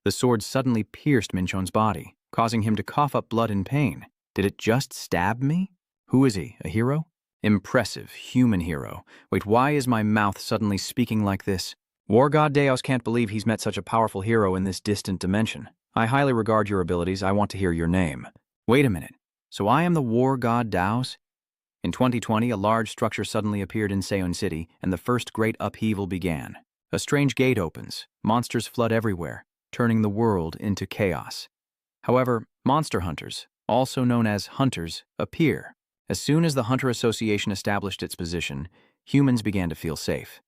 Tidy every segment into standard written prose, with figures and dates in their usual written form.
The sword suddenly pierced Minchon's body, causing him to cough up blood in pain. Did it just stab me? Who is he, a hero? Impressive, human hero. Wait, why is my mouth suddenly speaking like this? War God Deos can't believe he's met such a powerful hero in this distant dimension. I highly regard your abilities. I want to hear your name. Wait a minute. So I am the War God Daos? In 2020, a large structure suddenly appeared in Seon City, and the first great upheaval began. A strange gate opens. Monsters flood everywhere, turning the world into chaos. However, monster hunters, also known as hunters, appear. As soon as the Hunter Association established its position, humans began to feel safe.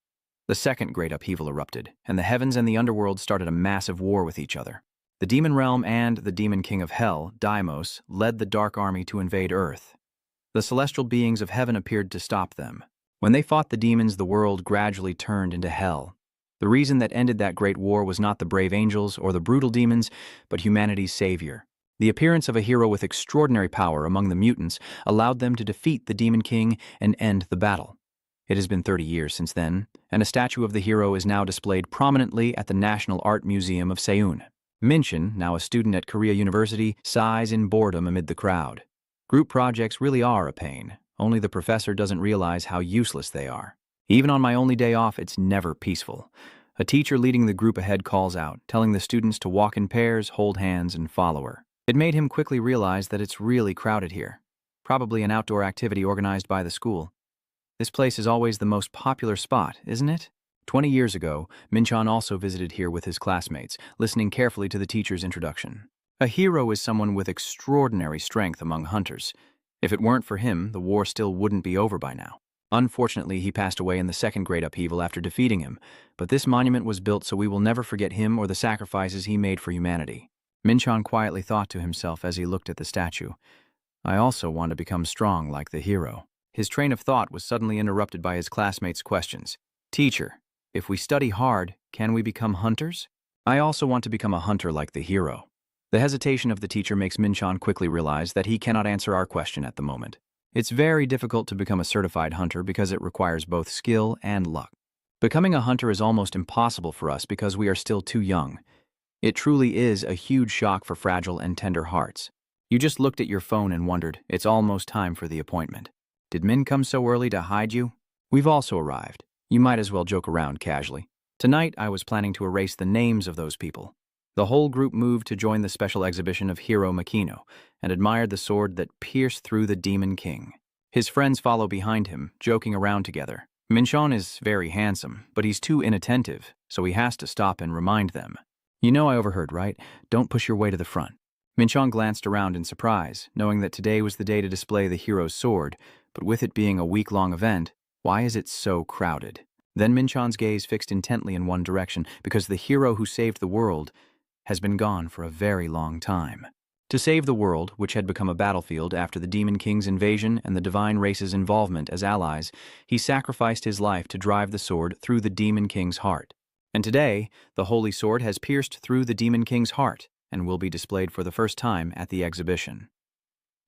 The second great upheaval erupted, and the heavens and the underworld started a massive war with each other. The demon realm and the demon king of hell, Deimos, led the dark army to invade Earth. The celestial beings of heaven appeared to stop them. When they fought the demons, the world gradually turned into hell. The reason that ended that great war was not the brave angels or the brutal demons, but humanity's savior. The appearance of a hero with extraordinary power among the mutants allowed them to defeat the Demon King and end the battle. It has been 30 years since then, and a statue of the hero is now displayed prominently at the National Art Museum of Seoul. Minchon, now a student at Korea University, sighs in boredom amid the crowd. Group projects really are a pain. Only the professor doesn't realize how useless they are. Even on my only day off, it's never peaceful. A teacher leading the group ahead calls out, telling the students to walk in pairs, hold hands, and follow her. It made him quickly realize that it's really crowded here. Probably an outdoor activity organized by the school. This place is always the most popular spot, isn't it? 20 years ago, Minchon also visited here with his classmates, listening carefully to the teacher's introduction. A hero is someone with extraordinary strength among hunters. If it weren't for him, the war still wouldn't be over by now. Unfortunately, he passed away in the second great upheaval after defeating him, but this monument was built so we will never forget him or the sacrifices he made for humanity. Minchon quietly thought to himself as he looked at the statue, I also want to become strong like the hero. His train of thought was suddenly interrupted by his classmates' questions. Teacher, if we study hard, can we become hunters? I also want to become a hunter like the hero. The hesitation of the teacher makes Minchon quickly realize that he cannot answer our question at the moment. It's very difficult to become a certified hunter because it requires both skill and luck. Becoming a hunter is almost impossible for us because we are still too young. It truly is a huge shock for fragile and tender hearts. You just looked at your phone and wondered, it's almost time for the appointment. Did Min come so early to hide you? We've also arrived. You might as well joke around casually. Tonight, I was planning to erase the names of those people. The whole group moved to join the special exhibition of Hiro Makino and admired the sword that pierced through the Demon King. His friends follow behind him, joking around together. Minchon is very handsome, but he's too inattentive, so he has to stop and remind them. You know I overheard, right? Don't push your way to the front. Minchon glanced around in surprise, knowing that today was the day to display the hero's sword, but with it being a week-long event, why is it so crowded? Then Minchon's gaze fixed intently in one direction, because the hero who saved the world has been gone for a very long time. To save the world, which had become a battlefield after the Demon King's invasion and the divine race's involvement as allies, he sacrificed his life to drive the sword through the Demon King's heart. And today, the holy sword has pierced through the Demon King's heart and will be displayed for the first time at the exhibition.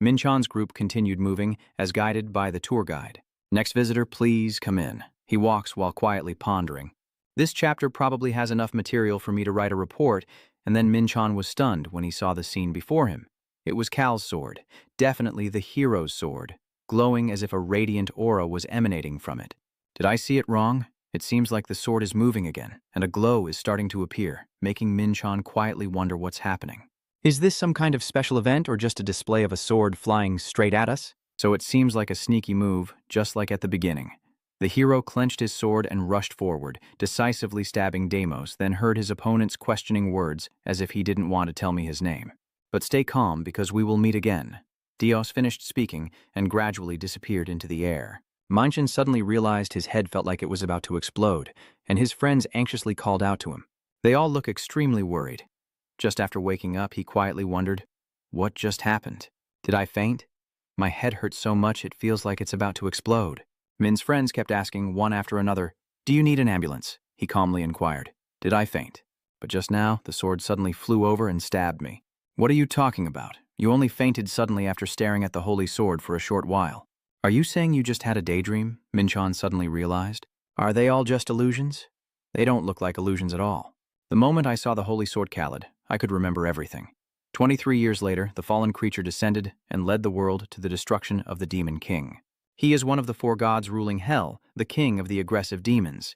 Minchon's group continued moving as guided by the tour guide. Next visitor, please come in. He walks while quietly pondering. This chapter probably has enough material for me to write a report, and then Minchon was stunned when he saw the scene before him. It was Cal's sword, definitely the hero's sword, glowing as if a radiant aura was emanating from it. Did I see it wrong? It seems like the sword is moving again, and a glow is starting to appear, making Minchon quietly wonder what's happening. Is this some kind of special event or just a display of a sword flying straight at us? So it seems like a sneaky move, just like at the beginning. The hero clenched his sword and rushed forward, decisively stabbing Deimos, then heard his opponent's questioning words as if he didn't want to tell me his name. But stay calm because we will meet again. Dios finished speaking and gradually disappeared into the air. Minchon suddenly realized his head felt like it was about to explode, and his friends anxiously called out to him. They all look extremely worried. Just after waking up, he quietly wondered, what just happened? Did I faint? My head hurts so much it feels like it's about to explode. Min's friends kept asking one after another, do you need an ambulance? He calmly inquired. Did I faint? But just now, the sword suddenly flew over and stabbed me. What are you talking about? You only fainted suddenly after staring at the holy sword for a short while. Are you saying you just had a daydream? Minchon suddenly realized. Are they all just illusions? They don't look like illusions at all. The moment I saw the holy sword Khalid, I could remember everything. 23 years later, the fallen creature descended and led the world to the destruction of the Demon King. He is one of the four gods ruling hell, the king of the aggressive demons.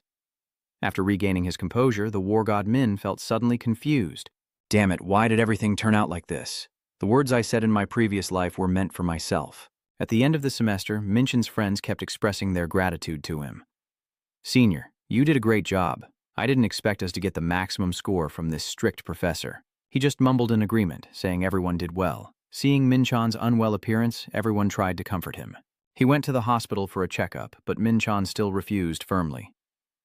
After regaining his composure, the war god Min felt suddenly confused. Damn it, why did everything turn out like this? The words I said in my previous life were meant for myself. At the end of the semester, Minchin's friends kept expressing their gratitude to him. Senior, you did a great job. I didn't expect us to get the maximum score from this strict professor. He just mumbled in agreement, saying everyone did well. Seeing Minchan's unwell appearance, everyone tried to comfort him. He went to the hospital for a checkup, but Minchan still refused firmly.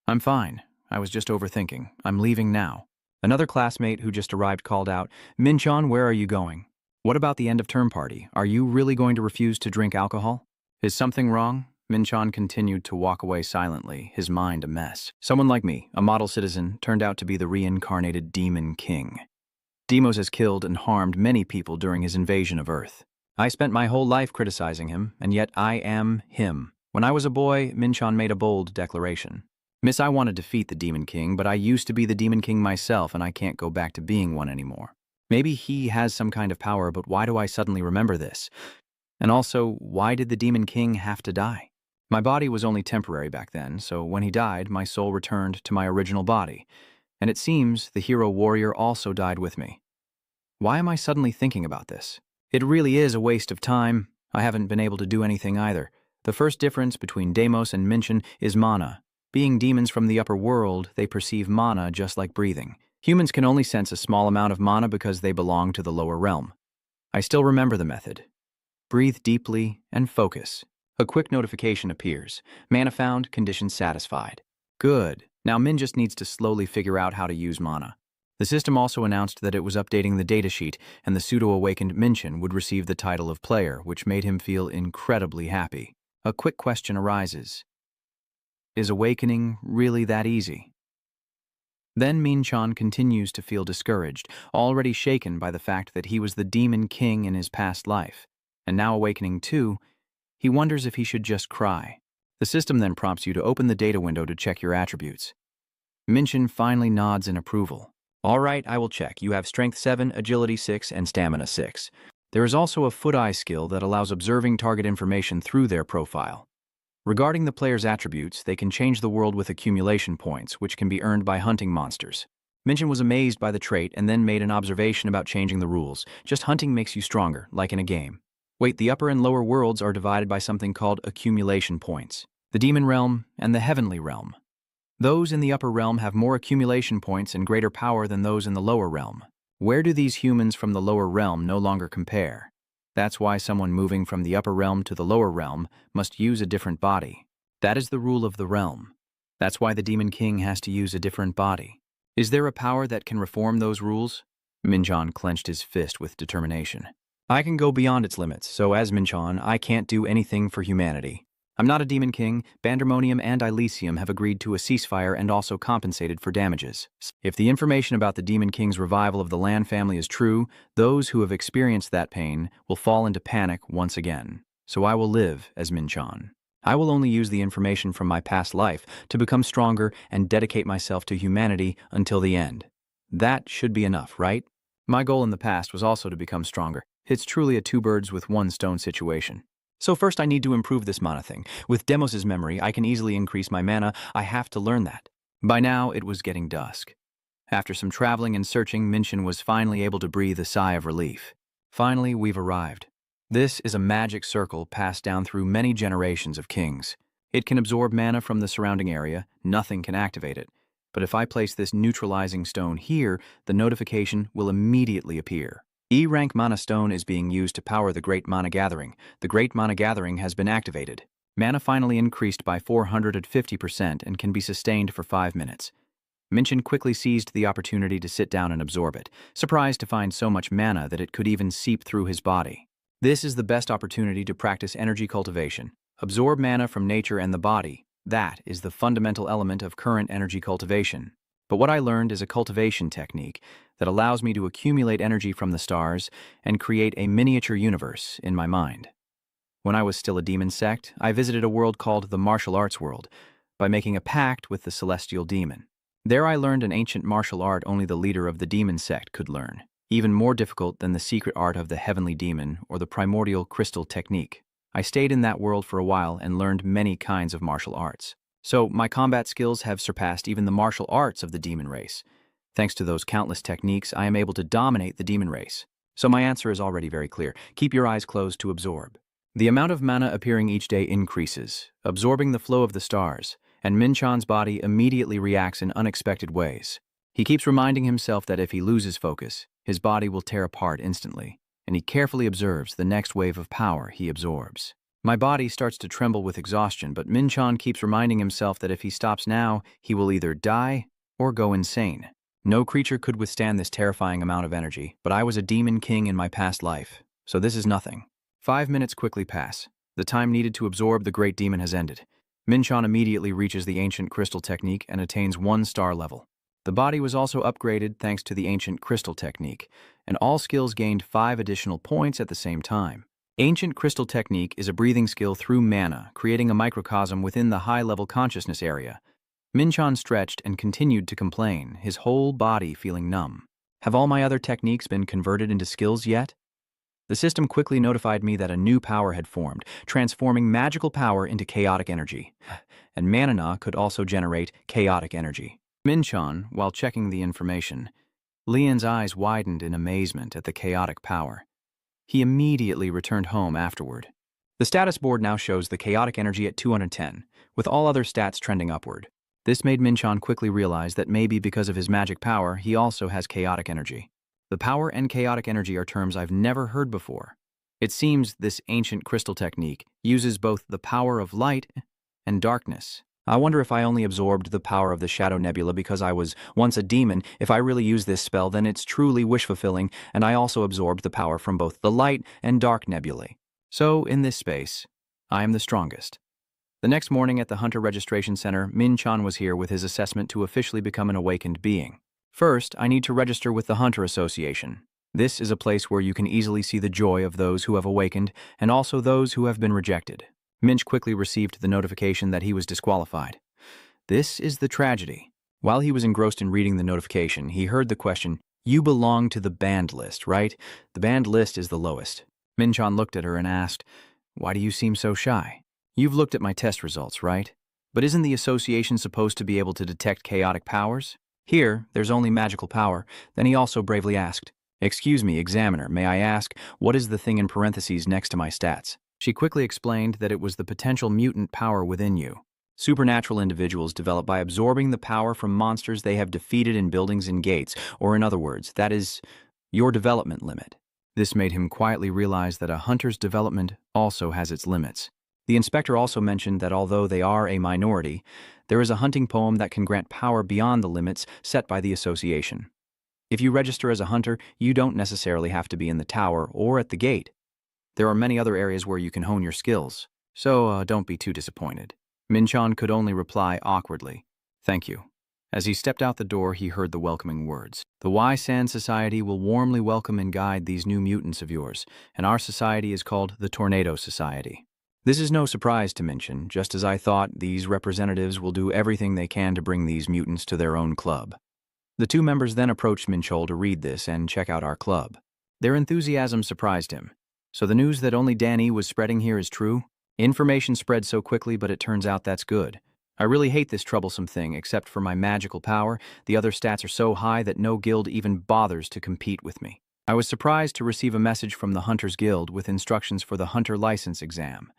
I'm fine. I was just overthinking. I'm leaving now. Another classmate who just arrived called out, Minchan, where are you going? What about the end-of-term party? Are you really going to refuse to drink alcohol? Is something wrong? Minchan continued to walk away silently, his mind a mess. Someone like me, a model citizen, turned out to be the reincarnated Demon King. Deimos has killed and harmed many people during his invasion of Earth. I spent my whole life criticizing him, and yet I am him. When I was a boy, Minchan made a bold declaration. Miss, I want to defeat the Demon King, but I used to be the Demon King myself, and I can't go back to being one anymore. Maybe he has some kind of power, but why do I suddenly remember this? And also, why did the Demon King have to die? My body was only temporary back then, so when he died, my soul returned to my original body. And it seems the hero warrior also died with me. Why am I suddenly thinking about this? It really is a waste of time. I haven't been able to do anything either. The first difference between Deimos and Minchin is mana. Being demons from the upper world, they perceive mana just like breathing. Humans can only sense a small amount of mana because they belong to the lower realm. I still remember the method. Breathe deeply and focus. A quick notification appears. Mana found, condition satisfied. Good. Now Min just needs to slowly figure out how to use mana. The system also announced that it was updating the datasheet, and the pseudo-awakened Minchin would receive the title of player, which made him feel incredibly happy. A quick question arises. Is awakening really that easy? Then Minchan continues to feel discouraged, already shaken by the fact that he was the Demon King in his past life. And now awakening too, he wonders if he should just cry. The system then prompts you to open the data window to check your attributes. Minchin finally nods in approval. All right, I will check. You have Strength 7, Agility 6, and Stamina 6. There is also a Foot-Eye skill that allows observing target information through their profile. Regarding the player's attributes, they can change the world with accumulation points, which can be earned by hunting monsters. Minchin was amazed by the trait and then made an observation about changing the rules. Just hunting makes you stronger, like in a game. Wait, the upper and lower worlds are divided by something called accumulation points. The demon realm and the heavenly realm. Those in the upper realm have more accumulation points and greater power than those in the lower realm. Where do these humans from the lower realm no longer compare? That's why someone moving from the upper realm to the lower realm must use a different body. That is the rule of the realm. That's why the Demon King has to use a different body. Is there a power that can reform those rules? Minchan clenched his fist with determination. I can go beyond its limits, so as Minchan, I can't do anything for humanity. I'm not a Demon King. Bandermonium and Elysium have agreed to a ceasefire and also compensated for damages. If the information about the Demon King's revival of the Lan family is true, those who have experienced that pain will fall into panic once again. So I will live as Minchan. I will only use the information from my past life to become stronger and dedicate myself to humanity until the end. That should be enough, right? My goal in the past was also to become stronger. It's truly a two-birds-with-one-stone situation. So first I need to improve this mana thing. With Deimos' memory, I can easily increase my mana. I have to learn that. By now, it was getting dusk. After some traveling and searching, Minchin was finally able to breathe a sigh of relief. Finally, we've arrived. This is a magic circle passed down through many generations of kings. It can absorb mana from the surrounding area. Nothing can activate it. But if I place this neutralizing stone here, the notification will immediately appear. E-rank mana stone is being used to power the Great Mana Gathering. The Great Mana Gathering has been activated. Mana finally increased by 450% and can be sustained for 5 minutes. Minchin quickly seized the opportunity to sit down and absorb it, surprised to find so much mana that it could even seep through his body. This is the best opportunity to practice energy cultivation. Absorb mana from nature and the body. That is the fundamental element of current energy cultivation. But what I learned is a cultivation technique that allows me to accumulate energy from the stars and create a miniature universe in my mind. When I was still a demon sect, I visited a world called the martial arts world by making a pact with the celestial demon. There I learned an ancient martial art only the leader of the demon sect could learn, even more difficult than the secret art of the heavenly demon or the primordial crystal technique. I stayed in that world for a while and learned many kinds of martial arts. So my combat skills have surpassed even the martial arts of the demon race. Thanks to those countless techniques, I am able to dominate the demon race. So my answer is already very clear. Keep your eyes closed to absorb. The amount of mana appearing each day increases, absorbing the flow of the stars, and Minchan's body immediately reacts in unexpected ways. He keeps reminding himself that if he loses focus, his body will tear apart instantly, and he carefully observes the next wave of power he absorbs. My body starts to tremble with exhaustion, but Minchan keeps reminding himself that if he stops now, he will either die or go insane. No creature could withstand this terrifying amount of energy, but I was a demon king in my past life, so this is nothing. 5 minutes quickly pass. The time needed to absorb the great demon has ended. Minchan immediately reaches the ancient crystal technique and attains 1-star level. The body was also upgraded thanks to the ancient crystal technique, and all skills gained 5 additional points at the same time. Ancient crystal technique is a breathing skill through mana, creating a microcosm within the high-level consciousness area. Minchan stretched and continued to complain, his whole body feeling numb. Have all my other techniques been converted into skills yet? The system quickly notified me that a new power had formed, transforming magical power into chaotic energy. And Manhwa could also generate chaotic energy. Minchan, while checking the information, Lian's eyes widened in amazement at the chaotic power. He immediately returned home afterward. The status board now shows the chaotic energy at 210, with all other stats trending upward. This made Minchan quickly realize that maybe because of his magic power, he also has chaotic energy. The power and chaotic energy are terms I've never heard before. It seems this ancient crystal technique uses both the power of light and darkness. I wonder if I only absorbed the power of the Shadow Nebula because I was once a demon. If I really use this spell, then it's truly wish-fulfilling, and I also absorbed the power from both the light and dark nebulae. So, in this space, I am the strongest. The next morning at the Hunter Registration Center, Minchan was here with his assessment to officially become an awakened being. First, I need to register with the Hunter Association. This is a place where you can easily see the joy of those who have awakened and also those who have been rejected. Minch quickly received the notification that he was disqualified. This is the tragedy. While he was engrossed in reading the notification, he heard the question, "You belong to the banned list, right? The banned list is the lowest." Minchan looked at her and asked, "Why do you seem so shy? You've looked at my test results, right? But isn't the association supposed to be able to detect chaotic powers? Here, there's only magical power." Then he also bravely asked, "Excuse me, examiner, may I ask, what is the thing in parentheses next to my stats?" She quickly explained that it was the potential mutant power within you. Supernatural individuals develop by absorbing the power from monsters they have defeated in buildings and gates, or in other words, that is your development limit. This made him quietly realize that a hunter's development also has its limits. The inspector also mentioned that although they are a minority, there is a hunting poem that can grant power beyond the limits set by the association. If you register as a hunter, you don't necessarily have to be in the tower or at the gate. There are many other areas where you can hone your skills, so don't be too disappointed. Minchan could only reply awkwardly, "Thank you." As he stepped out the door, he heard the welcoming words. "The Y Sand Society will warmly welcome and guide these new mutants of yours, and our society is called the Tornado Society." This is no surprise to Minchan. Just as I thought, these representatives will do everything they can to bring these mutants to their own club. The two members then approached Minchol to read this and check out our club. Their enthusiasm surprised him. So the news that only Danny was spreading here is true? Information spread so quickly, but it turns out that's good. I really hate this troublesome thing, except for my magical power. The other stats are so high that no guild even bothers to compete with me. I was surprised to receive a message from the Hunters Guild with instructions for the Hunter License exam.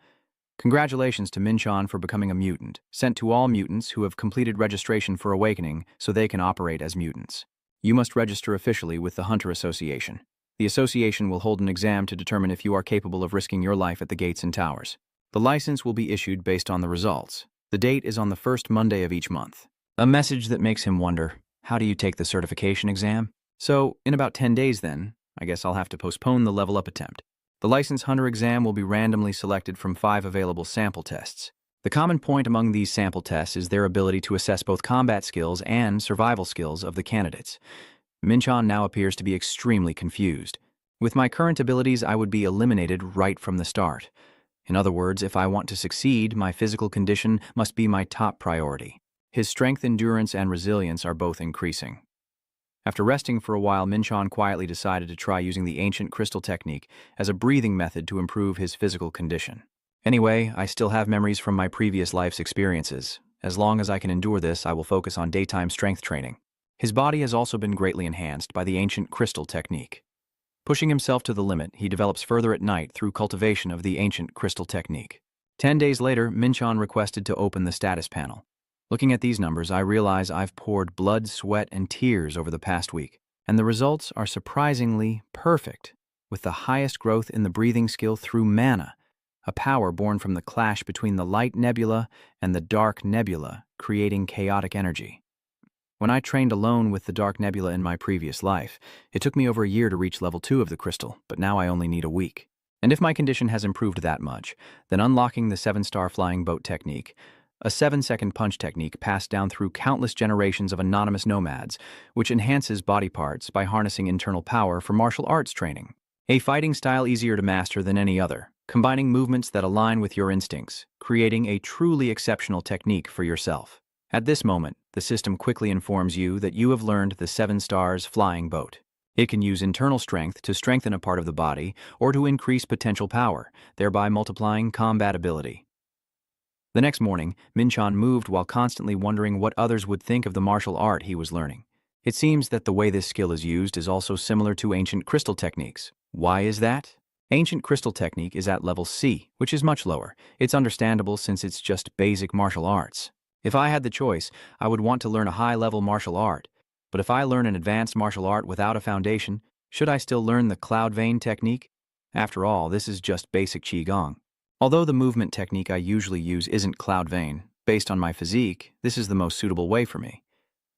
Congratulations to Minchan for becoming a mutant, sent to all mutants who have completed registration for awakening so they can operate as mutants. You must register officially with the Hunter Association. The association will hold an exam to determine if you are capable of risking your life at the gates and towers. The license will be issued based on the results. The date is on the first Monday of each month. A message that makes him wonder, how do you take the certification exam? So, in about 10 days then, I guess I'll have to postpone the level up attempt. The License Hunter exam will be randomly selected from 5 available sample tests. The common point among these sample tests is their ability to assess both combat skills and survival skills of the candidates. Minchan now appears to be extremely confused. With my current abilities, I would be eliminated right from the start. In other words, if I want to succeed, my physical condition must be my top priority. His strength, endurance, and resilience are both increasing. After resting for a while, Minchon quietly decided to try using the ancient crystal technique as a breathing method to improve his physical condition. Anyway, I still have memories from my previous life's experiences. As long as I can endure this, I will focus on daytime strength training. His body has also been greatly enhanced by the ancient crystal technique. Pushing himself to the limit, he develops further at night through cultivation of the ancient crystal technique. 10 days later, Minchon requested to open the status panel. Looking at these numbers, I realize I've poured blood, sweat, and tears over the past week, and the results are surprisingly perfect, with the highest growth in the breathing skill through mana, a power born from the clash between the light nebula and the dark nebula, creating chaotic energy. When I trained alone with the dark nebula in my previous life, it took me over a year to reach level 2 of the crystal, but now I only need a week. And if my condition has improved that much, then unlocking the 7-star flying boat technique, a 7-second punch technique passed down through countless generations of anonymous nomads, which enhances body parts by harnessing internal power for martial arts training. A fighting style easier to master than any other, combining movements that align with your instincts, creating a truly exceptional technique for yourself. At this moment, the system quickly informs you that you have learned the 7 stars flying boat. It can use internal strength to strengthen a part of the body or to increase potential power, thereby multiplying combat ability. The next morning, Minchon moved while constantly wondering what others would think of the martial art he was learning. It seems that the way this skill is used is also similar to ancient crystal techniques. Why is that? Ancient crystal technique is at level C, which is much lower. It's understandable since it's just basic martial arts. If I had the choice, I would want to learn a high-level martial art. But if I learn an advanced martial art without a foundation, should I still learn the cloud vein technique? After all, this is just basic qigong. Although the movement technique I usually use isn't cloud vein, based on my physique, this is the most suitable way for me.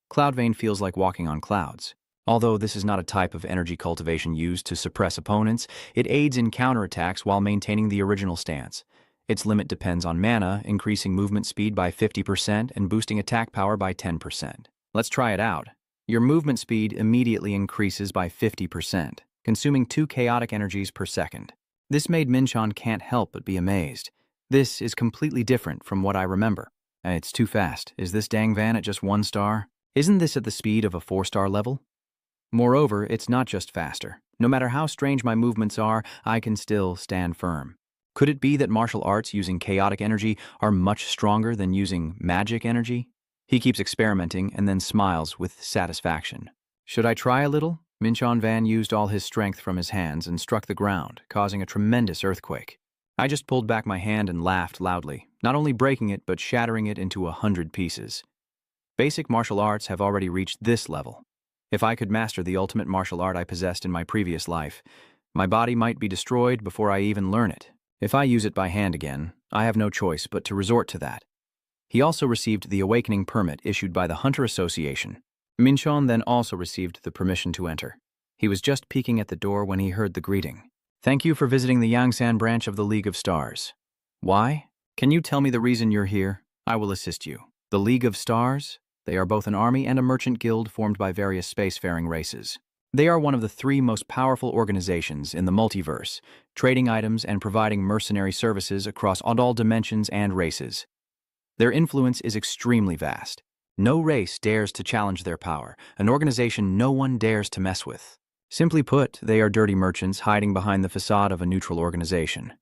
Cloud vein feels like walking on clouds. Although this is not a type of energy cultivation used to suppress opponents, it aids in counterattacks while maintaining the original stance. Its limit depends on mana, increasing movement speed by 50% and boosting attack power by 10%. Let's try it out. Your movement speed immediately increases by 50%, consuming 2 chaotic energies per second. This made Minchon can't help but be amazed. This is completely different from what I remember. It's too fast. Is this dang van at just 1 star? Isn't this at the speed of a 4-star level? Moreover, it's not just faster. No matter how strange my movements are, I can still stand firm. Could it be that martial arts using chaotic energy are much stronger than using magic energy? He keeps experimenting and then smiles with satisfaction. Should I try a little? Minchon Van used all his strength from his hands and struck the ground, causing a tremendous earthquake. I just pulled back my hand and laughed loudly, not only breaking it but shattering it into 100 pieces. Basic martial arts have already reached this level. If I could master the ultimate martial art I possessed in my previous life, my body might be destroyed before I even learn it. If I use it by hand again, I have no choice but to resort to that. He also received the awakening permit issued by the Hunter Association. Minchon then also received the permission to enter. He was just peeking at the door when he heard the greeting. Thank you for visiting the Yangsan branch of the League of Stars. Why? Can you tell me the reason you're here? I will assist you. The League of Stars? They are both an army and a merchant guild formed by various spacefaring races. They are one of the 3 most powerful organizations in the multiverse, trading items and providing mercenary services across all dimensions and races. Their influence is extremely vast. No race dares to challenge their power, an organization no one dares to mess with. Simply put, they are dirty merchants hiding behind the facade of a neutral organization.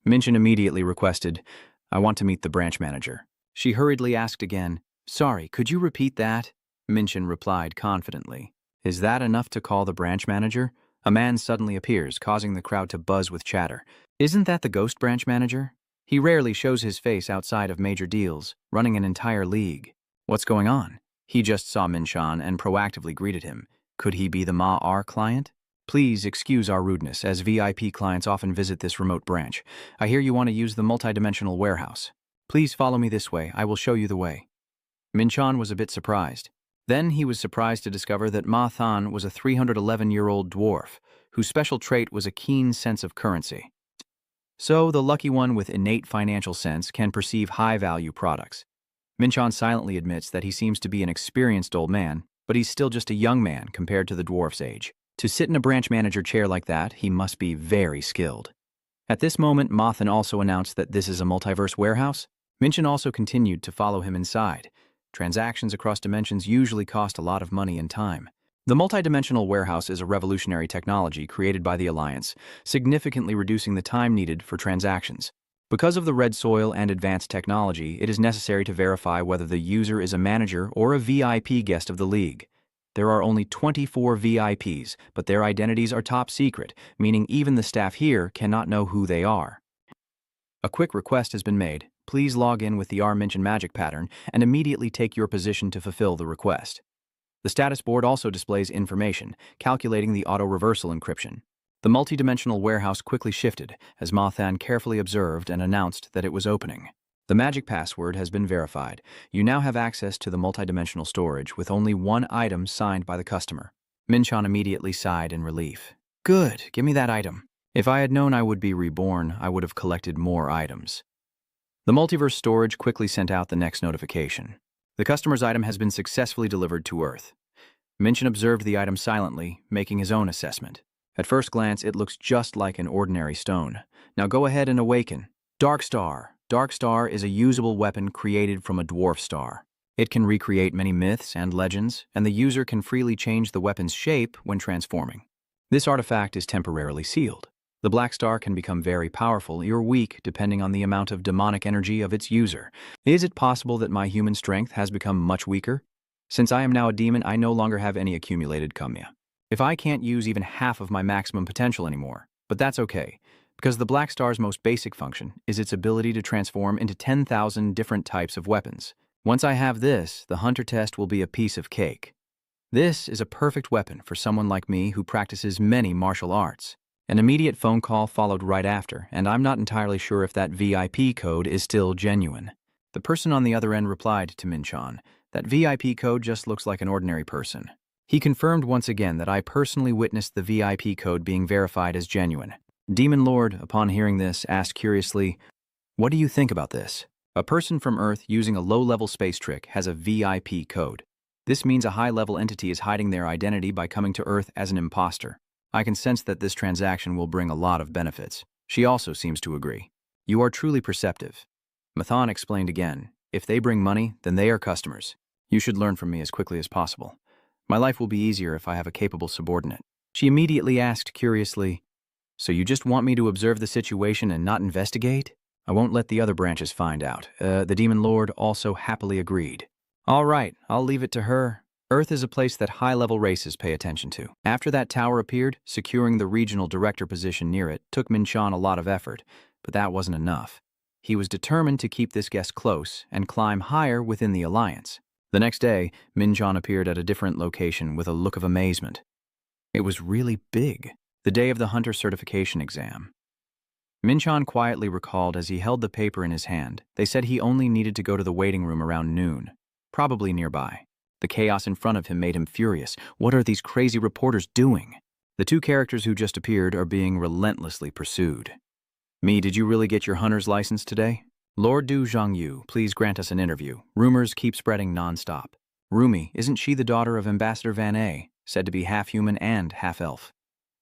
Minchon immediately requested, I want to meet the branch manager. She hurriedly asked again, Sorry, could you repeat that? Minchon replied confidently. Is that enough to call the branch manager? A man suddenly appears, causing the crowd to buzz with chatter. Isn't that the ghost branch manager? He rarely shows his face outside of major deals, running an entire league. What's going on? He just saw Minchon and proactively greeted him. Could he be the Ma-R client? Please excuse our rudeness, as VIP clients often visit this remote branch. I hear you want to use the multidimensional warehouse. Please follow me this way. I will show you the way. Minchon was a bit surprised. Then he was surprised to discover that Ma Than was a 311-year-old dwarf, whose special trait was a keen sense of currency. So, the lucky one with innate financial sense can perceive high-value products. Minchon silently admits that he seems to be an experienced old man, but he's still just a young man compared to the dwarf's age. To sit in a branch manager chair like that, he must be very skilled. At this moment, Mothan also announced that this is a multiverse warehouse. Minchon also continued to follow him inside. Transactions across dimensions usually cost a lot of money and time. The multidimensional warehouse is a revolutionary technology created by the Alliance, significantly reducing the time needed for transactions. Because of the red soil and advanced technology, it is necessary to verify whether the user is a manager or a VIP guest of the League. There are only 24 VIPs, but their identities are top secret, meaning even the staff here cannot know who they are. A quick request has been made. Please log in with the R-mentioned magic pattern and immediately take your position to fulfill the request. The status board also displays information, calculating the auto-reversal encryption. The multidimensional warehouse quickly shifted as Mothan carefully observed and announced that it was opening. The magic password has been verified. You now have access to the multidimensional storage with only one item signed by the customer. Minchan immediately sighed in relief. Good, give me that item. If I had known I would be reborn, I would have collected more items. The multiverse storage quickly sent out the next notification. The customer's item has been successfully delivered to Earth. Minchan observed the item silently, making his own assessment. At first glance, it looks just like an ordinary stone. Now go ahead and awaken. Dark Star. Dark Star is a usable weapon created from a dwarf star. It can recreate many myths and legends, and the user can freely change the weapon's shape when transforming. This artifact is temporarily sealed. The black star can become very powerful or weak depending on the amount of demonic energy of its user. Is it possible that my human strength has become much weaker? Since I am now a demon, I no longer have any accumulated kamya. If I can't use even half of my maximum potential anymore, but that's okay, because the black star's most basic function is its ability to transform into 10,000 different types of weapons. Once I have this, the hunter test will be a piece of cake. This is a perfect weapon for someone like me who practices many martial arts. An immediate phone call followed right after, and I'm not entirely sure if that VIP code is still genuine. The person on the other end replied to Minchan, that VIP code just looks like an ordinary person. He confirmed once again that I personally witnessed the VIP code being verified as genuine. Demon Lord, upon hearing this, asked curiously, "What do you think about this? A person from Earth using a low-level space trick has a VIP code. This means a high-level entity is hiding their identity by coming to Earth as an imposter. I can sense that this transaction will bring a lot of benefits." She also seems to agree. "You are truly perceptive." Mathan explained again, "If they bring money, then they are customers. You should learn from me as quickly as possible. My life will be easier if I have a capable subordinate." She immediately asked curiously, "So you just want me to observe the situation and not investigate?" "I won't let the other branches find out." The Demon Lord also happily agreed. "All right, I'll leave it to her. Earth is a place that high-level races pay attention to." After that tower appeared, securing the regional director position near it took Minchan a lot of effort, but that wasn't enough. He was determined to keep this guest close and climb higher within the Alliance. The next day, Minchan appeared at a different location with a look of amazement. It was really big. The day of the hunter certification exam. Minchan quietly recalled as he held the paper in his hand. They said he only needed to go to the waiting room around noon, probably nearby. The chaos in front of him made him furious. What are these crazy reporters doing? The two characters who just appeared are being relentlessly pursued. "Me, did you really get your hunter's license today?" "Lord Du Zhongyu, please grant us an interview. Rumors keep spreading non-stop." "Rumi, isn't she the daughter of Ambassador Van A, said to be half-human and half-elf?"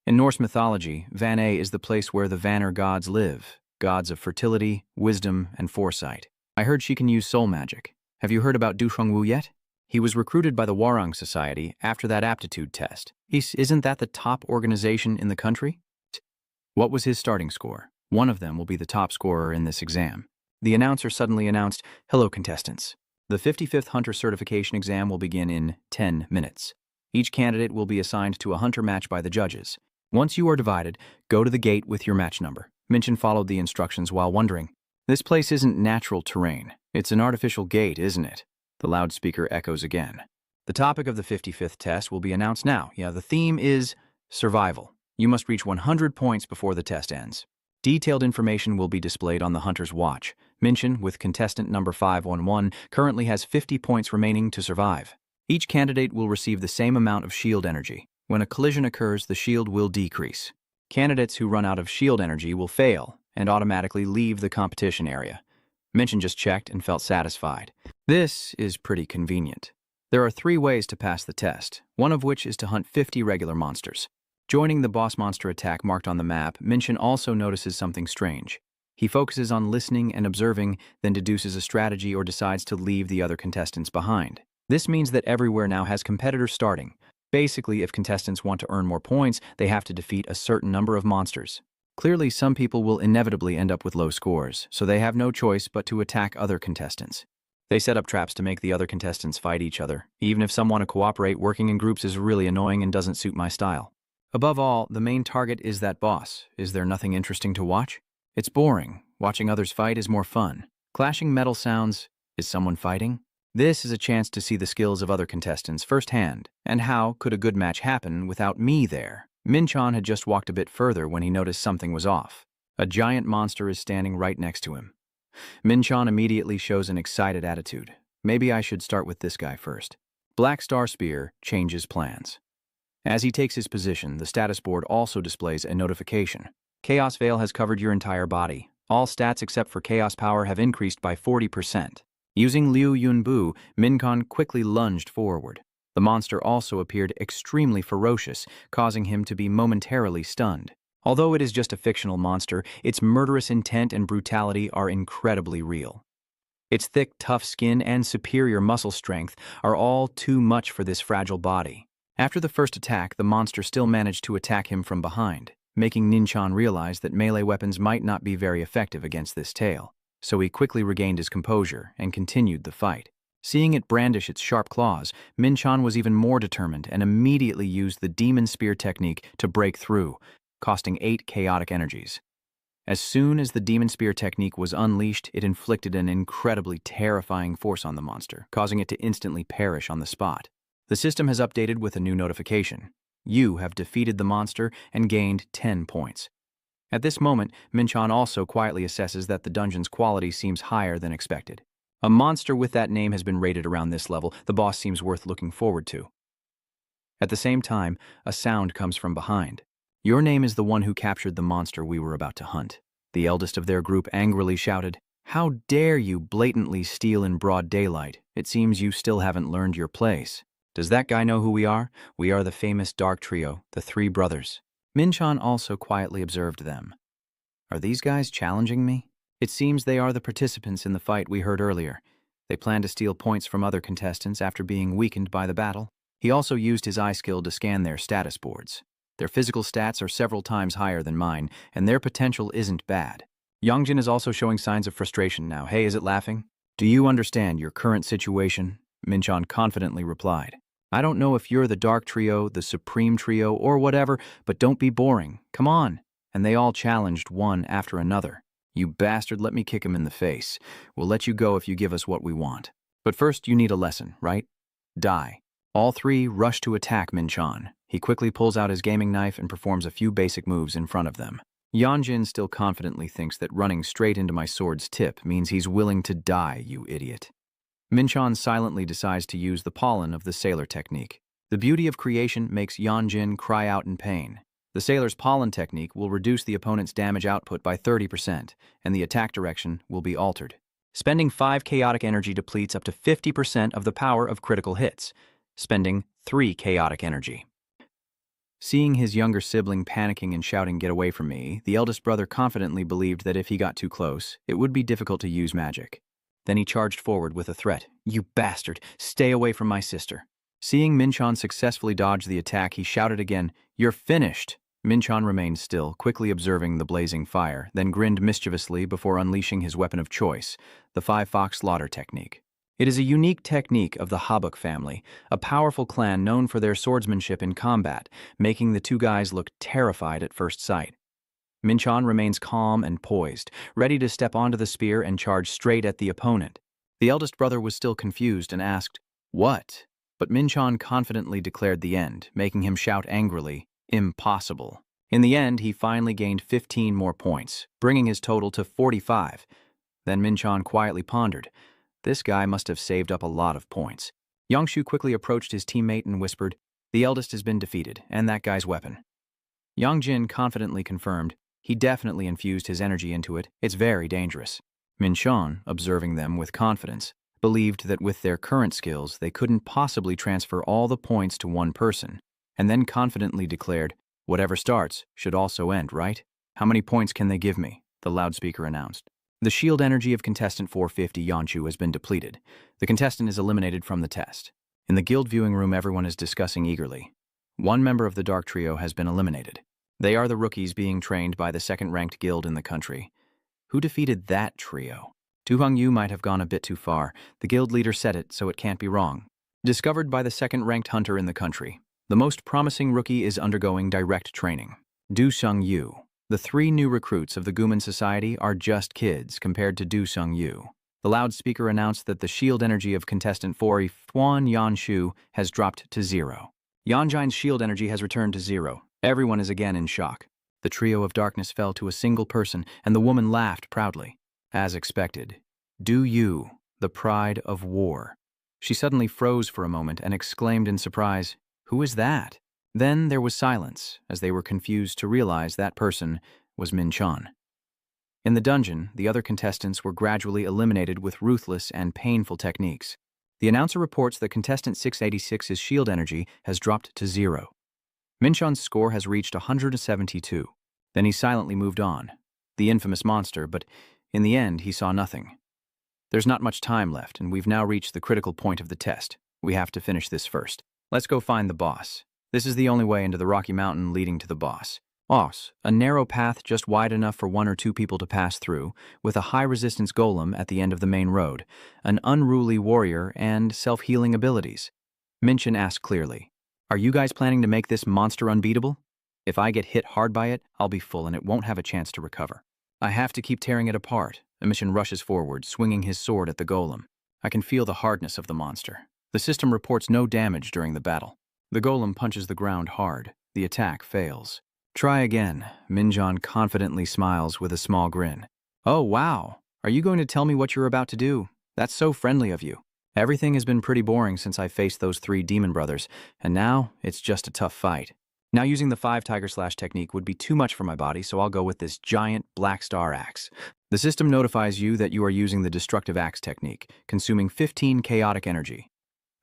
"In Norse mythology, Van A is the place where the Vanir gods live, gods of fertility, wisdom, and foresight. I heard she can use soul magic. Have you heard about Du Zhongwu yet? He was recruited by the Warang Society after that aptitude test. Isn't that the top organization in the country?" "What was his starting score? One of them will be the top scorer in this exam." The announcer suddenly announced, "Hello, contestants. The 55th Hunter Certification exam will begin in 10 minutes. Each candidate will be assigned to a hunter match by the judges. Once you are divided, go to the gate with your match number." Minchan followed the instructions while wondering, "This place isn't natural terrain. It's an artificial gate, isn't it?" The loudspeaker echoes again. "The topic of the 55th test will be announced now. The theme is survival. You must reach 100 points before the test ends. Detailed information will be displayed on the hunter's watch. Minchan, with contestant number 511, currently has 50 points remaining to survive. Each candidate will receive the same amount of shield energy. When a collision occurs, the shield will decrease. Candidates who run out of shield energy will fail and automatically leave the competition area." Minchan just checked and felt satisfied. This is pretty convenient. There are 3 ways to pass the test, one of which is to hunt 50 regular monsters. Joining the boss monster attack marked on the map, Minchan also notices something strange. He focuses on listening and observing, then deduces a strategy or decides to leave the other contestants behind. This means that everywhere now has competitors starting. Basically, if contestants want to earn more points, they have to defeat a certain number of monsters. Clearly, some people will inevitably end up with low scores, so they have no choice but to attack other contestants. They set up traps to make the other contestants fight each other. Even if some want to cooperate, working in groups is really annoying and doesn't suit my style. Above all, the main target is that boss. Is there nothing interesting to watch? It's boring. Watching others fight is more fun. Clashing metal sounds. Is someone fighting? This is a chance to see the skills of other contestants firsthand. And how could a good match happen without me there? Minchon had just walked a bit further when he noticed something was off. A giant monster is standing right next to him. Minchon immediately shows an excited attitude. Maybe I should start with this guy first. Black Star Spear changes plans. As he takes his position, the status board also displays a notification. Chaos Veil has covered your entire body. All stats except for Chaos Power have increased by 40%. Using Liu Yunbu, Minchon quickly lunged forward. The monster also appeared extremely ferocious, causing him to be momentarily stunned. Although it is just a fictional monster, its murderous intent and brutality are incredibly real. Its thick, tough skin and superior muscle strength are all too much for this fragile body. After the first attack, the monster still managed to attack him from behind, making Minchon realize that melee weapons might not be very effective against this tail. So he quickly regained his composure and continued the fight. Seeing it brandish its sharp claws, Minchon was even more determined and immediately used the Demon Spear technique to break through, costing 8 chaotic energies. As soon as the Demon Spear technique was unleashed, it inflicted an incredibly terrifying force on the monster, causing it to instantly perish on the spot. The system has updated with a new notification. You have defeated the monster and gained 10 points. At this moment, Minchon also quietly assesses that the dungeon's quality seems higher than expected. A monster with that name has been rated around this level. The boss seems worth looking forward to. At the same time, a sound comes from behind. Your name is the one who captured the monster we were about to hunt. The eldest of their group angrily shouted, "How dare you blatantly steal in broad daylight? It seems you still haven't learned your place." Does that guy know who we are? We are the famous Dark Trio, the three brothers. Minchon also quietly observed them. Are these guys challenging me? It seems they are the participants in the fight we heard earlier. They plan to steal points from other contestants after being weakened by the battle. He also used his eye skill to scan their status boards. Their physical stats are several times higher than mine, and their potential isn't bad. Yongjin is also showing signs of frustration now. Hey, is it laughing? Do you understand your current situation? Minchon confidently replied. I don't know if you're the Dark Trio, the Supreme Trio, or whatever, but don't be boring. Come on. And they all challenged one after another. You bastard, let me kick him in the face. We'll let you go if you give us what we want. But first, you need a lesson, right? Die. All three rush to attack Minchon. He quickly pulls out his gaming knife and performs a few basic moves in front of them. Yonjin still confidently thinks that running straight into my sword's tip means he's willing to die, you idiot. Minchon silently decides to use the pollen of the sailor technique. The beauty of creation makes Yonjin cry out in pain. The sailor's pollen technique will reduce the opponent's damage output by 30%, and the attack direction will be altered. Spending 5 chaotic energy depletes up to 50% of the power of critical hits, spending 3 chaotic energy. Seeing his younger sibling panicking and shouting, "Get away from me," the eldest brother confidently believed that if he got too close, it would be difficult to use magic. Then he charged forward with a threat. "You bastard, stay away from my sister." Seeing Minchon successfully dodge the attack, he shouted again, "You're finished." Minchon remained still, quickly observing the blazing fire, then grinned mischievously before unleashing his weapon of choice, the 5-fox slaughter technique. It is a unique technique of the Habuk family, a powerful clan known for their swordsmanship in combat, making the two guys look terrified at first sight. Minchon remains calm and poised, ready to step onto the spear and charge straight at the opponent. The eldest brother was still confused and asked, "What?" But Minchon confidently declared the end, making him shout angrily, "Impossible." In the end, he finally gained 15 more points, bringing his total to 45. Then Minchon quietly pondered, this guy must have saved up a lot of points. Yangshu quickly approached his teammate and whispered, "The eldest has been defeated, and that guy's weapon." Yangjin confidently confirmed, "He definitely infused his energy into it. It's very dangerous." Minchon, observing them with confidence, believed that with their current skills, they couldn't possibly transfer all the points to one person, and then confidently declared, "Whatever starts should also end, right? How many points can they give me?" the loudspeaker announced. The shield energy of contestant 450 Yanshu has been depleted. The contestant is eliminated from the test. In the guild viewing room, everyone is discussing eagerly. One member of the Dark Trio has been eliminated. They are the rookies being trained by the second-ranked guild in the country. Who defeated that trio? Tu Hongyu might have gone a bit too far. The guild leader said it, so it can't be wrong. Discovered by the second-ranked hunter in the country. The most promising rookie is undergoing direct training. Du Yu. The 3 new recruits of the Guman Society are just kids compared to Du Yu. The loudspeaker announced that the shield energy of contestant 4 Fuan Yanshu has dropped to 0. Yanjin's shield energy has returned to 0. Everyone is again in shock. The trio of darkness fell to a single person, and the woman laughed proudly. As expected. Du Yu, the pride of war. She suddenly froze for a moment and exclaimed in surprise, "Who is that?" Then there was silence, as they were confused to realize that person was Min Chan. In the dungeon, the other contestants were gradually eliminated with ruthless and painful techniques. The announcer reports that contestant 686's shield energy has dropped to 0. Min Chan's score has reached 172. Then he silently moved on. The infamous monster, but in the end, he saw nothing. There's not much time left, and we've now reached the critical point of the test. We have to finish this first. Let's go find the boss. This is the only way into the Rocky Mountain leading to the boss. A narrow path just wide enough for 1 or 2 people to pass through, with a high-resistance golem at the end of the main road, an unruly warrior, and self-healing abilities. Minchin asked clearly, "Are you guys planning to make this monster unbeatable? If I get hit hard by it, I'll be full and it won't have a chance to recover. I have to keep tearing it apart." Minchin rushes forward, swinging his sword at the golem. I can feel the hardness of the monster. The system reports no damage during the battle. The golem punches the ground hard. The attack fails. "Try again." Minjan confidently smiles with a small grin. "Oh, wow. Are you going to tell me what you're about to do? That's so friendly of you. Everything has been pretty boring since I faced those 3 demon brothers, and now it's just a tough fight. Now using the 5 Tiger Slash technique would be too much for my body, so I'll go with this giant Black Star Axe. The system notifies you that you are using the Destructive Axe technique, consuming 15 chaotic energy.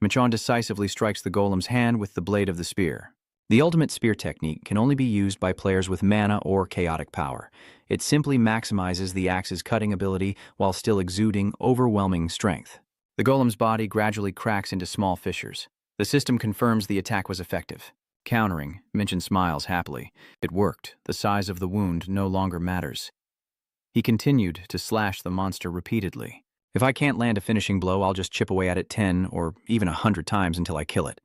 Minchan decisively strikes the golem's hand with the blade of the spear. The ultimate spear technique can only be used by players with mana or chaotic power. It simply maximizes the axe's cutting ability while still exuding overwhelming strength. The golem's body gradually cracks into small fissures. The system confirms the attack was effective. Countering, Minchin smiles happily. It worked. The size of the wound no longer matters. He continued to slash the monster repeatedly. If I can't land a finishing blow, I'll just chip away at it 10 or even 100 times until I kill it.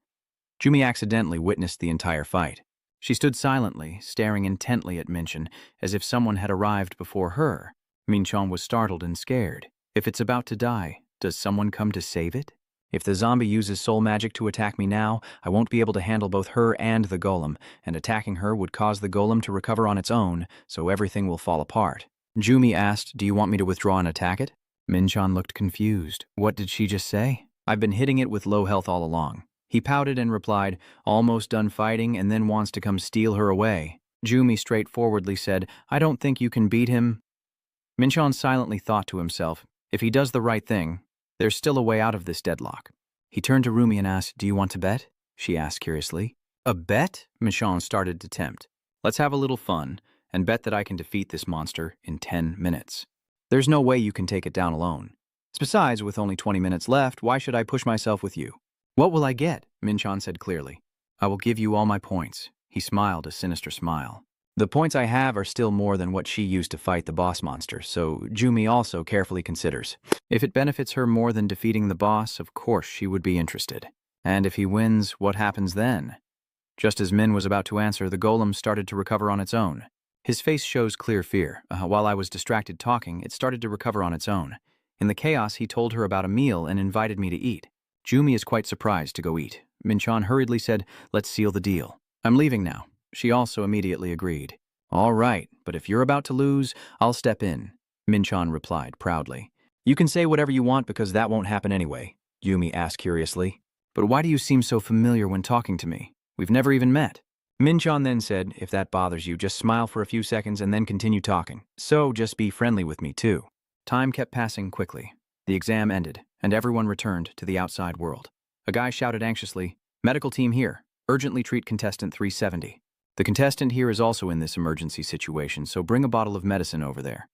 Jumi accidentally witnessed the entire fight. She stood silently, staring intently at Minchin, as if someone had arrived before her. Minchan was startled and scared. If it's about to die, does someone come to save it? If the zombie uses soul magic to attack me now, I won't be able to handle both her and the golem, and attacking her would cause the golem to recover on its own, so everything will fall apart. Jumi asked, "Do you want me to withdraw and attack it?" Minchan looked confused. What did she just say? "I've been hitting it with low health all along." He pouted and replied, "Almost done fighting and then wants to come steal her away." Jumi straightforwardly said, "I don't think you can beat him." Minchan silently thought to himself, if he does the right thing, there's still a way out of this deadlock. He turned to Rumi and asked, "Do you want to bet?" She asked curiously. "A bet?" Minchan started to tempt. "Let's have a little fun and bet that I can defeat this monster in 10 minutes. There's no way you can take it down alone. Besides, with only 20 minutes left, why should I push myself with you?" "What will I get?" Minchan said clearly. "I will give you all my points." He smiled a sinister smile. "The points I have are still more than what she used to fight the boss monster, so Jumi also carefully considers. If it benefits her more than defeating the boss, of course she would be interested. And if he wins, what happens then?" Just as Min was about to answer, the golem started to recover on its own. His face shows clear fear. While I was distracted talking, it started to recover on its own. In the chaos, he told her about a meal and invited me to eat. Jumi is quite surprised to go eat. Minchan hurriedly said, "Let's seal the deal. I'm leaving now." She also immediately agreed. "All right, but if you're about to lose, I'll step in," Minchan replied proudly. "You can say whatever you want because that won't happen anyway," Jumi asked curiously. "But why do you seem so familiar when talking to me? We've never even met." Minchan then said, "If that bothers you, just smile for a few seconds and then continue talking. So just be friendly with me too." Time kept passing quickly. The exam ended, and everyone returned to the outside world. A guy shouted anxiously, "Medical team here. Urgently treat contestant 370. The contestant here is also in this emergency situation, so bring a bottle of medicine over there."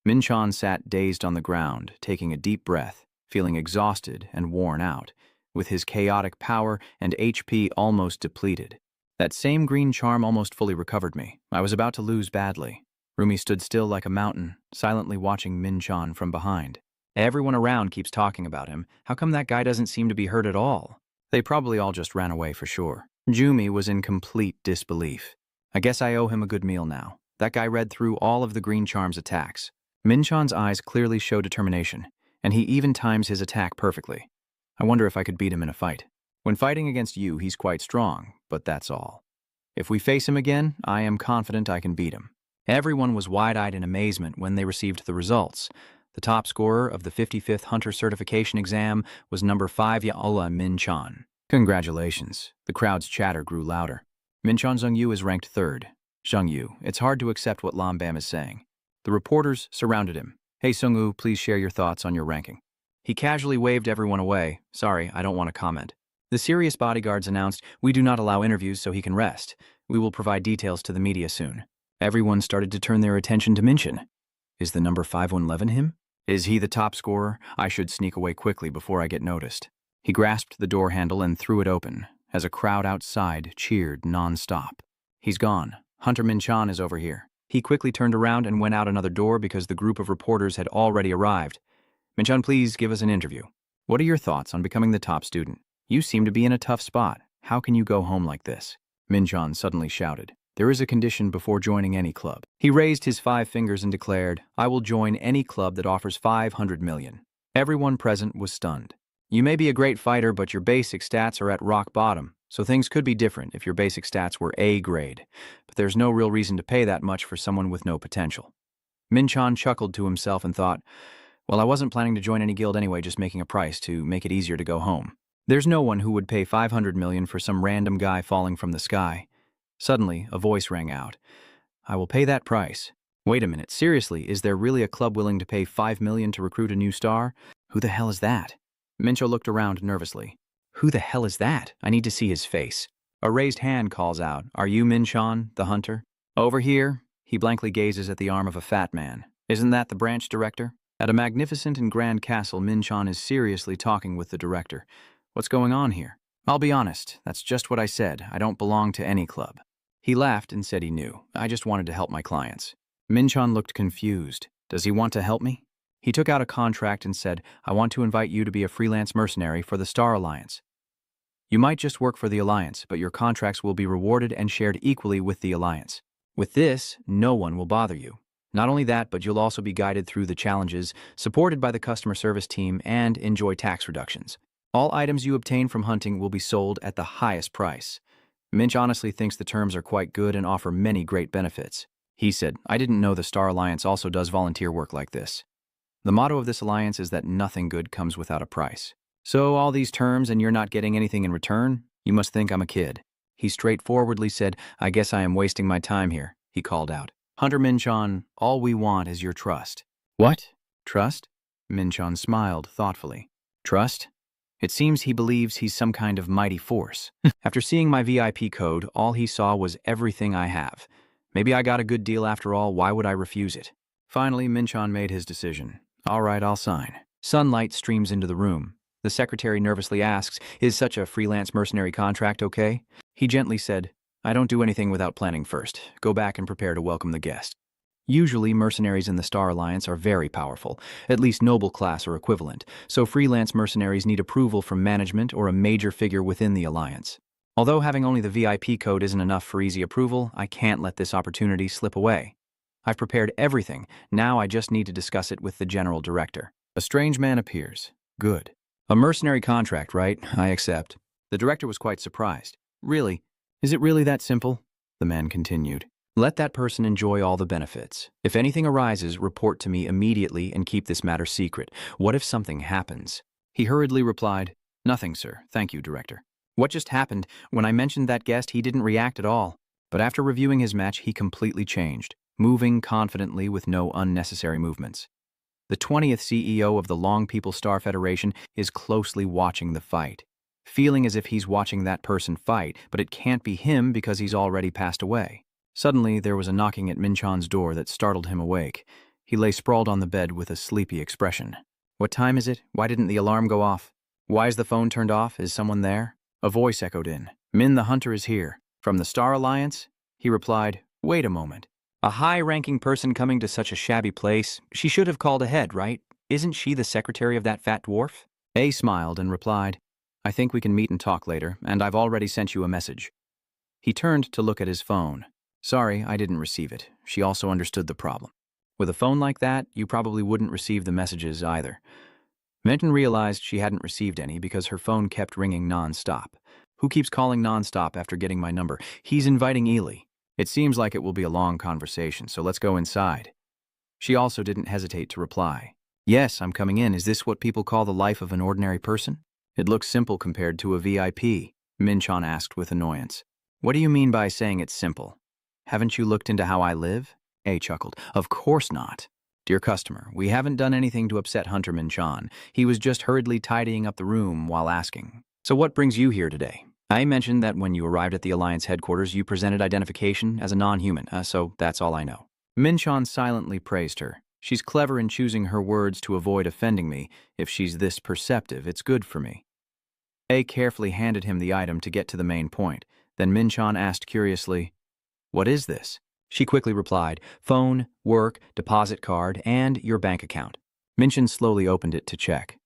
Minchan sat dazed on the ground, taking a deep breath, feeling exhausted and worn out, with his chaotic power and HP almost depleted. That same green charm almost fully recovered me. I was about to lose badly. Rumi stood still like a mountain, silently watching Minchan from behind. Everyone around keeps talking about him. How come that guy doesn't seem to be hurt at all? They probably all just ran away for sure. Jumi was in complete disbelief. I guess I owe him a good meal now. That guy read through all of the green charm's attacks. Minchan's eyes clearly show determination, and he even times his attack perfectly. I wonder if I could beat him in a fight. When fighting against you, he's quite strong, but that's all. If we face him again, I am confident I can beat him. Everyone was wide-eyed in amazement when they received the results. The top scorer of the 55th Hunter Certification Exam was number 5 Yaola Minchan. Congratulations. The crowd's chatter grew louder. Minchan Zhengyu is ranked 3rd. Zhengyu, it's hard to accept what Lam Bam is saying. The reporters surrounded him. Hey Sungwoo, please share your thoughts on your ranking. He casually waved everyone away. Sorry, I don't want to comment. The serious bodyguards announced, we do not allow interviews so he can rest. We will provide details to the media soon. Everyone started to turn their attention to Minchan. Is the number 5111 him? Is he the top scorer? I should sneak away quickly before I get noticed. He grasped the door handle and threw it open, as a crowd outside cheered non-stop. He's gone. Hunter Minchan is over here. He quickly turned around and went out another door because the group of reporters had already arrived. Minchan, please give us an interview. What are your thoughts on becoming the top student? You seem to be in a tough spot. How can you go home like this? Minchan suddenly shouted. There is a condition before joining any club. He raised his 5 fingers and declared, I will join any club that offers 500 million. Everyone present was stunned. You may be a great fighter, but your basic stats are at rock bottom, so things could be different if your basic stats were A grade. But there's no real reason to pay that much for someone with no potential. Minchan chuckled to himself and thought, well, I wasn't planning to join any guild anyway, just making a price to make it easier to go home. There's no one who would pay 500 million for some random guy falling from the sky. Suddenly, a voice rang out. I will pay that price. Wait a minute, seriously, is there really a club willing to pay 5 million to recruit a new star? Who the hell is that? Mincho looked around nervously. Who the hell is that? I need to see his face. A raised hand calls out, Are you Minchan, the hunter? Over here. He blankly gazes at the arm of a fat man. Isn't that the branch director? At a magnificent and grand castle, Minchan is seriously talking with the director. What's going on here? I'll be honest, that's just what I said. I don't belong to any club. He laughed and said he knew. I just wanted to help my clients. Minchan looked confused. Does he want to help me? He took out a contract and said, I want to invite you to be a freelance mercenary for the Star Alliance. You might just work for the Alliance, but your contracts will be rewarded and shared equally with the Alliance. With this, no one will bother you. Not only that, but you'll also be guided through the challenges, supported by the customer service team, and enjoy tax reductions. All items you obtain from hunting will be sold at the highest price. Minch honestly thinks the terms are quite good and offer many great benefits. He said, I didn't know the Star Alliance also does volunteer work like this. The motto of this alliance is that nothing good comes without a price. So all these terms and you're not getting anything in return? You must think I'm a kid. He straightforwardly said, I guess I am wasting my time here, he called out. Hunter Minchan, all we want is your trust. What? Trust? Minchan smiled thoughtfully. Trust? It seems he believes he's some kind of mighty force. After seeing my VIP code, all he saw was everything I have. Maybe I got a good deal after all, why would I refuse it? Finally, Minchan made his decision. All right, I'll sign. Sunlight streams into the room. The secretary nervously asks, is such a freelance mercenary contract okay? He gently said, I don't do anything without planning first. Go back and prepare to welcome the guest. Usually, mercenaries in the Star Alliance are very powerful, at least noble class or equivalent, so freelance mercenaries need approval from management or a major figure within the Alliance. Although having only the VIP code isn't enough for easy approval, I can't let this opportunity slip away. I've prepared everything, now I just need to discuss it with the general director. A strange man appears. Good. A mercenary contract, right? I accept. The director was quite surprised. Really? Is it really that simple? The man continued. Let that person enjoy all the benefits. If anything arises, report to me immediately and keep this matter secret. What if something happens? He hurriedly replied, Nothing, sir. Thank you, Director. What just happened? When I mentioned that guest, he didn't react at all. But after reviewing his match, he completely changed, moving confidently with no unnecessary movements. The 20th CEO of the Long People Star Federation is closely watching the fight, feeling as if he's watching that person fight, but it can't be him because he's already passed away. Suddenly, there was a knocking at Minchan's door that startled him awake. He lay sprawled on the bed with a sleepy expression. What time is it? Why didn't the alarm go off? Why is the phone turned off? Is someone there? A voice echoed in. Min the Hunter is here. From the Star Alliance? He replied, wait a moment. A high-ranking person coming to such a shabby place, she should have called ahead, right? Isn't she the secretary of that fat dwarf? A smiled and replied, I think we can meet and talk later, and I've already sent you a message. He turned to look at his phone. Sorry, I didn't receive it. She also understood the problem. With a phone like that, you probably wouldn't receive the messages either. Menton realized she hadn't received any because her phone kept ringing non-stop. Who keeps calling non-stop after getting my number? He's inviting Ely. It seems like it will be a long conversation, so let's go inside. She also didn't hesitate to reply. Yes, I'm coming in. Is this what people call the life of an ordinary person? It looks simple compared to a VIP, Minchon asked with annoyance. What do you mean by saying it's simple? Haven't you looked into how I live? A chuckled. Of course not. Dear customer, we haven't done anything to upset Hunter Minchon. He was just hurriedly tidying up the room while asking. So what brings you here today? I mentioned that when you arrived at the Alliance headquarters, you presented identification as a non-human, so that's all I know. Minchon silently praised her. She's clever in choosing her words to avoid offending me. If she's this perceptive, it's good for me. A carefully handed him the item to get to the main point. Then Minchon asked curiously, what is this? She quickly replied, phone, work, deposit card, and your bank account. Minchon slowly opened it to check.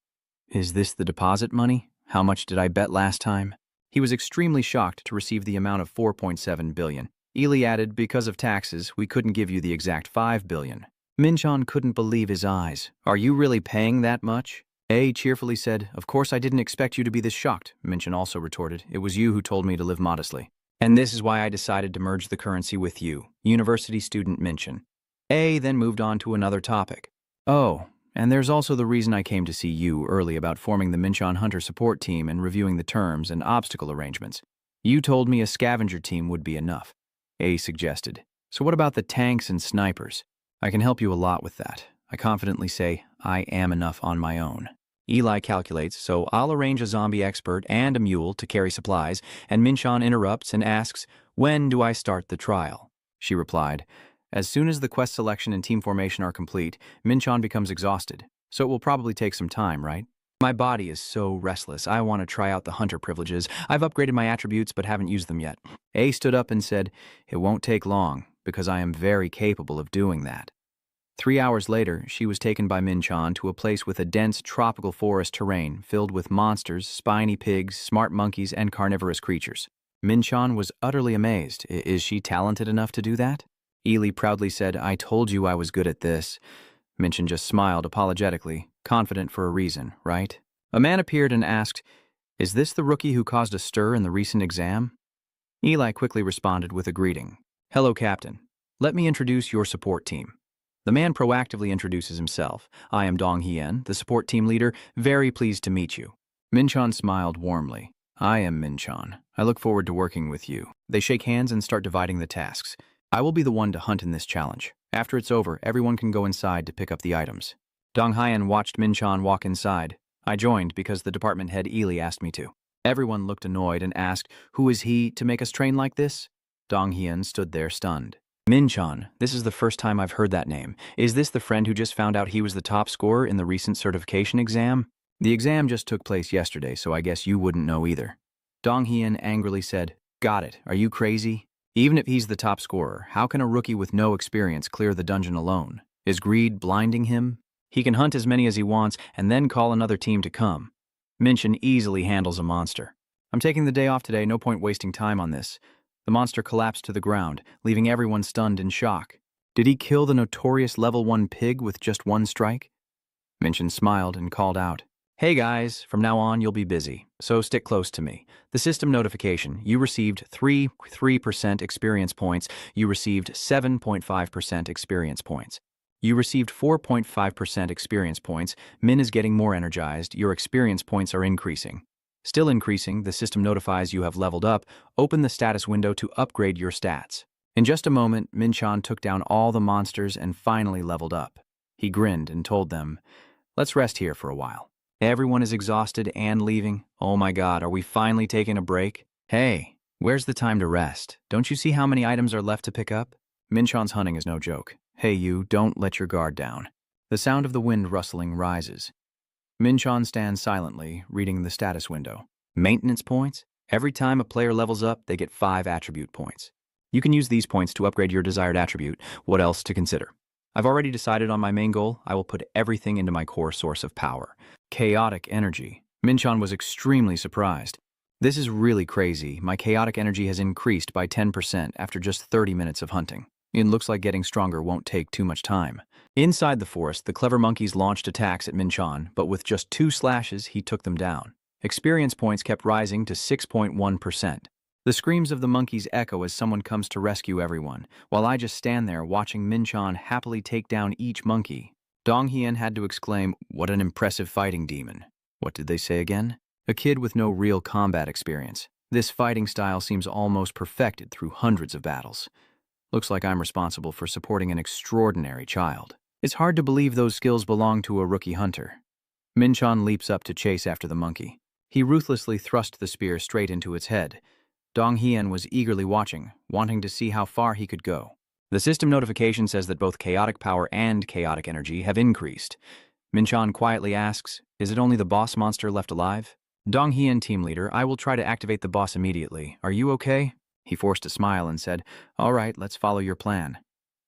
Is this the deposit money? How much did I bet last time? He was extremely shocked to receive the amount of 4.7 billion. Ely added, because of taxes, we couldn't give you the exact 5 billion. Minchon couldn't believe his eyes. Are you really paying that much? A cheerfully said, of course I didn't expect you to be this shocked. Minchon also retorted, it was you who told me to live modestly. And this is why I decided to merge the currency with you, university student Minchon. A then moved on to another topic. Oh, and there's also the reason I came to see you early about forming the Minchon Hunter support team and reviewing the terms and obstacle arrangements. You told me a scavenger team would be enough. A suggested. So what about the tanks and snipers? I can help you a lot with that. I confidently say, I am enough on my own. Eli calculates, so I'll arrange a zombie expert and a mule to carry supplies, and Minchon interrupts and asks, when do I start the trial? She replied, as soon as the quest selection and team formation are complete, Minchon becomes exhausted, so it will probably take some time, right? My body is so restless, I want to try out the hunter privileges. I've upgraded my attributes but haven't used them yet. A stood up and said, it won't take long, because I am very capable of doing that. 3 hours later, she was taken by Minchon to a place with a dense tropical forest terrain filled with monsters, spiny pigs, smart monkeys, and carnivorous creatures. Minchon was utterly amazed. Is she talented enough to do that? Ely proudly said, I told you I was good at this. Minchon just smiled apologetically, confident for a reason, right? A man appeared and asked, is this the rookie who caused a stir in the recent exam? Eli quickly responded with a greeting. Hello, Captain. Let me introduce your support team. The man proactively introduces himself. I am Dong Hien, the support team leader. Very pleased to meet you. Minchon smiled warmly. I am Minchon. I look forward to working with you. They shake hands and start dividing the tasks. I will be the one to hunt in this challenge. After it's over, everyone can go inside to pick up the items. Dong Hien watched Minchon walk inside. I joined because the department head Ely asked me to. Everyone looked annoyed and asked, who is he to make us train like this? Dong Hien stood there stunned. Minchon, this is the first time I've heard that name. Is this the friend who just found out he was the top scorer in the recent certification exam? The exam just took place yesterday, so I guess you wouldn't know either. Dong Hien angrily said, got it, are you crazy? Even if he's the top scorer, how can a rookie with no experience clear the dungeon alone? Is greed blinding him? He can hunt as many as he wants and then call another team to come. Minchon easily handles a monster. I'm taking the day off today, no point wasting time on this. The monster collapsed to the ground, leaving everyone stunned in shock. Did he kill the notorious level 1 pig with just one strike? Minchon smiled and called out, hey guys, from now on you'll be busy, so stick close to me. The system notification, you received 3% experience points, you received 7.5% experience points. You received 4.5% experience points, Min is getting more energized, your experience points are increasing. Still increasing, the system notifies you have leveled up. Open the status window to upgrade your stats. In just a moment, Minchon took down all the monsters and finally leveled up. He grinned and told them, let's rest here for a while. Everyone is exhausted and leaving. Oh my god, are we finally taking a break? Hey, where's the time to rest? Don't you see how many items are left to pick up? Minchon's hunting is no joke. Hey you, don't let your guard down. The sound of the wind rustling rises. Minchon stands silently, reading the status window. Maintenance points? Every time a player levels up, they get 5 attribute points. You can use these points to upgrade your desired attribute. What else to consider? I've already decided on my main goal. I will put everything into my core source of power. Chaotic energy. Minchon was extremely surprised. This is really crazy. My chaotic energy has increased by 10% after just 30 minutes of hunting. It looks like getting stronger won't take too much time. Inside the forest, the clever monkeys launched attacks at Minchon, but with just 2 slashes, he took them down. Experience points kept rising to 6.1%. The screams of the monkeys echo as someone comes to rescue everyone, while I just stand there watching Minchon happily take down each monkey. Donghien had to exclaim, "What an impressive fighting demon." What did they say again? A kid with no real combat experience. This fighting style seems almost perfected through hundreds of battles. Looks like I'm responsible for supporting an extraordinary child. It's hard to believe those skills belong to a rookie hunter. Minchon leaps up to chase after the monkey. He ruthlessly thrust the spear straight into its head. Donghien was eagerly watching, wanting to see how far he could go. The system notification says that both chaotic power and chaotic energy have increased. Minchon quietly asks, "Is it only the boss monster left alive?" Donghien, team leader, I will try to activate the boss immediately. Are you okay? He forced a smile and said, "All right, let's follow your plan."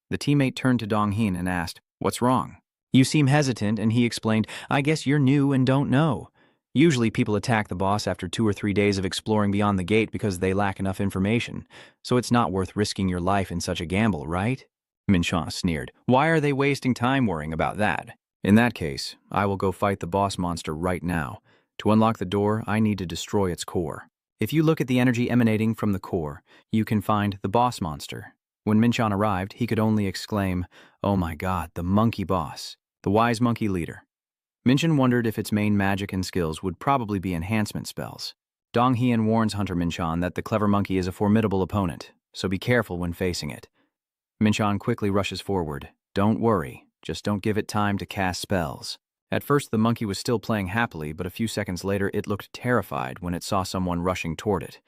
The teammate turned to Donghien and asked, "What's wrong?" "You seem hesitant," and he explained, "I guess you're new and don't know. Usually people attack the boss after 2 or 3 days of exploring beyond the gate because they lack enough information, so it's not worth risking your life in such a gamble, right?" Minchon sneered. "Why are they wasting time worrying about that?" "In that case, I will go fight the boss monster right now. To unlock the door, I need to destroy its core. If you look at the energy emanating from the core, you can find the boss monster." When Minchon arrived, he could only exclaim, "Oh my god, the monkey boss, the wise monkey leader." Minchon wondered if its main magic and skills would probably be enhancement spells. Donghien warns Hunter Minchon that the clever monkey is a formidable opponent, so be careful when facing it. Minchon quickly rushes forward. "Don't worry, just don't give it time to cast spells." At first, the monkey was still playing happily, but a few seconds later, it looked terrified when it saw someone rushing toward it.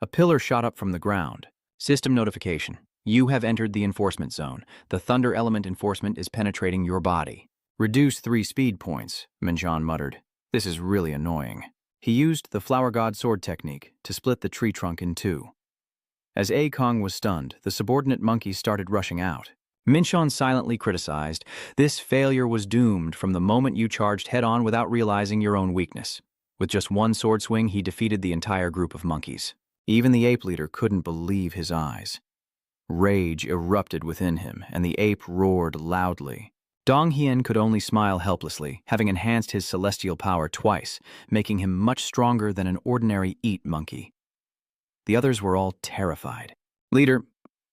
A pillar shot up from the ground. System notification. You have entered the enforcement zone. The thunder element enforcement is penetrating your body. Reduce 3 speed points, Minchon muttered. This is really annoying. He used the Flower God sword technique to split the tree trunk in 2. As Kong was stunned, the subordinate monkeys started rushing out. Minchon silently criticized, "This failure was doomed from the moment you charged head-on without realizing your own weakness." With just 1 sword swing, he defeated the entire group of monkeys. Even the ape leader couldn't believe his eyes. Rage erupted within him, and the ape roared loudly. Donghien could only smile helplessly, having enhanced his celestial power twice, making him much stronger than an ordinary eat monkey. The others were all terrified. "Leader,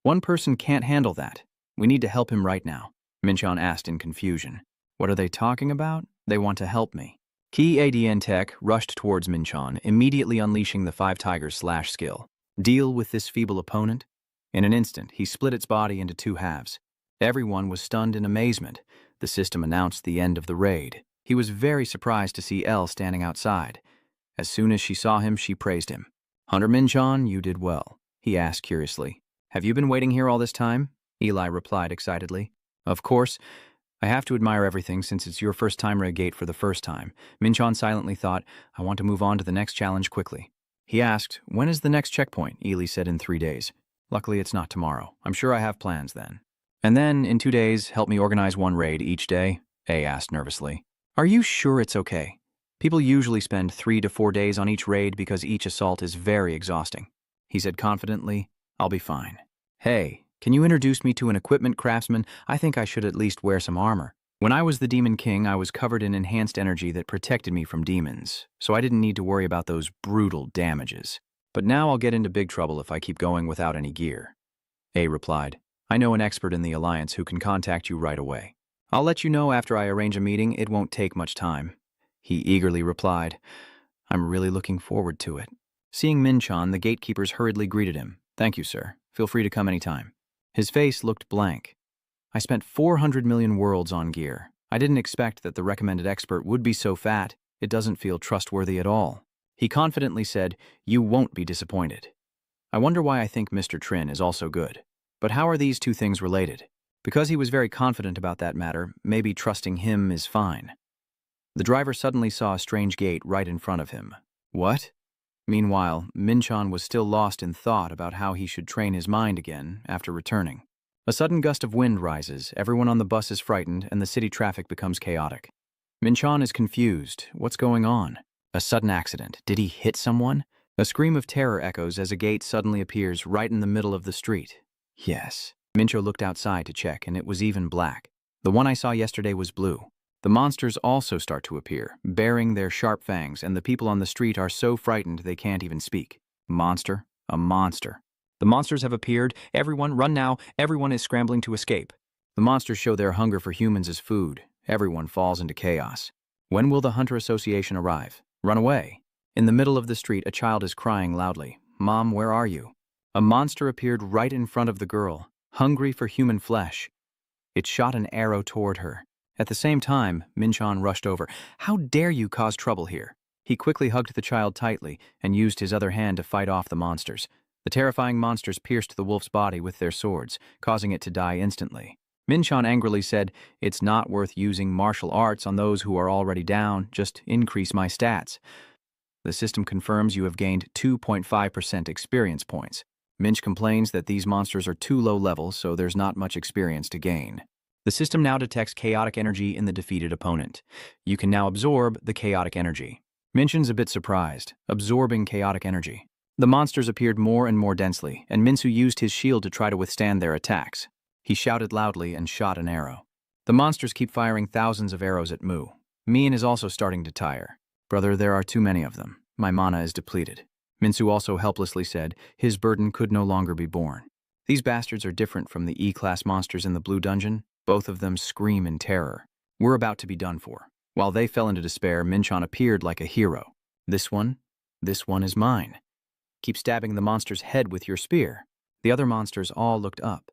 one person can't handle that. We need to help him right now," Minchon asked in confusion. "What are they talking about? They want to help me." Key ADN Tech rushed towards Minchon, immediately unleashing the 5 Tigers slash skill. Deal with this feeble opponent? In an instant, he split its body into 2 halves. Everyone was stunned in amazement. The system announced the end of the raid. He was very surprised to see Elle standing outside. As soon as she saw him, she praised him. "Hunter Minchon, you did well," he asked curiously. "Have you been waiting here all this time?" Eli replied excitedly. "Of course. I have to admire everything since it's your first time gate for the first time." Minchon silently thought, "I want to move on to the next challenge quickly." He asked, "When is the next checkpoint?" Eli said, "In 3 days. Luckily, it's not tomorrow. I'm sure I have plans then." "And then, in 2 days, help me organize 1 raid each day?" A asked nervously. "Are you sure it's okay? People usually spend 3 to 4 days on each raid because each assault is very exhausting." He said confidently, "I'll be fine." "Hey, can you introduce me to an equipment craftsman? I think I should at least wear some armor. When I was the Demon King, I was covered in enhanced energy that protected me from demons, so I didn't need to worry about those brutal damages. But now I'll get into big trouble if I keep going without any gear." A replied, "I know an expert in the Alliance who can contact you right away. I'll let you know after I arrange a meeting. It won't take much time." He eagerly replied, "I'm really looking forward to it." Seeing Minchon, the gatekeepers hurriedly greeted him. "Thank you, sir. Feel free to come anytime." His face looked blank. "I spent 400 million worlds on gear. I didn't expect that the recommended expert would be so fat. It doesn't feel trustworthy at all." He confidently said, "You won't be disappointed." I wonder why I think Mr. Trin is also good. But how are these 2 things related? Because he was very confident about that matter, maybe trusting him is fine. The driver suddenly saw a strange gate right in front of him. What? Meanwhile, Minchon was still lost in thought about how he should train his mind again after returning. A sudden gust of wind rises, everyone on the bus is frightened, and the city traffic becomes chaotic. Minchon is confused. What's going on? A sudden accident. Did he hit someone? A scream of terror echoes as a gate suddenly appears right in the middle of the street. Yes. Mincho looked outside to check, and it was even black. The one I saw yesterday was blue. The monsters also start to appear, baring their sharp fangs, and the people on the street are so frightened they can't even speak. Monster? A monster. The monsters have appeared. Everyone, run now. Everyone is scrambling to escape. The monsters show their hunger for humans as food. Everyone falls into chaos. When will the Hunter Association arrive? Run away. In the middle of the street, a child is crying loudly. Mom, where are you? A monster appeared right in front of the girl, hungry for human flesh. It shot an arrow toward her. At the same time, Minchon rushed over. How dare you cause trouble here? He quickly hugged the child tightly and used his other hand to fight off the monsters. The terrifying monsters pierced the wolf's body with their swords, causing it to die instantly. Minchon angrily said, "It's not worth using martial arts on those who are already down. Just increase my stats." The system confirms you have gained 2.5% experience points. Minch complains that these monsters are too low level, so there's not much experience to gain. The system now detects chaotic energy in the defeated opponent. You can now absorb the chaotic energy. Minchon's a bit surprised, absorbing chaotic energy. The monsters appeared more and more densely, and Minsu used his shield to try to withstand their attacks. He shouted loudly and shot an arrow. The monsters keep firing thousands of arrows at Mu. Mian is also starting to tire. Brother, there are too many of them. My mana is depleted. Minsu also helplessly said his burden could no longer be borne. These bastards are different from the E-class monsters in the blue dungeon. Both of them scream in terror. We're about to be done for. While they fell into despair, Minchon appeared like a hero. This one is mine. Keep stabbing the monster's head with your spear. The other monsters all looked up.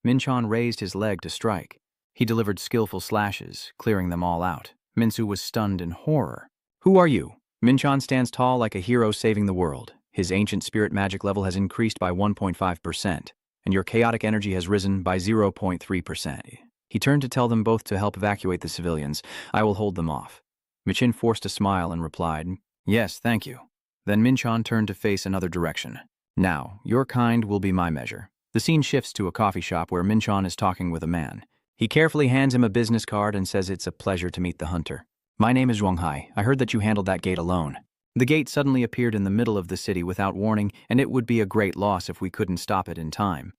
Minchon raised his leg to strike. He delivered skillful slashes, clearing them all out. Minsu was stunned in horror. Who are you? Minchon stands tall like a hero saving the world. His ancient spirit magic level has increased by 1.5%, and your chaotic energy has risen by 0.3%. He turned to tell them both to help evacuate the civilians. I will hold them off. Michin forced a smile and replied, Yes, thank you. Then Minchon turned to face another direction. Now, your kind will be my measure. The scene shifts to a coffee shop where Minchon is talking with a man. He carefully hands him a business card and says it's a pleasure to meet the hunter. My name is Zhuanghai. I heard that you handled that gate alone. The gate suddenly appeared in the middle of the city without warning, and it would be a great loss if we couldn't stop it in time.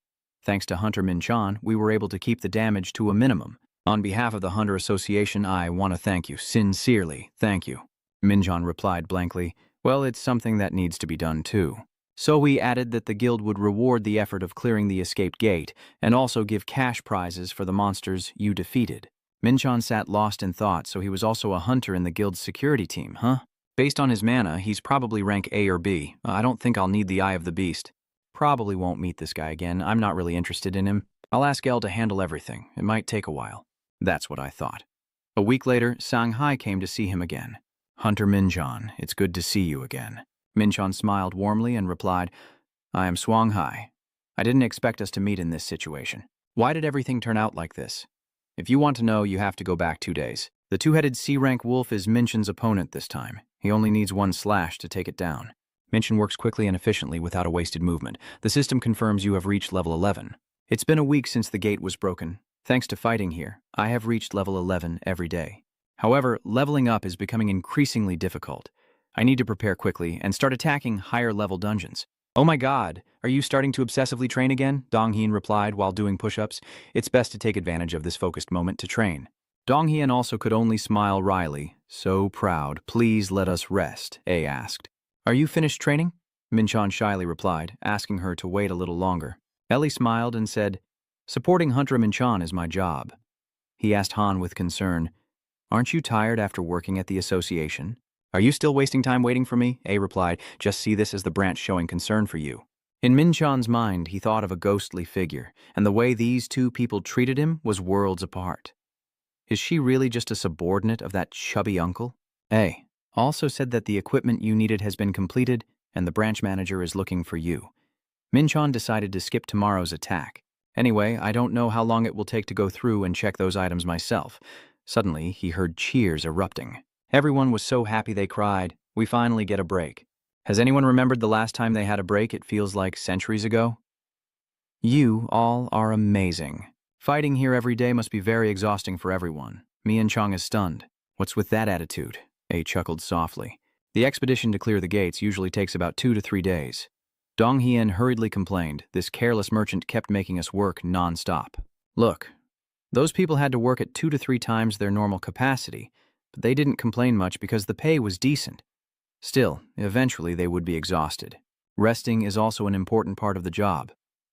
Thanks to Hunter Minchon, we were able to keep the damage to a minimum. On behalf of the Hunter Association, I want to thank you. Sincerely, thank you. Minchon replied blankly, Well, it's something that needs to be done too. So we added that the guild would reward the effort of clearing the escaped gate, and also give cash prizes for the monsters you defeated. Minchon sat lost in thought, so he was also a hunter in the guild's security team, huh? Based on his mana, he's probably rank A or B. I don't think I'll need the Eye of the Beast. Probably won't meet this guy again. I'm not really interested in him. I'll ask El to handle everything. It might take a while. That's what I thought. A week later, Shanghai came to see him again. Hunter Minchon, it's good to see you again. Minchon smiled warmly and replied, I am Shanghai. I didn't expect us to meet in this situation. Why did everything turn out like this? If you want to know, you have to go back 2 days. The two-headed C-rank wolf is Minchon's opponent this time. He only needs 1 slash to take it down. Minchon works quickly and efficiently without a wasted movement. The system confirms you have reached level 11. It's been a week since the gate was broken. Thanks to fighting here, I have reached level 11 every day. However, leveling up is becoming increasingly difficult. I need to prepare quickly and start attacking higher-level dungeons. Oh my god, are you starting to obsessively train again? Donghyun replied while doing push-ups. It's best to take advantage of this focused moment to train. Donghyun also could only smile wryly. So proud. Please let us rest, A asked. Are you finished training? Minchon shyly replied, asking her to wait a little longer. Ellie smiled and said, Supporting Hunter Minchon is my job. He asked Han with concern, Aren't you tired after working at the association? Are you still wasting time waiting for me? A replied, Just see this as the branch showing concern for you. In Minchon's mind, he thought of a ghostly figure, and the way these two people treated him was worlds apart. Is she really just a subordinate of that chubby uncle? A also said that the equipment you needed has been completed, and the branch manager is looking for you. Minchon decided to skip tomorrow's attack. Anyway, I don't know how long it will take to go through and check those items myself. Suddenly, he heard cheers erupting. Everyone was so happy they cried. We finally get a break. Has anyone remembered the last time they had a break? It feels like centuries ago. You all are amazing. Fighting here every day must be very exhausting for everyone. Mian Chong is stunned. What's with that attitude? A chuckled softly. The expedition to clear the gates usually takes about 2 to 3 days. Dong Hien hurriedly complained. This careless merchant kept making us work non-stop. Look, those people had to work at 2 to 3 times their normal capacity, but they didn't complain much because the pay was decent. Still, eventually they would be exhausted. Resting is also an important part of the job.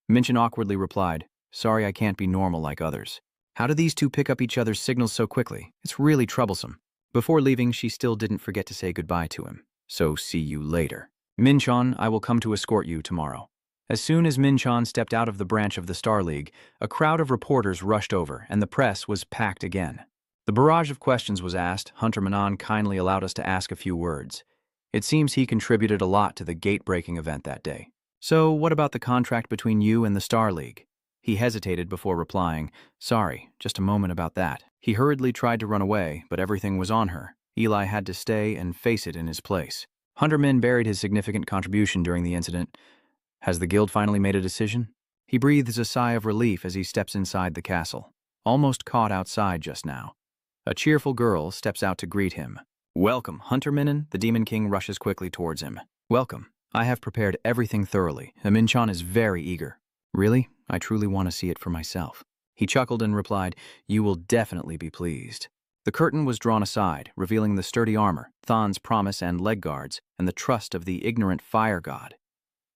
Minchin awkwardly replied, "Sorry, I can't be normal like others." How do these two pick up each other's signals so quickly? It's really troublesome. Before leaving, she still didn't forget to say goodbye to him. So see you later. Minchon, I will come to escort you tomorrow. As soon as Minchon stepped out of the branch of the Star League, a crowd of reporters rushed over, and the press was packed again. The barrage of questions was asked. Hunter Manon kindly allowed us to ask a few words. It seems he contributed a lot to the gate-breaking event that day. So what about the contract between you and the Star League? He hesitated before replying, "Sorry, just a moment about that." He hurriedly tried to run away, but everything was on her. Eli had to stay and face it in his place. Hunter Min buried his significant contribution during the incident. Has the guild finally made a decision? He breathes a sigh of relief as he steps inside the castle. Almost caught outside just now. A cheerful girl steps out to greet him. "Welcome, Hunter Minnan." The Demon King rushes quickly towards him. "Welcome. I have prepared everything thoroughly. Minchan is very eager." "Really? I truly want to see it for myself." He chuckled and replied, "You will definitely be pleased." The curtain was drawn aside, revealing the sturdy armor, Than's promise and leg guards, and the trust of the ignorant fire god.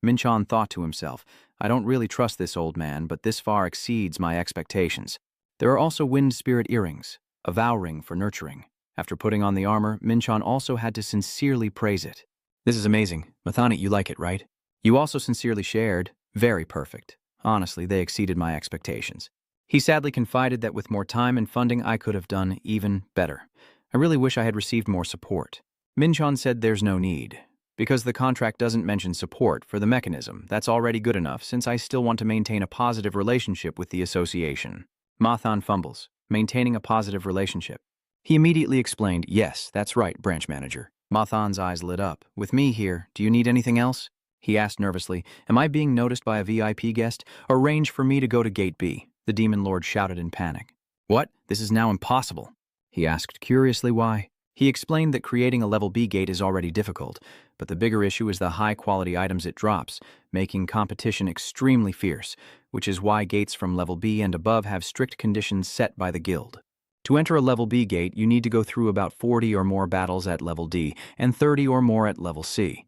Minchan thought to himself, "I don't really trust this old man, but this far exceeds my expectations." There are also wind spirit earrings, a vow ring for nurturing. After putting on the armor, Minchan also had to sincerely praise it. "This is amazing. Mathani, you like it, right?" "You also sincerely shared. Very perfect. Honestly, they exceeded my expectations." He sadly confided that with more time and funding, I could have done even better. "I really wish I had received more support." Minchan said there's no need, because the contract doesn't mention support for the mechanism. That's already good enough, since I still want to maintain a positive relationship with the association. Mathan fumbles, maintaining a positive relationship. He immediately explained, "Yes, that's right, branch manager." Mathan's eyes lit up. "With me here, do you need anything else?" He asked nervously, "Am I being noticed by a VIP guest? Arrange for me to go to Gate B." The Demon Lord shouted in panic. "What? This is now impossible." He asked curiously why. He explained that creating a level B gate is already difficult, but the bigger issue is the high-quality items it drops, making competition extremely fierce, which is why gates from level B and above have strict conditions set by the guild. To enter a level B gate, you need to go through about 40 or more battles at level D and 30 or more at level C.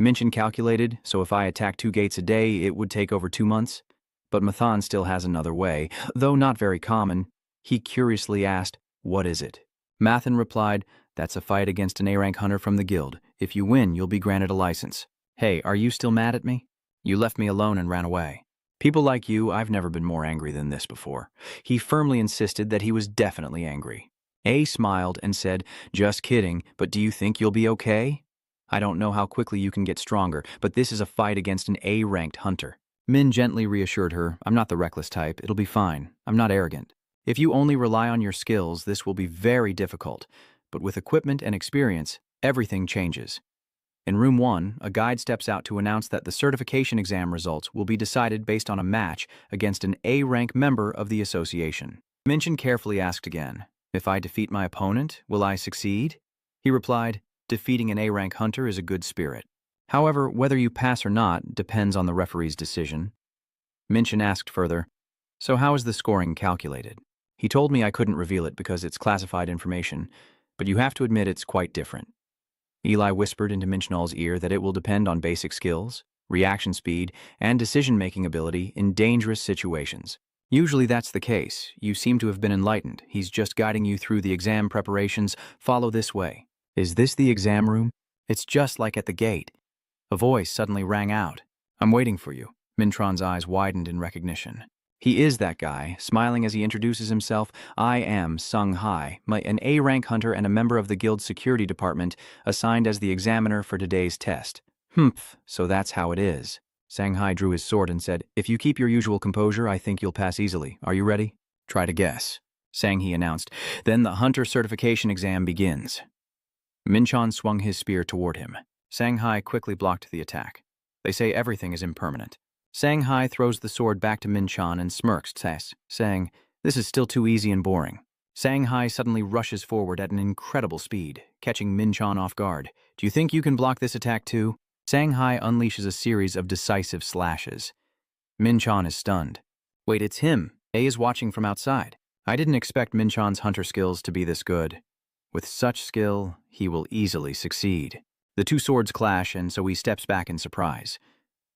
Minchin calculated, so if I attack 2 gates a day, it would take over 2 months. But Mathan still has another way, though not very common. He curiously asked, "What is it?" Mathan replied, "That's a fight against an A-rank hunter from the guild. If you win, you'll be granted a license." "Hey, are you still mad at me? You left me alone and ran away." "People like you, I've never been more angry than this before." He firmly insisted that he was definitely angry. A smiled and said, "Just kidding, but do you think you'll be okay? I don't know how quickly you can get stronger, but this is a fight against an A-ranked hunter." Min gently reassured her, "I'm not the reckless type. It'll be fine. I'm not arrogant. If you only rely on your skills, this will be very difficult. But with equipment and experience, everything changes." In room 1, a guide steps out to announce that the certification exam results will be decided based on a match against an A-rank member of the association. Minchin carefully asked again, "If I defeat my opponent, will I succeed?" He replied, "Defeating an A-rank hunter is a good spirit. However, whether you pass or not depends on the referee's decision." Minchin asked further, "So how is the scoring calculated?" He told me I couldn't reveal it because it's classified information, but you have to admit it's quite different. Eli whispered into Minchinall's ear that it will depend on basic skills, reaction speed, and decision-making ability in dangerous situations. Usually that's the case. You seem to have been enlightened. He's just guiding you through the exam preparations. Follow this way. Is this the exam room? It's just like at the gate. A voice suddenly rang out. "I'm waiting for you." Mintron's eyes widened in recognition. He is that guy, smiling as he introduces himself. "I am Sung Hai, an A-rank hunter and a member of the guild's security department, assigned as the examiner for today's test." "Humph, so that's how it is." Shanghai drew his sword and said, "If you keep your usual composure, I think you'll pass easily. Are you ready?" "Try to guess," Sanghi announced. "Then the hunter certification exam begins." Minchon swung his spear toward him. Shanghai quickly blocked the attack. They say everything is impermanent. Shanghai throws the sword back to Minchon and smirks, saying, "This is still too easy and boring." Shanghai suddenly rushes forward at an incredible speed, catching Minchon off guard. "Do you think you can block this attack too?" Shanghai unleashes a series of decisive slashes. Minchon is stunned. "Wait, it's him. A is watching from outside." I didn't expect Minchon's hunter skills to be this good. With such skill, he will easily succeed. The two swords clash, and so he steps back in surprise.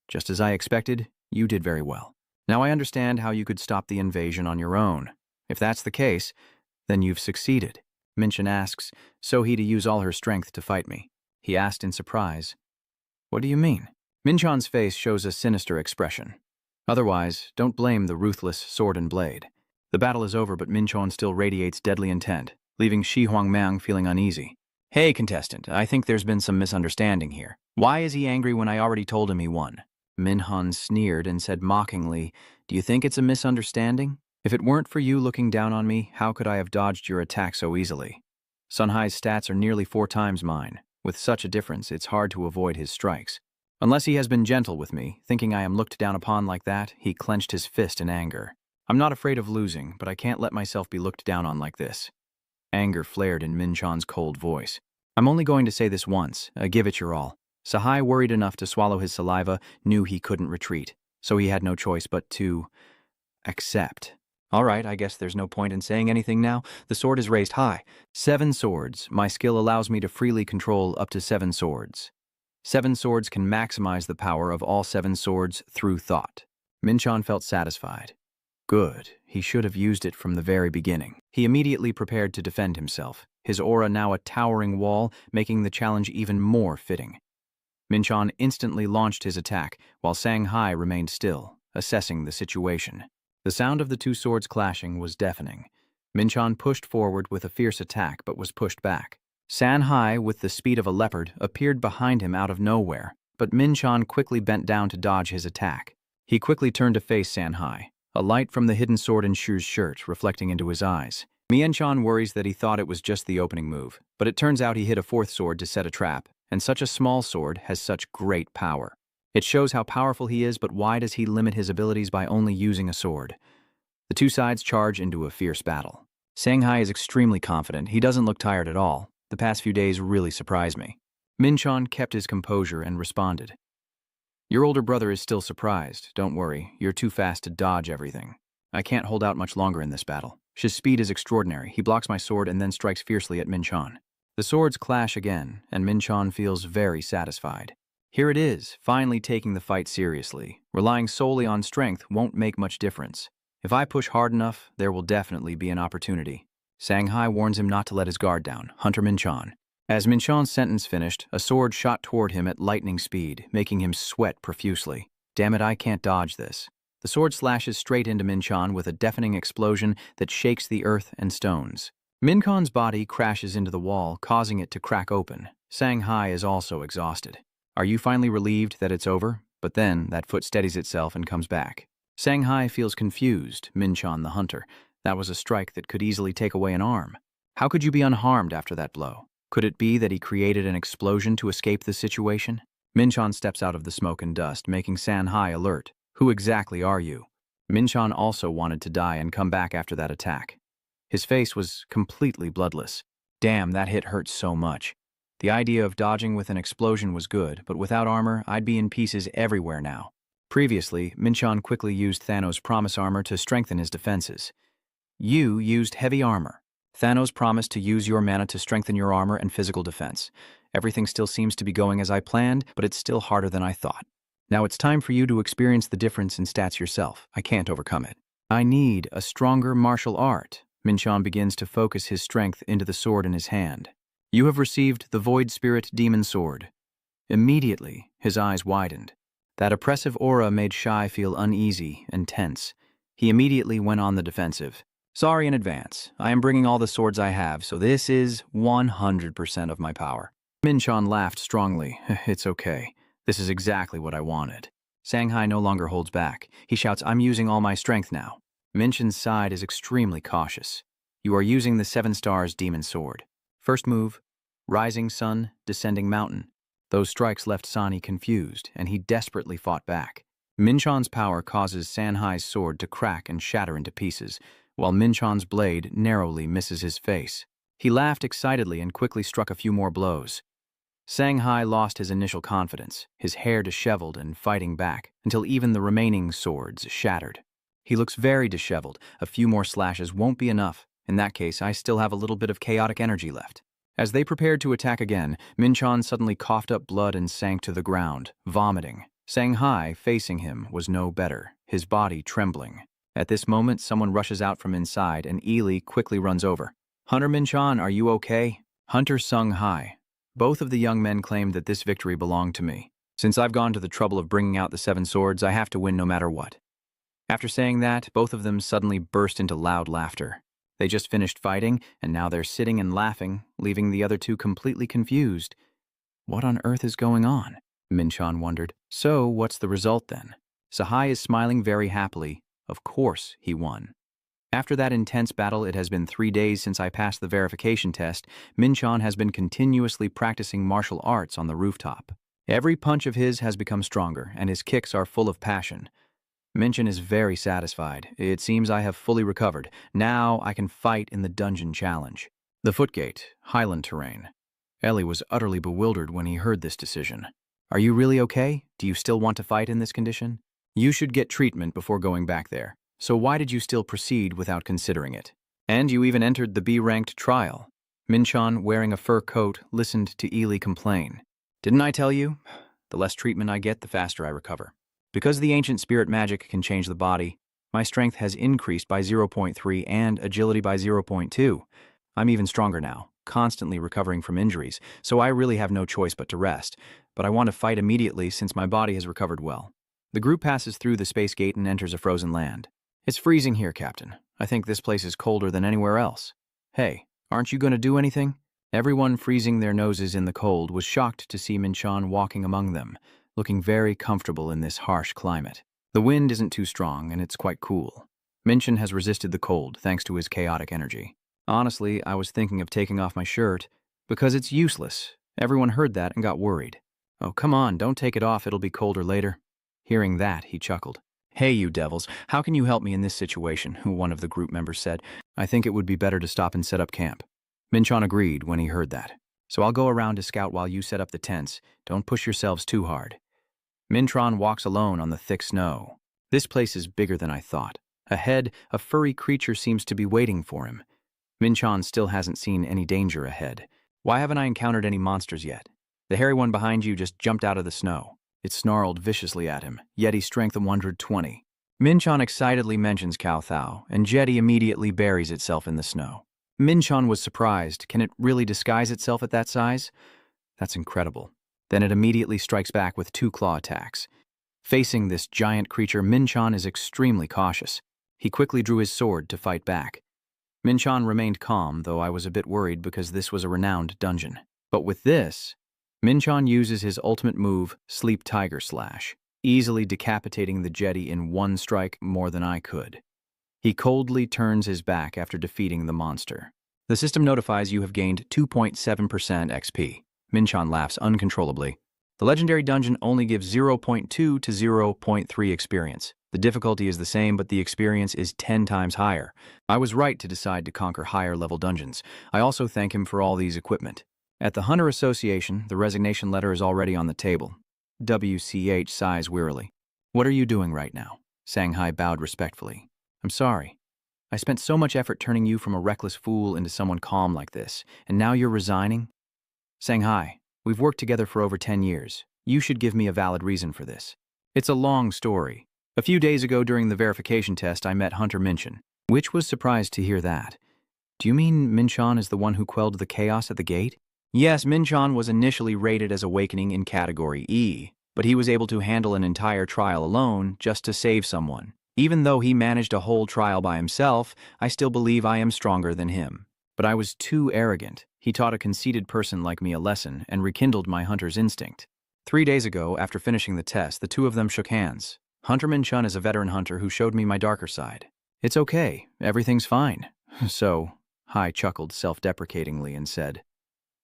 "Just as I expected, you did very well. Now I understand how you could stop the invasion on your own. If that's the case, then you've succeeded." Minchon asks, "So he to use all her strength to fight me?" He asked in surprise. "What do you mean?" Minchon's face shows a sinister expression. "Otherwise, don't blame the ruthless sword and blade." The battle is over, but Minchon still radiates deadly intent, leaving Shi Huangmang feeling uneasy. "Hey, contestant, I think there's been some misunderstanding here. Why is he angry when I already told him he won?" Minhan sneered and said mockingly, "Do you think it's a misunderstanding? If it weren't for you looking down on me, how could I have dodged your attack so easily? Sunhai's stats are nearly 4 times mine. With such a difference, it's hard to avoid his strikes. Unless he has been gentle with me, thinking I am looked down upon like that," he clenched his fist in anger. "I'm not afraid of losing, but I can't let myself be looked down on like this." Anger flared in Minchon's cold voice. "I'm only going to say this once, give it your all." Sahai, worried enough to swallow his saliva, knew he couldn't retreat, so he had no choice but to accept. "All right, I guess there's no point in saying anything now. The sword is raised high. 7 swords. My skill allows me to freely control up to 7 swords. 7 swords can maximize the power of all 7 swords through thought." Minchon felt satisfied. Good. He should have used it from the very beginning. He immediately prepared to defend himself, his aura now a towering wall, making the challenge even more fitting. Minchon instantly launched his attack, while Shanghai remained still, assessing the situation. The sound of the two swords clashing was deafening. Minchon pushed forward with a fierce attack, but was pushed back. Shanghai, with the speed of a leopard, appeared behind him out of nowhere, but Minchon quickly bent down to dodge his attack. He quickly turned to face Shanghai, a light from the hidden sword in Shu's shirt reflecting into his eyes. Mienchon worries that he thought it was just the opening move, but it turns out he hit a 4th sword to set a trap, and such a small sword has such great power. It shows how powerful he is, but why does he limit his abilities by only using a sword? The two sides charge into a fierce battle. Shanghai is extremely confident. He doesn't look tired at all. The past few days really surprised me. Minchon kept his composure and responded. "Your older brother is still surprised. Don't worry, you're too fast to dodge everything. I can't hold out much longer in this battle. His speed is extraordinary. He blocks my sword and then strikes fiercely at Minchon." The swords clash again, and Minchon feels very satisfied. Here it is, finally taking the fight seriously. Relying solely on strength won't make much difference. If I push hard enough, there will definitely be an opportunity. Shanghai warns him not to let his guard down. Hunter Minchon. As Minchon's sentence finished, a sword shot toward him at lightning speed, making him sweat profusely. Damn it, I can't dodge this. The sword slashes straight into Minchon with a deafening explosion that shakes the earth and stones. Minchon's body crashes into the wall, causing it to crack open. Shanghai is also exhausted. "Are you finally relieved that it's over?" But then, that foot steadies itself and comes back. Shanghai feels confused. Minchon the hunter. That was a strike that could easily take away an arm. How could you be unharmed after that blow? Could it be that he created an explosion to escape the situation? Minchon steps out of the smoke and dust, making Shanghai alert. "Who exactly are you?" Minchon also wanted to die and come back after that attack. His face was completely bloodless. Damn, that hit hurt so much. The idea of dodging with an explosion was good, but without armor, I'd be in pieces everywhere now. Previously, Minchon quickly used Thanos' promise armor to strengthen his defenses. "You used heavy armor. Thanos promised to use your mana to strengthen your armor and physical defense. Everything still seems to be going as I planned, but it's still harder than I thought. Now it's time for you to experience the difference in stats yourself. I can't overcome it. I need a stronger martial art." Minchon begins to focus his strength into the sword in his hand. "You have received the Void Spirit Demon Sword." Immediately, his eyes widened. That oppressive aura made Shai feel uneasy and tense. He immediately went on the defensive. "Sorry in advance. I am bringing all the swords I have, so this is 100% of my power." Minchon laughed strongly. "It's okay. This is exactly what I wanted." Shanghai no longer holds back. He shouts, "I'm using all my strength now." Minchin's side is extremely cautious. "You are using the 7 stars demon sword. First move, rising sun, descending mountain." Those strikes left Sani confused, and he desperately fought back. Minchon's power causes Sanhai's sword to crack and shatter into pieces, while Minchon's blade narrowly misses his face. He laughed excitedly and quickly struck a few more blows. Shanghai lost his initial confidence, his hair disheveled and fighting back, until even the remaining swords shattered. "He looks very disheveled. A few more slashes won't be enough. In that case, I still have a little bit of chaotic energy left." As they prepared to attack again, Minchon suddenly coughed up blood and sank to the ground, vomiting. Shanghai, facing him, was no better, his body trembling. At this moment, someone rushes out from inside, and Ely quickly runs over. "Hunter Minchon, are you okay?" Hunter Sung Hai. Both of the young men claimed that this victory belonged to me. "Since I've gone to the trouble of bringing out the 7 swords, I have to win no matter what." After saying that, both of them suddenly burst into loud laughter. They just finished fighting, and now they're sitting and laughing, leaving the other two completely confused. What on earth is going on? Minchon wondered. So, what's the result then? Sahai is smiling very happily. Of course he won. After that intense battle, it has been 3 days since I passed the verification test. Minchon has been continuously practicing martial arts on the rooftop. Every punch of his has become stronger, and his kicks are full of passion. Minchon is very satisfied. "It seems I have fully recovered. Now I can fight in the dungeon challenge." The footgate, highland terrain. Ellie was utterly bewildered when he heard this decision. "Are you really okay? Do you still want to fight in this condition? You should get treatment before going back there. So why did you still proceed without considering it? And you even entered the B-ranked trial." Minchon, wearing a fur coat, listened to Ely complain. "Didn't I tell you? The less treatment I get, the faster I recover. Because the ancient spirit magic can change the body, my strength has increased by 0.3 and agility by 0.2. I'm even stronger now, constantly recovering from injuries, so I really have no choice but to rest. But I want to fight immediately since my body has recovered well." The group passes through the space gate and enters a frozen land. "It's freezing here, Captain. I think this place is colder than anywhere else. Hey, aren't you going to do anything?" Everyone, freezing their noses in the cold, was shocked to see Minchon walking among them, looking very comfortable in this harsh climate. The wind isn't too strong, and it's quite cool. Minchon has resisted the cold thanks to his chaotic energy. "Honestly, I was thinking of taking off my shirt, because it's useless." Everyone heard that and got worried. "Oh, come on, don't take it off, it'll be colder later." Hearing that, he chuckled. "Hey, you devils, how can you help me in this situation?" one of the group members said. "I think it would be better to stop and set up camp." Minchon agreed when he heard that. "So I'll go around to scout while you set up the tents. Don't push yourselves too hard." Minchon walks alone on the thick snow. This place is bigger than I thought. Ahead, a furry creature seems to be waiting for him. Minchon still hasn't seen any danger ahead. "Why haven't I encountered any monsters yet?" The hairy one behind you just jumped out of the snow. It snarled viciously at him, Yeti strength 120. Minchon excitedly mentions Cao Thao, and Jetty immediately buries itself in the snow. Minchon was surprised. Can it really disguise itself at that size? That's incredible. Then it immediately strikes back with 2 claw attacks. Facing this giant creature, Minchon is extremely cautious. He quickly drew his sword to fight back. Minchon remained calm, though I was a bit worried because this was a renowned dungeon. But with this, Minchon uses his ultimate move, Sleep Tiger Slash, easily decapitating the Jetty in 1 strike more than I could. He coldly turns his back after defeating the monster. The system notifies you have gained 2.7% XP. Minchon laughs uncontrollably. The legendary dungeon only gives 0.2 to 0.3 experience. The difficulty is the same, but the experience is 10 times higher. I was right to decide to conquer higher-level dungeons. I also thank him for all these equipment. At the Hunter Association, the resignation letter is already on the table. WCH sighs wearily. "What are you doing right now?" Shanghai bowed respectfully. "I'm sorry. I spent so much effort turning you from a reckless fool into someone calm like this, and now you're resigning?" "Shanghai, we've worked together for over 10 years. You should give me a valid reason for this." "It's a long story. A few days ago during the verification test, I met Hunter Minchon." Which was surprised to hear that. "Do you mean Minchon is the one who quelled the chaos at the gate?" "Yes, Minchon was initially rated as Awakening in Category E, but he was able to handle an entire trial alone just to save someone. Even though he managed a whole trial by himself, I still believe I am stronger than him. But I was too arrogant. He taught a conceited person like me a lesson and rekindled my hunter's instinct. 3 days ago, after finishing the test, the two of them shook hands. Hunter Min-chun is a veteran hunter who showed me my darker side. It's okay, everything's fine. So, Hai chuckled self-deprecatingly and said,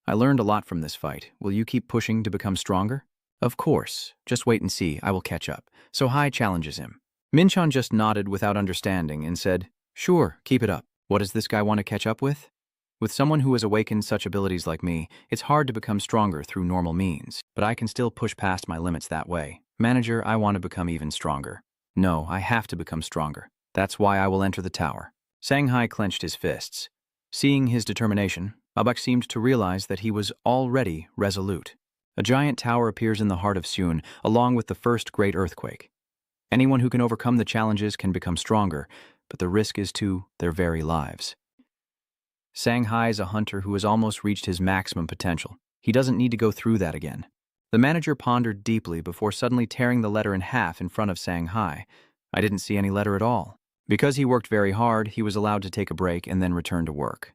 I learned a lot from this fight. Will you keep pushing to become stronger? Of course. Just wait and see, I will catch up. So Hai challenges him. Min-chun just nodded without understanding and said, Sure, keep it up. What does this guy want to catch up with? With someone who has awakened such abilities like me, it's hard to become stronger through normal means, but I can still push past my limits that way. Manager, I want to become even stronger. No, I have to become stronger. That's why I will enter the tower. Sanghai clenched his fists. Seeing his determination, Babak seemed to realize that he was already resolute. A giant tower appears in the heart of Seun, along with the first great earthquake. Anyone who can overcome the challenges can become stronger, but the risk is to their very lives. Sanghai is a hunter who has almost reached his maximum potential. He doesn't need to go through that again. The manager pondered deeply before suddenly tearing the letter in half in front of Sanghai. I didn't see any letter at all. Because he worked very hard, he was allowed to take a break and then return to work.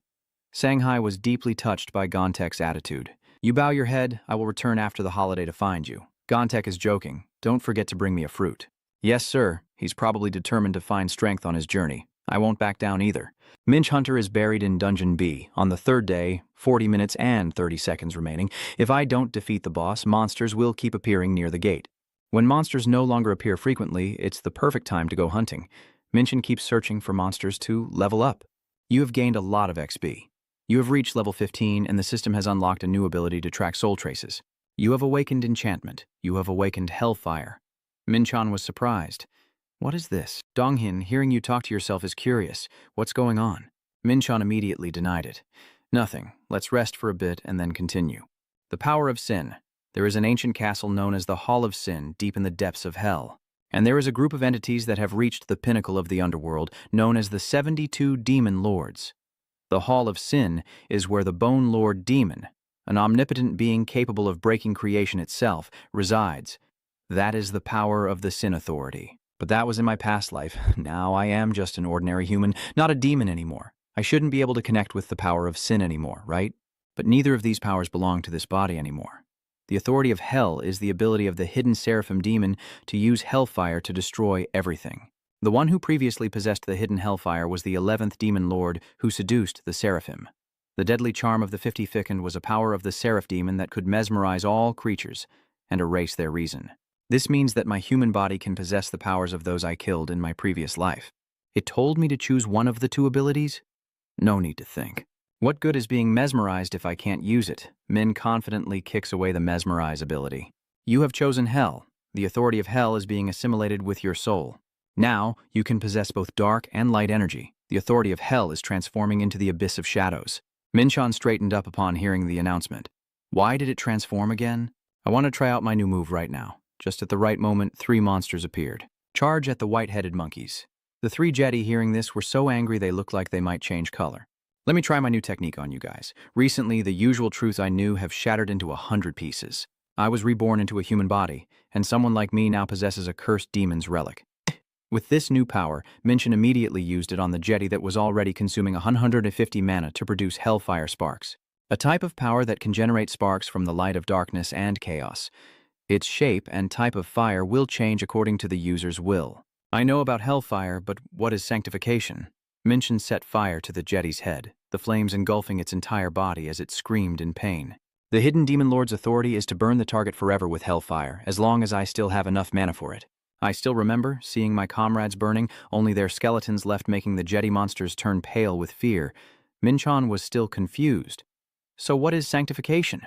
Sanghai was deeply touched by Gontek's attitude. You bow your head, I will return after the holiday to find you. Gontek is joking. Don't forget to bring me a fruit. Yes, sir. He's probably determined to find strength on his journey. I won't back down either. Minch Hunter is buried in Dungeon B. On the third day, 40 minutes and 30 seconds remaining. If I don't defeat the boss, monsters will keep appearing near the gate. When monsters no longer appear frequently, it's the perfect time to go hunting. Minchin keeps searching for monsters to level up. You have gained a lot of XP. You have reached level 15 and the system has unlocked a new ability to track soul traces. You have awakened enchantment. You have awakened hellfire. Minchan was surprised. What is this? Donghin, hearing you talk to yourself is curious. What's going on? Minchan immediately denied it. Nothing. Let's rest for a bit and then continue. The power of sin. There is an ancient castle known as the Hall of Sin deep in the depths of hell. And there is a group of entities that have reached the pinnacle of the underworld known as the 72 Demon Lords. The Hall of Sin is where the Bone Lord Demon, an omnipotent being capable of breaking creation itself, resides. That is the power of the Sin Authority. But that was in my past life. Now I am just an ordinary human, not a demon anymore. I shouldn't be able to connect with the power of sin anymore, right? But neither of these powers belong to this body anymore. The authority of hell is the ability of the hidden seraphim demon to use hellfire to destroy everything. The one who previously possessed the hidden hellfire was the 11th demon lord who seduced the seraphim. The deadly charm of the 50ficund was a power of the seraph demon that could mesmerize all creatures and erase their reason. This means that my human body can possess the powers of those I killed in my previous life. It told me to choose one of the two abilities? No need to think. What good is being mesmerized if I can't use it? Min confidently kicks away the mesmerize ability. You have chosen hell. The authority of hell is being assimilated with your soul. Now, you can possess both dark and light energy. The authority of hell is transforming into the abyss of shadows. Minchan straightened up upon hearing the announcement. Why did it transform again? I want to try out my new move right now. Just at the right moment, 3 monsters appeared. Charge at the white-headed monkeys. The 3 Jedi hearing this were so angry they looked like they might change color. Let me try my new technique on you guys. Recently, the usual truths I knew have shattered into 100 pieces. I was reborn into a human body, and someone like me now possesses a cursed demon's relic. With this new power, Minchin immediately used it on the Jedi that was already consuming 150 mana to produce hellfire sparks. A type of power that can generate sparks from the light of darkness and chaos. Its shape and type of fire will change according to the user's will. I know about hellfire, but what is sanctification? Minchin set fire to the Jedi's head, the flames engulfing its entire body as it screamed in pain. The hidden demon lord's authority is to burn the target forever with hellfire, as long as I still have enough mana for it. I still remember seeing my comrades burning, only their skeletons left making the Jedi monsters turn pale with fear. Minchan was still confused. So what is sanctification?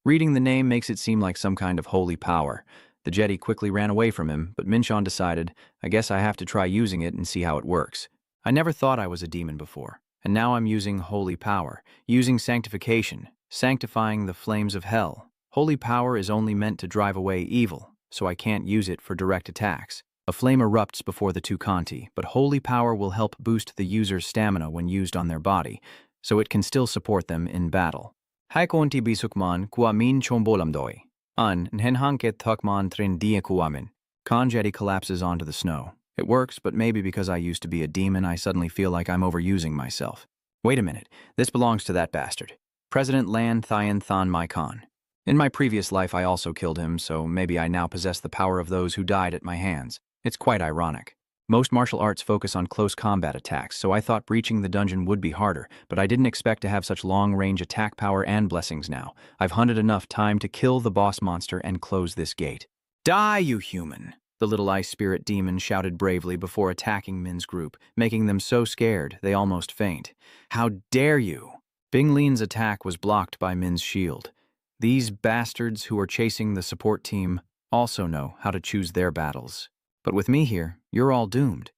Reading the name makes it seem like some kind of holy power. The Jedi quickly ran away from him, but Minchan decided, I guess I have to try using it and see how it works. I never thought I was a demon before, and now I'm using holy power, using sanctification, sanctifying the flames of hell. Holy power is only meant to drive away evil, so I can't use it for direct attacks. A flame erupts before the two Kanti, but holy power will help boost the user's stamina when used on their body, so it can still support them in battle. Haikonti bisukman kuamin chombolamdoi. An nhenhanket thukman trindia kuamin. Kanjeti collapses onto the snow. It works, but maybe because I used to be a demon, I suddenly feel like I'm overusing myself. Wait a minute, this belongs to that bastard. President Lan Thian Than Mai Khan. In my previous life, I also killed him, so maybe I now possess the power of those who died at my hands. It's quite ironic. Most martial arts focus on close combat attacks, so I thought breaching the dungeon would be harder, but I didn't expect to have such long-range attack power and blessings now. I've hunted enough time to kill the boss monster and close this gate. Die, you human! The little ice spirit demon shouted bravely before attacking Min's group, making them so scared they almost faint. How dare you! Bing Lin's attack was blocked by Min's shield. These bastards who are chasing the support team also know how to choose their battles. But with me here, you're all doomed.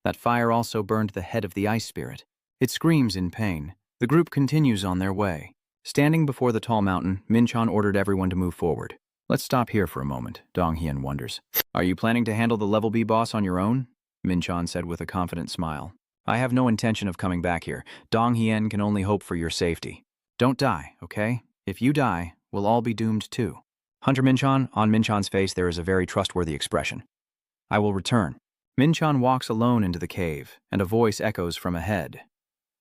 That fire also burned the head of the ice spirit. It screams in pain. The group continues on their way. Standing before the tall mountain, Min-chan ordered everyone to move forward. Let's stop here for a moment, Dong-hyen wonders. Are you planning to handle the level B boss on your own? Min-chan said with a confident smile. I have no intention of coming back here. Dong-hyen can only hope for your safety. Don't die, okay? If you die, we'll all be doomed too. Hunter Min-chan, on Min-chan's face there is a very trustworthy expression. I will return. Min-chan walks alone into the cave, and a voice echoes from ahead.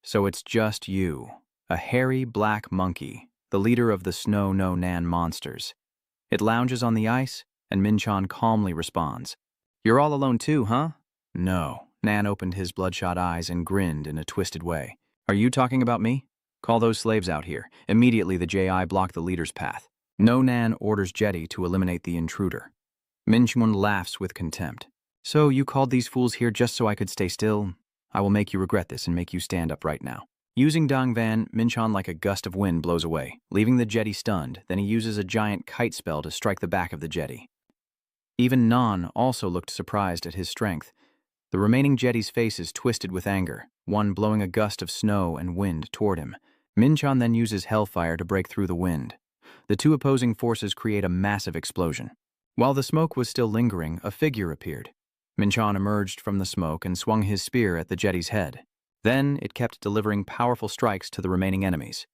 So it's just you, a hairy black monkey, the leader of the Snow No Nan monsters. It lounges on the ice, and Min-chan calmly responds. You're all alone too, huh? No. Nan opened his bloodshot eyes and grinned in a twisted way. Are you talking about me? Call those slaves out here. Immediately the J.I. block the leader's path. No Nan orders Jetty to eliminate the intruder. Min-chan laughs with contempt. So you called these fools here just so I could stay still? I will make you regret this and make you stand up right now. Using Dongvan, Min-chan like a gust of wind blows away, leaving the Jetty stunned. Then he uses a giant kite spell to strike the back of the Jetty. Even Nan also looked surprised at his strength. The remaining Jetty's face is twisted with anger, one blowing a gust of snow and wind toward him. Min-chan then uses hellfire to break through the wind. The two opposing forces create a massive explosion. While the smoke was still lingering, a figure appeared. Min-chan emerged from the smoke and swung his spear at the Jetty's head. Then it kept delivering powerful strikes to the remaining enemies.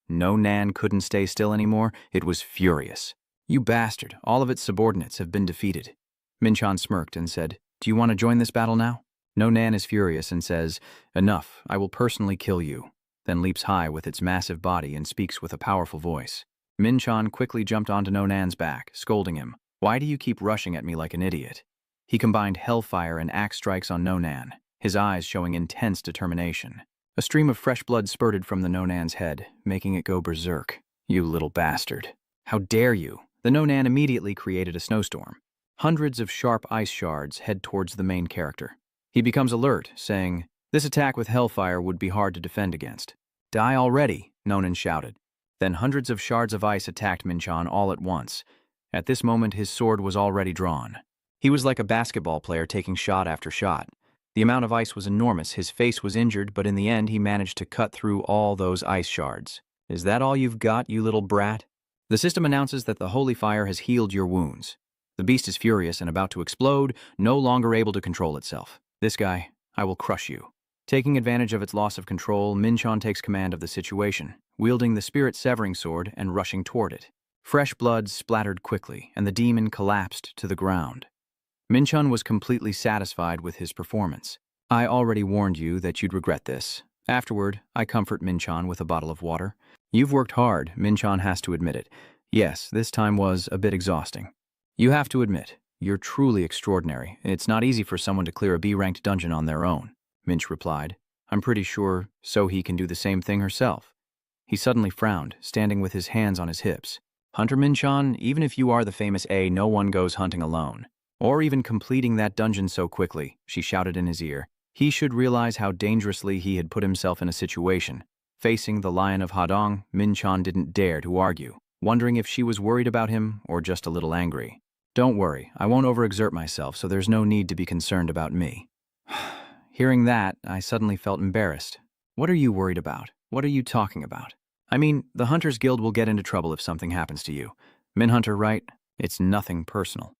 No Nan couldn't stay still anymore. It was furious. You bastard, all of its subordinates have been defeated. Min-chan smirked and said, Do you want to join this battle now? No Nan is furious and says, Enough, I will personally kill you. Then leaps high with its massive body and speaks with a powerful voice. Min-chan quickly jumped onto No Nan's back, scolding him. Why do you keep rushing at me like an idiot? He combined hellfire and axe strikes on No Nan, his eyes showing intense determination. A stream of fresh blood spurted from the No Nan's head, making it go berserk. You little bastard. How dare you? The No Nan immediately created a snowstorm. Hundreds of sharp ice shards head towards the main character. He becomes alert, saying, This attack with hellfire would be hard to defend against. Die already, Nonan shouted. Then hundreds of shards of ice attacked Min-chan all at once. At this moment, his sword was already drawn. He was like a basketball player taking shot after shot. The amount of ice was enormous, his face was injured, but in the end he managed to cut through all those ice shards. Is that all you've got, you little brat? The system announces that the holy fire has healed your wounds. The beast is furious and about to explode, no longer able to control itself. This guy, I will crush you. Taking advantage of its loss of control, Min-chan takes command of the situation, wielding the spirit-severing sword and rushing toward it. Fresh blood splattered quickly, and the demon collapsed to the ground. Min-chan was completely satisfied with his performance. I already warned you that you'd regret this. Afterward, I comfort Min-chan with a bottle of water. You've worked hard, Min-chan has to admit it. Yes, this time was a bit exhausting. You have to admit, you're truly extraordinary. It's not easy for someone to clear a B-ranked dungeon on their own, Minch replied. I'm pretty sure So-hee can do the same thing herself. He suddenly frowned, standing with his hands on his hips. Hunter Min-chan, even if you are the famous A, no one goes hunting alone. Or even completing that dungeon so quickly, she shouted in his ear. He should realize how dangerously he had put himself in a situation. Facing the Lion of Hadong, Min-chan didn't dare to argue, wondering if she was worried about him or just a little angry. Don't worry, I won't overexert myself, so there's no need to be concerned about me. Hearing that, I suddenly felt embarrassed. What are you worried about? What are you talking about? I mean, the Hunters Guild will get into trouble if something happens to you. Minhunter, right? It's nothing personal.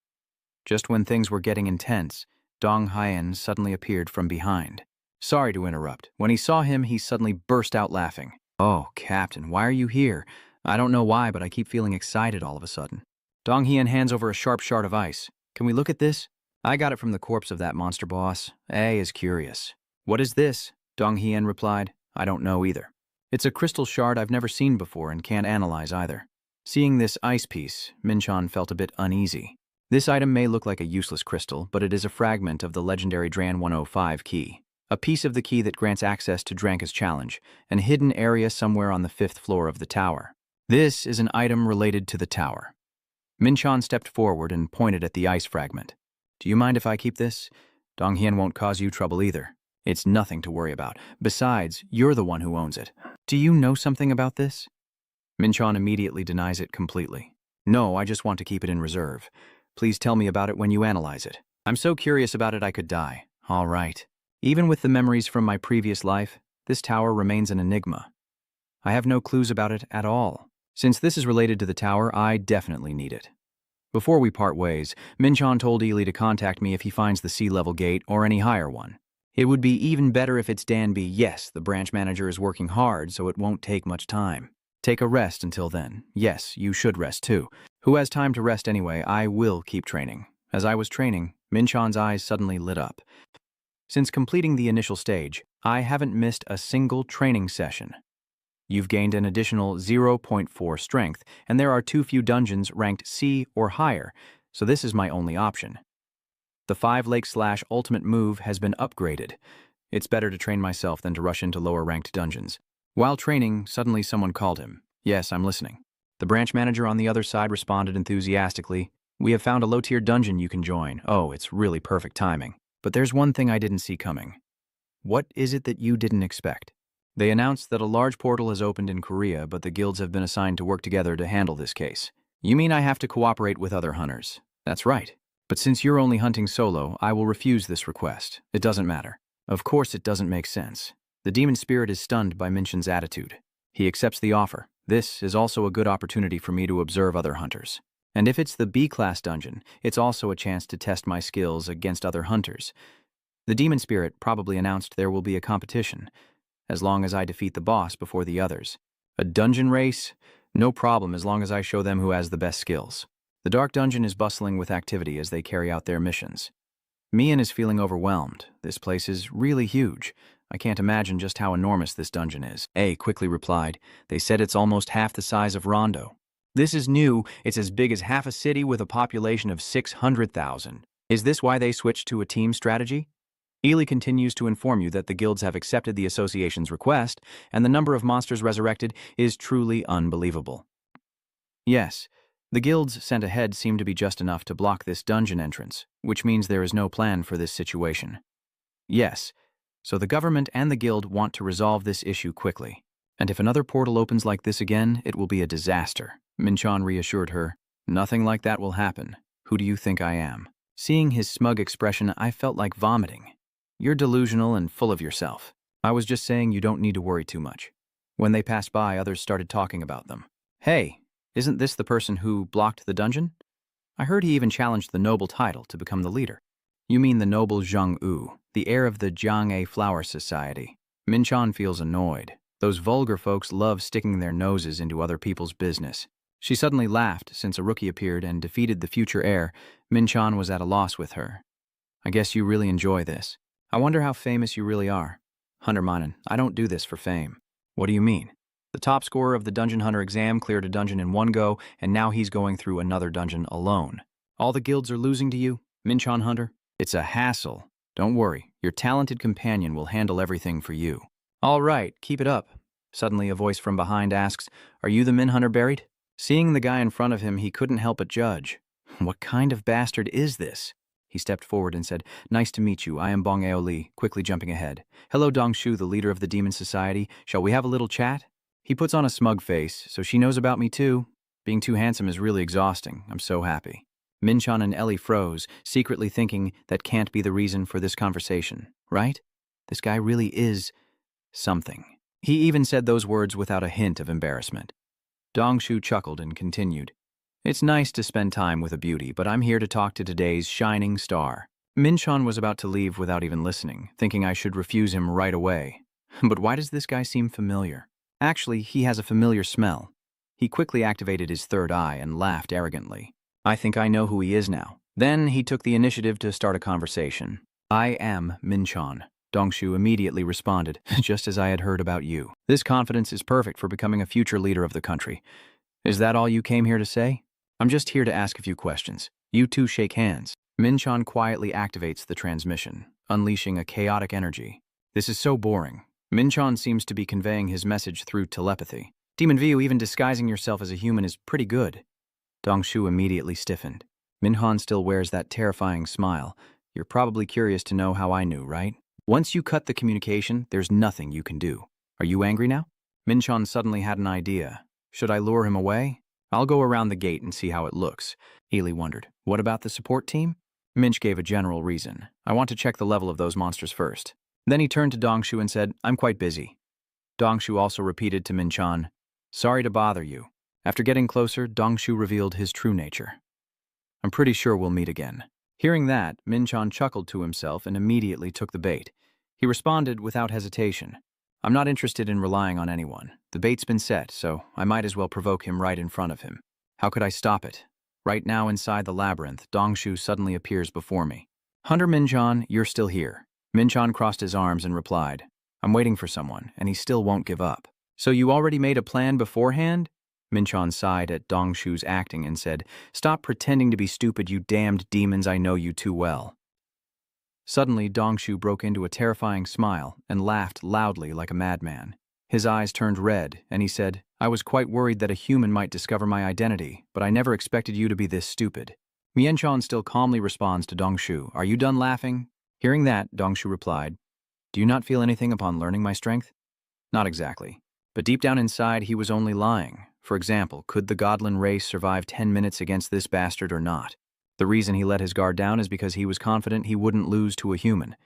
Just when things were getting intense, Dong Hyen suddenly appeared from behind. Sorry to interrupt. When he saw him, he suddenly burst out laughing. Oh, Captain, why are you here? I don't know why, but I keep feeling excited all of a sudden. Dong Hyen hands over a sharp shard of ice. Can we look at this? I got it from the corpse of that monster boss. A is curious. What is this? Dong Hyen replied. I don't know either. It's a crystal shard I've never seen before and can't analyze either. Seeing this ice piece, Minchon felt a bit uneasy. This item may look like a useless crystal, but it is a fragment of the legendary Dran 105 key. A piece of the key that grants access to Dranka's challenge, an hidden area somewhere on the 5th floor of the tower. This is an item related to the tower. Minchon stepped forward and pointed at the ice fragment. Do you mind if I keep this? Donghien won't cause you trouble either. It's nothing to worry about. Besides, you're the one who owns it. Do you know something about this? Minchon immediately denies it completely. No, I just want to keep it in reserve. Please tell me about it when you analyze it. I'm so curious about it I could die. All right. Even with the memories from my previous life, this tower remains an enigma. I have no clues about it at all. Since this is related to the tower, I definitely need it. Before we part ways, Minchon told Ely to contact me if he finds the sea-level gate or any higher one. It would be even better if it's Danby. Yes, the branch manager is working hard, so it won't take much time. Take a rest until then. Yes, you should rest too. Who has time to rest anyway? I will keep training. As I was training, Minchon's eyes suddenly lit up. Since completing the initial stage, I haven't missed a single training session. You've gained an additional 0.4 strength, and there are too few dungeons ranked C or higher, so this is my only option. The 5-Lake/ultimate move has been upgraded. It's better to train myself than to rush into lower-ranked dungeons. While training, suddenly someone called him. Yes, I'm listening. The branch manager on the other side responded enthusiastically. We have found a low-tier dungeon you can join. Oh, it's really perfect timing. But there's one thing I didn't see coming. What is it that you didn't expect? They announced that a large portal has opened in Korea, but the guilds have been assigned to work together to handle this case. You mean I have to cooperate with other hunters? That's right. But since you're only hunting solo, I will refuse this request. It doesn't matter. Of course it doesn't make sense. The demon spirit is stunned by Minchon's attitude. He accepts the offer. This is also a good opportunity for me to observe other hunters. And if it's the B-class dungeon, it's also a chance to test my skills against other hunters. The demon spirit probably announced there will be a competition, as long as I defeat the boss before the others. A dungeon race? No problem as long as I show them who has the best skills. The dark dungeon is bustling with activity as they carry out their missions. Mian is feeling overwhelmed. This place is really huge. I can't imagine just how enormous this dungeon is. A quickly replied, they said it's almost half the size of Rondo. This is new. It's as big as half a city with a population of 600,000. Is this why they switched to a team strategy? Ely continues to inform you that the guilds have accepted the association's request, and the number of monsters resurrected is truly unbelievable. Yes, the guilds sent ahead seem to be just enough to block this dungeon entrance, which means there is no plan for this situation. Yes, so the government and the guild want to resolve this issue quickly. And if another portal opens like this again, it will be a disaster. Minchon reassured her. Nothing like that will happen. Who do you think I am? Seeing his smug expression, I felt like vomiting. You're delusional and full of yourself. I was just saying you don't need to worry too much. When they passed by, others started talking about them. Hey, isn't this the person who blocked the dungeon? I heard he even challenged the noble title to become the leader. You mean the noble Zhang Wu, the heir of the Jiang Flower Society. Minchon feels annoyed. Those vulgar folks love sticking their noses into other people's business. She suddenly laughed since a rookie appeared and defeated the future heir. Minchon was at a loss with her. I guess you really enjoy this. I wonder how famous you really are. Hunter Manen, I don't do this for fame. What do you mean? The top scorer of the Dungeon Hunter exam cleared a dungeon in one go, and now he's going through another dungeon alone. All the guilds are losing to you, Minchon Hunter? It's a hassle. Don't worry, your talented companion will handle everything for you. All right, keep it up. Suddenly a voice from behind asks, Are you the Min Hunter buried? Seeing the guy in front of him, he couldn't help but judge. What kind of bastard is this? He stepped forward and said, Nice to meet you. I am Bong Eo Lee, quickly jumping ahead. Hello, Dong Shu, the leader of the Demon Society. Shall we have a little chat? He puts on a smug face, so she knows about me too. Being too handsome is really exhausting. I'm so happy. Minchon and Ellie froze, secretly thinking that can't be the reason for this conversation, right? This guy really is something. He even said those words without a hint of embarrassment. Dong Shu chuckled and continued. It's nice to spend time with a beauty, but I'm here to talk to today's shining star. Minchon was about to leave without even listening, thinking I should refuse him right away. But why does this guy seem familiar? Actually, he has a familiar smell. He quickly activated his third eye and laughed arrogantly. I think I know who he is now. Then he took the initiative to start a conversation. I am Minchon. Dongshu immediately responded, just as I had heard about you. This confidence is perfect for becoming a future leader of the country. Is that all you came here to say? I'm just here to ask a few questions. You two shake hands. Minchon quietly activates the transmission, unleashing a chaotic energy. This is so boring. Minchon seems to be conveying his message through telepathy. Demon View, even disguising yourself as a human is pretty good. Dongshu immediately stiffened. Minhan still wears that terrifying smile. You're probably curious to know how I knew, right? Once you cut the communication, there's nothing you can do. Are you angry now? Minchon suddenly had an idea. Should I lure him away? I'll go around the gate and see how it looks. Ely wondered. What about the support team? Minch gave a general reason. I want to check the level of those monsters first. Then he turned to Dongshu and said, I'm quite busy. Dongshu also repeated to Minchon, sorry to bother you. After getting closer, Dongshu revealed his true nature. I'm pretty sure we'll meet again. Hearing that, Minchon chuckled to himself and immediately took the bait. He responded without hesitation. I'm not interested in relying on anyone. The bait's been set, so I might as well provoke him right in front of him. How could I stop it? Right now inside the labyrinth, Dongshu suddenly appears before me. Hunter Minchon, you're still here. Minchon crossed his arms and replied, I'm waiting for someone, and he still won't give up. So you already made a plan beforehand? Minchon sighed at Dongshu's acting and said, Stop pretending to be stupid, you damned demons, I know you too well. Suddenly, Dongshu broke into a terrifying smile and laughed loudly like a madman. His eyes turned red, and he said, I was quite worried that a human might discover my identity, but I never expected you to be this stupid. Mienchon still calmly responds to Dongshu, Are you done laughing? Hearing that, Dongshu replied, Do you not feel anything upon learning my strength? Not exactly. But deep down inside, he was only lying. For example, could the Godlin race survive 10 minutes against this bastard or not? The reason he let his guard down is because he was confident he wouldn't lose to a human.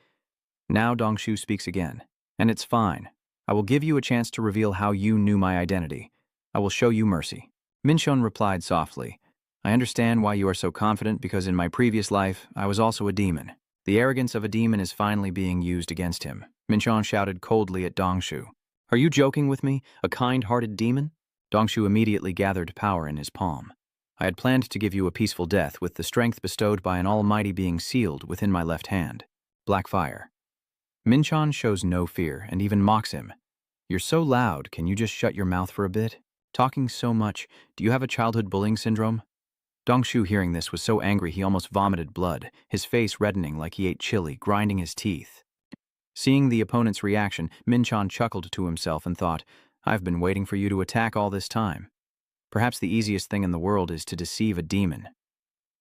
Now Dongshu speaks again. And it's fine. I will give you a chance to reveal how you knew my identity. I will show you mercy. Minchon replied softly, I understand why you are so confident because in my previous life, I was also a demon. The arrogance of a demon is finally being used against him. Minchon shouted coldly at Dongshu. Are you joking with me, a kind-hearted demon? Dongshu immediately gathered power in his palm. I had planned to give you a peaceful death with the strength bestowed by an almighty being sealed within my left hand. Black fire. Minchon shows no fear and even mocks him. You're so loud, can you just shut your mouth for a bit? Talking so much, do you have a childhood bullying syndrome? Dongshu hearing this was so angry he almost vomited blood, his face reddening like he ate chili, grinding his teeth. Seeing the opponent's reaction, Minchon chuckled to himself and thought, I've been waiting for you to attack all this time. Perhaps the easiest thing in the world is to deceive a demon.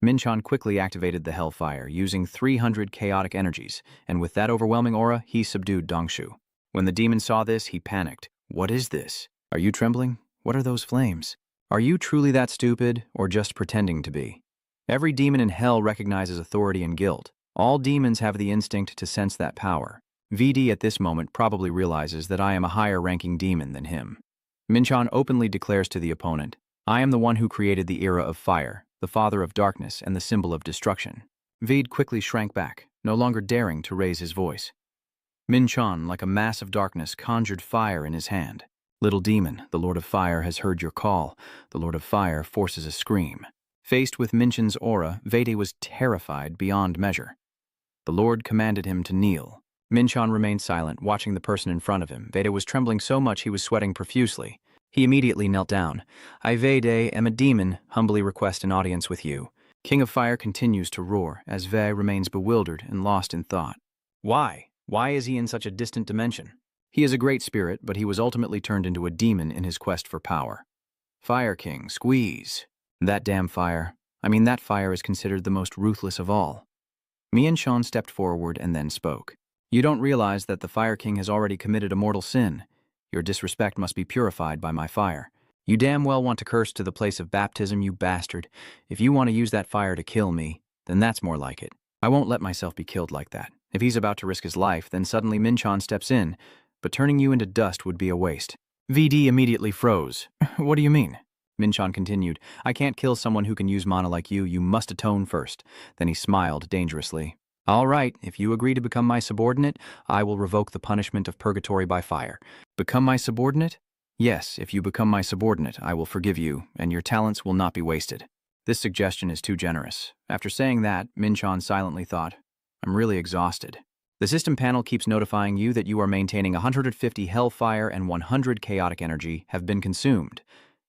Minchon quickly activated the Hellfire, using 300 chaotic energies, and with that overwhelming aura, he subdued Dongshu. When the demon saw this, he panicked. What is this? Are you trembling? What are those flames? Are you truly that stupid, or just pretending to be? Every demon in hell recognizes authority and guilt. All demons have the instinct to sense that power. VD at this moment probably realizes that I am a higher-ranking demon than him. Minchon openly declares to the opponent, I am the one who created the era of fire, the father of darkness and the symbol of destruction. Vede quickly shrank back, no longer daring to raise his voice. Minchon, like a mass of darkness, conjured fire in his hand. Little demon, the Lord of Fire has heard your call. The Lord of Fire forces a scream. Faced with Minchon's aura, Vede was terrified beyond measure. The Lord commanded him to kneel. Minchon remained silent, watching the person in front of him. Vede was trembling so much he was sweating profusely. He immediately knelt down. I, Vede, am a demon, humbly request an audience with you. King of Fire continues to roar, as Ve remains bewildered and lost in thought. Why? Why is he in such a distant dimension? He is a great spirit, but he was ultimately turned into a demon in his quest for power. Fire King, squeeze. That damn fire. That fire is considered the most ruthless of all. Mienchon stepped forward and then spoke. You don't realize that the Fire King has already committed a mortal sin. Your disrespect must be purified by my fire. You damn well want to curse to the place of baptism, you bastard. If you want to use that fire to kill me, then that's more like it. I won't let myself be killed like that. If he's about to risk his life, then suddenly Minchon steps in, but turning you into dust would be a waste. VD immediately froze. What do you mean? Minchon continued, I can't kill someone who can use mana like you. You must atone first. Then he smiled dangerously. All right, if you agree to become my subordinate, I will revoke the punishment of purgatory by fire. Become my subordinate? Yes, if you become my subordinate, I will forgive you, and your talents will not be wasted. This suggestion is too generous. After saying that, Minchon silently thought, I'm really exhausted. The system panel keeps notifying you that you are maintaining 150 Hellfire and 100 Chaotic Energy have been consumed.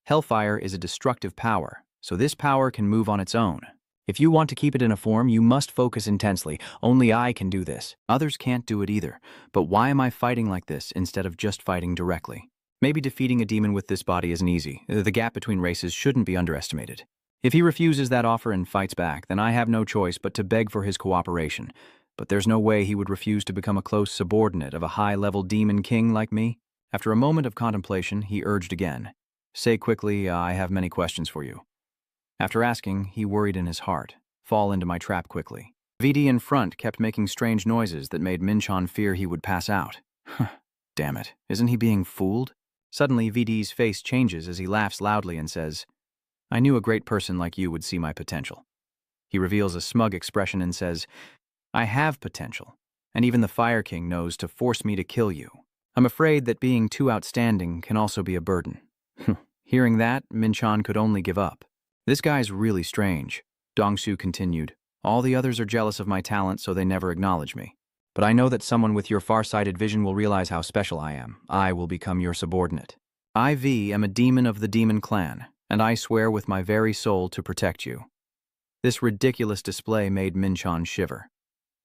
Hellfire is a destructive power, so this power can move on its own. If you want to keep it in a form, you must focus intensely. Only I can do this. Others can't do it either. But why am I fighting like this instead of just fighting directly? Maybe defeating a demon with this body isn't easy. The gap between races shouldn't be underestimated. If he refuses that offer and fights back, then I have no choice but to beg for his cooperation. But there's no way he would refuse to become a close subordinate of a high-level demon king like me. After a moment of contemplation, he urged again. Say quickly, I have many questions for you. After asking, he worried in his heart. Fall into my trap quickly. VD in front kept making strange noises that made Minchon fear he would pass out. Damn it, isn't he being fooled? Suddenly, VD's face changes as he laughs loudly and says, I knew a great person like you would see my potential. He reveals a smug expression and says, I have potential, and even the Fire King knows to force me to kill you. I'm afraid that being too outstanding can also be a burden. Hearing that, Minchon could only give up. This guy's really strange, Dongshu continued. All the others are jealous of my talent, so they never acknowledge me. But I know that someone with your far-sighted vision will realize how special I am. I will become your subordinate. I am a demon of the demon clan, and I swear with my very soul to protect you. This ridiculous display made Minchon shiver.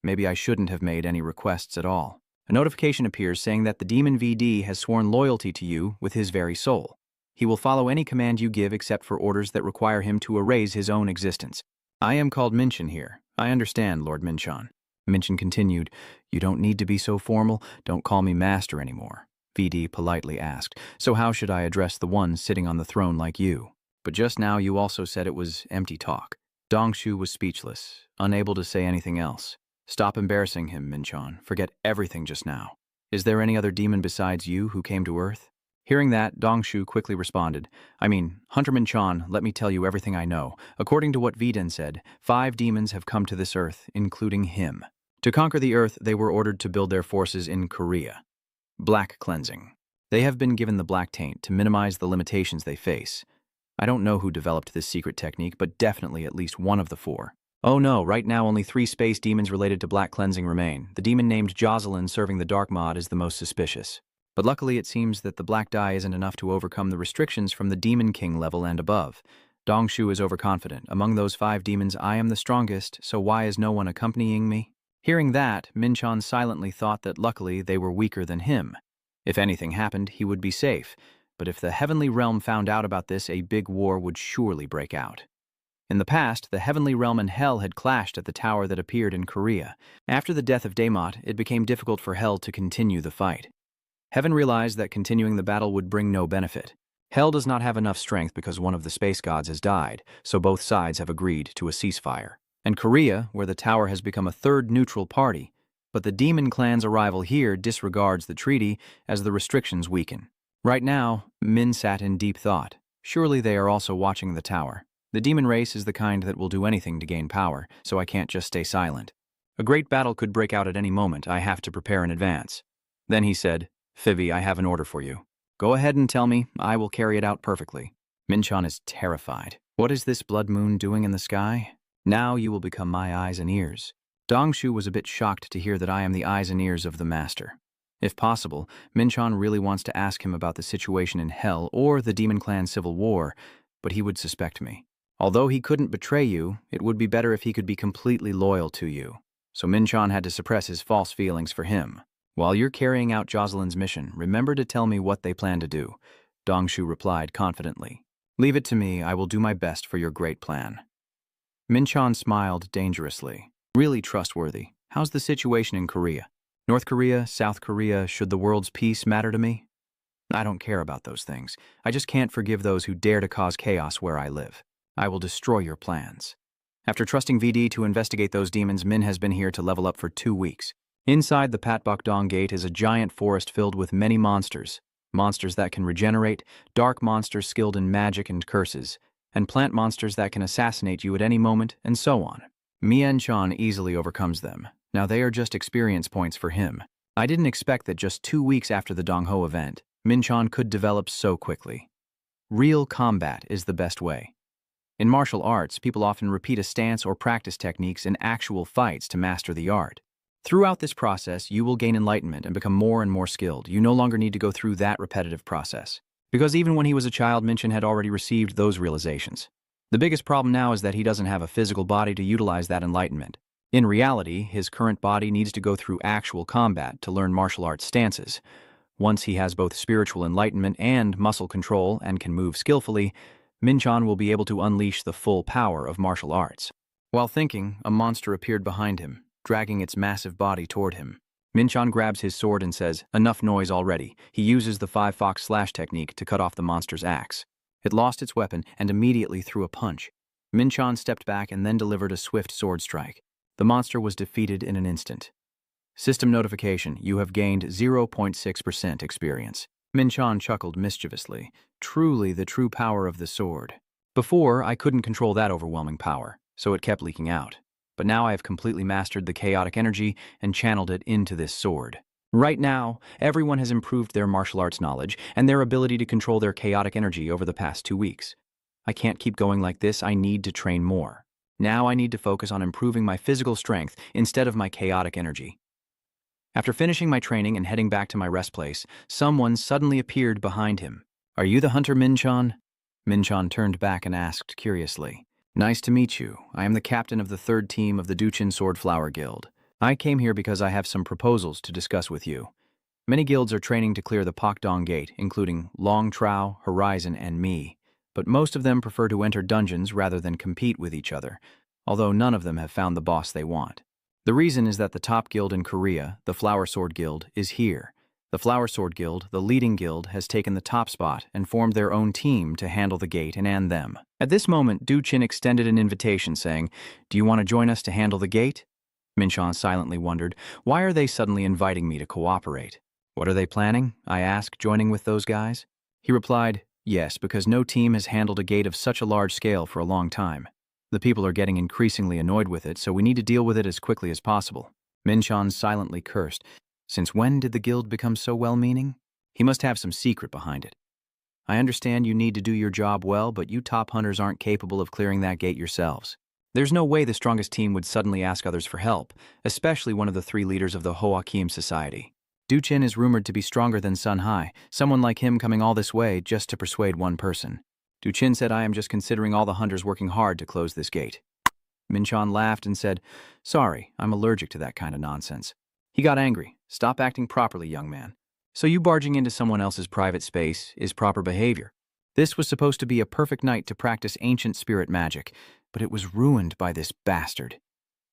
Maybe I shouldn't have made any requests at all. A notification appears saying that the demon VD has sworn loyalty to you with his very soul. He will follow any command you give except for orders that require him to erase his own existence. I am called Minchon here. I understand, Lord Minchon. Minchon continued, You don't need to be so formal. Don't call me master anymore. VD politely asked, So how should I address the one sitting on the throne like you? But just now you also said it was empty talk. Dongshu was speechless, unable to say anything else. Stop embarrassing him, Minchon. Forget everything just now. Is there any other demon besides you who came to Earth? Hearing that, Dongshu quickly responded, Hunter Minchon, let me tell you everything I know. According to what Viden said, 5 demons have come to this Earth, including him. To conquer the Earth, they were ordered to build their forces in Korea. Black cleansing. They have been given the black taint to minimize the limitations they face. I don't know who developed this secret technique, but definitely at least one of the 4. Oh no, right now only 3 space demons related to black cleansing remain. The demon named Jocelyn serving the dark mod is the most suspicious. But luckily it seems that the black dye isn't enough to overcome the restrictions from the Demon King level and above. Dongshu is overconfident. Among those 5 demons, I am the strongest, so why is no one accompanying me? Hearing that, Minchon silently thought that luckily they were weaker than him. If anything happened, he would be safe. But if the Heavenly Realm found out about this, a big war would surely break out. In the past, the Heavenly Realm and Hell had clashed at the tower that appeared in Korea. After the death of Daemot, it became difficult for Hell to continue the fight. Heaven realized that continuing the battle would bring no benefit. Hell does not have enough strength because one of the space gods has died, so both sides have agreed to a ceasefire. And Korea, where the tower has become a third neutral party, but the demon clan's arrival here disregards the treaty as the restrictions weaken. Right now, Min sat in deep thought. Surely they are also watching the tower. The demon race is the kind that will do anything to gain power, so I can't just stay silent. A great battle could break out at any moment. I have to prepare in advance. Then he said, Fivi, I have an order for you. Go ahead and tell me. I will carry it out perfectly. Minchon is terrified. What is this blood moon doing in the sky? Now you will become my eyes and ears. Dongshu was a bit shocked to hear that I am the eyes and ears of the master. If possible, Minchon really wants to ask him about the situation in Hell or the Demon Clan civil war, but he would suspect me. Although he couldn't betray you, it would be better if he could be completely loyal to you. So Minchon had to suppress his false feelings for him. While you're carrying out Jocelyn's mission, remember to tell me what they plan to do, Dongshu replied confidently. Leave it to me, I will do my best for your great plan. Minchon smiled dangerously. Really trustworthy. How's the situation in Korea? North Korea, South Korea, should the world's peace matter to me? I don't care about those things. I just can't forgive those who dare to cause chaos where I live. I will destroy your plans. After trusting VD to investigate those demons, Min has been here to level up for 2 weeks. Inside the Patbok-dong Gate is a giant forest filled with many monsters. Monsters that can regenerate, dark monsters skilled in magic and curses, and plant monsters that can assassinate you at any moment, and so on. Mian-chan easily overcomes them. Now they are just experience points for him. I didn't expect that just 2 weeks after the Dongho event, Min-chan could develop so quickly. Real combat is the best way. In martial arts, people often repeat a stance or practice techniques in actual fights to master the art. Throughout this process, you will gain enlightenment and become more and more skilled. You no longer need to go through that repetitive process. Because even when he was a child, Minchan had already received those realizations. The biggest problem now is that he doesn't have a physical body to utilize that enlightenment. In reality, his current body needs to go through actual combat to learn martial arts stances. Once he has both spiritual enlightenment and muscle control and can move skillfully, Minchan will be able to unleash the full power of martial arts. While thinking, a monster appeared behind him, dragging its massive body toward him. Minchan grabs his sword and says, "Enough noise already." He uses the 5-fox slash technique to cut off the monster's axe. It lost its weapon and immediately threw a punch. Minchan stepped back and then delivered a swift sword strike. The monster was defeated in an instant. System notification: you have gained 0.6% experience. Minchan chuckled mischievously. Truly the true power of the sword. Before, I couldn't control that overwhelming power, so it kept leaking out. But now I have completely mastered the chaotic energy and channeled it into this sword. Right now, everyone has improved their martial arts knowledge and their ability to control their chaotic energy over the past 2 weeks. I can't keep going like this. I need to train more. Now I need to focus on improving my physical strength instead of my chaotic energy. After finishing my training and heading back to my rest place, someone suddenly appeared behind him. "Are you the hunter, Minchan?" Minchan turned back and asked curiously. "Nice to meet you. I am the captain of the 3rd team of the Duchin Swordflower Guild. I came here because I have some proposals to discuss with you. Many guilds are training to clear the Pakdong Gate, including Long Trao, Horizon, and me, but most of them prefer to enter dungeons rather than compete with each other, although none of them have found the boss they want. The reason is that the top guild in Korea, the Flower Sword Guild, is here. The Flower Sword Guild, the leading guild, has taken the top spot and formed their own team to handle the gate and them." At this moment, Duchin extended an invitation saying, "Do you want to join us to handle the gate?" Minchan silently wondered, why are they suddenly inviting me to cooperate? "What are they planning?" I asked, joining with those guys. He replied, "Yes, because no team has handled a gate of such a large scale for a long time. The people are getting increasingly annoyed with it, so we need to deal with it as quickly as possible." Minchan silently cursed. Since when did the guild become so well-meaning? He must have some secret behind it. "I understand you need to do your job well, but you top hunters aren't capable of clearing that gate yourselves. There's no way the strongest team would suddenly ask others for help, especially one of the 3 leaders of the Hoakim Society. Duchin is rumored to be stronger than Sun Hai, someone like him coming all this way just to persuade one person. Duchin said I am just considering all the hunters working hard to close this gate." Minchan laughed and said, "Sorry, I'm allergic to that kind of nonsense." He got angry. "Stop acting properly, young man. So you barging into someone else's private space is proper behavior. This was supposed to be a perfect night to practice ancient spirit magic, but it was ruined by this bastard."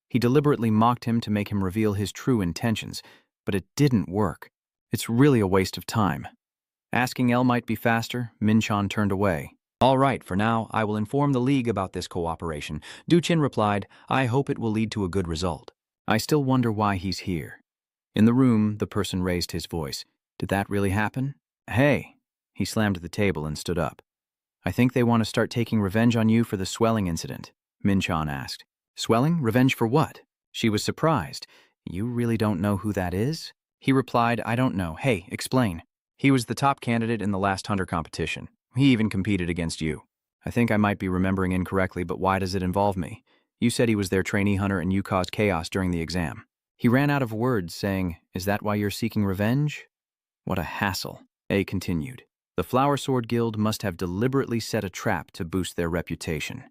He deliberately mocked him to make him reveal his true intentions, but it didn't work. It's really a waste of time. Asking El might be faster, Minchan turned away. "All right, for now, I will inform the League about this cooperation." Duchin replied, "I hope it will lead to a good result. I still wonder why he's here." In the room, the person raised his voice. "Did that really happen?" "Hey." He slammed the table and stood up. "I think they want to start taking revenge on you for the swelling incident," Minchan asked. "Swelling? Revenge for what?" She was surprised. "You really don't know who that is?" He replied, "I don't know. Hey, explain." "He was the top candidate in the last hunter competition. He even competed against you." "I think I might be remembering incorrectly, but why does it involve me? You said he was their trainee hunter and you caused chaos during the exam." He ran out of words, saying, "Is that why you're seeking revenge?" What a hassle. A continued. "The Flower Sword Guild must have deliberately set a trap to boost their reputation.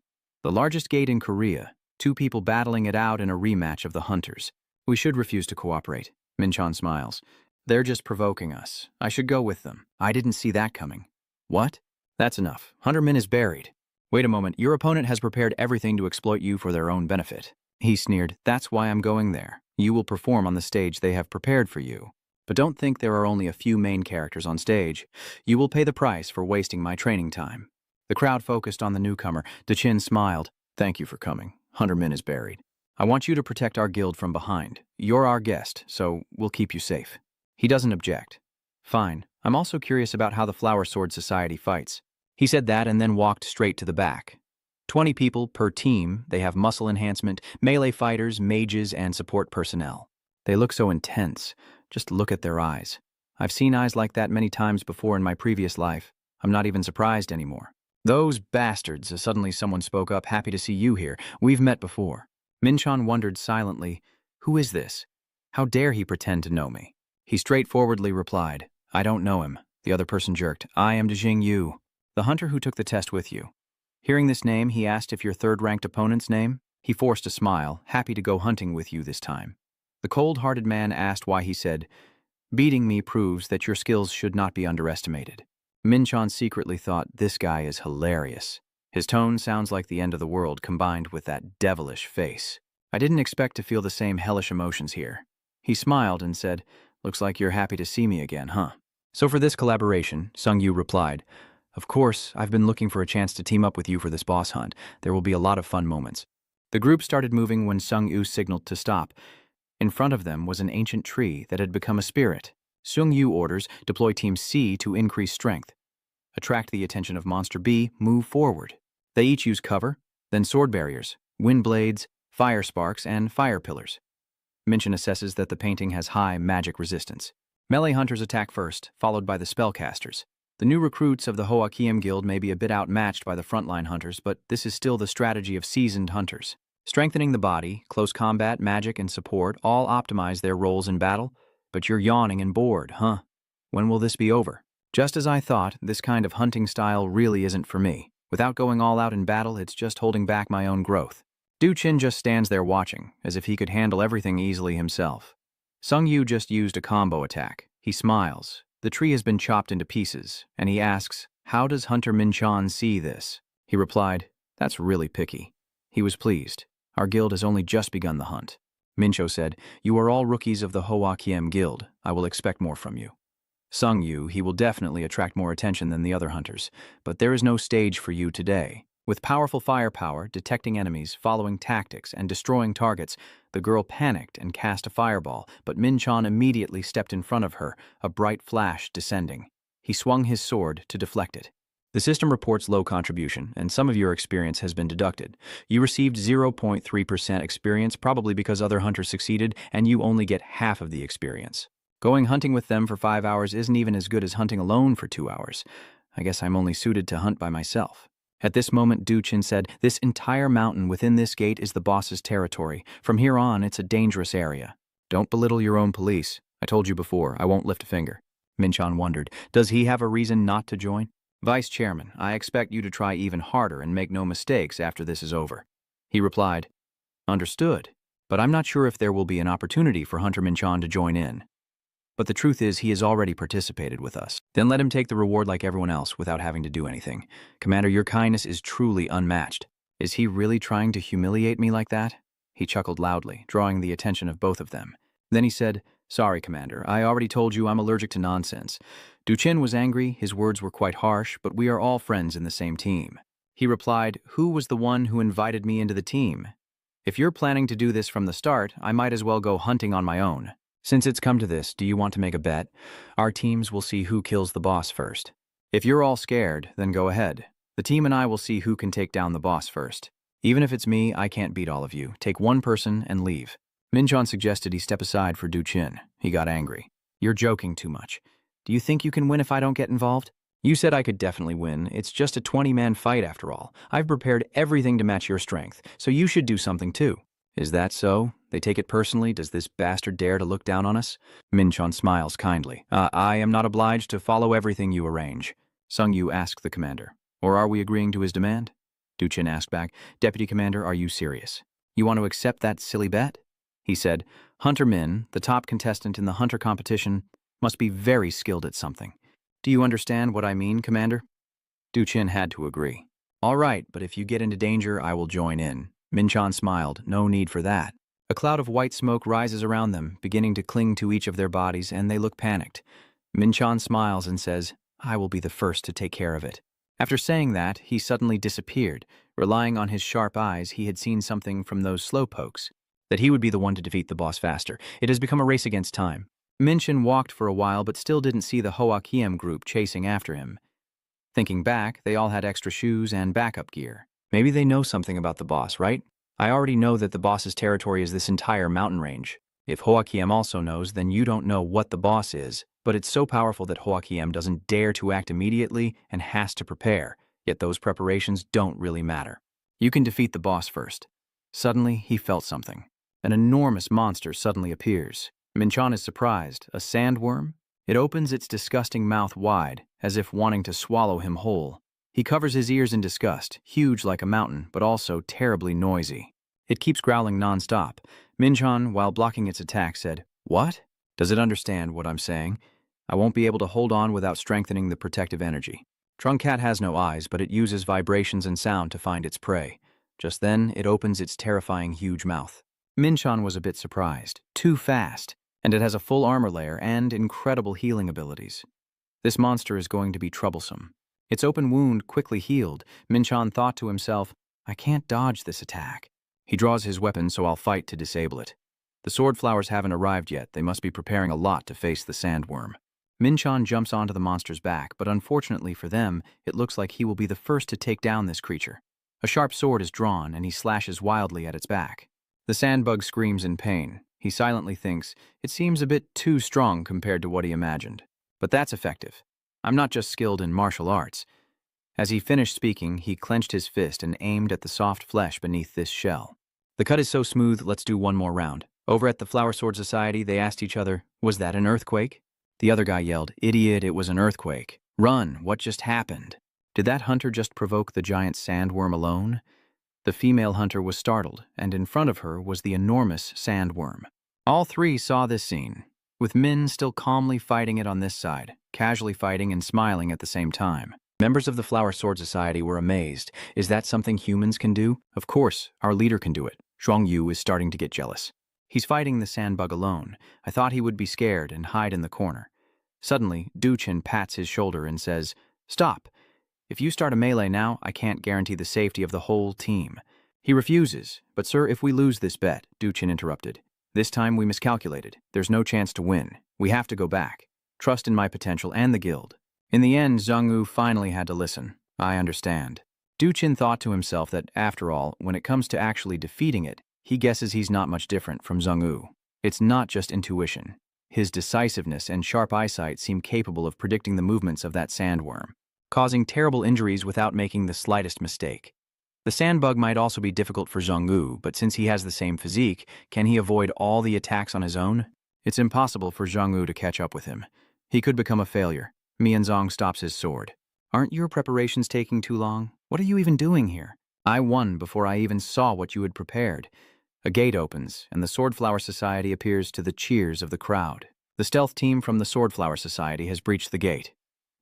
The largest gate in Korea, 2 people battling it out in a rematch of the hunters. We should refuse to cooperate." Minchan smiles. "They're just provoking us. I should go with them. I didn't see that coming." "What?" "That's enough. Hunter Min is buried." "Wait a moment. Your opponent has prepared everything to exploit you for their own benefit." He sneered. "That's why I'm going there. You will perform on the stage they have prepared for you. But don't think there are only a few main characters on stage. You will pay the price for wasting my training time." The crowd focused on the newcomer. Duchin smiled. "Thank you for coming. Hunter Min is buried. I want you to protect our guild from behind. You're our guest, so we'll keep you safe." He doesn't object. "Fine. I'm also curious about how the Flower Sword Society fights." He said that and then walked straight to the back. 20 people per team. They have muscle enhancement, melee fighters, mages, and support personnel. They look so intense. Just look at their eyes. I've seen eyes like that many times before in my previous life. I'm not even surprised anymore. "Those bastards," suddenly someone spoke up. "Happy to see you here. We've met before." Minchan wondered silently, "Who is this? How dare he pretend to know me?" He straightforwardly replied, "I don't know him. The other person jerked. I am Dejing Yu, the hunter who took the test with you. Hearing this name, he asked if your third-ranked opponent's name. He forced a smile, happy to go hunting with you this time. The cold-hearted man asked why. He said, beating me proves that your skills should not be underestimated. Minchon secretly thought, this guy is hilarious. His tone sounds like the end of the world combined with that devilish face. I didn't expect to feel the same hellish emotions here. He smiled and said, looks like you're happy to see me again, huh? So for this collaboration, Sung-Yu replied, of course, I've been looking for a chance to team up with you for this boss hunt. There will be a lot of fun moments. The group started moving when Sung-Yu signaled to stop. In front of them was an ancient tree that had become a spirit. Sung-Yu orders, deploy Team C to increase strength. Attract the attention of Monster B, move forward. They each use cover, then sword barriers, wind blades, fire sparks, and fire pillars. Minchin assesses that the painting has high magic resistance. Melee hunters attack first, followed by the spellcasters. The new recruits of the Hoakiem Guild may be a bit outmatched by the frontline hunters, but this is still the strategy of seasoned hunters. Strengthening the body, close combat, magic, and support all optimize their roles in battle, but you're yawning and bored, huh? When will this be over? Just as I thought, this kind of hunting style really isn't for me. Without going all out in battle, it's just holding back my own growth. Du Qin just stands there watching, as if he could handle everything easily himself. Sung-Yu just used a combo attack. He smiles. The tree has been chopped into pieces, and he asks, how does Hunter Minchon see this? He replied, that's really picky. He was pleased. Our guild has only just begun the hunt. Mincho said, you are all rookies of the Hoakiem Guild. I will expect more from you. Sung-Yu, he will definitely attract more attention than the other hunters, but there is no stage for you today. With powerful firepower, detecting enemies, following tactics, and destroying targets, the girl panicked and cast a fireball, but Minchon immediately stepped in front of her, a bright flash descending. He swung his sword to deflect it. The system reports low contribution, and some of your experience has been deducted. You received 0.3% experience, probably because other hunters succeeded, and you only get half of the experience. Going hunting with them for 5 hours isn't even as good as hunting alone for 2 hours. I guess I'm only suited to hunt by myself. At this moment, Du Qin said, this entire mountain within this gate is the boss's territory. From here on, it's a dangerous area. Don't belittle your own police. I told you before, I won't lift a finger. Minchon wondered, does he have a reason not to join? Vice Chairman, I expect you to try even harder and make no mistakes after this is over. He replied, understood, but I'm not sure if there will be an opportunity for Hunter Minchon to join in. But the truth is, he has already participated with us. Then let him take the reward like everyone else without having to do anything. Commander, your kindness is truly unmatched. Is he really trying to humiliate me like that? He chuckled loudly, drawing the attention of both of them. Then he said, sorry, Commander, I already told you I'm allergic to nonsense. Du Qin was angry, his words were quite harsh, but we are all friends in the same team. He replied, who was the one who invited me into the team? If you're planning to do this from the start, I might as well go hunting on my own. Since it's come to this, do you want to make a bet? Our teams will see who kills the boss first. If you're all scared, then go ahead. The team and I will see who can take down the boss first. Even if it's me, I can't beat all of you. Take one person and leave. Minchon suggested he step aside for Du Qin. He got angry. You're joking too much. Do you think you can win if I don't get involved? You said I could definitely win. It's just a 20-man fight after all. I've prepared everything to match your strength, so you should do something too. Is that so? They take it personally? Does this bastard dare to look down on us? Minchon smiles kindly. I am not obliged to follow everything you arrange. Sung-Yu asked the commander. Or are we agreeing to his demand? Du Qin asked back. Deputy Commander, are you serious? You want to accept that silly bet? He said, Hunter Min, the top contestant in the hunter competition, must be very skilled at something. Do you understand what I mean, Commander? Du Qin had to agree. All right, but if you get into danger, I will join in. Minchon smiled. No need for that. A cloud of white smoke rises around them, beginning to cling to each of their bodies, and they look panicked. Minchon smiles and says, I will be the first to take care of it. After saying that, he suddenly disappeared. Relying on his sharp eyes, he had seen something from those slowpokes, that he would be the one to defeat the boss faster. It has become a race against time. Minchon walked for a while, but still didn't see the Hoakiem group chasing after him. Thinking back, they all had extra shoes and backup gear. Maybe they know something about the boss, right? I already know that the boss's territory is this entire mountain range. If Hoakiem also knows, then you don't know what the boss is, but it's so powerful that Hoakiem doesn't dare to act immediately and has to prepare, yet those preparations don't really matter. You can defeat the boss first. Suddenly, he felt something. An enormous monster suddenly appears. Minchon is surprised. A sandworm? It opens its disgusting mouth wide, as if wanting to swallow him whole. He covers his ears in disgust, huge like a mountain, but also terribly noisy. It keeps growling non-stop. Minchon, while blocking its attack, said, "What? Does it understand what I'm saying? I won't be able to hold on without strengthening the protective energy." Truncat has no eyes, but it uses vibrations and sound to find its prey. Just then, it opens its terrifying huge mouth. Minchon was a bit surprised. Too fast. And it has a full armor layer and incredible healing abilities. This monster is going to be troublesome. Its open wound quickly healed. Minchon thought to himself, I can't dodge this attack. He draws his weapon, so I'll fight to disable it. The sword flowers haven't arrived yet. They must be preparing a lot to face the sandworm. Minchon jumps onto the monster's back, but unfortunately for them, it looks like he will be the first to take down this creature. A sharp sword is drawn, and he slashes wildly at its back. The sandbug screams in pain. He silently thinks, it seems a bit too strong compared to what he imagined. But that's effective. I'm not just skilled in martial arts. As he finished speaking, he clenched his fist and aimed at the soft flesh beneath this shell. The cut is so smooth, let's do one more round. Over at the Flower Sword Society, they asked each other, was that an earthquake? The other guy yelled, idiot, it was an earthquake. Run, what just happened? Did that hunter just provoke the giant sandworm alone? The female hunter was startled, and in front of her was the enormous sandworm. All three saw this scene, with Min still calmly fighting it on this side, casually fighting and smiling at the same time. Members of the Flower Sword Society were amazed. Is that something humans can do? Of course, our leader can do it. Zhuang Yu is starting to get jealous. He's fighting the sandbug alone. I thought he would be scared and hide in the corner. Suddenly, Duchin pats his shoulder and says, stop. If you start a melee now, I can't guarantee the safety of the whole team. He refuses, but sir, if we lose this bet, Duchin interrupted. This time we miscalculated. There's no chance to win. We have to go back. Trust in my potential and the guild. In the end, Zhang Yu finally had to listen. I understand. Duchin thought to himself that, after all, when it comes to actually defeating it, he guesses he's not much different from Zhang Yu. It's not just intuition. His decisiveness and sharp eyesight seem capable of predicting the movements of that sandworm, causing terrible injuries without making the slightest mistake. The sandbug might also be difficult for Zhang Yu, but since he has the same physique, can he avoid all the attacks on his own? It's impossible for Zhang Yu to catch up with him. He could become a failure. Mianzong stops his sword. Aren't your preparations taking too long? What are you even doing here? I won before I even saw what you had prepared. A gate opens, and the Swordflower Society appears to the cheers of the crowd. The stealth team from the Swordflower Society has breached the gate.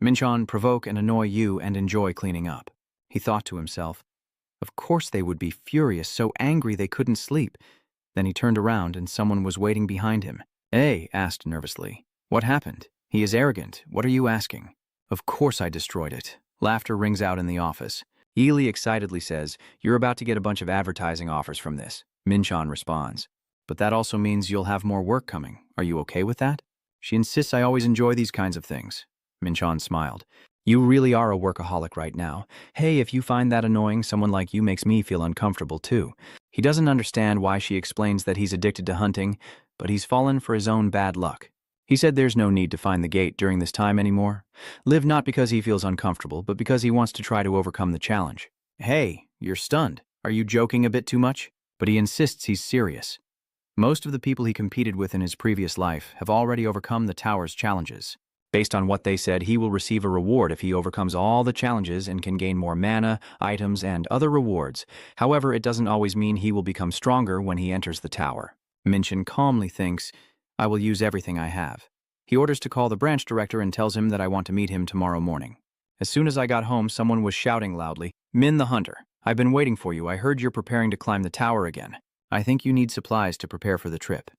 Minchon, provoke and annoy you and enjoy cleaning up. He thought to himself, of course they would be furious, so angry they couldn't sleep. Then he turned around and someone was waiting behind him. A asked nervously, what happened? He is arrogant. What are you asking? Of course I destroyed it. Laughter rings out in the office. Ely excitedly says, you're about to get a bunch of advertising offers from this. Minchon responds, but that also means you'll have more work coming. Are you okay with that? She insists I always enjoy these kinds of things. Minchon smiled. You really are a workaholic right now. Hey, if you find that annoying, someone like you makes me feel uncomfortable too. He doesn't understand why she explains that he's addicted to hunting, but he's fallen for his own bad luck. He said there's no need to find the gate during this time anymore. Live not because he feels uncomfortable, but because he wants to try to overcome the challenge. Hey, you're stunned. Are you joking a bit too much? But he insists he's serious. Most of the people he competed with in his previous life have already overcome the tower's challenges. Based on what they said, he will receive a reward if he overcomes all the challenges and can gain more mana, items, and other rewards. However, it doesn't always mean he will become stronger when he enters the tower. Minchin calmly thinks, I will use everything I have. He orders to call the branch director and tells him that I want to meet him tomorrow morning. As soon as I got home, someone was shouting loudly, Min the Hunter, I've been waiting for you. I heard you're preparing to climb the tower again. I think you need supplies to prepare for the trip.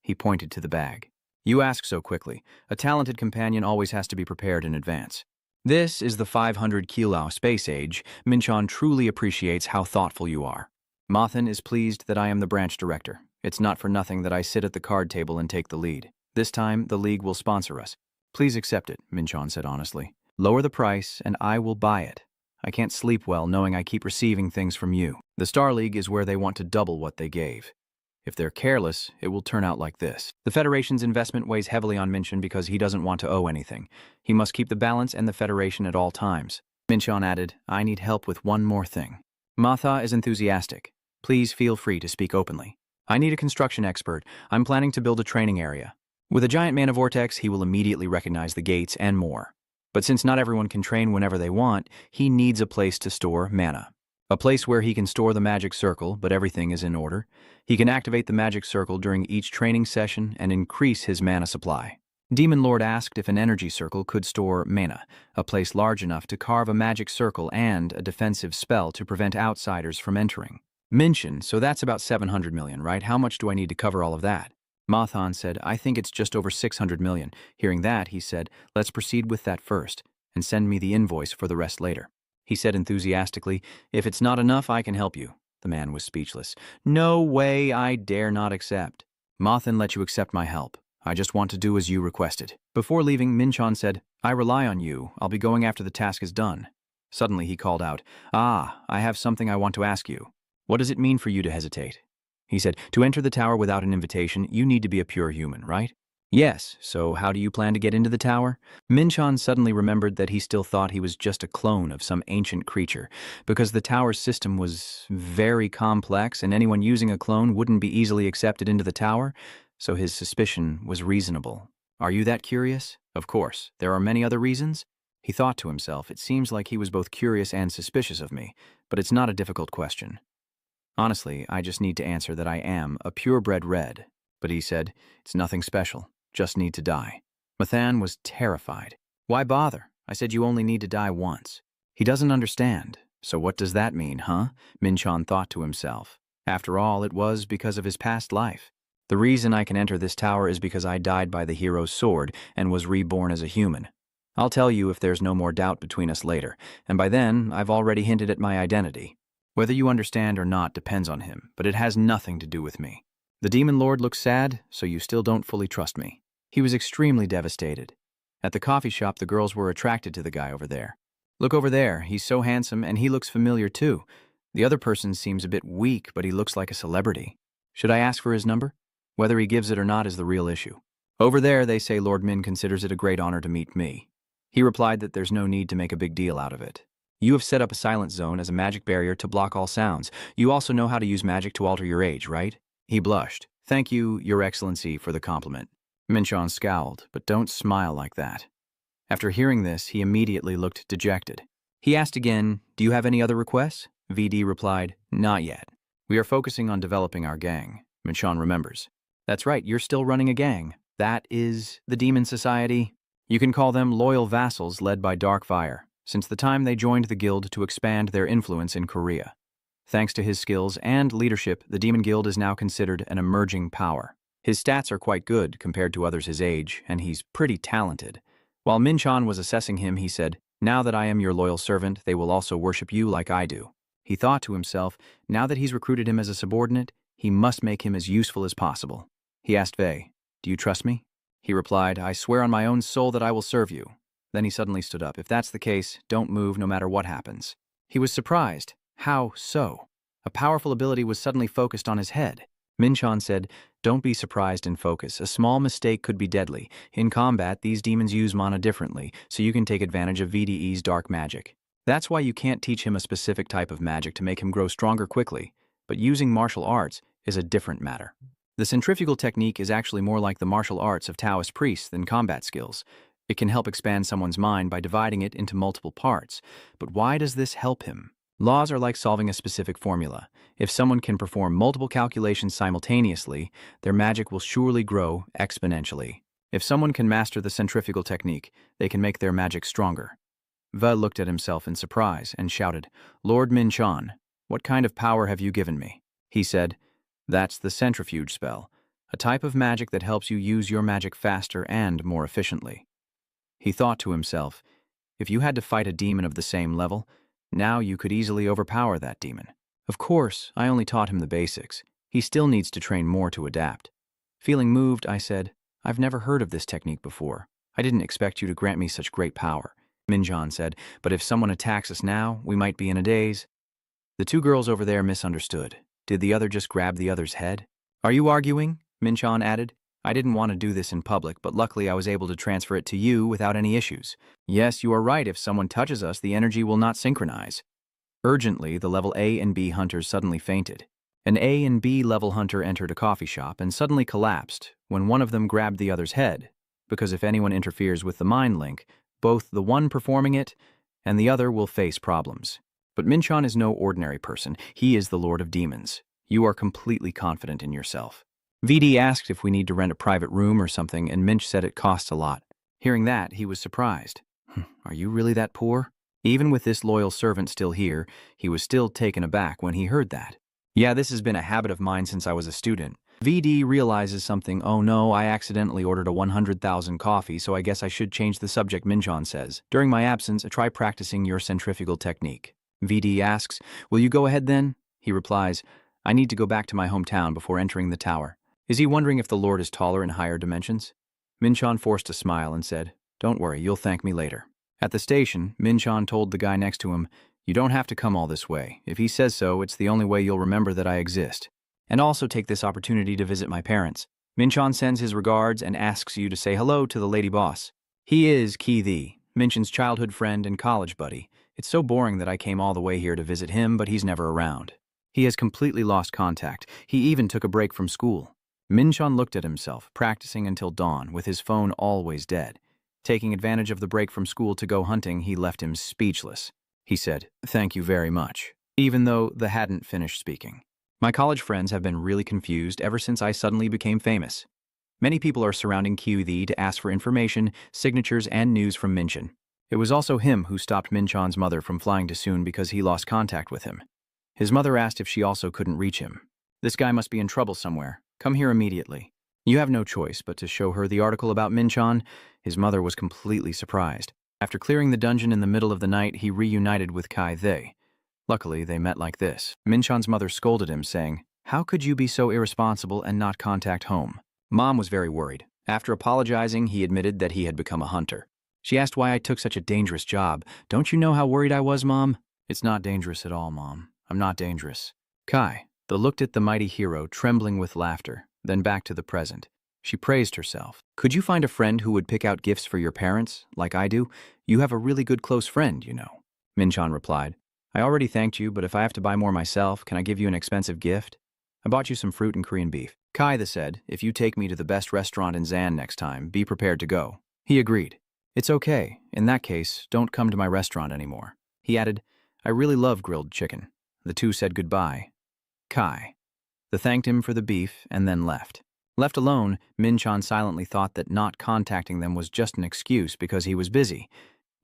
He pointed to the bag. You ask so quickly. A talented companion always has to be prepared in advance. This is the 500 Kilo space age. Minchon truly appreciates how thoughtful you are. Mothin is pleased that I am the branch director. It's not for nothing that I sit at the card table and take the lead. This time, the league will sponsor us. Please accept it, Minchon said honestly. Lower the price, and I will buy it. I can't sleep well knowing I keep receiving things from you. The Star League is where they want to double what they gave. If they're careless, it will turn out like this. The Federation's investment weighs heavily on Minchon because he doesn't want to owe anything. He must keep the balance and the Federation at all times. Minchon added, I need help with one more thing. Matha is enthusiastic. Please feel free to speak openly. I need a construction expert. I'm planning to build a training area. With a giant mana vortex, he will immediately recognize the gates and more. But since not everyone can train whenever they want, he needs a place to store mana. A place where he can store the magic circle, but everything is in order. He can activate the magic circle during each training session and increase his mana supply. Demon Lord asked if an energy circle could store mana, a place large enough to carve a magic circle and a defensive spell to prevent outsiders from entering. Minshin, so that's about 700 million, right? How much do I need to cover all of that? Mathan said, I think it's just over 600 million. Hearing that, he said, let's proceed with that first, and send me the invoice for the rest later. He said enthusiastically, if it's not enough, I can help you. The man was speechless. No way, I dare not accept. Mathan let you accept my help. I just want to do as you requested. Before leaving, Minchon said, I rely on you. I'll be going after the task is done. Suddenly he called out, I have something I want to ask you. What does it mean for you to hesitate? He said, to enter the tower without an invitation, you need to be a pure human, right? Yes, so how do you plan to get into the tower? Minchon suddenly remembered that he still thought he was just a clone of some ancient creature, because the tower's system was very complex and anyone using a clone wouldn't be easily accepted into the tower, so his suspicion was reasonable. Are you that curious? Of course. There are many other reasons? He thought to himself, it seems like he was both curious and suspicious of me, but it's not a difficult question. Honestly, I just need to answer that I am a purebred red. But he said, it's nothing special, just need to die. Mathan was terrified. Why bother? I said you only need to die once. He doesn't understand. So what does that mean, huh? Minchon thought to himself. After all, it was because of his past life. The reason I can enter this tower is because I died by the hero's sword and was reborn as a human. I'll tell you if there's no more doubt between us later, and by then I've already hinted at my identity. Whether you understand or not depends on him, but it has nothing to do with me. The Demon Lord looks sad, so you still don't fully trust me. He was extremely devastated. At the coffee shop, the girls were attracted to the guy over there. Look over there, he's so handsome and he looks familiar too. The other person seems a bit weak, but he looks like a celebrity. Should I ask for his number? Whether he gives it or not is the real issue. Over there, they say Lord Min considers it a great honor to meet me. He replied that there's no need to make a big deal out of it. You have set up a silent zone as a magic barrier to block all sounds. You also know how to use magic to alter your age, right? He blushed. Thank you, Your Excellency, for the compliment. Minchon scowled, but don't smile like that. After hearing this, he immediately looked dejected. He asked again, do you have any other requests? VD replied, not yet. We are focusing on developing our gang. Minchon remembers. That's right, you're still running a gang. That is the Demon Society. You can call them loyal vassals led by Darkfire, since the time they joined the guild to expand their influence in Korea. Thanks to his skills and leadership, the Demon Guild is now considered an emerging power. His stats are quite good compared to others his age, and he's pretty talented. While Minchon was assessing him, he said, now that I am your loyal servant, they will also worship you like I do. He thought to himself, now that he's recruited him as a subordinate, he must make him as useful as possible. He asked Vei, do you trust me? He replied, I swear on my own soul that I will serve you. Then he suddenly stood up. If that's the case, don't move no matter what happens. He was surprised. How so? A powerful ability was suddenly focused on his head. Minchon said, don't be surprised and focus. A small mistake could be deadly. In combat, these demons use mana differently, so you can take advantage of VDE's dark magic. That's why you can't teach him a specific type of magic to make him grow stronger quickly, but using martial arts is a different matter. The centrifugal technique is actually more like the martial arts of Taoist priests than combat skills. It can help expand someone's mind by dividing it into multiple parts. But why does this help him? Laws are like solving a specific formula. If someone can perform multiple calculations simultaneously, their magic will surely grow exponentially. If someone can master the centrifugal technique, they can make their magic stronger. Va looked at himself in surprise and shouted, Lord Minchon, what kind of power have you given me? He said, that's the centrifuge spell, a type of magic that helps you use your magic faster and more efficiently. He thought to himself, if you had to fight a demon of the same level, now you could easily overpower that demon. Of course, I only taught him the basics. He still needs to train more to adapt. Feeling moved, I said, I've never heard of this technique before. I didn't expect you to grant me such great power. Minchon said, but if someone attacks us now, we might be in a daze. The two girls over there misunderstood. Did the other just grab the other's head? Are you arguing? Minchon added. I didn't want to do this in public, but luckily I was able to transfer it to you without any issues. Yes, you are right. If someone touches us, the energy will not synchronize. Urgently, the level A and B hunters suddenly fainted. An A and B level hunter entered a coffee shop and suddenly collapsed when one of them grabbed the other's head, because if anyone interferes with the mind link, both the one performing it and the other will face problems. But Minchon is no ordinary person. He is the Lord of Demons. You are completely confident in yourself. VD asked if we need to rent a private room or something, and Minch said it costs a lot. Hearing that, he was surprised. Are you really that poor? Even with this loyal servant still here, he was still taken aback when he heard that. Yeah, this has been a habit of mine since I was a student. VD realizes something. Oh no, I accidentally ordered a 100,000 coffee, so I guess I should change the subject, Minchon says. During my absence, try practicing your centrifugal technique. VD asks, will you go ahead then? He replies, I need to go back to my hometown before entering the tower. Is he wondering if the Lord is taller in higher dimensions? Minchon forced a smile and said, don't worry, you'll thank me later. At the station, Minchon told the guy next to him, you don't have to come all this way. If he says so, it's the only way you'll remember that I exist. And also take this opportunity to visit my parents. Minchon sends his regards and asks you to say hello to the lady boss. He is Ki-Thi, Minchon's childhood friend and college buddy. It's so boring that I came all the way here to visit him, but he's never around. He has completely lost contact. He even took a break from school. Minchon looked at himself, practicing until dawn, with his phone always dead. Taking advantage of the break from school to go hunting, he left him speechless. He said, thank you very much, even though they hadn't finished speaking. My college friends have been really confused ever since I suddenly became famous. Many people are surrounding Ki-Thi to ask for information, signatures, and news from Minchon. It was also him who stopped Minchon's mother from flying to Soon because he lost contact with him. His mother asked if she also couldn't reach him. This guy must be in trouble somewhere. Come here immediately. You have no choice but to show her the article about Minchon. His mother was completely surprised. After clearing the dungeon in the middle of the night, he reunited with Ki-Thi. Luckily, they met like this. Minchon's mother scolded him, saying, how could you be so irresponsible and not contact home? Mom was very worried. After apologizing, he admitted that he had become a hunter. She asked why I took such a dangerous job. Don't you know how worried I was, Mom? It's not dangerous at all, Mom. I'm not dangerous. The looked at the mighty hero, trembling with laughter, then back to the present. She praised herself. Could you find a friend who would pick out gifts for your parents, like I do? You have a really good close friend, you know. Minchon replied, I already thanked you, but if I have to buy more myself, can I give you an expensive gift? I bought you some fruit and Korean beef. Ki-Thi said, if you take me to the best restaurant in Zan next time, be prepared to go. He agreed. It's okay. In that case, don't come to my restaurant anymore. He added, I really love grilled chicken. The two said goodbye. They thanked him for the beef and then left. Left alone, Minchon silently thought that not contacting them was just an excuse because he was busy.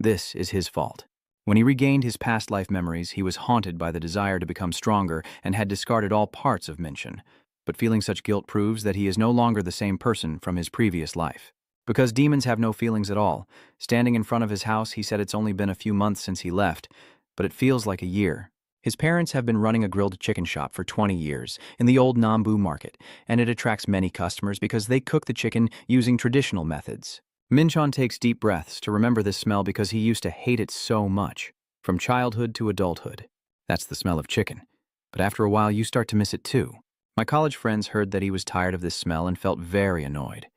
This is his fault. When he regained his past life memories, he was haunted by the desire to become stronger and had discarded all parts of Minchon. But feeling such guilt proves that he is no longer the same person from his previous life. Because demons have no feelings at all. Standing in front of his house, he said it's only been a few months since he left, but it feels like a year. His parents have been running a grilled chicken shop for 20 years in the old Nambu market, and it attracts many customers because they cook the chicken using traditional methods. Minchon takes deep breaths to remember this smell because he used to hate it so much, from childhood to adulthood. That's the smell of chicken. But after a while, you start to miss it too. My college friends heard that he was tired of this smell and felt very annoyed.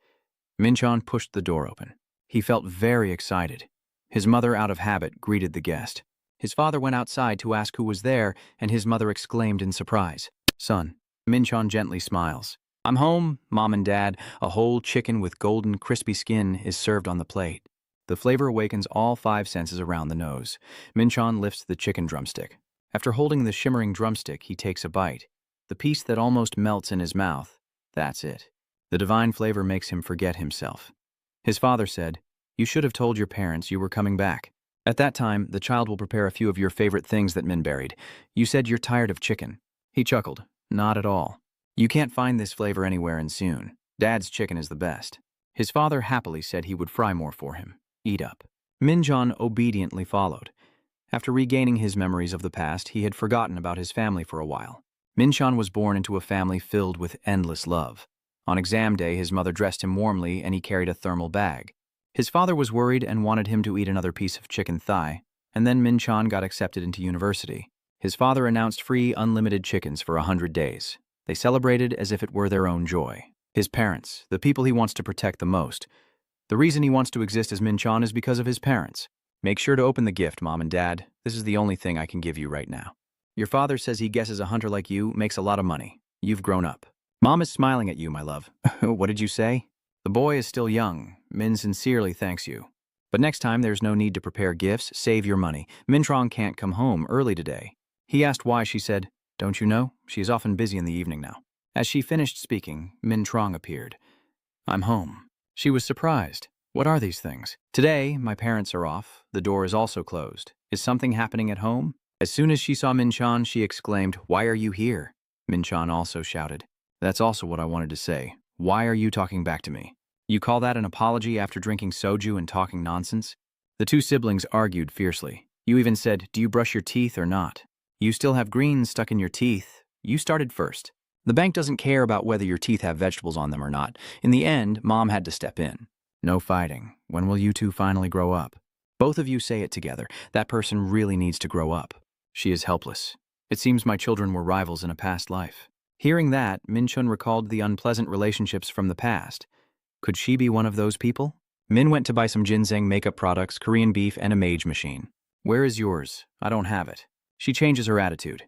Minchon pushed the door open. He felt very excited. His mother, out of habit, greeted the guest. His father went outside to ask who was there, and his mother exclaimed in surprise, Son. Minchon gently smiles. I'm home, Mom and Dad. A whole chicken with golden, crispy skin is served on the plate. The flavor awakens all 5 senses around the nose. Minchon lifts the chicken drumstick. After holding the shimmering drumstick, he takes a bite. The piece that almost melts in his mouth. That's it. The divine flavor makes him forget himself. His father said, You should have told your parents you were coming back. At that time, the child will prepare a few of your favorite things that Min buried. You said you're tired of chicken. He chuckled. Not at all. You can't find this flavor anywhere in Soon. Dad's chicken is the best. His father happily said he would fry more for him. Eat up. Minchon obediently followed. After regaining his memories of the past, he had forgotten about his family for a while. Minchon was born into a family filled with endless love. On exam day, his mother dressed him warmly and he carried a thermal bag. His father was worried and wanted him to eat another piece of chicken thigh, and then Minchon got accepted into university. His father announced free, unlimited chickens for 100 days. They celebrated as if it were their own joy. His parents, the people he wants to protect the most. The reason he wants to exist as Minchon is because of his parents. Make sure to open the gift, Mom and Dad. This is the only thing I can give you right now. Your father says he guesses a hunter like you makes a lot of money. You've grown up. Mom is smiling at you, my love. What did you say? The boy is still young. Min sincerely thanks you. But next time there's no need to prepare gifts, save your money. Min Trong can't come home early today. He asked why, she said, don't you know? She is often busy in the evening now. As she finished speaking, Min Trong appeared. I'm home. She was surprised. What are these things? Today, my parents are off. The door is also closed. Is something happening at home? As soon as she saw Min Chan, she exclaimed, why are you here? Min Chan also shouted, that's also what I wanted to say. Why are you talking back to me? You call that an apology after drinking soju and talking nonsense? The two siblings argued fiercely. You even said, do you brush your teeth or not? You still have greens stuck in your teeth. You started first. The bank doesn't care about whether your teeth have vegetables on them or not. In the end, Mom had to step in. No fighting. When will you two finally grow up? Both of you say it together. That person really needs to grow up. She is helpless. It seems my children were rivals in a past life. Hearing that, Min Chun recalled the unpleasant relationships from the past. Could she be one of those people? Min went to buy some ginseng makeup products, Korean beef, and a mage machine. Where is yours? I don't have it. She changes her attitude.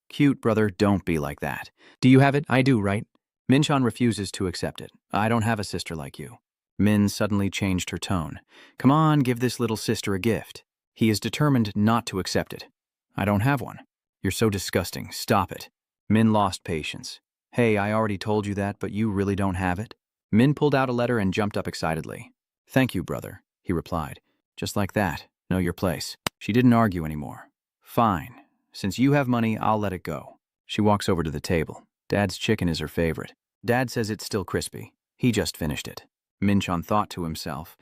Cute, brother, don't be like that. Do you have it? I do, right? Min Chan refuses to accept it. I don't have a sister like you. Min suddenly changed her tone. Come on, give this little sister a gift. He is determined not to accept it. I don't have one. You're so disgusting. Stop it. Min lost patience. Hey, I already told you that, but you really don't have it? Min pulled out a letter and jumped up excitedly. Thank you, brother, he replied. Just like that. Know your place. She didn't argue anymore. Fine. Since you have money, I'll let it go. She walks over to the table. Dad's chicken is her favorite. Dad says it's still crispy. He just finished it. Min-chan thought to himself,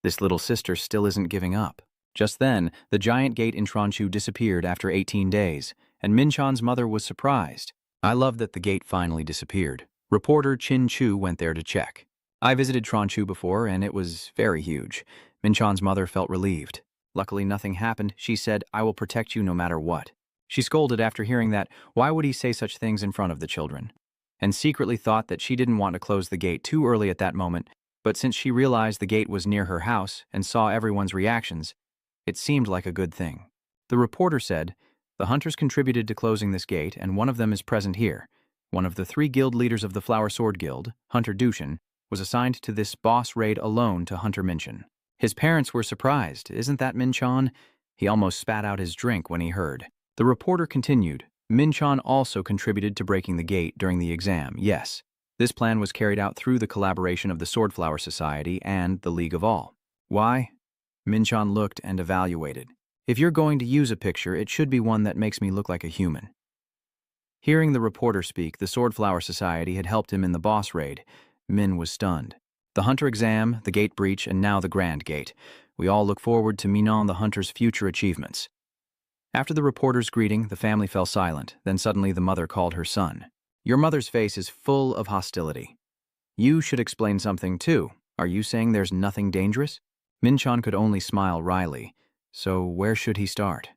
this little sister still isn't giving up. Just then, the giant gate in Tronchu disappeared after 18 days, and Min-chan's mother was surprised. I love that the gate finally disappeared. Reporter Chin Chu went there to check. I visited Tronchu before, and it was very huge. Min-chan's mother felt relieved. Luckily, nothing happened. She said, I will protect you no matter what. She scolded after hearing that, why would he say such things in front of the children? And secretly thought that she didn't want to close the gate too early at that moment, but since she realized the gate was near her house and saw everyone's reactions, it seemed like a good thing. The reporter said, the hunters contributed to closing this gate, and one of them is present here. One of the 3 guild leaders of the Flower Sword Guild, Hunter Dushin, was assigned to this boss raid alone to Hunter Minchan. His parents were surprised. Isn't that Min-chan? He almost spat out his drink when he heard. The reporter continued, Min-chan also contributed to breaking the gate during the exam, yes. This plan was carried out through the collaboration of the Swordflower Society and the League of All. Why? Min-chan looked and evaluated. If you're going to use a picture, it should be one that makes me look like a human. Hearing the reporter speak, the Swordflower Society had helped him in the boss raid. Min was stunned. The Hunter exam, the gate breach, and now the Grand Gate. We all look forward to Minon the Hunter's future achievements. After the reporter's greeting, the family fell silent. Then suddenly the mother called her son. Your mother's face is full of hostility. You should explain something too. Are you saying there's nothing dangerous? Min-chan could only smile wryly. So where should he start?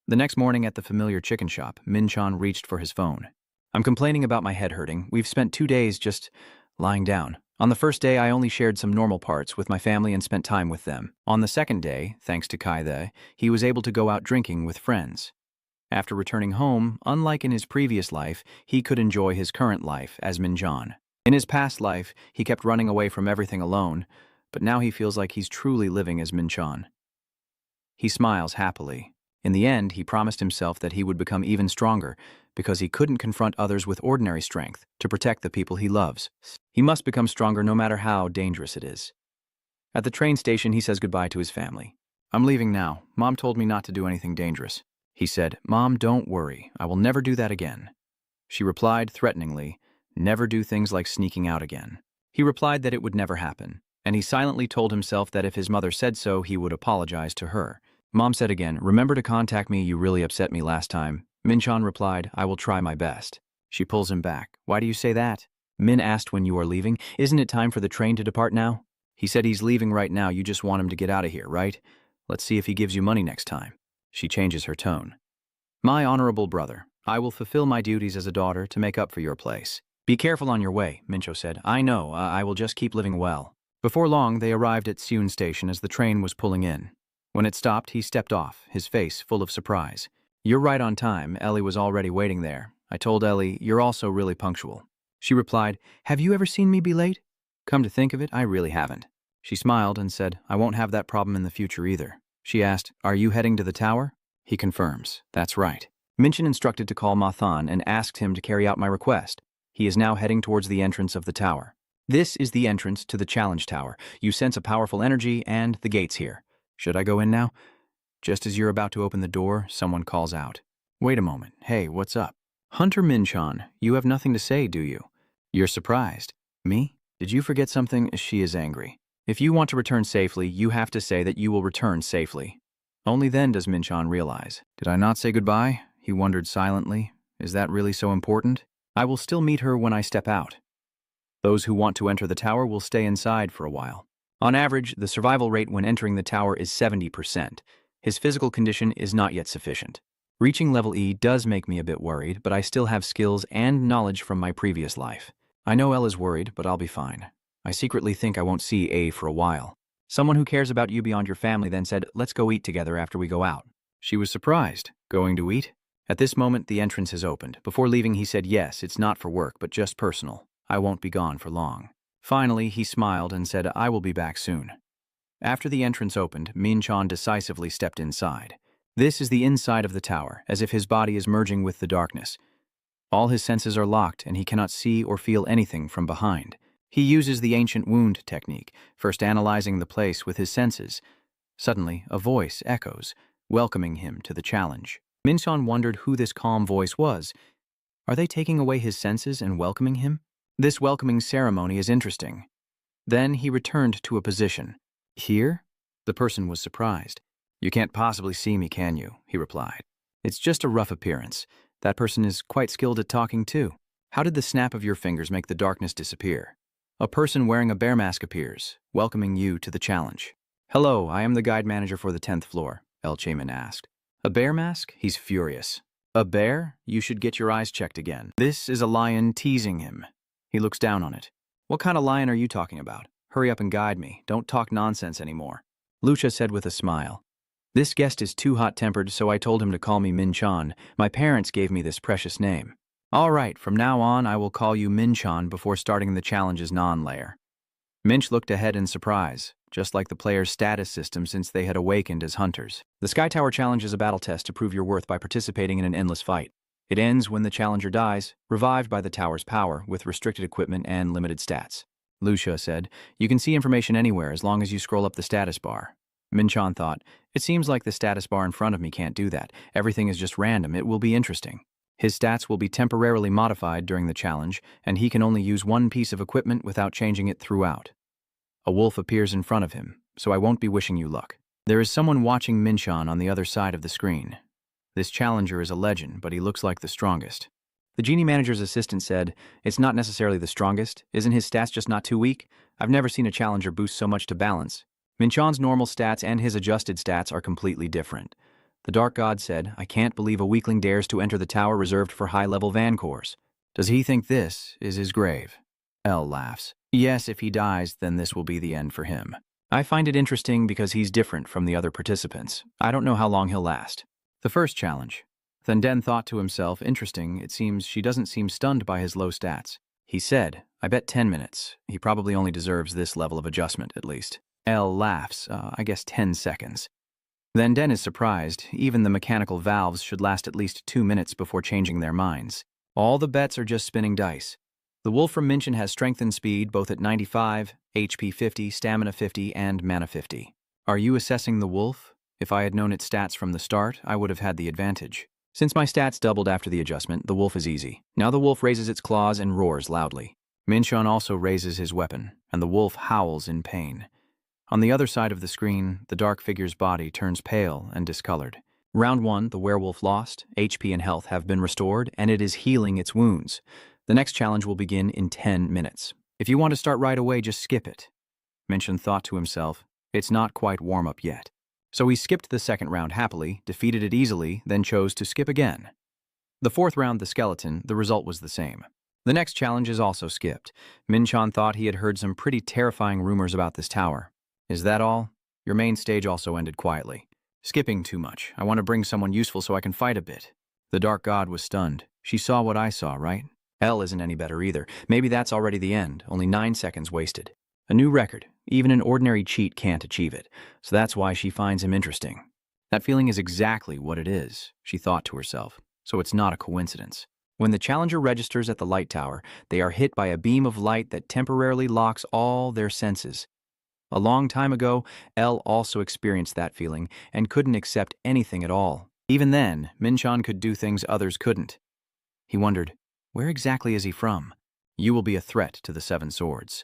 The next morning at the familiar chicken shop, Min-chan reached for his phone. I'm complaining about my head hurting. We've spent 2 days just lying down. On the first day, I only shared some normal parts with my family and spent time with them. On the second day, thanks to Kaide, he was able to go out drinking with friends. After returning home, unlike in his previous life, he could enjoy his current life as Min-chan. In his past life, he kept running away from everything alone, but now he feels like he's truly living as Min-chan. He smiles happily. In the end, he promised himself that he would become even stronger because he couldn't confront others with ordinary strength to protect the people he loves. He must become stronger no matter how dangerous it is. At the train station, he says goodbye to his family. I'm leaving now. Mom told me not to do anything dangerous. He said, Mom, don't worry. I will never do that again. She replied threateningly, never do things like sneaking out again. He replied that it would never happen, and he silently told himself that if his mother said so, he would apologize to her. Mom said again, remember to contact me, you really upset me last time. Min-chan replied, I will try my best. She pulls him back. Why do you say that? Min asked when you are leaving. Isn't it time for the train to depart now? He said he's leaving right now, you just want him to get out of here, right? Let's see if he gives you money next time. She changes her tone. My honorable brother, I will fulfill my duties as a daughter to make up for your place. Be careful on your way, Mincho said. I know, I will just keep living well. Before long, they arrived at Seun Station as the train was pulling in. When it stopped, he stepped off, his face full of surprise. You're right on time. Ellie was already waiting there. I told Ellie, you're also really punctual. She replied, have you ever seen me be late? Come to think of it, I really haven't. She smiled and said, I won't have that problem in the future either. She asked, are you heading to the tower? He confirms, that's right. Minchin instructed to call Mathan and asked him to carry out my request. He is now heading towards the entrance of the tower. This is the entrance to the challenge tower. You sense a powerful energy and the gate's here. Should I go in now? Just as you're about to open the door, someone calls out. Wait a moment. Hey, what's up? Hunter Minchon, you have nothing to say, do you? You're surprised. Me? Did you forget something? She is angry. If you want to return safely, you have to say that you will return safely. Only then does Minchon realize. Did I not say goodbye? He wondered silently. Is that really so important? I will still meet her when I step out. Those who want to enter the tower will stay inside for a while. On average, the survival rate when entering the tower is 70%. His physical condition is not yet sufficient. Reaching level E does make me a bit worried, but I still have skills and knowledge from my previous life. I know Elle is worried, but I'll be fine. I secretly think I won't see A for a while. Someone who cares about you beyond your family then said, let's go eat together after we go out. She was surprised. Going to eat? At this moment, the entrance has opened. Before leaving, he said, yes, it's not for work, but just personal. I won't be gone for long. Finally, he smiled and said, I will be back soon. After the entrance opened, Minchon decisively stepped inside. This is the inside of the tower, as if his body is merging with the darkness. All his senses are locked, and he cannot see or feel anything from behind. He uses the ancient wound technique, first analyzing the place with his senses. Suddenly, a voice echoes, welcoming him to the challenge. Minchon wondered who this calm voice was. Are they taking away his senses and welcoming him? This welcoming ceremony is interesting. Then he returned to a position. Here? The person was surprised. You can't possibly see me, can you? He replied. It's just a rough appearance. That person is quite skilled at talking too. How did the snap of your fingers make the darkness disappear? A person wearing a bear mask appears, welcoming you to the challenge. Hello, I am the guide manager for the 10th floor, El Chaman asked. A bear mask? He's furious. A bear? You should get your eyes checked again. This is a lion teasing him. He looks down on it. What kind of lion are you talking about? Hurry up and guide me. Don't talk nonsense anymore. Lucia said with a smile. This guest is too hot-tempered, so I told him to call me Minchon. My parents gave me this precious name. All right, from now on, I will call you Minchon before starting the challenge's non-layer. Minch looked ahead in surprise, just like the player's status system since they had awakened as hunters. The Sky Tower Challenge is a battle test to prove your worth by participating in an endless fight. It ends when the challenger dies, revived by the tower's power, with restricted equipment and limited stats. Lucia said, you can see information anywhere as long as you scroll up the status bar. Minchon thought, it seems like the status bar in front of me can't do that. Everything is just random. It will be interesting. His stats will be temporarily modified during the challenge, and he can only use one piece of equipment without changing it throughout. A wolf appears in front of him, so I won't be wishing you luck. There is someone watching Minchon on the other side of the screen. This challenger is a legend, but he looks like the strongest. The genie manager's assistant said, it's not necessarily the strongest. Isn't his stats just not too weak? I've never seen a challenger boost so much to balance. Minchon's normal stats and his adjusted stats are completely different. The Dark God said, I can't believe a weakling dares to enter the tower reserved for high-level Vancors. Does he think this is his grave? Elle laughs. Yes, if he dies, then this will be the end for him. I find it interesting because he's different from the other participants. I don't know how long he'll last. The first challenge. Thunden thought to himself, interesting, it seems she doesn't seem stunned by his low stats. He said, I bet 10 minutes. He probably only deserves this level of adjustment, at least. Elle laughs, I guess 10 seconds. Then Den is surprised. Even the mechanical valves should last at least 2 minutes before changing their minds. All the bets are just spinning dice. The wolf from Minchin has strength and speed both at 95, HP 50, stamina 50, and mana 50. Are you assessing the wolf? If I had known its stats from the start, I would have had the advantage. Since my stats doubled after the adjustment, the wolf is easy. Now the wolf raises its claws and roars loudly. Minchon also raises his weapon, and the wolf howls in pain. On the other side of the screen, the dark figure's body turns pale and discolored. Round 1, the werewolf lost, HP and health have been restored, and it is healing its wounds. The next challenge will begin in 10 minutes. If you want to start right away, just skip it. Minchin thought to himself, it's not quite warm-up yet. So he skipped the second round happily, defeated it easily, then chose to skip again. The fourth round, the skeleton, the result was the same. The next challenge is also skipped. Minchon thought he had heard some pretty terrifying rumors about this tower. Is that all? Your main stage also ended quietly. Skipping too much. I want to bring someone useful so I can fight a bit. The dark god was stunned. She saw what I saw, right? L isn't any better either. Maybe that's already the end. Only 9 seconds wasted. A new record. Even an ordinary cheat can't achieve it. So that's why she finds him interesting. That feeling is exactly what it is, she thought to herself. So it's not a coincidence. When the challenger registers at the light tower, they are hit by a beam of light that temporarily locks all their senses. A long time ago, L also experienced that feeling and couldn't accept anything at all. Even then, Minchon could do things others couldn't. He wondered, where exactly is he from? You will be a threat to the Seven Swords.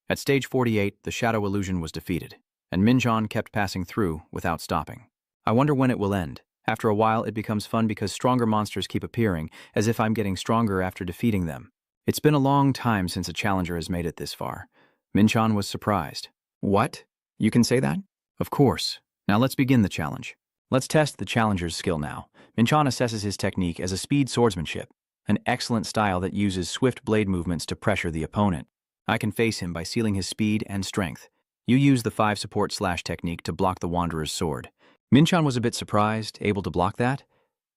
At stage 48, the shadow illusion was defeated, and Minchon kept passing through without stopping. I wonder when it will end. After a while, it becomes fun because stronger monsters keep appearing, as if I'm getting stronger after defeating them. It's been a long time since a challenger has made it this far. Minchon was surprised. What? You can say that? Of course. Now let's begin the challenge. Let's test the challenger's skill now. Minchon assesses his technique as a speed swordsmanship, an excellent style that uses swift blade movements to pressure the opponent. I can face him by sealing his speed and strength. You use the 5 support slash technique to block the Wanderer's sword. Minchon was a bit surprised, able to block that.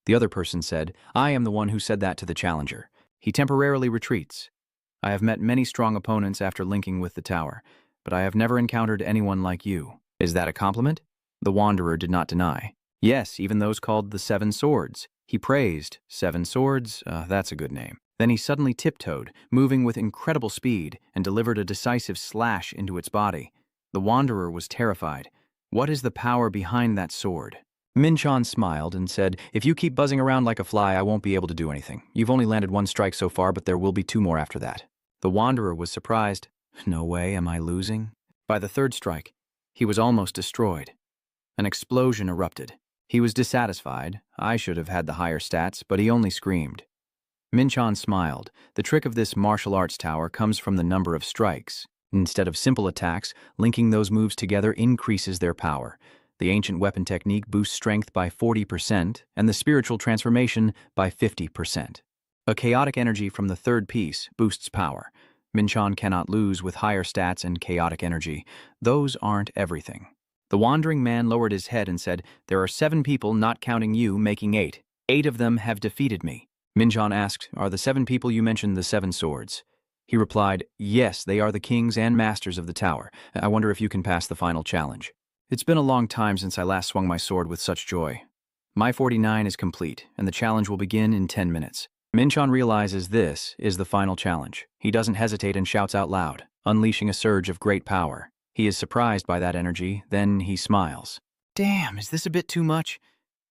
The other person said, I am the one who said that to the challenger. He temporarily retreats. I have met many strong opponents after linking with the tower, but I have never encountered anyone like you. Is that a compliment? The Wanderer did not deny. Yes, even those called the Seven Swords. He praised, 7 swords, that's a good name. Then he suddenly tiptoed, moving with incredible speed, and delivered a decisive slash into its body. The Wanderer was terrified. What is the power behind that sword? Minchon smiled and said, if you keep buzzing around like a fly, I won't be able to do anything. You've only landed 1 strike so far, but there will be 2 more after that. The Wanderer was surprised. No way, am I losing? By the 3rd strike, he was almost destroyed. An explosion erupted. He was dissatisfied. I should have had the higher stats, but he only screamed. Minchon smiled. The trick of this martial arts tower comes from the number of strikes. Instead of simple attacks, linking those moves together increases their power. The ancient weapon technique boosts strength by 40% and the spiritual transformation by 50%. A chaotic energy from the 3rd piece boosts power. Minchon cannot lose with higher stats and chaotic energy. Those aren't everything. The wandering man lowered his head and said, there are 7 people, not counting you, making 8. 8 of them have defeated me. Minchon asked, are the 7 people you mentioned the 7 swords? He replied, yes, they are the kings and masters of the tower. I wonder if you can pass the final challenge. It's been a long time since I last swung my sword with such joy. My 49 is complete, and the challenge will begin in 10 minutes. Minchon realizes this is the final challenge. He doesn't hesitate and shouts out loud, unleashing a surge of great power. He is surprised by that energy, then he smiles. Damn, is this a bit too much?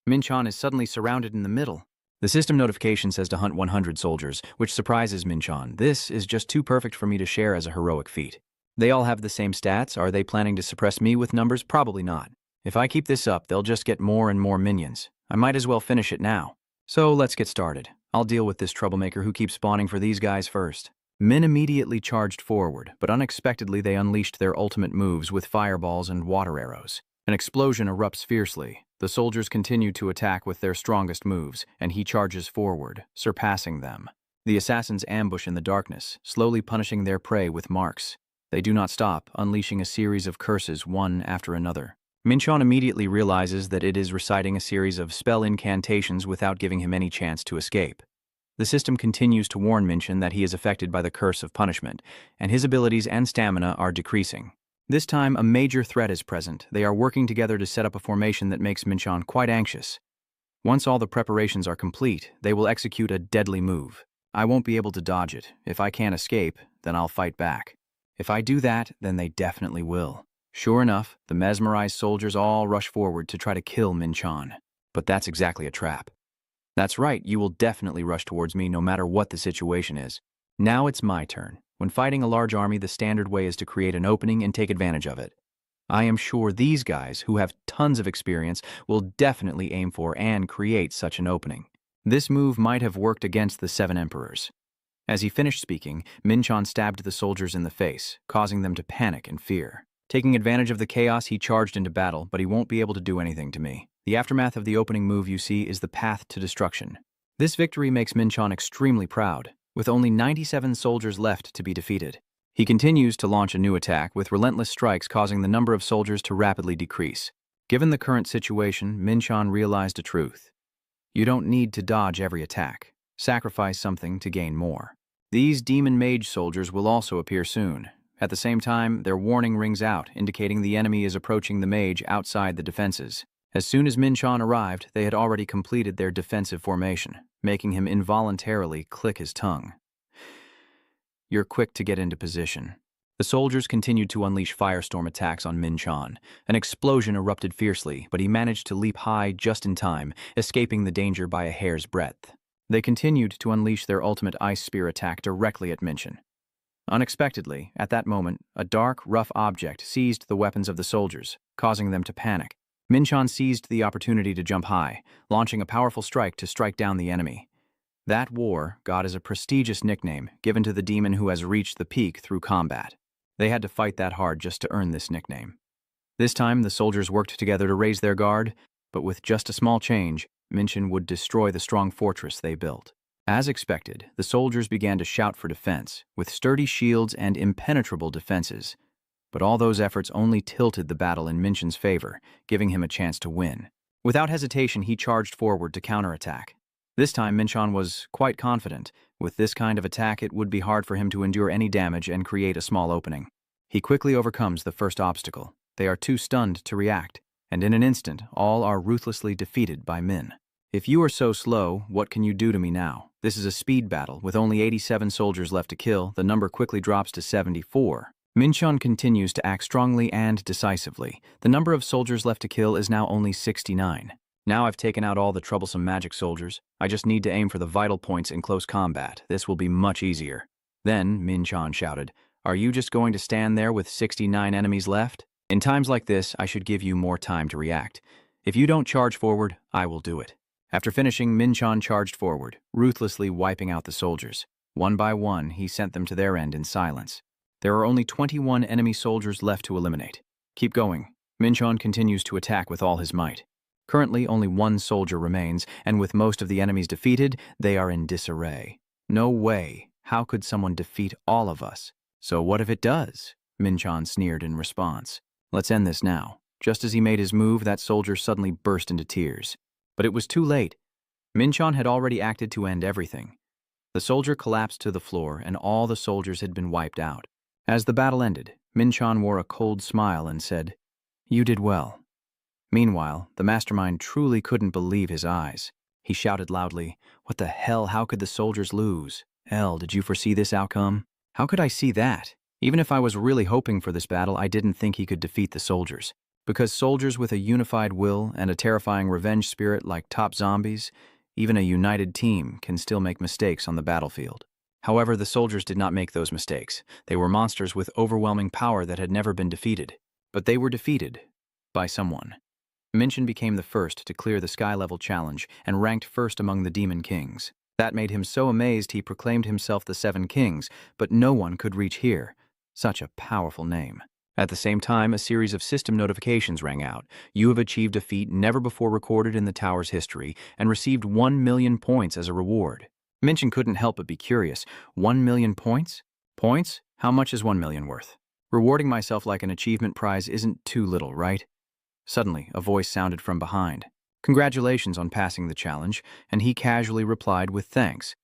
Minchon is suddenly surrounded in the middle. The system notification says to hunt 100 soldiers, which surprises Minchon. This is just too perfect for me to share as a heroic feat. They all have the same stats. Are they planning to suppress me with numbers? Probably not. If I keep this up, they'll just get more and more minions. I might as well finish it now. So let's get started. I'll deal with this troublemaker who keeps spawning for these guys first. Min immediately charged forward, but unexpectedly they unleashed their ultimate moves with fireballs and water arrows. An explosion erupts fiercely. The soldiers continue to attack with their strongest moves, and he charges forward, surpassing them. The assassins ambush in the darkness, slowly punishing their prey with marks. They do not stop, unleashing a series of curses one after another. Minchon immediately realizes that it is reciting a series of spell incantations without giving him any chance to escape. The system continues to warn Minchon that he is affected by the curse of punishment, and his abilities and stamina are decreasing. This time, a major threat is present. They are working together to set up a formation that makes Minchon quite anxious. Once all the preparations are complete, they will execute a deadly move. I won't be able to dodge it. If I can't escape, then I'll fight back. If I do that, then they definitely will. Sure enough, the mesmerized soldiers all rush forward to try to kill Minchon. But that's exactly a trap. That's right, you will definitely rush towards me no matter what the situation is. Now it's my turn. When fighting a large army, the standard way is to create an opening and take advantage of it. I am sure these guys, who have tons of experience, will definitely aim for and create such an opening. This move might have worked against the 7 emperors. As he finished speaking, Minchon stabbed the soldiers in the face, causing them to panic and fear. Taking advantage of the chaos, he charged into battle, but he won't be able to do anything to me. The aftermath of the opening move you see is the path to destruction. This victory makes Minchon extremely proud, with only 97 soldiers left to be defeated. He continues to launch a new attack, with relentless strikes causing the number of soldiers to rapidly decrease. Given the current situation, Minchan realized a truth. You don't need to dodge every attack. Sacrifice something to gain more. These demon mage soldiers will also appear soon. At the same time, their warning rings out, indicating the enemy is approaching the mage outside the defenses. As soon as Minchan arrived, they had already completed their defensive formation, making him involuntarily click his tongue. You're quick to get into position. The soldiers continued to unleash firestorm attacks on Minchan. An explosion erupted fiercely, but he managed to leap high just in time, escaping the danger by a hair's breadth. They continued to unleash their ultimate ice spear attack directly at Minchan. Unexpectedly, at that moment, a dark, rough object seized the weapons of the soldiers, causing them to panic. Minchan seized the opportunity to jump high, launching a powerful strike to strike down the enemy. That war god is a prestigious nickname given to the demon who has reached the peak through combat. They had to fight that hard just to earn this nickname. This time, the soldiers worked together to raise their guard, but with just a small change, Minchan would destroy the strong fortress they built. As expected, the soldiers began to shout for defense, with sturdy shields and impenetrable defenses. But all those efforts only tilted the battle in Minchan's favor, giving him a chance to win. Without hesitation, he charged forward to counterattack. This time, Minchan was quite confident. With this kind of attack, it would be hard for him to endure any damage and create a small opening. He quickly overcomes the first obstacle. They are too stunned to react, and in an instant, all are ruthlessly defeated by Min. If you are so slow, what can you do to me now? This is a speed battle. With only 87 soldiers left to kill, the number quickly drops to 74. Minchan continues to act strongly and decisively. The number of soldiers left to kill is now only 69. Now I've taken out all the troublesome magic soldiers. I just need to aim for the vital points in close combat. This will be much easier. Then Minchan shouted, "Are you just going to stand there with 69 enemies left? In times like this, I should give you more time to react. If you don't charge forward, I will do it." After finishing, Minchan charged forward, ruthlessly wiping out the soldiers. One by one, he sent them to their end in silence. There are only 21 enemy soldiers left to eliminate. Keep going. Minchan continues to attack with all his might. Currently, only one soldier remains, and with most of the enemies defeated, they are in disarray. No way. How could someone defeat all of us? So what if it does? Minchan sneered in response. Let's end this now. Just as he made his move, that soldier suddenly burst into tears. But it was too late. Minchan had already acted to end everything. The soldier collapsed to the floor, and all the soldiers had been wiped out. As the battle ended, Minchan wore a cold smile and said, "You did well." Meanwhile, the mastermind truly couldn't believe his eyes. He shouted loudly, "What the hell? How could the soldiers lose? Hell, did you foresee this outcome?" "How could I see that? Even if I was really hoping for this battle, I didn't think he could defeat the soldiers. Because soldiers with a unified will and a terrifying revenge spirit like top zombies, even a united team can still make mistakes on the battlefield." However, the soldiers did not make those mistakes. They were monsters with overwhelming power that had never been defeated. But they were defeated by someone. Minchan became the first to clear the sky-level challenge and ranked first among the demon kings. That made him so amazed he proclaimed himself the Seven Kings, but no one could reach here. Such a powerful name. At the same time, a series of system notifications rang out. You have achieved a feat never before recorded in the tower's history and received 1 million points as a reward. Minchan couldn't help but be curious. 1 million points? Points? How much is 1 million worth? Rewarding myself like an achievement prize isn't too little, right? Suddenly, a voice sounded from behind. Congratulations on passing the challenge, and he casually replied with thanks.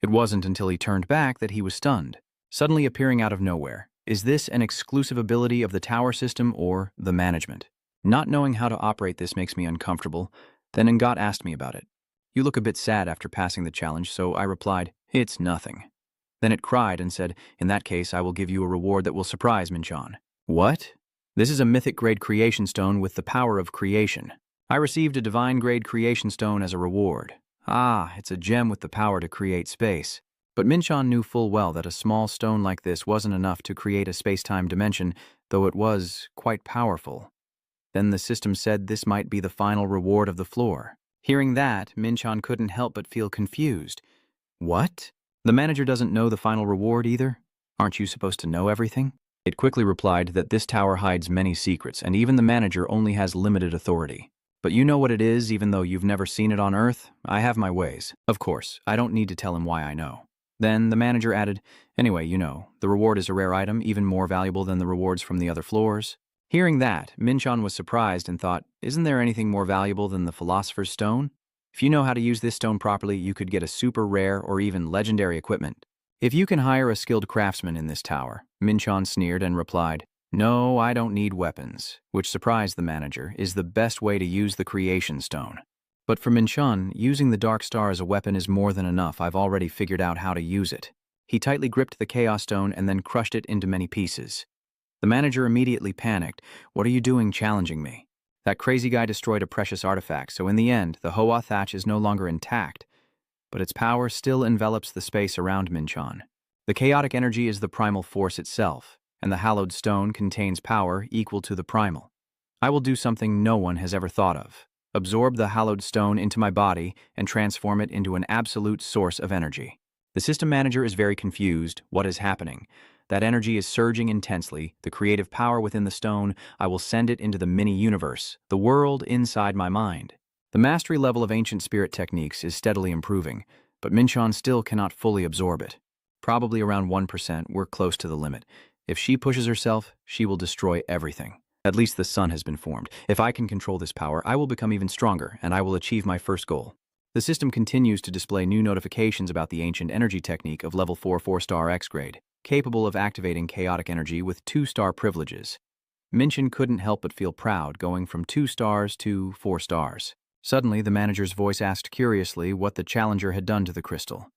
It wasn't until he turned back that he was stunned. Suddenly appearing out of nowhere. Is this an exclusive ability of the tower system or the management? Not knowing how to operate this makes me uncomfortable. Then Ngat asked me about it. You look a bit sad after passing the challenge, so I replied, "It's nothing." Then it cried and said, "In that case, I will give you a reward that will surprise Minchan." What? This is a mythic-grade creation stone with the power of creation. I received a divine-grade creation stone as a reward. Ah, it's a gem with the power to create space. But Minchan knew full well that a small stone like this wasn't enough to create a space-time dimension, though it was quite powerful. Then the system said this might be the final reward of the floor. Hearing that, Minchan couldn't help but feel confused. What? The manager doesn't know the final reward either? Aren't you supposed to know everything? It quickly replied that this tower hides many secrets, and even the manager only has limited authority. But you know what it is, even though you've never seen it on Earth? I have my ways. Of course, I don't need to tell him why I know. Then the manager added, "Anyway, you know, the reward is a rare item, even more valuable than the rewards from the other floors." Hearing that, Minchon was surprised and thought, isn't there anything more valuable than the Philosopher's Stone? If you know how to use this stone properly, you could get a super rare or even legendary equipment. If you can hire a skilled craftsman in this tower, Minchon sneered and replied, no, I don't need weapons, which surprised the manager, is the best way to use the creation stone. But for Minchon, using the Dark Star as a weapon is more than enough. I've already figured out how to use it. He tightly gripped the Chaos Stone and then crushed it into many pieces. The manager immediately panicked. What are you doing challenging me? That crazy guy destroyed a precious artifact, so in the end, the Hoa thatch is no longer intact, but its power still envelops the space around Minchon. The chaotic energy is the primal force itself, and the hallowed stone contains power equal to the primal. I will do something no one has ever thought of. Absorb the hallowed stone into my body and transform it into an absolute source of energy. The system manager is very confused. What is happening? That energy is surging intensely, the creative power within the stone. I will send it into the mini-universe, the world inside my mind. The mastery level of ancient spirit techniques is steadily improving, but Minchon still cannot fully absorb it. Probably around 1%, we're close to the limit. If she pushes herself, she will destroy everything. At least the sun has been formed. If I can control this power, I will become even stronger, and I will achieve my first goal. The system continues to display new notifications about the ancient energy technique of level 4 4-star X grade, capable of activating chaotic energy with 2-star privileges. Minchon couldn't help but feel proud, going from 2 stars to 4 stars. Suddenly, the manager's voice asked curiously what the challenger had done to the crystal.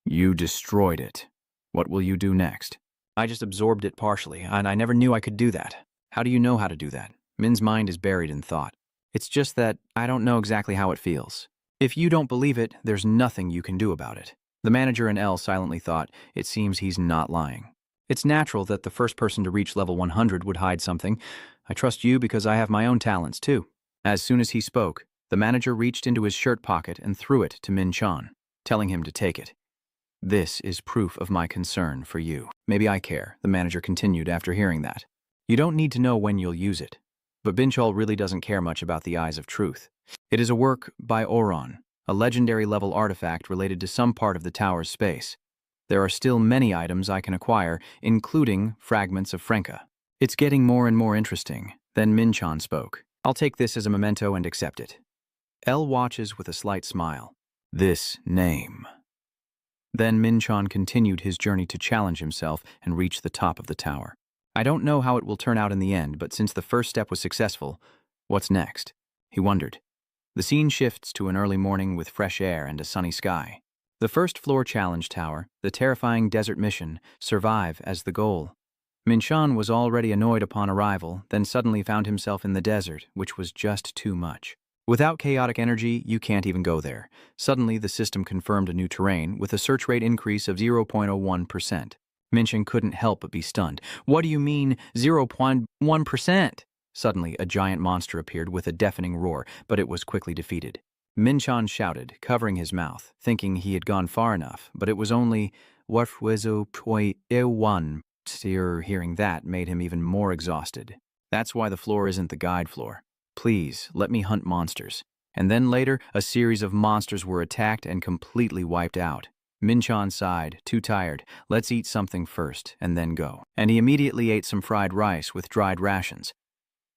You destroyed it. What will you do next? I just absorbed it partially, and I never knew I could do that. How do you know how to do that? Min's mind is buried in thought. It's just that I don't know exactly how it feels. If you don't believe it, there's nothing you can do about it. The manager and L silently thought, it seems he's not lying. It's natural that the first person to reach level 100 would hide something. I trust you because I have my own talents too. As soon as he spoke, the manager reached into his shirt pocket and threw it to Minchon, telling him to take it. This is proof of my concern for you. Maybe I care, the manager continued after hearing that. You don't need to know when you'll use it. But Binchol really doesn't care much about the Eyes of Truth. It is a work by Oron, a legendary level artifact related to some part of the tower's space. There are still many items I can acquire, including fragments of Frenka. It's getting more and more interesting. Then Minchon spoke. I'll take this as a memento and accept it. L watches with a slight smile. This name. Then Minchon continued his journey to challenge himself and reach the top of the tower. I don't know how it will turn out in the end, but since the first step was successful, what's next? He wondered. The scene shifts to an early morning with fresh air and a sunny sky. The first floor challenge tower, the terrifying desert mission, survive as the goal. Minchon was already annoyed upon arrival, then suddenly found himself in the desert, which was just too much. Without chaotic energy, you can't even go there. Suddenly, the system confirmed a new terrain with a search rate increase of 0.01%. Minchon couldn't help but be stunned. What do you mean, 0.1%? Suddenly, a giant monster appeared with a deafening roar, but it was quickly defeated. Minchon shouted, covering his mouth, thinking he had gone far enough, but it was only, what was 0.1? Hearing that made him even more exhausted. That's why the floor isn't the guide floor. Please, let me hunt monsters. And then later, a series of monsters were attacked and completely wiped out. Minchon sighed, too tired. Let's eat something first, and then go. And he immediately ate some fried rice with dried rations.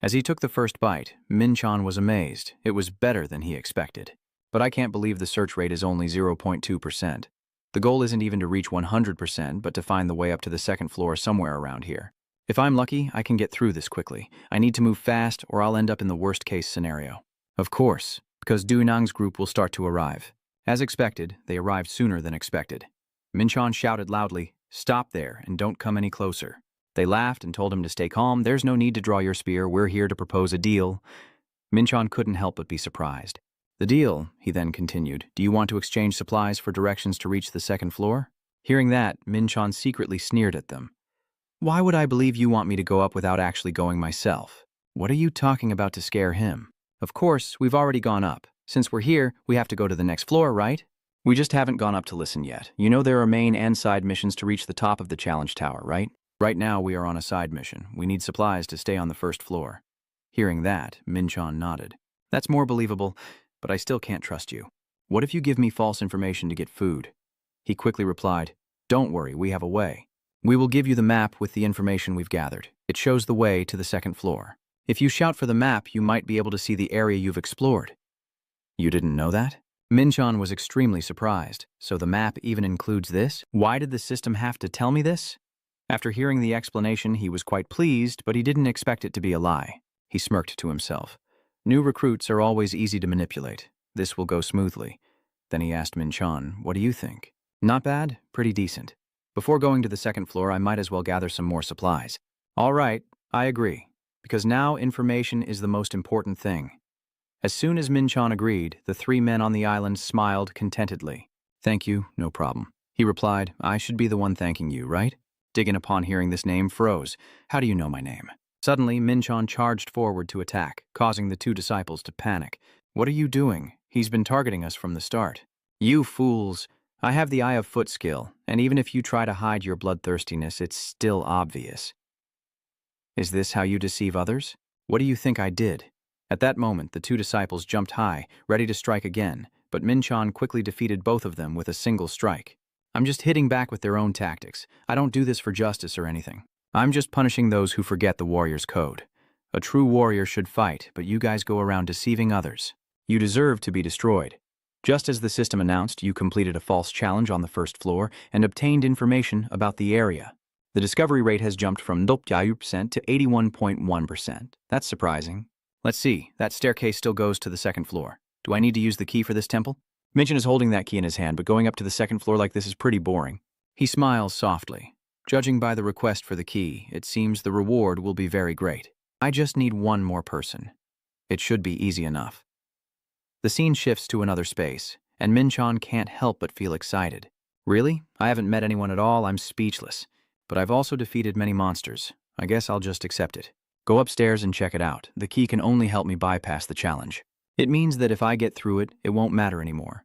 As he took the first bite, Minchon was amazed. It was better than he expected. But I can't believe the search rate is only 0.2%. The goal isn't even to reach 100%, but to find the way up to the second floor somewhere around here. If I'm lucky, I can get through this quickly. I need to move fast, or I'll end up in the worst-case scenario. Of course, because Duinang's group will start to arrive. As expected, they arrived sooner than expected. Minchon shouted loudly, "Stop there and don't come any closer." They laughed and told him to stay calm. There's no need to draw your spear. We're here to propose a deal. Minchon couldn't help but be surprised. The deal, he then continued. Do you want to exchange supplies for directions to reach the second floor? Hearing that, Minchon secretly sneered at them. Why would I believe you want me to go up without actually going myself? What are you talking about to scare him? Of course, we've already gone up. Since we're here, we have to go to the next floor, right? We just haven't gone up to listen yet. You know there are main and side missions to reach the top of the challenge tower, right? Right now, we are on a side mission. We need supplies to stay on the first floor. Hearing that, Minchon nodded. That's more believable, but I still can't trust you. What if you give me false information to get food? He quickly replied, Don't worry, we have a way. We will give you the map with the information we've gathered. It shows the way to the second floor. If you shout for the map, you might be able to see the area you've explored. You didn't know that? Minchon was extremely surprised. So the map even includes this? Why did the system have to tell me this? After hearing the explanation, he was quite pleased, but he didn't expect it to be a lie. He smirked to himself. New recruits are always easy to manipulate. This will go smoothly. Then he asked Minchon, "What do you think?" "Not bad, pretty decent. Before going to the second floor, I might as well gather some more supplies." "All right, I agree, because now information is the most important thing." As soon as Minchon agreed, the three men on the island smiled contentedly. "Thank you, no problem." He replied, "I should be the one thanking you, right?" Diggin upon hearing this name froze. "How do you know my name?" Suddenly, Minchon charged forward to attack, causing the two disciples to panic. "What are you doing? He's been targeting us from the start." "You fools! I have the Eye of Foot skill, and even if you try to hide your bloodthirstiness, it's still obvious." "Is this how you deceive others? What do you think I did?" At that moment, the two disciples jumped high, ready to strike again, but Minchon quickly defeated both of them with a single strike. "I'm just hitting back with their own tactics. I don't do this for justice or anything. I'm just punishing those who forget the warrior's code. A true warrior should fight, but you guys go around deceiving others. You deserve to be destroyed." Just as the system announced, you completed a false challenge on the first floor and obtained information about the area. The discovery rate has jumped from 0% to 81.1%. That's surprising. Let's see, that staircase still goes to the second floor. Do I need to use the key for this temple? Minchon is holding that key in his hand, but going up to the second floor like this is pretty boring. He smiles softly. Judging by the request for the key, it seems the reward will be very great. I just need one more person. It should be easy enough. The scene shifts to another space, and Minchon can't help but feel excited. Really? I haven't met anyone at all, I'm speechless. But I've also defeated many monsters. I guess I'll just accept it. Go upstairs and check it out. The key can only help me bypass the challenge. It means that if I get through it, it won't matter anymore.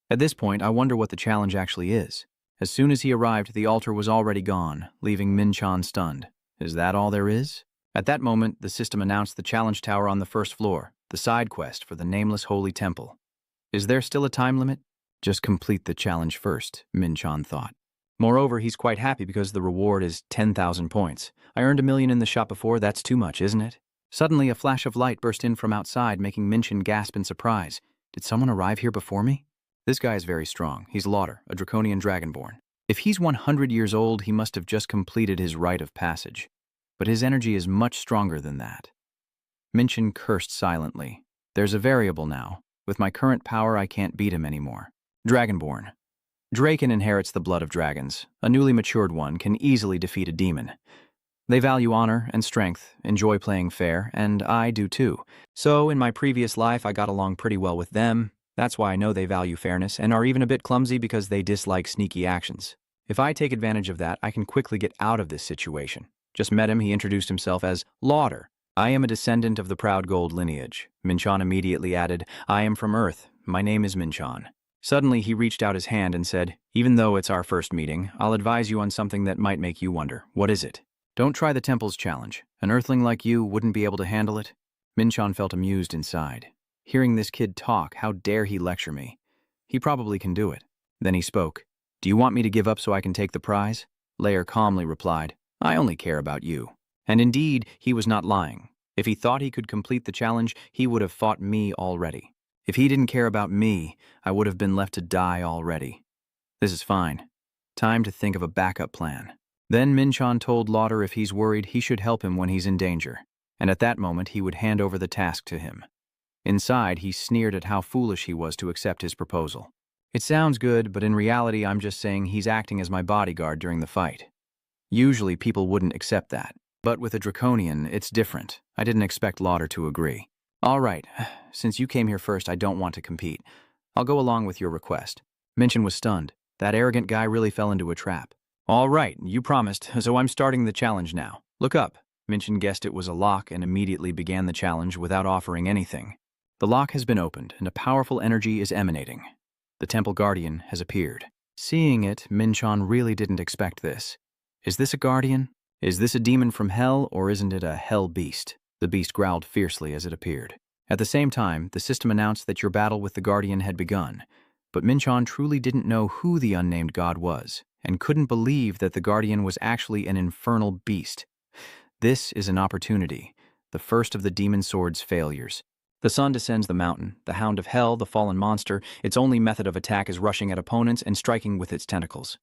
At this point, I wonder what the challenge actually is. As soon as he arrived, the altar was already gone, leaving Minchon stunned. Is that all there is? At that moment, the system announced the challenge tower on the first floor, the side quest for the nameless holy temple. Is there still a time limit? Just complete the challenge first, Minchon thought. Moreover, he's quite happy because the reward is 10,000 points. I earned 1 million in the shop before, that's too much, isn't it? Suddenly, a flash of light burst in from outside, making Minchon gasp in surprise. Did someone arrive here before me? This guy is very strong. He's Lauder, a draconian dragonborn. If he's 100 years old, he must have just completed his rite of passage. But his energy is much stronger than that. Minchon cursed silently. There's a variable now. With my current power, I can't beat him anymore. Dragonborn. Draken inherits the blood of dragons. A newly matured one can easily defeat a demon. They value honor and strength, enjoy playing fair, and I do too. So, in my previous life, I got along pretty well with them. That's why I know they value fairness and are even a bit clumsy because they dislike sneaky actions. If I take advantage of that, I can quickly get out of this situation. Just met him, he introduced himself as Lauder. I am a descendant of the proud gold lineage. Minchon immediately added, I am from Earth. My name is Minchon. Suddenly, he reached out his hand and said, even though it's our first meeting, I'll advise you on something that might make you wonder. What is it? Don't try the temple's challenge. An earthling like you wouldn't be able to handle it. Minchon felt amused inside. Hearing this kid talk, how dare he lecture me? He probably can do it. Then he spoke. Do you want me to give up so I can take the prize? Lair calmly replied, I only care about you. And indeed, he was not lying. If he thought he could complete the challenge, he would have fought me already. If he didn't care about me, I would have been left to die already. This is fine. Time to think of a backup plan. Then Minchon told Lauder if he's worried, he should help him when he's in danger. And at that moment, he would hand over the task to him. Inside, he sneered at how foolish he was to accept his proposal. It sounds good, but in reality, I'm just saying he's acting as my bodyguard during the fight. Usually, people wouldn't accept that. But with a draconian, it's different. I didn't expect Lauder to agree. All right, since you came here first, I don't want to compete. I'll go along with your request. Minchon was stunned. That arrogant guy really fell into a trap. All right, you promised, so I'm starting the challenge now. Look up. Minchon guessed it was a lock and immediately began the challenge without offering anything. The lock has been opened, and a powerful energy is emanating. The temple guardian has appeared. Seeing it, Minchon really didn't expect this. Is this a guardian? Is this a demon from hell, or isn't it a hell beast? The beast growled fiercely as it appeared. At the same time, the system announced that your battle with the guardian had begun. But Minchon truly didn't know who the unnamed god was, and couldn't believe that the guardian was actually an infernal beast. This is an opportunity, the first of the demon sword's failures. The sun descends the mountain, the hound of hell, the fallen monster. Its only method of attack is rushing at opponents and striking with its tentacles.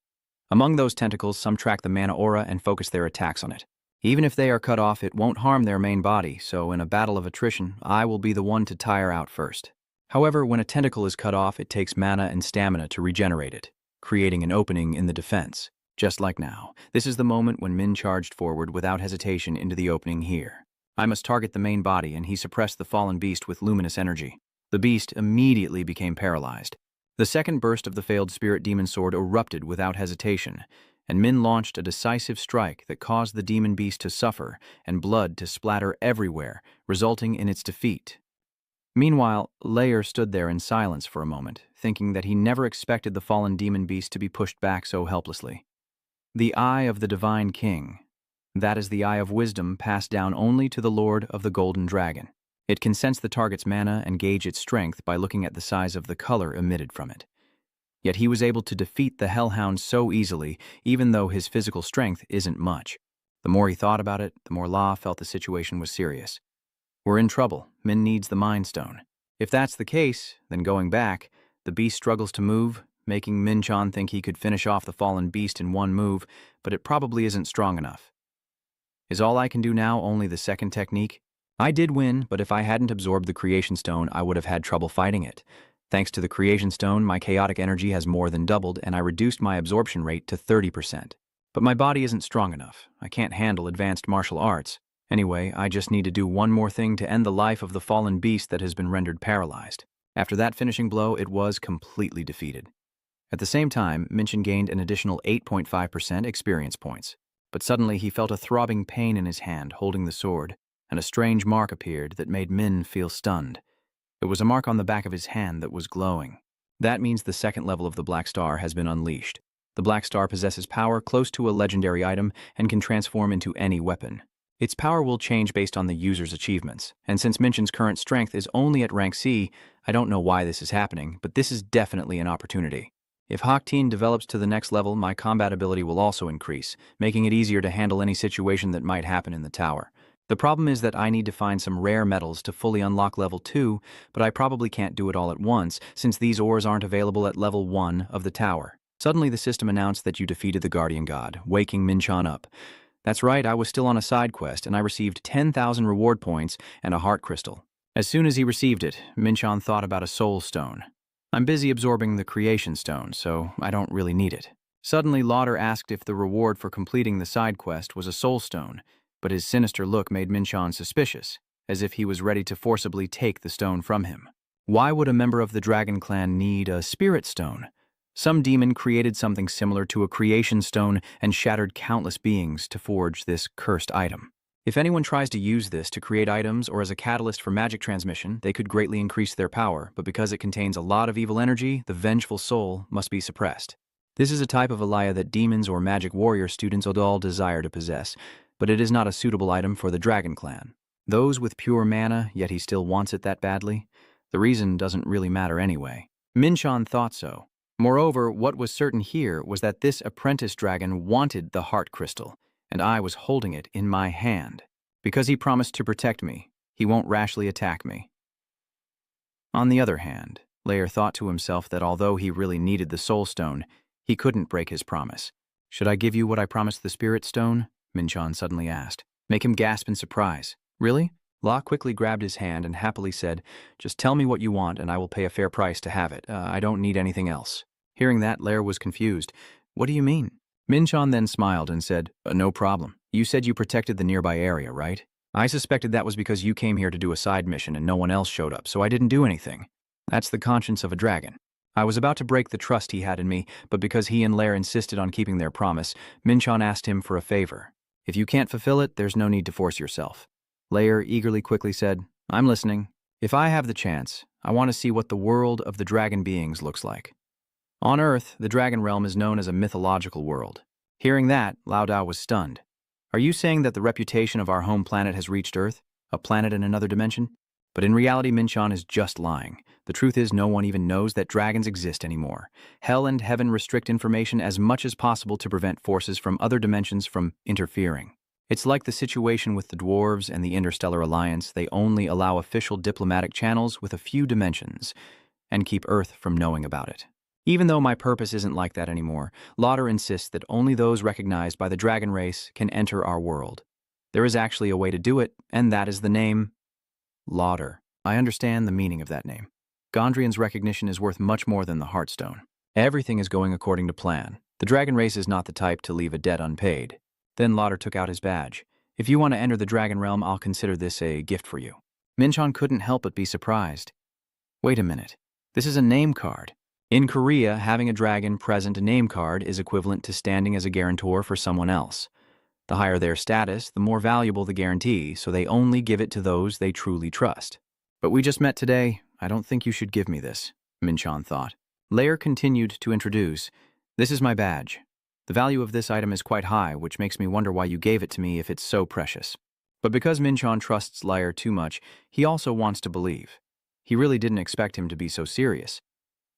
Among those tentacles, some track the mana aura and focus their attacks on it. Even if they are cut off, it won't harm their main body, so in a battle of attrition, I will be the one to tire out first. However, when a tentacle is cut off, it takes mana and stamina to regenerate it, creating an opening in the defense. Just like now, this is the moment when Min charged forward without hesitation into the opening here. I must target the main body, and he suppressed the fallen beast with luminous energy. The beast immediately became paralyzed. The second burst of the failed spirit demon sword erupted without hesitation, and Min launched a decisive strike that caused the demon beast to suffer and blood to splatter everywhere, resulting in its defeat. Meanwhile, Layer stood there in silence for a moment, thinking that he never expected the fallen demon beast to be pushed back so helplessly. The Eye of the Divine King. That is the Eye of Wisdom passed down only to the Lord of the Golden Dragon. It can sense the target's mana and gauge its strength by looking at the size of the color emitted from it. Yet he was able to defeat the Hellhound so easily, even though his physical strength isn't much. The more he thought about it, the more La felt the situation was serious. We're in trouble. Min needs the Mind Stone. If that's the case, then going back, the beast struggles to move, making Min-chan think he could finish off the fallen beast in one move, but it probably isn't strong enough. Is all I can do now only the second technique? I did win, but if I hadn't absorbed the Creation Stone, I would have had trouble fighting it. Thanks to the Creation Stone, my chaotic energy has more than doubled, and I reduced my absorption rate to 30%. But my body isn't strong enough. I can't handle advanced martial arts. Anyway, I just need to do one more thing to end the life of the fallen beast that has been rendered paralyzed. After that finishing blow, it was completely defeated. At the same time, Minchin gained an additional 8.5% experience points. But suddenly he felt a throbbing pain in his hand holding the sword, and a strange mark appeared that made Min feel stunned. It was a mark on the back of his hand that was glowing. That means the second level of the Black Star has been unleashed. The Black Star possesses power close to a legendary item and can transform into any weapon. Its power will change based on the user's achievements, and since Minchin's current strength is only at rank C, I don't know why this is happening, but this is definitely an opportunity. If Hak-Teen develops to the next level, my combat ability will also increase, making it easier to handle any situation that might happen in the tower. The problem is that I need to find some rare metals to fully unlock level 2, but I probably can't do it all at once, since these ores aren't available at level 1 of the tower. Suddenly the system announced that you defeated the Guardian God, waking Min-chan up. That's right, I was still on a side quest, and I received 10,000 reward points and a heart crystal. As soon as he received it, Min-chan thought about a soul stone. I'm busy absorbing the Creation Stone, so I don't really need it. Suddenly, Lauder asked if the reward for completing the side quest was a soul stone, but his sinister look made Min-chan suspicious, as if he was ready to forcibly take the stone from him. Why would a member of the Dragon Clan need a spirit stone? Some demon created something similar to a Creation Stone and shattered countless beings to forge this cursed item. If anyone tries to use this to create items or as a catalyst for magic transmission, they could greatly increase their power, but because it contains a lot of evil energy, the vengeful soul must be suppressed. This is a type of alaya that demons or magic warrior students all desire to possess, but it is not a suitable item for the Dragon Clan. Those with pure mana, yet he still wants it that badly? The reason doesn't really matter anyway. Min-chan thought so. Moreover, what was certain here was that this apprentice dragon wanted the heart crystal, and I was holding it in my hand. Because he promised to protect me, he won't rashly attack me. On the other hand, Layer thought to himself that although he really needed the soul stone, he couldn't break his promise. Should I give you what I promised the spirit stone? Min-chan suddenly asked. Make him gasp in surprise. Really? La quickly grabbed his hand and happily said, just tell me what you want and I will pay a fair price to have it. I don't need anything else. Hearing that, Layer was confused. What do you mean? Min-chan then smiled and said, no problem. You said you protected the nearby area, right? I suspected that was because you came here to do a side mission and no one else showed up, so I didn't do anything. That's the conscience of a dragon. I was about to break the trust he had in me, but because he and Lair insisted on keeping their promise, Min-chan asked him for a favor. If you can't fulfill it, there's no need to force yourself. Lair eagerly quickly said, I'm listening. If I have the chance, I want to see what the world of the dragon beings looks like. On Earth, the dragon realm is known as a mythological world. Hearing that, Lao Dao was stunned. Are you saying that the reputation of our home planet has reached Earth, a planet in another dimension? But in reality, Min-chan is just lying. The truth is no one even knows that dragons exist anymore. Hell and heaven restrict information as much as possible to prevent forces from other dimensions from interfering. It's like the situation with the dwarves and the Interstellar Alliance. They only allow official diplomatic channels with a few dimensions and keep Earth from knowing about it. Even though my purpose isn't like that anymore, Lauder insists that only those recognized by the dragon race can enter our world. There is actually a way to do it, and that is the name Lauder. I understand the meaning of that name. Gondrian's recognition is worth much more than the Heartstone. Everything is going according to plan. The dragon race is not the type to leave a debt unpaid. Then Lauder took out his badge. If you want to enter the dragon realm, I'll consider this a gift for you. Minchon couldn't help but be surprised. Wait a minute. This is a name card. In Korea, having a dragon present a name card is equivalent to standing as a guarantor for someone else. The higher their status, the more valuable the guarantee, so they only give it to those they truly trust. But we just met today. I don't think you should give me this, Minchon thought. Lair continued to introduce. This is my badge. The value of this item is quite high, which makes me wonder why you gave it to me if it's so precious. But because Minchon trusts Lair too much, he also wants to believe. He really didn't expect him to be so serious.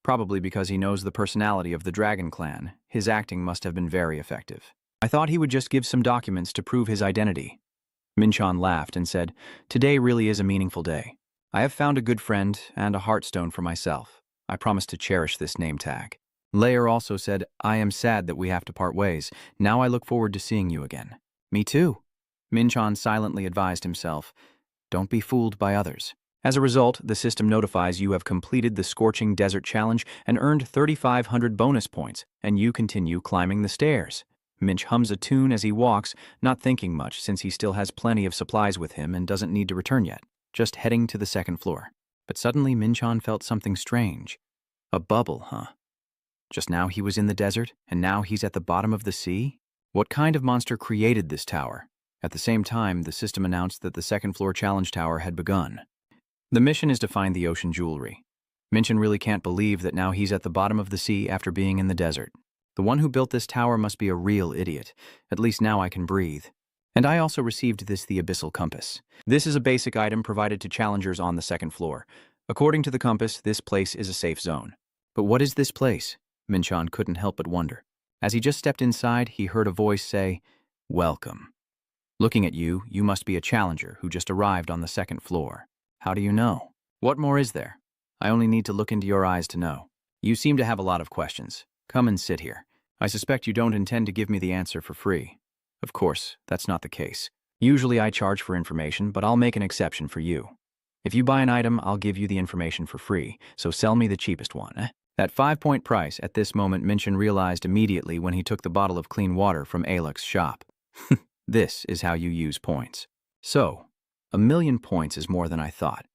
Probably because he knows the personality of the Dragon Clan, his acting must have been very effective. I thought he would just give some documents to prove his identity. Minchon laughed and said, Today really is a meaningful day. I have found a good friend and a heartstone for myself. I promise to cherish this name tag. Lair also said, I am sad that we have to part ways. Now I look forward to seeing you again. Me too. Minchon silently advised himself, Don't be fooled by others. As a result, the system notifies you have completed the Scorching Desert Challenge and earned 3,500 bonus points, and you continue climbing the stairs. Minch hums a tune as he walks, not thinking much since he still has plenty of supplies with him and doesn't need to return yet, just heading to the second floor. But suddenly Minchon felt something strange. A bubble, huh? Just now he was in the desert, and now he's at the bottom of the sea? What kind of monster created this tower? At the same time, the system announced that the second floor challenge tower had begun. The mission is to find the ocean jewelry. Minchon really can't believe that now he's at the bottom of the sea after being in the desert. The one who built this tower must be a real idiot. At least now I can breathe. And I also received the Abyssal Compass. This is a basic item provided to challengers on the second floor. According to the compass, this place is a safe zone. But what is this place? Minchon couldn't help but wonder. As he just stepped inside, he heard a voice say, Welcome. Looking at you, you must be a challenger who just arrived on the second floor. How do you know? What more is there? I only need to look into your eyes to know. You seem to have a lot of questions. Come and sit here. I suspect you don't intend to give me the answer for free. Of course, that's not the case. Usually I charge for information, but I'll make an exception for you. If you buy an item, I'll give you the information for free, so sell me the cheapest one. That 5-point price at this moment Minchon realized immediately when he took the bottle of clean water from Alok's shop. This is how you use points. So, 1,000,000 points is more than I thought.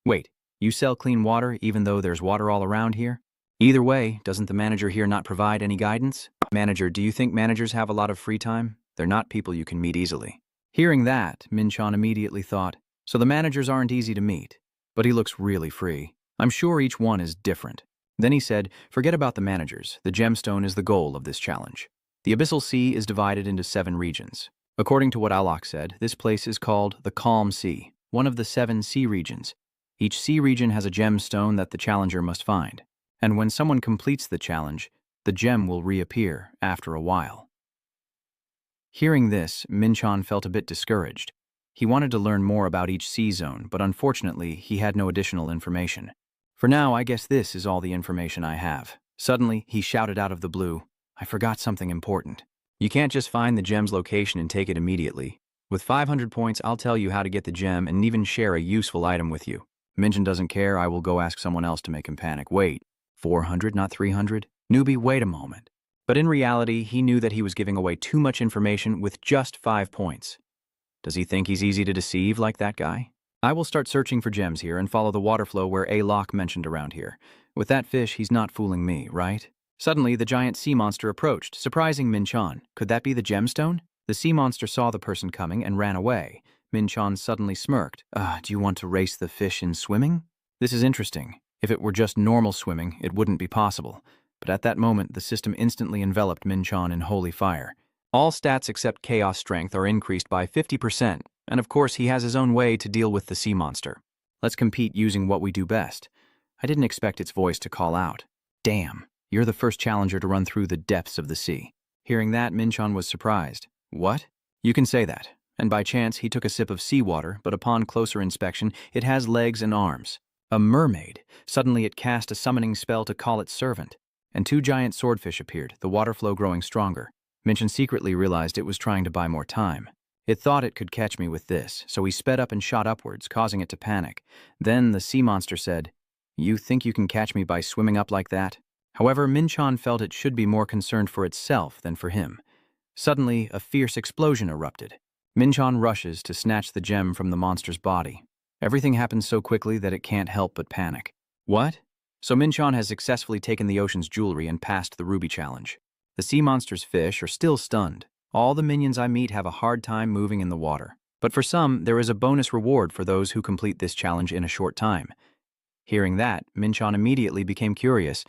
Wait, you sell clean water even though there's water all around here? Either way, doesn't the manager here not provide any guidance? Manager, do you think managers have a lot of free time? They're not people you can meet easily. Hearing that, Minchon immediately thought, so the managers aren't easy to meet. But he looks really free. I'm sure each one is different. Then he said, forget about the managers. The gemstone is the goal of this challenge. The Abyssal Sea is divided into 7 regions. According to what Alok said, this place is called the Calm Sea, one of the 7 sea regions. Each sea region has a gemstone that the challenger must find. And when someone completes the challenge, the gem will reappear after a while. Hearing this, Minchon felt a bit discouraged. He wanted to learn more about each sea zone, but unfortunately, he had no additional information. For now, I guess this is all the information I have. Suddenly, he shouted out of the blue, I forgot something important. You can't just find the gem's location and take it immediately. With 500 points, I'll tell you how to get the gem and even share a useful item with you. Minchon doesn't care, I will go ask someone else to make him panic. Wait, 400, not 300? Newbie, wait a moment. But in reality, he knew that he was giving away too much information with just 5 points. Does he think he's easy to deceive like that guy? I will start searching for gems here and follow the water flow where Alok mentioned around here. With that fish, he's not fooling me, right? Suddenly, the giant sea monster approached, surprising Minchon. Could that be the gemstone? The sea monster saw the person coming and ran away. Minchon suddenly smirked. Do you want to race the fish in swimming? This is interesting. If it were just normal swimming, it wouldn't be possible. But at that moment, the system instantly enveloped Minchon in holy fire. All stats except chaos strength are increased by 50%, and of course he has his own way to deal with the sea monster. Let's compete using what we do best. I didn't expect its voice to call out. Damn, you're the first challenger to run through the depths of the sea. Hearing that, Minchon was surprised. What? You can say that. and by chance he took a sip of seawater, but upon closer inspection, it has legs and arms. A mermaid. Suddenly it cast a summoning spell to call its servant, and 2 giant swordfish appeared, the water flow growing stronger. Minchin secretly realized it was trying to buy more time. It thought it could catch me with this, so he sped up and shot upwards, causing it to panic. Then the sea monster said, "You think you can catch me by swimming up like that?" However, Minchon felt it should be more concerned for itself than for him. Suddenly, a fierce explosion erupted. Minchon rushes to snatch the gem from the monster's body. Everything happens so quickly that it can't help but panic. What? So Minchon has successfully taken the ocean's jewelry and passed the ruby challenge. The sea monster's fish are still stunned. All the minions I meet have a hard time moving in the water. But for some, there is a bonus reward for those who complete this challenge in a short time. Hearing that, Minchon immediately became curious.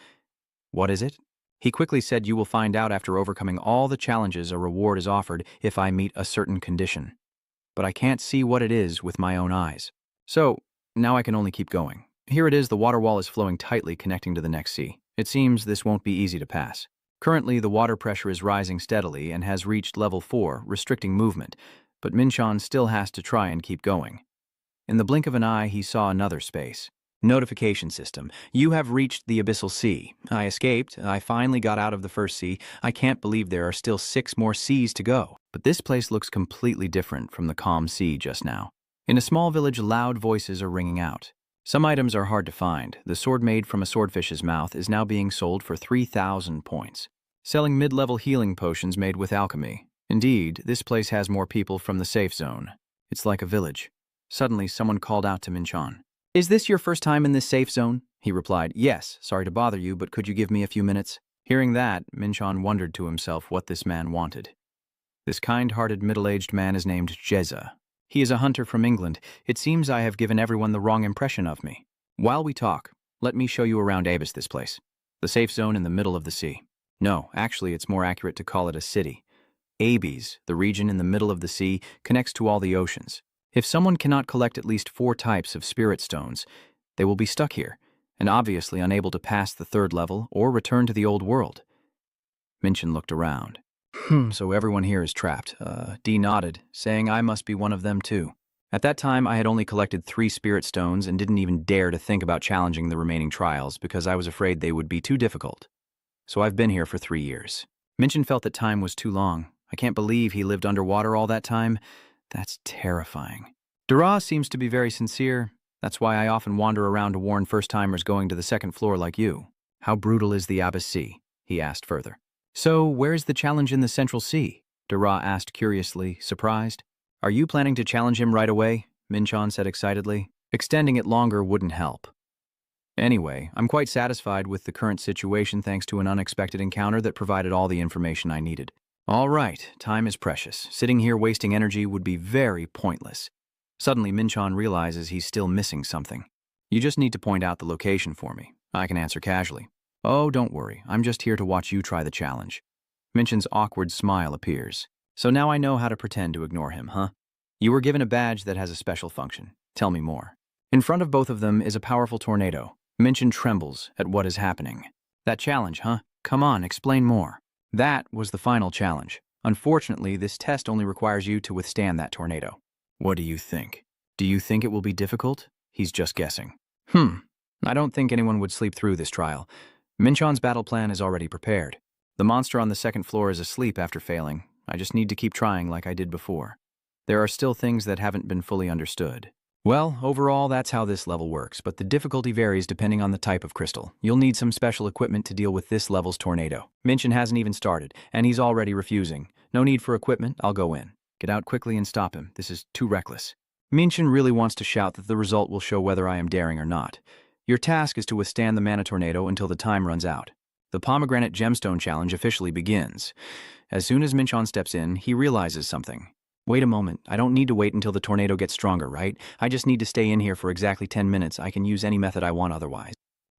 What is it? He quickly said, "You will find out after overcoming all the challenges a reward is offered if I meet a certain condition. But I can't see what it is with my own eyes. So, now I can only keep going. Here it is, the water wall is flowing tightly connecting to the next sea. It seems this won't be easy to pass. Currently, the water pressure is rising steadily and has reached level 4, restricting movement, but Minchon still has to try and keep going." In the blink of an eye, he saw another space. Notification system. You have reached the abyssal sea. I escaped. I finally got out of the first sea. I can't believe there are still 6 more seas to go. But this place looks completely different from the calm sea just now. In a small village, loud voices are ringing out. Some items are hard to find. The sword made from a swordfish's mouth is now being sold for 3,000 points. Selling mid-level healing potions made with alchemy. Indeed, this place has more people from the safe zone. It's like a village. Suddenly, someone called out to Minchon. "Is this your first time in this safe zone?" He replied, "Yes, sorry to bother you, but could you give me a few minutes?" Hearing that, Minchon wondered to himself what this man wanted. This kind-hearted middle-aged man is named Jeza. He is a hunter from England. It seems I have given everyone the wrong impression of me. While we talk, let me show you around Abyss, this place. The safe zone in the middle of the sea. No, actually, it's more accurate to call it a city. Abyss, the region in the middle of the sea, connects to all the oceans. If someone cannot collect at least 4 types of spirit stones, they will be stuck here, and obviously unable to pass the 3rd level or return to the old world. Minchin looked around. So everyone here is trapped. Dee nodded, saying I must be one of them too. At that time, I had only collected 3 spirit stones and didn't even dare to think about challenging the remaining trials because I was afraid they would be too difficult. So I've been here for 3 years. Minchin felt that time was too long. I can't believe he lived underwater all that time. That's terrifying. Dara seems to be very sincere. That's why I often wander around to warn first-timers going to the 2nd floor like you. How brutal is the Abyss Sea? He asked further. So, where's the challenge in the Central Sea? Dara asked curiously, surprised. Are you planning to challenge him right away? Minchon said excitedly. Extending it longer wouldn't help. Anyway, I'm quite satisfied with the current situation thanks to an unexpected encounter that provided all the information I needed. All right, time is precious. Sitting here wasting energy would be very pointless. Suddenly, Minchon realizes he's still missing something. You just need to point out the location for me. I can answer casually. Oh, don't worry. I'm just here to watch you try the challenge. Minchon's awkward smile appears. So now I know how to pretend to ignore him, huh? You were given a badge that has a special function. Tell me more. In front of both of them is a powerful tornado. Minchon trembles at what is happening. That challenge, huh? Come on, explain more. That was the final challenge. Unfortunately, this test only requires you to withstand that tornado. What do you think? Do you think it will be difficult? He's just guessing. I don't think anyone would sleep through this trial. Minchon's battle plan is already prepared. The monster on the 2nd floor is asleep after failing. I just need to keep trying like I did before. There are still things that haven't been fully understood. Well, overall, that's how this level works, but the difficulty varies depending on the type of crystal. You'll need some special equipment to deal with this level's tornado. Minchon hasn't even started, and he's already refusing. No need for equipment, I'll go in. Get out quickly and stop him. This is too reckless. Minchon really wants to shout that the result will show whether I am daring or not. Your task is to withstand the mana tornado until the time runs out. The pomegranate gemstone challenge officially begins. As soon as Minchon steps in, he realizes something. Wait a moment, I don't need to wait until the tornado gets stronger, right? I just need to stay in here for exactly 10 minutes. I can use any method I want otherwise.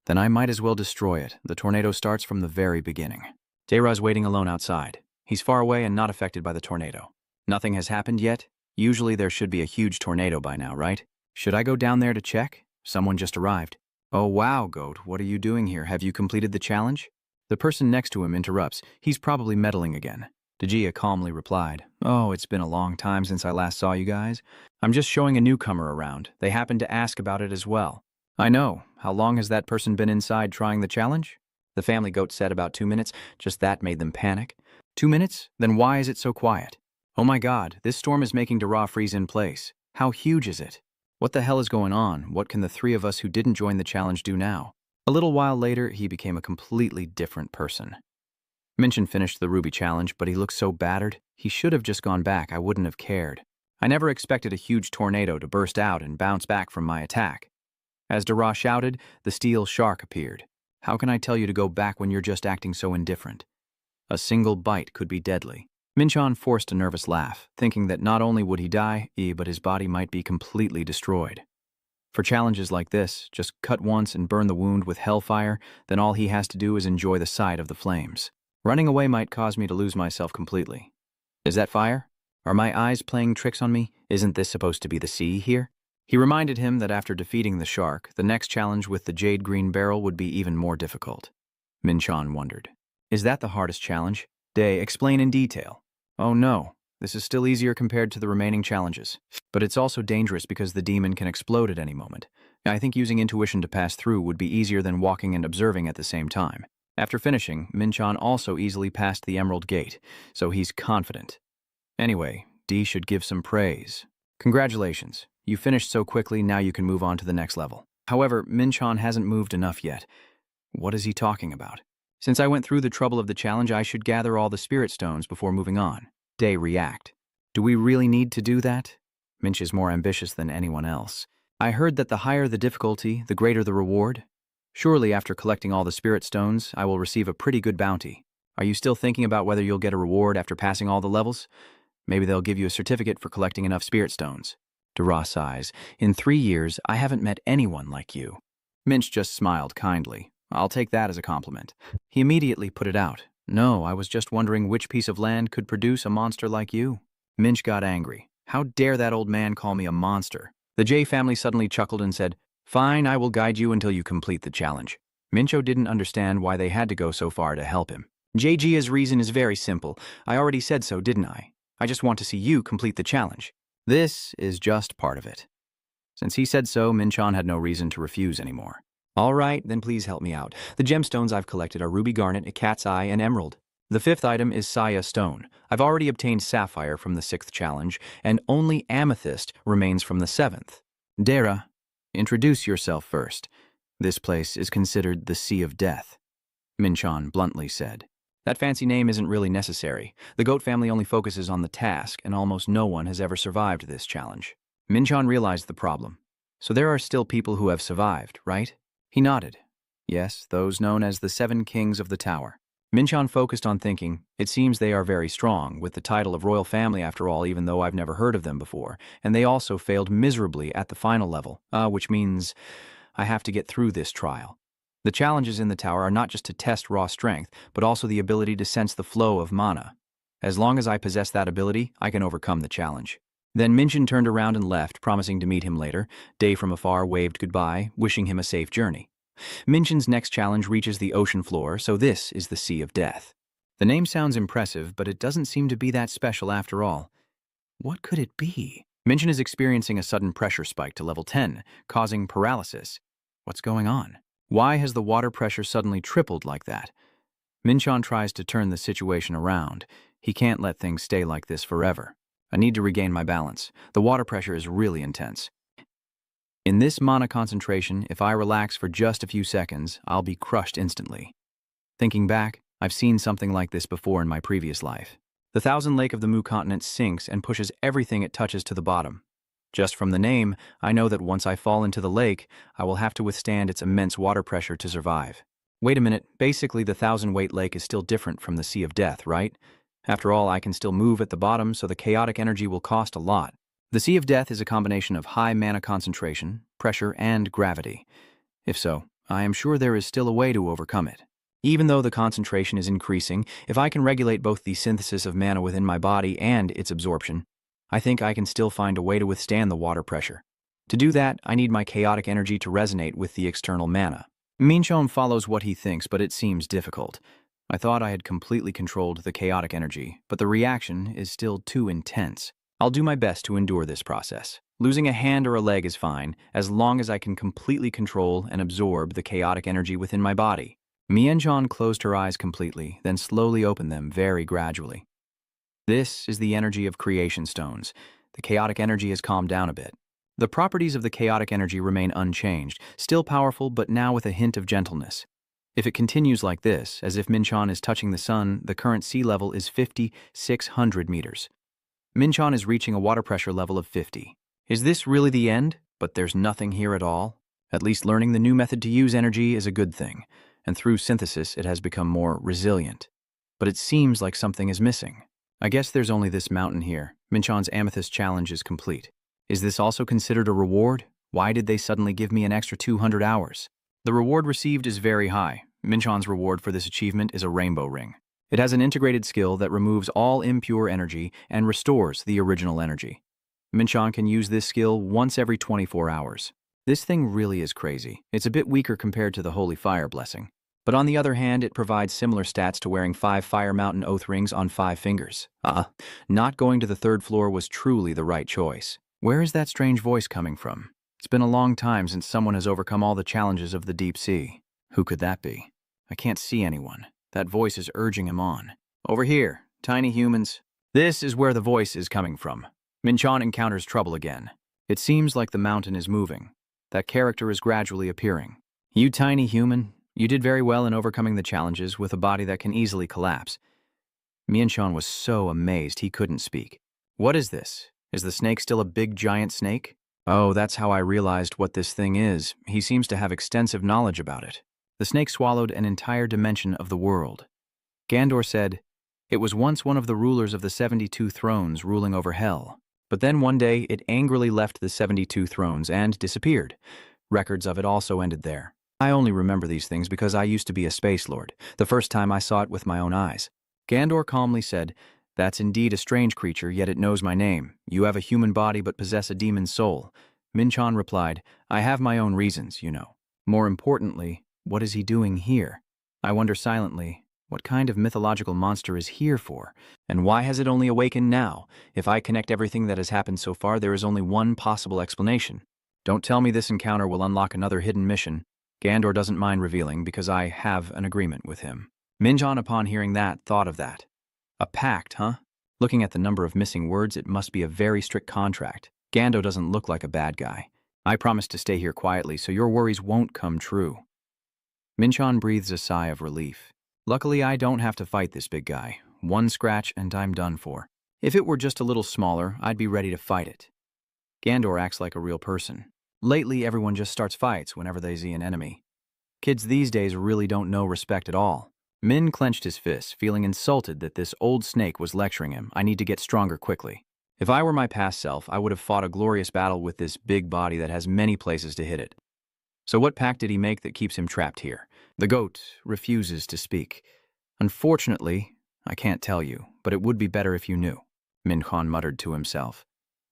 Then I might as well destroy it. The tornado starts from the very beginning. Dayra's waiting alone outside. He's far away and not affected by the tornado. Nothing has happened yet? Usually there should be a huge tornado by now, right? Should I go down there to check? Someone just arrived. Oh wow, Goat, what are you doing here? Have you completed the challenge? The person next to him interrupts. He's probably meddling again. Dejia calmly replied, "Oh, it's been a long time since I last saw you guys. I'm just showing a newcomer around. They happened to ask about it as well." "I know. How long has that person been inside trying the challenge?" The family goat said, "About 2 minutes. Just that made them panic." 2 minutes? Then why is it so quiet? "Oh my god, this storm is making Dara freeze in place. How huge is it? What the hell is going on? What can the three of us who didn't join the challenge do now?" A little while later, he became a completely different person. Minchin finished the Ruby challenge, but he looked so battered. He should have just gone back. I wouldn't have cared. I never expected a huge tornado to burst out and bounce back from my attack. As Dara shouted, the steel shark appeared. "How can I tell you to go back when you're just acting so indifferent?" A single bite could be deadly. Minchon forced a nervous laugh, thinking that not only would he die, but his body might be completely destroyed. For challenges like this, just cut once and burn the wound with hellfire, then all he has to do is enjoy the sight of the flames. Running away might cause me to lose myself completely. Is that fire? Are my eyes playing tricks on me? Isn't this supposed to be the sea here? He reminded him that after defeating the shark, the next challenge with the jade green barrel would be even more difficult. Minchon wondered. Is that the hardest challenge? Day, explain in detail. Oh no, this is still easier compared to the remaining challenges. But it's also dangerous because the demon can explode at any moment. I think using intuition to pass through would be easier than walking and observing at the same time. After finishing, Minchon also easily passed the Emerald Gate, so he's confident. Anyway, D should give some praise. Congratulations. You finished so quickly, now you can move on to the next level. However, Minchon hasn't moved enough yet. What is he talking about? Since I went through the trouble of the challenge, I should gather all the spirit stones before moving on. Day react. Do we really need to do that? Minch is more ambitious than anyone else. I heard that the higher the difficulty, the greater the reward. Surely after collecting all the spirit stones, I will receive a pretty good bounty. Are you still thinking about whether you'll get a reward after passing all the levels? Maybe they'll give you a certificate for collecting enough spirit stones. Dara sighs. In 3 years, I haven't met anyone like you. Minch just smiled kindly. I'll take that as a compliment. He immediately put it out. No, I was just wondering which piece of land could produce a monster like you. Minch got angry. How dare that old man call me a monster? The J family suddenly chuckled and said, "Fine, I will guide you until you complete the challenge." Mincho didn't understand why they had to go so far to help him. JG's reason is very simple. I already said so, didn't I? I just want to see you complete the challenge. This is just part of it. Since he said so, Minchon had no reason to refuse anymore. All right, then please help me out. The gemstones I've collected are ruby garnet, a cat's eye, and emerald. The 5th item is Saya stone. I've already obtained sapphire from the 6th challenge, and only amethyst remains from the 7th. Dara, introduce yourself first. This place is considered the Sea of Death, Minchon bluntly said. That fancy name isn't really necessary. The goat family only focuses on the task, and almost no one has ever survived this challenge. Minchon realized the problem. So there are still people who have survived, right? He nodded. Yes, those known as the 7 Kings of the Tower. Minchon focused on thinking, it seems they are very strong, with the title of royal family after all, even though I've never heard of them before, and they also failed miserably at the final level, which means I have to get through this trial. The challenges in the tower are not just to test raw strength, but also the ability to sense the flow of mana. As long as I possess that ability, I can overcome the challenge. Then Minchon turned around and left, promising to meet him later. Day from afar waved goodbye, wishing him a safe journey. Minchon's next challenge reaches the ocean floor, so this is the Sea of Death. The name sounds impressive, but it doesn't seem to be that special after all. What could it be? Minchon is experiencing a sudden pressure spike to level 10, causing paralysis. What's going on? Why has the water pressure suddenly tripled like that? Minchon tries to turn the situation around. He can't let things stay like this forever. I need to regain my balance. The water pressure is really intense. In this mana concentration, if I relax for just a few seconds, I'll be crushed instantly. Thinking back, I've seen something like this before in my previous life. The Thousand Lake of the Mu continent sinks and pushes everything it touches to the bottom. Just from the name, I know that once I fall into the lake, I will have to withstand its immense water pressure to survive. Wait a minute, basically the 1,000-weight lake is still different from the Sea of Death, right? After all, I can still move at the bottom, so the chaotic energy will cost a lot. The Sea of Death is a combination of high mana concentration, pressure, and gravity. If so, I am sure there is still a way to overcome it. Even though the concentration is increasing, if I can regulate both the synthesis of mana within my body and its absorption, I think I can still find a way to withstand the water pressure. To do that, I need my chaotic energy to resonate with the external mana. Minchon follows what he thinks, but it seems difficult. I thought I had completely controlled the chaotic energy, but the reaction is still too intense. I'll do my best to endure this process. Losing a hand or a leg is fine, as long as I can completely control and absorb the chaotic energy within my body. Mienjan closed her eyes completely, then slowly opened them very gradually. This is the energy of creation stones. The chaotic energy has calmed down a bit. The properties of the chaotic energy remain unchanged, still powerful but now with a hint of gentleness. If it continues like this, as if Minchan is touching the sun, the current sea level is 5,600 meters. Minchan is reaching a water pressure level of 50. Is this really the end? But there's nothing here at all? At least learning the new method to use energy is a good thing, and through synthesis it has become more resilient. But it seems like something is missing. I guess there's only this mountain here. Minchan's amethyst challenge is complete. Is this also considered a reward? Why did they suddenly give me an extra 200 hours? The reward received is very high. Minchan's reward for this achievement is a rainbow ring. It has an integrated skill that removes all impure energy and restores the original energy. Minchan can use this skill once every 24 hours. This thing really is crazy. It's a bit weaker compared to the Holy Fire Blessing. But on the other hand, it provides similar stats to wearing 5 Fire Mountain Oath rings on 5 fingers. Not going to the 3rd floor was truly the right choice. Where is that strange voice coming from? It's been a long time since someone has overcome all the challenges of the deep sea. Who could that be? I can't see anyone. That voice is urging him on. Over here, tiny humans. This is where the voice is coming from. Minchan encounters trouble again. It seems like the mountain is moving. That character is gradually appearing. You tiny human, you did very well in overcoming the challenges with a body that can easily collapse. Minchan was so amazed he couldn't speak. What is this? Is the snake still a big giant snake? Oh, that's how I realized what this thing is. He seems to have extensive knowledge about it. The snake swallowed an entire dimension of the world. Gandor said, "It was once one of the rulers of the 72 thrones ruling over hell. But then one day it angrily left the 72 thrones and disappeared. Records of it also ended there. I only remember these things because I used to be a space lord, the first time I saw it with my own eyes." Gandor calmly said, "That's indeed a strange creature, yet it knows my name. You have a human body but possess a demon's soul." Minchan replied, "I have my own reasons, you know. More importantly, what is he doing here? I wonder silently, what kind of mythological monster is here for? And why has it only awakened now? If I connect everything that has happened so far, there is only one possible explanation. Don't tell me this encounter will unlock another hidden mission. Gandor doesn't mind revealing because I have an agreement with him." Minchan, upon hearing that, thought of that. A pact, huh? Looking at the number of missing words, it must be a very strict contract. Gando doesn't look like a bad guy. I promise to stay here quietly so your worries won't come true. Minchan breathes a sigh of relief. Luckily, I don't have to fight this big guy. One scratch and I'm done for. If it were just a little smaller, I'd be ready to fight it. Gandor acts like a real person. Lately, everyone just starts fights whenever they see an enemy. Kids these days really don't know respect at all. Min clenched his fists, feeling insulted that this old snake was lecturing him. I need to get stronger quickly. If I were my past self, I would have fought a glorious battle with this big body that has many places to hit it. So what pact did he make that keeps him trapped here? The goat refuses to speak. Unfortunately, I can't tell you, but it would be better if you knew, Minchan muttered to himself.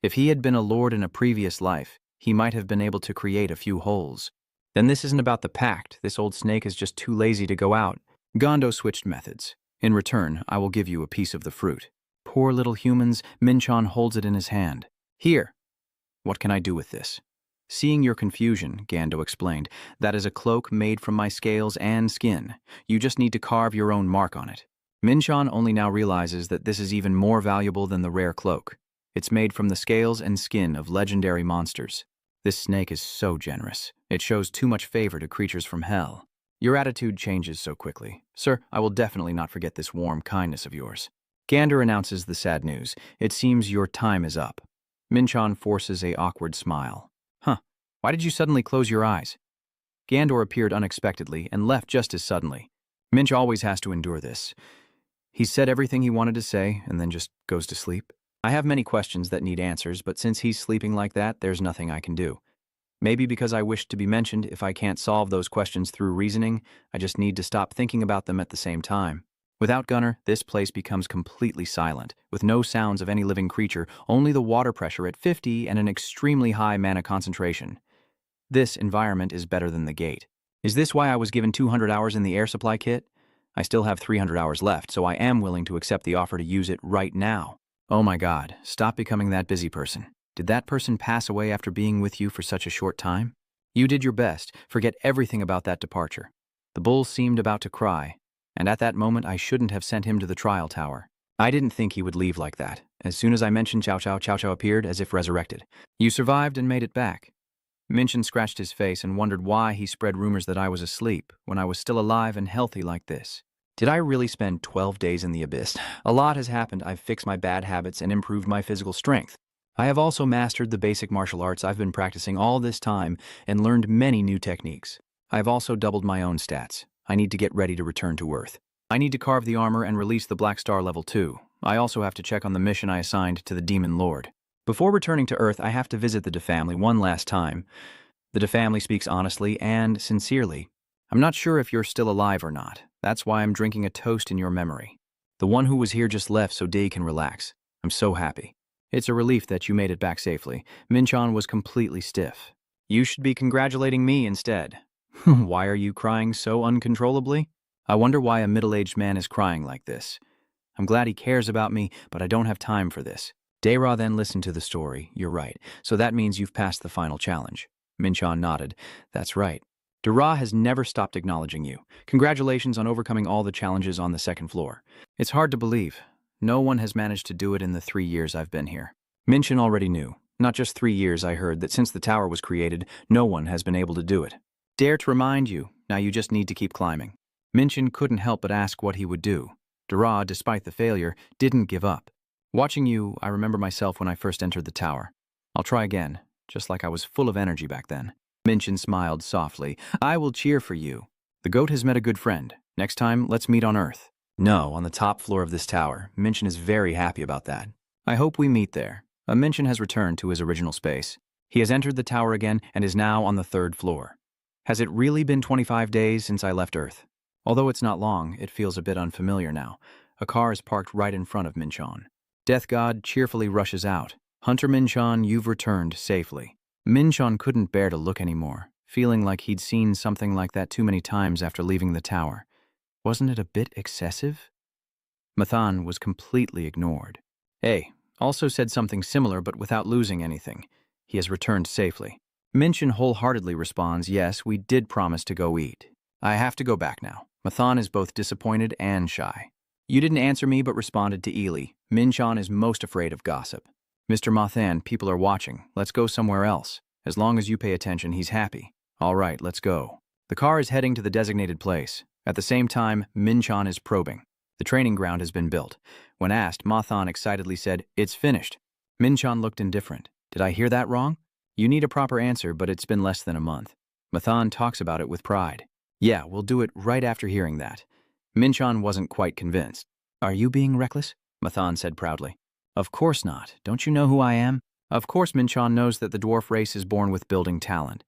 If he had been a lord in a previous life, he might have been able to create a few holes. Then this isn't about the pact. This old snake is just too lazy to go out. Gondo switched methods. In return, I will give you a piece of the fruit. Poor little humans, Minchan holds it in his hand. Here. What can I do with this? Seeing your confusion, Gando explained, that is a cloak made from my scales and skin. You just need to carve your own mark on it. Minchan only now realizes that this is even more valuable than the rare cloak. It's made from the scales and skin of legendary monsters. This snake is so generous. It shows too much favor to creatures from hell. Your attitude changes so quickly. Sir, I will definitely not forget this warm kindness of yours. Gander announces the sad news. It seems your time is up. Minchan forces a awkward smile. Huh, why did you suddenly close your eyes? Gandor appeared unexpectedly and left just as suddenly. Minch always has to endure this. He said everything he wanted to say and then just goes to sleep. I have many questions that need answers, but since he's sleeping like that, there's nothing I can do. Maybe because I wish to be mentioned, if I can't solve those questions through reasoning, I just need to stop thinking about them at the same time. Without Gunner, this place becomes completely silent, with no sounds of any living creature, only the water pressure at 50 and an extremely high mana concentration. This environment is better than the gate. Is this why I was given 200 hours in the air supply kit? I still have 300 hours left, so I am willing to accept the offer to use it right now. Oh my God, stop becoming that busy person. Did that person pass away after being with you for such a short time? You did your best. Forget everything about that departure. The bull seemed about to cry, and at that moment I shouldn't have sent him to the trial tower. I didn't think he would leave like that. As soon as I mentioned Chow Chow, Chow Chow appeared as if resurrected. You survived and made it back. Minchin scratched his face and wondered why he spread rumors that I was asleep when I was still alive and healthy like this. Did I really spend 12 days in the abyss? A lot has happened. I've fixed my bad habits and improved my physical strength. I have also mastered the basic martial arts I've been practicing all this time and learned many new techniques. I have also doubled my own stats. I need to get ready to return to Earth. I need to carve the armor and release the Black Star Level 2. I also have to check on the mission I assigned to the Demon Lord. Before returning to Earth, I have to visit the De family one last time. The De family speaks honestly and sincerely. I'm not sure if you're still alive or not. That's why I'm drinking a toast in your memory. The one who was here just left so Day can relax. I'm so happy. It's a relief that you made it back safely. Minchan was completely stiff. You should be congratulating me instead. Why are you crying so uncontrollably? I wonder why a middle-aged man is crying like this. I'm glad he cares about me, but I don't have time for this. Daira then listened to the story. You're right. So that means you've passed the final challenge. Minchan nodded. That's right. Dara has never stopped acknowledging you. Congratulations on overcoming all the challenges on the second floor. It's hard to believe. No one has managed to do it in the 3 years I've been here. Minchan already knew. Not just 3 years, I heard that since the tower was created, no one has been able to do it. Dare to remind you. Now you just need to keep climbing. Minchan couldn't help but ask what he would do. Dara, despite the failure, didn't give up. Watching you, I remember myself when I first entered the tower. I'll try again, just like I was full of energy back then. Minchan smiled softly. I will cheer for you. The goat has met a good friend. Next time, let's meet on Earth. No, on the top floor of this tower. Minchan is very happy about that. I hope we meet there. Minchan has returned to his original space. He has entered the tower again and is now on the 3rd floor. Has it really been 25 days since I left Earth? Although it's not long, it feels a bit unfamiliar now. A car is parked right in front of Minchan. Death God cheerfully rushes out. Hunter Minchan, you've returned safely. Minchan couldn't bear to look anymore, feeling like he'd seen something like that too many times after leaving the tower. Wasn't it a bit excessive? Mathan was completely ignored. A also said something similar but without losing anything. He has returned safely. Minchan wholeheartedly responds, yes, we did promise to go eat. I have to go back now. Mathan is both disappointed and shy. You didn't answer me but responded to Ely. Minchan is most afraid of gossip. Mr. Mathan, people are watching. Let's go somewhere else. As long as you pay attention, he's happy. All right, let's go. The car is heading to the designated place. At the same time, Minchan is probing. The training ground has been built. When asked, Mathan excitedly said, it's finished. Minchan looked indifferent. Did I hear that wrong? You need a proper answer, but it's been less than a month. Mathan talks about it with pride. Yeah, we'll do it right after hearing that. Minchan wasn't quite convinced. Are you being reckless? Mathan said proudly. Of course not. Don't you know who I am? Of course Minchan knows that the dwarf race is born with building talent.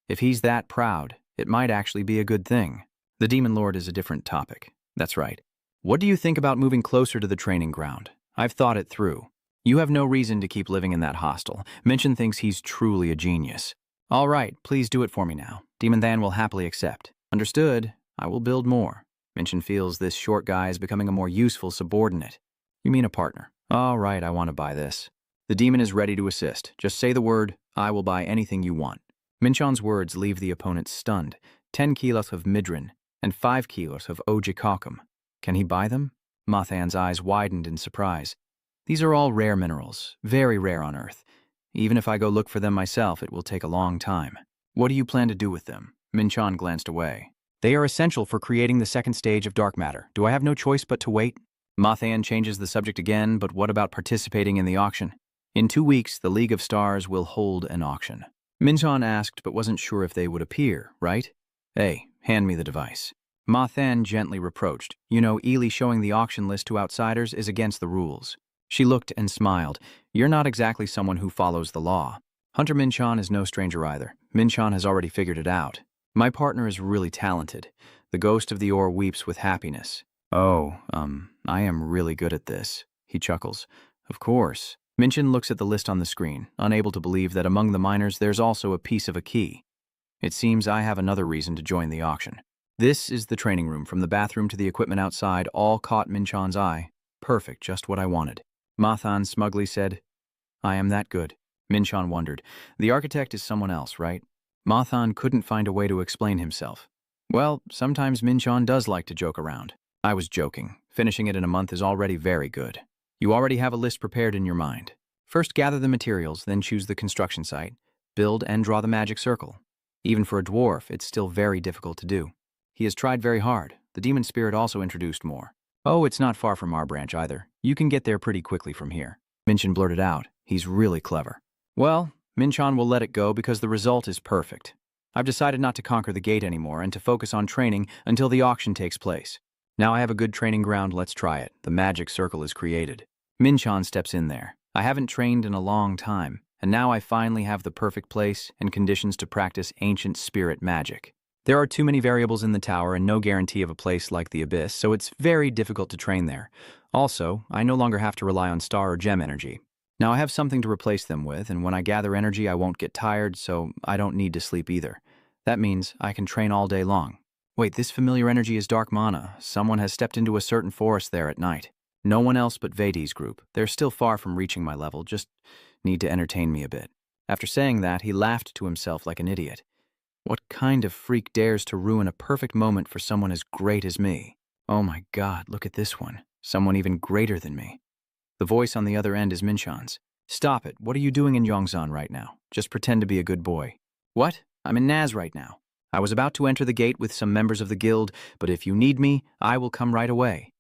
If he's that proud, it might actually be a good thing. The Demon Lord is a different topic. That's right. What do you think about moving closer to the training ground? I've thought it through. You have no reason to keep living in that hostel. Minchan thinks he's truly a genius. All right, please do it for me now. Demon Than will happily accept. Understood. I will build more. Minchan feels this short guy is becoming a more useful subordinate. You mean a partner. All right, I want to buy this. The demon is ready to assist. Just say the word, I will buy anything you want. Minchan's words leave the opponent stunned. 10 kilos of midrin and 5 kilos of ojikakum. Can he buy them? Mathan's eyes widened in surprise. These are all rare minerals, very rare on Earth. Even if I go look for them myself, it will take a long time. What do you plan to do with them? Minchan glanced away. They are essential for creating the second stage of dark matter. Do I have no choice but to wait? Mathan changes the subject again, but what about participating in the auction? In 2 weeks, the League of Stars will hold an auction. Minchan asked, but wasn't sure if they would appear, right? Hey, hand me the device. Mathan gently reproached. You know, Ely showing the auction list to outsiders is against the rules. She looked and smiled. You're not exactly someone who follows the law. Hunter Minchan is no stranger either. Minchan has already figured it out. My partner is really talented. The ghost of the ore weeps with happiness. Oh, I am really good at this. He chuckles. Of course. Minchan looks at the list on the screen, unable to believe that among the miners there's also a piece of a key. It seems I have another reason to join the auction. This is the training room. From the bathroom to the equipment outside, all caught Minchan's eye. Perfect, just what I wanted. Mathan smugly said, I am that good. Minchan wondered. The architect is someone else, right? Mathan couldn't find a way to explain himself. Well, sometimes Minchan does like to joke around. I was joking. Finishing it in a month is already very good. You already have a list prepared in your mind. First gather the materials, then choose the construction site, build and draw the magic circle. Even for a dwarf, it's still very difficult to do. He has tried very hard. The demon spirit also introduced more. Oh, it's not far from our branch either. You can get there pretty quickly from here. Minchan blurted out. He's really clever. Well, Minchan will let it go because the result is perfect. I've decided not to conquer the gate anymore and to focus on training until the auction takes place. Now I have a good training ground, let's try it. The magic circle is created. Minchan steps in there. I haven't trained in a long time, and now I finally have the perfect place and conditions to practice ancient spirit magic. There are too many variables in the tower and no guarantee of a place like the Abyss, so it's very difficult to train there. Also, I no longer have to rely on star or gem energy. Now I have something to replace them with, and when I gather energy I won't get tired, so I don't need to sleep either. That means I can train all day long. Wait, this familiar energy is dark mana. Someone has stepped into a certain forest there at night. No one else but Vedi's group. They're still far from reaching my level, just need to entertain me a bit. After saying that, he laughed to himself like an idiot. What kind of freak dares to ruin a perfect moment for someone as great as me? Oh my God, look at this one. Someone even greater than me. The voice on the other end is Minchan's. Stop it. What are you doing in Yongzan right now? Just pretend to be a good boy. What? I'm in Naz right now. I was about to enter the gate with some members of the guild, but if you need me, I will come right away.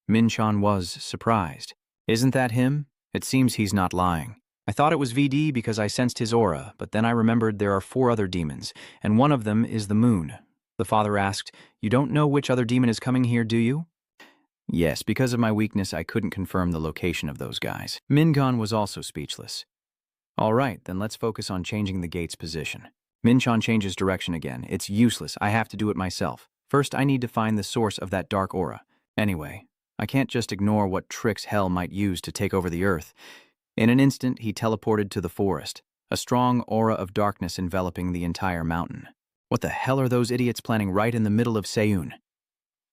Minchan was surprised. Isn't that him? It seems he's not lying. I thought it was VD because I sensed his aura, but then I remembered there are 4 other demons, and one of them is the moon. The father asked, You don't know which other demon is coming here, do you? Yes, because of my weakness, I couldn't confirm the location of those guys. Minchan was also speechless. All right, then let's focus on changing the gate's position. Minchan changes direction again. It's useless. I have to do it myself. First, I need to find the source of that dark aura. Anyway, I can't just ignore what tricks hell might use to take over the earth. In an instant, he teleported to the forest, a strong aura of darkness enveloping the entire mountain. What the hell are those idiots planning right in the middle of Seiyun?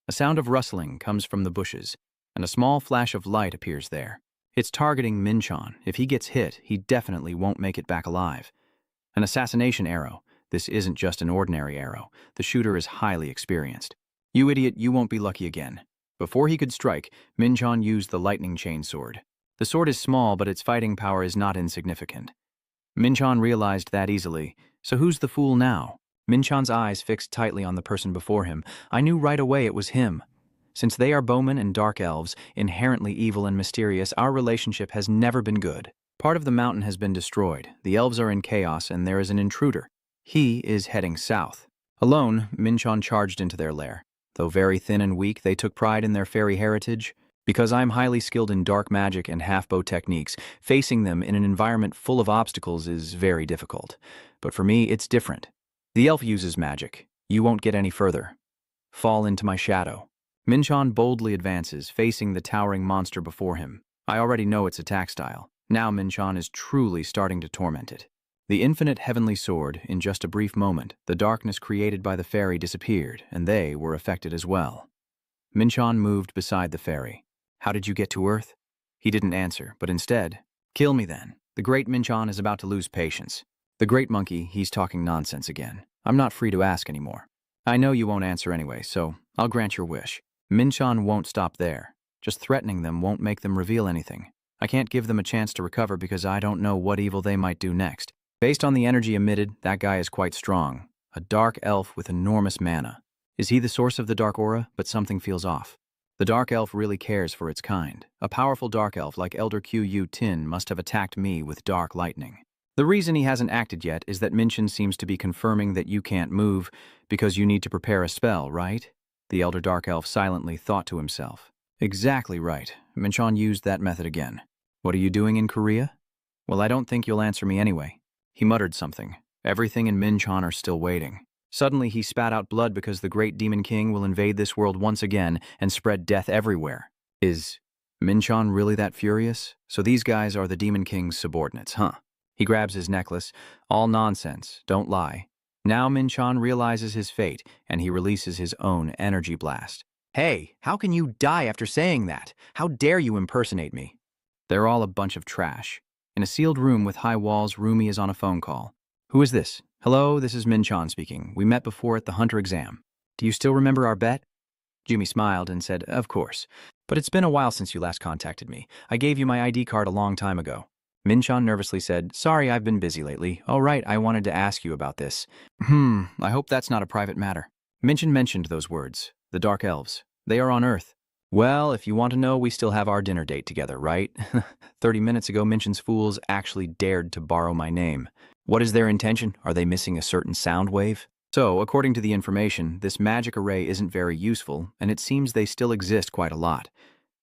A sound of rustling comes from the bushes, and a small flash of light appears there. It's targeting Minchan. If he gets hit, he definitely won't make it back alive. An assassination arrow. This isn't just an ordinary arrow. The shooter is highly experienced. You idiot, you won't be lucky again. Before he could strike, Minchan used the lightning chain sword. The sword is small, but its fighting power is not insignificant. Minchan realized that easily. So who's the fool now? Minchan's eyes fixed tightly on the person before him. I knew right away it was him. Since they are bowmen and dark elves, inherently evil and mysterious, our relationship has never been good. Part of the mountain has been destroyed. The elves are in chaos, and there is an intruder. He is heading south. Alone, Minchan charged into their lair. Though very thin and weak, they took pride in their fairy heritage. Because I'm highly skilled in dark magic and half-bow techniques, facing them in an environment full of obstacles is very difficult. But for me, it's different. The elf uses magic. You won't get any further. Fall into my shadow. Minchan boldly advances, facing the towering monster before him. I already know its attack style. Now Minchan is truly starting to torment it. The infinite heavenly sword, in just a brief moment, the darkness created by the fairy disappeared, and they were affected as well. Minchan moved beside the fairy. How did you get to Earth? He didn't answer, but instead, kill me then. The great Minchan is about to lose patience. The great monkey, he's talking nonsense again. I'm not free to ask anymore. I know you won't answer anyway, so I'll grant your wish. Minchan won't stop there. Just threatening them won't make them reveal anything. I can't give them a chance to recover because I don't know what evil they might do next. Based on the energy emitted, that guy is quite strong. A dark elf with enormous mana. Is he the source of the dark aura? But something feels off. The dark elf really cares for its kind. A powerful dark elf like Elder Qu Tin must have attacked me with dark lightning. The reason he hasn't acted yet is that Minchan seems to be confirming that you can't move because you need to prepare a spell, right? The Elder Dark Elf silently thought to himself. Exactly right. Minchan used that method again. What are you doing in Korea? Well, I don't think you'll answer me anyway. He muttered something. Everything in Minchan are still waiting. Suddenly he spat out blood because the great Demon King will invade this world once again and spread death everywhere. Is Minchan really that furious? So these guys are the Demon King's subordinates, huh? He grabs his necklace. All nonsense, don't lie. Now Minchan realizes his fate, and he releases his own energy blast. Hey, how can you die after saying that? How dare you impersonate me? They're all a bunch of trash. In a sealed room with high walls, Rumi is on a phone call. Who is this? Hello, this is Minchan speaking. We met before at the Hunter exam. Do you still remember our bet? Jumi smiled and said, Of course. But it's been a while since you last contacted me. I gave you my ID card a long time ago. Minchan nervously said, Sorry, I've been busy lately. Oh, right, I wanted to ask you about this. I hope that's not a private matter. Minchan mentioned those words. The Dark Elves. They are on Earth. Well, if you want to know, we still have our dinner date together, right? 30 minutes ago, Minchan's fools actually dared to borrow my name. What is their intention? Are they missing a certain sound wave? So, according to the information, this magic array isn't very useful, and it seems they still exist quite a lot.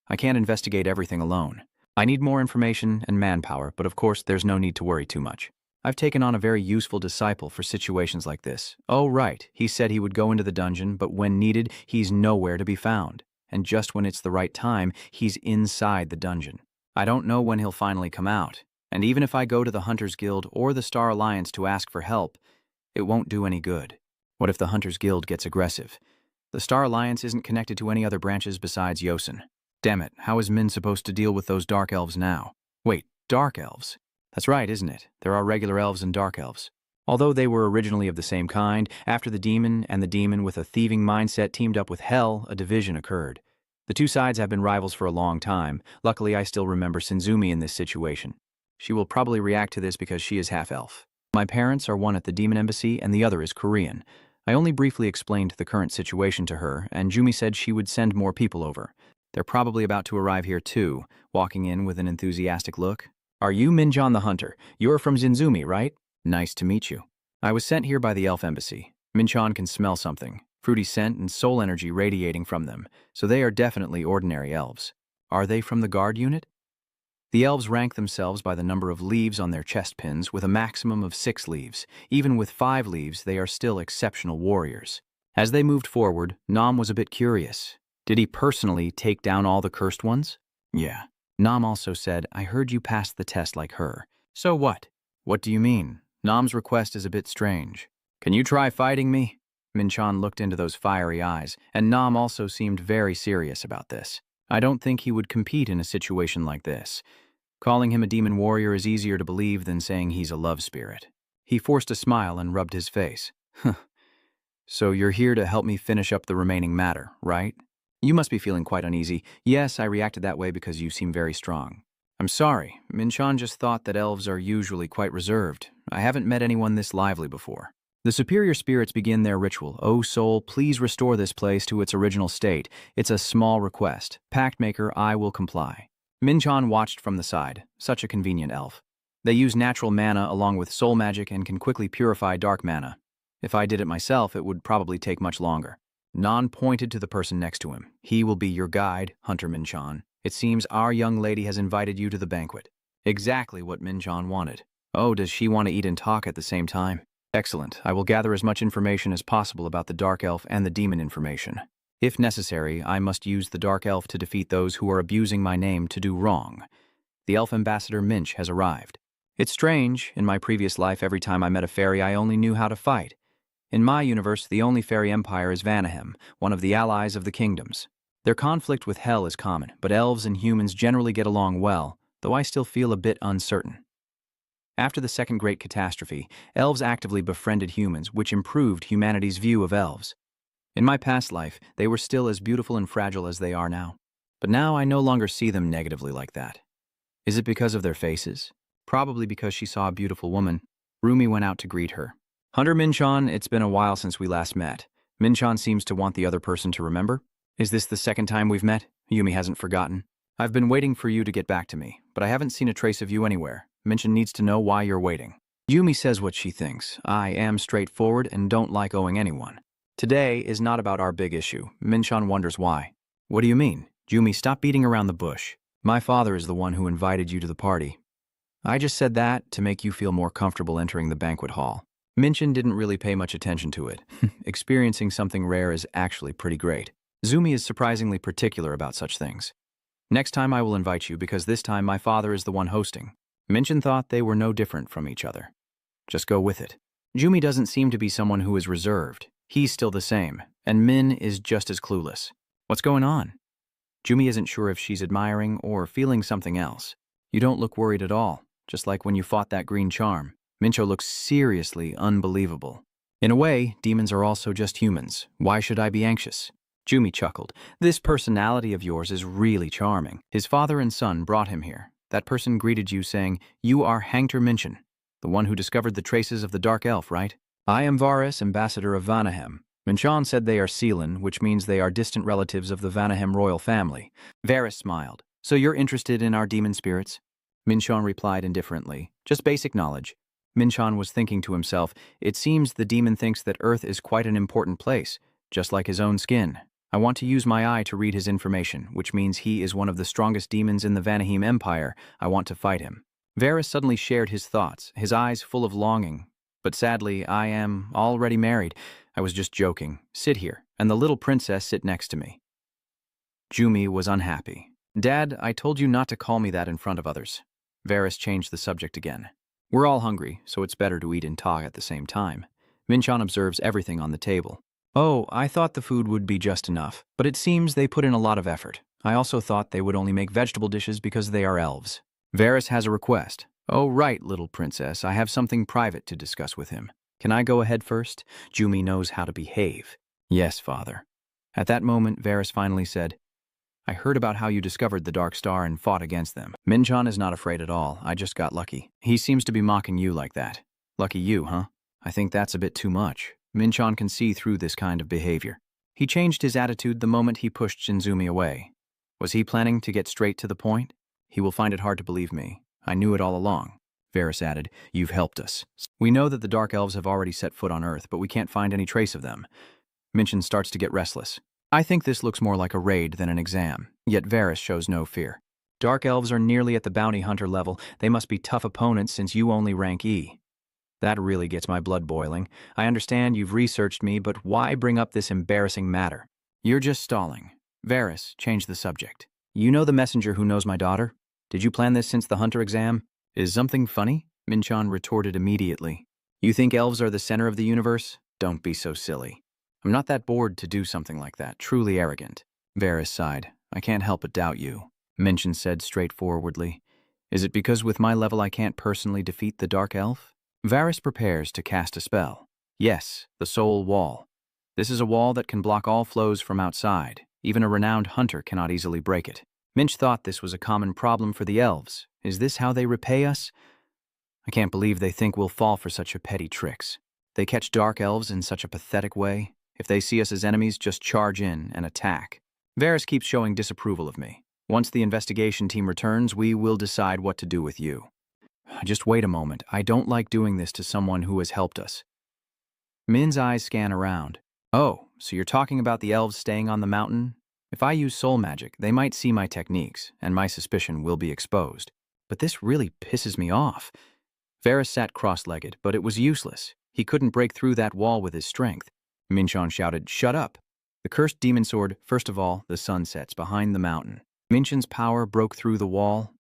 I can't investigate everything alone. I need more information and manpower, but of course there's no need to worry too much. I've taken on a very useful disciple for situations like this. Oh, right, he said he would go into the dungeon, but when needed, he's nowhere to be found. And just when it's the right time, he's inside the dungeon. I don't know when he'll finally come out, and even if I go to the Hunters Guild or the Star Alliance to ask for help, it won't do any good. What if the Hunters Guild gets aggressive? The Star Alliance isn't connected to any other branches besides Yosen. Damn it, how is Min supposed to deal with those Dark Elves now? Wait, Dark Elves? That's right, isn't it? There are regular elves and Dark Elves. Although they were originally of the same kind, after the demon and the demon with a thieving mindset teamed up with Hell, a division occurred. The two sides have been rivals for a long time. Luckily, I still remember Shinzumi in this situation. She will probably react to this because she is half-elf. My parents are one at the Demon Embassy and the other is Korean. I only briefly explained the current situation to her, and Jumi said she would send more people over. They're probably about to arrive here too, walking in with an enthusiastic look. Are you Minjan the Hunter? You're from Shinzumi, right? Nice to meet you. I was sent here by the Elf Embassy. Minchan can smell something, fruity scent and soul energy radiating from them, so they are definitely ordinary elves. Are they from the guard unit? The elves rank themselves by the number of leaves on their chest pins, with a maximum of 6 leaves. Even with 5 leaves, they are still exceptional warriors. As they moved forward, Nam was a bit curious. Did he personally take down all the cursed ones? Yeah. Nam also said, I heard you passed the test like her. So what? What do you mean? Nam's request is a bit strange. Can you try fighting me? Minchan looked into those fiery eyes, and Nam also seemed very serious about this. I don't think he would compete in a situation like this. Calling him a demon warrior is easier to believe than saying he's a love spirit. He forced a smile and rubbed his face. So you're here to help me finish up the remaining matter, right? You must be feeling quite uneasy. Yes, I reacted that way because you seem very strong. I'm sorry. Minchan just thought that elves are usually quite reserved. I haven't met anyone this lively before. The superior spirits begin their ritual. O soul, please restore this place to its original state. It's a small request. Pact Maker, I will comply. Minchan watched from the side. Such a convenient elf. They use natural mana along with soul magic and can quickly purify dark mana. If I did it myself, it would probably take much longer. Nan pointed to the person next to him. He will be your guide, Hunter Minchan. It seems our young lady has invited you to the banquet. Exactly what Minchan wanted. Oh, does she want to eat and talk at the same time? Excellent. I will gather as much information as possible about the Dark Elf and the demon information. If necessary, I must use the Dark Elf to defeat those who are abusing my name to do wrong. The Elf Ambassador Minch has arrived. It's strange. In my previous life, every time I met a fairy, I only knew how to fight. In my universe, the only fairy empire is Vanahem, one of the allies of the kingdoms. Their conflict with Hell is common, but elves and humans generally get along well, though I still feel a bit uncertain. After the Second Great Catastrophe, elves actively befriended humans, which improved humanity's view of elves. In my past life, they were still as beautiful and fragile as they are now. But now I no longer see them negatively like that. Is it because of their faces? Probably because she saw a beautiful woman. Rumi went out to greet her. Hunter Minchan, it's been a while since we last met. Minchan seems to want the other person to remember. Is this the second time we've met? Yumi hasn't forgotten. I've been waiting for you to get back to me, but I haven't seen a trace of you anywhere. Minchan needs to know why you're waiting. Yumi says what she thinks. I am straightforward and don't like owing anyone. Today is not about our big issue. Minchan wonders why. What do you mean? Yumi, stop beating around the bush. My father is the one who invited you to the party. I just said that to make you feel more comfortable entering the banquet hall. Minchan didn't really pay much attention to it. Experiencing something rare is actually pretty great. Zumi is surprisingly particular about such things. Next time I will invite you because this time my father is the one hosting. Minchan thought they were no different from each other. Just go with it. Jumi doesn't seem to be someone who is reserved. He's still the same, and Min is just as clueless. What's going on? Jumi isn't sure if she's admiring or feeling something else. You don't look worried at all, just like when you fought that green charm. Mincho looks seriously unbelievable. In a way, demons are also just humans. Why should I be anxious? Jumi chuckled. This personality of yours is really charming. His father and son brought him here. That person greeted you saying, "You are Hangter Minchin, the one who discovered the traces of the Dark Elf, right?" "I am Varus, ambassador of Vanahem." Minchan said they are Seelan, which means they are distant relatives of the Vanahem royal family. Varus smiled. "So you're interested in our demon spirits?" Minchan replied indifferently. "Just basic knowledge." Minchan was thinking to himself, it seems the demon thinks that Earth is quite an important place, just like his own skin. I want to use my eye to read his information, which means he is one of the strongest demons in the Vanahem Empire. I want to fight him. Varus suddenly shared his thoughts, his eyes full of longing. But sadly, I am already married. I was just joking. Sit here, and the little princess sit next to me. Jumi was unhappy. Dad, I told you not to call me that in front of others. Varus changed the subject again. We're all hungry, so it's better to eat and talk at the same time. Minchan observes everything on the table. Oh, I thought the food would be just enough, but it seems they put in a lot of effort. I also thought they would only make vegetable dishes because they are elves. Varus has a request. Oh, right, little princess, I have something private to discuss with him. Can I go ahead first? Jumi knows how to behave. Yes, father. At that moment, Varus finally said, I heard about how you discovered the Dark Star and fought against them. Minchan is not afraid at all. I just got lucky. He seems to be mocking you like that. Lucky you, huh? I think that's a bit too much. Minchan can see through this kind of behavior. He changed his attitude the moment he pushed Shinzumi away. Was he planning to get straight to the point? He will find it hard to believe me. I knew it all along. Varus added, You've helped us. We know that the Dark Elves have already set foot on Earth, but we can't find any trace of them. Minchan starts to get restless. I think this looks more like a raid than an exam, yet Varus shows no fear. Dark Elves are nearly at the bounty hunter level. They must be tough opponents since you only rank E. That really gets my blood boiling. I understand you've researched me, but why bring up this embarrassing matter? You're just stalling. Varus, change the subject. You know the messenger who knows my daughter? Did you plan this since the hunter exam? Is something funny? Minchan retorted immediately. You think elves are the center of the universe? Don't be so silly. I'm not that bored to do something like that, truly arrogant. Varus sighed. I can't help but doubt you. Minchan said straightforwardly. Is it because with my level I can't personally defeat the Dark Elf? Varus prepares to cast a spell. Yes, the Soul Wall. This is a wall that can block all flows from outside. Even a renowned hunter cannot easily break it. Minch thought this was a common problem for the elves. Is this how they repay us? I can't believe they think we'll fall for such a petty tricks. They catch Dark Elves in such a pathetic way. If they see us as enemies, just charge in and attack. Varus keeps showing disapproval of me. Once the investigation team returns, we will decide what to do with you. Just wait a moment. I don't like doing this to someone who has helped us. Min's eyes scan around. Oh, so you're talking about the elves staying on the mountain? If I use soul magic, they might see my techniques, and my suspicion will be exposed. But this really pisses me off. Varus sat cross-legged, but it was useless. He couldn't break through that wall with his strength. Minchan shouted, Shut up! The cursed demon sword, first of all, the sun sets behind the mountain. Minchan's power broke through the wall.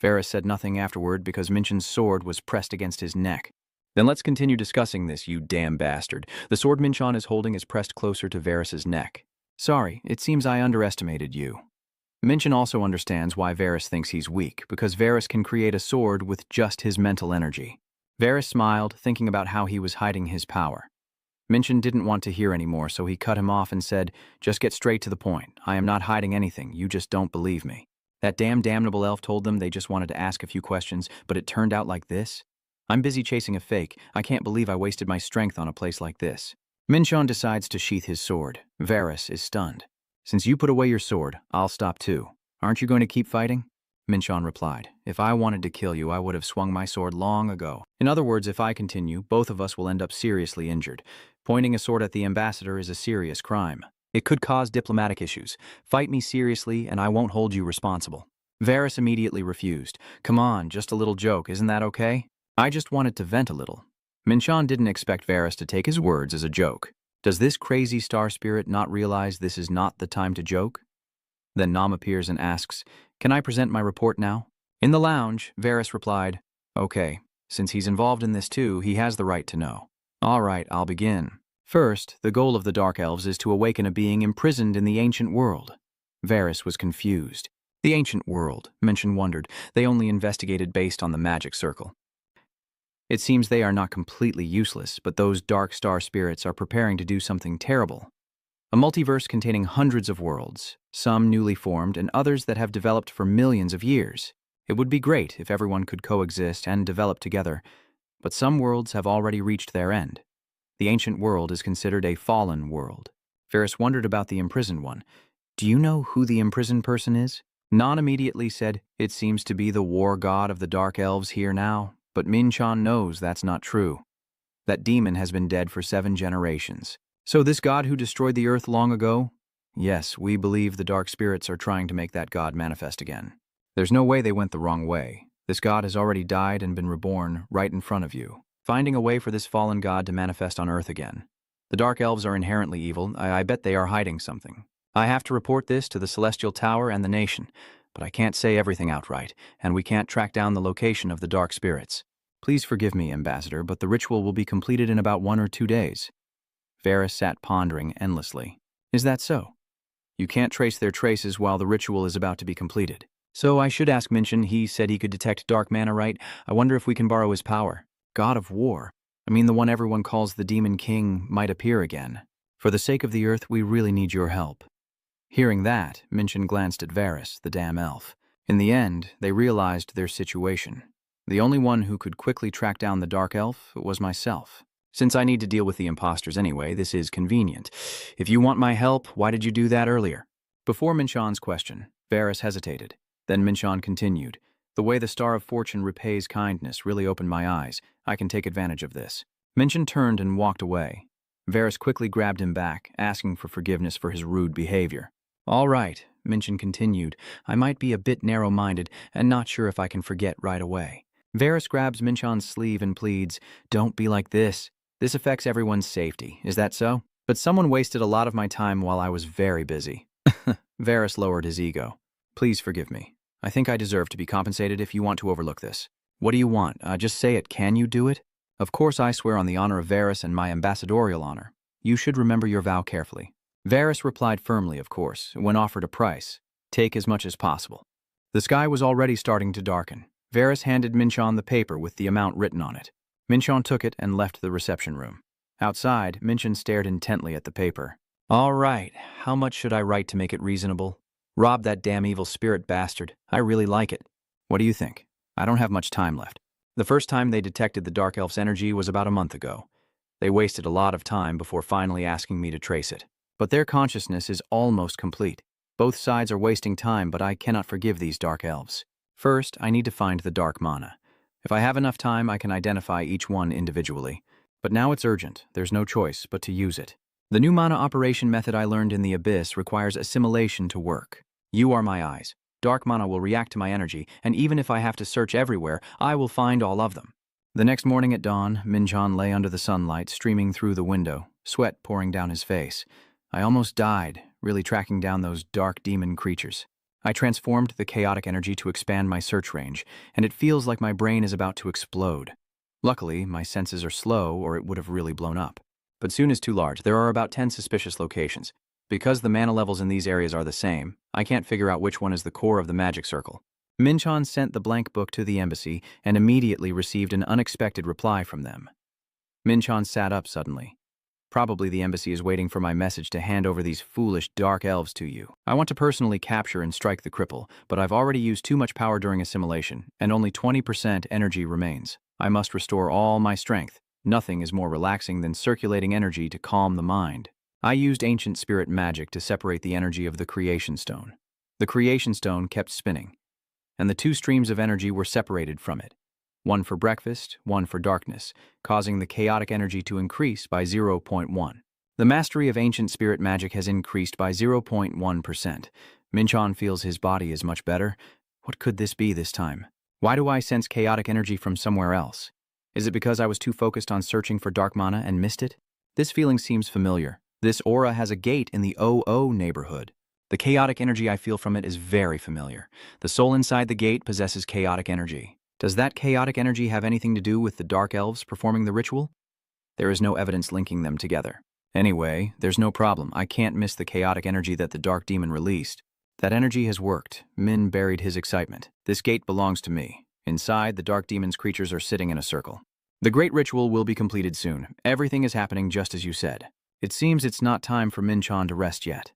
Varus said nothing afterward because Minchan's sword was pressed against his neck. Then let's continue discussing this, you damn bastard. The sword Minchan is holding is pressed closer to Varus's neck. Sorry, it seems I underestimated you. Minchan also understands why Varus thinks he's weak, because Varus can create a sword with just his mental energy. Varus smiled, thinking about how he was hiding his power. Minchan didn't want to hear anymore, so he cut him off and said, Just get straight to the point. I am not hiding anything, you just don't believe me. That damnable elf told them they just wanted to ask a few questions, but it turned out like this? I'm busy chasing a fake. I can't believe I wasted my strength on a place like this. Minchan decides to sheath his sword. Varus is stunned. Since you put away your sword, I'll stop too. Aren't you going to keep fighting? Minchan replied, If I wanted to kill you, I would have swung my sword long ago. In other words, if I continue, both of us will end up seriously injured. Pointing a sword at the ambassador is a serious crime. It could cause diplomatic issues. Fight me seriously, and I won't hold you responsible. Varus immediately refused. Come on, just a little joke, isn't that okay? I just wanted to vent a little. Minchan didn't expect Varus to take his words as a joke. Does this crazy star spirit not realize this is not the time to joke? Then Nam appears and asks, Can I present my report now? In the lounge, Varus replied, Okay, since he's involved in this too, he has the right to know. All right, I'll begin. First, the goal of the Dark Elves is to awaken a being imprisoned in the ancient world. Varys was confused. The ancient world, Minsheon wondered. They only investigated based on the magic circle. It seems they are not completely useless, but those dark star spirits are preparing to do something terrible. A multiverse containing hundreds of worlds, some newly formed and others that have developed for millions of years. It would be great if everyone could coexist and develop together, but some worlds have already reached their end. The ancient world is considered a fallen world. Varys wondered about the imprisoned one. Do you know who the imprisoned person is? Non immediately said, it seems to be the war god of the Dark Elves here now, but Minsheon knows that's not true. That demon has been dead for 7 generations. So this god who destroyed the earth long ago? Yes, we believe the dark spirits are trying to make that god manifest again. There's no way they went the wrong way. This god has already died and been reborn right in front of you, finding a way for this fallen god to manifest on earth again. The Dark Elves are inherently evil. I bet they are hiding something. I have to report this to the Celestial Tower and the nation, but I can't say everything outright, and we can't track down the location of the dark spirits. Please forgive me, Ambassador, but the ritual will be completed in about 1 or 2 days. Varys sat pondering endlessly. Is that so? You can't trace their traces while the ritual is about to be completed. So I should ask Minsheon. He said he could detect dark mana, right? I wonder if we can borrow his power. God of War. I mean, the one everyone calls the Demon King might appear again. For the sake of the earth, we really need your help. Hearing that, Minsheon glanced at Varys, the damn elf. In the end, they realized their situation. The only one who could quickly track down the Dark Elf was myself. Since I need to deal with the imposters anyway, this is convenient. If you want my help, why did you do that earlier? Before Minsheon's question, Varys hesitated. Then Minsheon continued. The way the Star of Fortune repays kindness really opened my eyes. I can take advantage of this. Minsheon turned and walked away. Varys quickly grabbed him back, asking for forgiveness for his rude behavior. All right, Minsheon continued. I might be a bit narrow-minded and not sure if I can forget right away. Varys grabs Minsheon's sleeve and pleads, don't be like this. This affects everyone's safety, is that so? But someone wasted a lot of my time while I was very busy. Varys lowered his ego. Please forgive me. I think I deserve to be compensated if you want to overlook this. What do you want? Just say it. Can you do it? Of course I swear on the honor of Varys and my ambassadorial honor. You should remember your vow carefully. Varys replied firmly, of course, when offered a price. Take as much as possible. The sky was already starting to darken. Varys handed Minsheon the paper with the amount written on it. Minsheon took it and left the reception room. Outside, Minsheon stared intently at the paper. All right, how much should I write to make it reasonable? Rob that damn evil spirit bastard. I really like it. What do you think? I don't have much time left. The first time they detected the Dark Elf's energy was about a month ago. They wasted a lot of time before finally asking me to trace it. But their consciousness is almost complete. Both sides are wasting time, but I cannot forgive these Dark Elves. First, I need to find the dark mana. If I have enough time, I can identify each one individually. But now it's urgent. There's no choice but to use it. The new mana operation method I learned in the Abyss requires assimilation to work. You are my eyes. Dark mana will react to my energy, and even if I have to search everywhere, I will find all of them. The next morning at dawn, Minsheon lay under the sunlight, streaming through the window, sweat pouring down his face. I almost died, really tracking down those dark demon creatures. I transformed the chaotic energy to expand my search range, and it feels like my brain is about to explode. Luckily, my senses are slow, or it would have really blown up. But soon is too large. There are about 10 suspicious locations. Because the mana levels in these areas are the same, I can't figure out which one is the core of the magic circle. Minsheon sent the blank book to the embassy and immediately received an unexpected reply from them. Minsheon sat up suddenly. Probably the embassy is waiting for my message to hand over these foolish dark elves to you. I want to personally capture and strike the cripple, but I've already used too much power during assimilation, and only 20% energy remains. I must restore all my strength. Nothing is more relaxing than circulating energy to calm the mind. I used ancient spirit magic to separate the energy of the creation stone. The creation stone kept spinning, and the 2 streams of energy were separated from it. One for breakfast, one for darkness, causing the chaotic energy to increase by 0.1. The mastery of ancient spirit magic has increased by 0.1%. Minsheon feels his body is much better. What could this be this time? Why do I sense chaotic energy from somewhere else? Is it because I was too focused on searching for dark mana and missed it? This feeling seems familiar. This aura has a gate in the OO neighborhood. The chaotic energy I feel from it is very familiar. The soul inside the gate possesses chaotic energy. Does that chaotic energy have anything to do with the Dark Elves performing the ritual? There is no evidence linking them together. Anyway, there's no problem. I can't miss the chaotic energy that the dark demon released. That energy has worked. Min buried his excitement. This gate belongs to me. Inside, the dark demon's creatures are sitting in a circle. The great ritual will be completed soon. Everything is happening just as you said. It seems it's not time for Min-chan to rest yet.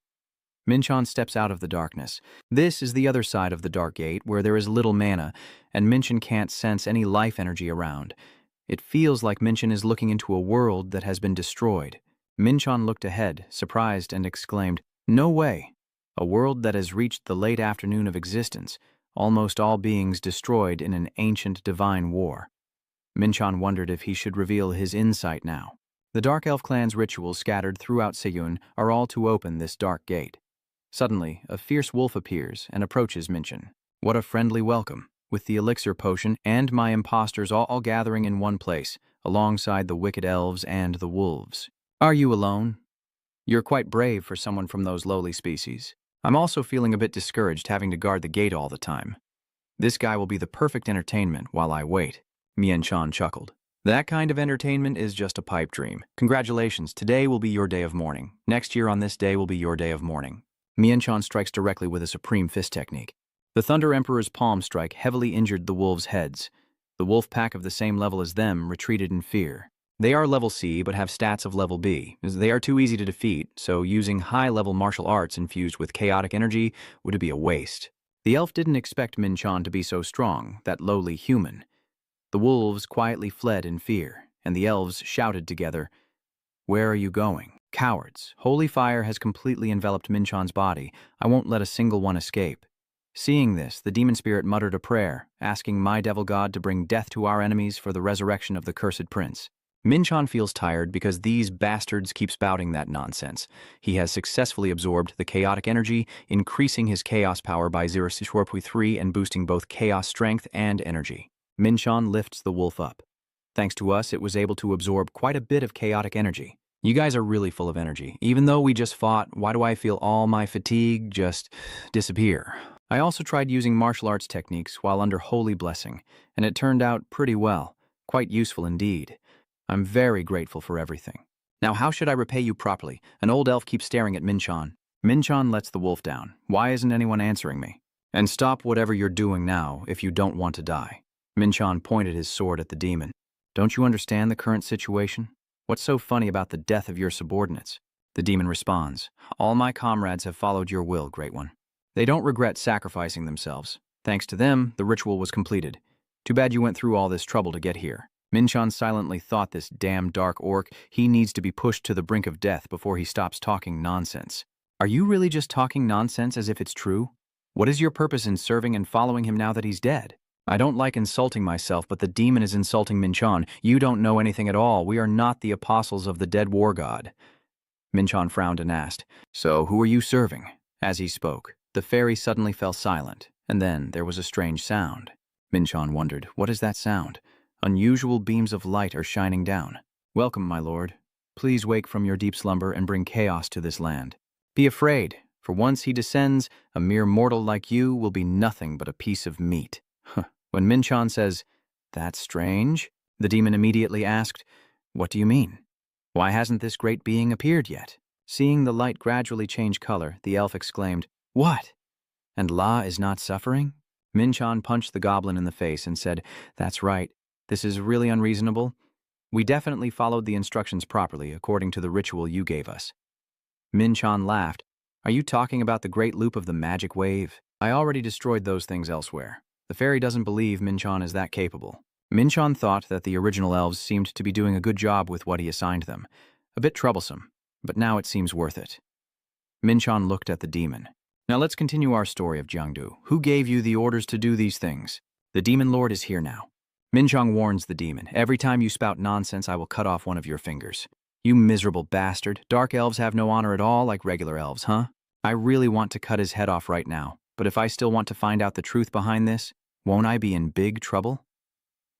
Min-chan steps out of the darkness. This is the other side of the dark gate, where there is little mana, and Min-chan can't sense any life energy around. It feels like Min-chan is looking into a world that has been destroyed. Min-chan looked ahead, surprised, and exclaimed, "No way! A world that has reached the late afternoon of existence, almost all beings destroyed in an ancient divine war." Min-chan wondered if he should reveal his insight now. The Dark Elf clan's rituals scattered throughout Seiyun are all to open this dark gate. Suddenly, a fierce wolf appears and approaches Min-chan. What a friendly welcome, with the elixir potion and my impostors all gathering in one place, alongside the wicked elves and the wolves. "Are you alone? You're quite brave for someone from those lowly species. I'm also feeling a bit discouraged having to guard the gate all the time. This guy will be the perfect entertainment while I wait." Mien-chan chuckled. "That kind of entertainment is just a pipe dream. Congratulations, today will be your day of mourning. Next year on this day will be your day of mourning." Mien-chan strikes directly with a supreme fist technique. The Thunder Emperor's palm strike heavily injured the wolves' heads. The wolf pack of the same level as them retreated in fear. They are level C but have stats of level B. They are too easy to defeat, so using high-level martial arts infused with chaotic energy would be a waste. The elf didn't expect Min-chan to be so strong, that lowly human. The wolves quietly fled in fear, and the elves shouted together, "Where are you going? Cowards! Holy fire has completely enveloped Min-chan's body. I won't let a single one escape." Seeing this, the demon spirit muttered a prayer, asking my devil god to bring death to our enemies for the resurrection of the cursed prince. Min-chan feels tired because these bastards keep spouting that nonsense. He has successfully absorbed the chaotic energy, increasing his chaos power by 0.3 and boosting both chaos strength and energy. Min-chan lifts the wolf up. "Thanks to us, it was able to absorb quite a bit of chaotic energy. You guys are really full of energy. Even though we just fought, why do I feel all my fatigue just disappear?" I also tried using martial arts techniques while under holy blessing, and it turned out pretty well. Quite useful indeed. I'm very grateful for everything. Now how should I repay you properly? An old elf keeps staring at Min-chan. Min-chan lets the wolf down. Why isn't anyone answering me? And stop whatever you're doing now if you don't want to die. Min-chan pointed his sword at the demon. Don't you understand the current situation? What's so funny about the death of your subordinates? The demon responds, "All my comrades have followed your will, Great One. They don't regret sacrificing themselves. Thanks to them, the ritual was completed. Too bad you went through all this trouble to get here." Min-chan silently thought, this damn dark orc, he needs to be pushed to the brink of death before he stops talking nonsense. Are you really just talking nonsense as if it's true? What is your purpose in serving and following him now that he's dead? I don't like insulting myself, but the demon is insulting Min-chan. You don't know anything at all. We are not the apostles of the dead war god. Min-chan frowned and asked, "So who are you serving?" As he spoke, the fairy suddenly fell silent, and then there was a strange sound. Min-chan wondered, what is that sound? Unusual beams of light are shining down. "Welcome, my lord. Please wake from your deep slumber and bring chaos to this land. Be afraid, for once he descends, a mere mortal like you will be nothing but a piece of meat." When Min-chan says, "That's strange," the demon immediately asked, "What do you mean? Why hasn't this great being appeared yet?" Seeing the light gradually change color, the elf exclaimed, "What? And La is not suffering?" Min-chan punched the goblin in the face and said, "That's right. This is really unreasonable. We definitely followed the instructions properly according to the ritual you gave us." Min-chan laughed. "Are you talking about the great loop of the magic wave? I already destroyed those things elsewhere. The fairy doesn't believe Min-chan is that capable." Min-chan thought that the original elves seemed to be doing a good job with what he assigned them. A bit troublesome, but now it seems worth it. Min-chan looked at the demon. "Now let's continue our story of Jiangdu. Who gave you the orders to do these things? The demon lord is here now." Min-chan warns the demon, "Every time you spout nonsense, I will cut off one of your fingers." "You miserable bastard. Dark elves have no honor at all like regular elves, huh? I really want to cut his head off right now, but if I still want to find out the truth behind this, won't I be in big trouble?"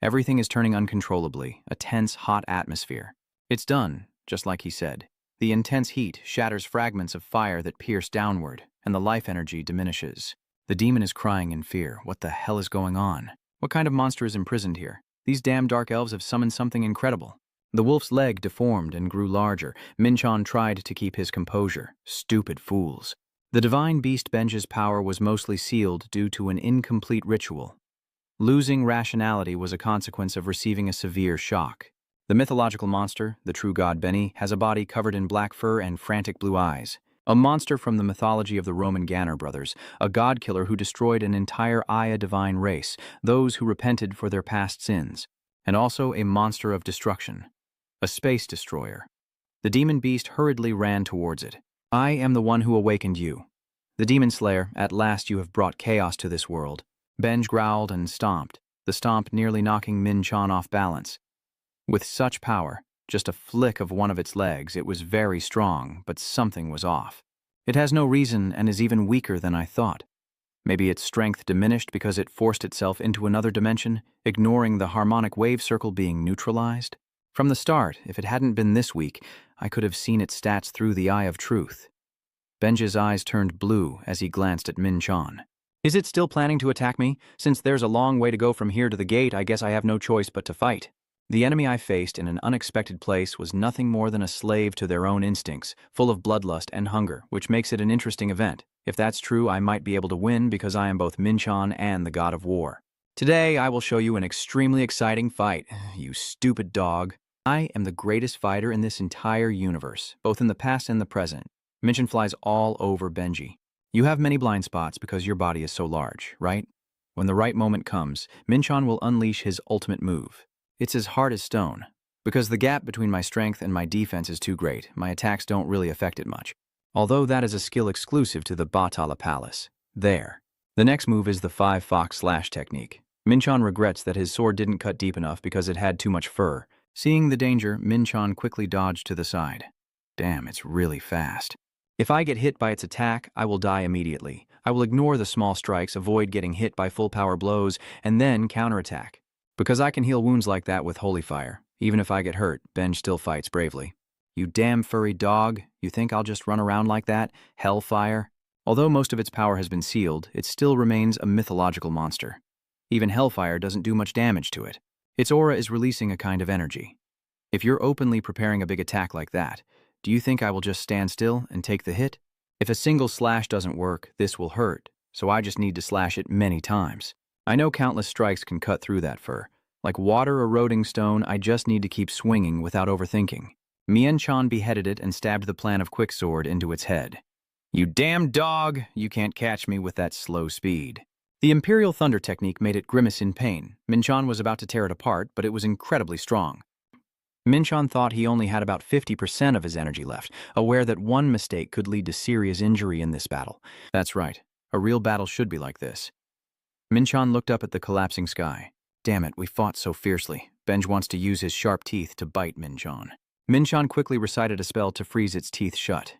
Everything is turning uncontrollably, a tense, hot atmosphere. It's done, just like he said. The intense heat shatters fragments of fire that pierce downward, and the life energy diminishes. The demon is crying in fear. What the hell is going on? What kind of monster is imprisoned here? These damn dark elves have summoned something incredible. The wolf's leg deformed and grew larger. Minchon tried to keep his composure. Stupid fools. The divine beast Benji's power was mostly sealed due to an incomplete ritual. Losing rationality was a consequence of receiving a severe shock. The mythological monster, the true god Beni, has a body covered in black fur and frantic blue eyes. A monster from the mythology of the Roman Ganner brothers, a god-killer who destroyed an entire Aya divine race, those who repented for their past sins, and also a monster of destruction, a space destroyer. The demon beast hurriedly ran towards it. I am the one who awakened you. The demon slayer, at last you have brought chaos to this world. Benj growled and stomped, the stomp nearly knocking Minchon off balance. With such power, just a flick of one of its legs, it was very strong, but something was off. It has no reason and is even weaker than I thought. Maybe its strength diminished because it forced itself into another dimension, ignoring the harmonic wave circle being neutralized? From the start, if it hadn't been this weak, I could have seen its stats through the eye of truth. Benj's eyes turned blue as he glanced at Minchon. Is it still planning to attack me? Since there's a long way to go from here to the gate, I guess I have no choice but to fight. The enemy I faced in an unexpected place was nothing more than a slave to their own instincts, full of bloodlust and hunger, which makes it an interesting event. If that's true, I might be able to win because I am both Minchon and the god of war. Today, I will show you an extremely exciting fight, you stupid dog. I am the greatest fighter in this entire universe, both in the past and the present. Minchon flies all over Benji. You have many blind spots because your body is so large, right? When the right moment comes, Minchon will unleash his ultimate move. It's as hard as stone. Because the gap between my strength and my defense is too great, my attacks don't really affect it much. Although that is a skill exclusive to the Batala Palace. There. The next move is the 5-fox slash technique. Minchon regrets that his sword didn't cut deep enough because it had too much fur. Seeing the danger, Minchon quickly dodged to the side. Damn, it's really fast. If I get hit by its attack, I will die immediately. I will ignore the small strikes, avoid getting hit by full power blows, and then counterattack. Because I can heal wounds like that with holy fire. Even if I get hurt, Benj still fights bravely. You damn furry dog, you think I'll just run around like that? Hellfire? Although most of its power has been sealed, it still remains a mythological monster. Even hellfire doesn't do much damage to it. Its aura is releasing a kind of energy. If you're openly preparing a big attack like that, do you think I will just stand still and take the hit? If a single slash doesn't work, this will hurt, so I just need to slash it many times. I know countless strikes can cut through that fur. Like water eroding stone, I just need to keep swinging without overthinking. Minchon beheaded it and stabbed the plan of quicksword into its head. You damn dog! You can't catch me with that slow speed. The Imperial Thunder technique made it grimace in pain. Minchon was about to tear it apart, but it was incredibly strong. Minchon thought he only had about 50% of his energy left, aware that one mistake could lead to serious injury in this battle. That's right. A real battle should be like this. Minchon looked up at the collapsing sky. Damn it, we fought so fiercely. Benj wants to use his sharp teeth to bite Minchon. Minchon quickly recited a spell to freeze its teeth shut.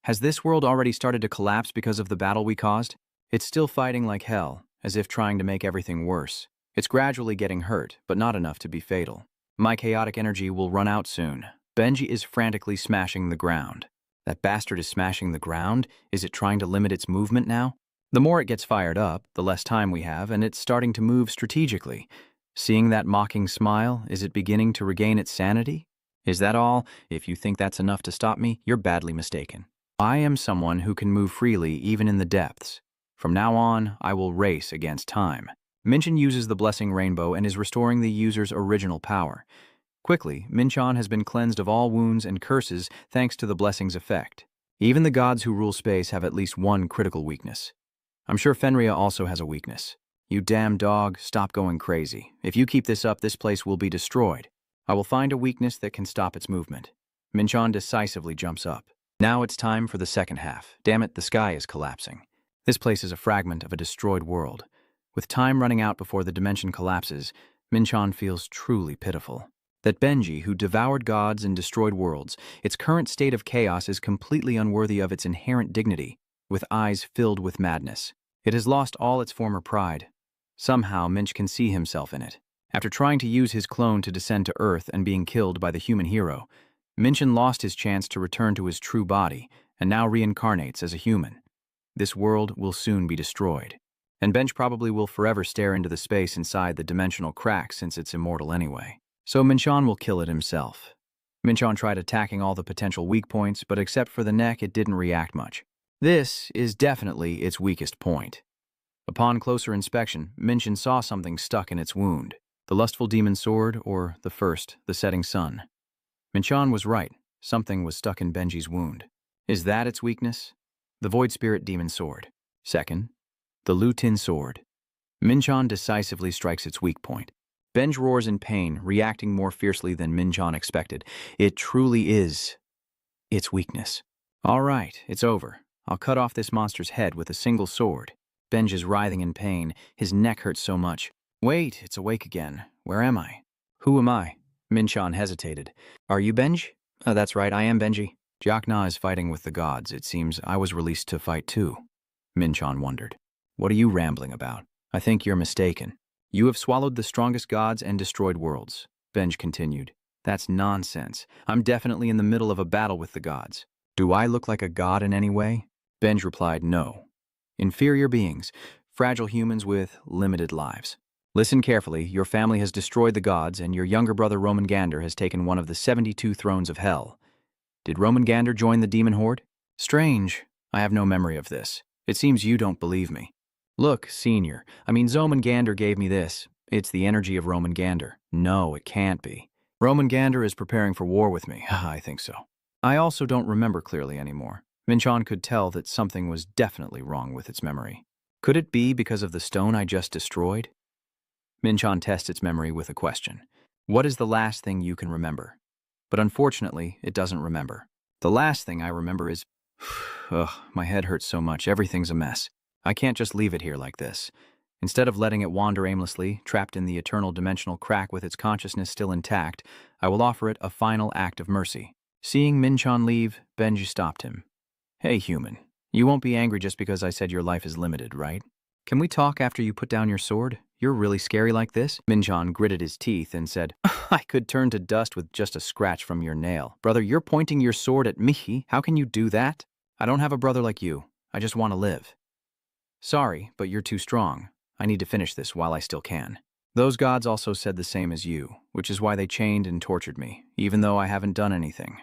Has this world already started to collapse because of the battle we caused? It's still fighting like hell, as if trying to make everything worse. It's gradually getting hurt, but not enough to be fatal. My chaotic energy will run out soon. Benji is frantically smashing the ground. That bastard is smashing the ground? Is it trying to limit its movement now? The more it gets fired up, the less time we have, and it's starting to move strategically. Seeing that mocking smile, is it beginning to regain its sanity? Is that all? If you think that's enough to stop me, you're badly mistaken. I am someone who can move freely even in the depths. From now on, I will race against time. Minchon uses the Blessing Rainbow and is restoring the user's original power. Quickly, Minchon has been cleansed of all wounds and curses thanks to the blessing's effect. Even the gods who rule space have at least one critical weakness. I'm sure Fenrir also has a weakness. You damn dog, stop going crazy. If you keep this up, this place will be destroyed. I will find a weakness that can stop its movement. Minchon decisively jumps up. Now it's time for the second half. Damn it, the sky is collapsing. This place is a fragment of a destroyed world. With time running out before the dimension collapses, Minchon feels truly pitiful. That Benji, who devoured gods and destroyed worlds, its current state of chaos is completely unworthy of its inherent dignity, with eyes filled with madness. It has lost all its former pride. Somehow, Minch can see himself in it. After trying to use his clone to descend to Earth and being killed by the human hero, Minchon lost his chance to return to his true body and now reincarnates as a human. This world will soon be destroyed, and Bench probably will forever stare into the space inside the dimensional crack since it's immortal anyway. So Minchon will kill it himself. Minchon tried attacking all the potential weak points, but except for the neck, it didn't react much. This is definitely its weakest point. Upon closer inspection, Minchon saw something stuck in its wound. The lustful demon sword, or the setting sun. Minchon was right. Something was stuck in Benji's wound. Is that its weakness? The void spirit demon sword. Second, the Lutin sword. Minchon decisively strikes its weak point. Benj roars in pain, reacting more fiercely than Minchon expected. It truly is its weakness. All right, it's over. I'll cut off this monster's head with a single sword. Benj is writhing in pain. His neck hurts so much. Wait, it's awake again. Where am I? Who am I? Minchon hesitated. Are you Benj? That's right, I am Benji. Jackna is fighting with the gods. It seems I was released to fight too. Minchon wondered. What are you rambling about? I think you're mistaken. You have swallowed the strongest gods and destroyed worlds. Benj continued. That's nonsense. I'm definitely in the middle of a battle with the gods. Do I look like a god in any way? Benj replied, no. Inferior beings, fragile humans with limited lives. Listen carefully, your family has destroyed the gods, and your younger brother Roman Gander has taken one of the 72 thrones of hell. Did Roman Gander join the demon horde? Strange. I have no memory of this. It seems you don't believe me. Look, Senior, Zoman Gander gave me this. It's the energy of Roman Gander. No, it can't be. Roman Gander is preparing for war with me. I think so. I also don't remember clearly anymore. Minchon could tell that something was definitely wrong with its memory. Could it be because of the stone I just destroyed? Minchon tests its memory with a question. What is the last thing you can remember? But unfortunately, it doesn't remember. The last thing I remember is... Ugh, my head hurts so much, everything's a mess. I can't just leave it here like this. Instead of letting it wander aimlessly, trapped in the eternal dimensional crack with its consciousness still intact, I will offer it a final act of mercy. Seeing Minchon leave, Benji stopped him. Hey, human. You won't be angry just because I said your life is limited, right? Can we talk after you put down your sword? You're really scary like this? Minchon gritted his teeth and said, I could turn to dust with just a scratch from your nail. Brother, you're pointing your sword at me. How can you do that? I don't have a brother like you. I just want to live. Sorry, but you're too strong. I need to finish this while I still can. Those gods also said the same as you, which is why they chained and tortured me, even though I haven't done anything.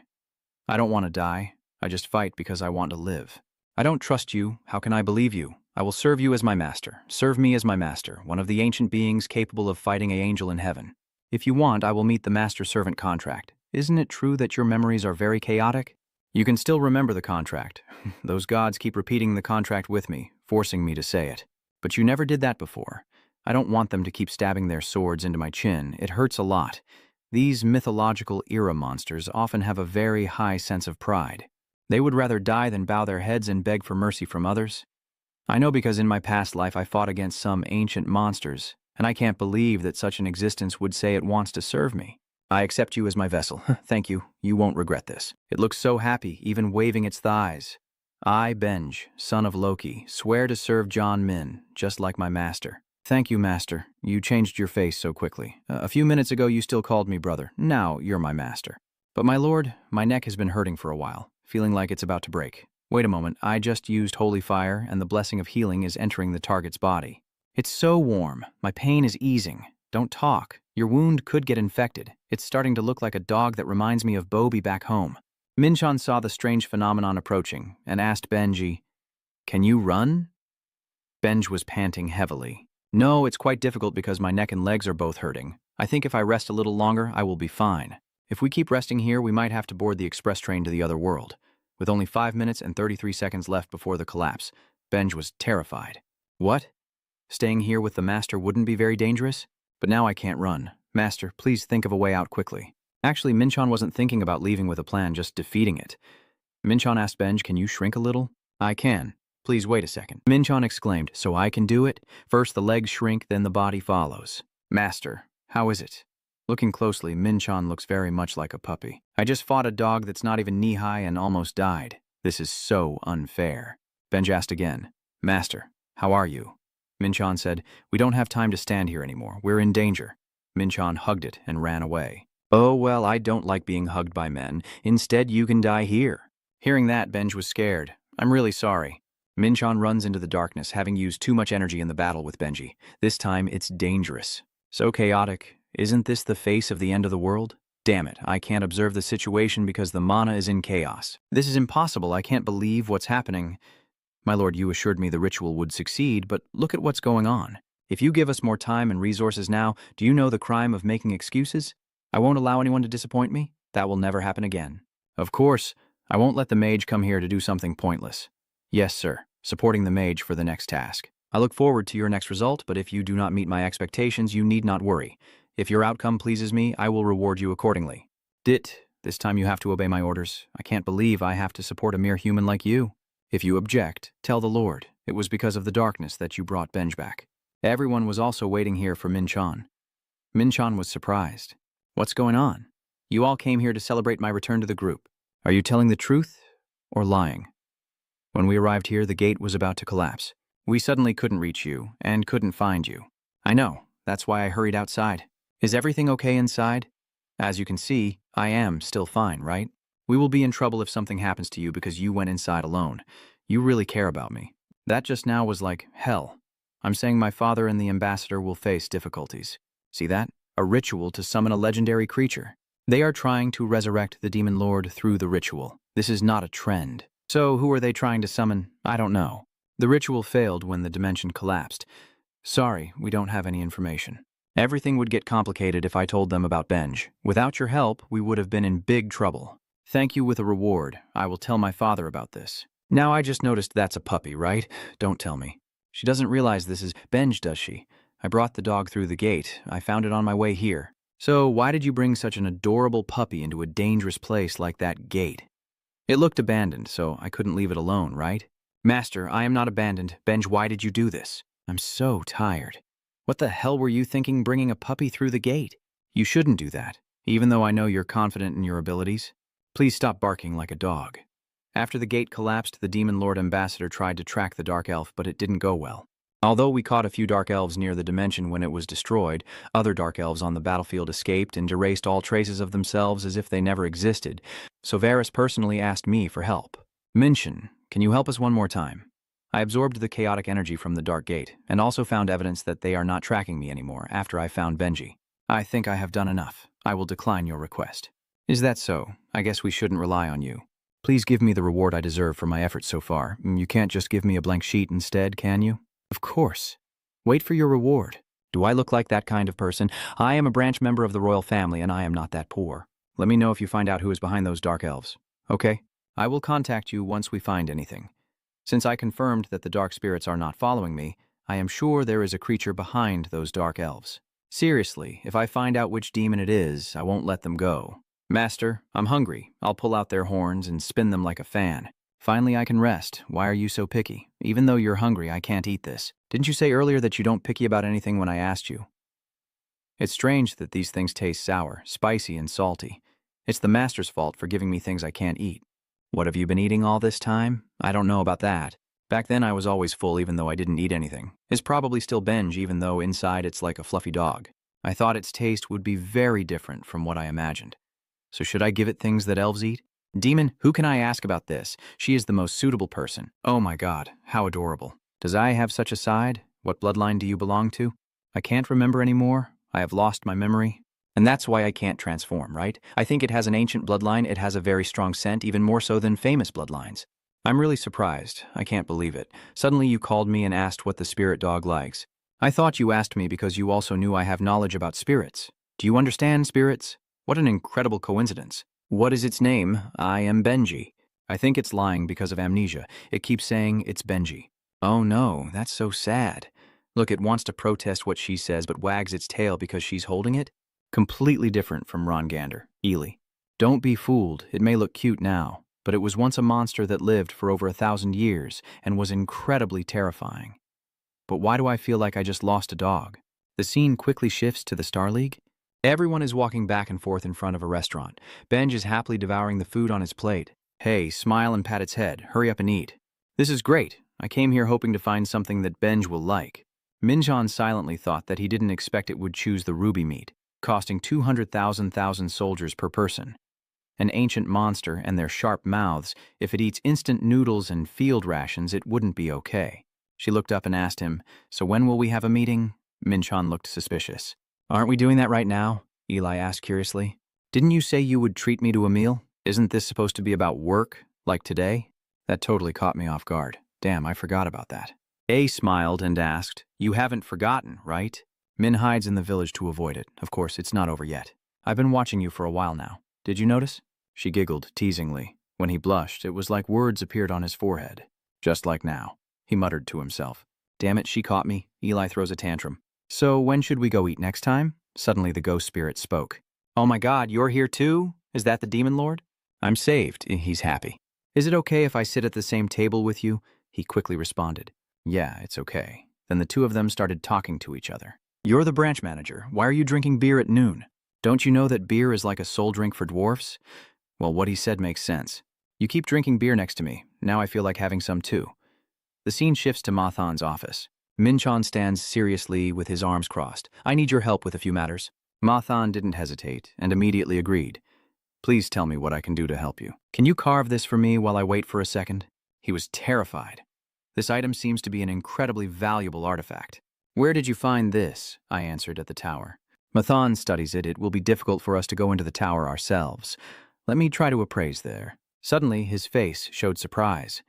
I don't want to die. I just fight because I want to live. I don't trust you. How can I believe you? I will serve you as my master. Serve me as my master, one of the ancient beings capable of fighting an angel in heaven. If you want, I will meet the master-servant contract. Isn't it true that your memories are very chaotic? You can still remember the contract. Those gods keep repeating the contract with me, forcing me to say it. But you never did that before. I don't want them to keep stabbing their swords into my chin. It hurts a lot. These mythological era monsters often have a very high sense of pride. They would rather die than bow their heads and beg for mercy from others. I know because in my past life I fought against some ancient monsters, and I can't believe that such an existence would say it wants to serve me. I accept you as my vessel. Thank you. You won't regret this. It looks so happy, even waving its thighs. I, Benj, son of Loki, swear to serve John Min, just like my master. Thank you, master. You changed your face so quickly. A few minutes ago you still called me brother. Now you're my master. But my lord, my neck has been hurting for a while, feeling like it's about to break. Wait a moment, I just used holy fire and the blessing of healing is entering the target's body. It's so warm. My pain is easing. Don't talk. Your wound could get infected. It's starting to look like a dog that reminds me of Bobby back home. Minchon saw the strange phenomenon approaching and asked Benji, Can you run? Benj was panting heavily. No, it's quite difficult because my neck and legs are both hurting. I think if I rest a little longer, I will be fine. If we keep resting here, we might have to board the express train to the other world. With only 5 minutes and 33 seconds left before the collapse, Benj was terrified. What? Staying here with the master wouldn't be very dangerous? But now I can't run. Master, please think of a way out quickly. Actually, Minchon wasn't thinking about leaving with a plan, just defeating it. Minchon asked Benj, can you shrink a little? I can. Please wait a second. Minchon exclaimed, so I can do it? First the legs shrink, then the body follows. Master, how is it? Looking closely, Minchon looks very much like a puppy. I just fought a dog that's not even knee-high and almost died. This is so unfair. Benj asked again, Master, how are you? Minchon said, we don't have time to stand here anymore. We're in danger. Minchon hugged it and ran away. Oh, well, I don't like being hugged by men. Instead, you can die here. Hearing that, Benj was scared. I'm really sorry. Minchon runs into the darkness, having used too much energy in the battle with Benji. This time, it's dangerous. So chaotic. Isn't this the face of the end of the world? Damn it, I can't observe the situation because the mana is in chaos. This is impossible, I can't believe what's happening. My lord, you assured me the ritual would succeed, but look at what's going on. If you give us more time and resources now, do you know the crime of making excuses? I won't allow anyone to disappoint me. That will never happen again. Of course, I won't let the mage come here to do something pointless. Yes, sir, supporting the mage for the next task. I look forward to your next result, but if you do not meet my expectations, you need not worry. If your outcome pleases me, I will reward you accordingly. This time you have to obey my orders. I can't believe I have to support a mere human like you. If you object, tell the Lord. It was because of the darkness that you brought Benj back. Everyone was also waiting here for Min-chan. Min-chan was surprised. What's going on? You all came here to celebrate my return to the group. Are you telling the truth or lying? When we arrived here, the gate was about to collapse. We suddenly couldn't reach you and couldn't find you. I know. That's why I hurried outside. Is everything okay inside? As you can see, I am still fine, right? We will be in trouble if something happens to you because you went inside alone. You really care about me. That just now was like hell. I'm saying my father and the ambassador will face difficulties. See that? A ritual to summon a legendary creature. They are trying to resurrect the demon lord through the ritual. This is not a trend. So who are they trying to summon? I don't know. The ritual failed when the dimension collapsed. Sorry, we don't have any information. Everything would get complicated if I told them about Benj. Without your help, we would have been in big trouble. Thank you with a reward. I will tell my father about this. Now I just noticed that's a puppy, right? Don't tell me. She doesn't realize this is Benj, does she? I brought the dog through the gate. I found it on my way here. So why did you bring such an adorable puppy into a dangerous place like that gate? It looked abandoned, so I couldn't leave it alone, right? Master, I am not abandoned. Benj, why did you do this? I'm so tired. What the hell were you thinking bringing a puppy through the gate? You shouldn't do that, even though I know you're confident in your abilities. Please stop barking like a dog. After the gate collapsed, the Demon Lord Ambassador tried to track the Dark Elf, but it didn't go well. Although we caught a few Dark Elves near the dimension when it was destroyed, other Dark Elves on the battlefield escaped and erased all traces of themselves as if they never existed, so Varus personally asked me for help. Minshin, can you help us one more time? I absorbed the chaotic energy from the Dark Gate, and also found evidence that they are not tracking me anymore after I found Benji. I think I have done enough. I will decline your request. Is that so? I guess we shouldn't rely on you. Please give me the reward I deserve for my efforts so far. You can't just give me a blank sheet instead, can you? Of course. Wait for your reward. Do I look like that kind of person? I am a branch member of the royal family, and I am not that poor. Let me know if you find out who is behind those Dark Elves. Okay? I will contact you once we find anything. Since I confirmed that the dark spirits are not following me, I am sure there is a creature behind those Dark Elves. Seriously, if I find out which demon it is, I won't let them go. Master, I'm hungry. I'll pull out their horns and spin them like a fan. Finally, I can rest. Why are you so picky? Even though you're hungry, I can't eat this. Didn't you say earlier that you don't picky about anything when I asked you? It's strange that these things taste sour, spicy, and salty. It's the master's fault for giving me things I can't eat. What have you been eating all this time? I don't know about that. Back then I was always full even though I didn't eat anything. It's probably still Benj even though inside it's like a fluffy dog. I thought its taste would be very different from what I imagined. So should I give it things that elves eat? Demon, who can I ask about this? She is the most suitable person. Oh my god, how adorable. Does I have such a side? What bloodline do you belong to? I can't remember anymore. I have lost my memory. And that's why I can't transform, right? I think it has an ancient bloodline. It has a very strong scent, even more so than famous bloodlines. I'm really surprised. I can't believe it. Suddenly you called me and asked what the spirit dog likes. I thought you asked me because you also knew I have knowledge about spirits. Do you understand spirits? What an incredible coincidence. What is its name? I am Benji. I think it's lying because of amnesia. It keeps saying it's Benji. Oh no, that's so sad. Look, it wants to protest what she says but wags its tail because she's holding it. Completely different from Ron Gander, Ely. Don't be fooled. It may look cute now, but it was once a monster that lived for over 1,000 years and was incredibly terrifying. But why do I feel like I just lost a dog? The scene quickly shifts to the Star League. Everyone is walking back and forth in front of a restaurant. Benj is happily devouring the food on his plate. Hey, smile and pat its head. Hurry up and eat. This is great. I came here hoping to find something that Benj will like. Minjan silently thought that he didn't expect it would choose the ruby meat, costing 200,000 soldiers per person. An ancient monster and their sharp mouths, if it eats instant noodles and field rations, it wouldn't be okay. She looked up and asked him, "So when will we have a meeting?" Minchan looked suspicious. "Aren't we doing that right now?" Eli asked curiously. Didn't you say you would treat me to a meal? Isn't this supposed to be about work, like today? That totally caught me off guard. Damn, I forgot about that. A smiled and asked, "You haven't forgotten, right?" Min hides in the village to avoid it. Of course, it's not over yet. I've been watching you for a while now. Did you notice? She giggled teasingly. When he blushed, it was like words appeared on his forehead. Just like now, he muttered to himself. Damn it, she caught me. Eli throws a tantrum. So when should we go eat next time? Suddenly the ghost spirit spoke. Oh my God, you're here too? Is that the demon lord? I'm saved, he's happy. Is it okay if I sit at the same table with you? He quickly responded. Yeah, it's okay. Then the two of them started talking to each other. You're the branch manager. Why are you drinking beer at noon? Don't you know that beer is like a soul drink for dwarfs? Well, what he said makes sense. You keep drinking beer next to me. Now I feel like having some too. The scene shifts to Mathan's office. Minchon stands seriously with his arms crossed. I need your help with a few matters. Mathan didn't hesitate and immediately agreed. Please tell me what I can do to help you. Can you carve this for me while I wait for a second? He was terrified. This item seems to be an incredibly valuable artifact. Where did you find this? I answered at the tower. Mathan studies it. It will be difficult for us to go into the tower ourselves. Let me try to appraise there. Suddenly, his face showed surprise.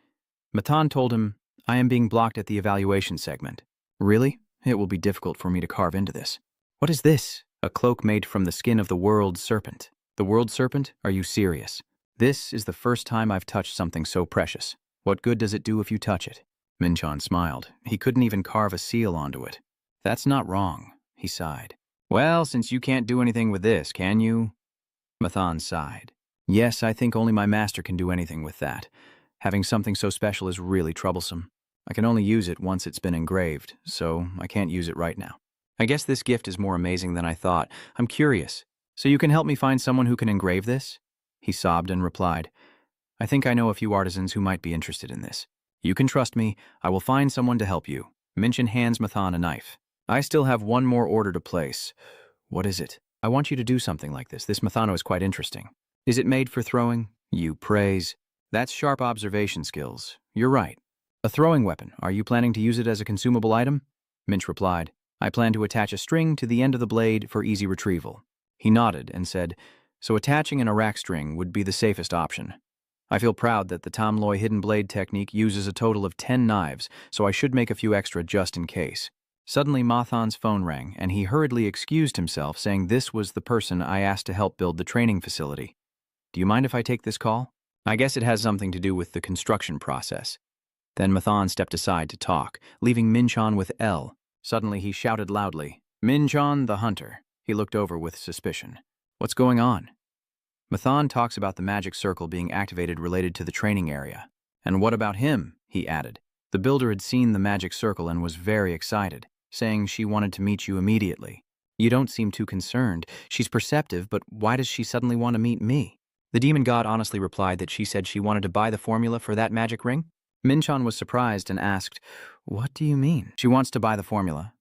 Mathan told him, I am being blocked at the evaluation segment. Really? It will be difficult for me to carve into this. What is this? A cloak made from the skin of the world serpent. The world serpent? Are you serious? This is the first time I've touched something so precious. What good does it do if you touch it? Minchon smiled. He couldn't even carve a seal onto it. That's not wrong, he sighed. Well, since you can't do anything with this, can you? Mathan sighed. Yes, I think only my master can do anything with that. Having something so special is really troublesome. I can only use it once it's been engraved, so I can't use it right now. I guess this gift is more amazing than I thought. I'm curious. So you can help me find someone who can engrave this? He sobbed and replied, I think I know a few artisans who might be interested in this. You can trust me. I will find someone to help you. Minchin hands Mathan a knife. I still have one more order to place. What is it? I want you to do something like this. This Mathano is quite interesting. Is it made for throwing? You praise. That's sharp observation skills. You're right. A throwing weapon. Are you planning to use it as a consumable item? Minch replied, I plan to attach a string to the end of the blade for easy retrieval. He nodded and said, so attaching an Iraq string would be the safest option. I feel proud that the Tom Loy hidden blade technique uses a total of 10 knives, so I should make a few extra just in case. Suddenly Mathan's phone rang, and he hurriedly excused himself, saying this was the person I asked to help build the training facility. Do you mind if I take this call? I guess it has something to do with the construction process. Then Mathan stepped aside to talk, leaving Minchon with L. Suddenly he shouted loudly, Minchon the hunter. He looked over with suspicion. What's going on? Mathan talks about the magic circle being activated related to the training area. And what about him? He added. The builder had seen the magic circle and was very excited, saying she wanted to meet you immediately. You don't seem too concerned. She's perceptive, but why does she suddenly want to meet me? The demon god honestly replied that she said she wanted to buy the formula for that magic ring. Minchon was surprised and asked, what do you mean? She wants to buy the formula.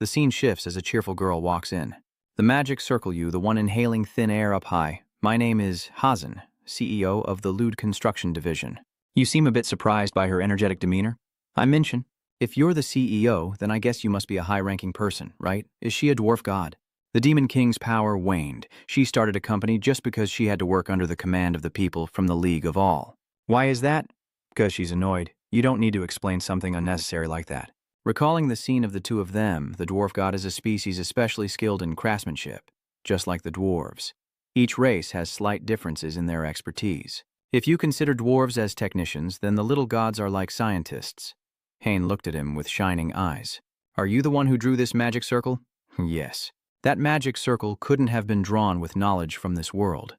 The scene shifts as a cheerful girl walks in. The magic circle you, the one inhaling thin air up high. My name is Hazen, CEO of the Lude Construction Division. You seem a bit surprised by her energetic demeanor. I'm Minchin. If you're the CEO, then I guess you must be a high-ranking person, right? Is she a dwarf god? The Demon King's power waned. She started a company just because she had to work under the command of the people from the League of All. Why is that? Because she's annoyed. You don't need to explain something unnecessary like that. Recalling the scene of the two of them, the dwarf god is a species especially skilled in craftsmanship, just like the dwarves. Each race has slight differences in their expertise. If you consider dwarves as technicians, then the little gods are like scientists. Hain looked at him with shining eyes. Are you the one who drew this magic circle? Yes. That magic circle couldn't have been drawn with knowledge from this world.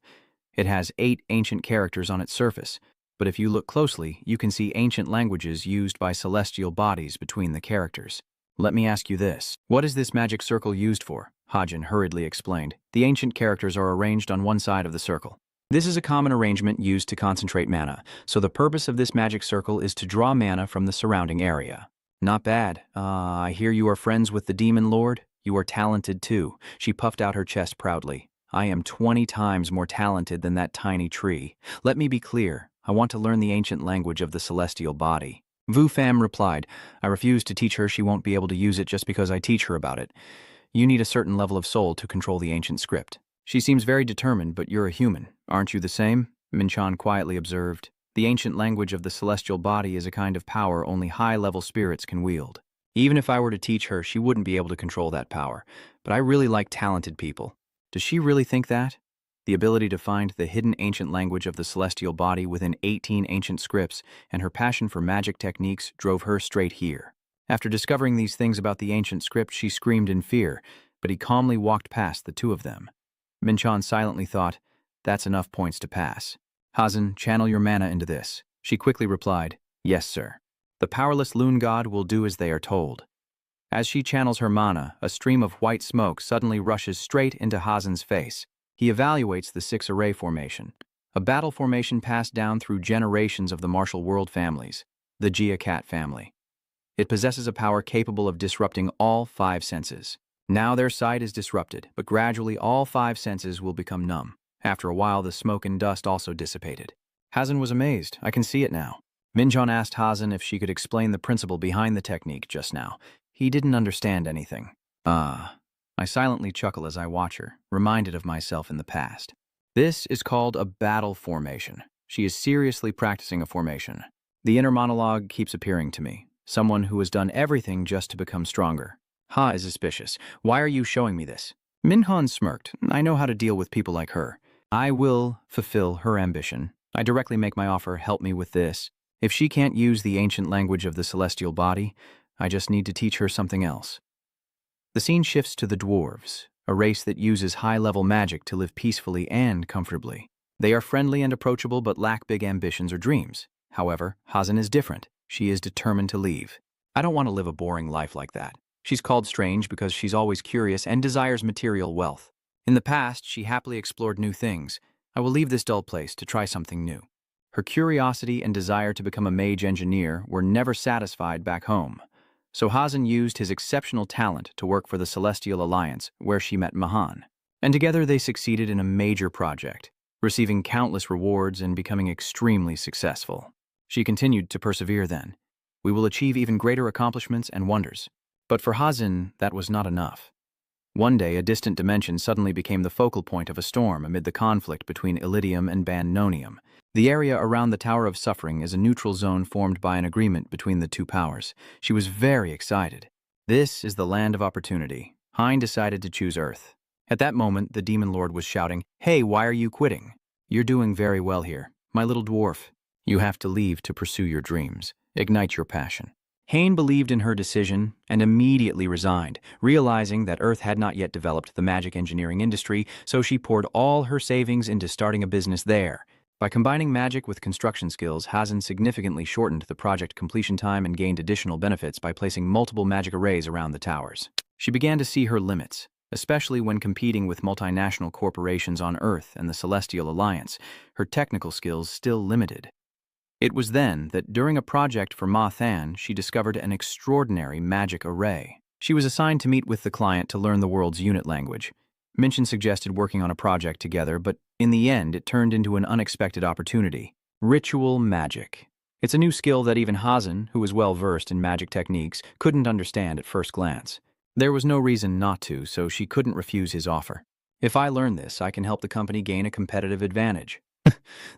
It has 8 ancient characters on its surface, but if you look closely, you can see ancient languages used by celestial bodies between the characters. Let me ask you this. What is this magic circle used for? Hajin hurriedly explained. The ancient characters are arranged on one side of the circle. This is a common arrangement used to concentrate mana, so the purpose of this magic circle is to draw mana from the surrounding area. Not bad. I hear you are friends with the Demon Lord. You are talented too. She puffed out her chest proudly. I am 20 times more talented than that tiny tree. Let me be clear. I want to learn the ancient language of the celestial body. Vu Pham replied, I refuse to teach her. She won't be able to use it just because I teach her about it. You need a certain level of soul to control the ancient script. She seems very determined, but you're a human. Aren't you the same? Minchan quietly observed. The ancient language of the celestial body is a kind of power only high-level spirits can wield. Even if I were to teach her, she wouldn't be able to control that power. But I really like talented people. Does she really think that? The ability to find the hidden ancient language of the celestial body within 18 ancient scripts and her passion for magic techniques drove her straight here. After discovering these things about the ancient script, she screamed in fear, but he calmly walked past the two of them. Minchan silently thought, that's enough points to pass. Hazan, channel your mana into this. She quickly replied, yes, sir. The powerless loon god will do as they are told. As she channels her mana, a stream of white smoke suddenly rushes straight into Hazan's face. He evaluates the 6 array formation, a battle formation passed down through generations of the martial world families, the Anicaps family. It possesses a power capable of disrupting all 5 senses. Now their sight is disrupted, but gradually all 5 senses will become numb. After a while, the smoke and dust also dissipated. Hazan was amazed. I can see it now. Minchan asked Hazan if she could explain the principle behind the technique just now. He didn't understand anything. I silently chuckle as I watch her, reminded of myself in the past. This is called a battle formation. She is seriously practicing a formation. The inner monologue keeps appearing to me. Someone who has done everything just to become stronger. Ha is suspicious. Why are you showing me this? Minhan smirked. I know how to deal with people like her. I will fulfill her ambition. I directly make my offer, help me with this. If she can't use the ancient language of the celestial body, I just need to teach her something else. The scene shifts to the dwarves, a race that uses high-level magic to live peacefully and comfortably. They are friendly and approachable but lack big ambitions or dreams. However, Hazan is different. She is determined to leave. I don't want to live a boring life like that. She's called strange because she's always curious and desires material wealth. In the past, she happily explored new things. I will leave this dull place to try something new. Her curiosity and desire to become a mage engineer were never satisfied back home. So Hazan used his exceptional talent to work for the Celestial Alliance, where she met Mahan. And together they succeeded in a major project, receiving countless rewards and becoming extremely successful. She continued to persevere then. We will achieve even greater accomplishments and wonders. But for Hazan, that was not enough. One day, a distant dimension suddenly became the focal point of a storm amid the conflict between Illidium and Bandnonium. The area around the Tower of Suffering is a neutral zone formed by an agreement between the two powers. She was very excited. This is the land of opportunity. Hein decided to choose Earth. At that moment, the Demon Lord was shouting, "Hey, why are you quitting? You're doing very well here. My little dwarf. You have to leave to pursue your dreams. Ignite your passion." Hein believed in her decision and immediately resigned, realizing that Earth had not yet developed the magic engineering industry, so she poured all her savings into starting a business there. By combining magic with construction skills, Hazan significantly shortened the project completion time and gained additional benefits by placing multiple magic arrays around the towers. She began to see her limits, especially when competing with multinational corporations on Earth and the Celestial Alliance. Her technical skills still limited. It was then that during a project for Ma Than, she discovered an extraordinary magic array. She was assigned to meet with the client to learn the world's unit language. Minchan suggested working on a project together, but in the end, it turned into an unexpected opportunity. Ritual magic. It's a new skill that even Hazan, who was well-versed in magic techniques, couldn't understand at first glance. There was no reason not to, so she couldn't refuse his offer. If I learn this, I can help the company gain a competitive advantage.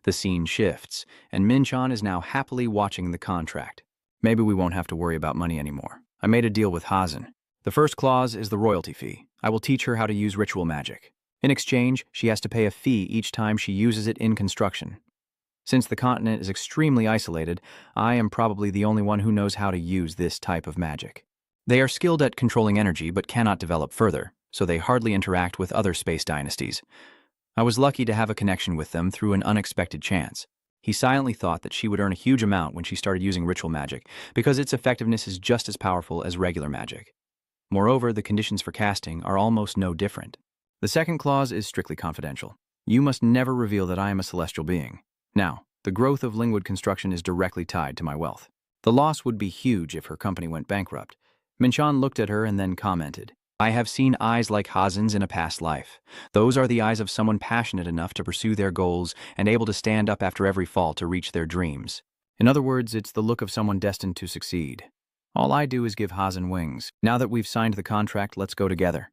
The scene shifts, and Minchan is now happily watching the contract. Maybe we won't have to worry about money anymore. I made a deal with Hazan. The first clause is the royalty fee. I will teach her how to use ritual magic. In exchange, she has to pay a fee each time she uses it in construction. Since the continent is extremely isolated, I am probably the only one who knows how to use this type of magic. They are skilled at controlling energy but cannot develop further, so they hardly interact with other space dynasties. I was lucky to have a connection with them through an unexpected chance. He silently thought that she would earn a huge amount when she started using ritual magic, because its effectiveness is just as powerful as regular magic. Moreover, the conditions for casting are almost no different. The second clause is strictly confidential. You must never reveal that I am a celestial being. Now, the growth of Lingwood construction is directly tied to my wealth. The loss would be huge if her company went bankrupt. Minchan looked at her and then commented, "I have seen eyes like Hazan's in a past life. Those are the eyes of someone passionate enough to pursue their goals and able to stand up after every fall to reach their dreams. In other words, it's the look of someone destined to succeed. All I do is give Hazan wings. Now that we've signed the contract, let's go together."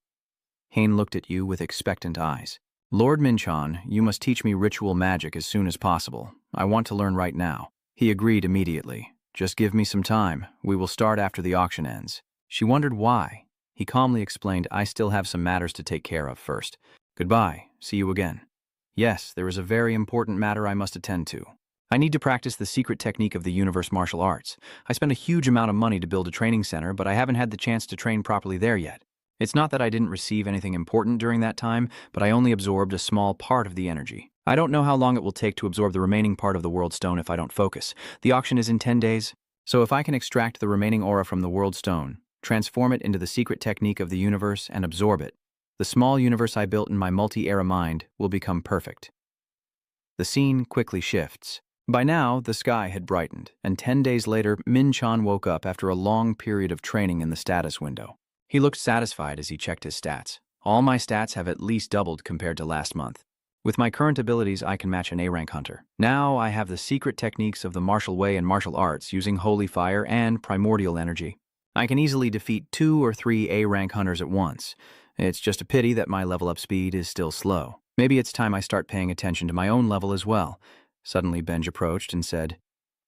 Hein looked at you with expectant eyes. Lord Minchon, you must teach me ritual magic as soon as possible. I want to learn right now. He agreed immediately. Just give me some time. We will start after the auction ends. She wondered why. He calmly explained, I still have some matters to take care of first. Goodbye. See you again. Yes, there is a very important matter I must attend to. I need to practice the secret technique of the universe martial arts. I spent a huge amount of money to build a training center, but I haven't had the chance to train properly there yet. It's not that I didn't receive anything important during that time, but I only absorbed a small part of the energy. I don't know how long it will take to absorb the remaining part of the World Stone if I don't focus. The auction is in 10 days, so if I can extract the remaining aura from the World Stone, transform it into the secret technique of the universe, and absorb it, the small universe I built in my multi-era mind will become perfect. The scene quickly shifts. By now, the sky had brightened, and 10 days later, Min-chan woke up after a long period of training in the status window. He looked satisfied as he checked his stats. All my stats have at least doubled compared to last month. With my current abilities, I can match an A-rank hunter. Now I have the secret techniques of the martial way and martial arts using holy fire and primordial energy. I can easily defeat 2 or 3 A-rank hunters at once. It's just a pity that my level-up speed is still slow. Maybe it's time I start paying attention to my own level as well. Suddenly Benj approached and said,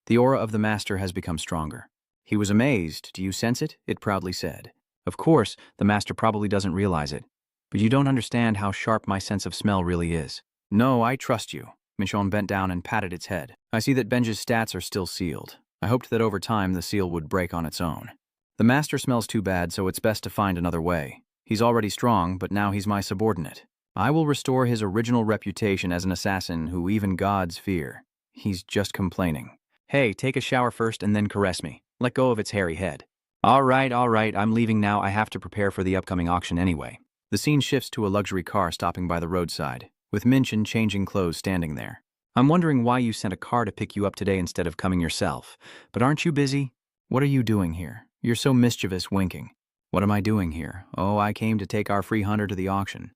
The aura of the master has become stronger. He was amazed. Do you sense it? It proudly said. Of course, the master probably doesn't realize it, but you don't understand how sharp my sense of smell really is. No, I trust you. Michonne bent down and patted its head. I see that Benj's stats are still sealed. I hoped that over time the seal would break on its own. The master smells too bad, so it's best to find another way. He's already strong, but now he's my subordinate. I will restore his original reputation as an assassin who even gods fear. He's just complaining. Hey, take a shower first and then caress me. Let go of its hairy head. All right, I'm leaving now. I have to prepare for the upcoming auction anyway. The scene shifts to a luxury car stopping by the roadside, with Minchin changing clothes standing there. I'm wondering why you sent a car to pick you up today instead of coming yourself. But aren't you busy? What are you doing here? You're so mischievous, winking. What am I doing here? Oh, I came to take our free hunter to the auction.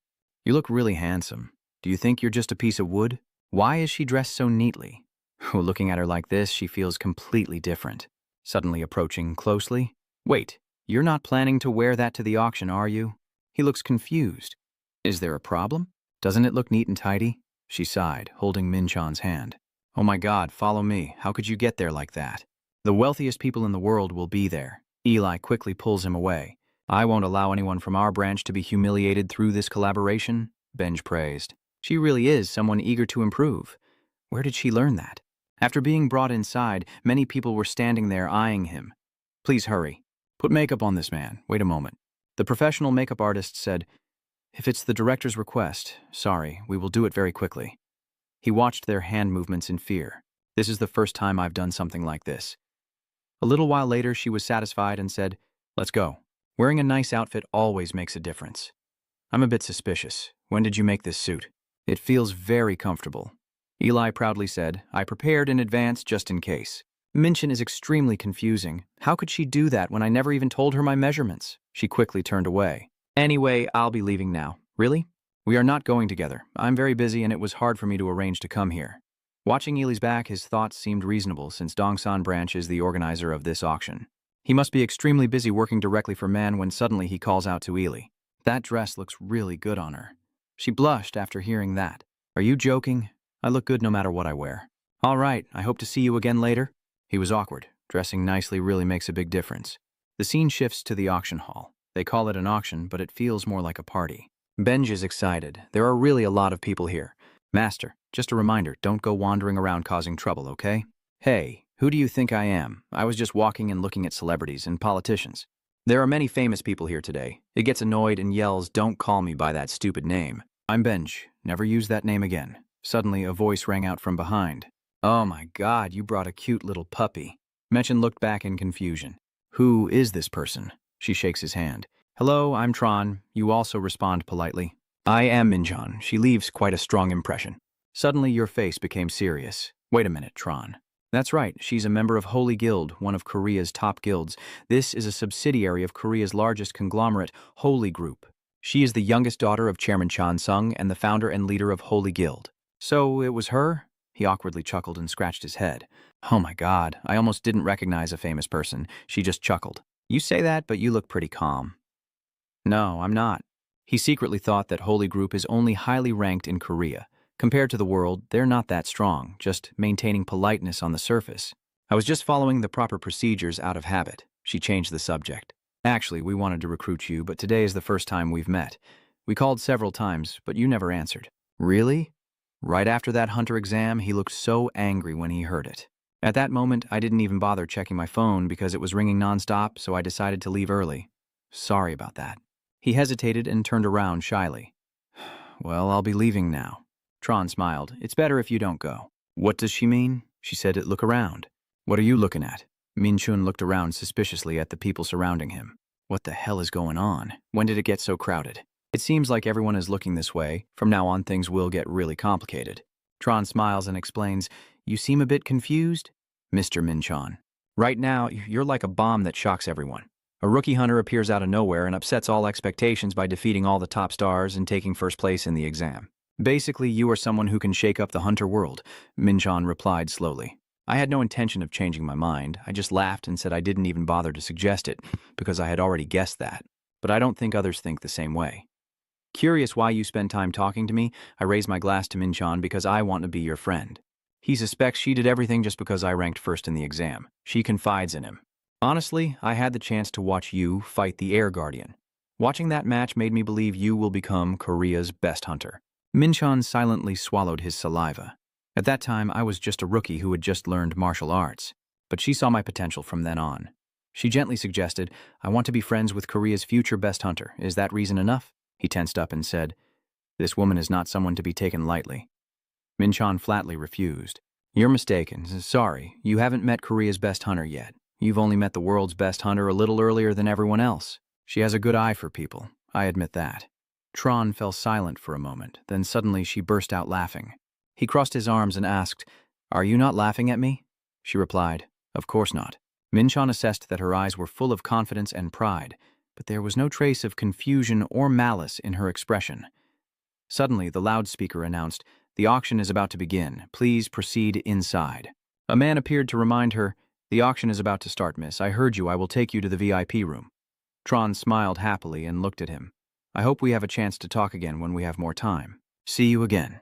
You look really handsome. Do you think you're just a piece of wood? Why is she dressed so neatly? Oh, looking at her like this, she feels completely different. Suddenly approaching closely. Wait, you're not planning to wear that to the auction, are you? He looks confused. Is there a problem? Doesn't it look neat and tidy? She sighed, holding Min-chan's hand. Oh my God, follow me. How could you get there like that? The wealthiest people in the world will be there. Eli quickly pulls him away. I won't allow anyone from our branch to be humiliated through this collaboration, Benj praised. She really is someone eager to improve. Where did she learn that? After being brought inside, many people were standing there eyeing him. Please hurry. Put makeup on this man. Wait a moment. The professional makeup artist said, If it's the director's request, sorry, we will do it very quickly. He watched their hand movements in fear. This is the first time I've done something like this. A little while later, she was satisfied and said, Let's go. Wearing a nice outfit always makes a difference. I'm a bit suspicious. When did you make this suit? It feels very comfortable. Eli proudly said, I prepared in advance just in case. Minchin is extremely confusing. How could she do that when I never even told her my measurements? She quickly turned away. Anyway, I'll be leaving now. Really? We are not going together. I'm very busy and it was hard for me to arrange to come here. Watching Eli's back, his thoughts seemed reasonable since Dongsan Branch is the organizer of this auction. He must be extremely busy working directly for Man when suddenly he calls out to Eli. That dress looks really good on her. She blushed after hearing that. Are you joking? I look good no matter what I wear. All right, I hope to see you again later. He was awkward. Dressing nicely really makes a big difference. The scene shifts to the auction hall. They call it an auction, but it feels more like a party. Benj is excited. There are really a lot of people here. Master, just a reminder, don't go wandering around causing trouble, okay? Hey, who do you think I am? I was just walking and looking at celebrities and politicians. There are many famous people here today. It gets annoyed and yells, don't call me by that stupid name. I'm Benj. Never use that name again. Suddenly, a voice rang out from behind. Oh my God, you brought a cute little puppy. Mechen looked back in confusion. Who is this person? She shakes his hand. Hello, I'm Tron. You also respond politely. I am Minjan. She leaves quite a strong impression. Suddenly, your face became serious. Wait a minute, Tron. That's right, she's a member of Holy Guild, one of Korea's top guilds. This is a subsidiary of Korea's largest conglomerate, Holy Group. She is the youngest daughter of Chairman Chan Sung and the founder and leader of Holy Guild. So it was her? He awkwardly chuckled and scratched his head. Oh my God, I almost didn't recognize a famous person. She just chuckled. You say that, but you look pretty calm. No, I'm not. He secretly thought that Holy Group is only highly ranked in Korea. Compared to the world, they're not that strong, just maintaining politeness on the surface. I was just following the proper procedures out of habit. She changed the subject. Actually, we wanted to recruit you, but today is the first time we've met. We called several times, but you never answered. Really? Right after that hunter exam, he looked so angry when he heard it. At that moment, I didn't even bother checking my phone because it was ringing nonstop, so I decided to leave early. Sorry about that. He hesitated and turned around shyly. Well, I'll be leaving now. Tron smiled. It's better if you don't go. What does she mean? She said, look around. What are you looking at? Minchun looked around suspiciously at the people surrounding him. What the hell is going on? When did it get so crowded? It seems like everyone is looking this way. From now on, things will get really complicated. Tron smiles and explains, you seem a bit confused? Mr. Minchon. Right now, you're like a bomb that shocks everyone. A rookie hunter appears out of nowhere and upsets all expectations by defeating all the top stars and taking first place in the exam. Basically, you are someone who can shake up the hunter world, Minchon replied slowly. I had no intention of changing my mind. I just laughed and said I didn't even bother to suggest it, because I had already guessed that. But I don't think others think the same way. Curious why you spend time talking to me, I raise my glass to Minchon because I want to be your friend. He suspects she did everything just because I ranked first in the exam. She confides in him. Honestly, I had the chance to watch you fight the Air Guardian. Watching that match made me believe you will become Korea's best hunter. Minchon silently swallowed his saliva. At that time, I was just a rookie who had just learned martial arts. But she saw my potential from then on. She gently suggested, I want to be friends with Korea's future best hunter. Is that reason enough? He tensed up and said, this woman is not someone to be taken lightly. Minchon flatly refused. You're mistaken. Sorry, you haven't met Korea's best hunter yet. You've only met the world's best hunter a little earlier than everyone else. She has a good eye for people. I admit that. Tron fell silent for a moment, then suddenly she burst out laughing. He crossed his arms and asked, are you not laughing at me? She replied, of course not. Minchon assessed that her eyes were full of confidence and pride, but there was no trace of confusion or malice in her expression. Suddenly, the loudspeaker announced, the auction is about to begin. Please proceed inside. A man appeared to remind her, the auction is about to start, miss. I heard you. I will take you to the VIP room. Tron smiled happily and looked at him. I hope we have a chance to talk again when we have more time. See you again.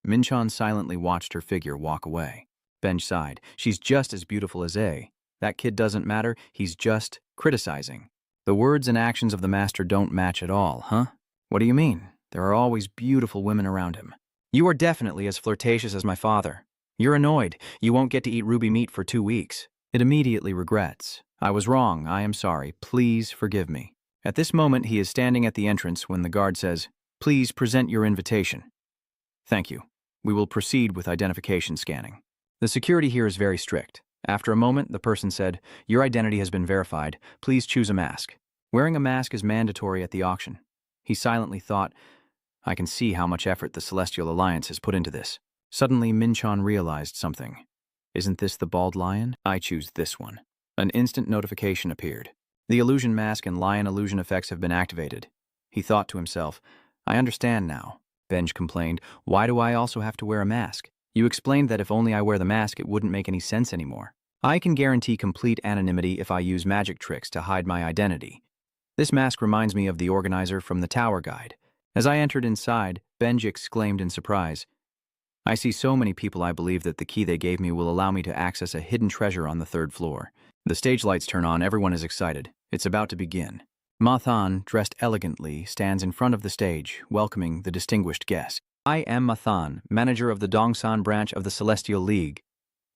Minchon silently watched her figure walk away. Benj sighed. She's just as beautiful as A. That kid doesn't matter. He's just criticizing. The words and actions of the master don't match at all, huh? What do you mean? There are always beautiful women around him. You are definitely as flirtatious as my father. You're annoyed. You won't get to eat ruby meat for 2 weeks. It immediately regrets. I was wrong. I am sorry. Please forgive me. At this moment, he is standing at the entrance when the guard says, please present your invitation. Thank you. We will proceed with identification scanning. The security here is very strict. After a moment, the person said, your identity has been verified. Please choose a mask. Wearing a mask is mandatory at the auction. He silently thought, I can see how much effort the Celestial Alliance has put into this. Suddenly, Minchon realized something. Isn't this the bald lion? I choose this one. An instant notification appeared. The illusion mask and lion illusion effects have been activated. He thought to himself, I understand now. Benj complained, why do I also have to wear a mask? You explained that if only I wear the mask, it wouldn't make any sense anymore. I can guarantee complete anonymity if I use magic tricks to hide my identity. This mask reminds me of the organizer from the Tower Guide. As I entered inside, Benj exclaimed in surprise, I see so many people. I believe that the key they gave me will allow me to access a hidden treasure on the 3rd floor. The stage lights turn on. Everyone is excited. It's about to begin. Mathan, dressed elegantly, stands in front of the stage, welcoming the distinguished guest. I am Mathan, manager of the Dongsan branch of the Celestial League.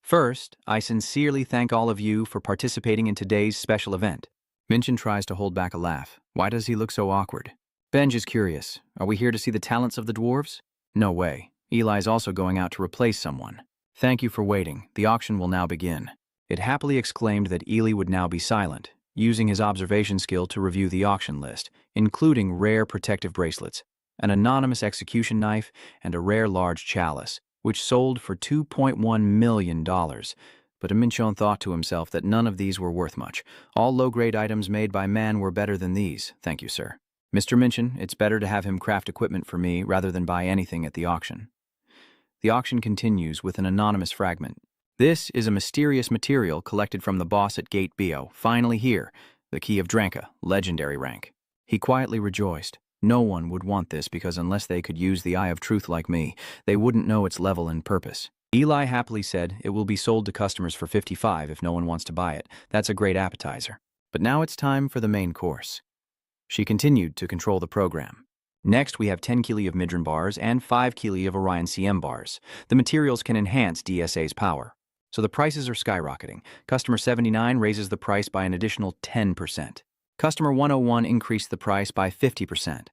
First, I sincerely thank all of you for participating in today's special event. Minchon tries to hold back a laugh. Why does he look so awkward? Benj is curious. Are we here to see the talents of the dwarves? No way. Eli's also going out to replace someone. Thank you for waiting. The auction will now begin. It happily exclaimed that Eli would now be silent, using his observation skill to review the auction list, including rare protective bracelets, an anonymous execution knife, and a rare large chalice, which sold for $2.1 million. But Minchon thought to himself that none of these were worth much. All low-grade items made by man were better than these. Thank you, sir. Mr. Minchon, it's better to have him craft equipment for me rather than buy anything at the auction. The auction continues with an anonymous fragment. This is a mysterious material collected from the boss at Gate Bio. Finally here, the key of Dranka, legendary rank. He quietly rejoiced. No one would want this because unless they could use the eye of truth like me, they wouldn't know its level and purpose. Eli happily said, "It will be sold to customers for 55 if no one wants to buy it. That's a great appetizer. But now it's time for the main course." She continued to control the program. Next, we have 10 kili of Midran bars and 5 kili of Orion CM bars. The materials can enhance DSA's power. So the prices are skyrocketing. Customer 79 raises the price by an additional 10%. Customer 101 increased the price by 50%.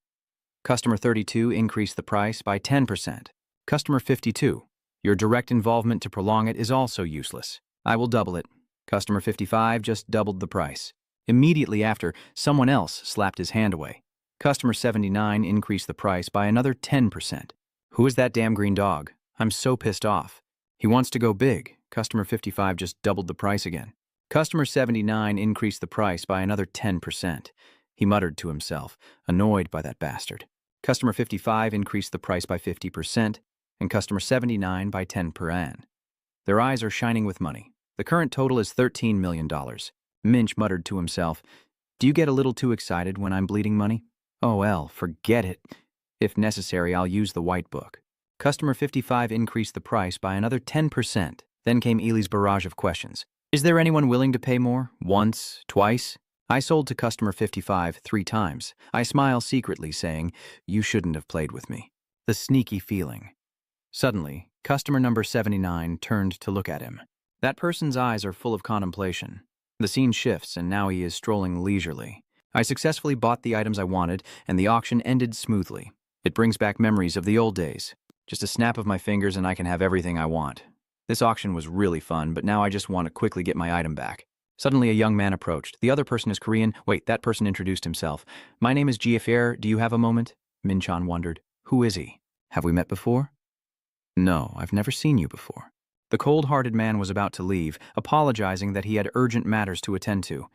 Customer 32 increased the price by 10%. Customer 52, your direct involvement to prolong it is also useless. I will double it. Customer 55 just doubled the price. Immediately after, someone else slapped his hand away. Customer 79 increased the price by another 10%. Who is that damn green dog? I'm so pissed off. He wants to go big. Customer 55 just doubled the price again. Customer 79 increased the price by another 10%. He muttered to himself, annoyed by that bastard. Customer 55 increased the price by 50%, and customer 79 by 10%. Their eyes are shining with money. The current total is $13 million. Minch muttered to himself, "Do you get a little too excited when I'm bleeding money? Oh well, forget it. If necessary, I'll use the white book." Customer 55 increased the price by another 10%. Then came Eli's barrage of questions. "Is there anyone willing to pay more? Once? Twice?" I sold to customer 55 3 times. I smile secretly, saying, "You shouldn't have played with me." The sneaky feeling. Suddenly, customer number 79 turned to look at him. That person's eyes are full of contemplation. The scene shifts, and now he is strolling leisurely. I successfully bought the items I wanted, and the auction ended smoothly. It brings back memories of the old days. Just a snap of my fingers and I can have everything I want. This auction was really fun, but now I just want to quickly get my item back. Suddenly a young man approached. The other person is Korean. Wait, that person introduced himself. "My name is Jiafir. Do you have a moment?" Minchan wondered. "Who is he? Have we met before?" "No, I've never seen you before." The cold-hearted man was about to leave, apologizing that he had urgent matters to attend to.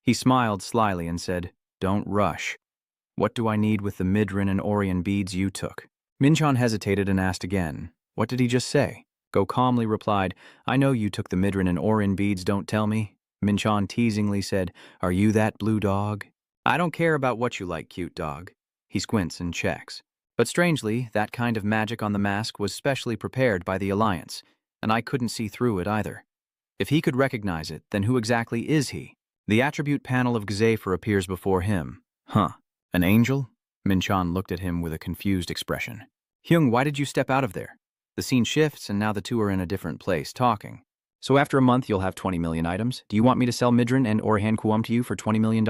He smiled slyly and said, "Don't rush. What do I need with the Midran and Orion beads you took?" Minchan hesitated and asked again, "What did he just say?" Go calmly replied, "I know you took the Midran and Orion beads, don't tell me." Minchan teasingly said, "Are you that blue dog?" "I don't care about what you like, cute dog." He squints and checks. But strangely, that kind of magic on the mask was specially prepared by the Alliance, and I couldn't see through it either. If he could recognize it, then who exactly is he? The attribute panel of Gzafer appears before him. Huh, an angel? Minchan looked at him with a confused expression. "Hyung, why did you step out of there?" The scene shifts, and now the two are in a different place, talking. "So after a month, you'll have 20 million items. Do you want me to sell Midran and Orihan Kuum to you for $20 million?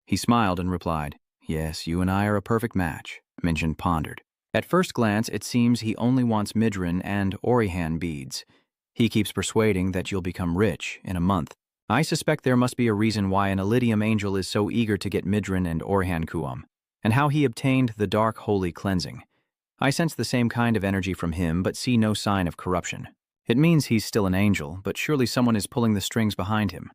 He smiled and replied, "Yes, you and I are a perfect match." Minchan pondered. At first glance, it seems he only wants Midran and Orihan beads. He keeps persuading that you'll become rich in a month. I suspect there must be a reason why an Elydium angel is so eager to get Midran and Orihan Kuum, and how he obtained the dark holy cleansing. I sense the same kind of energy from him, but see no sign of corruption. It means he's still an angel, but surely someone is pulling the strings behind him.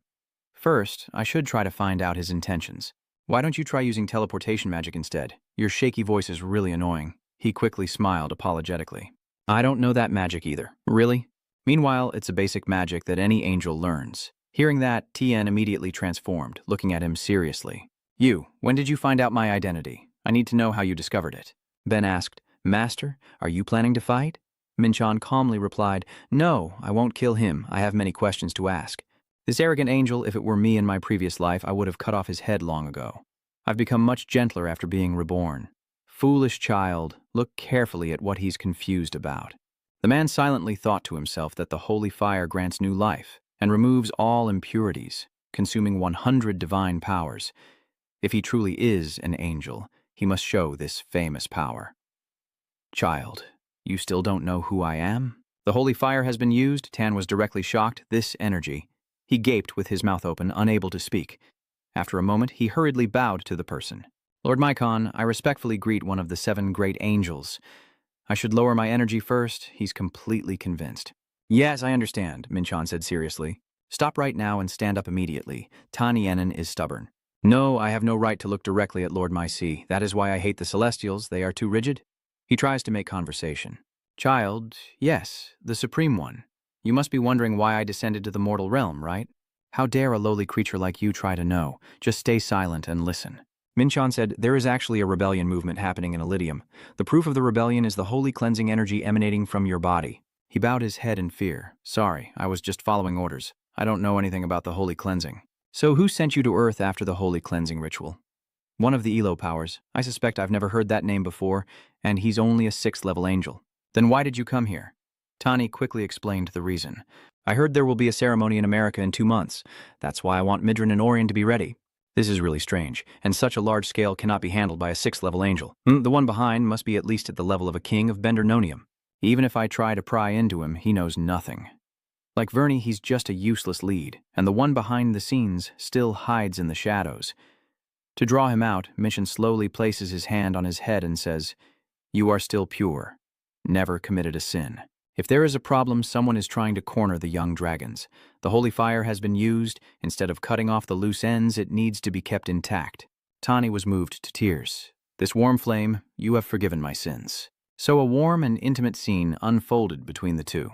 First, I should try to find out his intentions. Why don't you try using teleportation magic instead? Your shaky voice is really annoying. He quickly smiled apologetically. I don't know that magic either. Really? Meanwhile, it's a basic magic that any angel learns. Hearing that, Tien immediately transformed, looking at him seriously. You, when did you find out my identity? I need to know how you discovered it. Ben asked, Master, are you planning to fight? Minchan calmly replied, No, I won't kill him. I have many questions to ask. This arrogant angel, if it were me in my previous life, I would have cut off his head long ago. I've become much gentler after being reborn. Foolish child, look carefully at what he's confused about. The man silently thought to himself that the holy fire grants new life and removes all impurities, consuming 100 divine powers. If he truly is an angel, he must show this famous power. Child, you still don't know who I am? The holy fire has been used. Tan was directly shocked. This energy. He gaped with his mouth open, unable to speak. After a moment, he hurriedly bowed to the person. Lord Mycon, I respectfully greet one of the 7 great angels. I should lower my energy first. He's completely convinced. Yes, I understand, Minchan said seriously. Stop right now and stand up immediately. Tanyenin is stubborn. No, I have no right to look directly at Lord Myci. That is why I hate the Celestials. They are too rigid. He tries to make conversation. Child, yes, the Supreme One. You must be wondering why I descended to the mortal realm, right? How dare a lowly creature like you try to know? Just stay silent and listen. Minchan said, there is actually a rebellion movement happening in Elydium. The proof of the rebellion is the holy cleansing energy emanating from your body. He bowed his head in fear. Sorry, I was just following orders. I don't know anything about the holy cleansing. So who sent you to Earth after the holy cleansing ritual? One of the Elo powers. I suspect I've never heard that name before, and he's only a 6th level angel. Then why did you come here? Tani quickly explained the reason. I heard there will be a ceremony in America in 2 months. That's why I want Midrin and Orion to be ready. This is really strange, and such a large scale cannot be handled by a 6th level angel. The one behind must be at least at the level of a king of Bendernonium. Even if I try to pry into him, he knows nothing. Like Verney, he's just a useless lead, and the one behind the scenes still hides in the shadows. To draw him out, Mission slowly places his hand on his head and says, You are still pure, never committed a sin. If there is a problem, someone is trying to corner the young dragons. The holy fire has been used. Instead of cutting off the loose ends, it needs to be kept intact. Tani was moved to tears. This warm flame, you have forgiven my sins. So a warm and intimate scene unfolded between the two.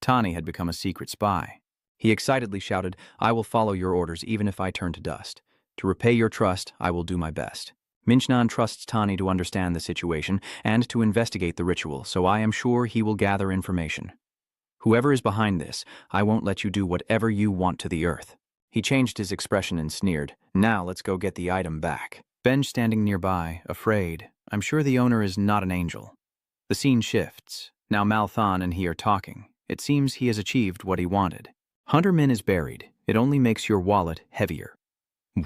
Tani had become a secret spy. He excitedly shouted, I will follow your orders even if I turn to dust. To repay your trust, I will do my best. Minchnan trusts Tani to understand the situation and to investigate the ritual, so I am sure he will gather information. Whoever is behind this, I won't let you do whatever you want to the earth. He changed his expression and sneered, Now let's go get the item back. Benj standing nearby, afraid. I'm sure the owner is not an angel. The scene shifts. Now Malthan and he are talking. It seems he has achieved what he wanted. Hunter Min is buried. It only makes your wallet heavier.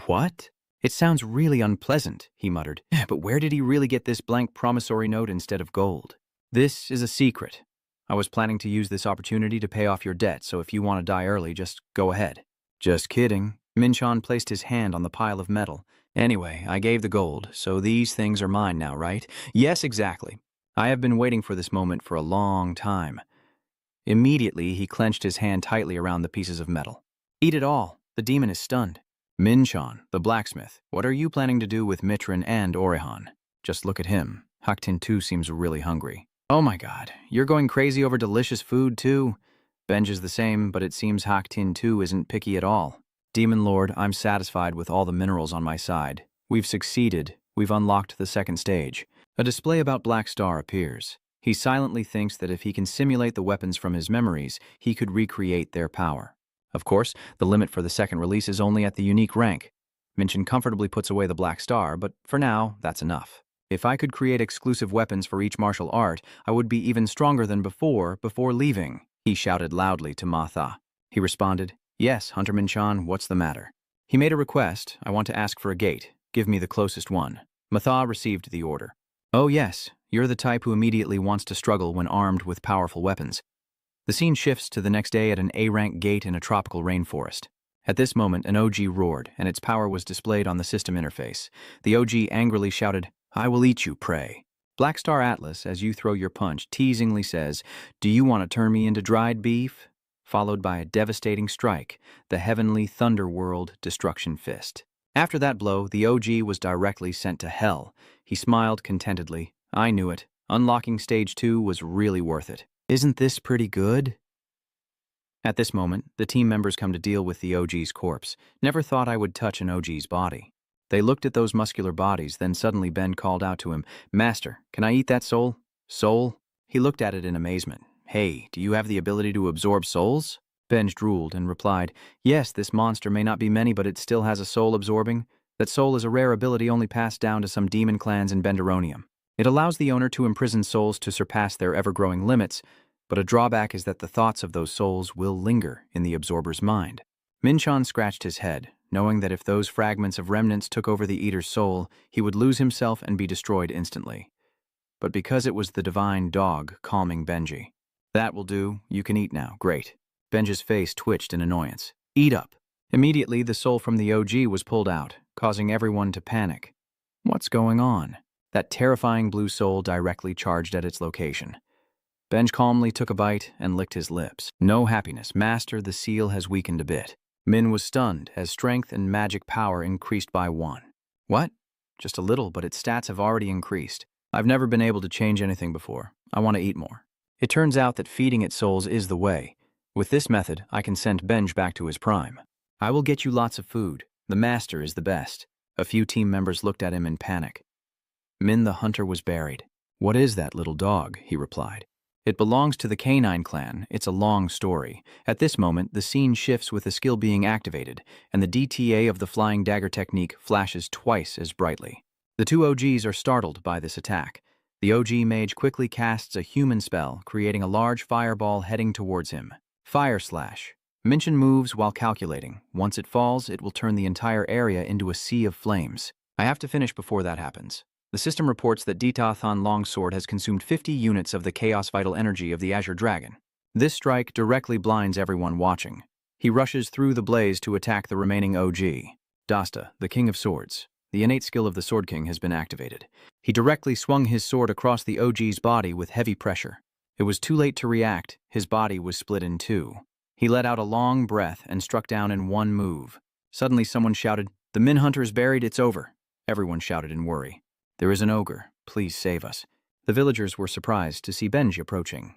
What? It sounds really unpleasant, he muttered. But where did he really get this blank promissory note instead of gold? This is a secret. I was planning to use this opportunity to pay off your debt, so if you want to die early, just go ahead. Just kidding. Minchan placed his hand on the pile of metal. Anyway, I gave the gold, so these things are mine now, right? Yes, exactly. I have been waiting for this moment for a long time. Immediately, he clenched his hand tightly around the pieces of metal. Eat it all. The demon is stunned. Minchan, the blacksmith, what are you planning to do with Mitrin and Orihan? Just look at him. Haktin too seems really hungry. Oh my god, you're going crazy over delicious food too? Benj is the same, but it seems Haktin too isn't picky at all. Demon Lord, I'm satisfied with all the minerals on my side. We've succeeded. We've unlocked the 2nd stage. A display about Black Star appears. He silently thinks that if he can simulate the weapons from his memories, he could recreate their power. Of course, the limit for the 2nd release is only at the unique rank. Minchan comfortably puts away the Black Star, but for now, that's enough. If I could create exclusive weapons for each martial art, I would be even stronger than before leaving, he shouted loudly to Matha. He responded, Yes, Hunter Minchan, what's the matter? He made a request. I want to ask for a gate. Give me the closest one. Matha received the order. Oh yes, you're the type who immediately wants to struggle when armed with powerful weapons. The scene shifts to the next day at an A-rank gate in a tropical rainforest. At this moment, an OG roared, and its power was displayed on the system interface. The OG angrily shouted, I will eat you, prey. Black Star Atlas, as you throw your punch, teasingly says, Do you want to turn me into dried beef? Followed by a devastating strike, the Heavenly Thunderworld Destruction Fist. After that blow, the OG was directly sent to hell. He smiled contentedly. I knew it. Unlocking Stage 2 was really worth it. Isn't this pretty good? At this moment, the team members come to deal with the OG's corpse. Never thought I would touch an OG's body. They looked at those muscular bodies, then suddenly Ben called out to him, Master, can I eat that soul? Soul? He looked at it in amazement. Hey, do you have the ability to absorb souls? Benj drooled and replied, Yes, this monster may not be many, but it still has a soul absorbing. That soul is a rare ability only passed down to some demon clans in Benderonium. It allows the owner to imprison souls to surpass their ever-growing limits, but a drawback is that the thoughts of those souls will linger in the absorber's mind. Minchan scratched his head, knowing that if those fragments of remnants took over the eater's soul, he would lose himself and be destroyed instantly. But because it was the divine dog calming Benji. That will do. You can eat now. Great. Benji's face twitched in annoyance. Eat up. Immediately, the soul from the OG was pulled out, causing everyone to panic. What's going on? That terrifying blue soul directly charged at its location. Benj calmly took a bite and licked his lips. No happiness. Master, the seal has weakened a bit. Min was stunned as strength and magic power increased by 1. What? Just a little, but its stats have already increased. I've never been able to change anything before. I want to eat more. It turns out that feeding its souls is the way. With this method, I can send Benj back to his prime. I will get you lots of food. The master is the best. A few team members looked at him in panic. Min the hunter was buried. "What is that little dog?" he replied. "It belongs to the canine clan. It's a long story." At this moment, the scene shifts with the skill being activated, and the DTA of the flying dagger technique flashes twice as brightly. The two OGs are startled by this attack. The OG mage quickly casts a human spell, creating a large fireball heading towards him. Fire Slash. Minchin moves while calculating. Once it falls, it will turn the entire area into a sea of flames. I have to finish before that happens. The system reports that Ditathan Longsword has consumed 50 units of the Chaos Vital Energy of the Azure Dragon. This strike directly blinds everyone watching. He rushes through the blaze to attack the remaining OG. Dasta, the King of Swords. The innate skill of the Sword King has been activated. He directly swung his sword across the OG's body with heavy pressure. It was too late to react. His body was split in two. He let out a long breath and struck down in one move. Suddenly someone shouted, "The Min Hunter is buried, it's over." Everyone shouted in worry. "There is an ogre. Please save us." The villagers were surprised to see Benj approaching.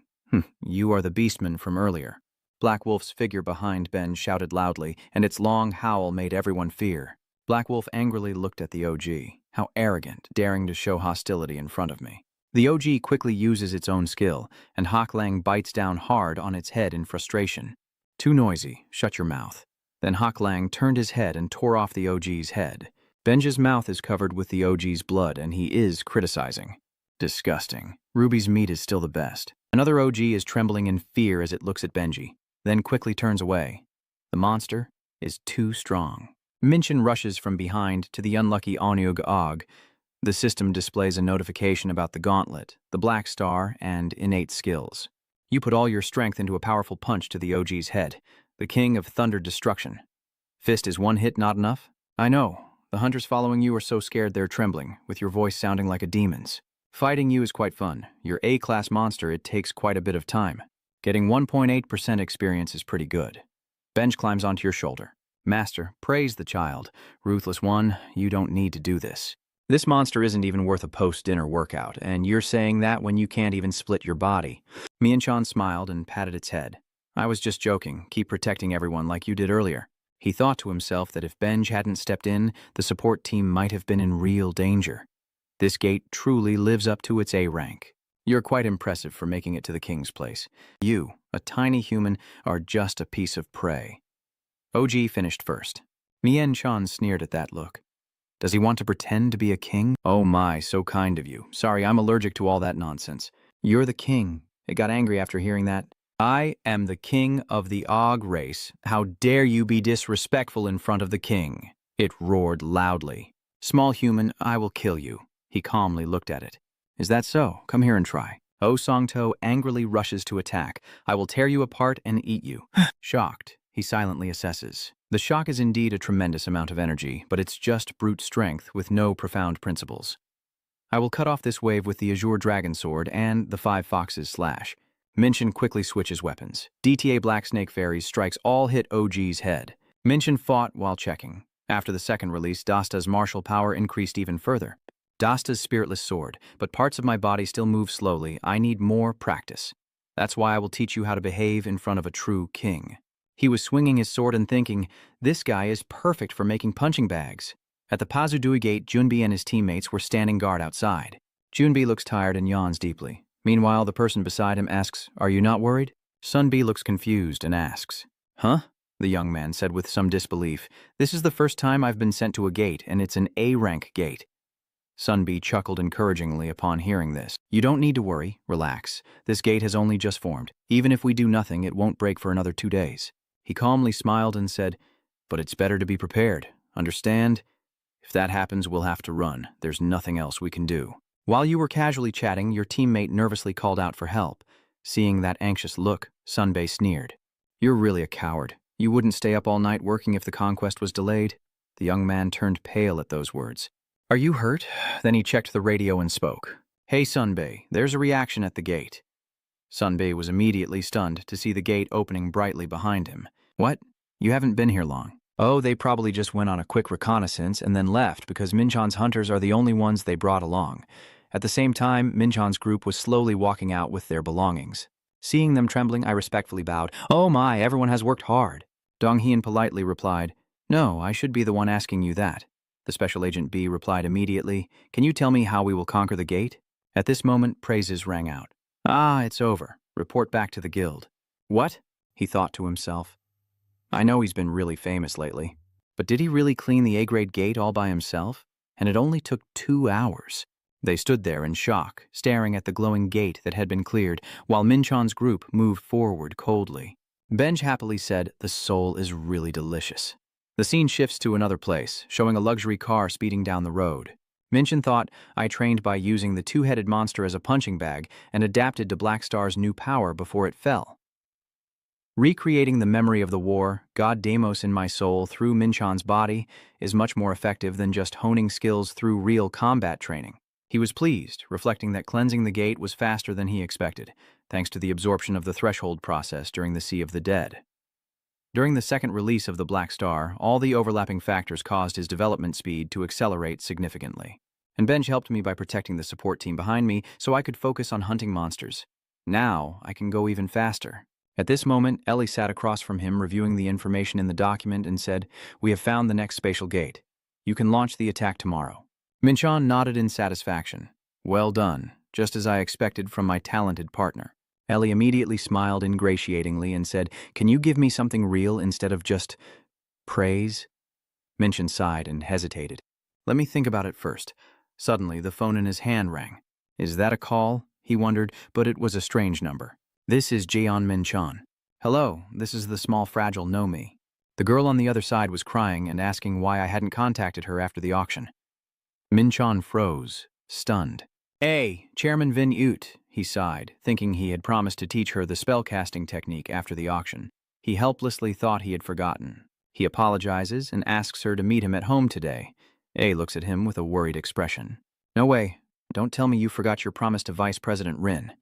You are the beastman from earlier." Black Wolf's figure behind Ben shouted loudly, and its long howl made everyone fear. Black Wolf angrily looked at the OG. How arrogant, daring to show hostility in front of me. The OG quickly uses its own skill, and Hak Lang bites down hard on its head in frustration. "Too noisy. Shut your mouth." Then Hak Lang turned his head and tore off the OG's head. Benj's mouth is covered with the OG's blood, and he is criticizing. Disgusting. Ruby's meat is still the best. Another OG is trembling in fear as it looks at Benji, then quickly turns away. The monster is too strong. Minchin rushes from behind to the unlucky Onyug Og. The system displays a notification about the gauntlet, the black star, and innate skills. You put all your strength into a powerful punch to the OG's head, the king of thunder destruction. Fist is one hit not enough? I know. The hunters following you are so scared they're trembling, with your voice sounding like a demon's. Fighting you is quite fun. You're A-class monster, it takes quite a bit of time. Getting 1.8% experience is pretty good. Benj climbs onto your shoulder. Master, praise the child. Ruthless one, you don't need to do this. This monster isn't even worth a post-dinner workout, and you're saying that when you can't even split your body. Mianchan smiled and patted its head. I was just joking. Keep protecting everyone like you did earlier. He thought to himself that if Benj hadn't stepped in, the support team might have been in real danger. This gate truly lives up to its A rank. You're quite impressive for making it to the king's place. You, a tiny human, are just a piece of prey. OG finished first. Mien Chan sneered at that look. Does he want to pretend to be a king? Oh my, so kind of you. Sorry, I'm allergic to all that nonsense. You're the king. It got angry after hearing that. I am the king of the Og race. How dare you be disrespectful in front of the king? It roared loudly. Small human, I will kill you. He calmly looked at it. Is that so? Come here and try. Oh Songto angrily rushes to attack. I will tear you apart and eat you. Shocked, he silently assesses. The shock is indeed a tremendous amount of energy, but it's just brute strength with no profound principles. I will cut off this wave with the Azure Dragon Sword and the 5 Foxes Slash. Minchin quickly switches weapons. DTA Black Snake Fairies strikes all hit OG's head. Minchin fought while checking. After the second release, Dasta's martial power increased even further. Dasta's spiritless sword, but parts of my body still move slowly. I need more practice. That's why I will teach you how to behave in front of a true king. He was swinging his sword and thinking, this guy is perfect for making punching bags. At the Pazudui gate, Junbi and his teammates were standing guard outside. Junbi looks tired and yawns deeply. Meanwhile, the person beside him asks, are you not worried? Sunbi looks confused and asks, huh? The young man said with some disbelief. This is the first time I've been sent to a gate, and it's an A-rank gate. Sunbi chuckled encouragingly upon hearing this. You don't need to worry. Relax. This gate has only just formed. Even if we do nothing, it won't break for another 2 days. He calmly smiled and said, but it's better to be prepared. Understand? If that happens, we'll have to run. There's nothing else we can do. While you were casually chatting, your teammate nervously called out for help. Seeing that anxious look, Sunbei sneered. You're really a coward. You wouldn't stay up all night working if the conquest was delayed? The young man turned pale at those words. Are you hurt? Then he checked the radio and spoke. Hey Sunbei, there's a reaction at the gate. Sunbei was immediately stunned to see the gate opening brightly behind him. What? You haven't been here long. Oh, they probably just went on a quick reconnaissance and then left because Minchan's hunters are the only ones they brought along. At the same time, Minchan's group was slowly walking out with their belongings. Seeing them trembling, I respectfully bowed. Oh my, everyone has worked hard. Dong Hian politely replied, no, I should be the one asking you that. The Special Agent B replied immediately, "Can you tell me how we will conquer the gate?" At this moment, praises rang out. "Ah, it's over. Report back to the guild." What? He thought to himself. I know he's been really famous lately, but did he really clean the A-grade gate all by himself? And it only took 2 hours. They stood there in shock, staring at the glowing gate that had been cleared, while Minchon's group moved forward coldly. Benj happily said, "The soul is really delicious." The scene shifts to another place, showing a luxury car speeding down the road. Minchon thought, I trained by using the two-headed monster as a punching bag and adapted to Black Star's new power before it fell. Recreating the memory of the war, God Deimos in my soul through Minchon's body, is much more effective than just honing skills through real combat training. He was pleased, reflecting that cleansing the gate was faster than he expected, thanks to the absorption of the threshold process during the Sea of the Dead. During the second release of the Black Star, all the overlapping factors caused his development speed to accelerate significantly. And Benj helped me by protecting the support team behind me so I could focus on hunting monsters. Now, I can go even faster. At this moment, Ellie sat across from him reviewing the information in the document and said, "We have found the next spatial gate. You can launch the attack tomorrow." Minchon nodded in satisfaction. "Well done, just as I expected from my talented partner." Ellie immediately smiled ingratiatingly and said, "Can you give me something real instead of just praise?" Minchon sighed and hesitated. "Let me think about it first." Suddenly, the phone in his hand rang. Is that a call? He wondered, but it was a strange number. "This is Jeon Minchon." "Hello, this is the small fragile Nomi." The girl on the other side was crying and asking why I hadn't contacted her after the auction. Minchon froze, stunned. "Hey, Chairman Vin Ut," he sighed, thinking he had promised to teach her the spellcasting technique after the auction. He helplessly thought he had forgotten. He apologizes and asks her to meet him at home today. A looks at him with a worried expression. "No way. Don't tell me you forgot your promise to Vice President Rin."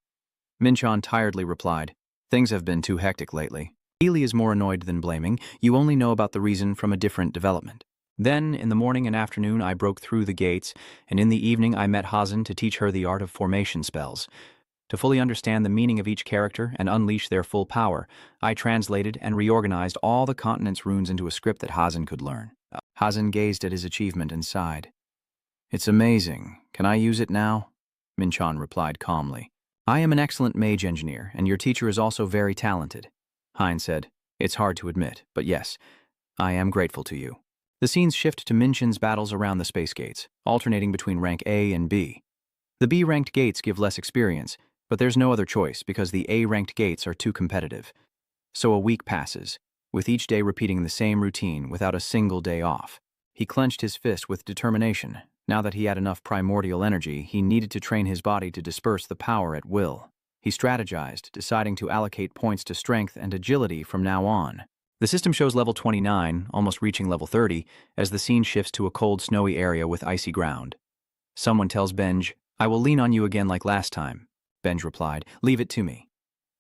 Minchon tiredly replied, "Things have been too hectic lately." Ely is more annoyed than blaming. You only know about the reason from a different development. Then, in the morning and afternoon, I broke through the gates, and in the evening I met Hazen to teach her the art of formation spells. To fully understand the meaning of each character and unleash their full power, I translated and reorganized all the continent's runes into a script that Hazen could learn. Hazen gazed at his achievement and sighed. "It's amazing. Can I use it now?" Minchon replied calmly. "I am an excellent mage engineer, and your teacher is also very talented." Hein said, "It's hard to admit, but yes, I am grateful to you." The scenes shift to Minchon's battles around the space gates, alternating between rank A and B. The B-ranked gates give less experience, but there's no other choice because the A-ranked gates are too competitive. So a week passes, with each day repeating the same routine without a single day off. He clenched his fist with determination. Now that he had enough primordial energy, he needed to train his body to disperse the power at will. He strategized, deciding to allocate points to strength and agility from now on. The system shows level 29, almost reaching level 30, as the scene shifts to a cold, snowy area with icy ground. Someone tells Benj, "I will lean on you again like last time." Benj replied, "Leave it to me."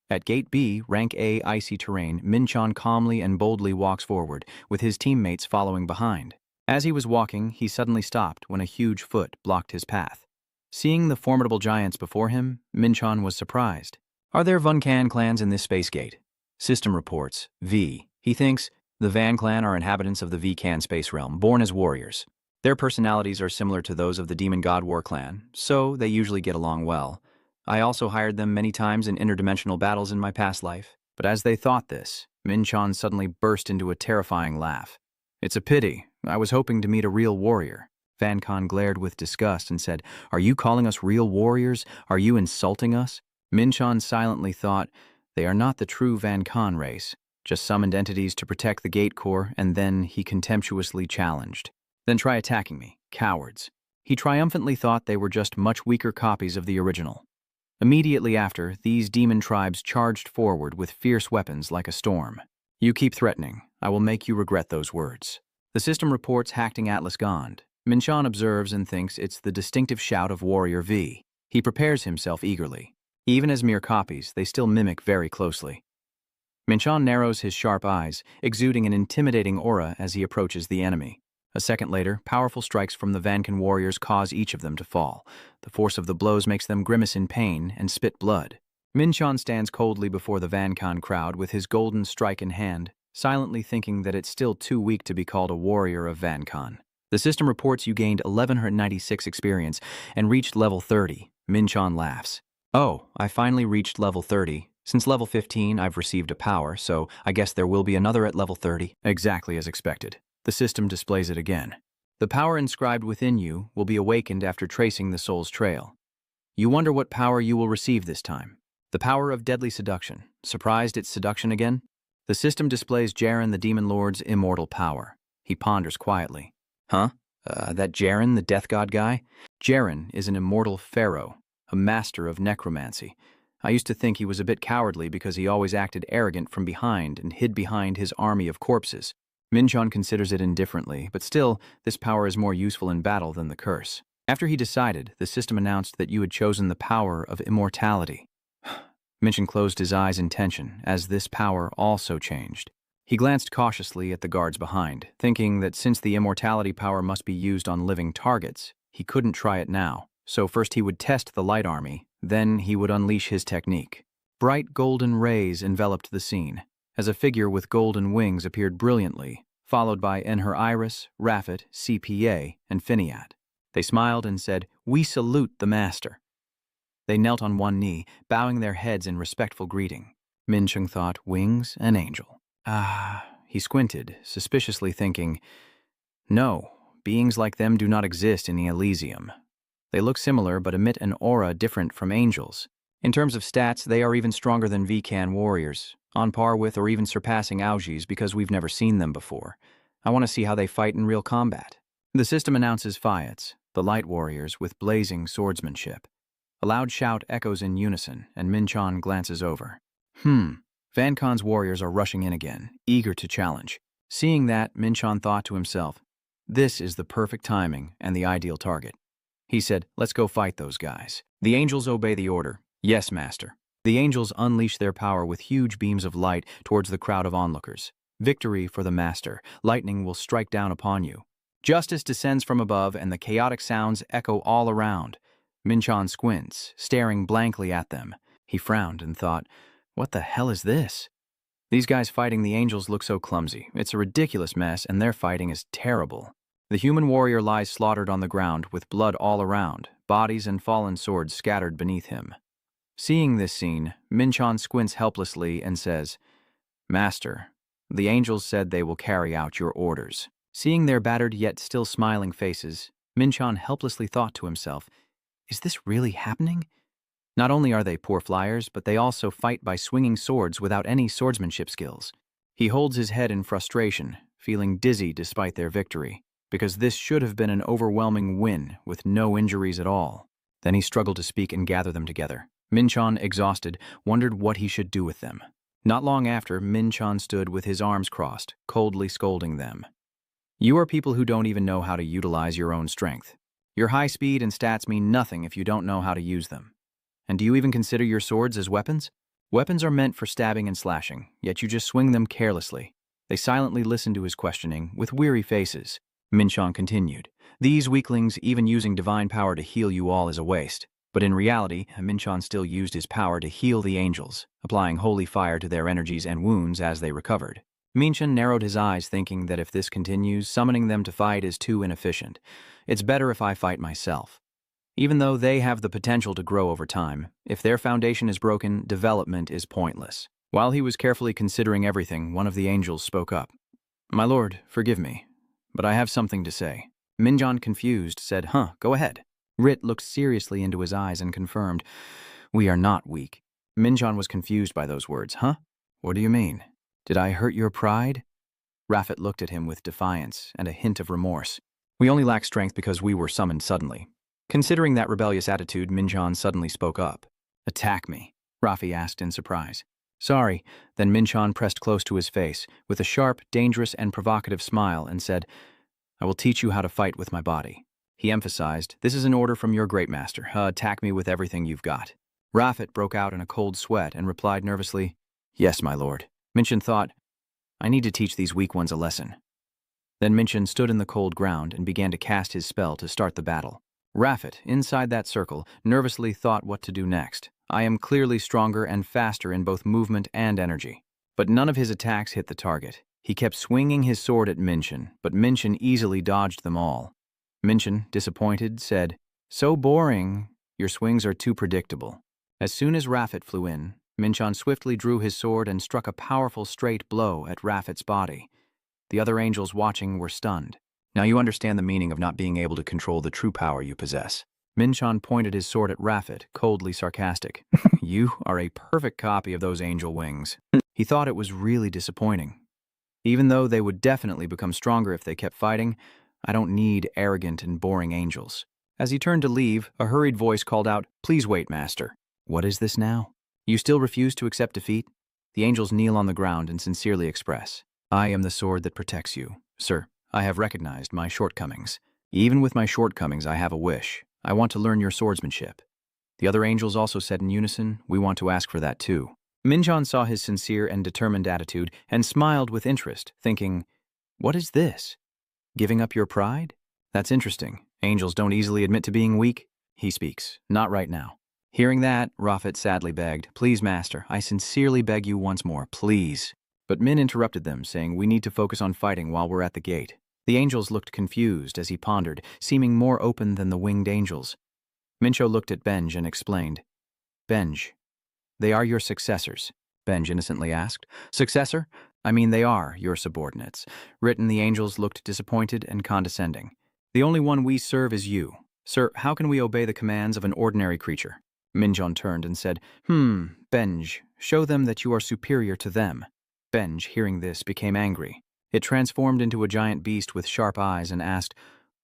At Gate B, Rank A icy terrain, Minchon calmly and boldly walks forward, with his teammates following behind. As he was walking, he suddenly stopped when a huge foot blocked his path. Seeing the formidable giants before him, Minchon was surprised. "Are there Vuncan clans in this space gate?" System reports, V. He thinks, the Van clan are inhabitants of the Vcan space realm, born as warriors. Their personalities are similar to those of the Demon God War clan, so they usually get along well. I also hired them many times in interdimensional battles in my past life. But as they thought this, Minchon suddenly burst into a terrifying laugh. "It's a pity. I was hoping to meet a real warrior." Vancon glared with disgust and said, "Are you calling us real warriors? Are you insulting us?" Minchon silently thought, "They are not the true Vancon race, just summoned entities to protect the Gate Core," and then he contemptuously challenged. "Then try attacking me, cowards." He triumphantly thought they were just much weaker copies of the original. Immediately after, these demon tribes charged forward with fierce weapons like a storm. "You keep threatening. I will make you regret those words." The system reports Hacting Atlas Gond. Minchon observes and thinks it's the distinctive shout of Warrior V. He prepares himself eagerly. Even as mere copies, they still mimic very closely. Minchon narrows his sharp eyes, exuding an intimidating aura as he approaches the enemy. A second later, powerful strikes from the Vancan warriors cause each of them to fall. The force of the blows makes them grimace in pain and spit blood. Minchon stands coldly before the Vancon crowd with his golden strike in hand, silently thinking that it's still too weak to be called a warrior of Vancon. The system reports you gained 1196 experience and reached level 30. Minchon laughs. Oh, I finally reached level 30. Since level 15, I've received a power, so I guess there will be another at level 30. Exactly as expected. The system displays it again. The power inscribed within you will be awakened after tracing the soul's trail. You wonder what power you will receive this time. The power of deadly seduction. Surprised it's seduction again? The system displays Jaren the Demon Lord's immortal power. He ponders quietly. Huh? That Jaren, the death god guy? Jaren is an immortal pharaoh, a master of necromancy. I used to think he was a bit cowardly because he always acted arrogant from behind and hid behind his army of corpses. Minchon considers it indifferently, but still, this power is more useful in battle than the curse. After he decided, the system announced that you had chosen the power of immortality. Minchon closed his eyes in tension, as this power also changed. He glanced cautiously at the guards behind, thinking that since the immortality power must be used on living targets, he couldn't try it now. So first he would test the light army, then he would unleash his technique. Bright golden rays enveloped the scene, as a figure with golden wings appeared brilliantly, followed by Enher Iris, Rafet, CPA, and Finiat. They smiled and said, "We salute the master." They knelt on one knee, bowing their heads in respectful greeting. Minchon thought, wings, an angel. He squinted, suspiciously thinking, no, beings like them do not exist in the Elysium. They look similar but emit an aura different from angels. In terms of stats, they are even stronger than Vikan warriors, on par with or even surpassing Aujis because we've never seen them before. I want to see how they fight in real combat. The system announces Fiats, the light warriors with blazing swordsmanship. A loud shout echoes in unison, and Minchon glances over. Vankon's warriors are rushing in again, eager to challenge. Seeing that, Minchon thought to himself, this is the perfect timing and the ideal target. He said, let's go fight those guys. The angels obey the order. Yes, master. The angels unleash their power with huge beams of light towards the crowd of onlookers. Victory for the master. Lightning will strike down upon you. Justice descends from above, and the chaotic sounds echo all around. Minchon squints, staring blankly at them. He frowned and thought, what the hell is this? These guys fighting the angels look so clumsy. It's a ridiculous mess, and their fighting is terrible. The human warrior lies slaughtered on the ground with blood all around, bodies and fallen swords scattered beneath him. Seeing this scene, Minchon squints helplessly and says, Master, the angels said they will carry out your orders. Seeing their battered yet still smiling faces, Minchon helplessly thought to himself, is this really happening? Not only are they poor flyers, but they also fight by swinging swords without any swordsmanship skills. He holds his head in frustration, feeling dizzy despite their victory, because this should have been an overwhelming win with no injuries at all. Then he struggled to speak and gather them together. Minchon, exhausted, wondered what he should do with them. Not long after, Minchon stood with his arms crossed, coldly scolding them. You are people who don't even know how to utilize your own strength. Your high speed and stats mean nothing if you don't know how to use them. And do you even consider your swords as weapons? Weapons are meant for stabbing and slashing, yet you just swing them carelessly. They silently listened to his questioning, with weary faces. Minchon continued, these weaklings even using divine power to heal you all is a waste. But in reality, Minchon still used his power to heal the angels, applying holy fire to their energies and wounds as they recovered. Minchon narrowed his eyes, thinking that if this continues, summoning them to fight is too inefficient. It's better if I fight myself. Even though they have the potential to grow over time, if their foundation is broken, development is pointless. While he was carefully considering everything, one of the angels spoke up. My lord, forgive me, but I have something to say. Minchon, confused, said, go ahead. Rit looked seriously into his eyes and confirmed, we are not weak. Minchon was confused by those words. What do you mean? Did I hurt your pride? Rafet looked at him with defiance and a hint of remorse. We only lack strength because we were summoned suddenly. Considering that rebellious attitude, Minchon suddenly spoke up. Attack me, Rafi asked in surprise. Sorry. Then Minchon pressed close to his face, with a sharp, dangerous, and provocative smile, and said, I will teach you how to fight with my body. He emphasized, this is an order from your great master. Attack me with everything you've got. Rafet broke out in a cold sweat and replied nervously, Yes, my lord. Minchon thought, I need to teach these weak ones a lesson. Then Minchon stood in the cold ground and began to cast his spell to start the battle. Rafet, inside that circle, nervously thought what to do next. I am clearly stronger and faster in both movement and energy. But none of his attacks hit the target. He kept swinging his sword at Minchin, but Minchin easily dodged them all. Minchin, disappointed, said, "So boring. Your swings are too predictable." As soon as Rafet flew in, Minchin swiftly drew his sword and struck a powerful straight blow at Rafet's body. The other angels watching were stunned. "Now you understand the meaning of not being able to control the true power you possess." Minchin pointed his sword at Rafet, coldly sarcastic. "You are a perfect copy of those angel wings." He thought it was really disappointing. Even though they would definitely become stronger if they kept fighting, I don't need arrogant and boring angels. As he turned to leave, a hurried voice called out, "Please wait, Master." "What is this now? You still refuse to accept defeat?" The angels kneel on the ground and sincerely express, "I am the sword that protects you. Sir, I have recognized my shortcomings. Even with my shortcomings, I have a wish. I want to learn your swordsmanship." The other angels also said in unison, "We want to ask for that too." Minchin saw his sincere and determined attitude and smiled with interest, thinking, "What is this? Giving up your pride? That's interesting. Angels don't easily admit to being weak." He speaks, "Not right now." Hearing that, Rafet sadly begged, "Please, Master, I sincerely beg you once more, please." But Min interrupted them, saying, "We need to focus on fighting while we're at the gate." The angels looked confused as he pondered, seeming more open than the winged angels. Mincho looked at Benj and explained, "Benj, they are your successors." Benj innocently asked, "Successor? I mean they are your subordinates." Written, the angels looked disappointed and condescending. "The only one we serve is you. Sir, how can we obey the commands of an ordinary creature?" Minjon turned and said, Benj, show them that you are superior to them." Benj, hearing this, became angry. It transformed into a giant beast with sharp eyes and asked,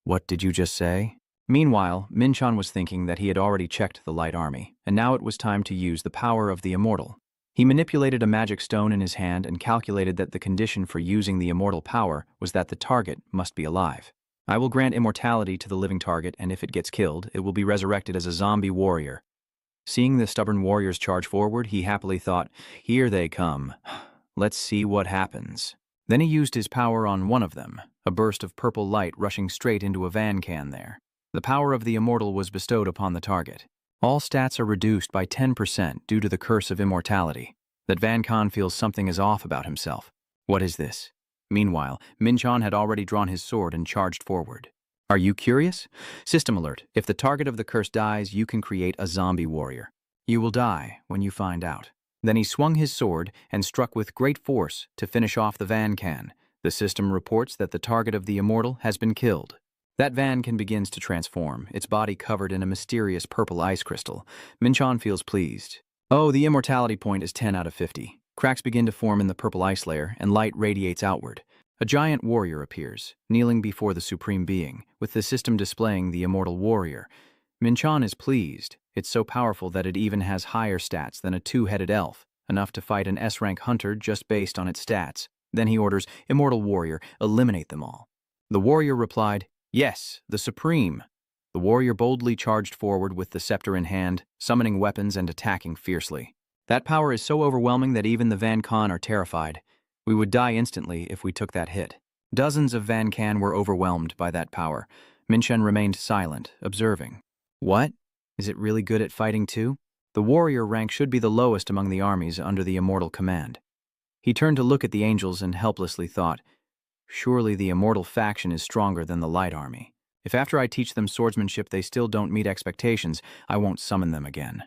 "What did you just say?" Meanwhile, Minchon was thinking that he had already checked the light army, and now it was time to use the power of the immortal. He manipulated a magic stone in his hand and calculated that the condition for using the immortal power was that the target must be alive. "I will grant immortality to the living target, and if it gets killed, it will be resurrected as a zombie warrior." Seeing the stubborn warriors charge forward, he happily thought, "Here they come. Let's see what happens." Then he used his power on one of them, a burst of purple light rushing straight into a van can there. The power of the immortal was bestowed upon the target. All stats are reduced by 10% due to the curse of immortality. That Van Khan feels something is off about himself. What is this? Meanwhile, Minchon had already drawn his sword and charged forward. "Are you curious? System alert. If the target of the curse dies, you can create a zombie warrior. You will die when you find out." Then he swung his sword and struck with great force to finish off the van can. The system reports that the target of the immortal has been killed. That van can begins to transform, its body covered in a mysterious purple ice crystal. Minchon feels pleased. Oh, the immortality point is 10 out of 50. Cracks begin to form in the purple ice layer, and light radiates outward. A giant warrior appears, kneeling before the Supreme Being, with the system displaying the immortal warrior. Minchon is pleased. It's so powerful that it even has higher stats than a two-headed elf, enough to fight an S-rank hunter just based on its stats. Then he orders, "Immortal warrior, eliminate them all." The warrior replied, "Yes, the Supreme." The warrior boldly charged forward with the scepter in hand, summoning weapons and attacking fiercely. That power is so overwhelming that even the Van Khan are terrified. We would die instantly if we took that hit. Dozens of Van Khan were overwhelmed by that power. Minchen remained silent, observing. What? Is it really good at fighting too? The warrior rank should be the lowest among the armies under the immortal command. He turned to look at the angels and helplessly thought, surely the immortal faction is stronger than the light army. If after I teach them swordsmanship they still don't meet expectations, I won't summon them again.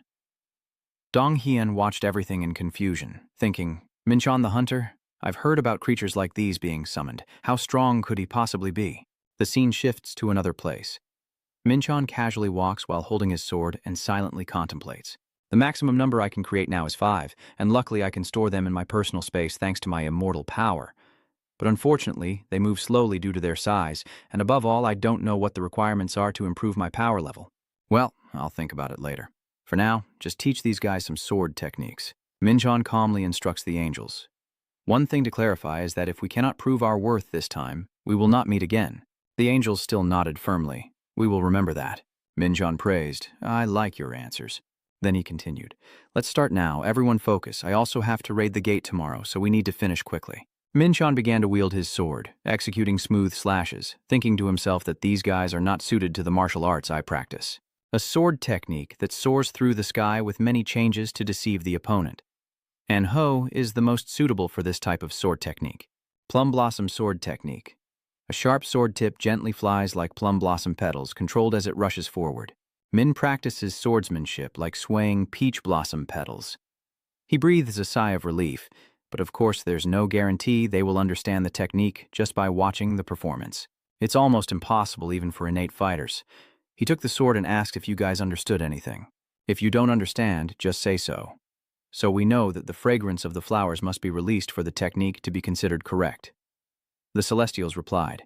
Dong Hian watched everything in confusion, thinking, Minchon the hunter? I've heard about creatures like these being summoned. How strong could he possibly be? The scene shifts to another place. Minchon casually walks while holding his sword and silently contemplates. The maximum number I can create now is 5, and luckily I can store them in my personal space thanks to my immortal power. But unfortunately, they move slowly due to their size, and above all, I don't know what the requirements are to improve my power level. Well, I'll think about it later. For now, just teach these guys some sword techniques. Minchon calmly instructs the angels. One thing to clarify is that if we cannot prove our worth this time, we will not meet again. The angels still nodded firmly. We will remember that. Minchon praised. I like your answers. Then he continued. Let's start now. Everyone focus. I also have to raid the gate tomorrow, so we need to finish quickly. Minchon began to wield his sword, executing smooth slashes, thinking to himself that these guys are not suited to the martial arts I practice. A sword technique that soars through the sky with many changes to deceive the opponent. And Ho is the most suitable for this type of sword technique. Plum Blossom Sword Technique. A sharp sword tip gently flies like plum blossom petals, controlled as it rushes forward. Min practices swordsmanship like swaying peach blossom petals. He breathes a sigh of relief, but of course there's no guarantee they will understand the technique just by watching the performance. It's almost impossible even for innate fighters. He took the sword and asked if you guys understood anything. If you don't understand, just say so. So we know that the fragrance of the flowers must be released for the technique to be considered correct. The Celestials replied,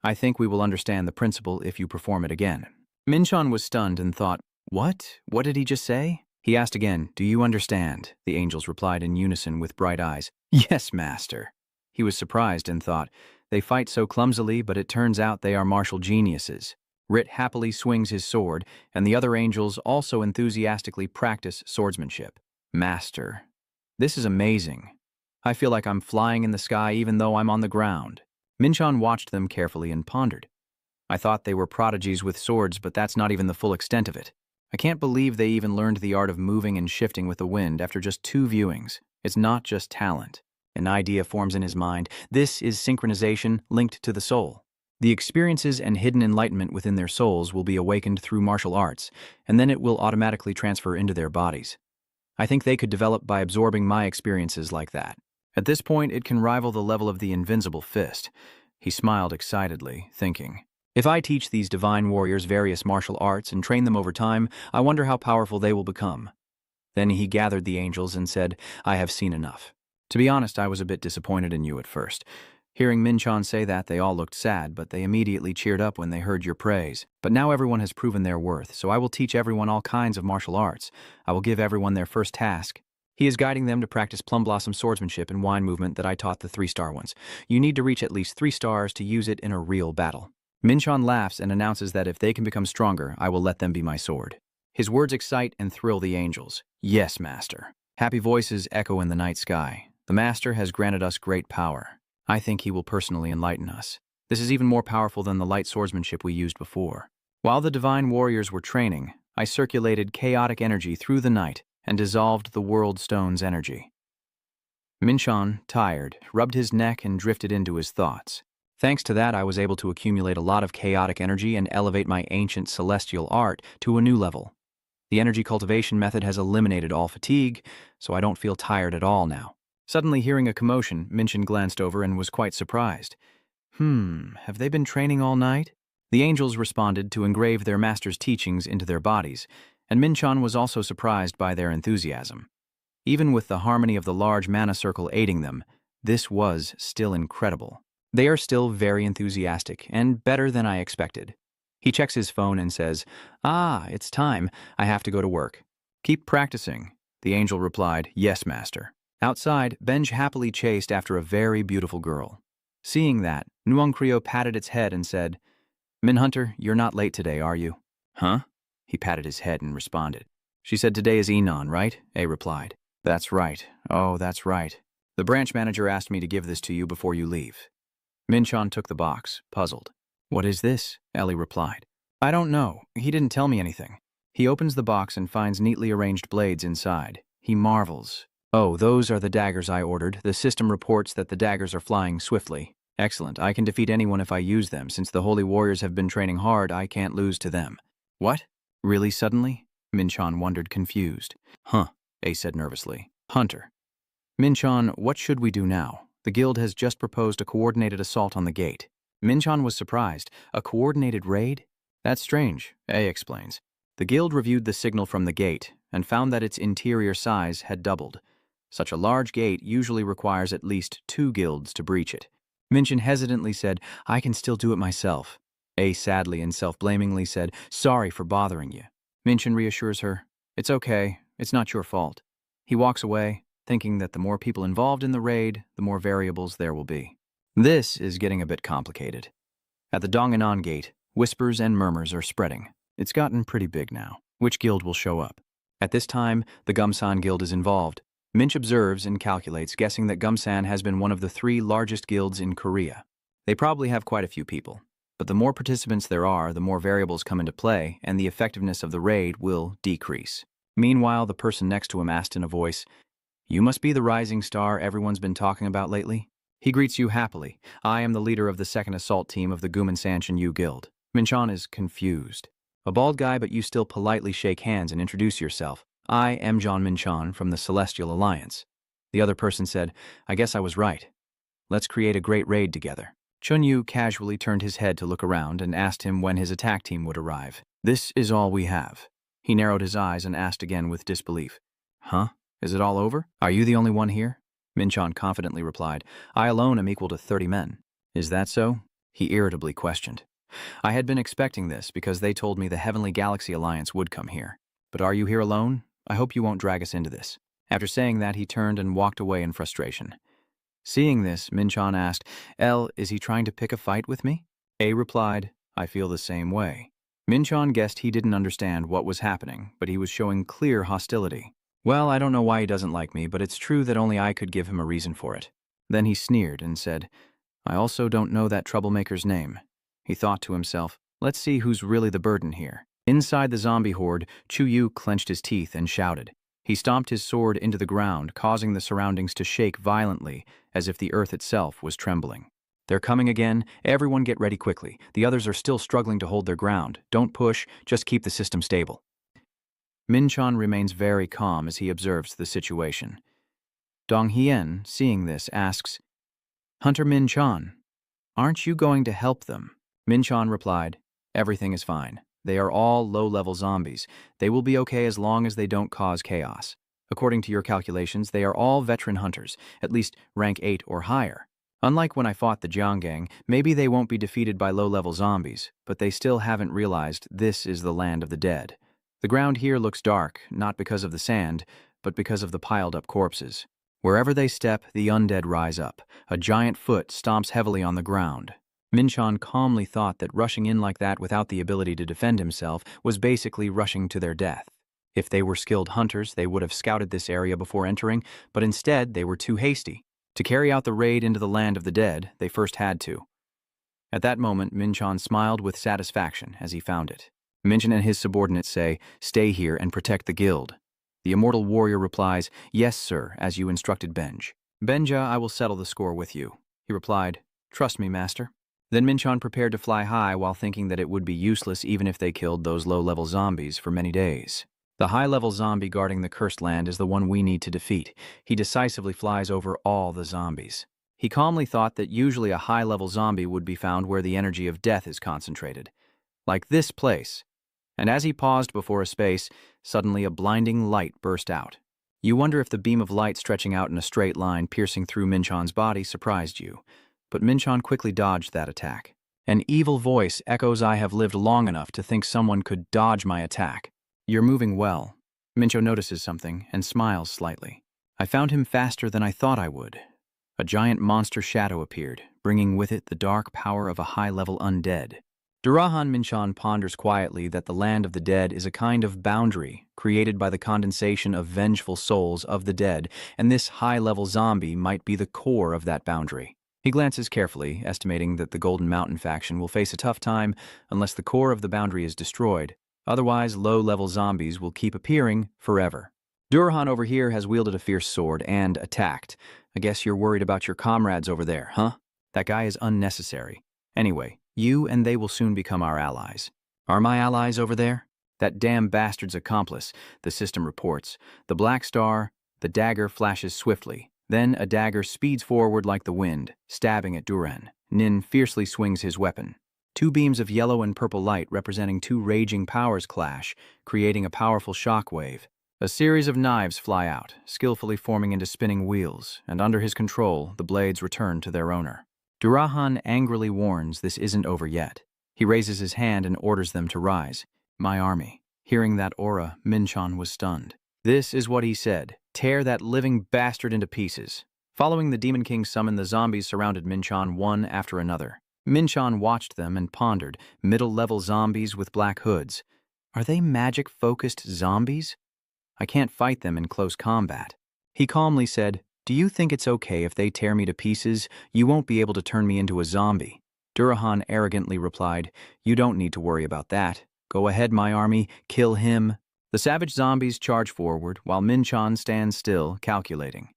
I think we will understand the principle if you perform it again. Minchon was stunned and thought, What? What did he just say? He asked again, Do you understand? The angels replied in unison with bright eyes, Yes, master. He was surprised and thought, They fight so clumsily, but it turns out they are martial geniuses. Rit happily swings his sword, and the other angels also enthusiastically practice swordsmanship. Master. This is amazing. I feel like I'm flying in the sky even though I'm on the ground. Minchon watched them carefully and pondered. I thought they were prodigies with swords, but that's not even the full extent of it. I can't believe they even learned the art of moving and shifting with the wind after just 2 viewings. It's not just talent. An idea forms in his mind. This is synchronization linked to the soul. The experiences and hidden enlightenment within their souls will be awakened through martial arts, and then it will automatically transfer into their bodies. I think they could develop by absorbing my experiences like that. At this point, it can rival the level of the invincible fist. He smiled excitedly, thinking, If I teach these divine warriors various martial arts and train them over time, I wonder how powerful they will become. Then he gathered the angels and said, I have seen enough. To be honest, I was a bit disappointed in you at first. Hearing Minchon say that, they all looked sad, but they immediately cheered up when they heard your praise. But now everyone has proven their worth, so I will teach everyone all kinds of martial arts. I will give everyone their first task. He is guiding them to practice plum blossom swordsmanship and wine movement that I taught the 3-star ones. You need to reach at least 3 stars to use it in a real battle. Minchon laughs and announces that if they can become stronger, I will let them be my sword. His words excite and thrill the angels. Yes, master. Happy voices echo in the night sky. The master has granted us great power. I think he will personally enlighten us. This is even more powerful than the light swordsmanship we used before. While the divine warriors were training, I circulated chaotic energy through the night and dissolved the world stone's energy. Minchon, tired, rubbed his neck and drifted into his thoughts. Thanks to that, I was able to accumulate a lot of chaotic energy and elevate my ancient celestial art to a new level. The energy cultivation method has eliminated all fatigue, so I don't feel tired at all now. Suddenly hearing a commotion, Minchon glanced over and was quite surprised. Have they been training all night? The angels responded to engrave their master's teachings into their bodies, and Minchon was also surprised by their enthusiasm. Even with the harmony of the large mana circle aiding them, this was still incredible. They are still very enthusiastic, and better than I expected. He checks his phone and says, It's time. I have to go to work. Keep practicing. The angel replied, Yes, master. Outside, Benj happily chased after a very beautiful girl. Seeing that, Nuongkrio patted its head and said, Minhunter, you're not late today, are you? Huh? He patted his head and responded. She said today is Enon, right? A replied. That's right. Oh, that's right. The branch manager asked me to give this to you before you leave. Minchon took the box, puzzled. What is this? Ellie replied. I don't know. He didn't tell me anything. He opens the box and finds neatly arranged blades inside. He marvels. Oh, those are the daggers I ordered. The system reports that the daggers are flying swiftly. Excellent. I can defeat anyone if I use them. Since the holy warriors have been training hard, I can't lose to them. What? Really suddenly? Minchon wondered, confused. Huh, A said nervously. Hunter. Minchon, what should we do now? The guild has just proposed a coordinated assault on the gate. Minchon was surprised. A coordinated raid? That's strange, A explains. The guild reviewed the signal from the gate and found that its interior size had doubled. Such a large gate usually requires at least 2 guilds to breach it. Minchon hesitantly said, I can still do it myself. A sadly and self-blamingly said, Sorry for bothering you. Minchon reassures her, It's okay, it's not your fault. He walks away, thinking that the more people involved in the raid, the more variables there will be. This is getting a bit complicated. At the Donganon gate, whispers and murmurs are spreading. It's gotten pretty big now. Which guild will show up? At this time, the Gumsan Guild is involved. Minch observes and calculates, guessing that Gumsan has been one of the 3 largest guilds in Korea. They probably have quite a few people. But the more participants there are, the more variables come into play, and the effectiveness of the raid will decrease. Meanwhile, the person next to him asked in a voice, You must be the rising star everyone's been talking about lately? He greets you happily. I am the leader of the second assault team of the Guman Sanshin Yu Guild. Minchan is confused. A bald guy, but you still politely shake hands and introduce yourself. I am John Minchan from the Celestial Alliance. The other person said, I guess I was right. Let's create a great raid together. Chunyu casually turned his head to look around and asked him when his attack team would arrive. This is all we have. He narrowed his eyes and asked again with disbelief. Huh? Is it all over? Are you the only one here? Minchan confidently replied, I alone am equal to 30 men. Is that so? He irritably questioned. I had been expecting this because they told me the Heavenly Galaxy Alliance would come here. But are you here alone? I hope you won't drag us into this. After saying that, he turned and walked away in frustration. Seeing this, Minchan asked, is he trying to pick a fight with me? A replied, I feel the same way. Minchan guessed he didn't understand what was happening, but he was showing clear hostility. Well, I don't know why he doesn't like me, but it's true that only I could give him a reason for it. Then he sneered and said, I also don't know that troublemaker's name. He thought to himself, let's see who's really the burden here. Inside the zombie horde, Chu-Yu clenched his teeth and shouted. He stomped his sword into the ground, causing the surroundings to shake violently, as if the earth itself was trembling. They're coming again. Everyone get ready quickly. The others are still struggling to hold their ground. Don't push, just keep the system stable. Minchan remains very calm as he observes the situation. Dong Hien, seeing this, asks, Hunter Minchan, aren't you going to help them? Minchan replied, everything is fine. They are all low-level zombies. They will be okay as long as they don't cause chaos. According to your calculations, they are all veteran hunters, at least rank 8 or higher. Unlike when I fought the Jianggang, maybe they won't be defeated by low-level zombies, but they still haven't realized this is the land of the dead. The ground here looks dark, not because of the sand, but because of the piled-up corpses. Wherever they step, the undead rise up. A giant foot stomps heavily on the ground. Minchan calmly thought that rushing in like that without the ability to defend himself was basically rushing to their death. If they were skilled hunters, they would have scouted this area before entering, but instead they were too hasty. To carry out the raid into the land of the dead, they first had to. At that moment, Minchan smiled with satisfaction as he found it. Minchan and his subordinates say, stay here and protect the guild. The immortal warrior replies, yes, sir, as you instructed Benj. Benja, I will settle the score with you. He replied, trust me, master. Then Minchan prepared to fly high while thinking that it would be useless even if they killed those low-level zombies for many days. The high-level zombie guarding the cursed land is the one we need to defeat. He decisively flies over all the zombies. He calmly thought that usually a high-level zombie would be found where the energy of death is concentrated. Like this place. And as he paused before a space, suddenly a blinding light burst out. You wonder if the beam of light stretching out in a straight line piercing through Minchan's body surprised you. But Minchan quickly dodged that attack. An evil voice echoes, I have lived long enough to think someone could dodge my attack. You're moving well. Mincho notices something and smiles slightly. I found him faster than I thought I would. A giant monster shadow appeared, bringing with it the dark power of a high-level undead. Durahan Minchan ponders quietly that the land of the dead is a kind of boundary created by the condensation of vengeful souls of the dead, and this high-level zombie might be the core of that boundary. He glances carefully, estimating that the Golden Mountain faction will face a tough time unless the core of the boundary is destroyed. Otherwise, low-level zombies will keep appearing forever. Durahan over here has wielded a fierce sword and attacked. I guess you're worried about your comrades over there, huh? That guy is unnecessary. Anyway, you and they will soon become our allies. Are my allies over there? That damn bastard's accomplice, the system reports. The black star, the dagger flashes swiftly. Then a dagger speeds forward like the wind, stabbing at Duran. Nin fiercely swings his weapon. Two beams of yellow and purple light representing two raging powers clash, creating a powerful shockwave. A series of knives fly out, skillfully forming into spinning wheels, and under his control, the blades return to their owner. Durahan angrily warns this isn't over yet. He raises his hand and orders them to rise. My army. Hearing that aura, Minchan was stunned. This is what he said. Tear that living bastard into pieces. Following the Demon King summon, the zombies surrounded Minchan one after another. Minchan watched them and pondered. Middle-level zombies with black hoods. Are they magic-focused zombies? I can't fight them in close combat. He calmly said, do you think it's okay if they tear me to pieces? You won't be able to turn me into a zombie. Durahan arrogantly replied, you don't need to worry about that. Go ahead, my army, kill him. The savage zombies charge forward while Minchan stands still, calculating.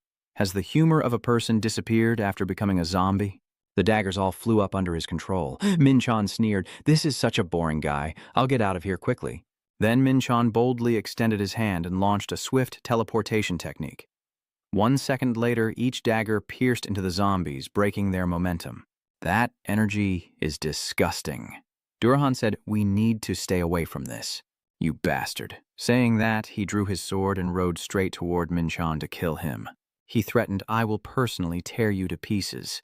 Has the humor of a person disappeared after becoming a zombie? The daggers all flew up under his control. Min-chan sneered, "This is such a boring guy. I'll get out of here quickly." Then Min-chan boldly extended his hand and launched a swift teleportation technique. 1 second later, each dagger pierced into the zombies, breaking their momentum. That energy is disgusting. Durahan said, "We need to stay away from this." "You bastard." Saying that, he drew his sword and rode straight toward Min-chan to kill him. He threatened, "I will personally tear you to pieces."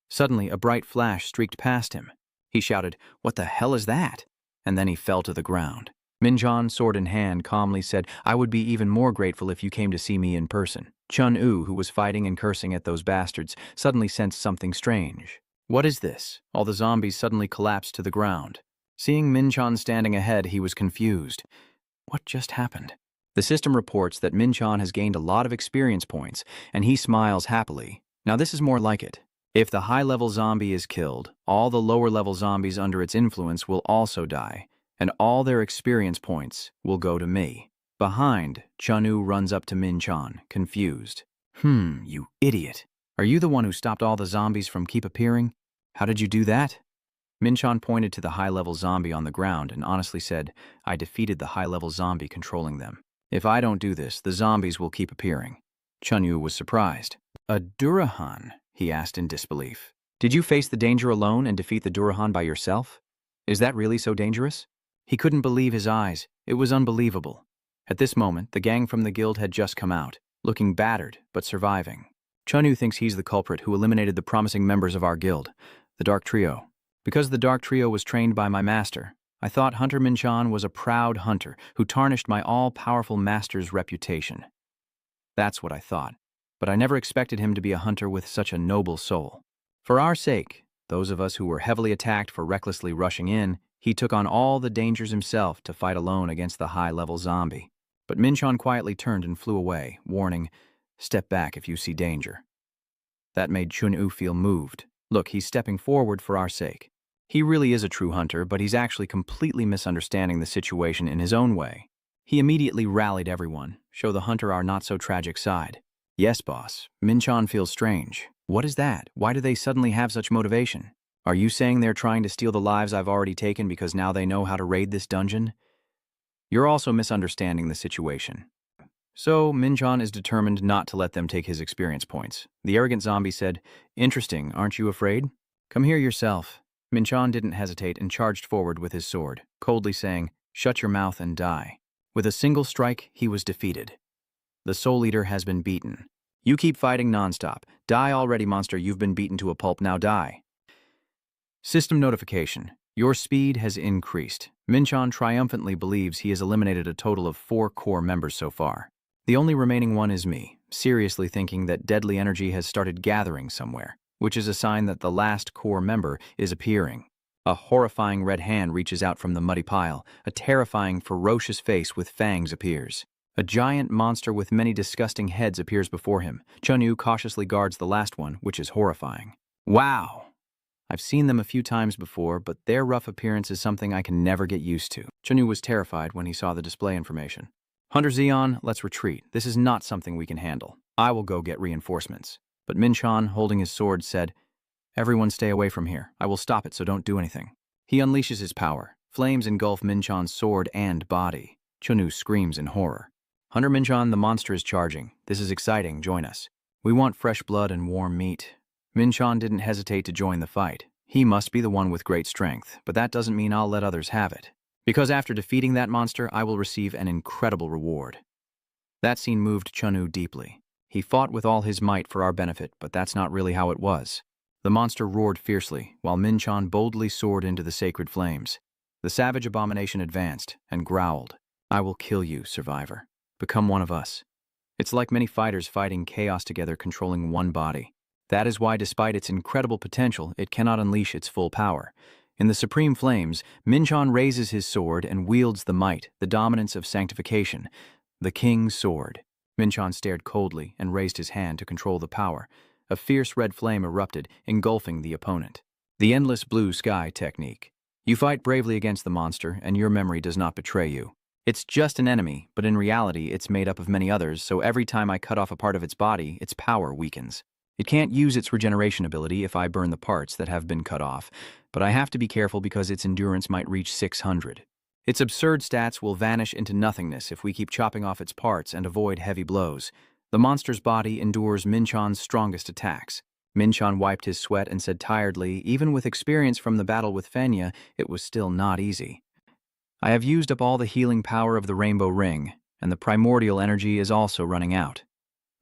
Suddenly, a bright flash streaked past him. He shouted, "What the hell is that?" And then he fell to the ground. Min-chan, sword in hand, calmly said, "I would be even more grateful if you came to see me in person." Chun-Yu, who was fighting and cursing at those bastards, suddenly sensed something strange. "What is this?" All the zombies suddenly collapsed to the ground. Seeing Min-chan standing ahead, he was confused. What just happened? The system reports that Min-chan has gained a lot of experience points, and he smiles happily. Now this is more like it. If the high-level zombie is killed, all the lower-level zombies under its influence will also die, and all their experience points will go to me. Behind, Chun-Yu runs up to Min-chan, confused. You idiot. Are you the one who stopped all the zombies from keep appearing? How did you do that?" Min-chan pointed to the high-level zombie on the ground and honestly said, "I defeated the high-level zombie controlling them. If I don't do this, the zombies will keep appearing." Chun-Yu was surprised. "A Durahan?" he asked in disbelief. "Did you face the danger alone and defeat the Durahan by yourself? Is that really so dangerous?" He couldn't believe his eyes. It was unbelievable. At this moment, the gang from the guild had just come out, looking battered but surviving. Chun-Yu thinks he's the culprit who eliminated the promising members of our guild, the Dark Trio. Because the Dark Trio was trained by my master, I thought Hunter Min-chan was a proud hunter who tarnished my all-powerful master's reputation. That's what I thought, but I never expected him to be a hunter with such a noble soul. For our sake, those of us who were heavily attacked for recklessly rushing in, he took on all the dangers himself to fight alone against the high-level zombie. But Min-chan quietly turned and flew away, warning, "Step back if you see danger." That made Chun-Yu feel moved. Look, he's stepping forward for our sake. He really is a true hunter, but he's actually completely misunderstanding the situation in his own way. He immediately rallied everyone, show the hunter our not-so-tragic side. "Yes, boss, Min-chan feels strange. What is that? Why do they suddenly have such motivation? Are you saying they're trying to steal the lives I've already taken because now they know how to raid this dungeon?" You're also misunderstanding the situation. So, Min-chan is determined not to let them take his experience points. The arrogant zombie said, "Interesting, aren't you afraid? Come here yourself." Min-chan didn't hesitate and charged forward with his sword, coldly saying, "Shut your mouth and die." With a single strike, he was defeated. The Soul Eater has been beaten. "You keep fighting nonstop. Die already, monster. You've been beaten to a pulp. Now die." System notification. Your speed has increased. Min-chan triumphantly believes he has eliminated a total of 4 core members so far. The only remaining one is me, seriously thinking that deadly energy has started gathering somewhere, which is a sign that the last core member is appearing. A horrifying red hand reaches out from the muddy pile. A terrifying, ferocious face with fangs appears. A giant monster with many disgusting heads appears before him. Chun-Yu cautiously guards the last one, which is horrifying. Wow! I've seen them a few times before, but their rough appearance is something I can never get used to. Chun-Yu was terrified when he saw the display information. "Hunter Zeon, let's retreat. This is not something we can handle. I will go get reinforcements." But Min-chan, holding his sword, said, "Everyone stay away from here. I will stop it, so don't do anything." He unleashes his power. Flames engulf Min-chan's sword and body. Chun-Yu screams in horror. "Hunter Min-chan, the monster is charging. This is exciting. Join us. We want fresh blood and warm meat." Min-chan didn't hesitate to join the fight. He must be the one with great strength, but that doesn't mean I'll let others have it. Because after defeating that monster, I will receive an incredible reward. That scene moved Chun-Yu deeply. He fought with all his might for our benefit, but that's not really how it was. The monster roared fiercely, while Min-chan boldly soared into the sacred flames. The savage abomination advanced and growled, "I will kill you, survivor. Become one of us." It's like many fighters fighting chaos together, controlling one body. That is why, despite its incredible potential, it cannot unleash its full power. In the supreme flames, Min-chan raises his sword and wields the might, the dominance of sanctification, the king's sword. Min-chan stared coldly and raised his hand to control the power. A fierce red flame erupted, engulfing the opponent. The endless blue sky technique. You fight bravely against the monster, and your memory does not betray you. It's just an enemy, but in reality it's made up of many others, so every time I cut off a part of its body, its power weakens. It can't use its regeneration ability if I burn the parts that have been cut off, but I have to be careful because its endurance might reach 600. Its absurd stats will vanish into nothingness if we keep chopping off its parts and avoid heavy blows. The monster's body endures Minchon's strongest attacks. Minchon wiped his sweat and said tiredly, even with experience from the battle with Fenya, it was still not easy. I have used up all the healing power of the Rainbow Ring, and the primordial energy is also running out.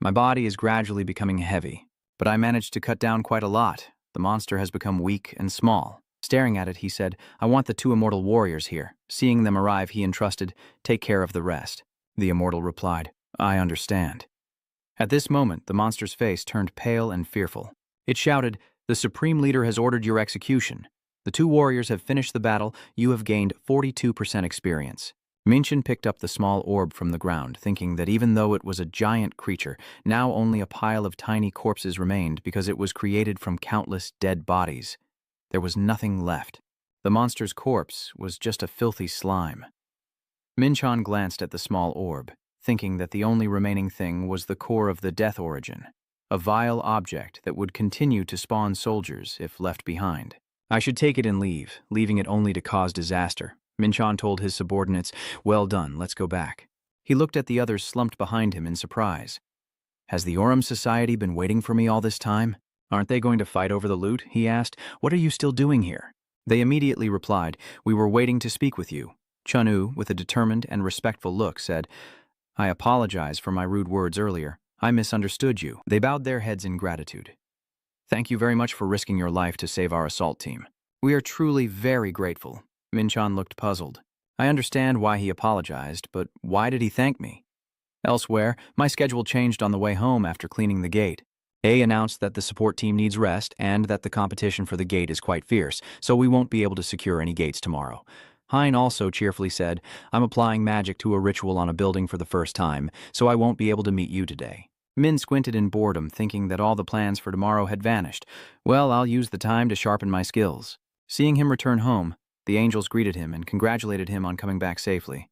My body is gradually becoming heavy, but I managed to cut down quite a lot. The monster has become weak and small. Staring at it, he said, I want the 2 immortal warriors here. Seeing them arrive, he entrusted, take care of the rest. The immortal replied, I understand. At this moment, the monster's face turned pale and fearful. It shouted, the Supreme Leader has ordered your execution. The 2 warriors have finished the battle. You have gained 42% experience. Minchon picked up the small orb from the ground, thinking that even though it was a giant creature, now only a pile of tiny corpses remained because it was created from countless dead bodies. There was nothing left. The monster's corpse was just a filthy slime. Minchon glanced at the small orb, thinking that the only remaining thing was the core of the Death Origin, a vile object that would continue to spawn soldiers if left behind. I should take it and leave, leaving it only to cause disaster. Minchon told his subordinates, well done, let's go back. He looked at the others slumped behind him in surprise. Has the Aurum Society been waiting for me all this time? Aren't they going to fight over the loot? He asked. What are you still doing here? They immediately replied, we were waiting to speak with you. Chun-Yu, with a determined and respectful look, said, I apologize for my rude words earlier. I misunderstood you. They bowed their heads in gratitude. Thank you very much for risking your life to save our assault team. We are truly very grateful. Minchon looked puzzled. I understand why he apologized, but why did he thank me? Elsewhere, my schedule changed on the way home after cleaning the gate. A announced that the support team needs rest and that the competition for the gate is quite fierce, so we won't be able to secure any gates tomorrow. Hein also cheerfully said, I'm applying magic to a ritual on a building for the first time, so I won't be able to meet you today. Min squinted in boredom, thinking that all the plans for tomorrow had vanished. Well, I'll use the time to sharpen my skills. Seeing him return home, the angels greeted him and congratulated him on coming back safely.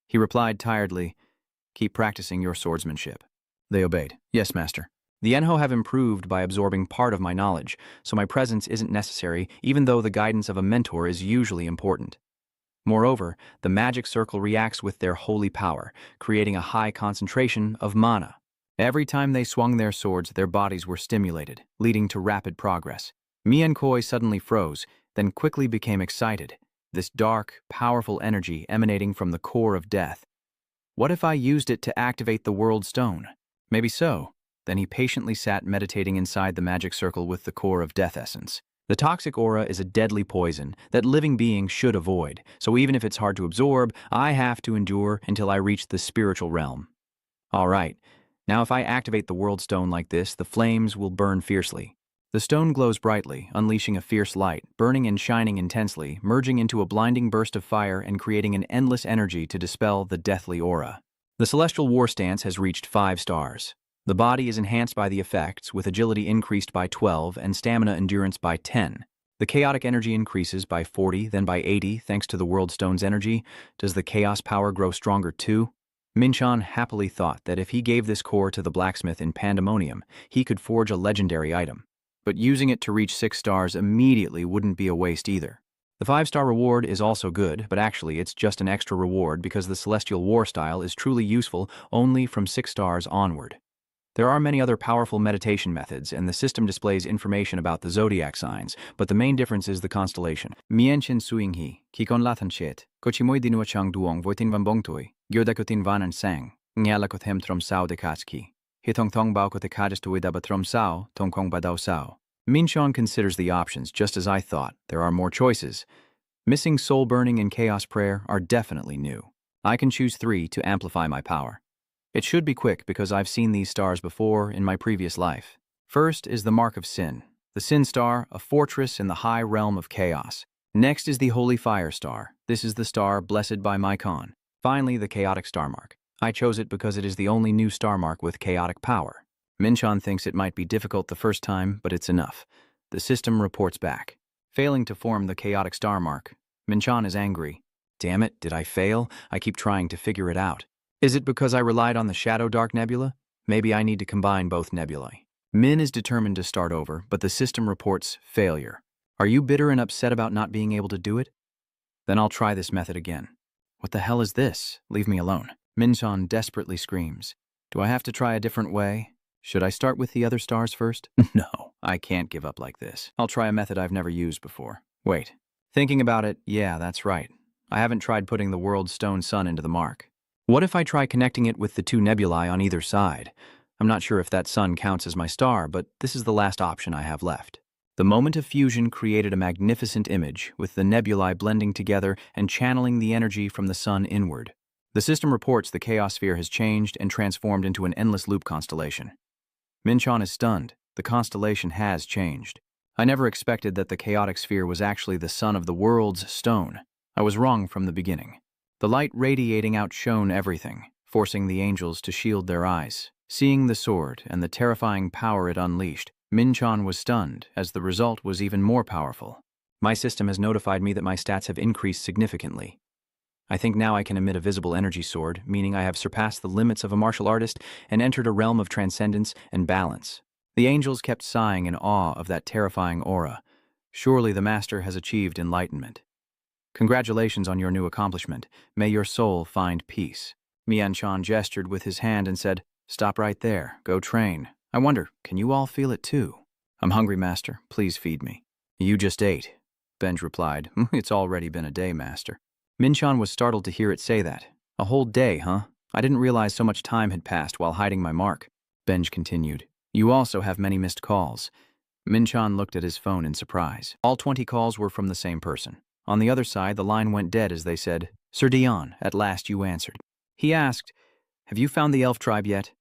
He replied tiredly, keep practicing your swordsmanship. They obeyed. Yes, master. The enho have improved by absorbing part of my knowledge, so my presence isn't necessary, even though the guidance of a mentor is usually important. Moreover, the magic circle reacts with their holy power, creating a high concentration of mana. Every time they swung their swords, their bodies were stimulated, leading to rapid progress. Mian Koi suddenly froze, then quickly became excited, this dark, powerful energy emanating from the core of death. What if I used it to activate the World Stone? Maybe so. Then he patiently sat meditating inside the magic circle with the core of death essence. The toxic aura is a deadly poison that living beings should avoid, so even if it's hard to absorb, I have to endure until I reach the spiritual realm. All right. Now if I activate the World Stone like this, the flames will burn fiercely. The stone glows brightly, unleashing a fierce light, burning and shining intensely, merging into a blinding burst of fire and creating an endless energy to dispel the deathly aura. The Celestial War Stance has reached 5 stars. The body is enhanced by the effects, with agility increased by 12 and stamina endurance by 10. The chaotic energy increases by 40, then by 80, thanks to the World Stone's energy. Does the chaos power grow stronger too? Minchon happily thought that if he gave this core to the blacksmith in Pandemonium, he could forge a legendary item. But using it to reach 6 stars immediately wouldn't be a waste either. The 5-star reward is also good, but actually it's just an extra reward because the Celestial War style is truly useful only from 6 stars onward. There are many other powerful meditation methods, and the system displays information about the zodiac signs, but the main difference is the constellation. Mienchen suinghi, kikon lathanchet, kochimoy dinua chang duong voitin vambongtoi, gyodakotin vanan sang, nyalakot hem trom sao de katski, hitong thong bao kote kajastuwi dabatrom sao, tongkong badao sao. Minchon considers the options just as I thought. There are more choices. Missing soul burning and chaos prayer are definitely new. I can choose 3 to amplify my power. It should be quick because I've seen these stars before in my previous life. First is the Mark of Sin, the Sin Star, a fortress in the high realm of chaos. Next is the Holy Fire Star. This is the star blessed by Maikon. Finally, the Chaotic Star Mark. I chose it because it is the only new star mark with chaotic power. Minchon thinks it might be difficult the first time, but it's enough. The system reports back. Failing to form the Chaotic Star Mark, Minchon is angry. Damn it, did I fail? I keep trying to figure it out. Is it because I relied on the Shadow Dark Nebula? Maybe I need to combine both nebulae. Min is determined to start over, but the system reports failure. Are you bitter and upset about not being able to do it? Then I'll try this method again. What the hell is this? Leave me alone. Min-chan desperately screams. Do I have to try a different way? Should I start with the other stars first? No, I can't give up like this. I'll try a method I've never used before. Wait. Thinking about it, yeah, that's right. I haven't tried putting the world's stone sun into the mark. What if I try connecting it with the two nebulae on either side? I'm not sure if that sun counts as my star, but this is the last option I have left. The moment of fusion created a magnificent image, with the nebulae blending together and channeling the energy from the sun inward. The system reports the chaos sphere has changed and transformed into an endless loop constellation. Min-chan is stunned. The constellation has changed. I never expected that the chaotic sphere was actually the sun of the world's stone. I was wrong from the beginning. The light radiating out shone everything, forcing the angels to shield their eyes. Seeing the sword and the terrifying power it unleashed, Min-chan was stunned, as the result was even more powerful. My system has notified me that my stats have increased significantly. I think now I can emit a visible energy sword, meaning I have surpassed the limits of a martial artist and entered a realm of transcendence and balance. The angels kept sighing in awe of that terrifying aura. Surely the master has achieved enlightenment. Congratulations on your new accomplishment. May your soul find peace. Mian-chan gestured with his hand and said, Stop right there. Go train. I wonder, can you all feel it too? I'm hungry, master. Please feed me. You just ate. Benj replied. It's already been a day, master. Min-chan was startled to hear it say that. A whole day, huh? I didn't realize so much time had passed while hiding my mark. Benj continued. You also have many missed calls. Min-chan looked at his phone in surprise. All 20 calls were from the same person. On the other side, the line went dead as they said, Sir Dion, at last you answered. He asked, Have you found the elf tribe yet?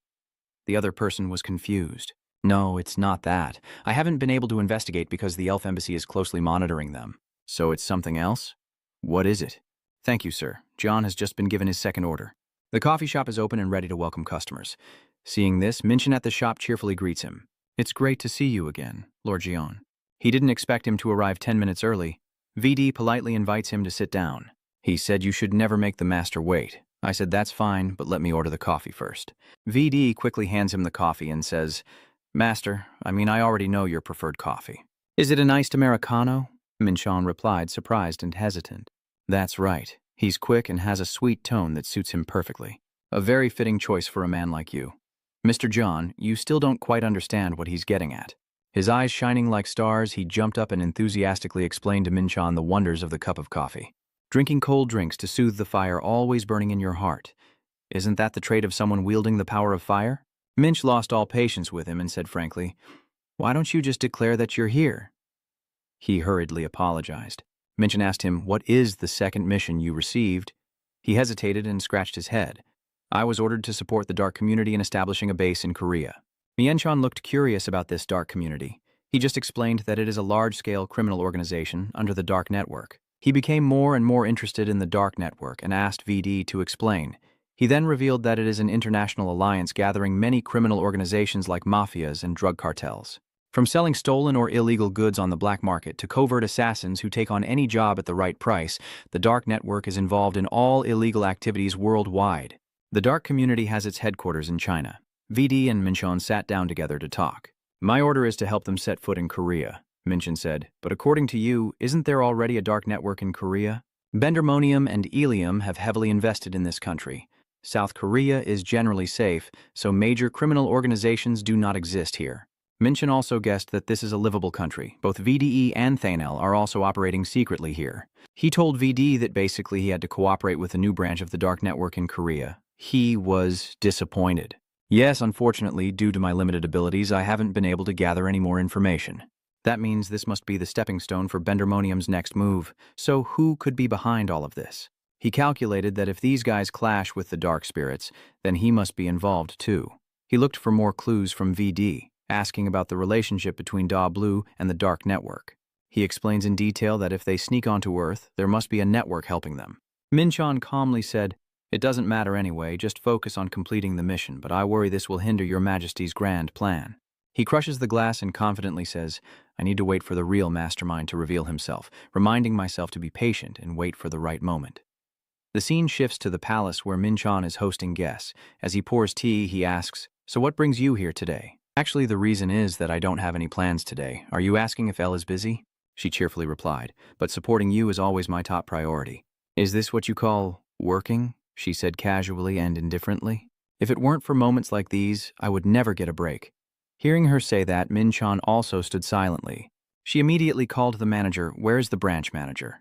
The other person was confused. No, it's not that. I haven't been able to investigate because the elf embassy is closely monitoring them. So it's something else? What is it? Thank you, sir. John has just been given his second order. The coffee shop is open and ready to welcome customers. Seeing this, Minchin at the shop cheerfully greets him. It's great to see you again, Lord Jian. He didn't expect him to arrive 10 minutes early. VD politely invites him to sit down. He said you should never make the master wait. I said that's fine, but let me order the coffee first. VD quickly hands him the coffee and says, Master, I already know your preferred coffee. Is it an iced Americano? Minchan replied, surprised and hesitant. That's right. He's quick and has a sweet tone that suits him perfectly. A very fitting choice for a man like you. Mr. John, you still don't quite understand what he's getting at. His eyes shining like stars, he jumped up and enthusiastically explained to Minchan the wonders of the cup of coffee. Drinking cold drinks to soothe the fire always burning in your heart. Isn't that the trait of someone wielding the power of fire? Minch lost all patience with him and said frankly, Why don't you just declare that you're here? He hurriedly apologized. Minchin asked him, What is the second mission you received? He hesitated and scratched his head. I was ordered to support the dark community in establishing a base in Korea. Mienchan looked curious about this dark community. He just explained that it is a large-scale criminal organization under the dark network. He became more and more interested in the dark network and asked VD to explain. He then revealed that it is an international alliance gathering many criminal organizations like mafias and drug cartels. From selling stolen or illegal goods on the black market to covert assassins who take on any job at the right price, the dark network is involved in all illegal activities worldwide. The dark community has its headquarters in China. VD and Minchan sat down together to talk. My order is to help them set foot in Korea, Minchan said, but according to you, isn't there already a dark network in Korea? Bendermonium and Elium have heavily invested in this country. South Korea is generally safe, so major criminal organizations do not exist here. Minchan also guessed that this is a livable country. Both VDE and Thanel are also operating secretly here. He told VD that basically he had to cooperate with a new branch of the dark network in Korea. He was disappointed. Yes, unfortunately, due to my limited abilities, I haven't been able to gather any more information. That means this must be the stepping stone for Bendermonium's next move. So who could be behind all of this? He calculated that if these guys clash with the dark spirits, then he must be involved too. He looked for more clues from VD, asking about the relationship between Da Blue and the dark network. He explains in detail that if they sneak onto Earth, there must be a network helping them. Minchan calmly said, It doesn't matter anyway, just focus on completing the mission, but I worry this will hinder your Majesty's grand plan. He crushes the glass and confidently says, I need to wait for the real mastermind to reveal himself, reminding myself to be patient and wait for the right moment. The scene shifts to the palace where Minchon is hosting guests. As he pours tea, he asks, "So what brings you here today?" "Actually, the reason is that I don't have any plans today. Are you asking if Elle is busy?" She cheerfully replied, "But supporting you is always my top priority." "Is this what you call working?" she said casually and indifferently. "If it weren't for moments like these, I would never get a break." Hearing her say that, Minchon also stood silently. She immediately called the manager. "Where's the branch manager?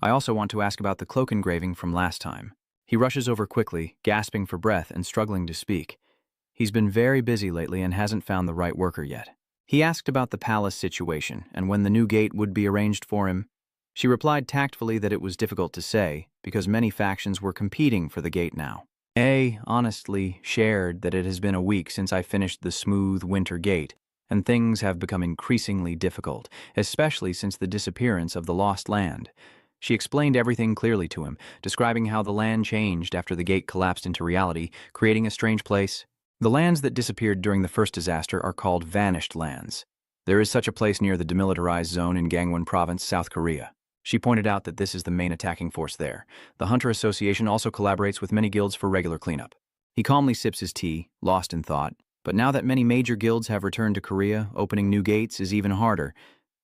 I also want to ask about the cloak engraving from last time." He rushes over quickly, gasping for breath and struggling to speak. He's been very busy lately and hasn't found the right worker yet. He asked about the palace situation and when the new gate would be arranged for him. She replied tactfully that it was difficult to say, because many factions were competing for the gate now. A honestly shared that it has been a week since I finished the smooth winter gate, and things have become increasingly difficult, especially since the disappearance of the lost land. She explained everything clearly to him, describing how the land changed after the gate collapsed into reality, creating a strange place. The lands that disappeared during the first disaster are called vanished lands. There is such a place near the demilitarized zone in Gangwon Province, South Korea. She pointed out that this is the main attacking force there. The Hunter Association also collaborates with many guilds for regular cleanup. He calmly sips his tea, lost in thought. But now that many major guilds have returned to Korea, opening new gates is even harder.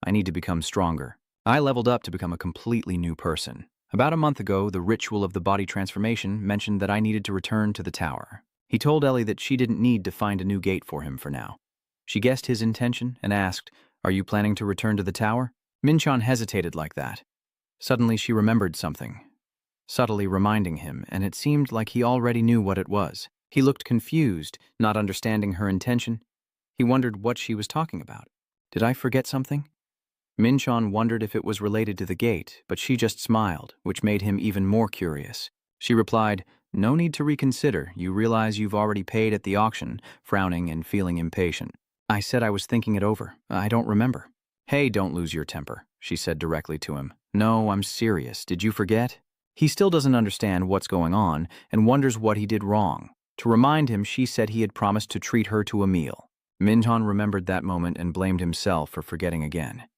I need to become stronger. I leveled up to become a completely new person. About a month ago, the ritual of the body transformation mentioned that I needed to return to the tower. He told Ellie that she didn't need to find a new gate for him for now. She guessed his intention and asked, "Are you planning to return to the tower?" Minchon hesitated like that. Suddenly she remembered something, subtly reminding him, and it seemed like he already knew what it was. He looked confused, not understanding her intention. He wondered what she was talking about. "Did I forget something?" Minchon wondered if it was related to the gate, but she just smiled, which made him even more curious. She replied, "No need to reconsider. You realize you've already paid at the auction," frowning and feeling impatient. "I said I was thinking it over. I don't remember." "Hey, don't lose your temper," she said directly to him. "No, I'm serious. Did you forget?" He still doesn't understand what's going on and wonders what he did wrong. To remind him, she said he had promised to treat her to a meal. Minchon remembered that moment and blamed himself for forgetting again.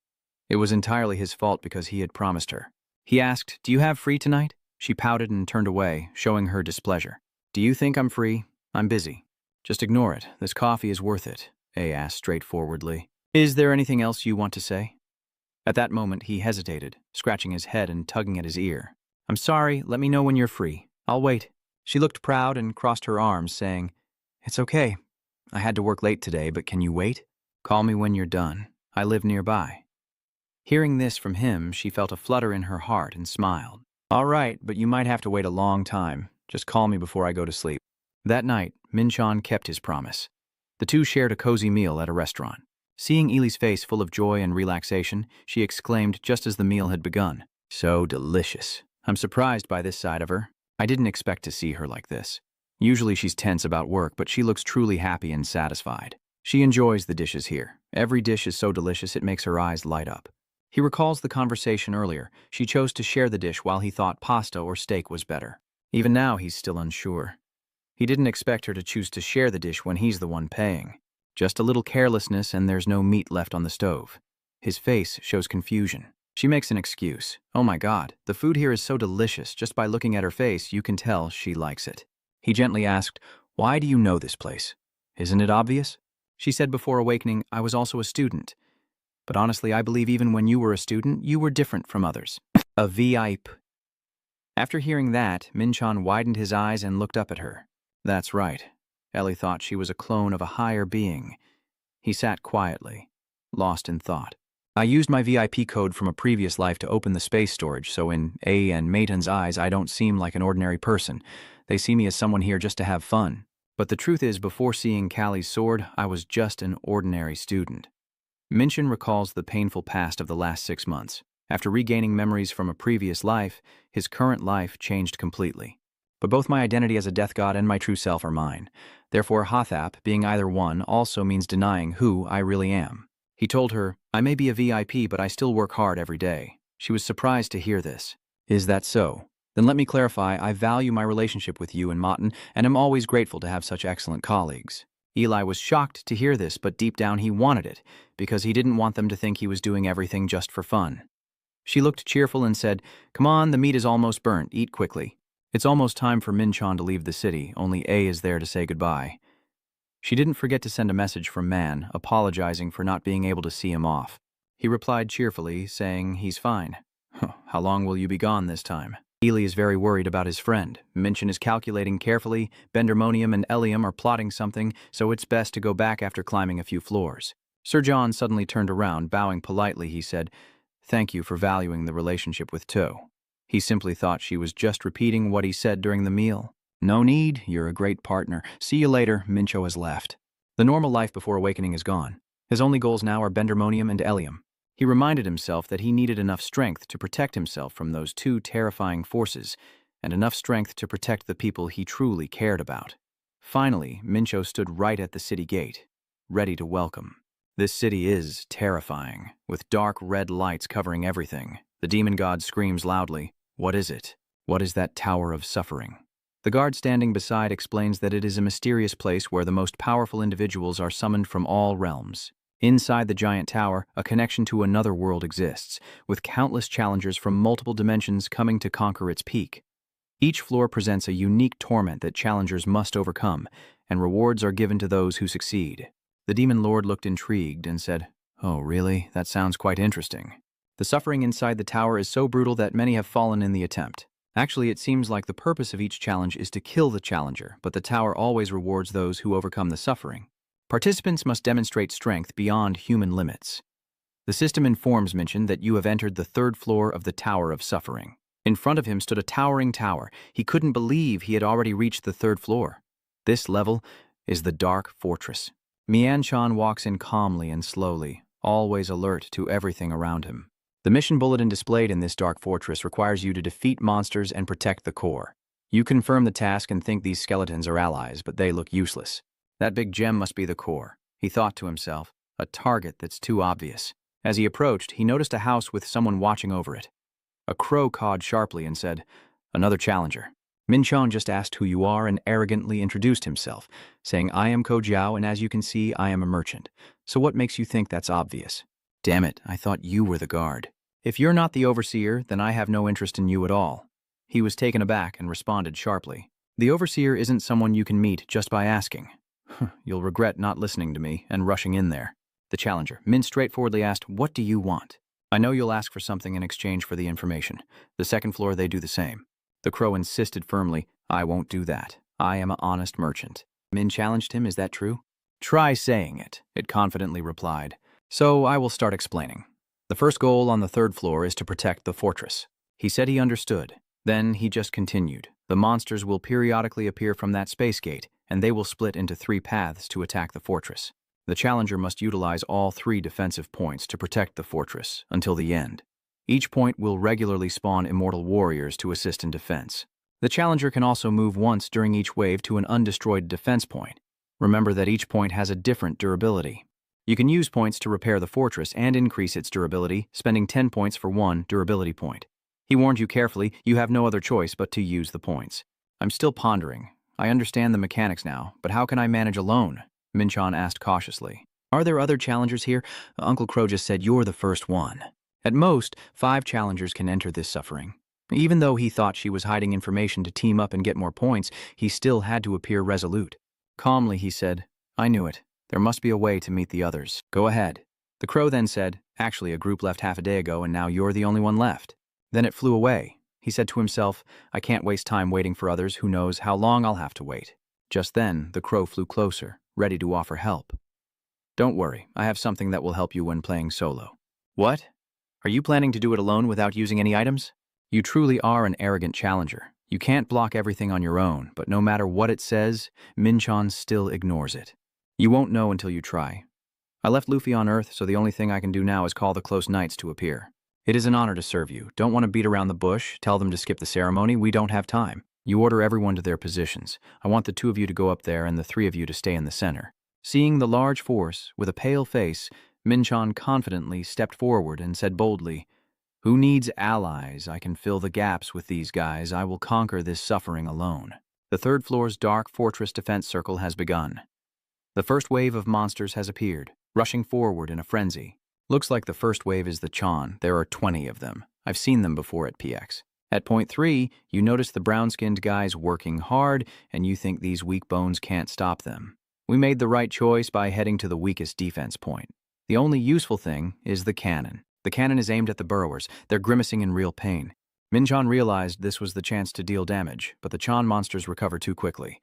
It was entirely his fault because he had promised her. He asked, "Do you have free tonight?" She pouted and turned away, showing her displeasure. "Do you think I'm free? I'm busy." "Just ignore it. This coffee is worth it," A asked straightforwardly. "Is there anything else you want to say?" At that moment, he hesitated, scratching his head and tugging at his ear. "I'm sorry. Let me know when you're free. I'll wait." She looked proud and crossed her arms, saying, "It's okay. I had to work late today, but can you wait? Call me when you're done. I live nearby." Hearing this from him, she felt a flutter in her heart and smiled. "All right, but you might have to wait a long time. Just call me before I go to sleep." That night, Minchon kept his promise. The two shared a cozy meal at a restaurant. Seeing Ely's face full of joy and relaxation, she exclaimed just as the meal had begun, "So delicious. I'm surprised by this side of her. I didn't expect to see her like this. Usually she's tense about work, but she looks truly happy and satisfied. She enjoys the dishes here. Every dish is so delicious it makes her eyes light up." He recalls the conversation earlier. She chose to share the dish while he thought pasta or steak was better. Even now, he's still unsure. He didn't expect her to choose to share the dish when he's the one paying. Just a little carelessness and there's no meat left on the stove. His face shows confusion. She makes an excuse. "Oh my God, the food here is so delicious. Just by looking at her face, you can tell she likes it." He gently asked, "Why do you know this place? Isn't it obvious?" She said before awakening, "I was also a student. But honestly, I believe even when you were a student, you were different from others. A VIP." After hearing that, Minchon widened his eyes and looked up at her. That's right. Ellie thought she was a clone of a higher being. He sat quietly, lost in thought. "I used my VIP code from a previous life to open the space storage, so in A and Maiden's eyes, I don't seem like an ordinary person. They see me as someone here just to have fun. But the truth is, before seeing Callie's sword, I was just an ordinary student." Minchon recalls the painful past of the last 6 months. After regaining memories from a previous life, his current life changed completely. "But both my identity as a death god and my true self are mine. Therefore, Hathap, being either one, also means denying who I really am." He told her, "I may be a VIP, but I still work hard every day." She was surprised to hear this. "Is that so? Then let me clarify, I value my relationship with you and Motten, and am always grateful to have such excellent colleagues." Eli was shocked to hear this, but deep down he wanted it, because he didn't want them to think he was doing everything just for fun. She looked cheerful and said, "Come on, the meat is almost burnt. Eat quickly." It's almost time for Minchon to leave the city, only A is there to say goodbye. She didn't forget to send a message from Man, apologizing for not being able to see him off. He replied cheerfully, saying he's fine. How long will you be gone this time? Ely is very worried about his friend. Minchin is calculating carefully. Bendermonium and Elium are plotting something, so it's best to go back after climbing a few floors. Sir John suddenly turned around. Bowing politely, he said, "Thank you for valuing the relationship with To." He simply thought she was just repeating what he said during the meal. "No need, you're a great partner. See you later." Mincho has left. The normal life before awakening is gone. His only goals now are Bendermonium and Elium. He reminded himself that he needed enough strength to protect himself from those two terrifying forces, and enough strength to protect the people he truly cared about. Finally, Mincho stood right at the city gate, ready to welcome. This city is terrifying, with dark red lights covering everything. The demon god screams loudly, "What is it? What is that tower of suffering?" The guard standing beside explains that it is a mysterious place where the most powerful individuals are summoned from all realms. Inside the giant tower, a connection to another world exists, with countless challengers from multiple dimensions coming to conquer its peak. Each floor presents a unique torment that challengers must overcome, and rewards are given to those who succeed. The demon lord looked intrigued and said, "Oh, really? That sounds quite interesting." The suffering inside the tower is so brutal that many have fallen in the attempt. Actually, it seems like the purpose of each challenge is to kill the challenger, but the tower always rewards those who overcome the suffering. Participants must demonstrate strength beyond human limits. The system informs Minchin that you have entered the third floor of the Tower of Suffering. In front of him stood a towering tower. He couldn't believe he had already reached the third floor. This level is the Dark Fortress. Mian-chan walks in calmly and slowly, always alert to everything around him. The mission bulletin displayed in this Dark Fortress requires you to defeat monsters and protect the core. You confirm the task and think these skeletons are allies, but they look useless. That big gem must be the core, he thought to himself, a target that's too obvious. As he approached, he noticed a house with someone watching over it. A crow cawed sharply and said, "Another challenger." Minchon just asked who you are and arrogantly introduced himself, saying, "I am Ko Jiao, and as you can see, I am a merchant. So what makes you think that's obvious?" "Damn it, I thought you were the guard." "If you're not the overseer, then I have no interest in you at all." He was taken aback and responded sharply. "The overseer isn't someone you can meet just by asking." "You'll regret not listening to me and rushing in there." The challenger, Min straightforwardly asked, "What do you want?" "I know you'll ask for something in exchange for the information. The second floor, they do the same." The crow insisted firmly, "I won't do that. I am an honest merchant." Min challenged him, "Is that true?" "Try saying it," it confidently replied. "So I will start explaining. The first goal on the third floor is to protect the fortress." He said he understood. Then he just continued. "The monsters will periodically appear from that space gate, and they will split into 3 paths to attack the fortress. The challenger must utilize all 3 defensive points to protect the fortress until the end. Each point will regularly spawn immortal warriors to assist in defense. The challenger can also move once during each wave to an undestroyed defense point. Remember that each point has a different durability. You can use points to repair the fortress and increase its durability, spending 10 points for 1 durability point. He warned you carefully, you have no other choice but to use the points. I'm still pondering. I understand the mechanics now, but how can I manage alone? Minchon asked cautiously. Are there other challengers here? Uncle Crow just said you're the first one. At most, 5 challengers can enter this suffering. Even though he thought she was hiding information to team up and get more points, he still had to appear resolute. Calmly, he said, I knew it. There must be a way to meet the others. Go ahead. The crow then said, actually, a group left half a day ago and now you're the only one left. Then it flew away. He said to himself, I can't waste time waiting for others. Who knows how long I'll have to wait. Just then, the crow flew closer, ready to offer help. Don't worry, I have something that will help you when playing solo. What? Are you planning to do it alone without using any items? You truly are an arrogant challenger. You can't block everything on your own, but no matter what it says, Minchon still ignores it. You won't know until you try. I left Luffy on Earth, so the only thing I can do now is call the close knights to appear. It is an honor to serve you. Don't want to beat around the bush, tell them to skip the ceremony, we don't have time. You order everyone to their positions. I want the 2 of you to go up there and the 3 of you to stay in the center. Seeing the large force, with a pale face, Minchon confidently stepped forward and said boldly, Who needs allies? I can fill the gaps with these guys. I will conquer this suffering alone. The 3rd floor's dark fortress defense circle has begun. The first wave of monsters has appeared, rushing forward in a frenzy. Looks like the first wave is the Chan. There are 20 of them. I've seen them before at PX. At point 3, you notice the brown-skinned guys working hard, and you think these weak bones can't stop them. We made the right choice by heading to the weakest defense point. The only useful thing is the cannon. The cannon is aimed at the burrowers. They're grimacing in real pain. Minchon realized this was the chance to deal damage, but the Chan monsters recover too quickly.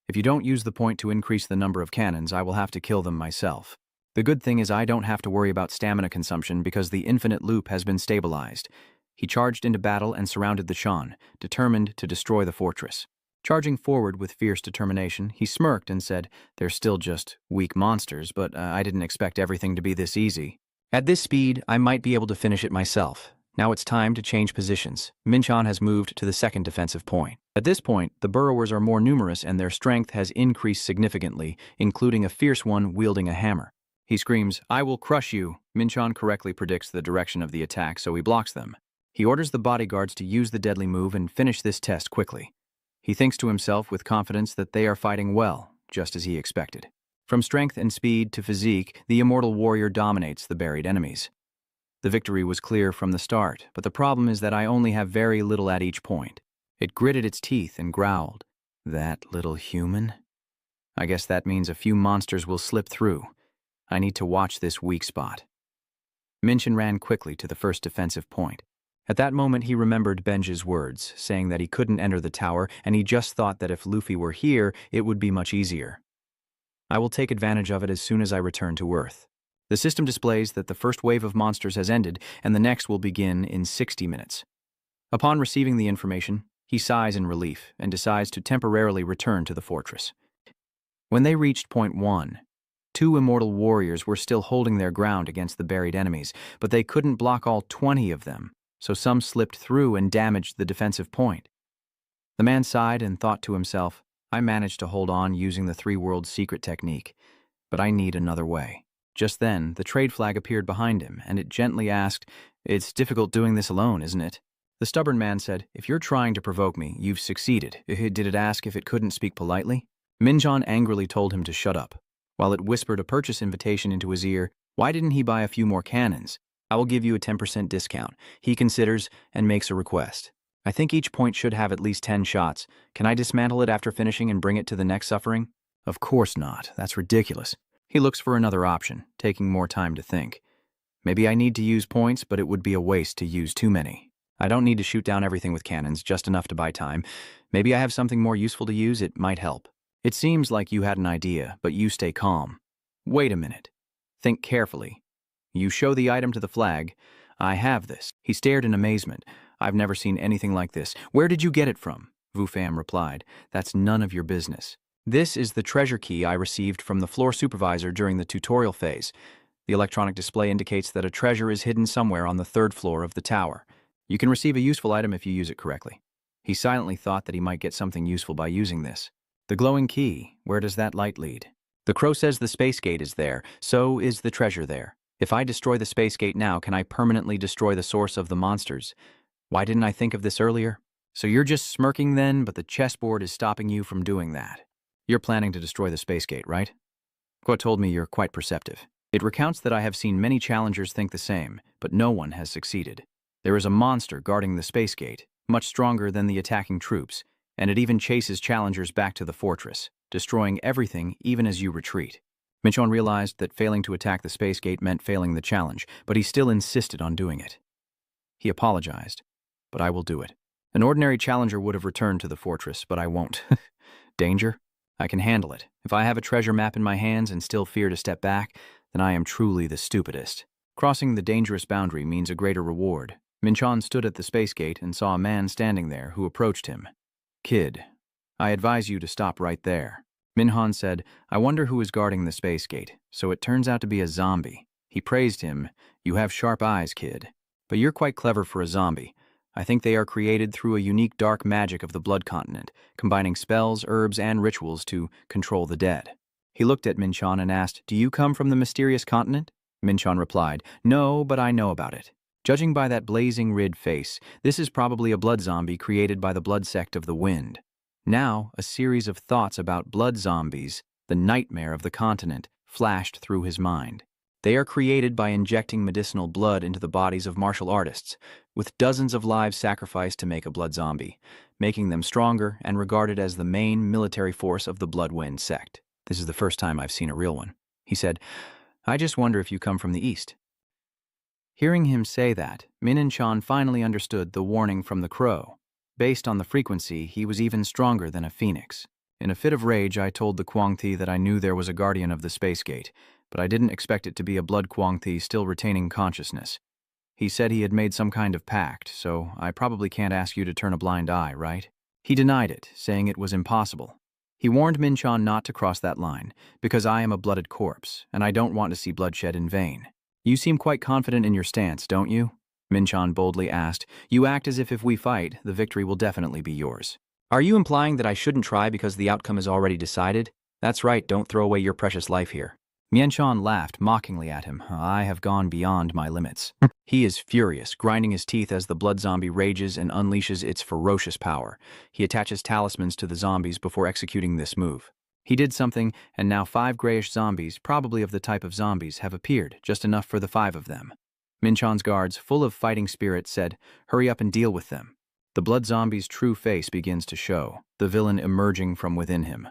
If you don't use the point to increase the number of cannons, I will have to kill them myself. The good thing is I don't have to worry about stamina consumption because the infinite loop has been stabilized. He charged into battle and surrounded the Shan, determined to destroy the fortress. Charging forward with fierce determination, he smirked and said, "They're still just weak monsters, but I didn't expect everything to be this easy. At this speed, I might be able to finish it myself. Now it's time to change positions. Minchon has moved to the second defensive point. At this point, the burrowers are more numerous and their strength has increased significantly, including a fierce one wielding a hammer. He screams, "I will crush you." Minchon correctly predicts the direction of the attack, so he blocks them. He orders the bodyguards to use the deadly move and finish this test quickly. He thinks to himself with confidence that they are fighting well, just as he expected. From strength and speed to physique, the immortal warrior dominates the buried enemies. The victory was clear from the start, but the problem is that I only have very little at each point. It gritted its teeth and growled. That little human? I guess that means a few monsters will slip through. I need to watch this weak spot. Minchin ran quickly to the first defensive point. At that moment, he remembered Benji's words, saying that he couldn't enter the tower, and he just thought that if Luffy were here, it would be much easier. I will take advantage of it as soon as I return to Earth. The system displays that the first wave of monsters has ended, and the next will begin in 60 minutes. Upon receiving the information, he sighs in relief and decides to temporarily return to the fortress. When they reached point 1, 2 immortal warriors were still holding their ground against the buried enemies, but they couldn't block all 20 of them, so some slipped through and damaged the defensive point. The man sighed and thought to himself, I managed to hold on using the 3-world secret technique, but I need another way. Just then, the trade flag appeared behind him, and it gently asked, "It's difficult doing this alone, isn't it?" The stubborn man said, "If you're trying to provoke me, you've succeeded." Did it ask if it couldn't speak politely? Minchon angrily told him to shut up, while it whispered a purchase invitation into his ear. Why didn't he buy a few more cannons? I will give you a 10% discount. He considers and makes a request. I think each point should have at least 10 shots. Can I dismantle it after finishing and bring it to the next suffering? Of course not. That's ridiculous. He looks for another option, taking more time to think. Maybe I need to use points, but it would be a waste to use too many. I don't need to shoot down everything with cannons, just enough to buy time. Maybe I have something more useful to use, it might help. It seems like you had an idea, but you stay calm. Wait a minute. Think carefully. You show the item to the flag. I have this. He stared in amazement. I've never seen anything like this. Where did you get it from? Vu Pham replied. That's none of your business. This is the treasure key I received from the floor supervisor during the tutorial phase. The electronic display indicates that a treasure is hidden somewhere on the 3rd floor of the tower. You can receive a useful item if you use it correctly. He silently thought that he might get something useful by using this. The glowing key, where does that light lead? The crow says the space gate is there, so is the treasure there. If I destroy the space gate now, can I permanently destroy the source of the monsters? Why didn't I think of this earlier? So you're just smirking then, but the chessboard is stopping you from doing that. You're planning to destroy the space gate, right? Quo told me you're quite perceptive. It recounts that I have seen many challengers think the same, but no one has succeeded. There is a monster guarding the space gate, much stronger than the attacking troops, and it even chases challengers back to the fortress, destroying everything even as you retreat. Minchon realized that failing to attack the space gate meant failing the challenge, but he still insisted on doing it. He apologized, but I will do it. An ordinary challenger would have returned to the fortress, but I won't. Danger? I can handle it. If I have a treasure map in my hands and still fear to step back, then I am truly the stupidest. Crossing the dangerous boundary means a greater reward. Minchon stood at the space gate and saw a man standing there who approached him. Kid, I advise you to stop right there. Minhan said, I wonder who is guarding the space gate, so it turns out to be a zombie. He praised him. You have sharp eyes, kid. But you're quite clever for a zombie. I think they are created through a unique dark magic of the Blood Continent, combining spells, herbs, and rituals to control the dead. He looked at Minchon and asked, Do you come from the mysterious continent? Minchon replied, No, but I know about it. Judging by that blazing red face, this is probably a blood zombie created by the blood sect of the wind. Now, a series of thoughts about blood zombies, the nightmare of the continent, flashed through his mind. They are created by injecting medicinal blood into the bodies of martial artists, with dozens of lives sacrificed to make a blood zombie, making them stronger and regarded as the main military force of the Bloodwind sect. This is the first time I've seen a real one. He said, I just wonder if you come from the east. Hearing him say that, Min and Chan finally understood the warning from the crow. Based on the frequency, he was even stronger than a phoenix. In a fit of rage, I told the Kwangthi that I knew there was a guardian of the space gate, but I didn't expect it to be a blood Kwangthi still retaining consciousness. He said he had made some kind of pact, so I probably can't ask you to turn a blind eye, right? He denied it, saying it was impossible. He warned Min Chan not to cross that line, because I am a blooded corpse, and I don't want to see bloodshed in vain. You seem quite confident in your stance, don't you? Min Chan boldly asked. You act as if we fight, the victory will definitely be yours. Are you implying that I shouldn't try because the outcome is already decided? That's right, don't throw away your precious life here. Mian Chan laughed mockingly at him. I have gone beyond my limits. He is furious, grinding his teeth as the blood zombie rages and unleashes its ferocious power. He attaches talismans to the zombies before executing this move. He did something, and now 5 grayish zombies, probably of the type of zombies, have appeared, just enough for the 5 of them. Min Chan's guards, full of fighting spirit, said, hurry up and deal with them. The blood zombie's true face begins to show, the villain emerging from within him.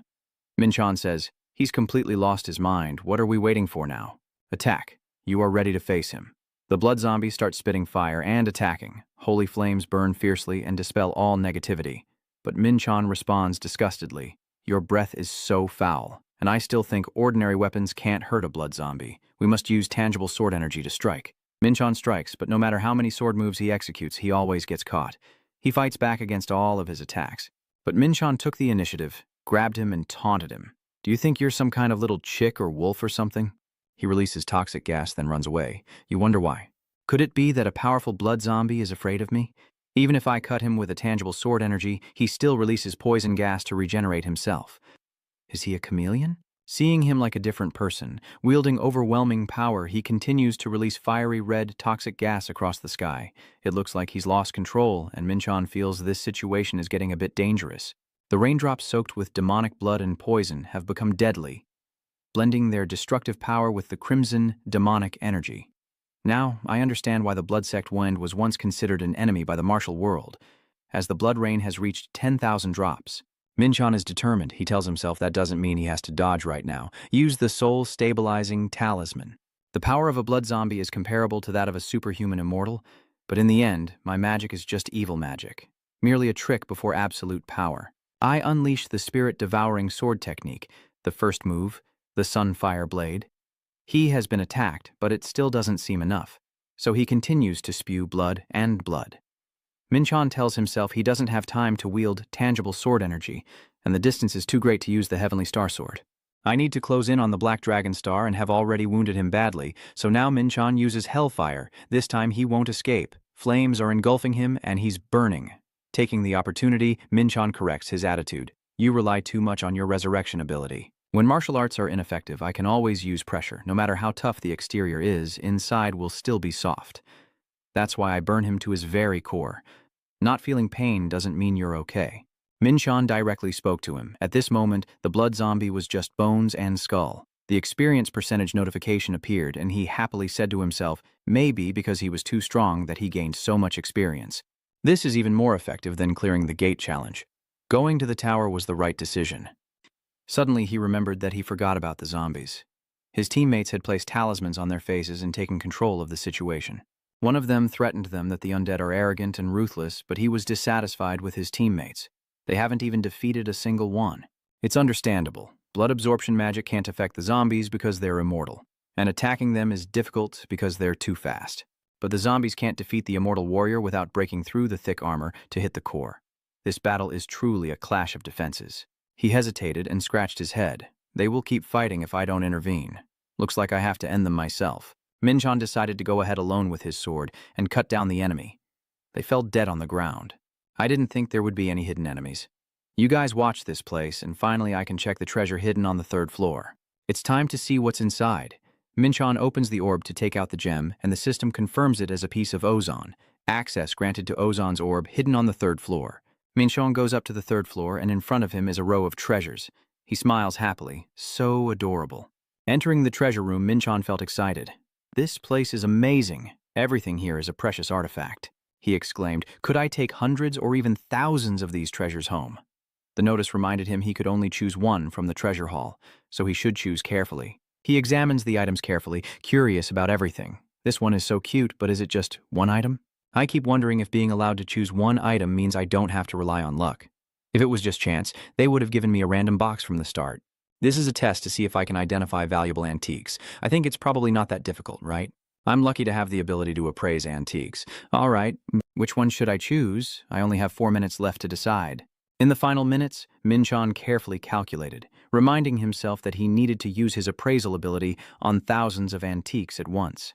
Min Chan says, he's completely lost his mind. What are we waiting for now? Attack. You are ready to face him. The blood zombie starts spitting fire and attacking. Holy flames burn fiercely and dispel all negativity. But Min Chan responds disgustedly. Your breath is so foul, and I still think ordinary weapons can't hurt a blood zombie. We must use tangible sword energy to strike. Min Chan strikes, but no matter how many sword moves he executes, he always gets caught. He fights back against all of his attacks. But Min Chan took the initiative, grabbed him, and taunted him. Do you think you're some kind of little chick or wolf or something? He releases toxic gas, then runs away. You wonder why. Could it be that a powerful blood zombie is afraid of me? Even if I cut him with a tangible sword energy, he still releases poison gas to regenerate himself. Is he a chameleon? Seeing him like a different person, wielding overwhelming power, he continues to release fiery red toxic gas across the sky. It looks like he's lost control, and Min Chan feels this situation is getting a bit dangerous. The raindrops soaked with demonic blood and poison have become deadly, blending their destructive power with the crimson, demonic energy. Now, I understand why the blood sect Wend was once considered an enemy by the martial world, as the blood rain has reached 10,000 drops. Min Chan is determined. He tells himself that doesn't mean he has to dodge right now. Use the soul-stabilizing talisman. The power of a blood zombie is comparable to that of a superhuman immortal, but in the end, my magic is just evil magic, merely a trick before absolute power. I unleash the spirit-devouring sword technique, the first move, the Sunfire Blade. He has been attacked, but it still doesn't seem enough, so he continues to spew blood and blood. Min Chan tells himself he doesn't have time to wield tangible sword energy, and the distance is too great to use the Heavenly Star Sword. I need to close in on the Black Dragon Star and have already wounded him badly, so now Min Chan uses Hellfire. This time he won't escape. Flames are engulfing him, and he's burning. Taking the opportunity, Min Chan corrects his attitude. You rely too much on your resurrection ability. When martial arts are ineffective, I can always use pressure. No matter how tough the exterior is, inside will still be soft. That's why I burn him to his very core. Not feeling pain doesn't mean you're okay. Min Chan directly spoke to him. At this moment, the blood zombie was just bones and skull. The experience percentage notification appeared, and he happily said to himself, maybe because he was too strong that he gained so much experience. This is even more effective than clearing the gate challenge. Going to the tower was the right decision. Suddenly, he remembered that he forgot about the zombies. His teammates had placed talismans on their faces and taken control of the situation. One of them threatened them that the undead are arrogant and ruthless, but he was dissatisfied with his teammates. They haven't even defeated a single one. It's understandable. Blood absorption magic can't affect the zombies because they're immortal, and attacking them is difficult because they're too fast. But the zombies can't defeat the immortal warrior without breaking through the thick armor to hit the core. This battle is truly a clash of defenses. He hesitated and scratched his head. They will keep fighting if I don't intervene. Looks like I have to end them myself. Min Chan decided to go ahead alone with his sword and cut down the enemy. They fell dead on the ground. I didn't think there would be any hidden enemies. You guys watch this place, and finally I can check the treasure hidden on the 3rd floor. It's time to see what's inside. Min Chan opens the orb to take out the gem, and the system confirms it as a piece of ozone. Access granted to Ozon's orb hidden on the 3rd floor. Min Chan goes up to the 3rd floor, and in front of him is a row of treasures. He smiles happily. So adorable. Entering the treasure room, Min Chan felt excited. "This place is amazing. Everything here is a precious artifact," he exclaimed. "Could I take hundreds or even thousands of these treasures home?" The notice reminded him he could only choose one from the treasure haul, so he should choose carefully. He examines the items carefully, curious about everything. This one is so cute, but is it just one item? I keep wondering if being allowed to choose one item means I don't have to rely on luck. If it was just chance, they would have given me a random box from the start. This is a test to see if I can identify valuable antiques. I think it's probably not that difficult, right? I'm lucky to have the ability to appraise antiques. All right, which one should I choose? I only have 4 minutes left to decide. In the final minutes, Minchon carefully calculated, reminding himself that he needed to use his appraisal ability on thousands of antiques at once.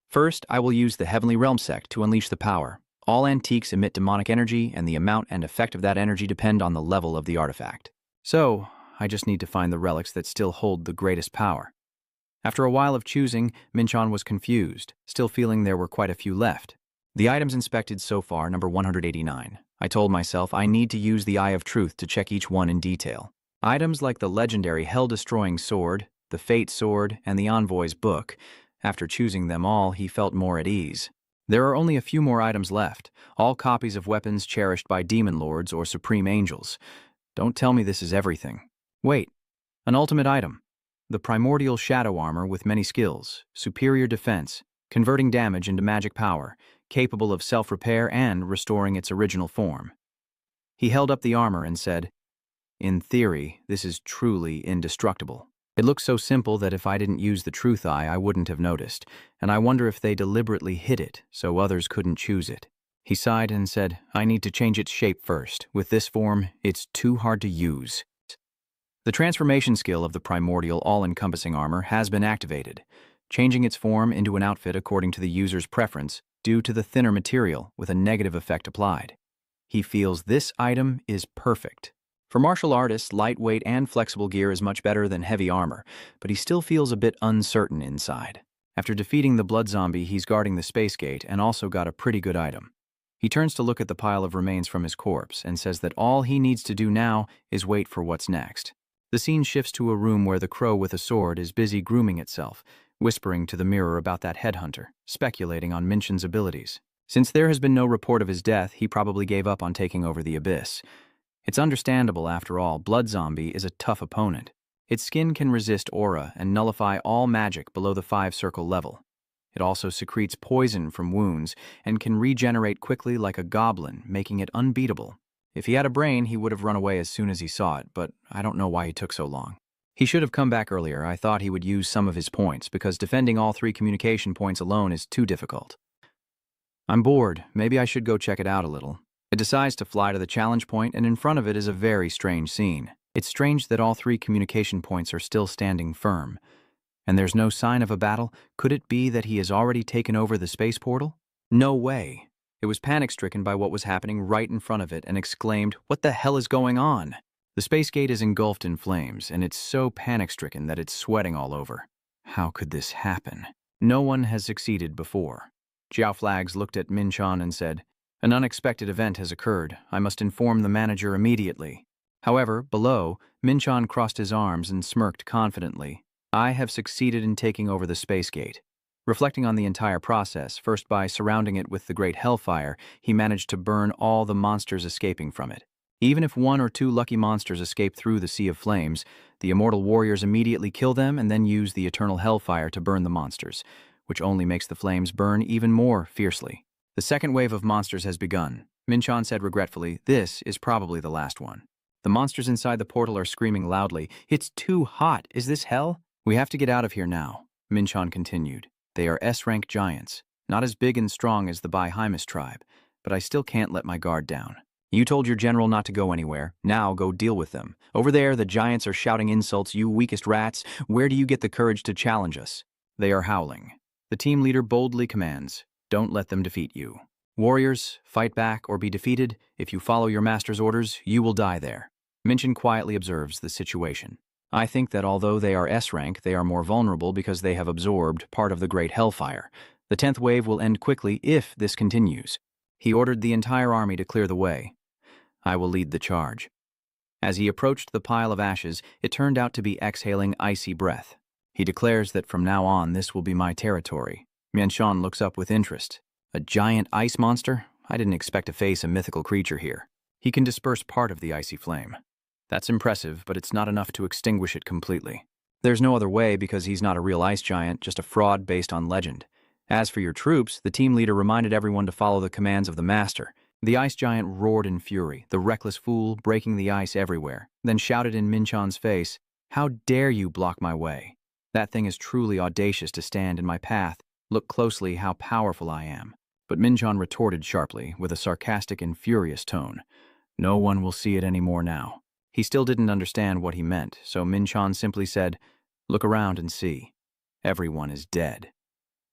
First, I will use the Heavenly Realm sect to unleash the power. All antiques emit demonic energy, and the amount and effect of that energy depend on the level of the artifact. So, I just need to find the relics that still hold the greatest power. After a while of choosing, Minchon was confused, still feeling there were quite a few left. The items inspected so far, number 189. I told myself I need to use the Eye of Truth to check each one in detail. Items like the legendary Hell-Destroying Sword, the Fate Sword, and the Envoy's Book. After choosing them all, he felt more at ease. There are only a few more items left, all copies of weapons cherished by demon lords or supreme angels. Don't tell me this is everything. Wait, an ultimate item. The primordial shadow armor with many skills, superior defense, converting damage into magic power, capable of self-repair and restoring its original form. He held up the armor and said, "In theory, this is truly indestructible. It looks so simple that if I didn't use the truth eye, I wouldn't have noticed, and I wonder if they deliberately hid it so others couldn't choose it." He sighed and said, "I need to change its shape first. With this form, it's too hard to use." The transformation skill of the primordial all-encompassing armor has been activated, changing its form into an outfit according to the user's preference due to the thinner material with a negative effect applied. He feels this item is perfect. For martial artists, lightweight and flexible gear is much better than heavy armor, but he still feels a bit uncertain inside. After defeating the blood zombie, he's guarding the space gate and also got a pretty good item. He turns to look at the pile of remains from his corpse and says that all he needs to do now is wait for what's next. The scene shifts to a room where the crow with a sword is busy grooming itself, whispering to the mirror about that headhunter, speculating on Minchon's abilities. Since there has been no report of his death, he probably gave up on taking over the abyss. It's understandable, after all. Blood Zombie is a tough opponent. Its skin can resist aura and nullify all magic below the 5-circle level. It also secretes poison from wounds and can regenerate quickly like a goblin, making it unbeatable. If he had a brain, he would have run away as soon as he saw it, but I don't know why he took so long. He should have come back earlier. I thought he would use some of his points, because defending all 3 communication points alone is too difficult. I'm bored. Maybe I should go check it out a little. It decides to fly to the challenge point, and in front of it is a very strange scene. It's strange that all 3 communication points are still standing firm. And there's no sign of a battle. Could it be that he has already taken over the space portal? No way. It was panic-stricken by what was happening right in front of it and exclaimed, "What the hell is going on?" The space gate is engulfed in flames, and it's so panic-stricken that it's sweating all over. How could this happen? No one has succeeded before. Jiao Flags looked at Minchon and said, "An unexpected event has occurred. I must inform the manager immediately." However, below, Minchon crossed his arms and smirked confidently. "I have succeeded in taking over the space gate." Reflecting on the entire process, first by surrounding it with the great hellfire, he managed to burn all the monsters escaping from it. Even if 1 or 2 lucky monsters escape through the sea of flames, the immortal warriors immediately kill them and then use the eternal hellfire to burn the monsters, which only makes the flames burn even more fiercely. The second wave of monsters has begun. Minchon said regretfully, "This is probably the last one." The monsters inside the portal are screaming loudly, "It's too hot! Is this hell?" "We have to get out of here now," Minchon continued. "They are S-rank giants, not as big and strong as the Baihymus tribe, but I still can't let my guard down. You told your general not to go anywhere. Now go deal with them. Over there, the giants are shouting insults, 'You weakest rats! Where do you get the courage to challenge us?' They are howling." The team leader boldly commands, "Don't let them defeat you. Warriors, fight back or be defeated. If you follow your master's orders, you will die there." Minchon quietly observes the situation. "I think that although they are S-rank, they are more vulnerable because they have absorbed part of the great hellfire. The 10th wave will end quickly if this continues." He ordered the entire army to clear the way. "I will lead the charge." As he approached the pile of ashes, it turned out to be exhaling icy breath. He declares that from now on this will be my territory. Mian-shan looks up with interest. A giant ice monster? I didn't expect to face a mythical creature here. He can disperse part of the icy flame. That's impressive, but it's not enough to extinguish it completely. There's no other way because he's not a real ice giant, just a fraud based on legend. As for your troops, the team leader reminded everyone to follow the commands of the master. The ice giant roared in fury, the reckless fool breaking the ice everywhere, then shouted in Min-chan's face, "How dare you block my way? That thing is truly audacious to stand in my path. Look closely how powerful I am." But Min-chan retorted sharply, with a sarcastic and furious tone. "No one will see it anymore now." He still didn't understand what he meant, so Min-chan simply said, "Look around and see. Everyone is dead."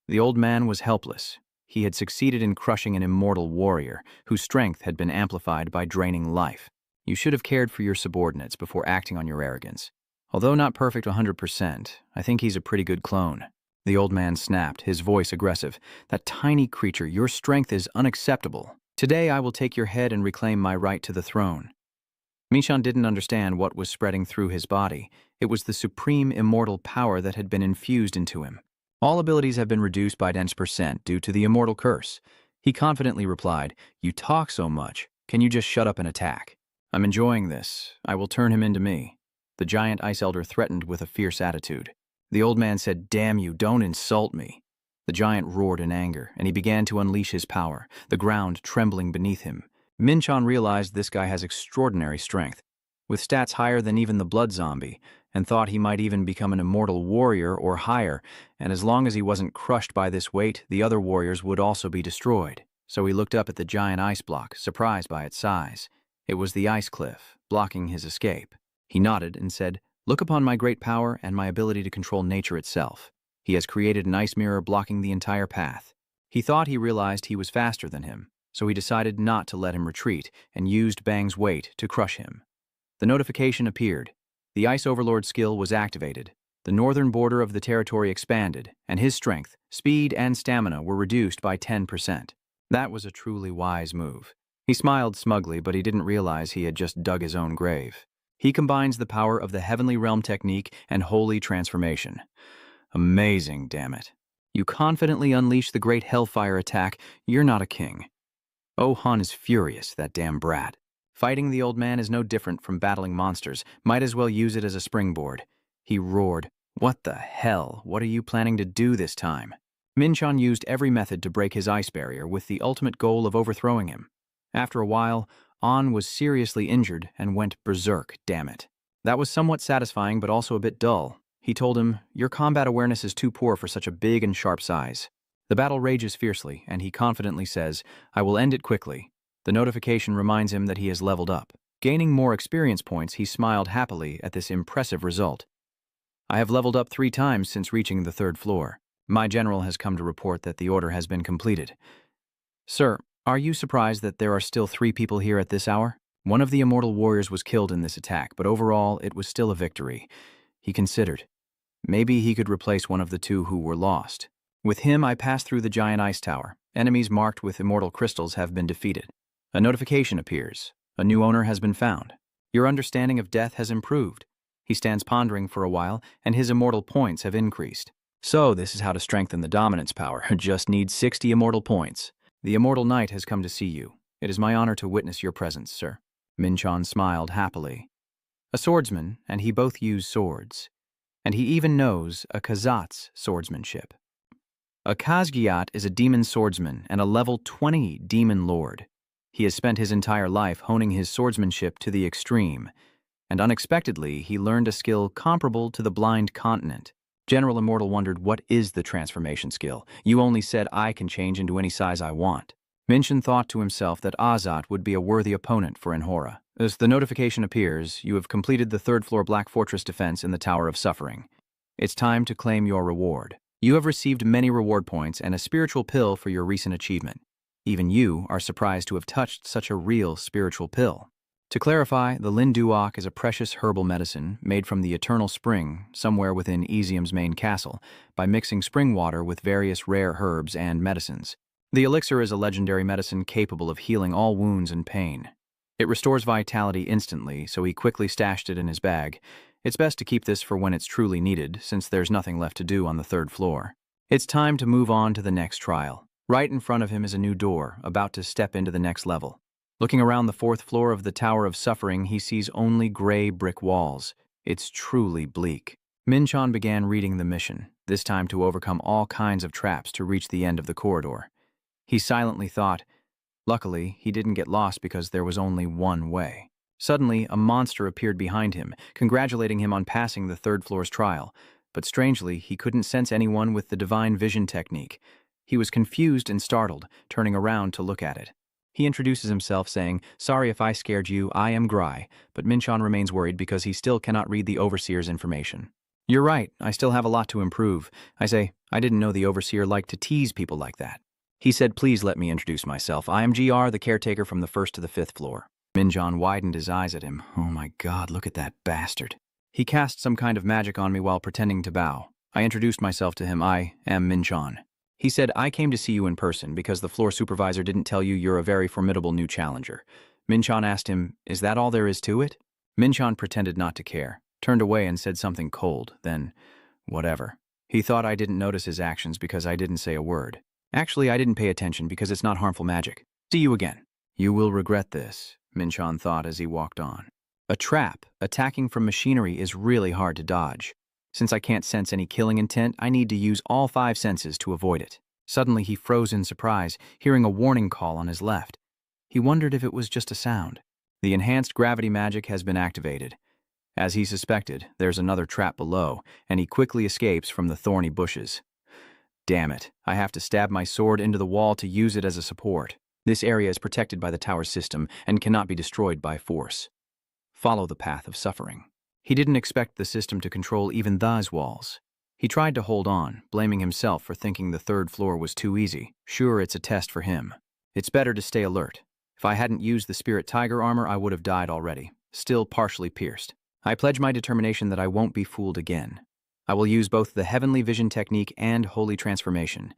The old man was helpless. He had succeeded in crushing an immortal warrior, whose strength had been amplified by draining life. You should have cared for your subordinates before acting on your arrogance. Although not perfect 100%, I think he's a pretty good clone. The old man snapped, his voice aggressive. "That tiny creature, your strength is unacceptable. Today I will take your head and reclaim my right to the throne." Min-chan didn't understand what was spreading through his body. It was the supreme immortal power that had been infused into him. All abilities have been reduced by 10% due to the immortal curse. He confidently replied, "You talk so much. Can you just shut up and attack? I'm enjoying this. I will turn him into me." The giant ice elder threatened with a fierce attitude. The old man said, "Damn you, don't insult me." The giant roared in anger, and he began to unleash his power, the ground trembling beneath him. Min-chan realized this guy has extraordinary strength, with stats higher than even the blood zombie, and thought he might even become an immortal warrior or higher, and as long as he wasn't crushed by this weight, the other warriors would also be destroyed. So he looked up at the giant ice block, surprised by its size. It was the ice cliff, blocking his escape. He nodded and said, "Look upon my great power and my ability to control nature itself." He has created an ice mirror blocking the entire path. He thought he realized he was faster than him, so he decided not to let him retreat and used Bang's weight to crush him. The notification appeared. The Ice Overlord skill was activated. The northern border of the territory expanded, and his strength, speed, and stamina were reduced by 10%. That was a truly wise move. He smiled smugly, but he didn't realize he had just dug his own grave. He combines the power of the Heavenly Realm technique and Holy Transformation. Amazing, damn it. You confidently unleash the Great Hellfire attack. You're not a king. Oh, Han is furious, that damn brat. Fighting the old man is no different from battling monsters. Might as well use it as a springboard. He roared, "What the hell? What are you planning to do this time?" Min-chan used every method to break his ice barrier with the ultimate goal of overthrowing him. After a while, An was seriously injured and went berserk, damn it. That was somewhat satisfying but also a bit dull. He told him, "Your combat awareness is too poor for such a big and sharp size." The battle rages fiercely, and he confidently says, "I will end it quickly." The notification reminds him that he has leveled up. Gaining more experience points, he smiled happily at this impressive result. "I have leveled up 3 times since reaching the 3rd floor. My general has come to report that the order has been completed." "Sir, are you surprised that there are still 3 people here at this hour? One of the immortal warriors was killed in this attack, but overall it was still a victory." He considered. Maybe he could replace one of the 2 who were lost. "With him, I passed through the giant ice tower. Enemies marked with immortal crystals have been defeated." A notification appears. A new owner has been found. Your understanding of death has improved. He stands pondering for a while, and his immortal points have increased. So this is how to strengthen the dominance power. Just need 60 immortal points. The immortal knight has come to see you. It is my honor to witness your presence, sir. Min-chan smiled happily. A swordsman, and he both use swords. And he even knows a Kazat's swordsmanship. A Kazgiat is a demon swordsman and a level 20 demon lord. He has spent his entire life honing his swordsmanship to the extreme, and unexpectedly he learned a skill comparable to the Blind Continent. General Immortal wondered, "What is the transformation skill? You only said I can change into any size I want." Minchin thought to himself that Azat would be a worthy opponent for Enhora. As the notification appears, you have completed the 3rd floor Black Fortress defense in the Tower of Suffering. It's time to claim your reward. You have received many reward points and a spiritual pill for your recent achievement. Even you are surprised to have touched such a real spiritual pill. To clarify, the Lin Duok is a precious herbal medicine made from the eternal spring somewhere within Ezium's main castle by mixing spring water with various rare herbs and medicines. The elixir is a legendary medicine capable of healing all wounds and pain. It restores vitality instantly, so he quickly stashed it in his bag, It's best to keep this for when it's truly needed, since there's nothing left to do on the third floor. It's time to move on to the next trial. Right in front of him is a new door, about to step into the next level. Looking around the fourth floor of the Tower of Suffering, he sees only gray brick walls. It's truly bleak. Minchon began reading the mission, this time to overcome all kinds of traps to reach the end of the corridor. He silently thought, luckily, he didn't get lost because there was only one way. Suddenly, a monster appeared behind him, congratulating him on passing the third floor's trial. But strangely, he couldn't sense anyone with the divine vision technique. He was confused and startled, turning around to look at it. He introduces himself, saying, "Sorry if I scared you, I am Grai," but Minchon remains worried because he still cannot read the Overseer's information. "You're right, I still have a lot to improve." I say, "I didn't know the Overseer liked to tease people like that." He said, "Please let me introduce myself. I am GR, the caretaker from the first to the fifth floor." Minchon widened his eyes at him. "Oh my God, look at that bastard." He cast some kind of magic on me while pretending to bow. I introduced myself to him. "I am Minchon." He said, "I came to see you in person because the floor supervisor didn't tell you you're a very formidable new challenger." Minchon asked him, "Is that all there is to it?" Minchon pretended not to care, turned away and said something cold, then, "Whatever." He thought I didn't notice his actions because I didn't say a word. Actually, I didn't pay attention because it's not harmful magic. "See you again." "You will regret this," Minchon thought as he walked on. A trap attacking from machinery is really hard to dodge. Since I can't sense any killing intent, I need to use all 5 senses to avoid it. Suddenly, he froze in surprise, hearing a warning call on his left. He wondered if it was just a sound. The enhanced gravity magic has been activated. As he suspected, there's another trap below, and he quickly escapes from the thorny bushes. Damn it, I have to stab my sword into the wall to use it as a support. This area is protected by the tower's system and cannot be destroyed by force. Follow the path of suffering. He didn't expect the system to control even those walls. He tried to hold on, blaming himself for thinking the third floor was too easy. Sure, it's a test for him. It's better to stay alert. If I hadn't used the spirit tiger armor, I would have died already, still partially pierced. I pledge my determination that I won't be fooled again. I will use both the heavenly vision technique and holy transformation,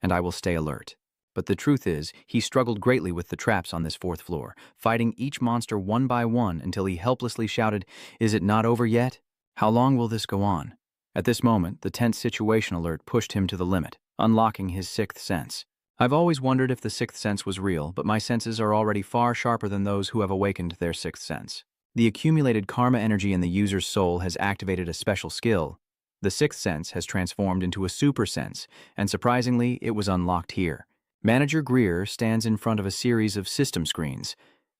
and I will stay alert. But the truth is, he struggled greatly with the traps on this fourth floor, fighting each monster one by one until he helplessly shouted, "Is it not over yet? How long will this go on?" At this moment, the tense situation alert pushed him to the limit, unlocking his 6th sense. I've always wondered if the 6th sense was real, but my senses are already far sharper than those who have awakened their 6th sense. The accumulated karma energy in the user's soul has activated a special skill. The 6th sense has transformed into a super sense, and surprisingly, it was unlocked here. Manager Greer stands in front of a series of system screens.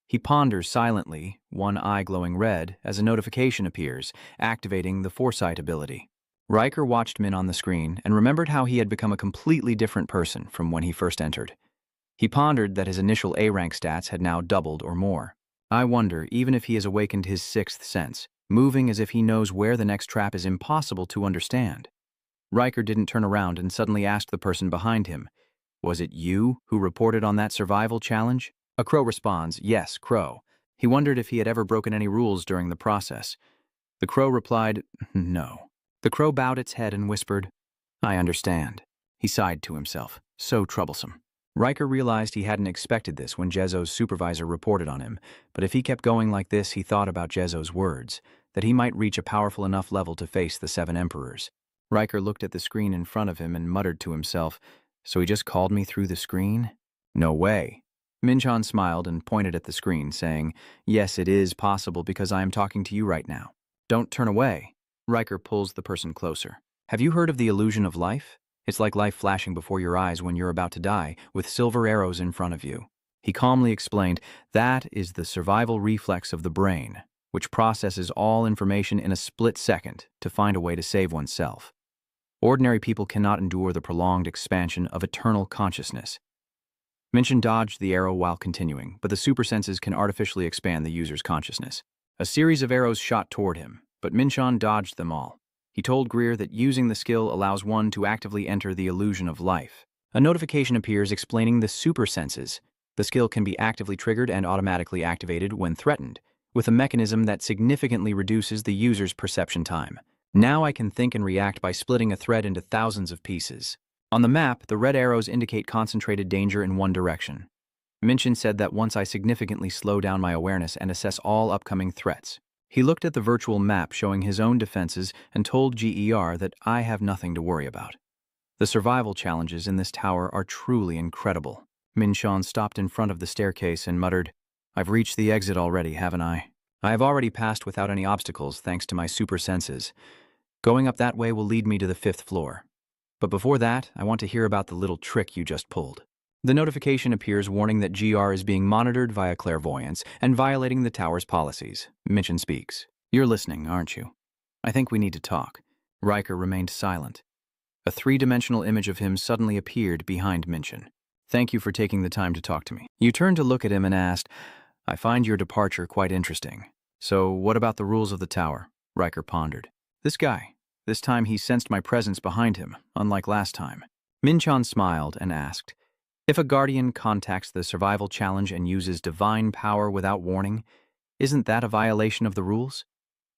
He ponders silently, one eye glowing red, as a notification appears, activating the foresight ability. Riker watched Min on the screen and remembered how he had become a completely different person from when he first entered. He pondered that his initial A-rank stats had now doubled or more. I wonder, even if he has awakened his 6th sense, moving as if he knows where the next trap is impossible to understand. Riker didn't turn around and suddenly asked the person behind him, "Was it you who reported on that survival challenge?" A crow responds, "Yes, Crow." He wondered if he had ever broken any rules during the process. The crow replied, "No." The crow bowed its head and whispered, "I understand." He sighed to himself. So troublesome. Riker realized he hadn't expected this when Jezzo's supervisor reported on him, but if he kept going like this, he thought about Jezzo's words, that he might reach a powerful enough level to face the 7 emperors. Riker looked at the screen in front of him and muttered to himself, "So he just called me through the screen? No way." Minchon smiled and pointed at the screen, saying, "Yes, it is possible because I am talking to you right now. Don't turn away." Riker pulls the person closer. "Have you heard of the illusion of life? It's like life flashing before your eyes when you're about to die, with silver arrows in front of you." He calmly explained, "That is the survival reflex of the brain, which processes all information in a split second to find a way to save oneself. Ordinary people cannot endure the prolonged expansion of eternal consciousness." Minchon dodged the arrow while continuing, but the super senses can artificially expand the user's consciousness. A series of arrows shot toward him, but Minchon dodged them all. He told Greer that using the skill allows one to actively enter the illusion of life. A notification appears explaining the super senses. The skill can be actively triggered and automatically activated when threatened, with a mechanism that significantly reduces the user's perception time. Now I can think and react by splitting a thread into thousands of pieces. On the map, the red arrows indicate concentrated danger in one direction. Minchon said that once I significantly slow down my awareness and assess all upcoming threats. He looked at the virtual map showing his own defenses and told GER that I have nothing to worry about. The survival challenges in this tower are truly incredible. Minchon stopped in front of the staircase and muttered, I've reached the exit already, haven't I? I have already passed without any obstacles thanks to my super senses. Going up that way will lead me to the 5th floor. But before that, I want to hear about the little trick you just pulled. The notification appears warning that GR is being monitored via clairvoyance and violating the tower's policies. Minchin speaks. You're listening, aren't you? I think we need to talk. Riker remained silent. A 3-dimensional image of him suddenly appeared behind Minchin. Thank you for taking the time to talk to me. You turned to look at him and asked, I find your departure quite interesting. So what about the rules of the tower? Riker pondered. This guy. This time he sensed my presence behind him, unlike last time. Minchon smiled and asked, if a guardian contacts the survival challenge and uses divine power without warning, isn't that a violation of the rules?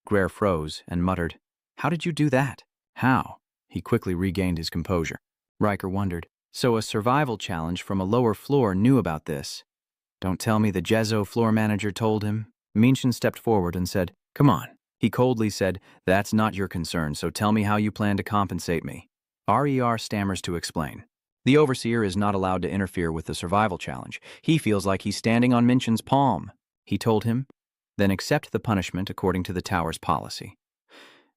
Greer froze and muttered, How did you do that? How? He quickly regained his composure. Riker wondered, so a survival challenge from a lower floor knew about this. Don't tell me the Jezo floor manager told him. Minchin stepped forward and said, Come on. He coldly said, That's not your concern, so tell me how you plan to compensate me. RER stammers to explain. The overseer is not allowed to interfere with the survival challenge. He feels like he's standing on Minchin's palm. He told him, then accept the punishment according to the tower's policy.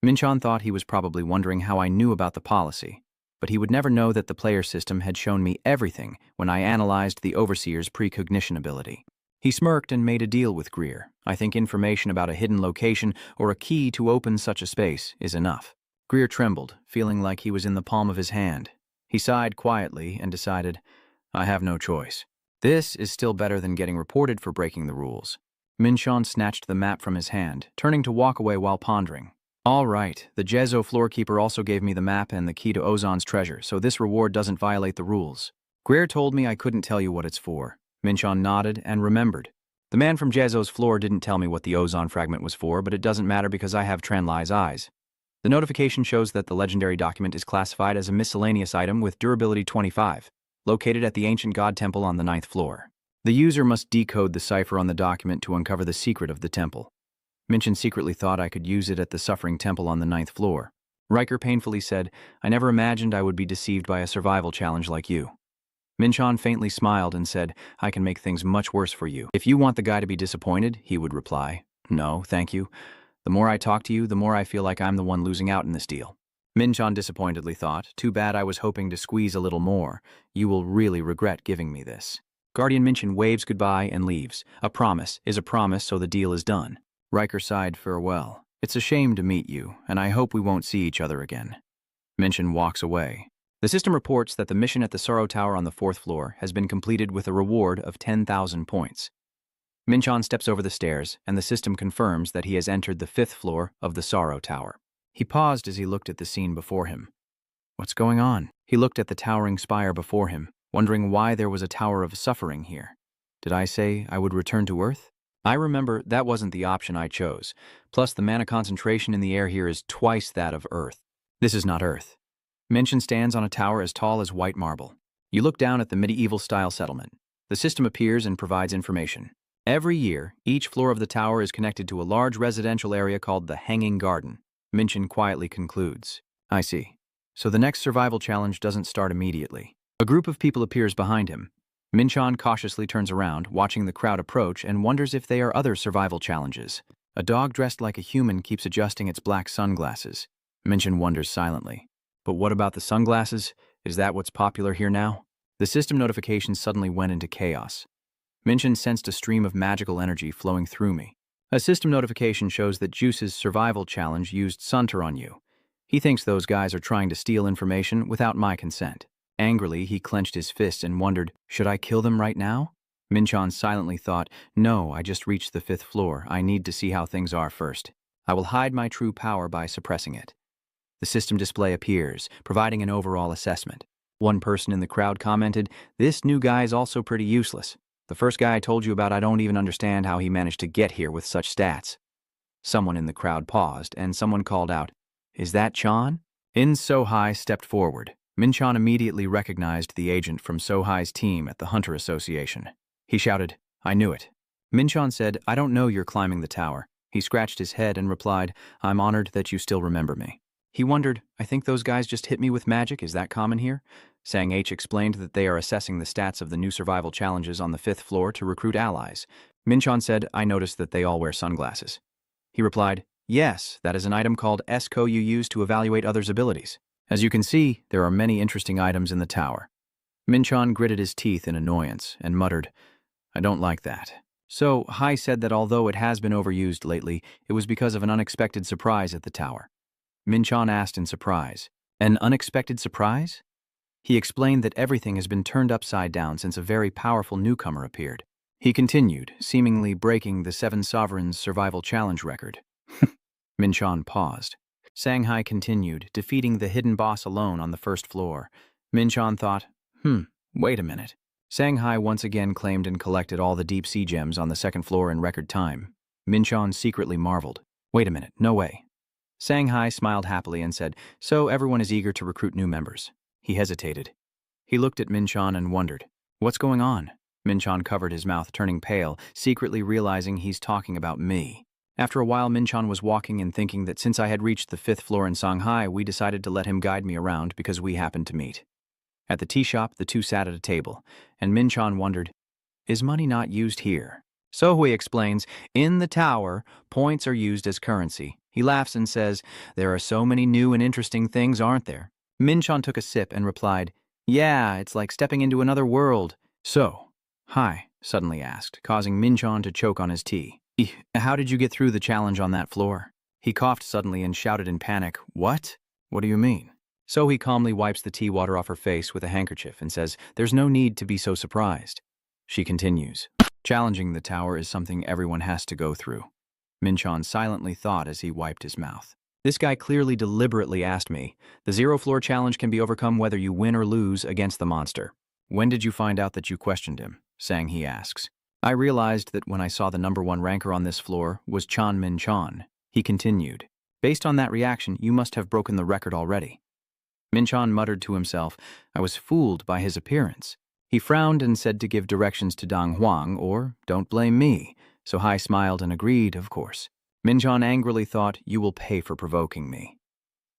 Minchon thought he was probably wondering how I knew about the policy, but he would never know that the player system had shown me everything when I analyzed the overseer's precognition ability. He smirked and made a deal with Greer. I think information about a hidden location or a key to open such a space is enough. Greer trembled, feeling like he was in the palm of his hand. He sighed quietly and decided, I have no choice. This is still better than getting reported for breaking the rules. Minchon snatched the map from his hand, turning to walk away while pondering. All right, the Jezo floorkeeper also gave me the map and the key to Ozon's treasure, so this reward doesn't violate the rules. Greer told me I couldn't tell you what it's for. Minchon nodded and remembered. The man from Jezo's floor didn't tell me what the Ozon fragment was for, but it doesn't matter because I have Tranlai's eyes. The notification shows that the legendary document is classified as a miscellaneous item with durability 25, located at the ancient god temple on the 9th floor. The user must decode the cipher on the document to uncover the secret of the temple. Minchin secretly thought I could use it at the suffering temple on the 9th floor. Riker painfully said, I never imagined I would be deceived by a survival challenge like you. Minchon faintly smiled and said, I can make things much worse for you. If you want the guy to be disappointed, he would reply, No, thank you. The more I talk to you, the more I feel like I'm the one losing out in this deal. Minchon disappointedly thought, Too bad I was hoping to squeeze a little more. You will really regret giving me this. Guardian Minchin waves goodbye and leaves. A promise is a promise, so the deal is done. Riker sighed farewell. It's a shame to meet you, and I hope we won't see each other again. Minchin walks away. The system reports that the mission at the Sorrow Tower on the 4th floor has been completed with a reward of 10,000 points. Minchon steps over the stairs, and the system confirms that he has entered the 5th floor of the Sorrow Tower. He paused as he looked at the scene before him. What's going on? He looked at the towering spire before him, wondering why there was a tower of suffering here. Did I say I would return to Earth? I remember that wasn't the option I chose. Plus, the mana concentration in the air here is twice that of Earth. This is not Earth. Minchin stands on a tower as tall as white marble. You look down at the medieval-style settlement. The system appears and provides information. Every year, each floor of the tower is connected to a large residential area called the Hanging Garden. Minchin quietly concludes. I see. So the next survival challenge doesn't start immediately. A group of people appears behind him. Minchon cautiously turns around, watching the crowd approach, and wonders if they are other survival challenges. A dog dressed like a human keeps adjusting its black sunglasses. Minchin wonders silently. But what about the sunglasses? Is that what's popular here now? The system notification suddenly went into chaos. Minchin sensed a stream of magical energy flowing through me. A system notification shows that Juice's survival challenge used Sunter on you. He thinks those guys are trying to steal information without my consent. Angrily, he clenched his fist and wondered, should I kill them right now? Minchon silently thought, no, I just reached the 5th floor. I need to see how things are first. I will hide my true power by suppressing it. The system display appears, providing an overall assessment. One person in the crowd commented, this new guy is also pretty useless. The first guy I told you about, I don't even understand how he managed to get here with such stats. Someone in the crowd paused, and someone called out, is that Chan? In Sohai stepped forward. Minchon immediately recognized the agent from Sohai's team at the Hunter Association. He shouted, I knew it. Minchon said, I don't know you're climbing the tower. He scratched his head and replied, I'm honored that you still remember me. He wondered, I think those guys just hit me with magic, is that common here? Sang H explained that they are assessing the stats of the new survival challenges on the 5th floor to recruit allies. Minchon said, I noticed that they all wear sunglasses. He replied, yes, that is an item called ESCO you use to evaluate others' abilities. As you can see, there are many interesting items in the tower. Minchon gritted his teeth in annoyance and muttered, I don't like that. So, Hai said that although it has been overused lately, it was because of an unexpected surprise at the tower. Minchon asked in surprise, an unexpected surprise? He explained that everything has been turned upside down since a very powerful newcomer appeared. He continued, seemingly breaking the 7 Sovereigns survival challenge record. Minchon paused. Sanghai continued, defeating the hidden boss alone on the 1st floor. Minchon thought, wait a minute. Sanghai once again claimed and collected all the deep sea gems on the 2nd floor in record time. Minchon secretly marveled. Wait a minute, no way. Sanghai smiled happily and said, so everyone is eager to recruit new members. He hesitated. He looked at Minchon and wondered, what's going on? Minchon covered his mouth, turning pale, secretly realizing he's talking about me. After a while, Minchon was walking and thinking that since I had reached the 5th floor in Shanghai, we decided to let him guide me around because we happened to meet. At the tea shop, the two sat at a table, and Minchon wondered, is money not used here? Sohui explains, in the tower, points are used as currency. He laughs and says, there are so many new and interesting things, aren't there? Minchon took a sip and replied, yeah, it's like stepping into another world. So, Hai suddenly asked, causing Minchon to choke on his tea. How did you get through the challenge on that floor? He coughed suddenly and shouted in panic, what? What do you mean? So he calmly wipes the tea water off her face with a handkerchief and says, there's no need to be so surprised. She continues, challenging the tower is something everyone has to go through. Minchon silently thought as he wiped his mouth. This guy clearly deliberately asked me, the 0 floor challenge can be overcome whether you win or lose against the monster. When did you find out that you questioned him? Sang-hee asks. I realized that when I saw the number 1 ranker on this floor was Chan Minchon. He continued, based on that reaction, you must have broken the record already. Minchon muttered to himself, I was fooled by his appearance. He frowned and said to give directions to Dong Huang, or don't blame me. So Hai smiled and agreed, of course. Minchon angrily thought, you will pay for provoking me.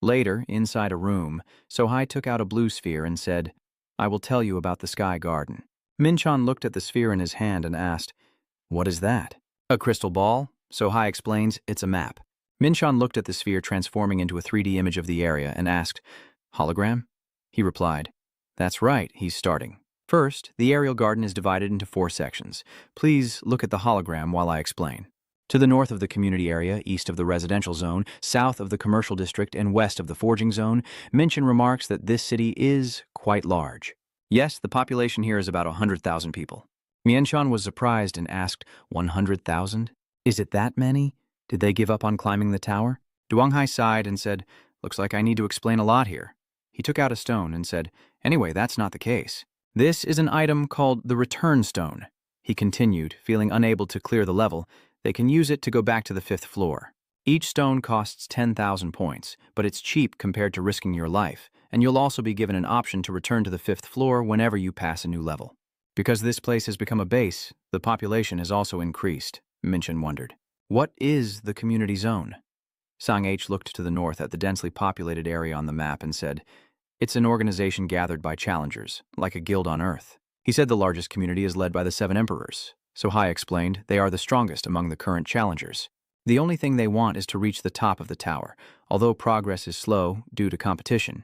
Later, inside a room, Sohai took out a blue sphere and said, I will tell you about the Sky Garden. Minchon looked at the sphere in his hand and asked, what is that? A crystal ball? Sohai explains, it's a map. Minchon looked at the sphere transforming into a 3D image of the area and asked, hologram? He replied, that's right, he's starting. First, the aerial garden is divided into 4 sections. Please look at the hologram while I explain. To the north of the community area, east of the residential zone, south of the commercial district, and west of the forging zone, Minchon remarks that this city is quite large. Yes, the population here is about 100,000 people. Mienchon was surprised and asked, 100,000? Is it that many? Did they give up on climbing the tower? Duanghai sighed and said, looks like I need to explain a lot here. He took out a stone and said, anyway, that's not the case. This is an item called the return stone. He continued, feeling unable to clear the level. They can use it to go back to the 5th floor. Each stone costs 10,000 points, but it's cheap compared to risking your life, and you'll also be given an option to return to the 5th floor whenever you pass a new level. Because this place has become a base, the population has also increased, Minchon wondered. What is the community zone? Sang H looked to the north at the densely populated area on the map and said, it's an organization gathered by challengers, like a guild on Earth. He said the largest community is led by the 7 emperors. So Hai explained, they are the strongest among the current challengers. The only thing they want is to reach the top of the tower, although progress is slow due to competition.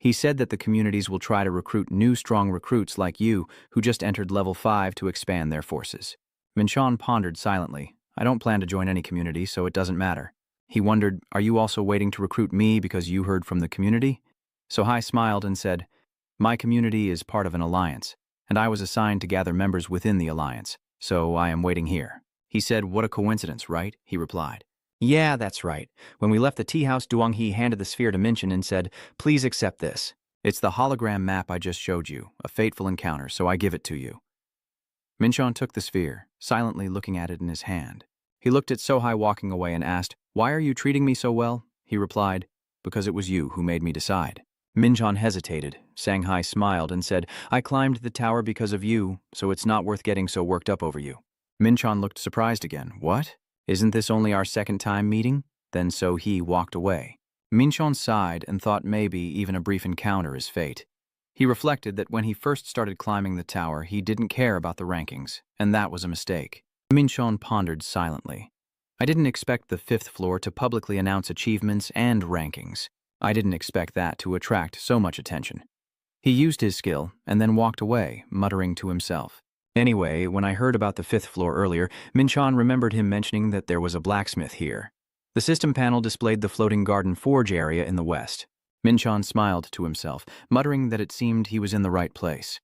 He said that the communities will try to recruit new strong recruits like you who just entered level 5 to expand their forces. Minchon pondered silently. I don't plan to join any community, so it doesn't matter. He wondered, are you also waiting to recruit me because you heard from the community? So Hai smiled and said, my community is part of an alliance, and I was assigned to gather members within the alliance, so I am waiting here. He said, what a coincidence, right? He replied. Yeah, that's right. When we left the tea house, Duanghai handed the sphere to Minchon and said, please accept this. It's the hologram map I just showed you, a fateful encounter, so I give it to you. Minchon took the sphere, silently looking at it in his hand. He looked at Sohai walking away and asked, why are you treating me so well? He replied, because it was you who made me decide. Minchon hesitated. Sanghai smiled and said, I climbed the tower because of you, so it's not worth getting so worked up over you. Minchon looked surprised again. What? Isn't this only our second time meeting? Then so he walked away. Minchon sighed and thought maybe even a brief encounter is fate. He reflected that when he first started climbing the tower, he didn't care about the rankings, and that was a mistake. Minchon pondered silently. I didn't expect the 5th floor to publicly announce achievements and rankings. I didn't expect that to attract so much attention. He used his skill and then walked away, muttering to himself. Anyway, when I heard about the 5th floor earlier, Minchon remembered him mentioning that there was a blacksmith here. The system panel displayed the floating garden forge area in the west. Minchon smiled to himself, muttering that it seemed he was in the right place.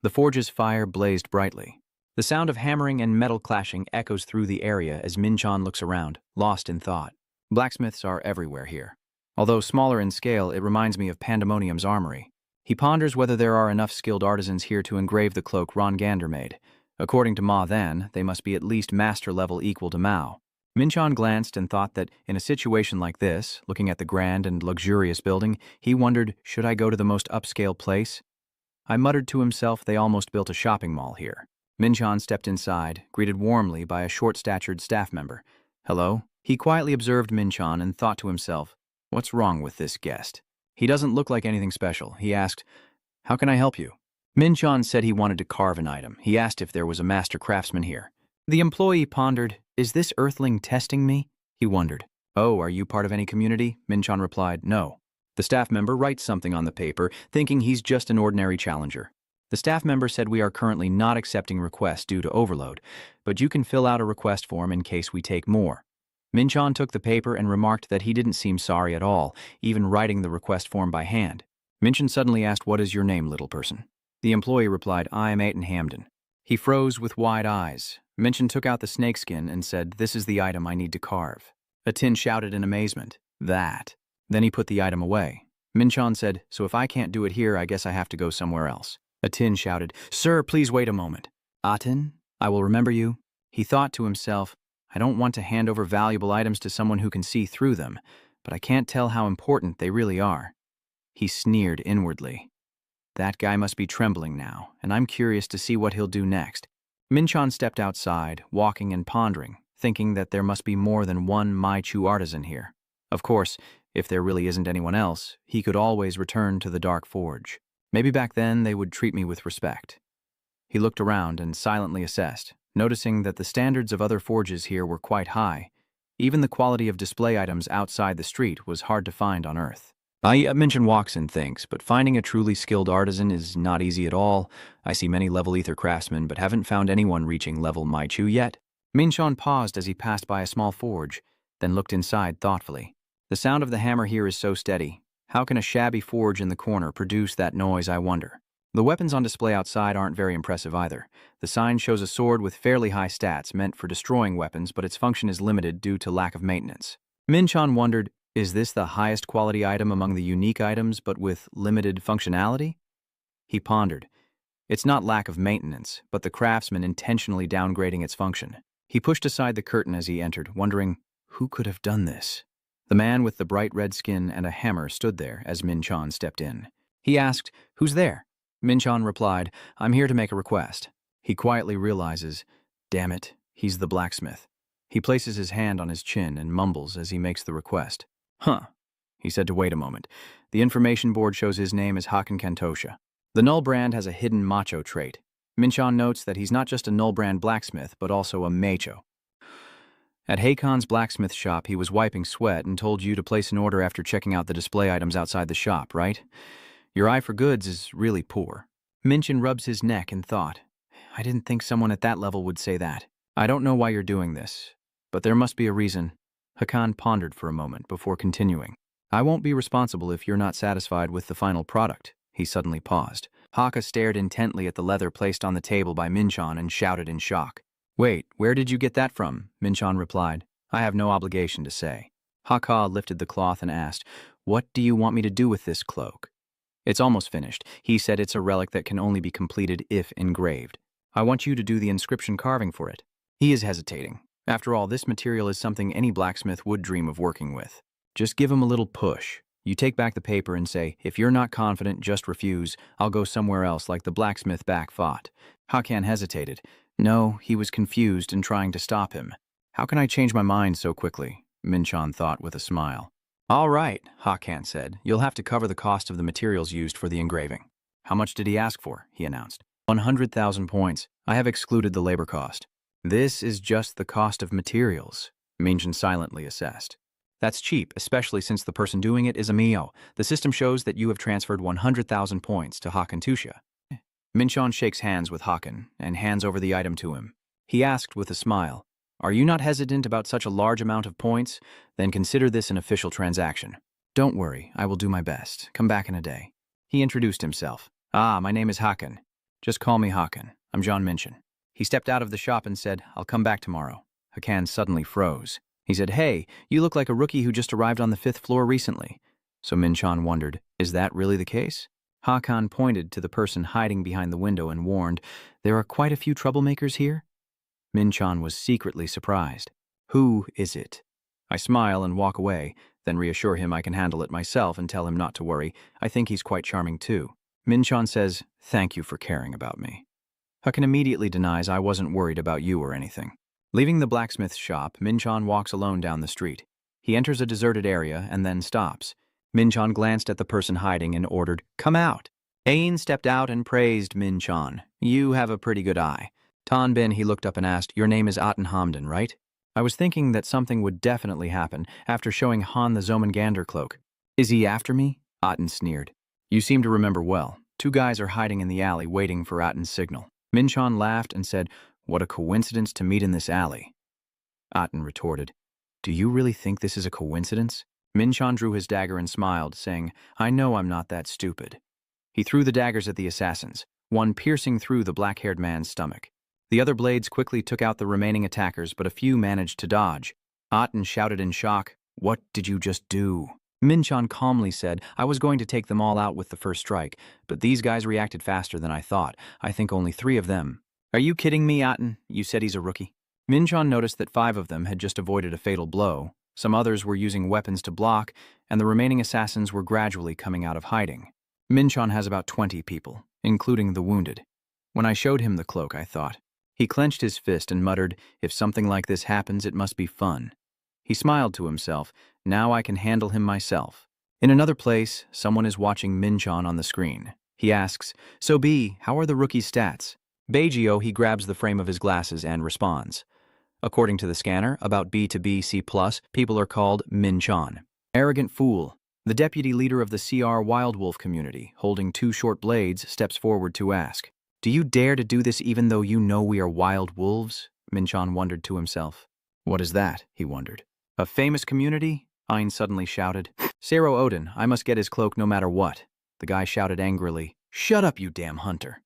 The forge's fire blazed brightly. The sound of hammering and metal clashing echoes through the area as Minchon looks around, lost in thought. Blacksmiths are everywhere here. Although smaller in scale, it reminds me of Pandemonium's armory. He ponders whether there are enough skilled artisans here to engrave the cloak Ron Gander made. According to Ma then, they must be at least master level equal to Mao. Minchon glanced and thought that in a situation like this, looking at the grand and luxurious building, he wondered, should I go to the most upscale place? I muttered to himself they almost built a shopping mall here. Minchon stepped inside, greeted warmly by a short-statured staff member. Hello? He quietly observed Minchon and thought to himself, what's wrong with this guest? He doesn't look like anything special. He asked, how can I help you? Minchon said he wanted to carve an item. He asked if there was a master craftsman here. The employee pondered, is this earthling testing me? He wondered. Oh, are you part of any community? Minchon replied, no. The staff member writes something on the paper, thinking he's just an ordinary challenger. The staff member said we are currently not accepting requests due to overload, but you can fill out a request form in case we take more. Minchon took the paper and remarked that he didn't seem sorry at all, even writing the request form by hand. Minchon suddenly asked, what is your name, little person? The employee replied, I am Aiton Hamden. He froze with wide eyes. Minchon took out the snakeskin and said, this is the item I need to carve. Atin shouted in amazement, that. Then he put the item away. Minchon said, so if I can't do it here, I guess I have to go somewhere else. Atin shouted, sir, please wait a moment. Atin, I will remember you. He thought to himself, I don't want to hand over valuable items to someone who can see through them, but I can't tell how important they really are. He sneered inwardly. That guy must be trembling now, and I'm curious to see what he'll do next. Minchon stepped outside, walking and pondering, thinking that there must be more than one Maichu artisan here. Of course, if there really isn't anyone else, he could always return to the Dark Forge. Maybe back then they would treat me with respect. He looked around and silently assessed, noticing that the standards of other forges here were quite high. Even the quality of display items outside the street was hard to find on Earth. Minchon walks and thinks, but finding a truly skilled artisan is not easy at all. I see many level ether craftsmen, but haven't found anyone reaching level Maichu yet. Minchon paused as he passed by a small forge, then looked inside thoughtfully. The sound of the hammer here is so steady. How can a shabby forge in the corner produce that noise, I wonder? The weapons on display outside aren't very impressive either. The sign shows a sword with fairly high stats meant for destroying weapons, but its function is limited due to lack of maintenance. Minchon wondered, is this the highest quality item among the unique items but with limited functionality? He pondered. It's not lack of maintenance, but the craftsman intentionally downgrading its function. He pushed aside the curtain as he entered, wondering, who could have done this? The man with the bright red skin and a hammer stood there as Minchon stepped in. He asked, who's there? Minchon replied, I'm here to make a request. He quietly realizes, damn it, he's the blacksmith. He places his hand on his chin and mumbles as he makes the request. Huh, he said to wait a moment. The information board shows his name is Hakan Kantosha. The null brand has a hidden macho trait. Minchon notes that he's not just a null brand blacksmith, but also a macho. At Hakon's blacksmith shop, he was wiping sweat and told you to place an order after checking out the display items outside the shop, right? Your eye for goods is really poor. Minchon rubs his neck in thought. I didn't think someone at that level would say that. I don't know why you're doing this, but there must be a reason. Hakan pondered for a moment before continuing. I won't be responsible if you're not satisfied with the final product. He suddenly paused. Haka stared intently at the leather placed on the table by Minchon and shouted in shock. Wait, where did you get that from? Minchon replied. I have no obligation to say. Haka lifted the cloth and asked, what do you want me to do with this cloak? It's almost finished. He said it's a relic that can only be completed if engraved. I want you to do the inscription carving for it. He is hesitating. After all, this material is something any blacksmith would dream of working with. Just give him a little push. You take back the paper and say, if you're not confident, just refuse. I'll go somewhere else like the blacksmith back fought. Hakan hesitated. No, he was confused and trying to stop him. How can I change my mind so quickly? Minchon thought with a smile. All right, Hakan said. You'll have to cover the cost of the materials used for the engraving. How much did he ask for? He announced. 100,000 points. I have excluded the labor cost. This is just the cost of materials, Minchon silently assessed. That's cheap, especially since the person doing it is a Mio. The system shows that you have transferred 100,000 points to Hakan Tusha. Minchon shakes hands with Hakan and hands over the item to him. He asked with a smile, Are you not hesitant about such a large amount of points? Then consider this an official transaction. Don't worry, I will do my best. Come back in a day. He introduced himself. My name is Hakan. Just call me Hakan. I'm John Minchon. He stepped out of the shop and said, I'll come back tomorrow. Hakan suddenly froze. He said, Hey, you look like a rookie who just arrived on the 5th floor recently. So Minchon wondered, is that really the case? Hakan pointed to the person hiding behind the window and warned, There are quite a few troublemakers here. Minchon was secretly surprised. Who is it? I smile and walk away, then reassure him I can handle it myself and tell him not to worry. I think he's quite charming too. Minchon says, Thank you for caring about me. Hakan immediately denies I wasn't worried about you or anything. Leaving the blacksmith's shop, Minchon walks alone down the street. He enters a deserted area and then stops. Minchon glanced at the person hiding and ordered, Come out. Ain stepped out and praised Minchon. You have a pretty good eye. Tanbin, he looked up and asked, Your name is Aten Hamden, right? I was thinking that something would definitely happen after showing Han the Zomengander cloak. Is he after me? Aten sneered. You seem to remember well. 2 guys are hiding in the alley waiting for Aten's signal. Minchon laughed and said, What a coincidence to meet in this alley. Aten retorted, Do you really think this is a coincidence? Minchon drew his dagger and smiled, saying, I know I'm not that stupid. He threw the daggers at the assassins, one piercing through the black-haired man's stomach. The other blades quickly took out the remaining attackers, but a few managed to dodge. Aten shouted in shock, What did you just do? Minchon calmly said, I was going to take them all out with the first strike, but these guys reacted faster than I thought. I think only 3 of them. Are you kidding me, Aten? You said he's a rookie. Minchon noticed that 5 of them had just avoided a fatal blow. Some others were using weapons to block, and the remaining assassins were gradually coming out of hiding. Minchon has about 20 people, including the wounded. When I showed him the cloak, I thought. He clenched his fist and muttered, If something like this happens, it must be fun. He smiled to himself. Now I can handle him myself. In another place, someone is watching Minchon on the screen. He asks, So B, how are the rookie's stats? Beijio, he grabs the frame of his glasses and responds. According to the scanner, about B to B C+, people are called Minchon. Arrogant fool. The deputy leader of the CR Wild Wolf community, holding 2 short blades, steps forward to ask, Do you dare to do this even though you know we are wild wolves? Minchon wondered to himself. What is that? He wondered. A famous community? Ein suddenly shouted. Sero Odin, I must get his cloak no matter what. The guy shouted angrily. Shut up, you damn hunter.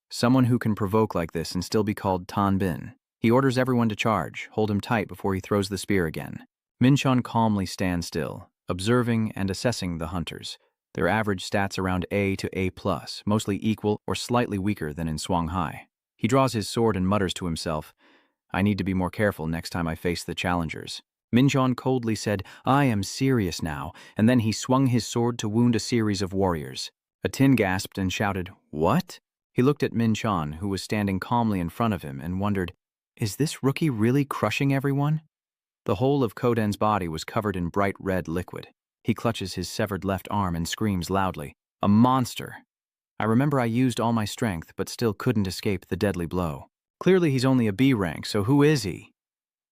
Someone who can provoke like this and still be called Tanbin. He orders everyone to charge, hold him tight before he throws the spear again. Minchon calmly stands still, observing and assessing the hunters. Their average stats around A to A+, mostly equal or slightly weaker than in Swanghai. He draws his sword and mutters to himself, I need to be more careful next time I face the challengers. Minchon coldly said, I am serious now, and then he swung his sword to wound a series of warriors. Atin gasped and shouted, What? He looked at Minchon, who was standing calmly in front of him, and wondered, Is this rookie really crushing everyone? The whole of Koden's body was covered in bright red liquid. He clutches his severed left arm and screams loudly, A monster! I remember I used all my strength, but still couldn't escape the deadly blow. Clearly he's only a B rank, so who is he?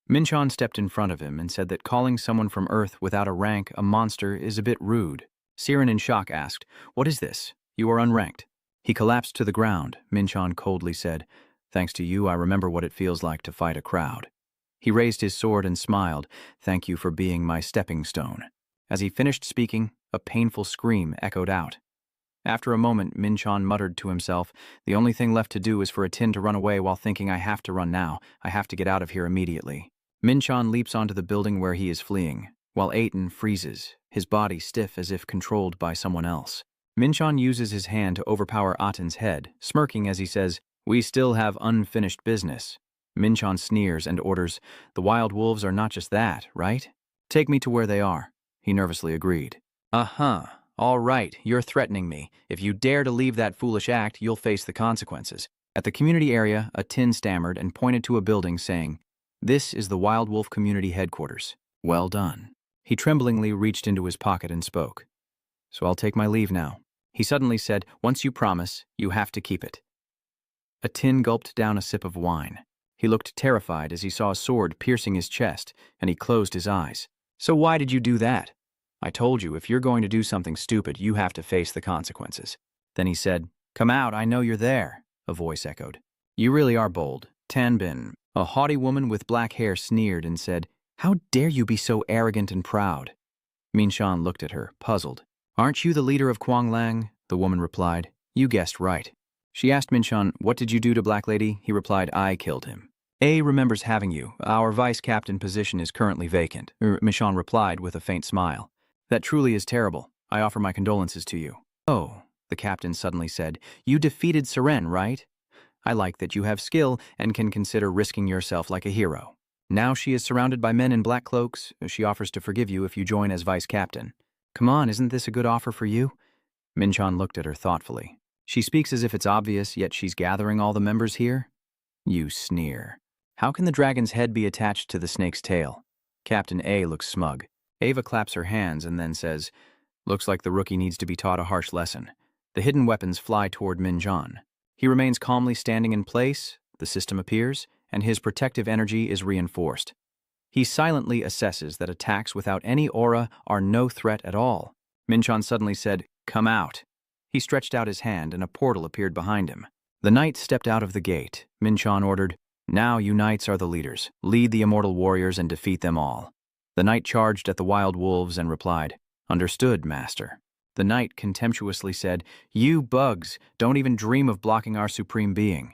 Minchon stepped in front of him and said that calling someone from Earth without a rank a monster is a bit rude. Siren in shock asked, What is this? You are unranked. He collapsed to the ground. Minchon coldly said, Thanks to you, I remember what it feels like to fight a crowd. He raised his sword and smiled, Thank you for being my stepping stone. As he finished speaking, a painful scream echoed out. After a moment, Minchon muttered to himself, The only thing left to do is for Atin to run away while thinking I have to run now. I have to get out of here immediately. Minchon leaps onto the building where he is fleeing, while Aten freezes, his body stiff as if controlled by someone else. Minchon uses his hand to overpower Aten's head, smirking as he says, We still have unfinished business. Minchon sneers and orders, The wild wolves are not just that, right? Take me to where they are. He nervously agreed. Uh-huh. All right, you're threatening me. If you dare to leave that foolish act, you'll face the consequences. At the community area, Aten stammered and pointed to a building saying, This is the Wild Wolf Community Headquarters. Well done. He tremblingly reached into his pocket and spoke. So I'll take my leave now. He suddenly said, once you promise, you have to keep it. A tin gulped down a sip of wine. He looked terrified as he saw a sword piercing his chest, and he closed his eyes. So why did you do that? I told you, if you're going to do something stupid, you have to face the consequences. Then he said, come out, I know you're there, a voice echoed. You really are bold. Tanbin, a haughty woman with black hair, sneered and said, how dare you be so arrogant and proud? Minshan looked at her, puzzled. Aren't you the leader of Kwanglang? The woman replied. You guessed right. She asked Minshan, what did you do to Black Lady? He replied, I killed him. A remembers having you. Our vice captain position is currently vacant. Minshan replied with a faint smile. That truly is terrible. I offer my condolences to you. Oh, the captain suddenly said, you defeated Seren, right? I like that you have skill and can consider risking yourself like a hero. Now she is surrounded by men in black cloaks. She offers to forgive you if you join as vice captain. Come on, isn't this a good offer for you? Minshan looked at her thoughtfully. She speaks as if it's obvious, yet she's gathering all the members here? You sneer. How can the dragon's head be attached to the snake's tail? Captain A looks smug. Ava claps her hands and then says, looks like the rookie needs to be taught a harsh lesson. The hidden weapons fly toward Minjan. He remains calmly standing in place, the system appears, and his protective energy is reinforced. He silently assesses that attacks without any aura are no threat at all. Minshan suddenly said, come out. He stretched out his hand and a portal appeared behind him. The knight stepped out of the gate. Minshan ordered, now you knights are the leaders. Lead the immortal warriors and defeat them all. The knight charged at the wild wolves and replied, understood, master. The knight contemptuously said, you bugs, don't even dream of blocking our supreme being.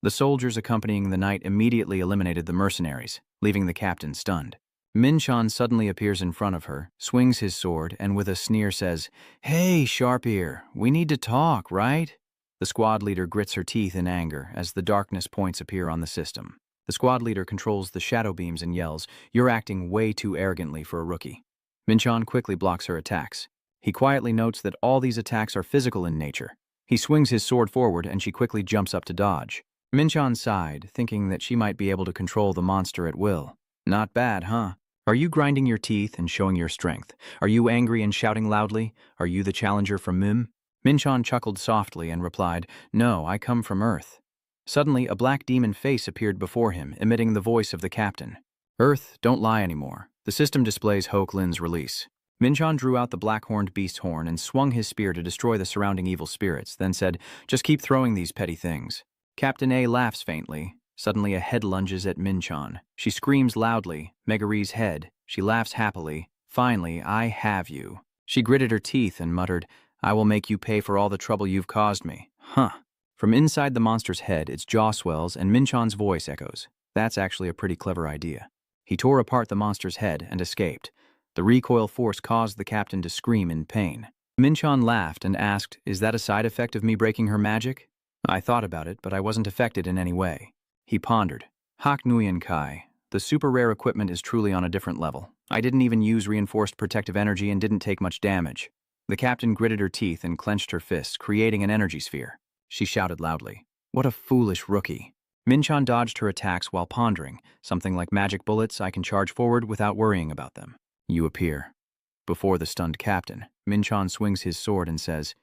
The soldiers accompanying the knight immediately eliminated the mercenaries, leaving the captain stunned. Minshan suddenly appears in front of her, swings his sword, and with a sneer says, hey, Sharp-Ear, we need to talk, right? The squad leader grits her teeth in anger as the darkness points appear on the system. The squad leader controls the shadow beams and yells, you're acting way too arrogantly for a rookie. Minshan quickly blocks her attacks. He quietly notes that all these attacks are physical in nature. He swings his sword forward and she quickly jumps up to dodge. Minshan sighed, thinking that she might be able to control the monster at will. Not bad, huh? Are you grinding your teeth and showing your strength? Are you angry and shouting loudly? Are you the challenger from Mim? Minshan chuckled softly and replied, no, I come from Earth. Suddenly, a black demon face appeared before him, emitting the voice of the captain. Earth, don't lie anymore. The system displays Hoke Lin's release. Minshan drew out the black-horned beast's horn and swung his spear to destroy the surrounding evil spirits, then said, just keep throwing these petty things. Captain A laughs faintly. Suddenly a head lunges at Minshan. She screams loudly, Megari's head. She laughs happily. Finally, I have you. She gritted her teeth and muttered, I will make you pay for all the trouble you've caused me. Huh. From inside the monster's head, its jaw swells and Minshan's voice echoes. That's actually a pretty clever idea. He tore apart the monster's head and escaped. The recoil force caused the captain to scream in pain. Minshan laughed and asked, is that a side effect of me breaking her magic? I thought about it, but I wasn't affected in any way. He pondered. Hak Nguyen Kai. The super rare equipment is truly on a different level. I didn't even use reinforced protective energy and didn't take much damage. The captain gritted her teeth and clenched her fists, creating an energy sphere. She shouted loudly, what a foolish rookie. Minshan dodged her attacks while pondering. Something like magic bullets, I can charge forward without worrying about them. You appear. Before the stunned captain, Minshan swings his sword and says,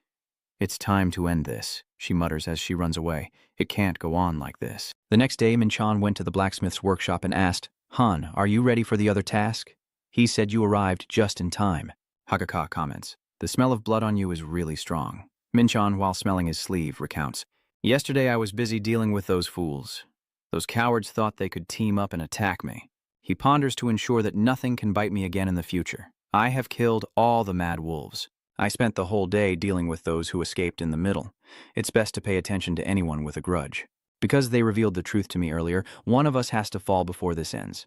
it's time to end this, she mutters as she runs away. It can't go on like this. The next day, Minshan went to the blacksmith's workshop and asked, Han, are you ready for the other task? He said you arrived just in time. Hakaka comments, the smell of blood on you is really strong. Minshan, while smelling his sleeve, recounts, yesterday I was busy dealing with those fools. Those cowards thought they could team up and attack me. He ponders to ensure that nothing can bite me again in the future. I have killed all the mad wolves. I spent the whole day dealing with those who escaped in the middle. It's best to pay attention to anyone with a grudge. Because they revealed the truth to me earlier, one of us has to fall before this ends.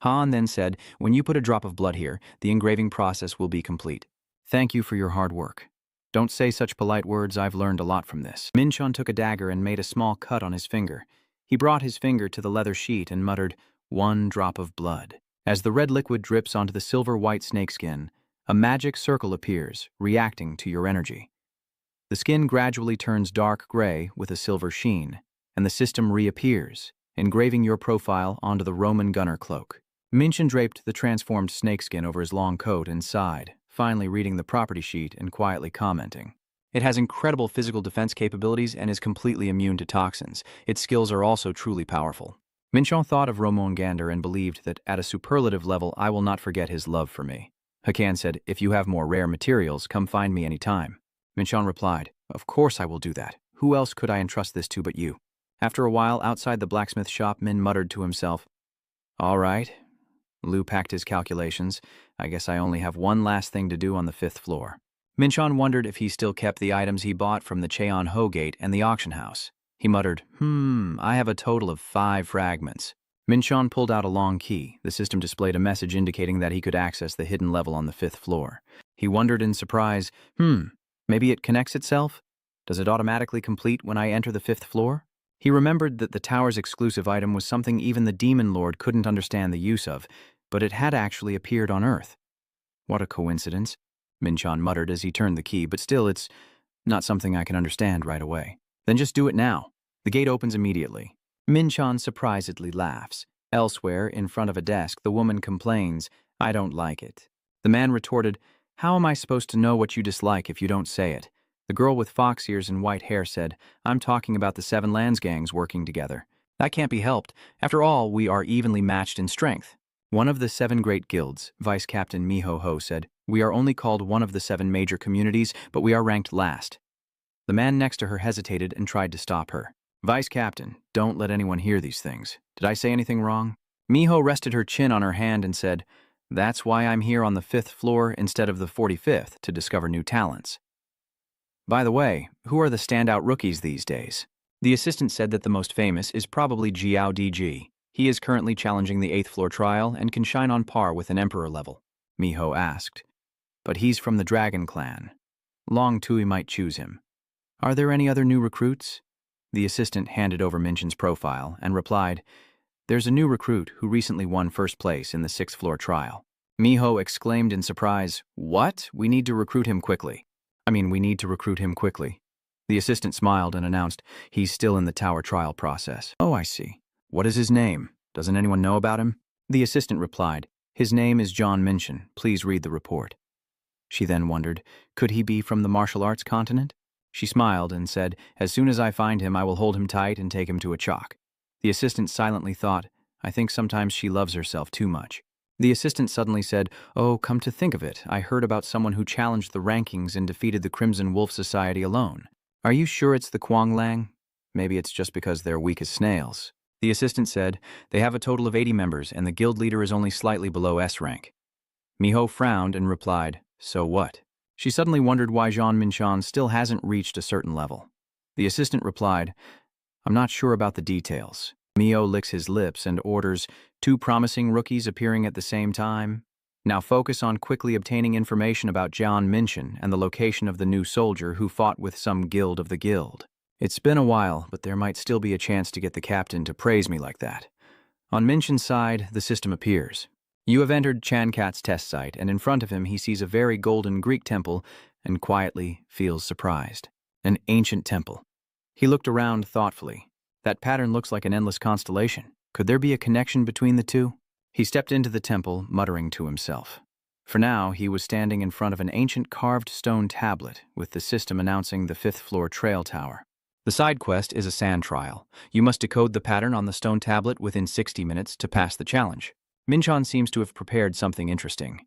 Han then said, when you put a drop of blood here, the engraving process will be complete. Thank you for your hard work. Don't say such polite words, I've learned a lot from this. Minshan took a dagger and made a small cut on his finger. He brought his finger to the leather sheet and muttered, one drop of blood. As the red liquid drips onto the silver-white snakeskin, a magic circle appears, reacting to your energy. The skin gradually turns dark gray with a silver sheen, and the system reappears, engraving your profile onto the Roman gunner cloak. Minchon draped the transformed snakeskin over his long coat and sighed, finally reading the property sheet and quietly commenting. It has incredible physical defense capabilities and is completely immune to toxins. Its skills are also truly powerful. Minchon thought of Romongander and believed that at a superlative level I will not forget his love for me. Hakan said, "If you have more rare materials, come find me any time." Minchon replied, "Of course I will do that. Who else could I entrust this to but you?" After a while, outside the blacksmith shop, Min muttered to himself, "All right." Liu packed his calculations. "I guess I only have one last thing to do on the 5th floor." Minchon wondered if he still kept the items he bought from the Cheon Ho Gate and the auction house. He muttered, I have a total of 5 fragments." Minchon pulled out a long key. The system displayed a message indicating that he could access the hidden level on the 5th floor. He wondered in surprise, maybe it connects itself? Does it automatically complete when I enter the 5th floor? He remembered that the tower's exclusive item was something even the Demon Lord couldn't understand the use of, but it had actually appeared on Earth. What a coincidence, Minchon muttered as he turned the key, but still it's not something I can understand right away. Then just do it now. The gate opens immediately. Minchon surprisedly laughs. Elsewhere, in front of a desk, the woman complains, "I don't like it." The man retorted, "How am I supposed to know what you dislike if you don't say it?" The girl with fox ears and white hair said, "I'm talking about the 7 lands gangs working together. That can't be helped. After all, we are evenly matched in strength." One of the 7 great guilds, Vice Captain Miho Ho, said, "We are only called one of the 7 major communities, but we are ranked last." The man next to her hesitated and tried to stop her. "Vice Captain, don't let anyone hear these things. Did I say anything wrong?" Miho rested her chin on her hand and said, "That's why I'm here on the 5th floor instead of the 45th, to discover new talents. By the way, who are the standout rookies these days?" The assistant said that the most famous is probably Jiao DG. He is currently challenging the 8th floor trial and can shine on par with an emperor level. Miho asked, "But he's from the Dragon Clan. Long Tui might choose him. Are there any other new recruits?" The assistant handed over Minchon's profile and replied, "There's a new recruit who recently won first place in the 6th floor trial." Miho exclaimed in surprise, "What? We need to recruit him quickly." We need to recruit him quickly." The assistant smiled and announced, "He's still in the tower trial process." "Oh, I see. What is his name? Doesn't anyone know about him?" The assistant replied, "His name is John Minchon. Please read the report." She then wondered, could he be from the martial arts continent? She smiled and said, "As soon as I find him, I will hold him tight and take him to a chalk." The assistant silently thought, "I think sometimes she loves herself too much." The assistant suddenly said, "Oh, come to think of it, I heard about someone who challenged the rankings and defeated the Crimson Wolf Society alone. Are you sure it's the Kwanglang? Maybe it's just because they're weak as snails." The assistant said, "They have a total of 80 members, and the guild leader is only slightly below S rank." Miho frowned and replied, "So what?" She suddenly wondered why Jean Minchon still hasn't reached a certain level. The assistant replied, "I'm not sure about the details." Miho licks his lips and orders, "2 promising rookies appearing at the same time. Now focus on quickly obtaining information about John Minchon and the location of the new soldier who fought with some guild of the guild. It's been a while, but there might still be a chance to get the captain to praise me like that." On Minchon's side, the system appears. You have entered Chankat's test site, and in front of him he sees a very golden Greek temple and quietly feels surprised. An ancient temple. He looked around thoughtfully. That pattern looks like an endless constellation. Could there be a connection between the two? He stepped into the temple, muttering to himself. For now, he was standing in front of an ancient carved stone tablet, with the system announcing the 5th floor trail tower. The side quest is a sand trial. You must decode the pattern on the stone tablet within 60 minutes to pass the challenge. Minchon seems to have prepared something interesting.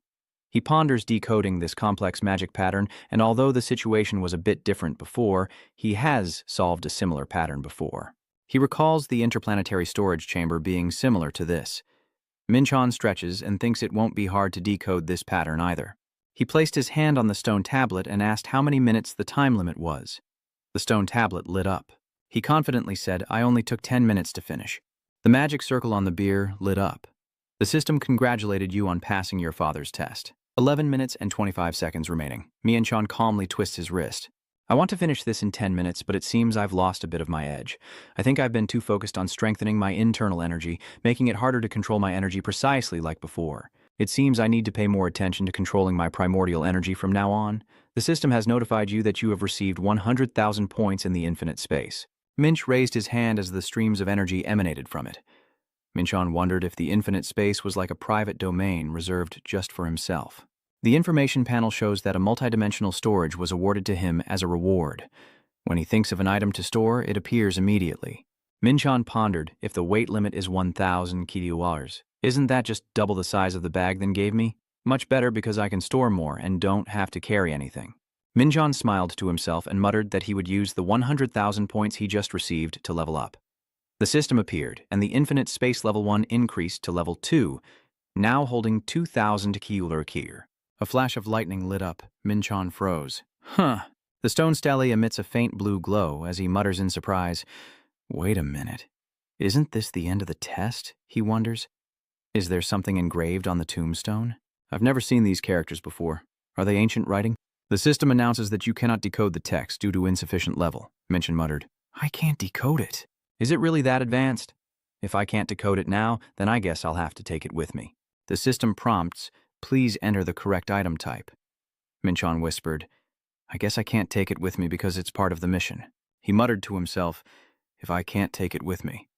He ponders decoding this complex magic pattern, and although the situation was a bit different before, he has solved a similar pattern before. He recalls the interplanetary storage chamber being similar to this. Minchon stretches and thinks it won't be hard to decode this pattern either. He placed his hand on the stone tablet and asked how many minutes the time limit was. The stone tablet lit up. He confidently said, "I only took 10 minutes to finish." The magic circle on the beer lit up. The system congratulated you on passing your father's test. 11 minutes and 25 seconds remaining. Minchon calmly twists his wrist. "I want to finish this in 10 minutes, but it seems I've lost a bit of my edge. I think I've been too focused on strengthening my internal energy, making it harder to control my energy precisely like before. It seems I need to pay more attention to controlling my primordial energy from now on. The system has notified you that you have received 100,000 points in the infinite space." Minch raised his hand as the streams of energy emanated from it. Minchon wondered if the infinite space was like a private domain reserved just for himself. The information panel shows that a multidimensional storage was awarded to him as a reward. When he thinks of an item to store, it appears immediately. Minchon pondered if the weight limit is 1,000 kilowars. Isn't that just double the size of the bag then gave me? Much better because I can store more and don't have to carry anything. Minchon smiled to himself and muttered that he would use the 100,000 points he just received to level up. The system appeared, and the infinite space level 1 increased to level 2, now holding 2,000 kilowar. A flash of lightning lit up. Minchon froze. Huh. The stone stele emits a faint blue glow as he mutters in surprise, "Wait a minute. Isn't this the end of the test?" he wonders. Is there something engraved on the tombstone? I've never seen these characters before. Are they ancient writing? The system announces that you cannot decode the text due to insufficient level, Minchon muttered. I can't decode it. Is it really that advanced? If I can't decode it now, then I guess I'll have to take it with me. The system prompts, "Please enter the correct item type." Minchon whispered, "I guess I can't take it with me because it's part of the mission." He muttered to himself, "If I can't take it with me."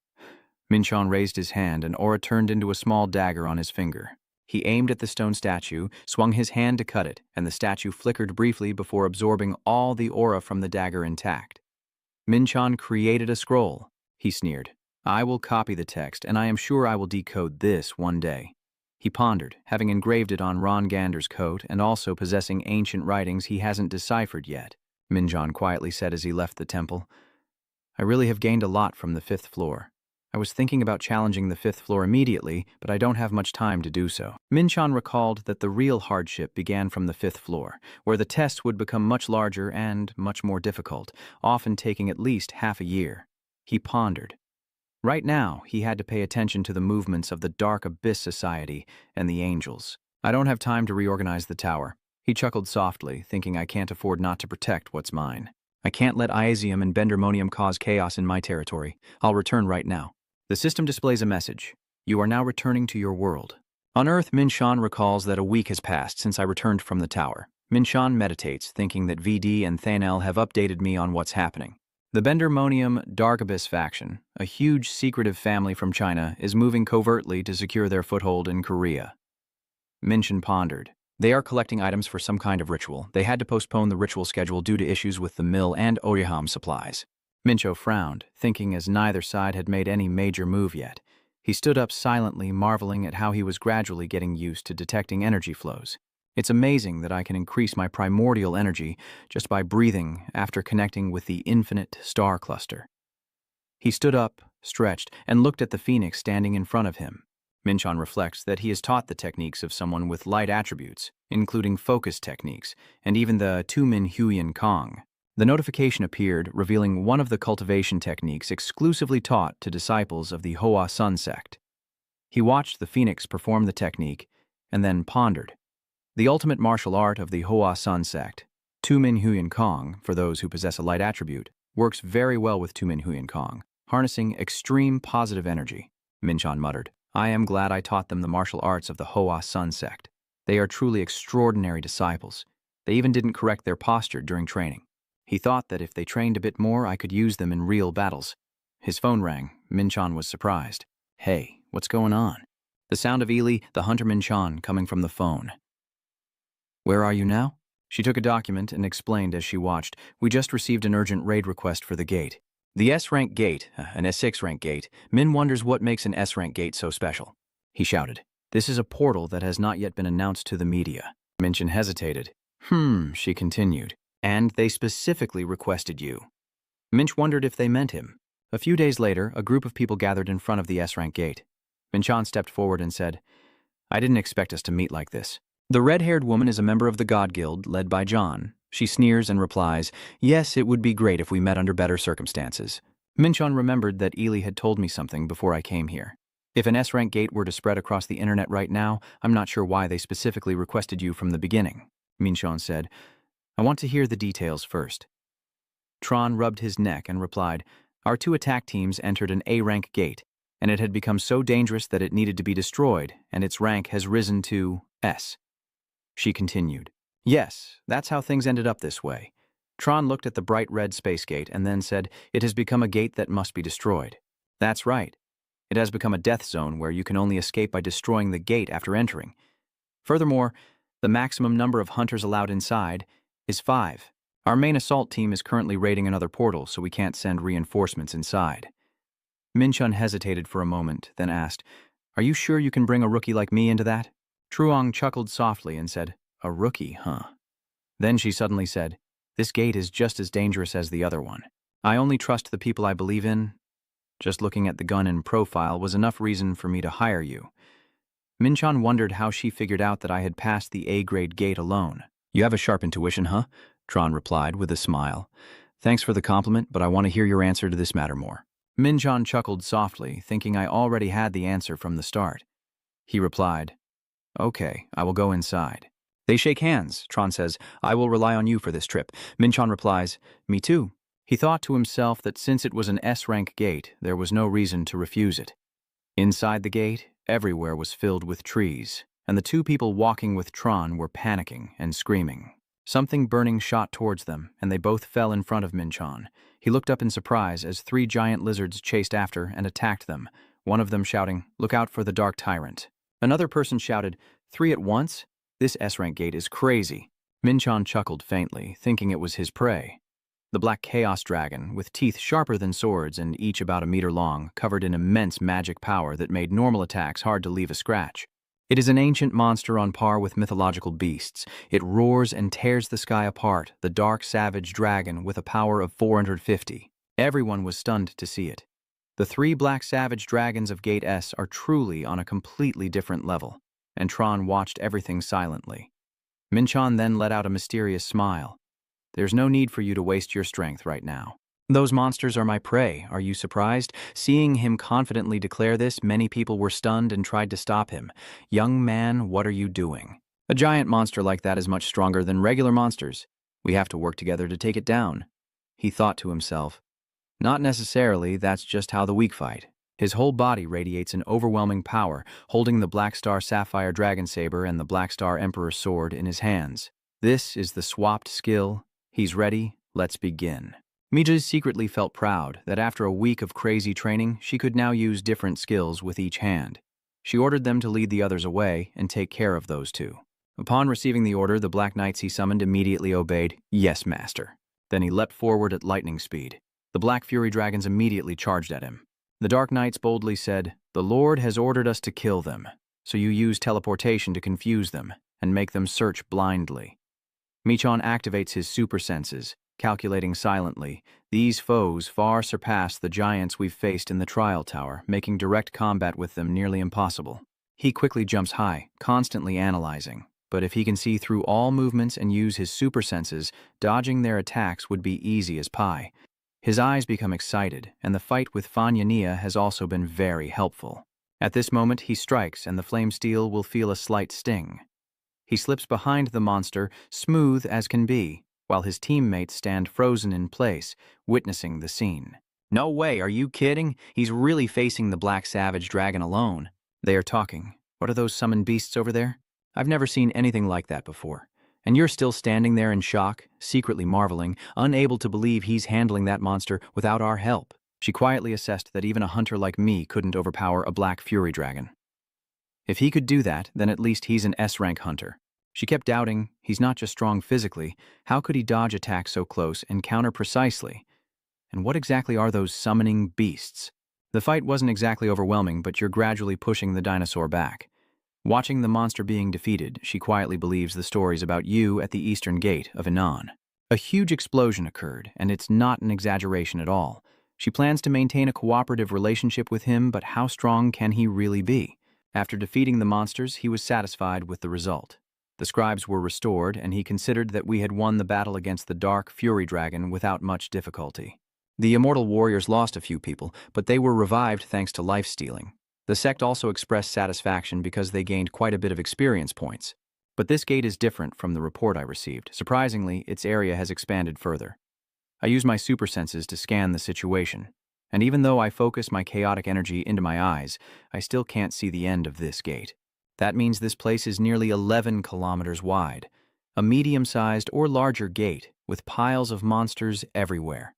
Minchon raised his hand, and aura turned into a small dagger on his finger. He aimed at the stone statue, swung his hand to cut it, and the statue flickered briefly before absorbing all the aura from the dagger intact. Minchon created a scroll. He sneered, "I will copy the text, and I am sure I will decode this one day." He pondered, having engraved it on Ron Gander's coat and also possessing ancient writings he hasn't deciphered yet. Minchon quietly said as he left the temple, "I really have gained a lot from the 5th floor. I was thinking about challenging the 5th floor immediately, but I don't have much time to do so." Minchon recalled that the real hardship began from the 5th floor, where the tests would become much larger and much more difficult, often taking at least half a year. He pondered. Right now, he had to pay attention to the movements of the Dark Abyss Society and the Angels. "I don't have time to reorganize the tower." He chuckled softly, thinking, "I can't afford not to protect what's mine. I can't let Iasium and Bendermonium cause chaos in my territory. I'll return right now." The system displays a message. "You are now returning to your world." On Earth, Minchon recalls that a week has passed since I returned from the tower. Minchon meditates, thinking that VD and Thanel have updated me on what's happening. The Bendermonium Dark Abyss faction, a huge secretive family from China, is moving covertly to secure their foothold in Korea. Minchon pondered. They are collecting items for some kind of ritual. They had to postpone the ritual schedule due to issues with the mill and Oriham supplies. Mincho frowned, thinking as neither side had made any major move yet. He stood up silently, marveling at how he was gradually getting used to detecting energy flows. "It's amazing that I can increase my primordial energy just by breathing after connecting with the infinite star cluster." He stood up, stretched, and looked at the phoenix standing in front of him. Minchon reflects that he is taught the techniques of someone with light attributes, including focus techniques, and even the Tumin Huyen Kong. The notification appeared, revealing one of the cultivation techniques exclusively taught to disciples of the Hoa Sun sect. He watched the phoenix perform the technique, and then pondered. The ultimate martial art of the Hoa Sun sect, Tumin Huyen Kong, for those who possess a light attribute, works very well with Tumin Huyen Kong, harnessing extreme positive energy. Minchon muttered, "I am glad I taught them the martial arts of the Hoa Sun sect. They are truly extraordinary disciples. They even didn't correct their posture during training." He thought that if they trained a bit more, I could use them in real battles. His phone rang. Minchon was surprised. "Hey, what's going on?" The sound of Ely, the hunter Minchon, coming from the phone. "Where are you now?" She took a document and explained as she watched, "We just received an urgent raid request for the gate." The S-rank gate, an S6 rank gate. Min wonders what makes an S-rank gate so special. He shouted, "This is a portal that has not yet been announced to the media." Minchon hesitated. She continued. "And they specifically requested you." Minch wondered if they meant him. A few days later, a group of people gathered in front of the S-rank gate. Minchon stepped forward and said, "I didn't expect us to meet like this." The red-haired woman is a member of the God Guild, led by John. She sneers and replies, "Yes, it would be great if we met under better circumstances." Minchon remembered that Ely had told me something before I came here. "If an S-rank gate were to spread across the internet right now, I'm not sure why they specifically requested you from the beginning," Minchon said. "I want to hear the details first." Tron rubbed his neck and replied, "Our 2 attack teams entered an A-rank gate, and it had become so dangerous that it needed to be destroyed, and its rank has risen to S." She continued, "Yes, that's how things ended up this way. Tron looked at the bright red space gate and then said, "It has become a gate that must be destroyed." "That's right. It has become a death zone where you can only escape by destroying the gate after entering. Furthermore, the maximum number of hunters allowed inside is 5. Our main assault team is currently raiding another portal, so we can't send reinforcements inside." Minchun hesitated for a moment, then asked, "Are you sure you can bring a rookie like me into that?" Truong chuckled softly and said, "A rookie, huh?" Then she suddenly said, "This gate is just as dangerous as the other one. I only trust the people I believe in. Just looking at the gun and profile was enough reason for me to hire you." Minchun wondered how she figured out that I had passed the A-grade gate alone. "You have a sharp intuition, huh?" Tron replied with a smile. "Thanks for the compliment, but I want to hear your answer to this matter more." Minchun chuckled softly, thinking I already had the answer from the start. He replied, "Okay, I will go inside." They shake hands. Tron says, "I will rely on you for this trip." Minchun replies, "Me too." He thought to himself that since it was an S-rank gate, there was no reason to refuse it. Inside the gate, everywhere was filled with trees, and the two people walking with Tron were panicking and screaming. Something burning shot towards them, and they both fell in front of Minchun. He looked up in surprise as 3 giant lizards chased after and attacked them, one of them shouting, "Look out for the Dark Tyrant." Another person shouted, "3 at once? This S-rank gate is crazy." Minchun chuckled faintly, thinking it was his prey. The black chaos dragon, with teeth sharper than swords and each about a meter long, covered in immense magic power that made normal attacks hard to leave a scratch. It is an ancient monster on par with mythological beasts. It roars and tears the sky apart, the dark savage dragon with a power of 450. Everyone was stunned to see it. The 3 black savage dragons of Gate S are truly on a completely different level, and Tron watched everything silently. Minchun then let out a mysterious smile. "There's no need for you to waste your strength right now. Those monsters are my prey. Are you surprised?" Seeing him confidently declare this, many people were stunned and tried to stop him. "Young man, what are you doing? A giant monster like that is much stronger than regular monsters. We have to work together to take it down." He thought to himself, "Not necessarily, that's just how the weak fight." His whole body radiates an overwhelming power, holding the Black Star Sapphire Dragon Saber and the Black Star Emperor Sword in his hands. This is the swapped skill. He's ready. Let's begin. Mija secretly felt proud that after a week of crazy training, she could now use different skills with each hand. She ordered them to lead the others away and take care of those 2. Upon receiving the order, the Black Knights he summoned immediately obeyed. "Yes, master." Then he leapt forward at lightning speed. The Black Fury Dragons immediately charged at him. The Dark Knights boldly said, "The Lord has ordered us to kill them, so you use teleportation to confuse them and make them search blindly." Michon activates his super senses, calculating silently. These foes far surpass the giants we've faced in the trial tower, making direct combat with them nearly impossible. He quickly jumps high, constantly analyzing. But if he can see through all movements and use his super senses, dodging their attacks would be easy as pie. His eyes become excited, and the fight with Fanya Nia has also been very helpful. At this moment, he strikes, and the flame steel will feel a slight sting. He slips behind the monster, smooth as can be, while his teammates stand frozen in place, witnessing the scene. "No way, are you kidding? He's really facing the Black Savage Dragon alone." They are talking. "What are those summoned beasts over there? I've never seen anything like that before. And you're still standing there in shock, secretly marveling, unable to believe he's handling that monster without our help." She quietly assessed that even a hunter like me couldn't overpower a Black Fury Dragon. If he could do that, then at least he's an S-rank hunter. She kept doubting, he's not just strong physically, how could he dodge attacks so close and counter precisely? And what exactly are those summoning beasts? The fight wasn't exactly overwhelming, but you're gradually pushing the dinosaur back. Watching the monster being defeated, she quietly believes the stories about you at the eastern gate of Inan. A huge explosion occurred, and it's not an exaggeration at all. She plans to maintain a cooperative relationship with him, but how strong can he really be? After defeating the monsters, he was satisfied with the result. The scribes were restored, and he considered that we had won the battle against the Dark Fury Dragon without much difficulty. The immortal warriors lost a few people, but they were revived thanks to life-stealing. The sect also expressed satisfaction because they gained quite a bit of experience points. But this gate is different from the report I received. Surprisingly, its area has expanded further. I use my super senses to scan the situation, and even though I focus my chaotic energy into my eyes, I still can't see the end of this gate. That means this place is nearly 11 kilometers wide. a medium-sized or larger gate with piles of monsters everywhere.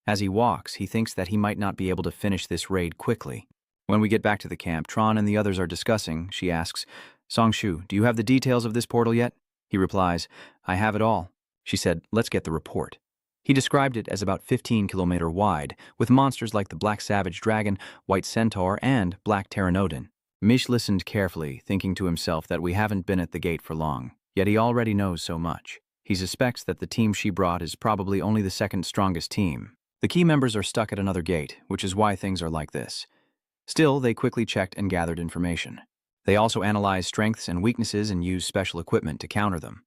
As he walks, he thinks that he might not be able to finish this raid quickly. When we get back to the camp, Tron and the others are discussing. She asks, "Songshu, do you have the details of this portal yet?" He replies, "I have it all." She said, "Let's get the report." He described it as about 15-kilometer wide, with monsters like the Black Savage Dragon, White Centaur, and Black Pteranodon. Mish listened carefully, thinking to himself that we haven't been at the gate for long, yet he already knows so much. He suspects that the team she brought is probably only the second strongest team. The key members are stuck at another gate, which is why things are like this. Still, they quickly checked and gathered information. They also analyzed strengths and weaknesses and used special equipment to counter them.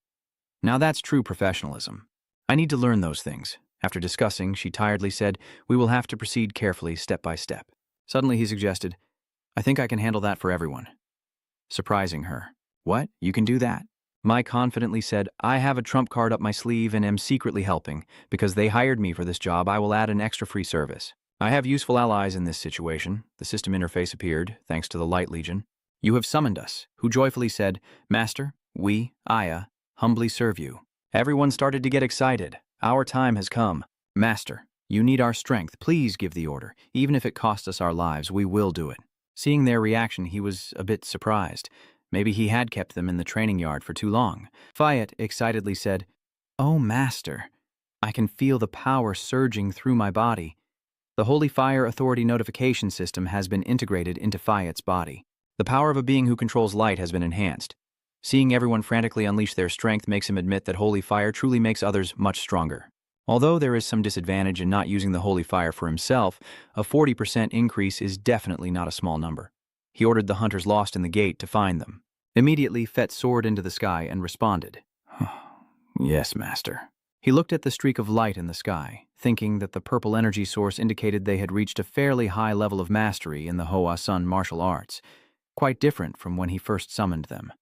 Now that's true professionalism. I need to learn those things. After discussing, she tiredly said, "We will have to proceed carefully, step by step." Suddenly he suggested, "I think I can handle that for everyone." Surprising her. "What? You can do that?" Mai confidently said, "I have a trump card up my sleeve and am secretly helping. Because they hired me for this job, I will add an extra free service. I have useful allies in this situation." The system interface appeared, thanks to the Light Legion. "You have summoned us," who joyfully said, "Master, we, Aya, humbly serve you." Everyone started to get excited. "Our time has come." "Master, you need our strength. Please give the order. Even if it costs us our lives, we will do it." Seeing their reaction, he was a bit surprised. Maybe he had kept them in the training yard for too long. Fayet excitedly said, "Oh, Master, I can feel the power surging through my body." The Holy Fire Authority notification system has been integrated into Fayet's body. The power of a being who controls light has been enhanced. Seeing everyone frantically unleash their strength makes him admit that holy fire truly makes others much stronger. Although there is some disadvantage in not using the holy fire for himself, a 40% increase is definitely not a small number. He ordered the hunters lost in the gate to find them. Immediately, Fet soared into the sky and responded, "Yes, Master." He looked at the streak of light in the sky, thinking that the purple energy source indicated they had reached a fairly high level of mastery in the Hoa Sun martial arts, quite different from when he first summoned them.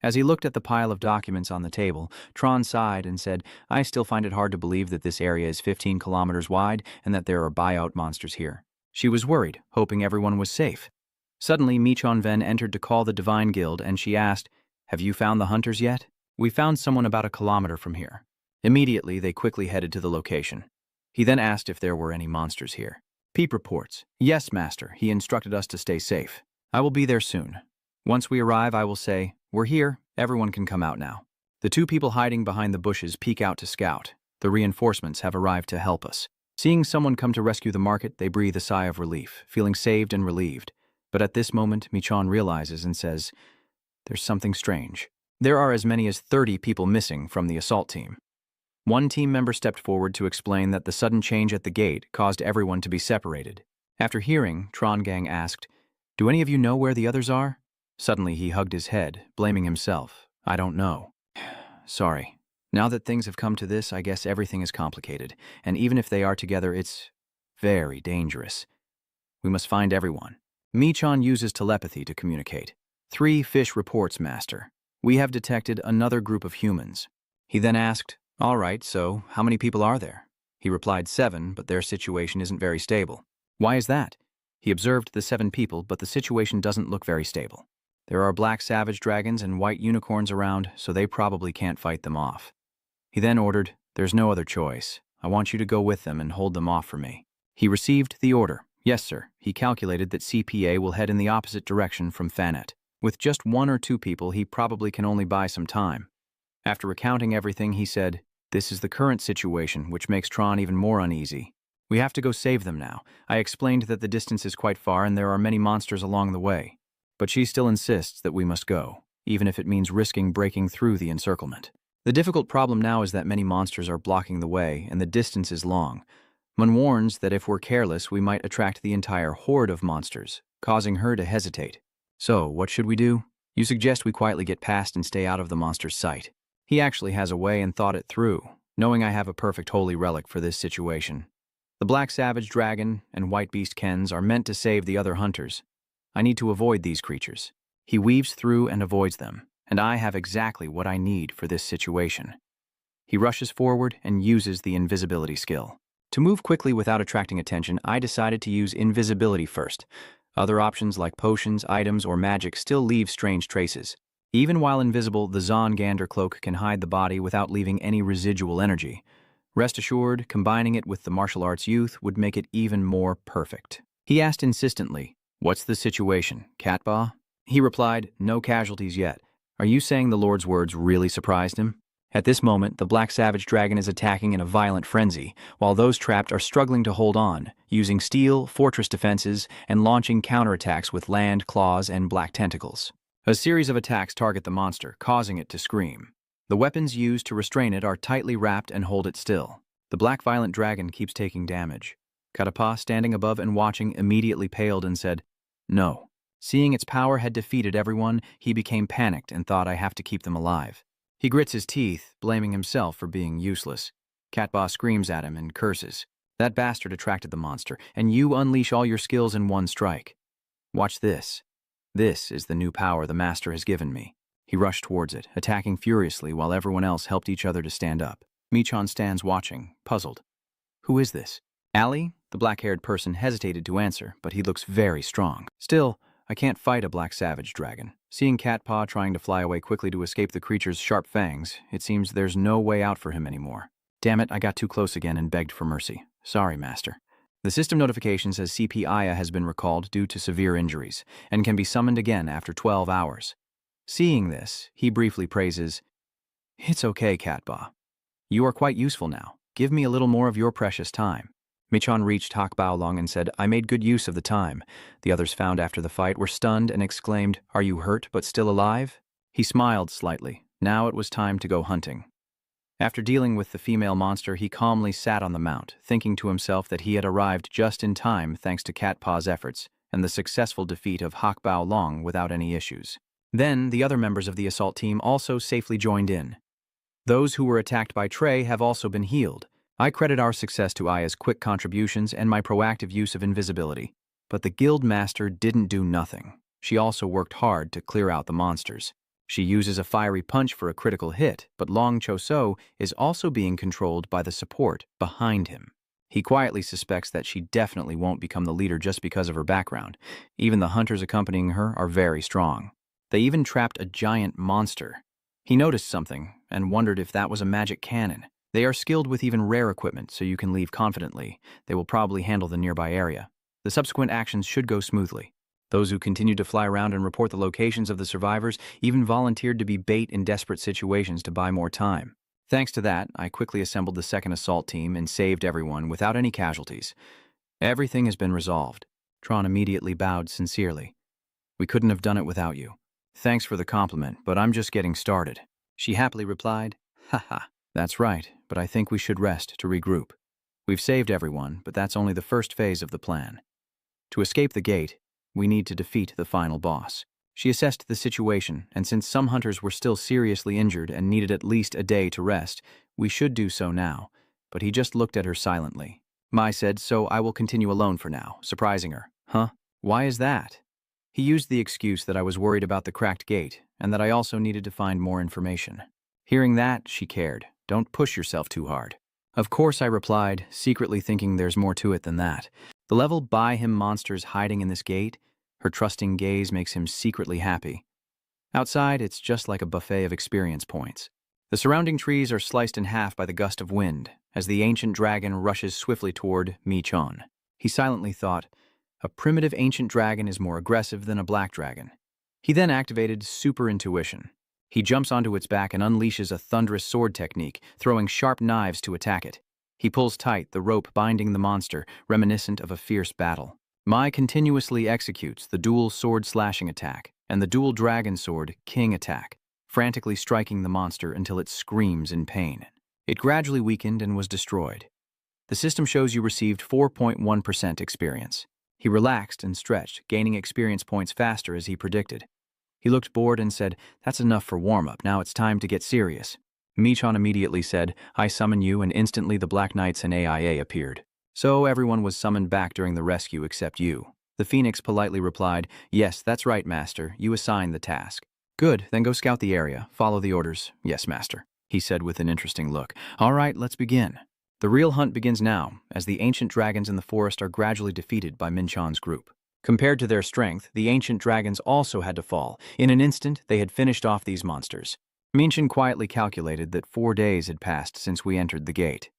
As he looked at the pile of documents on the table, Tron sighed and said, "I still find it hard to believe that this area is 15 kilometers wide and that there are buyout monsters here." She was worried, hoping everyone was safe. Suddenly, Michon Ven entered to call the Divine Guild, and she asked, "Have you found the hunters yet?" "We found someone about a kilometer from here." Immediately, they quickly headed to the location. He then asked if there were any monsters here. Peep reports, "Yes, Master. He instructed us to stay safe. I will be there soon. Once we arrive, I will say, 'We're here. Everyone can come out now.'" The two people hiding behind the bushes peek out to scout. The reinforcements have arrived to help us. Seeing someone come to rescue the market, they breathe a sigh of relief, feeling saved and relieved. But at this moment, Michon realizes and says, "There's something strange. There are as many as 30 people missing from the assault team." One team member stepped forward to explain that the sudden change at the gate caused everyone to be separated. After hearing, Tron Gang asked, "Do any of you know where the others are?" Suddenly, he hugged his head, blaming himself. "I don't know. Sorry. Now that things have come to this, I guess everything is complicated, and even if they are together, it's very dangerous. We must find everyone." Michon uses telepathy to communicate. "3 fish reports, Master. We have detected another group of humans." He then asked, "All right, so how many people are there?" He replied 7, but their situation isn't very stable. "Why is that?" He observed the 7 people, but the situation doesn't look very stable. "There are black savage dragons and white unicorns around, so they probably can't fight them off." He then ordered, "There's no other choice. I want you to go with them and hold them off for me." He received the order. "Yes, sir." He calculated that CPA will head in the opposite direction from Fanet. With just 1 or 2 people, he probably can only buy some time. After recounting everything, he said, "This is the current situation, which makes Tron even more uneasy. We have to go save them now. I explained that the distance is quite far and there are many monsters along the way. But she still insists that we must go, even if it means risking breaking through the encirclement. The difficult problem now is that many monsters are blocking the way and the distance is long. Mun warns that if we're careless, we might attract the entire horde of monsters, causing her to hesitate. So, what should we do? You suggest we quietly get past and stay out of the monster's sight." He actually has a way and thought it through, knowing I have a perfect holy relic for this situation. The Black Savage Dragon and White Beast Kens are meant to save the other hunters. I need to avoid these creatures. He weaves through and avoids them, and I have exactly what I need for this situation. He rushes forward and uses the invisibility skill. To move quickly without attracting attention, I decided to use invisibility first. Other options like potions, items, or magic still leave strange traces. Even while invisible, the Zongander cloak can hide the body without leaving any residual energy. Rest assured, combining it with the martial arts youth would make it even more perfect. He asked insistently, "What's the situation, Catba?" He replied, "No casualties yet." Are you saying the Lord's words really surprised him? At this moment, the Black Savage Dragon is attacking in a violent frenzy, while those trapped are struggling to hold on, using steel, fortress defenses, and launching counterattacks with land, claws, and black tentacles. A series of attacks target the monster, causing it to scream. The weapons used to restrain it are tightly wrapped and hold it still. The black violent dragon keeps taking damage. Katapa, standing above and watching, immediately paled and said, "No." Seeing its power had defeated everyone, he became panicked and thought, "I have to keep them alive." He grits his teeth, blaming himself for being useless. Katba screams at him and curses. "That bastard attracted the monster, and you unleash all your skills in one strike. Watch this. This is the new power the master has given me." He rushed towards it, attacking furiously while everyone else helped each other to stand up. Michan stands watching, puzzled. "Who is this?" Ali, the black-haired person, hesitated to answer, but he looks very strong. "Still, I can't fight a black savage dragon." Seeing Catpaw trying to fly away quickly to escape the creature's sharp fangs, it seems there's no way out for him anymore. "Damn it, I got too close again and begged for mercy. Sorry, master." The system notification says CP Aya has been recalled due to severe injuries and can be summoned again after 12 hours. Seeing this, he briefly praises, "It's okay, Catpaw. You are quite useful now. Give me a little more of your precious time." Michan reached Hak Baolong and said, "I made good use of the time." The others found after the fight were stunned and exclaimed, "Are you hurt but still alive?" He smiled slightly. Now it was time to go hunting. After dealing with the female monster, he calmly sat on the mount, thinking to himself that he had arrived just in time thanks to Catpaw's efforts and the successful defeat of Hak Baolong without any issues. Then, the other members of the assault team also safely joined in. Those who were attacked by Trey have also been healed. I credit our success to Aya's quick contributions and my proactive use of invisibility. But the guild master didn't do nothing. She also worked hard to clear out the monsters. She uses a fiery punch for a critical hit, but Long Choso is also being controlled by the support behind him. He quietly suspects that she definitely won't become the leader just because of her background. Even the hunters accompanying her are very strong. They even trapped a giant monster. He noticed something and wondered if that was a magic cannon. They are skilled with even rare equipment, so you can leave confidently. They will probably handle the nearby area. The subsequent actions should go smoothly. Those who continued to fly around and report the locations of the survivors even volunteered to be bait in desperate situations to buy more time. Thanks to that, I quickly assembled the second assault team and saved everyone without any casualties. "Everything has been resolved." Tron immediately bowed sincerely. "We couldn't have done it without you. Thanks for the compliment, but I'm just getting started." She happily replied, "Haha, that's right, but I think we should rest to regroup. We've saved everyone, but that's only the first phase of the plan. To escape the gate, we need to defeat the final boss." She assessed the situation, and since some hunters were still seriously injured and needed at least a day to rest, we should do so now, but he just looked at her silently. Mai said, "So I will continue alone for now," surprising her. "Huh? Why is that?" He used the excuse that I was worried about the cracked gate, and that I also needed to find more information. Hearing that, she cared. "Don't push yourself too hard." Of course, I replied, secretly thinking there's more to it than that. The level by him monsters hiding in this gate, her trusting gaze makes him secretly happy. Outside, it's just like a buffet of experience points. The surrounding trees are sliced in half by the gust of wind, as the ancient dragon rushes swiftly toward Mi-chon. He silently thought, a primitive ancient dragon is more aggressive than a black dragon. He then activated super intuition. He jumps onto its back and unleashes a thunderous sword technique, throwing sharp knives to attack it. He pulls tight, the rope binding the monster, reminiscent of a fierce battle. Mai continuously executes the dual sword slashing attack and the dual dragon sword king attack, frantically striking the monster until it screams in pain. It gradually weakened and was destroyed. The system shows you received 4.1% experience. He relaxed and stretched, gaining experience points faster as he predicted. He looked bored and said, "That's enough for warm-up, now it's time to get serious." Mi-chan immediately said, "I summon you," and instantly the Black Knights and AIA appeared. So everyone was summoned back during the rescue except you. The Phoenix politely replied, "Yes, that's right, Master. You assigned the task." "Good, then go scout the area. Follow the orders." "Yes, Master," he said with an interesting look. "All right, let's begin." The real hunt begins now, as the ancient dragons in the forest are gradually defeated by Min-chan's group. Compared to their strength, the ancient dragons also had to fall. In an instant, they had finished off these monsters. Minchin quietly calculated that 4 days had passed since we entered the gate.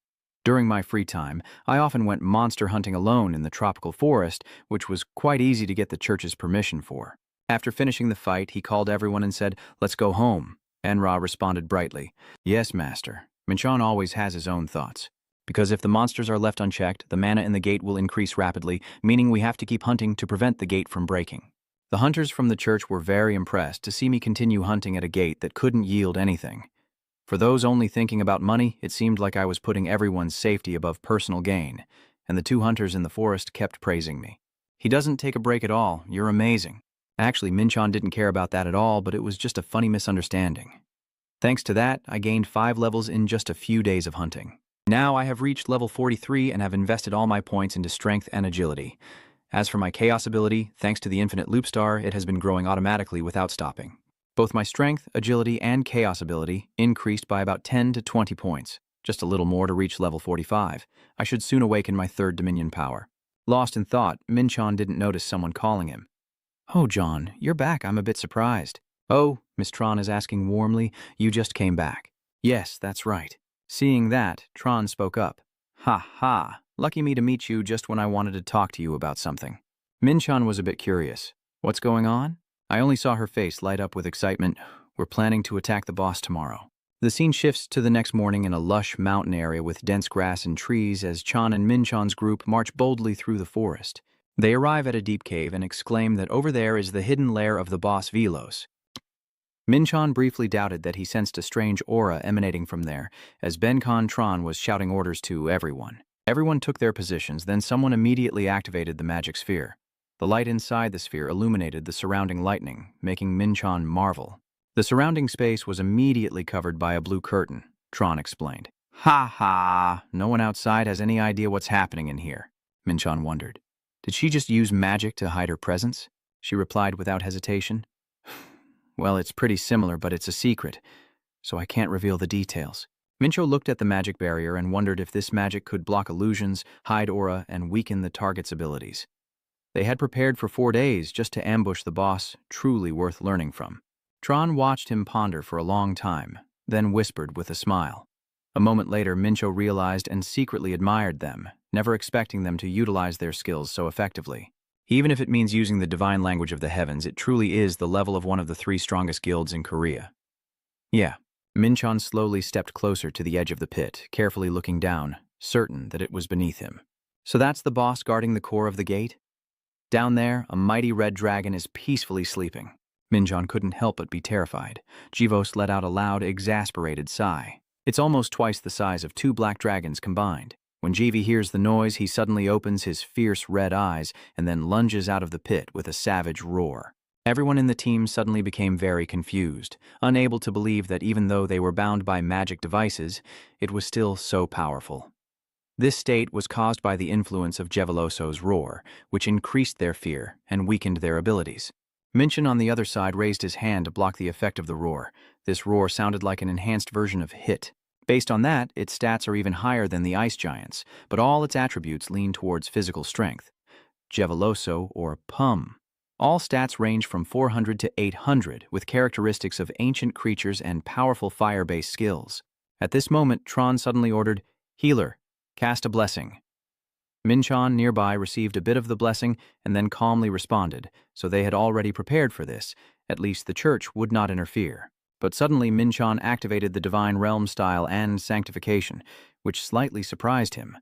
During my free time, I often went monster hunting alone in the tropical forest, which was quite easy to get the church's permission for. After finishing the fight, he called everyone and said, "Let's go home." Enro responded brightly, "Yes, master." Minchon always has his own thoughts. Because if the monsters are left unchecked, the mana in the gate will increase rapidly, meaning we have to keep hunting to prevent the gate from breaking. The hunters from the church were very impressed to see me continue hunting at a gate that couldn't yield anything. For those only thinking about money, it seemed like I was putting everyone's safety above personal gain, and the 2 hunters in the forest kept praising me. "He doesn't take a break at all. You're amazing." Actually, Minchon didn't care about that at all, but it was just a funny misunderstanding. Thanks to that, I gained 5 levels in just a few days of hunting. Now I have reached level 43 and have invested all my points into strength and agility. As for my chaos ability, thanks to the infinite loop star, it has been growing automatically without stopping. Both my strength, agility, and chaos ability increased by about 10 to 20 points, just a little more to reach level 45. I should soon awaken my 3rd dominion power. Lost in thought, Minchon didn't notice someone calling him. "Oh, John, you're back. I'm a bit surprised." "Oh," Miss Tron is asking warmly, "you just came back." "Yes, that's right." Seeing that, Tron spoke up. "Ha ha, lucky me to meet you just when I wanted to talk to you about something." Minchon was a bit curious. "What's going on?" I only saw her face light up with excitement. "We're planning to attack the boss tomorrow." The scene shifts to the next morning in a lush mountain area with dense grass and trees as Chan and Minchon's group march boldly through the forest. They arrive at a deep cave and exclaim that over there is the hidden lair of the boss Velos. Minchon briefly doubted that he sensed a strange aura emanating from there, as Benkon Tron was shouting orders to everyone. Everyone took their positions, then someone immediately activated the magic sphere. The light inside the sphere illuminated the surrounding lightning, making Minchon marvel. The surrounding space was immediately covered by a blue curtain, Tron explained. "Ha ha, no one outside has any idea what's happening in here," Minchon wondered. "Did she just use magic to hide her presence?" She replied without hesitation. "Well, it's pretty similar, but it's a secret, so I can't reveal the details." Mincho looked at the magic barrier and wondered if this magic could block illusions, hide aura, and weaken the target's abilities. They had prepared for 4 days just to ambush the boss, truly worth learning from. Tron watched him ponder for a long time, then whispered with a smile. A moment later, Mincho realized and secretly admired them, never expecting them to utilize their skills so effectively. Even if it means using the divine language of the heavens, it truly is the level of one of the 3 strongest guilds in Korea. Yeah. Minchon slowly stepped closer to the edge of the pit, carefully looking down, certain that it was beneath him. "So that's the boss guarding the core of the gate?" Down there, a mighty red dragon is peacefully sleeping. Minchon couldn't help but be terrified. Jivos let out a loud, exasperated sigh. It's almost twice the size of 2 black dragons combined. When Jivi hears the noise, he suddenly opens his fierce red eyes and then lunges out of the pit with a savage roar. Everyone in the team suddenly became very confused, unable to believe that even though they were bound by magic devices, it was still so powerful. This state was caused by the influence of Jeveloso's roar, which increased their fear and weakened their abilities. Minchin on the other side raised his hand to block the effect of the roar. This roar sounded like an enhanced version of Hit. Based on that, its stats are even higher than the Ice Giants, but all its attributes lean towards physical strength. Jeveloso, or Pum. All stats range from 400 to 800, with characteristics of ancient creatures and powerful fire-based skills. At this moment, Tron suddenly ordered, "Healer, cast a blessing." Minchon nearby received a bit of the blessing and then calmly responded, so they had already prepared for this. At least the church would not interfere. But suddenly Minchon activated the Divine Realm style and Sanctification, which slightly surprised him.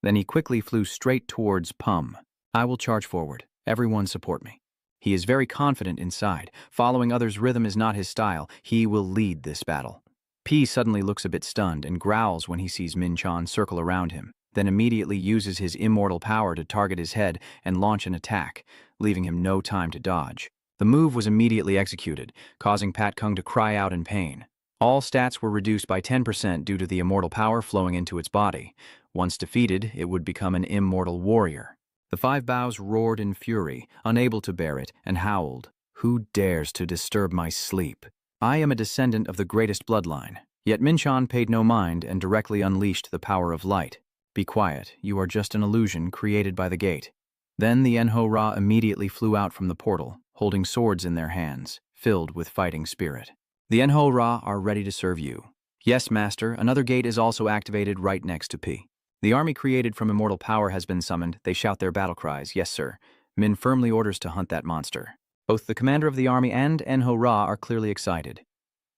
Then he quickly flew straight towards Pum. "I will charge forward. Everyone support me." He is very confident inside. Following others' rhythm is not his style. He will lead this battle. P suddenly looks a bit stunned and growls when he sees Minchon circle around him, then immediately uses his immortal power to target his head and launch an attack, leaving him no time to dodge. The move was immediately executed, causing Pat Kung to cry out in pain. All stats were reduced by 10% due to the immortal power flowing into its body. Once defeated, it would become an immortal warrior. The 5 bows roared in fury, unable to bear it, and howled, "Who dares to disturb my sleep? I am a descendant of the greatest bloodline." Yet Minchon paid no mind and directly unleashed the power of light. "Be quiet, you are just an illusion created by the gate." Then the enro immediately flew out from the portal, holding swords in their hands, filled with fighting spirit. The enro are ready to serve you. Yes, Master, another gate is also activated right next to P. The army created from immortal power has been summoned. They shout their battle cries. Yes, sir. Min firmly orders to hunt that monster. Both the commander of the army and enro are clearly excited.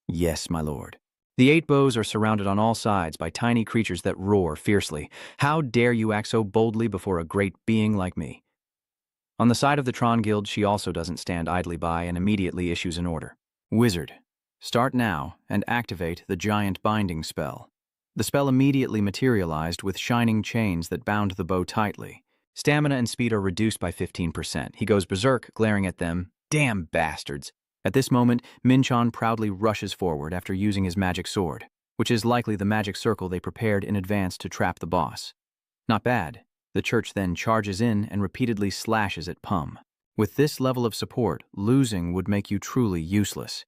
Yes, my lord. The 8 bows are surrounded on all sides by tiny creatures that roar fiercely. How dare you act so boldly before a great being like me? On the side of the Tron Guild, she also doesn't stand idly by and immediately issues an order. Wizard, start now and activate the giant binding spell. The spell immediately materialized with shining chains that bound the bow tightly. Stamina and speed are reduced by 15%. He goes berserk, glaring at them. Damn bastards. At this moment, Minchon proudly rushes forward after using his magic sword, which is likely the magic circle they prepared in advance to trap the boss. Not bad. The church then charges in and repeatedly slashes at Pum. With this level of support, losing would make you truly useless.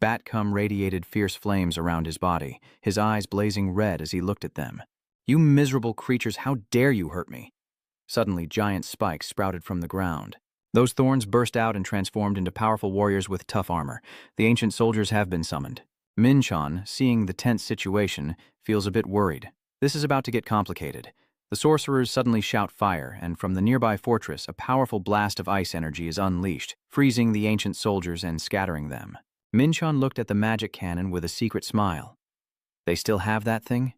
Batcum radiated fierce flames around his body, his eyes blazing red as he looked at them. You miserable creatures, how dare you hurt me? Suddenly, giant spikes sprouted from the ground. Those thorns burst out and transformed into powerful warriors with tough armor. The ancient soldiers have been summoned. Minchon, seeing the tense situation, feels a bit worried. This is about to get complicated. The sorcerers suddenly shout fire, and from the nearby fortress, a powerful blast of ice energy is unleashed, freezing the ancient soldiers and scattering them. Minchon looked at the magic cannon with a secret smile. They still have that thing?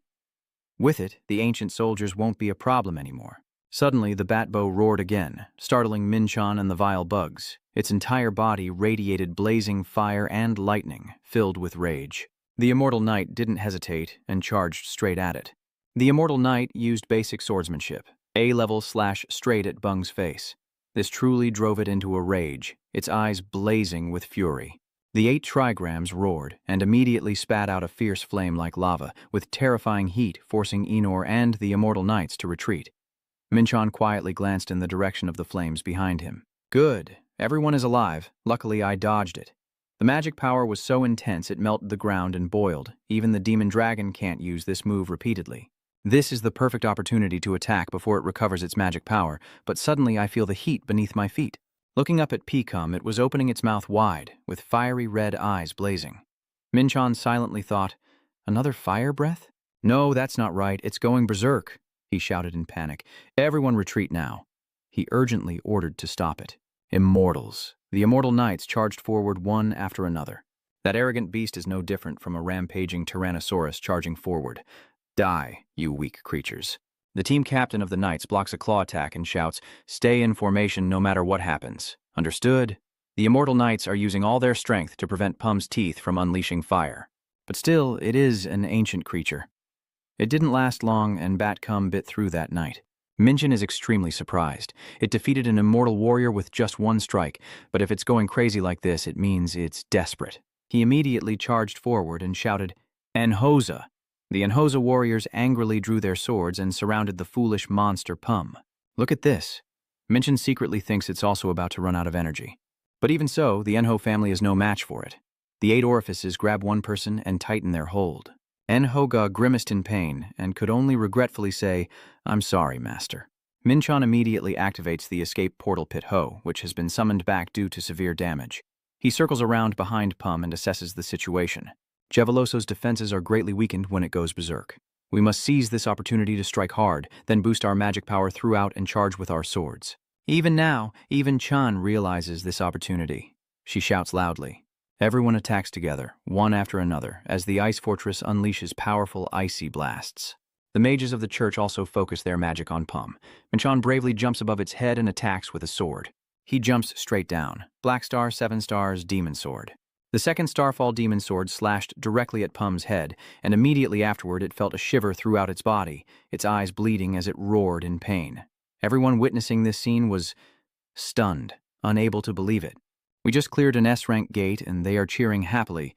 With it, the ancient soldiers won't be a problem anymore. Suddenly, the bat bow roared again, startling Minchon and the vile bugs. Its entire body radiated blazing fire and lightning, filled with rage. The immortal knight didn't hesitate and charged straight at it. The immortal knight used basic swordsmanship, A-level / straight at Bung's face. This truly drove it into a rage, its eyes blazing with fury. The 8 trigrams roared and immediately spat out a fierce flame like lava, with terrifying heat forcing Enor and the immortal knights to retreat. Minchon quietly glanced in the direction of the flames behind him. Good. Everyone is alive. Luckily, I dodged it. The magic power was so intense it melted the ground and boiled. Even the demon dragon can't use this move repeatedly. This is the perfect opportunity to attack before it recovers its magic power, but suddenly I feel the heat beneath my feet. Looking up at Picum, it was opening its mouth wide, with fiery red eyes blazing. Minchon silently thought, another fire breath? No, that's not right. It's going berserk, he shouted in panic. Everyone retreat now. He urgently ordered to stop it. Immortals. The immortal knights charged forward one after another. That arrogant beast is no different from a rampaging Tyrannosaurus charging forward. Die, you weak creatures. The team captain of the knights blocks a claw attack and shouts, stay in formation no matter what happens. Understood? The immortal knights are using all their strength to prevent Pum's teeth from unleashing fire. But still, it is an ancient creature. It didn't last long, and Batcum bit through that night. Minchon is extremely surprised. It defeated an immortal warrior with just one strike, but if it's going crazy like this, it means it's desperate. He immediately charged forward and shouted, Enhoza! The Enhoza warriors angrily drew their swords and surrounded the foolish monster Pum. Look at this. Minchon secretly thinks it's also about to run out of energy. But even so, the Enho family is no match for it. The 8 orifices grab one person and tighten their hold. Enhoga grimaced in pain and could only regretfully say, I'm sorry, Master. Minchon immediately activates the escape portal Pit Ho, which has been summoned back due to severe damage. He circles around behind Pum and assesses the situation. Jevaloso's defenses are greatly weakened when it goes berserk. We must seize this opportunity to strike hard, then boost our magic power throughout and charge with our swords. Even now, even Chan realizes this opportunity. She shouts loudly. Everyone attacks together, one after another, as the ice fortress unleashes powerful icy blasts. The mages of the church also focus their magic on Pum. Minchon bravely jumps above its head and attacks with a sword. He jumps straight down. Black Star, 7 stars, Demon Sword. The second Starfall Demon Sword slashed directly at Pum's head, and immediately afterward it felt a shiver throughout its body, its eyes bleeding as it roared in pain. Everyone witnessing this scene was stunned, unable to believe it. We just cleared an S-rank gate and they are cheering happily.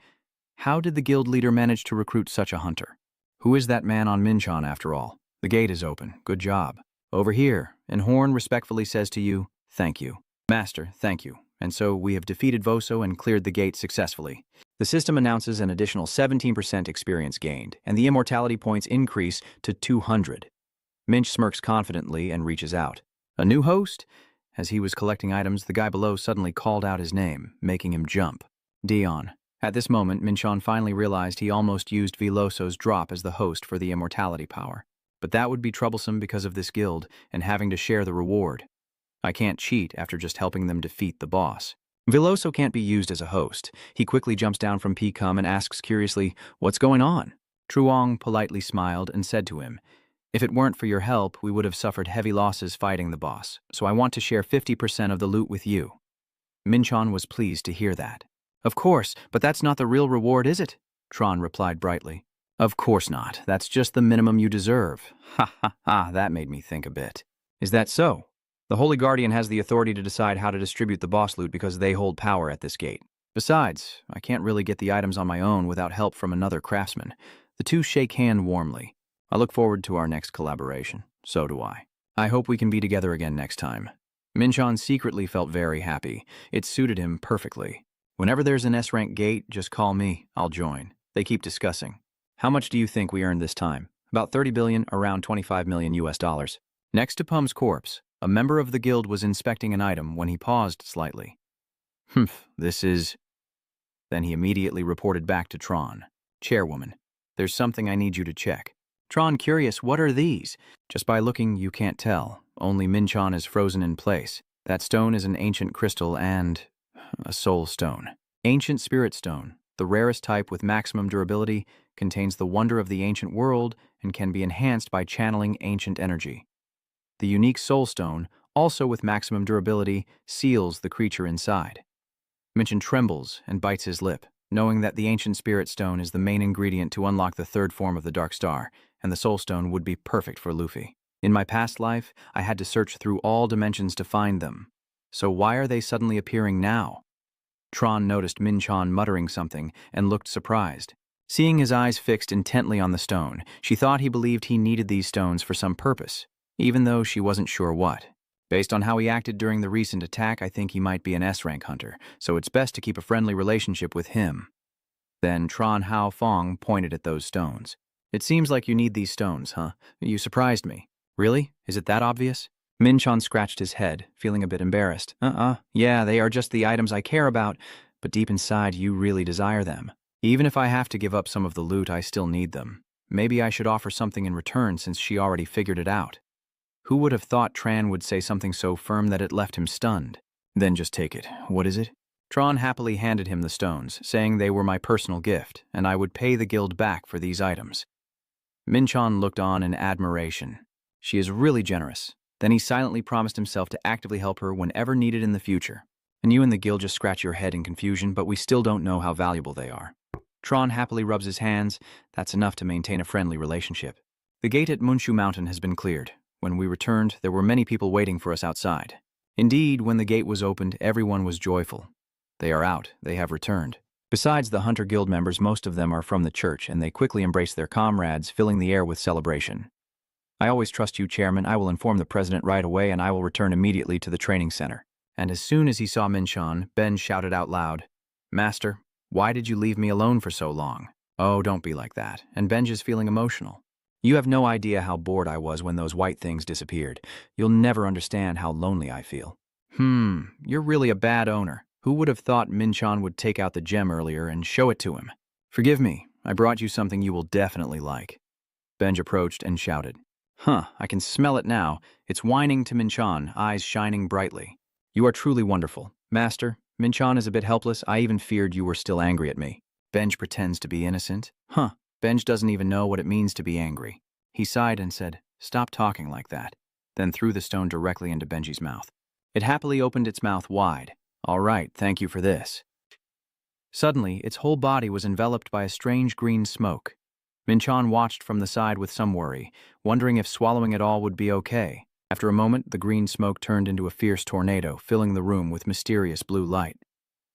How did the guild leader manage to recruit such a hunter? Who is that man on Minchon after all? The gate is open. Good job. Over here, and Horn respectfully says to you, thank you. Master, thank you. And so we have defeated Voso and cleared the gate successfully. The system announces an additional 17% experience gained, and the immortality points increase to 200. Minch smirks confidently and reaches out. A new host? As he was collecting items, the guy below suddenly called out his name, making him jump. Dion. At this moment, Minchon finally realized he almost used Veloso's drop as the host for the immortality power. But that would be troublesome because of this guild and having to share the reward. I can't cheat after just helping them defeat the boss. Veloso can't be used as a host. He quickly jumps down from Picum and asks curiously, "What's going on?" Truong politely smiled and said to him, "If it weren't for your help, we would have suffered heavy losses fighting the boss, so I want to share 50% of the loot with you." Minchon was pleased to hear that. "Of course, but that's not the real reward, is it?" Tron replied brightly. "Of course not. That's just the minimum you deserve." Ha ha ha, that made me think a bit. "Is that so?" "The Holy Guardian has the authority to decide how to distribute the boss loot because they hold power at this gate. Besides, I can't really get the items on my own without help from another craftsman." The two shake hands warmly. "I look forward to our next collaboration." "So do I. I hope we can be together again next time." Minchon secretly felt very happy. It suited him perfectly. "Whenever there's an S-rank gate, just call me. I'll join." They keep discussing. "How much do you think we earned this time?" "About 30 billion, around 25 million US dollars. Next to Pum's corpse, a member of the guild was inspecting an item when he paused slightly. This is..." Then he immediately reported back to Tron. "Chairwoman, there's something I need you to check." Tron curious, "What are these?" "Just by looking, you can't tell. Only Minchon is frozen in place. That stone is an ancient crystal and... a soul stone. Ancient spirit stone, the rarest type with maximum durability, contains the wonder of the ancient world and can be enhanced by channeling ancient energy. The unique soul stone, also with maximum durability, seals the creature inside." Minchon trembles and bites his lip, knowing that the ancient spirit stone is the main ingredient to unlock the third form of the Dark Star, and the soul stone would be perfect for Luffy. "In my past life, I had to search through all dimensions to find them. So why are they suddenly appearing now?" Tron noticed Minchon muttering something and looked surprised. Seeing his eyes fixed intently on the stone, she thought he believed he needed these stones for some purpose, even though she wasn't sure what. "Based on how he acted during the recent attack, I think he might be an S-rank hunter, so it's best to keep a friendly relationship with him." Then Tron Hao Fong pointed at those stones. "It seems like you need these stones, huh? You surprised me." "Really? Is it that obvious?" Minchon scratched his head, feeling a bit embarrassed. Yeah, they are just the items I care about, but deep inside you really desire them. Even if I have to give up some of the loot, I still need them. Maybe I should offer something in return since she already figured it out." Who would have thought Tran would say something so firm that it left him stunned? "Then just take it. What is it?" Tron happily handed him the stones, saying they were my personal gift, and I would pay the guild back for these items. Minchon looked on in admiration. She is really generous. Then he silently promised himself to actively help her whenever needed in the future. And you and the guild just scratch your head in confusion, but we still don't know how valuable they are. Tron happily rubs his hands. That's enough to maintain a friendly relationship. The gate at Munshu Mountain has been cleared. When we returned, there were many people waiting for us outside. Indeed, when the gate was opened, everyone was joyful. They are out. They have returned. Besides the Hunter Guild members, most of them are from the church, and they quickly embrace their comrades, filling the air with celebration. "I always trust you, Chairman. I will inform the President right away, and I will return immediately to the training center." And as soon as he saw Minchon, Ben shouted out loud, "Master, why did you leave me alone for so long?" "Oh, don't be like that." And Benj is feeling emotional. "You have no idea how bored I was when those white things disappeared. You'll never understand how lonely I feel." You're really a bad owner. Who would have thought Minchon would take out the gem earlier and show it to him? "Forgive me, I brought you something you will definitely like." Benj approached and shouted. I can smell it now. It's whining to Minchon, eyes shining brightly. "You are truly wonderful. Master, Minchon is a bit helpless. I even feared you were still angry at me." Benj pretends to be innocent. Benj doesn't even know what it means to be angry. He sighed and said, "Stop talking like that," then threw the stone directly into Benji's mouth. It happily opened its mouth wide. "All right, thank you for this." Suddenly, its whole body was enveloped by a strange green smoke. Minchon watched from the side with some worry, wondering if swallowing it all would be okay. After a moment, the green smoke turned into a fierce tornado, filling the room with mysterious blue light.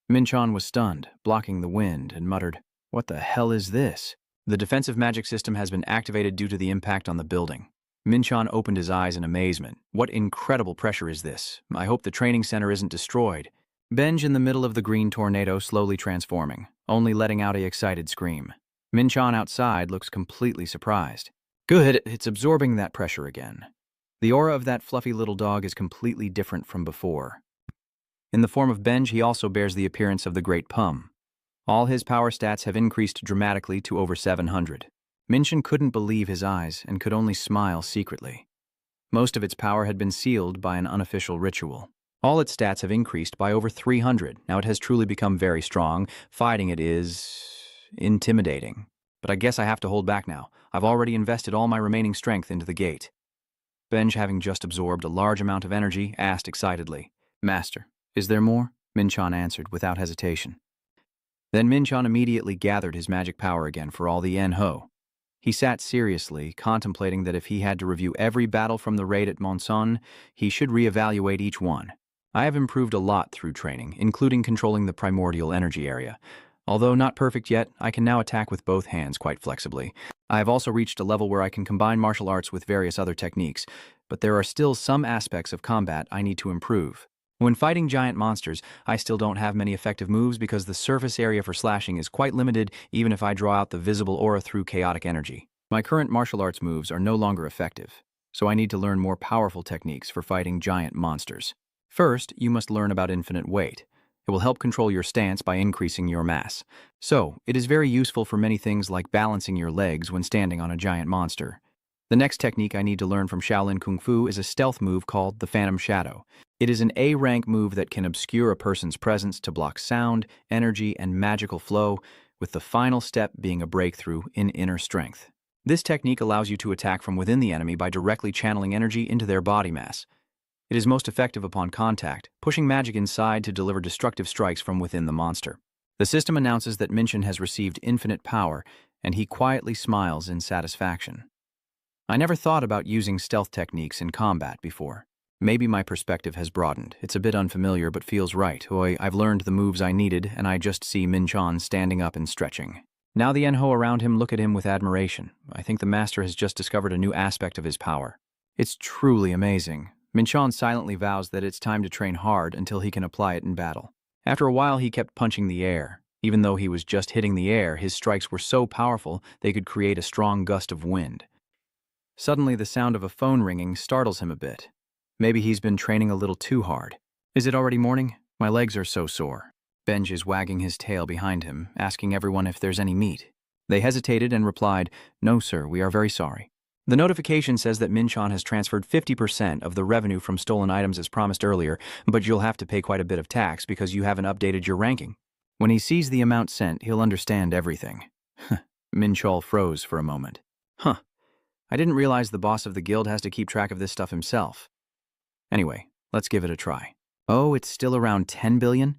Minchon was stunned, blocking the wind, and muttered, "What the hell is this?" "The defensive magic system has been activated due to the impact on the building." Minchon opened his eyes in amazement. "What incredible pressure is this? I hope the training center isn't destroyed." Benj in the middle of the green tornado slowly transforming, only letting out an excited scream. Minchon outside looks completely surprised. "Good, it's absorbing that pressure again." The aura of that fluffy little dog is completely different from before. In the form of Benj, he also bears the appearance of the Great Pum. All his power stats have increased dramatically to over 700. Minshin couldn't believe his eyes and could only smile secretly. Most of its power had been sealed by an unofficial ritual. All its stats have increased by over 300. Now it has truly become very strong. Fighting it is intimidating. But I guess I have to hold back now. I've already invested all my remaining strength into the gate. Benj, having just absorbed a large amount of energy, asked excitedly, "Master, is there more?" Minchan answered without hesitation. Then Minchan immediately gathered his magic power again for all the enho. He sat seriously, contemplating that if he had to review every battle from the raid at Monson, he should reevaluate each one. I have improved a lot through training, including controlling the primordial energy area. Although not perfect yet, I can now attack with both hands quite flexibly. I have also reached a level where I can combine martial arts with various other techniques, but there are still some aspects of combat I need to improve. When fighting giant monsters, I still don't have many effective moves because the surface area for slashing is quite limited even if I draw out the visible aura through chaotic energy. My current martial arts moves are no longer effective, so I need to learn more powerful techniques for fighting giant monsters. First, you must learn about infinite weight. It will help control your stance by increasing your mass. So, it is very useful for many things like balancing your legs when standing on a giant monster. The next technique I need to learn from Shaolin Kung Fu is a stealth move called the Phantom Shadow. It is an A-rank move that can obscure a person's presence to block sound, energy, and magical flow, with the final step being a breakthrough in inner strength. This technique allows you to attack from within the enemy by directly channeling energy into their body mass. It is most effective upon contact, pushing magic inside to deliver destructive strikes from within the monster. The system announces that Minshin has received infinite power, and he quietly smiles in satisfaction. I never thought about using stealth techniques in combat before. Maybe my perspective has broadened. It's a bit unfamiliar, but feels right. I've learned the moves I needed, and I just see Minchan standing up and stretching. Now the enho around him look at him with admiration. I think the master has just discovered a new aspect of his power. It's truly amazing. Minchan silently vows that it's time to train hard until he can apply it in battle. After a while, he kept punching the air. Even though he was just hitting the air, his strikes were so powerful they could create a strong gust of wind. Suddenly, the sound of a phone ringing startles him a bit. Maybe he's been training a little too hard. Is it already morning? My legs are so sore. Benj is wagging his tail behind him, asking everyone if there's any meat. They hesitated and replied, "No, sir, we are very sorry." The notification says that Minchan has transferred 50% of the revenue from stolen items as promised earlier, but you'll have to pay quite a bit of tax because you haven't updated your ranking. When he sees the amount sent, he'll understand everything. Minchol froze for a moment. I didn't realize the boss of the guild has to keep track of this stuff himself. Anyway, let's give it a try. Oh, it's still around 10 billion?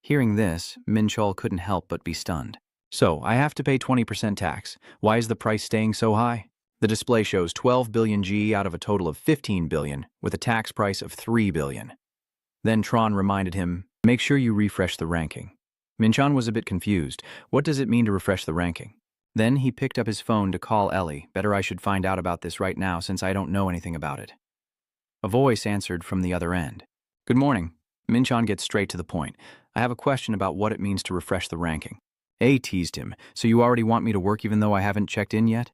Hearing this, Minchol couldn't help but be stunned. So, I have to pay 20% tax. Why is the price staying so high? The display shows 12 billion G out of a total of 15 billion, with a tax price of 3 billion. Then Tron reminded him, make sure you refresh the ranking. Minchan was a bit confused. What does it mean to refresh the ranking? Then he picked up his phone to call Ellie. Better I should find out about this right now since I don't know anything about it. A voice answered from the other end. Good morning. Minchan gets straight to the point. I have a question about what it means to refresh the ranking. A teased him. So you already want me to work even though I haven't checked in yet?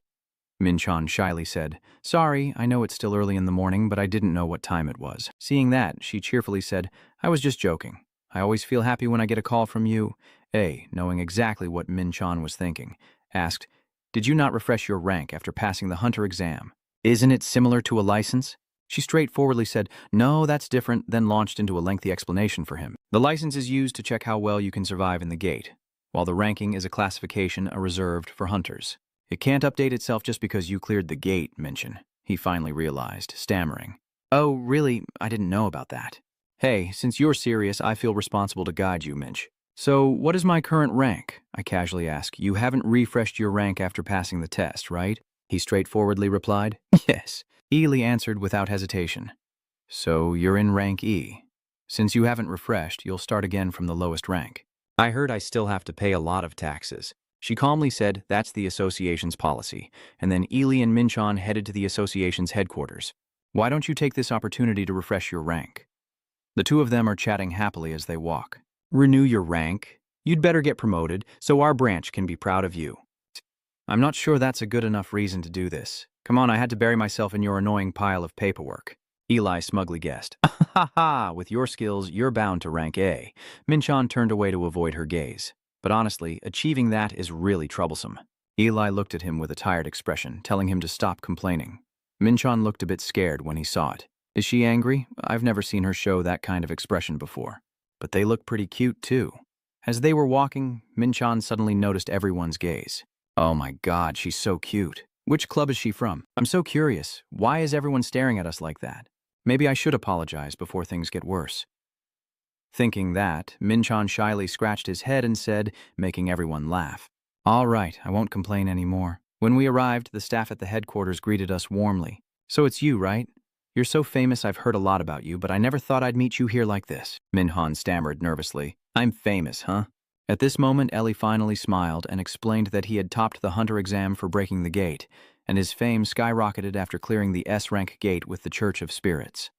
Minchan shyly said, Sorry, I know it's still early in the morning, but I didn't know what time it was. Seeing that, she cheerfully said, I was just joking. I always feel happy when I get a call from you. A, knowing exactly what Minchan was thinking, asked, Did you not refresh your rank after passing the hunter exam? Isn't it similar to a license? She straightforwardly said, No, that's different, then launched into a lengthy explanation for him. The license is used to check how well you can survive in the gate, while the ranking is a classification reserved for hunters. It can't update itself just because you cleared the gate, Minchan, he finally realized, stammering. Oh, really? I didn't know about that. Hey, since you're serious, I feel responsible to guide you, Minch. So, what is my current rank? I casually asked. You haven't refreshed your rank after passing the test, right? He straightforwardly replied. Yes. Ely answered without hesitation. So, you're in rank E. Since you haven't refreshed, you'll start again from the lowest rank. I heard I still have to pay a lot of taxes. She calmly said that's the association's policy, and then Ely and Minchan headed to the association's headquarters. Why don't you take this opportunity to refresh your rank? The two of them are chatting happily as they walk. Renew your rank. You'd better get promoted so our branch can be proud of you. I'm not sure that's a good enough reason to do this, Come on, I had to bury myself in your annoying pile of paperwork. Eli smugly guessed. Ha ha, with your skills, you're bound to rank A. Minchon turned away to avoid her gaze. But honestly, achieving that is really troublesome. Eli looked at him with a tired expression, telling him to stop complaining. Minchon looked a bit scared when he saw it. Is she angry? I've never seen her show that kind of expression before. But they look pretty cute, too. As they were walking, Minchon suddenly noticed everyone's gaze. Oh my god, she's so cute. Which club is she from? I'm so curious. Why is everyone staring at us like that? Maybe I should apologize before things get worse. Thinking that, Minchon shyly scratched his head and said, making everyone laugh. All right, I won't complain anymore. When we arrived, the staff at the headquarters greeted us warmly. So it's you, right? You're so famous I've heard a lot about you, but I never thought I'd meet you here like this. Minhon stammered nervously. I'm famous, huh? At this moment, Ellie finally smiled and explained that he had topped the hunter exam for breaking the gate, and his fame skyrocketed after clearing the S-rank gate with the Church of Spirits.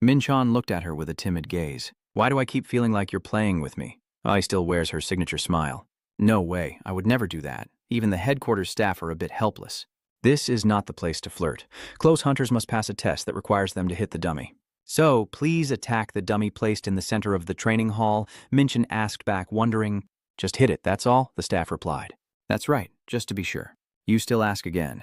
Minchon looked at her with a timid gaze. Why do I keep feeling like you're playing with me? He still wears her signature smile. No way, I would never do that. Even the headquarters staff are a bit helpless. This is not the place to flirt. Close hunters must pass a test that requires them to hit the dummy. So, please attack the dummy placed in the center of the training hall, Minchon asked back, wondering. Just hit it, that's all, the staff replied. That's right, just to be sure. You still ask again.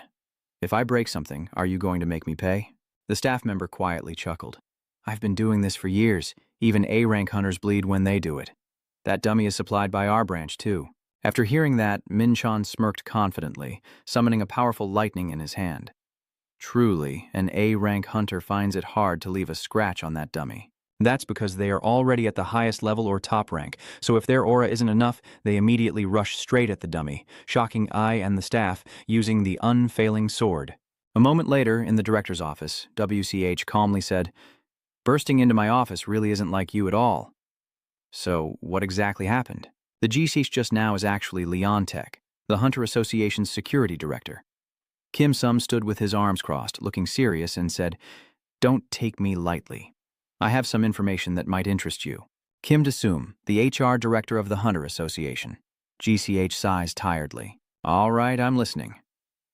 If I break something, are you going to make me pay? The staff member quietly chuckled. I've been doing this for years. Even A-rank hunters bleed when they do it. That dummy is supplied by our branch, too. After hearing that, Minchon smirked confidently, summoning a powerful lightning in his hand. Truly, an A-rank hunter finds it hard to leave a scratch on that dummy. That's because they are already at the highest level or top rank, so if their aura isn't enough, they immediately rush straight at the dummy, shocking I and the staff using the unfailing sword. A moment later, in the director's office, WCH calmly said, Bursting into my office really isn't like you at all. So, what exactly happened? The GC just now is actually Leontech, the Hunter Association's security director. Kim Sum stood with his arms crossed, looking serious, and said, Don't take me lightly. I have some information that might interest you. Kim Dasum, the HR director of the Hunter Association. GCH sighs tiredly. All right, I'm listening.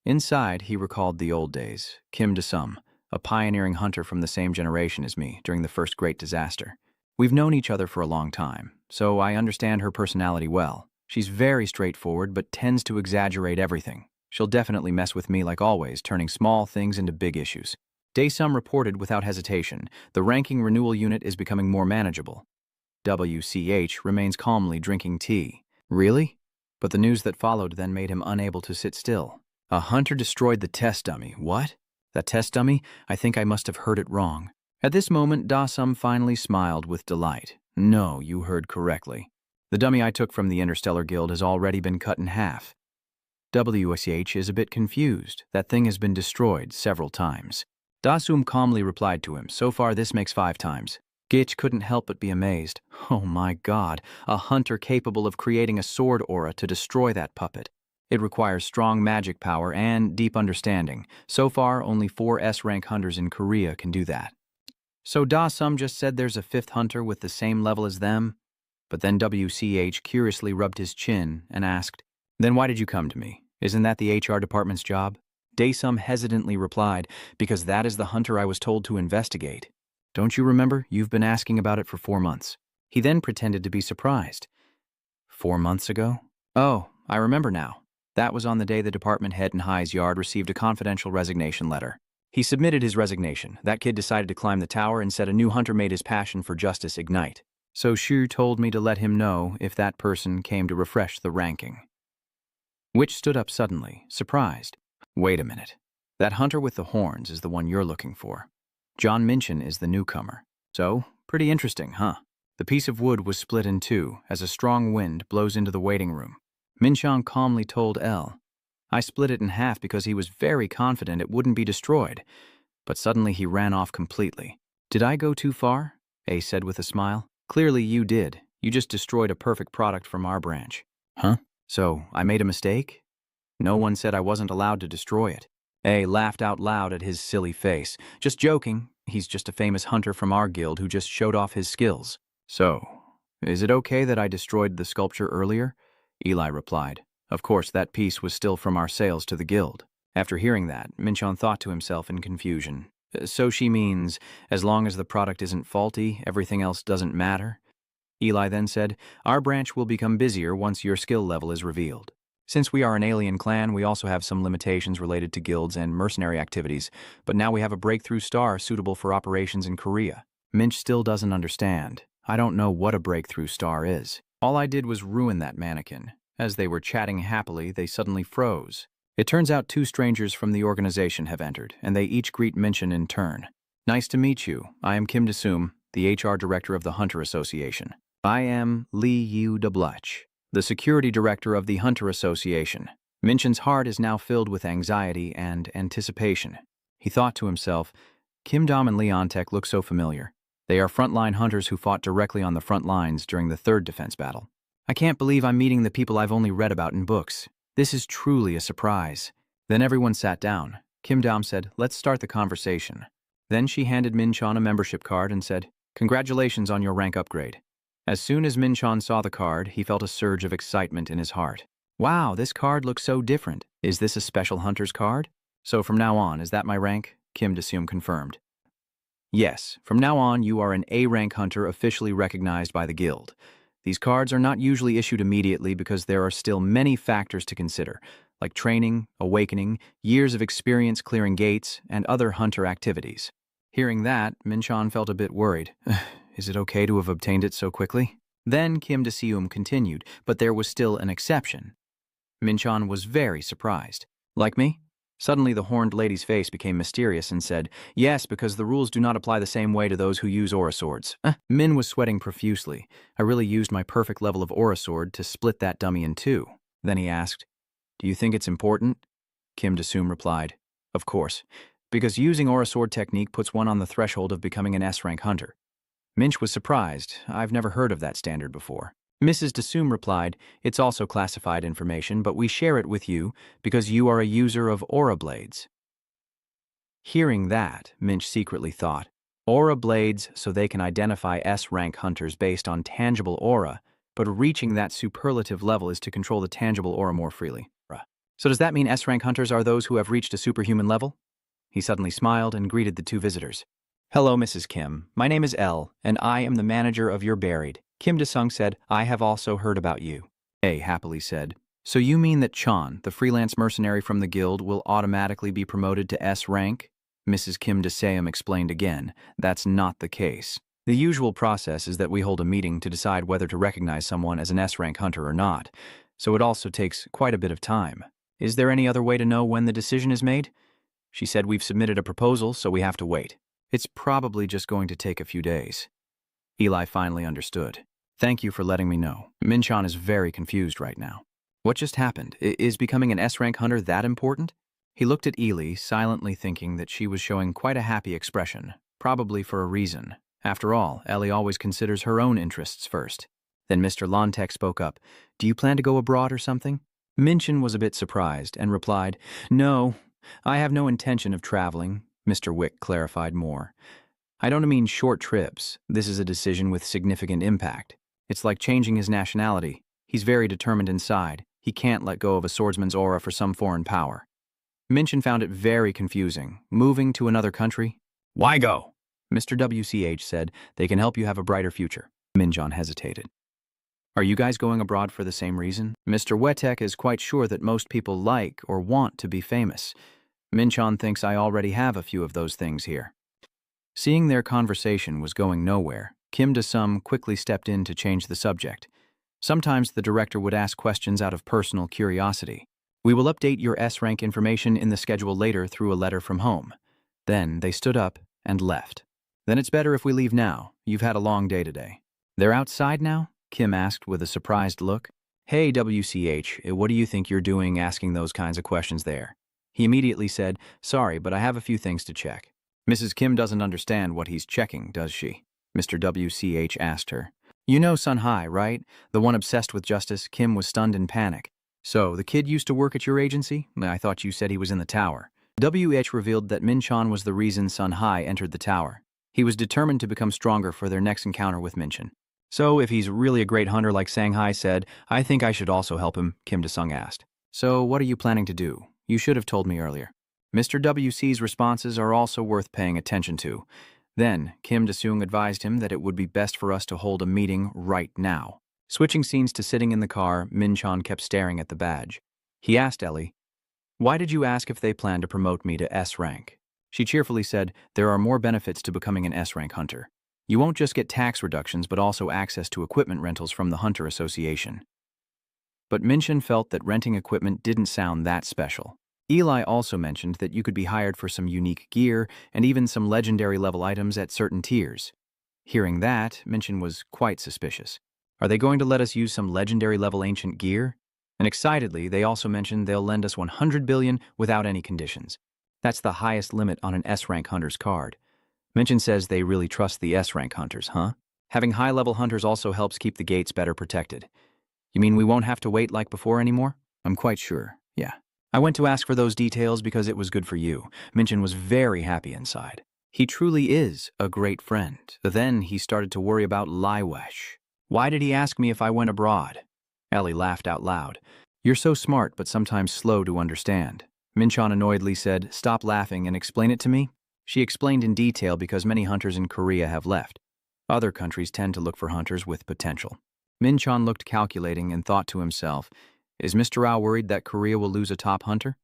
Inside, he recalled the old days. Kim Dasum, a pioneering hunter from the same generation as me during the first great disaster. We've known each other for a long time, so I understand her personality well. She's very straightforward, but tends to exaggerate everything. She'll definitely mess with me like always, turning small things into big issues. Daesum reported without hesitation, the ranking renewal unit is becoming more manageable. WCH remains calmly drinking tea. Really? But the news that followed then made him unable to sit still. A hunter destroyed the test dummy. What? That test dummy? I think I must have heard it wrong. At this moment, Daesum finally smiled with delight. No, you heard correctly. The dummy I took from the Interstellar Guild has already been cut in half. WCH is a bit confused. That thing has been destroyed several times. Daesum calmly replied to him, So far this makes 5 times. Gitch couldn't help but be amazed. Oh my god, a hunter capable of creating a sword aura to destroy that puppet. It requires strong magic power and deep understanding. So far, only 4 S-rank hunters in Korea can do that. So Daesum just said there's a 5th hunter with the same level as them? But then WCH curiously rubbed his chin and asked, Then why did you come to me? Isn't that the HR department's job? Daesum hesitantly replied, Because that is the hunter I was told to investigate. Don't you remember? You've been asking about it for 4 months. He then pretended to be surprised. 4 months ago? Oh, I remember now. That was on the day the department head in Hai's yard received a confidential resignation letter. He submitted his resignation. That kid decided to climb the tower and said a new hunter made his passion for justice ignite. So Shu told me to let him know if that person came to refresh the ranking. Witch stood up suddenly, surprised. Wait a minute. That hunter with the horns is the one you're looking for. John Minchin is the newcomer. So, pretty interesting, huh? The piece of wood was split in 2 as a strong wind blows into the waiting room. Minchon calmly told Elle, I split it in half because he was very confident it wouldn't be destroyed. But suddenly he ran off completely. Did I go too far? A said with a smile. Clearly you did. You just destroyed a perfect product from our branch. Huh? So, I made a mistake? No one said I wasn't allowed to destroy it. A laughed out loud at his silly face. Just joking. He's just a famous hunter from our guild who just showed off his skills. So, is it okay that I destroyed the sculpture earlier? Eli replied. Of course, that piece was still from our sales to the guild. After hearing that, Minchon thought to himself in confusion. So she means, as long as the product isn't faulty, everything else doesn't matter? Eli then said, our branch will become busier once your skill level is revealed. Since we are an alien clan, we also have some limitations related to guilds and mercenary activities, but now we have a breakthrough star suitable for operations in Korea. Minch still doesn't understand. I don't know what a breakthrough star is. All I did was ruin that mannequin. As they were chatting happily, they suddenly froze. It turns out 2 strangers from the organization have entered, and they each greet Minchin in turn. Nice to meet you. I am Kim Da-sum, the HR director of the Hunter Association. I am Lee Yu DeBlutch, the security director of the Hunter Association. Minchin's heart is now filled with anxiety and anticipation. He thought to himself, Kim Dom and Leontek look so familiar. They are frontline hunters who fought directly on the front lines during the 3rd defense battle. I can't believe I'm meeting the people I've only read about in books. This is truly a surprise. Then everyone sat down. Kim Dom said, let's start the conversation. Then she handed Minchon a membership card and said, congratulations on your rank upgrade. As soon as Minchon saw the card, he felt a surge of excitement in his heart. Wow, this card looks so different. Is this a special hunter's card? So from now on, is that my rank? Kim Da-sum confirmed. Yes, from now on you are an A-rank hunter officially recognized by the guild. These cards are not usually issued immediately because there are still many factors to consider, like training, awakening, years of experience clearing gates, and other hunter activities. Hearing that, Minchon felt a bit worried. Is it okay to have obtained it so quickly? Then Kim Da-sum continued, but there was still an exception. Minchon was very surprised. Like me? Suddenly the horned lady's face became mysterious and said, yes, because the rules do not apply the same way to those who use aura swords. Min was sweating profusely. I really used my perfect level of aura sword to split that dummy in 2. Then he asked, do you think it's important? Kim Da-sum replied, of course, because using aura sword technique puts one on the threshold of becoming an S-rank hunter. Minch was surprised. I've never heard of that standard before. Mrs. Da-sum replied, it's also classified information, but we share it with you because you are a user of aura blades. Hearing that, Minch secretly thought, aura blades so they can identify S-rank hunters based on tangible aura, but reaching that superlative level is to control the tangible aura more freely. So does that mean S-rank hunters are those who have reached a superhuman level? He suddenly smiled and greeted the 2 visitors. Hello, Mrs. Kim. My name is Elle, and I am the manager of your buried. Kim Da-sung said, I have also heard about you. A happily said, so you mean that Chan, the freelance mercenary from the guild, will automatically be promoted to S rank? Mrs. Kim Da-seum explained again, that's not the case. The usual process is that we hold a meeting to decide whether to recognize someone as an S rank hunter or not, so it also takes quite a bit of time. Is there any other way to know when the decision is made? She said we've submitted a proposal, so we have to wait. It's probably just going to take a few days. Eli finally understood. Thank you for letting me know. Minchon is very confused right now. What just happened? Is becoming an S-rank hunter that important? He looked at Eli, silently thinking that she was showing quite a happy expression, probably for a reason. After all, Ellie always considers her own interests first. Then Mr. Lontek spoke up. Do you plan to go abroad or something? Minchin was a bit surprised and replied, no, I have no intention of traveling. Mr. Wick clarified more. I don't mean short trips. This is a decision with significant impact. It's like changing his nationality. He's very determined inside. He can't let go of a swordsman's aura for some foreign power. Minchin found it very confusing. Moving to another country? Why go? Mr. WCH said, they can help you have a brighter future. Minchon hesitated. Are you guys going abroad for the same reason? Mr. Wetek is quite sure that most people like or want to be famous. Minchon thinks I already have a few of those things here. Seeing their conversation was going nowhere, Kim Da-sum quickly stepped in to change the subject. Sometimes the director would ask questions out of personal curiosity. We will update your S-rank information in the schedule later through a letter from home. Then they stood up and left. Then it's better if we leave now. You've had a long day today. They're outside now? Kim asked with a surprised look. Hey, WCH, what do you think you're doing asking those kinds of questions there? He immediately said, sorry, but I have a few things to check. Mrs. Kim doesn't understand what he's checking, does she? Mr. WCH asked her. You know Sun Hai, right? The one obsessed with justice. Kim was stunned in panic. So, the kid used to work at your agency? I thought you said he was in the tower. WH revealed that Minchon was the reason Sun Hai entered the tower. He was determined to become stronger for their next encounter with Minchin. So, if he's really a great hunter like Sanghai said, I think I should also help him, Kim Da-sung asked. So, what are you planning to do? You should have told me earlier. Mr. WC's responses are also worth paying attention to. Then, Kim Da-seung advised him that it would be best for us to hold a meeting right now. Switching scenes to sitting in the car, Min-chan kept staring at the badge. He asked Ellie, "Why did you ask if they plan to promote me to S rank?" She cheerfully said, "There are more benefits to becoming an S rank hunter. You won't just get tax reductions but also access to equipment rentals from the Hunter Association." But Min-chan felt that renting equipment didn't sound that special. Eli also mentioned that you could be hired for some unique gear and even some legendary level items at certain tiers. Hearing that, Min-chan was quite suspicious. Are they going to let us use some legendary level ancient gear? And excitedly, they also mentioned they'll lend us 100 billion without any conditions. That's the highest limit on an S-rank hunter's card. Min-chan says they really trust the S-rank hunters, huh? Having high-level hunters also helps keep the gates better protected. You mean we won't have to wait like before anymore? I'm quite sure, yeah. I went to ask for those details because it was good for you. Min-chan was very happy inside. He truly is a great friend. Then he started to worry about Laiwesh. Why did he ask me if I went abroad? Ellie laughed out loud. You're so smart but sometimes slow to understand. Min-chan annoyedly said, "Stop laughing and explain it to me." She explained in detail because many hunters in Korea have left. Other countries tend to look for hunters with potential. Min-chan looked calculating and thought to himself, is Mr. Rao worried that Korea will lose a top hunter?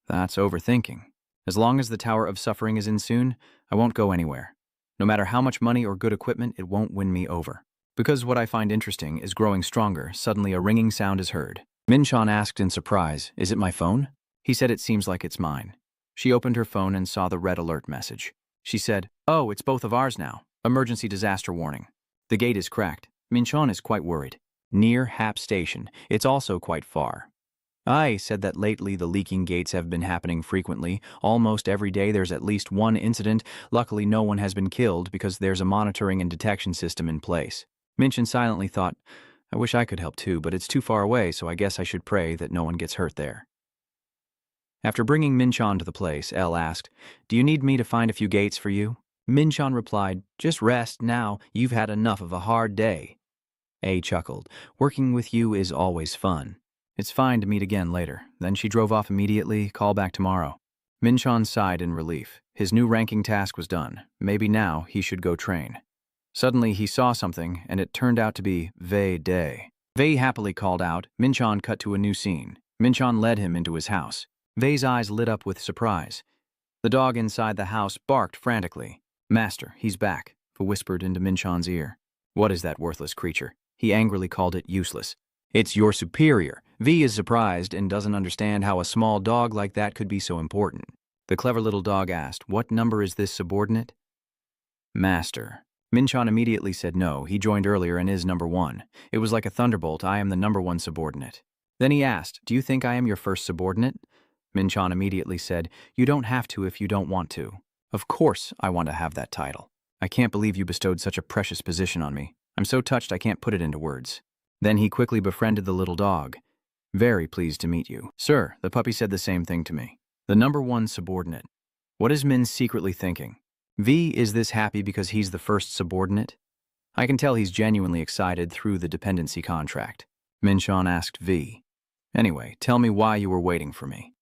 That's overthinking. As long as the Tower of Suffering is in soon, I won't go anywhere. No matter how much money or good equipment, it won't win me over. Because what I find interesting is growing stronger, suddenly a ringing sound is heard. Min-chan asked in surprise, "Is it my phone?" He said, "It seems like it's mine." She opened her phone and saw the red alert message. She said, "Oh, it's both of ours now. Emergency disaster warning. The gate is cracked. Min-chan is quite worried. Near Hap Station. It's also quite far." I said that lately the leaking gates have been happening frequently. Almost every day there's at least one incident. Luckily no one has been killed because there's a monitoring and detection system in place. Min-chan silently thought, I wish I could help too, but it's too far away, so I guess I should pray that no one gets hurt there. After bringing Min-chan to the place, Elle asked, "Do you need me to find a few gates for you?" Min-chan replied, "Just rest now. You've had enough of a hard day." A chuckled. "Working with you is always fun. It's fine to meet again later." Then she drove off immediately. "Call back tomorrow." Min-chan sighed in relief. His new ranking task was done. Maybe now he should go train. Suddenly he saw something, and it turned out to be Vei Day. Vei happily called out. Min-chan cut to a new scene. Min-chan led him into his house. Vei's eyes lit up with surprise. The dog inside the house barked frantically. "Master, he's back," Fu whispered into Min-chan's ear. "What is that worthless creature?" He angrily called it useless. "It's your superior." V is surprised and doesn't understand how a small dog like that could be so important. The clever little dog asked, "What number is this subordinate?" "Master." Min-chan immediately said no, he joined earlier and is number 1. It was like a thunderbolt. "I am the number 1 subordinate." Then he asked, "Do you think I am your first subordinate?" Min-chan immediately said, "You don't have to if you don't want to." "Of course I want to have that title. I can't believe you bestowed such a precious position on me. I'm so touched I can't put it into words." Then he quickly befriended the little dog. "Very pleased to meet you." "Sir," the puppy said the same thing to me. The number 1 subordinate. What is Min secretly thinking? V, is this happy because he's the first subordinate? I can tell he's genuinely excited through the dependency contract. Min-chan asked V. "Anyway, tell me why you were waiting for me."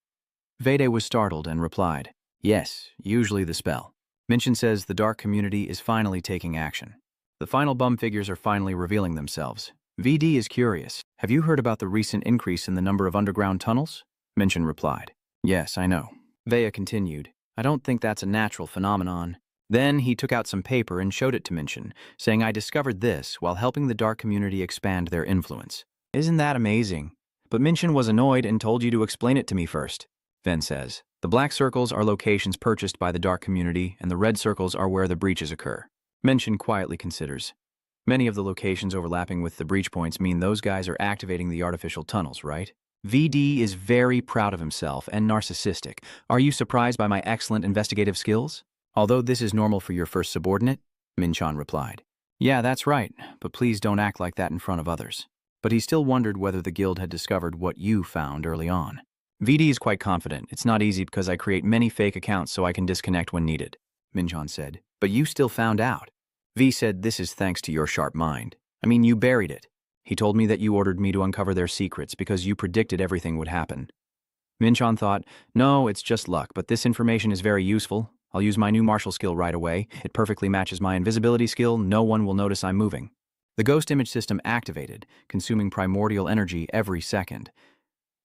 Vede was startled and replied, "Yes, usually the spell." Min-chan says the dark community is finally taking action. The final bum figures are finally revealing themselves. VD is curious. "Have you heard about the recent increase in the number of underground tunnels?" Min-chan replied, "Yes, I know." Vea continued, "I don't think that's a natural phenomenon." Then he took out some paper and showed it to Min-chan, saying, "I discovered this while helping the dark community expand their influence." "Isn't that amazing?" "But Min-chan was annoyed and told you to explain it to me first." Ven says, "The black circles are locations purchased by the dark community, and the red circles are where the breaches occur." Min-chan quietly considers. Many of the locations overlapping with the breach points mean those guys are activating the artificial tunnels, right? VD is very proud of himself and narcissistic. "Are you surprised by my excellent investigative skills?" "Although this is normal for your first subordinate," Min-chan replied. "Yeah, that's right, but please don't act like that in front of others." But he still wondered whether the guild had discovered what you found early on. VD is quite confident. "It's not easy because I create many fake accounts so I can disconnect when needed," Min-chan said. "But you still found out." V said, "This is thanks to your sharp mind. I mean, you buried it. He told me that you ordered me to uncover their secrets because you predicted everything would happen." Minchon thought, no, it's just luck, but this information is very useful. I'll use my new martial skill right away. It perfectly matches my invisibility skill. No one will notice I'm moving. The ghost image system activated, consuming primordial energy every second.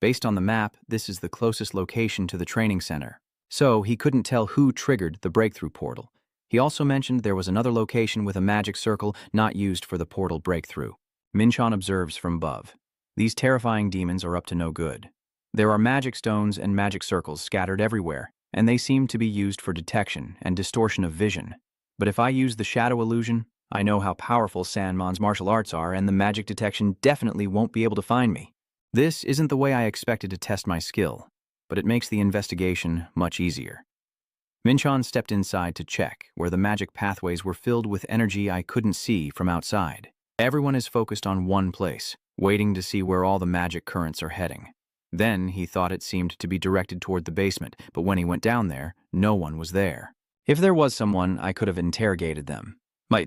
Based on the map, this is the closest location to the training center. So he couldn't tell who triggered the breakthrough portal. He also mentioned there was another location with a magic circle not used for the portal breakthrough. Minchon observes from above. These terrifying demons are up to no good. There are magic stones and magic circles scattered everywhere, and they seem to be used for detection and distortion of vision. But if I use the shadow illusion, I know how powerful Sanmon's martial arts are, and the magic detection definitely won't be able to find me. This isn't the way I expected to test my skill, but it makes the investigation much easier. Minchon stepped inside to check, where the magic pathways were filled with energy I couldn't see from outside. Everyone is focused on one place, waiting to see where all the magic currents are heading. Then he thought it seemed to be directed toward the basement, but when he went down there, no one was there. If there was someone, I could have interrogated them.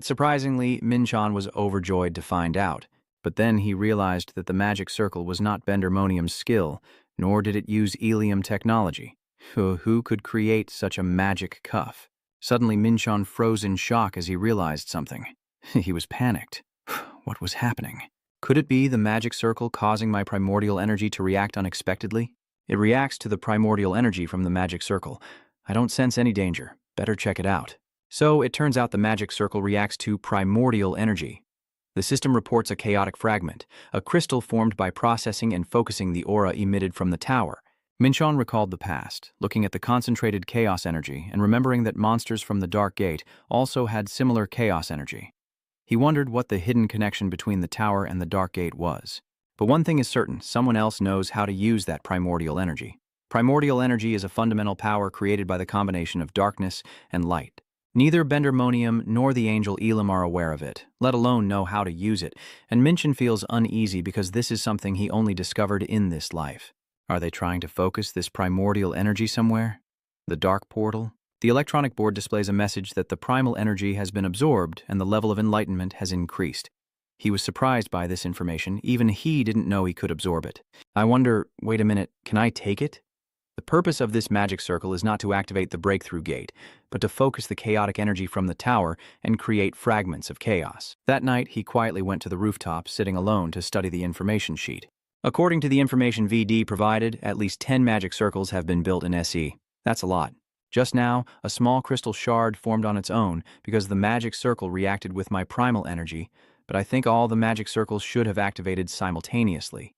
Surprisingly, Minchon was overjoyed to find out, but then he realized that the magic circle was not Bendermonium's skill, nor did it use Elium technology. Who could create such a magic cuff? Suddenly, Minchon froze in shock as he realized something. He was panicked. What was happening? Could it be the magic circle causing my primordial energy to react unexpectedly? It reacts to the primordial energy from the magic circle. I don't sense any danger. Better check it out. So it turns out the magic circle reacts to primordial energy. The system reports a chaotic fragment, a crystal formed by processing and focusing the aura emitted from the tower. Minchon recalled the past, looking at the concentrated chaos energy and remembering that monsters from the Dark Gate also had similar chaos energy. He wondered what the hidden connection between the tower and the Dark Gate was. But one thing is certain, someone else knows how to use that primordial energy. Primordial energy is a fundamental power created by the combination of darkness and light. Neither Bendermonium nor the angel Elam are aware of it, let alone know how to use it, and Minchon feels uneasy because this is something he only discovered in this life. Are they trying to focus this primordial energy somewhere? The dark portal? The electronic board displays a message that the primal energy has been absorbed and the level of enlightenment has increased. He was surprised by this information. Even he didn't know he could absorb it. I wonder, wait a minute, can I take it? The purpose of this magic circle is not to activate the breakthrough gate, but to focus the chaotic energy from the tower and create fragments of chaos. That night, he quietly went to the rooftop, sitting alone to study the information sheet. According to the information VD provided, at least 10 magic circles have been built in SE. That's a lot. Just now, a small crystal shard formed on its own because the magic circle reacted with my primal energy, but I think all the magic circles should have activated simultaneously.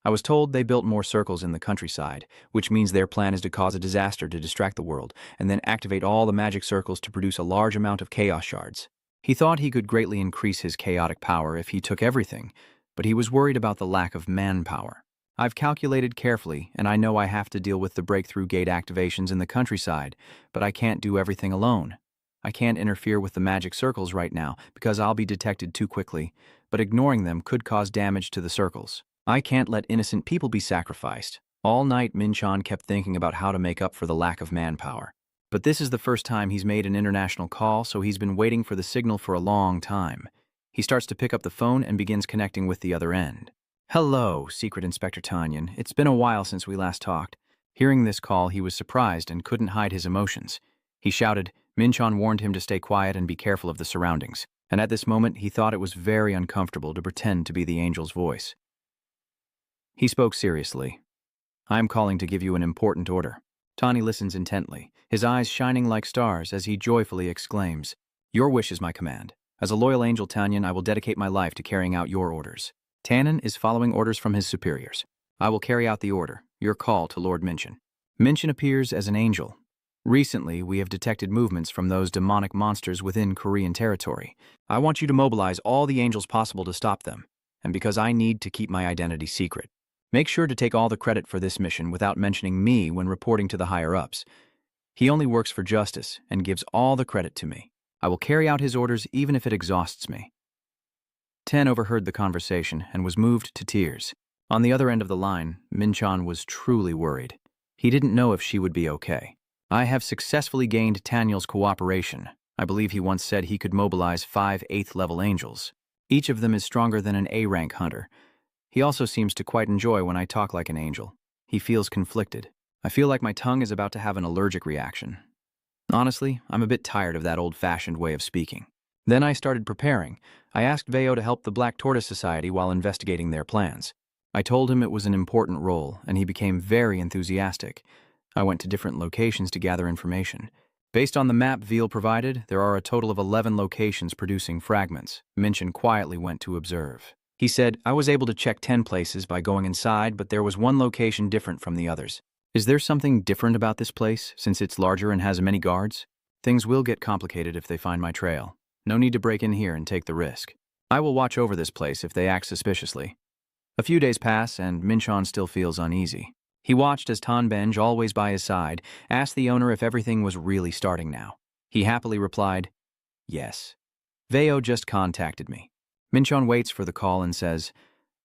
I was told they built more circles in the countryside, which means their plan is to cause a disaster to distract the world, and then activate all the magic circles to produce a large amount of chaos shards. He thought he could greatly increase his chaotic power if he took everything, but he was worried about the lack of manpower. I've calculated carefully, and I know I have to deal with the breakthrough gate activations in the countryside, but I can't do everything alone. I can't interfere with the magic circles right now because I'll be detected too quickly, but ignoring them could cause damage to the circles. I can't let innocent people be sacrificed. All night, Minchon kept thinking about how to make up for the lack of manpower. But this is the first time he's made an international call, so he's been waiting for the signal for a long time. He starts to pick up the phone and begins connecting with the other end. Hello, Secret Inspector Tanyan. It's been a while since we last talked. Hearing this call, he was surprised and couldn't hide his emotions. He shouted. Minchon warned him to stay quiet and be careful of the surroundings. And at this moment, he thought it was very uncomfortable to pretend to be the angel's voice. He spoke seriously. I'm calling to give you an important order. Tani listens intently, his eyes shining like stars as he joyfully exclaims, Your wish is my command. As a loyal angel, Tanyan, I will dedicate my life to carrying out your orders. Tannen is following orders from his superiors. I will carry out the order, your call to Lord Minchon. Minchon appears as an angel. Recently, we have detected movements from those demonic monsters within Korean territory. I want you to mobilize all the angels possible to stop them, and because I need to keep my identity secret. Make sure to take all the credit for this mission without mentioning me when reporting to the higher-ups. He only works for justice and gives all the credit to me. I will carry out his orders even if it exhausts me. Ten overheard the conversation and was moved to tears. On the other end of the line, Minchon was truly worried. He didn't know if she would be okay. I have successfully gained Tanyel's cooperation. I believe he once said he could mobilize 5 8th-level angels. Each of them is stronger than an A-rank hunter. He also seems to quite enjoy when I talk like an angel. He feels conflicted. I feel like my tongue is about to have an allergic reaction. Honestly, I'm a bit tired of that old-fashioned way of speaking. Then I started preparing. I asked Veo to help the Black Tortoise Society while investigating their plans. I told him it was an important role, and he became very enthusiastic. I went to different locations to gather information. Based on the map Veal provided, there are a total of 11 locations producing fragments. Minchin quietly went to observe. He said, I was able to check 10 places by going inside, but there was one location different from the others. Is there something different about this place, since it's larger and has many guards? Things will get complicated if they find my trail. No need to break in here and take the risk. I will watch over this place if they act suspiciously. A few days pass, and Minchon still feels uneasy. He watched as Tanbenj, always by his side, asked the owner if everything was really starting now. He happily replied, yes. Veo just contacted me. Minchon waits for the call and says,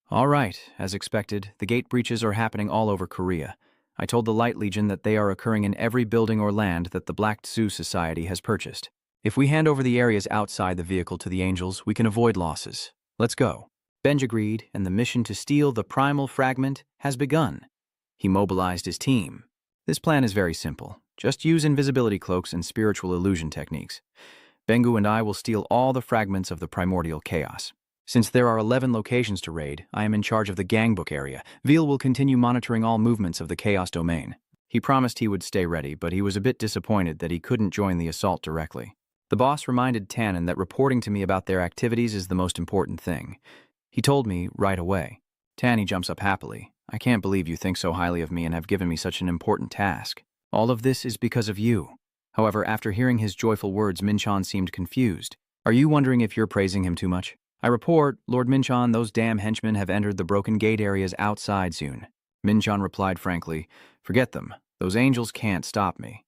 all right, as expected, the gate breaches are happening all over Korea. I told the Light Legion that they are occurring in every building or land that the Black Tzu Society has purchased. If we hand over the areas outside the vehicle to the angels, we can avoid losses. Let's go. Benj agreed, and the mission to steal the primal fragment has begun. He mobilized his team. This plan is very simple. Just use invisibility cloaks and spiritual illusion techniques. Bengu and I will steal all the fragments of the primordial chaos. Since there are 11 locations to raid, I am in charge of the gangbook area. Veal will continue monitoring all movements of the chaos domain. He promised he would stay ready, but he was a bit disappointed that he couldn't join the assault directly. The boss reminded Tannen that reporting to me about their activities is the most important thing. He told me right away. Tanny jumps up happily. I can't believe you think so highly of me and have given me such an important task. All of this is because of you. However, after hearing his joyful words, Minchon seemed confused. Are you wondering if you're praising him too much? I report, Lord Minchon, those damn henchmen have entered the broken gate areas outside soon. Minchon replied frankly, forget them. Those angels can't stop me.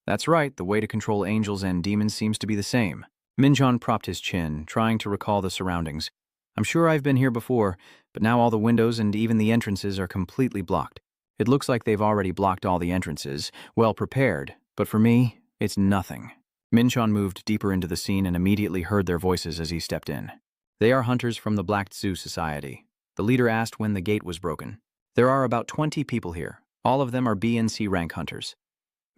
That's right, the way to control angels and demons seems to be the same. Minchon propped his chin, trying to recall the surroundings. I'm sure I've been here before, but now all the windows and even the entrances are completely blocked. It looks like they've already blocked all the entrances, well prepared, but for me, it's nothing. Minchon moved deeper into the scene and immediately heard their voices as he stepped in. They are hunters from the Black Tzu Society. The leader asked when the gate was broken. There are about 20 people here. All of them are B and C rank hunters.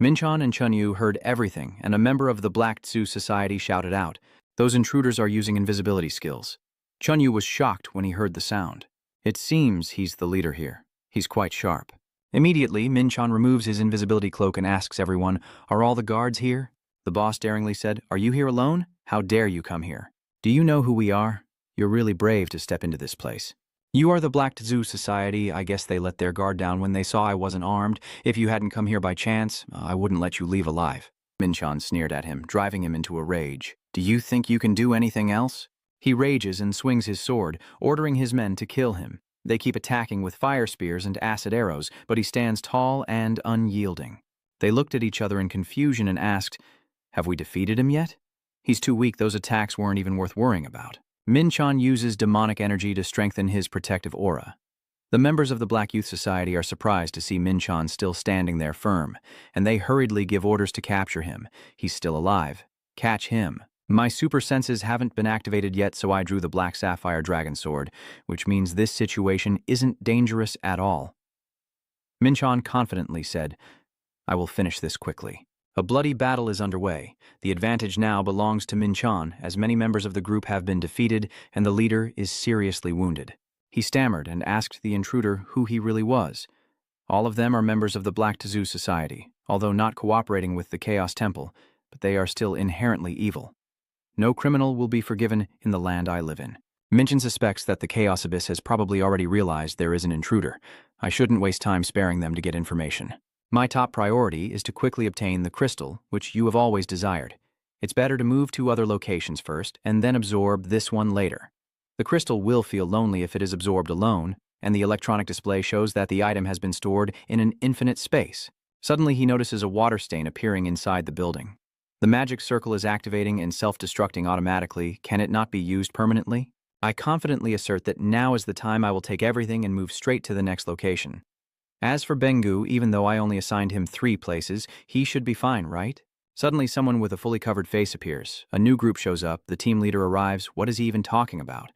Minchon and Chunyu heard everything, and a member of the Black Tzu Society shouted out, those intruders are using invisibility skills. Chunyu was shocked when he heard the sound. It seems he's the leader here. He's quite sharp. Immediately, Minchon removes his invisibility cloak and asks everyone, are all the guards here? The boss daringly said, are you here alone? How dare you come here? Do you know who we are? You're really brave to step into this place. You are the Black Tzu Society. I guess they let their guard down when they saw I wasn't armed. If you hadn't come here by chance, I wouldn't let you leave alive. Minchon sneered at him, driving him into a rage. Do you think you can do anything else? He rages and swings his sword, ordering his men to kill him. They keep attacking with fire spears and acid arrows, but he stands tall and unyielding. They looked at each other in confusion and asked, have we defeated him yet? He's too weak, those attacks weren't even worth worrying about. Minchon uses demonic energy to strengthen his protective aura. The members of the Black Youth Society are surprised to see Minchon still standing there firm, and they hurriedly give orders to capture him. He's still alive. Catch him. My super senses haven't been activated yet, so I drew the Black Sapphire Dragon Sword, which means this situation isn't dangerous at all. Minchon confidently said, I will finish this quickly. A bloody battle is underway. The advantage now belongs to Minchon, as many members of the group have been defeated and the leader is seriously wounded. He stammered and asked the intruder who he really was. All of them are members of the Black Tzu Society, although not cooperating with the Chaos Temple, but they are still inherently evil. No criminal will be forgiven in the land I live in. Minchon suspects that the Chaos Abyss has probably already realized there is an intruder. I shouldn't waste time sparing them to get information. My top priority is to quickly obtain the crystal, which you have always desired. It's better to move to other locations first, and then absorb this one later. The crystal will feel lonely if it is absorbed alone, and the electronic display shows that the item has been stored in an infinite space. Suddenly he notices a water stain appearing inside the building. The magic circle is activating and self-destructing automatically. Can it not be used permanently? I confidently assert that now is the time I will take everything and move straight to the next location. As for Bengu, even though I only assigned him 3 places, he should be fine, right? Suddenly someone with a fully covered face appears. A new group shows up, the team leader arrives. What is he even talking about?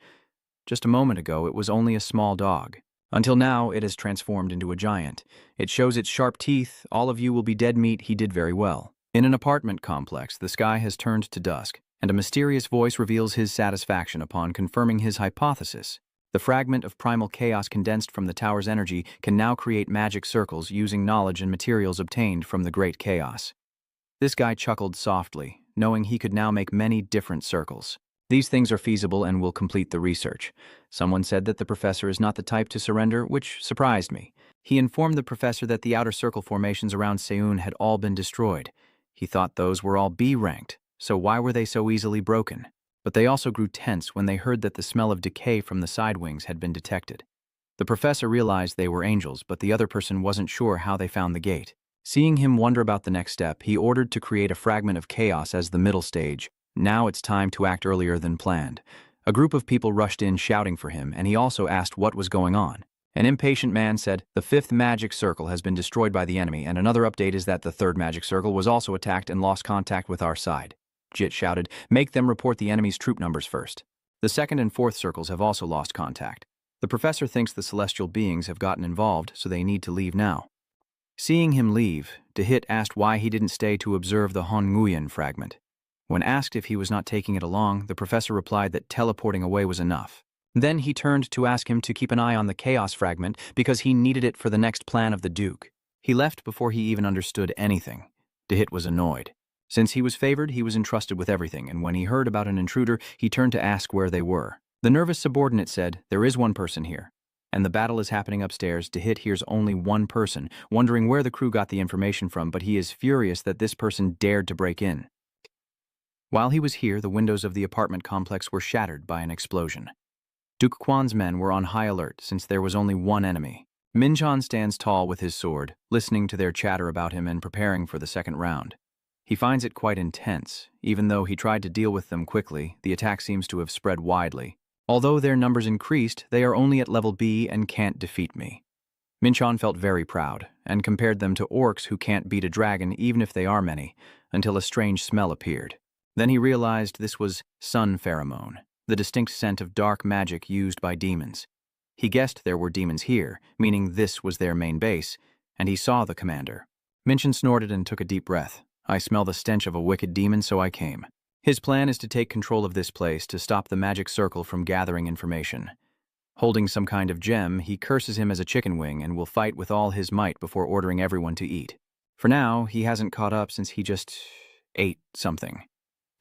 Just a moment ago, it was only a small dog. Until now, it has transformed into a giant. It shows its sharp teeth. All of you will be dead meat. He did very well. In an apartment complex, the sky has turned to dusk, and a mysterious voice reveals his satisfaction upon confirming his hypothesis. The fragment of primal chaos condensed from the tower's energy can now create magic circles using knowledge and materials obtained from the great chaos. This guy chuckled softly, knowing he could now make many different circles. These things are feasible and will complete the research. Someone said that the professor is not the type to surrender, which surprised me. He informed the professor that the outer circle formations around Seun had all been destroyed. He thought those were all B-ranked, so why were they so easily broken? But they also grew tense when they heard that the smell of decay from the side wings had been detected. The professor realized they were angels, but the other person wasn't sure how they found the gate. Seeing him wonder about the next step, he ordered to create a fragment of chaos as the middle stage. Now it's time to act earlier than planned. A group of people rushed in shouting for him, and he also asked what was going on. An impatient man said, "The fifth magic circle has been destroyed by the enemy, and another update is that the third magic circle was also attacked and lost contact with our side." Jit shouted, "Make them report the enemy's troop numbers first." The second and fourth circles have also lost contact. The professor thinks the celestial beings have gotten involved, so they need to leave now. Seeing him leave, Dehit asked why he didn't stay to observe the Hon Nguyen fragment. When asked if he was not taking it along, the professor replied that teleporting away was enough. Then he turned to ask him to keep an eye on the chaos fragment because he needed it for the next plan of the Duke. He left before he even understood anything. Dehit was annoyed. Since he was favored, he was entrusted with everything, and when he heard about an intruder, he turned to ask where they were. The nervous subordinate said, "There is one person here." And the battle is happening upstairs. Dehit hears only one person, wondering where the crew got the information from, but he is furious that this person dared to break in. While he was here, the windows of the apartment complex were shattered by an explosion. Duke Kwan's men were on high alert since there was only one enemy. Minchon stands tall with his sword, listening to their chatter about him and preparing for the second round. He finds it quite intense. Even though he tried to deal with them quickly, the attack seems to have spread widely. Although their numbers increased, they are only at level B and can't defeat me. Minchon felt very proud, and compared them to orcs who can't beat a dragon even if they are many, until a strange smell appeared. Then he realized this was sun pheromone, the distinct scent of dark magic used by demons. He guessed there were demons here, meaning this was their main base, and he saw the commander. Minchon snorted and took a deep breath. "I smell the stench of a wicked demon, so I came." His plan is to take control of this place to stop the magic circle from gathering information. Holding some kind of gem, he curses him as a chicken wing and will fight with all his might before ordering everyone to eat. For now, he hasn't caught up since he just ate something.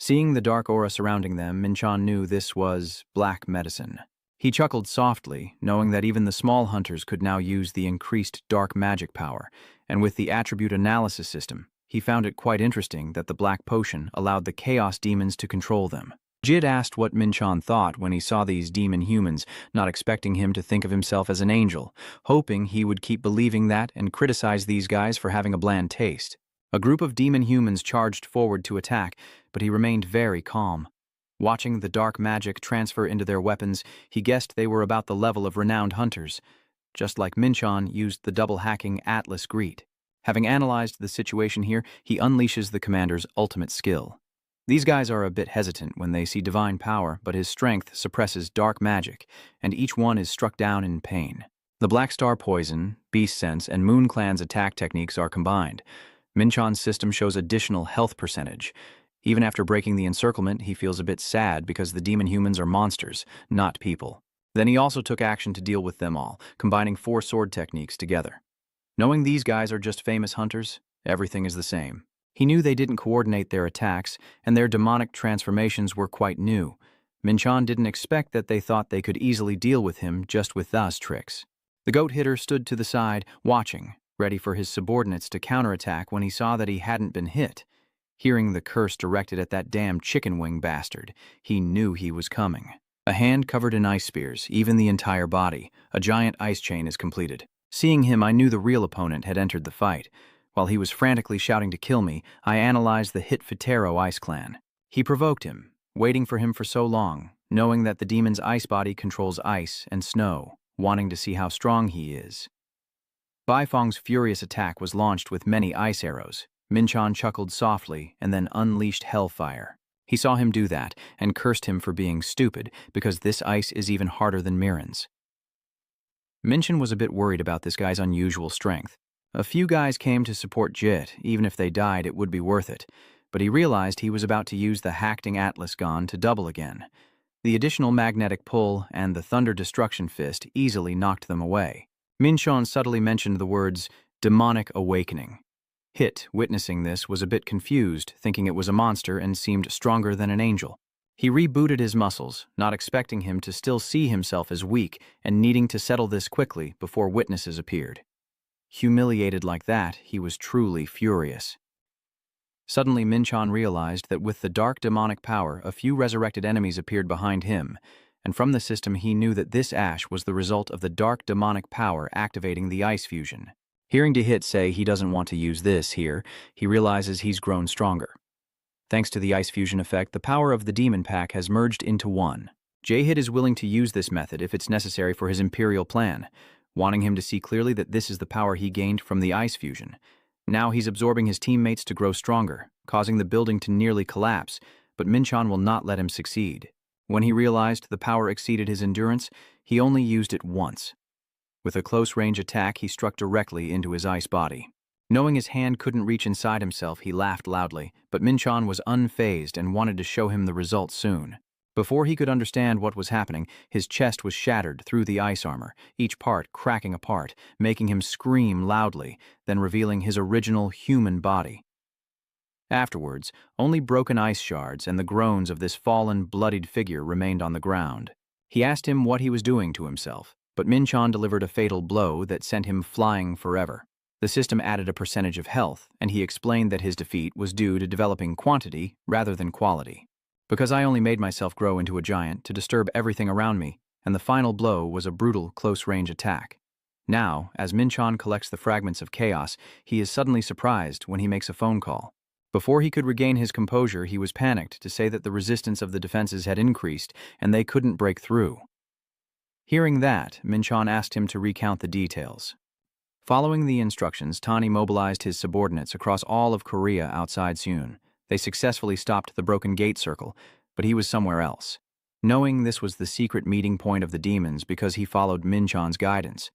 Seeing the dark aura surrounding them, Minchon knew this was black medicine. He chuckled softly, knowing that even the small hunters could now use the increased dark magic power, and with the attribute analysis system, he found it quite interesting that the black potion allowed the chaos demons to control them. Jid asked what Minchon thought when he saw these demon humans, not expecting him to think of himself as an angel, hoping he would keep believing that and criticize these guys for having a bland taste. A group of demon humans charged forward to attack, but he remained very calm. Watching the dark magic transfer into their weapons, he guessed they were about the level of renowned hunters. Just like Minchon used the double-hacking Atlas Greet. Having analyzed the situation here, he unleashes the commander's ultimate skill. These guys are a bit hesitant when they see divine power, but his strength suppresses dark magic, and each one is struck down in pain. The Black Star Poison, Beast Sense, and Moon Clan's attack techniques are combined. Minchon's system shows additional health percentage. Even after breaking the encirclement, he feels a bit sad because the demon humans are monsters, not people. Then he also took action to deal with them all, combining 4 sword techniques together. Knowing these guys are just famous hunters, everything is the same. He knew they didn't coordinate their attacks, and their demonic transformations were quite new. Minchon didn't expect that they thought they could easily deal with him just with those tricks. The goat hitter stood to the side, watching, ready for his subordinates to counterattack when he saw that he hadn't been hit. Hearing the curse directed at that damn chicken wing bastard, he knew he was coming. A hand covered in ice spears, even the entire body. A giant ice chain is completed. Seeing him, I knew the real opponent had entered the fight. While he was frantically shouting to kill me, I analyzed the Hit Fitero Ice Clan. He provoked him, waiting for him for so long, knowing that the demon's ice body controls ice and snow, wanting to see how strong he is. Baifong's furious attack was launched with many ice arrows. Minchon chuckled softly and then unleashed hellfire. He saw him do that and cursed him for being stupid because this ice is even harder than Mirren's. Minchon was a bit worried about this guy's unusual strength. A few guys came to support Jit. Even if they died, it would be worth it. But he realized he was about to use the Hacting Atlas gun to double again. The additional magnetic pull and the Thunder Destruction Fist easily knocked them away. Minchon subtly mentioned the words, demonic awakening. Hit, witnessing this, was a bit confused, thinking it was a monster and seemed stronger than an angel. He rebooted his muscles, not expecting him to still see himself as weak and needing to settle this quickly before witnesses appeared. Humiliated like that, he was truly furious. Suddenly, Minchon realized that with the dark demonic power, a few resurrected enemies appeared behind him, and from the system he knew that this ash was the result of the dark demonic power activating the ice fusion. Hearing Hit say he doesn't want to use this here, he realizes he's grown stronger. Thanks to the ice fusion effect, the power of the demon pack has merged into one. Hit is willing to use this method if it's necessary for his imperial plan, wanting him to see clearly that this is the power he gained from the ice fusion. Now he's absorbing his teammates to grow stronger, causing the building to nearly collapse, but Minchon will not let him succeed. When he realized the power exceeded his endurance, he only used it once. With a close-range attack, he struck directly into his ice body. Knowing his hand couldn't reach inside himself, he laughed loudly, but Minchon was unfazed and wanted to show him the result soon. Before he could understand what was happening, his chest was shattered through the ice armor, each part cracking apart, making him scream loudly, then revealing his original human body. Afterwards, only broken ice shards and the groans of this fallen, bloodied figure remained on the ground. He asked him what he was doing to himself, but Minchon delivered a fatal blow that sent him flying forever. The system added a percentage of health, and he explained that his defeat was due to developing quantity rather than quality. Because I only made myself grow into a giant to disturb everything around me, and the final blow was a brutal close-range attack. Now, as Minchon collects the fragments of chaos, he is suddenly surprised when he makes a phone call. Before he could regain his composure, he was panicked to say that the resistance of the defenses had increased and they couldn't break through. Hearing that, Minchon asked him to recount the details. Following the instructions, Tani mobilized his subordinates across all of Korea outside Seoul. They successfully stopped the broken gate circle, but he was somewhere else. Knowing this was the secret meeting point of the demons because he followed Minchon's guidance.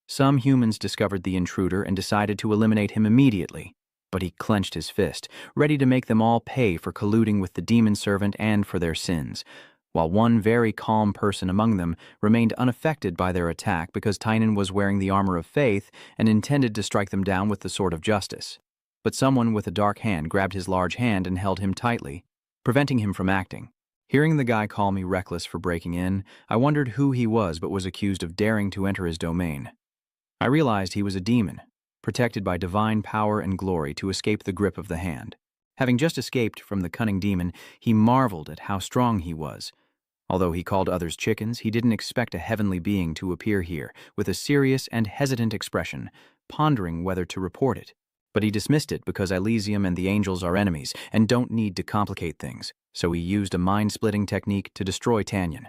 Some humans discovered the intruder and decided to eliminate him immediately, but he clenched his fist, ready to make them all pay for colluding with the demon servant and for their sins, while one very calm person among them remained unaffected by their attack because Tynan was wearing the armor of faith and intended to strike them down with the sword of justice. But someone with a dark hand grabbed his large hand and held him tightly, preventing him from acting. Hearing the guy call me reckless for breaking in, I wondered who he was but was accused of daring to enter his domain. I realized he was a demon, protected by divine power and glory to escape the grip of the hand. Having just escaped from the cunning demon, he marveled at how strong he was. Although he called others chickens, he didn't expect a heavenly being to appear here with a serious and hesitant expression, pondering whether to report it. But he dismissed it because Elysium and the angels are enemies and don't need to complicate things, so he used a mind-splitting technique to destroy Tanyan.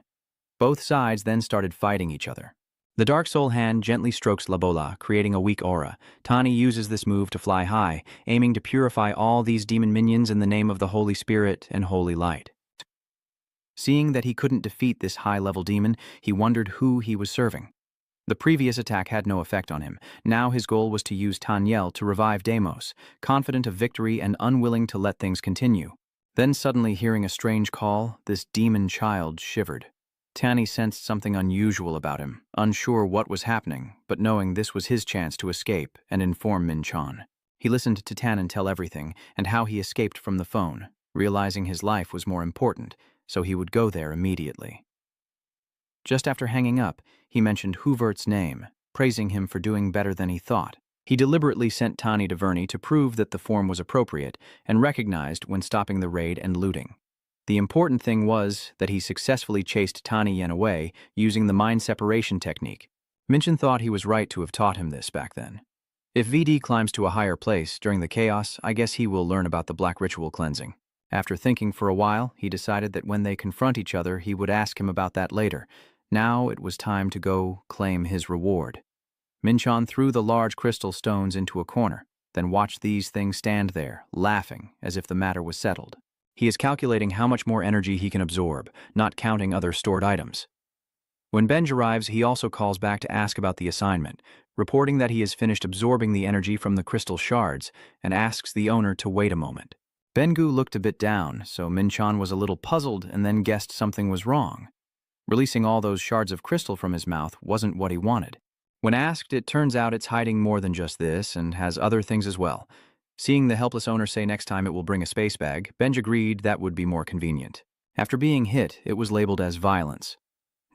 Both sides then started fighting each other. The Dark Soul hand gently strokes Labola, creating a weak aura. Tani uses this move to fly high, aiming to purify all these demon minions in the name of the Holy Spirit and Holy Light. Seeing that he couldn't defeat this high-level demon, he wondered who he was serving. The previous attack had no effect on him. Now his goal was to use Tanyel to revive Deimos, confident of victory and unwilling to let things continue. Then suddenly hearing a strange call, this demon child shivered. Tani sensed something unusual about him, unsure what was happening, but knowing this was his chance to escape and inform Minchon. He listened to Tannen tell everything and how he escaped from the phone, realizing his life was more important, so he would go there immediately. Just after hanging up, he mentioned Huvert's name, praising him for doing better than he thought. He deliberately sent Tani to Verney to prove that the form was appropriate and recognized when stopping the raid and looting. The important thing was that he successfully chased Tani Yen away using the mind separation technique. Minchon thought he was right to have taught him this back then. If VD climbs to a higher place during the chaos, I guess he will learn about the black ritual cleansing. After thinking for a while, he decided that when they confront each other, he would ask him about that later. Now it was time to go claim his reward. Minchon threw the large crystal stones into a corner, then watched these things stand there, laughing as if the matter was settled. He is calculating how much more energy he can absorb, not counting other stored items. When Benj arrives, he also calls back to ask about the assignment, reporting that he has finished absorbing the energy from the crystal shards and asks the owner to wait a moment. Bengu looked a bit down, so Minchan was a little puzzled and then guessed something was wrong. Releasing all those shards of crystal from his mouth wasn't what he wanted. When asked, it turns out it's hiding more than just this and has other things as well. Seeing the helpless owner say next time it will bring a space bag, Benj agreed that would be more convenient. After being hit, it was labeled as violence.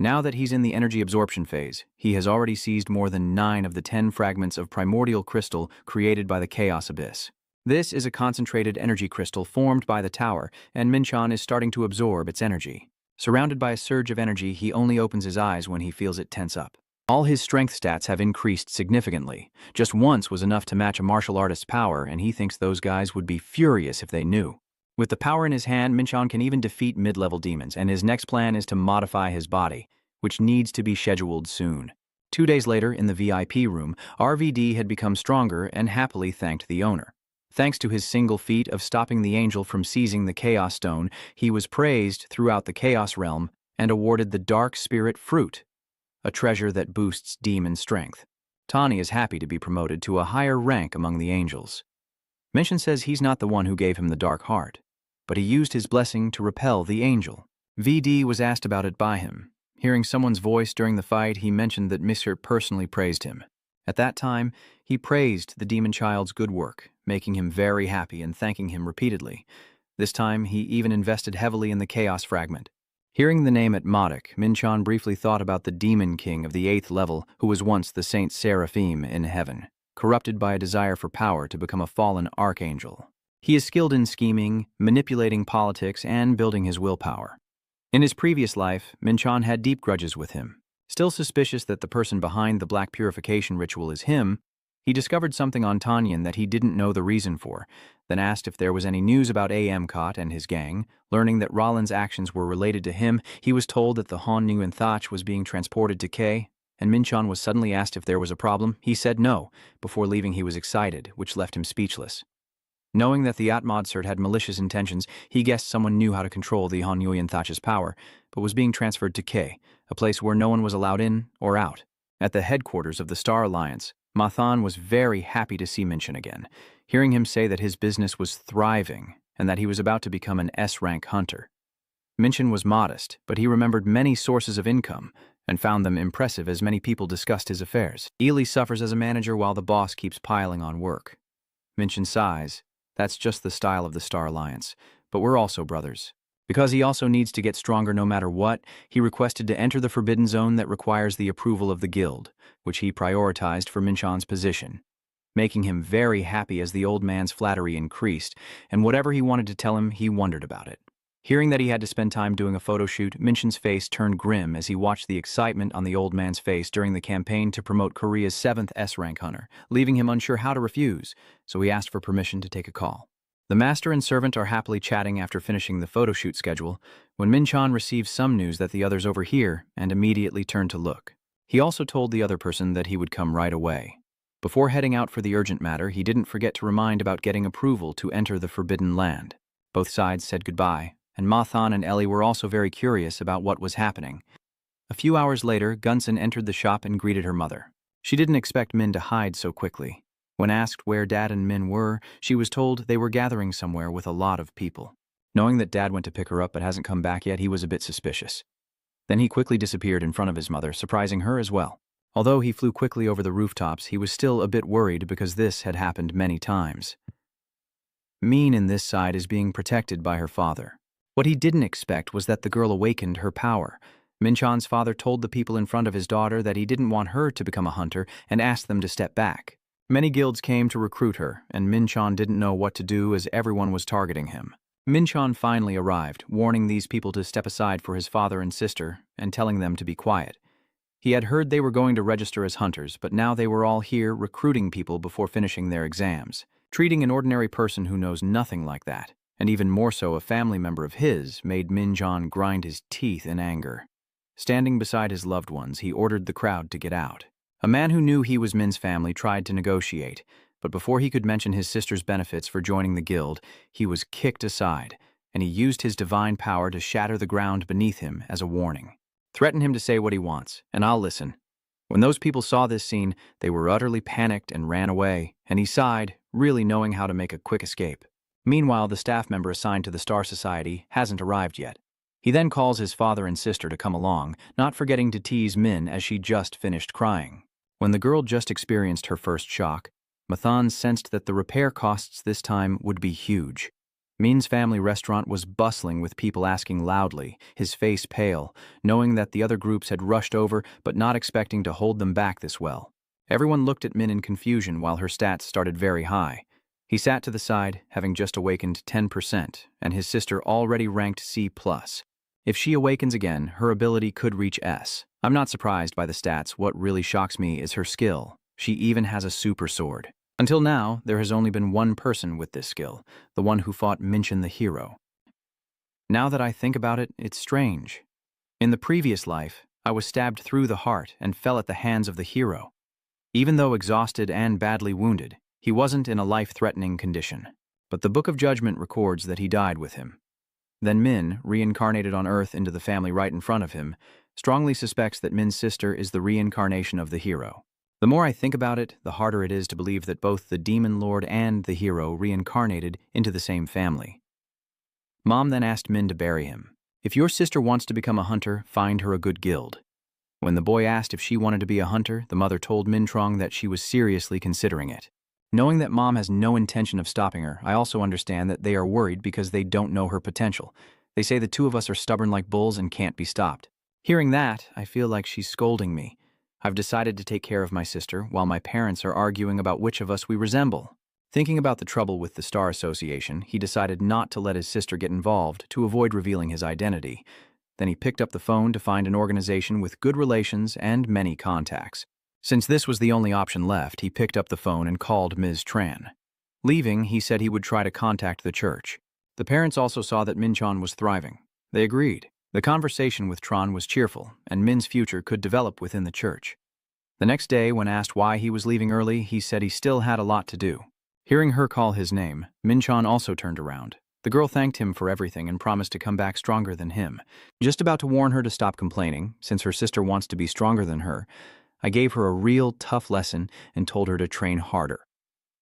Now that he's in the energy absorption phase, he has already seized more than 9 of the 10 fragments of primordial crystal created by the Chaos Abyss. This is a concentrated energy crystal formed by the tower, and Minchan is starting to absorb its energy. Surrounded by a surge of energy, he only opens his eyes when he feels it tense up. All his strength stats have increased significantly. Just once was enough to match a martial artist's power, and he thinks those guys would be furious if they knew. With the power in his hand, Minchan can even defeat mid-level demons, and his next plan is to modify his body, which needs to be scheduled soon. 2 days later, in the VIP room, RVD had become stronger and happily thanked the owner. Thanks to his single feat of stopping the angel from seizing the Chaos Stone, he was praised throughout the Chaos Realm and awarded the Dark Spirit Fruit, a treasure that boosts demon strength. Tani is happy to be promoted to a higher rank among the angels. Minchan says he's not the one who gave him the dark heart, but he used his blessing to repel the angel. VD was asked about it by him. Hearing someone's voice during the fight, he mentioned that Mr. personally praised him. At that time, he praised the demon child's good work, making him very happy and thanking him repeatedly. This time, he even invested heavily in the Chaos Fragment. Hearing the name Atmodic, Minchan briefly thought about the demon king of the 8th level who was once the Saint Seraphim in heaven, corrupted by a desire for power to become a fallen archangel. He is skilled in scheming, manipulating politics, and building his willpower. In his previous life, Minchan had deep grudges with him. Still suspicious that the person behind the black purification ritual is him, he discovered something on Tanyan that he didn't know the reason for, then asked if there was any news about Amcot and his gang. Learning that Roland's actions were related to him, he was told that the Han Nguyen Thach was being transported to K, and Minchan was suddenly asked if there was a problem. He said no. Before leaving, he was excited, which left him speechless. Knowing that the Atmodsert had malicious intentions, he guessed someone knew how to control the Han Nguyen Thach's power, but was being transferred to K, a place where no one was allowed in or out. At the headquarters of the Star Alliance, Mathan was very happy to see Minchan again, hearing him say that his business was thriving and that he was about to become an S-rank hunter. Minchan was modest, but he remembered many sources of income and found them impressive as many people discussed his affairs. Ely suffers as a manager while the boss keeps piling on work. Minchan sighs. That's just the style of the Star Alliance, but we're also brothers. Because he also needs to get stronger no matter what, he requested to enter the Forbidden Zone that requires the approval of the guild, which he prioritized for Minchan's position, making him very happy as the old man's flattery increased, and whatever he wanted to tell him, he wondered about it. Hearing that he had to spend time doing a photo shoot, Minchan's face turned grim as he watched the excitement on the old man's face during the campaign to promote Korea's 7th S-rank hunter, leaving him unsure how to refuse, so he asked for permission to take a call. The master and servant are happily chatting after finishing the photo shoot schedule, when Minchan receives some news that the others overhear and immediately turn to look. He also told the other person that he would come right away. Before heading out for the urgent matter, he didn't forget to remind about getting approval to enter the Forbidden Land. Both sides said goodbye, and Mathan and Ellie were also very curious about what was happening. A few hours later, Gunson entered the shop and greeted her mother. She didn't expect Min to hide so quickly. When asked where Dad and Min were, she was told they were gathering somewhere with a lot of people. Knowing that Dad went to pick her up but hasn't come back yet, he was a bit suspicious. Then he quickly disappeared in front of his mother, surprising her as well. Although he flew quickly over the rooftops, he was still a bit worried because this had happened many times. Min in this side is being protected by her father. What he didn't expect was that the girl awakened her power. Minchan's father told the people in front of his daughter that he didn't want her to become a hunter and asked them to step back. Many guilds came to recruit her, and Minchan didn't know what to do as everyone was targeting him. Minchan finally arrived, warning these people to step aside for his father and sister and telling them to be quiet. He had heard they were going to register as hunters, but now they were all here recruiting people before finishing their exams. Treating an ordinary person who knows nothing like that, and even more so a family member of his, made Minchan grind his teeth in anger. Standing beside his loved ones, he ordered the crowd to get out. A man who knew he was Min's family tried to negotiate, but before he could mention his sister's benefits for joining the guild, he was kicked aside, and he used his divine power to shatter the ground beneath him as a warning. Threaten him to say what he wants, and I'll listen. When those people saw this scene, they were utterly panicked and ran away, and he sighed, really knowing how to make a quick escape. Meanwhile, the staff member assigned to the Star Society hasn't arrived yet. He then calls his father and sister to come along, not forgetting to tease Min as she just finished crying. When the girl just experienced her first shock, Mathan sensed that the repair costs this time would be huge. Min's family restaurant was bustling with people asking loudly, his face pale, knowing that the other groups had rushed over but not expecting to hold them back this well. Everyone looked at Min in confusion while her stats started very high. He sat to the side, having just awakened 10%, and his sister already ranked C+. If she awakens again, her ability could reach S. I'm not surprised by the stats. What really shocks me is her skill. She even has a super sword. Until now, there has only been one person with this skill, the one who fought Minchin the hero. Now that I think about it, it's strange. In the previous life, I was stabbed through the heart and fell at the hands of the hero. Even though exhausted and badly wounded, he wasn't in a life-threatening condition. But the Book of Judgment records that he died with him. Then Min, reincarnated on Earth into the family right in front of him, strongly suspects that Min's sister is the reincarnation of the hero. The more I think about it, the harder it is to believe that both the Demon Lord and the hero reincarnated into the same family. Mom then asked Min to bury him. If your sister wants to become a hunter, find her a good guild. When the boy asked if she wanted to be a hunter, the mother told Min Trong that she was seriously considering it. Knowing that Mom has no intention of stopping her, I also understand that they are worried because they don't know her potential. They say the two of us are stubborn like bulls and can't be stopped. Hearing that, I feel like she's scolding me. I've decided to take care of my sister while my parents are arguing about which of us we resemble. Thinking about the trouble with the Star Association, he decided not to let his sister get involved to avoid revealing his identity. Then he picked up the phone to find an organization with good relations and many contacts. Since this was the only option left, he picked up the phone and called Ms. Tran. Leaving, he said he would try to contact the church. The parents also saw that Minchon was thriving. They agreed. The conversation with Tran was cheerful, and Min's future could develop within the church. The next day, when asked why he was leaving early, he said he still had a lot to do. Hearing her call his name, Minchon also turned around. The girl thanked him for everything and promised to come back stronger than him. Just about to warn her to stop complaining, since her sister wants to be stronger than her, I gave her a real tough lesson and told her to train harder.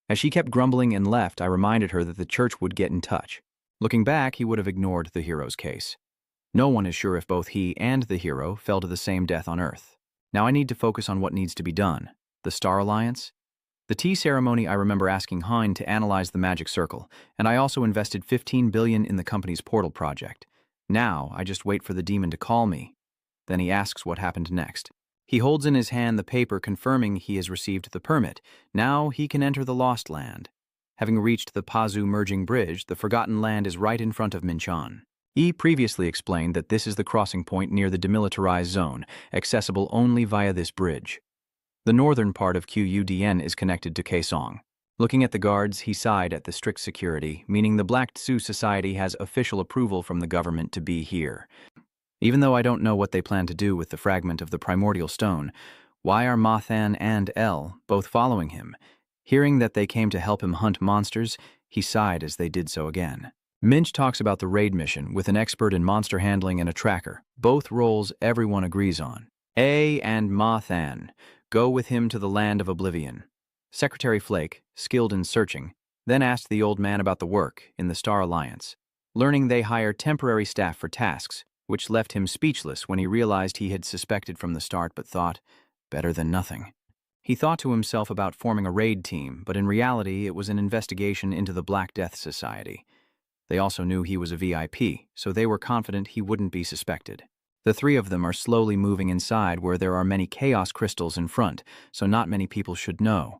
As she kept grumbling and left, I reminded her that the church would get in touch. Looking back, he would have ignored the hero's case. No one is sure if both he and the hero fell to the same death on Earth. Now I need to focus on what needs to be done. The Star Alliance? The tea ceremony, I remember asking Hein to analyze the magic circle, and I also invested 15 billion in the company's portal project. Now, I just wait for the demon to call me. Then he asks what happened next. He holds in his hand the paper confirming he has received the permit. Now he can enter the Lost Land. Having reached the Pazu merging bridge, the Forgotten Land is right in front of Minchan. He previously explained that this is the crossing point near the demilitarized zone, accessible only via this bridge. The northern part of Qudn is connected to Kaesong. Looking at the guards, he sighed at the strict security, meaning the Black Tzu Society has official approval from the government to be here. Even though I don't know what they plan to do with the fragment of the primordial stone, why are Mathan and El both following him? Hearing that they came to help him hunt monsters, he sighed as they did so again. Minch talks about the raid mission with an expert in monster handling and a tracker, both roles everyone agrees on. A and Mathan go with him to the land of oblivion. Secretary Flake, skilled in searching, then asked the old man about the work in the Star Alliance, learning they hire temporary staff for tasks, which left him speechless when he realized he had suspected from the start but thought, better than nothing. He thought to himself about forming a raid team, but in reality it was an investigation into the Black Death Society. They also knew he was a VIP, so they were confident he wouldn't be suspected. The three of them are slowly moving inside where there are many chaos crystals in front, so not many people should know.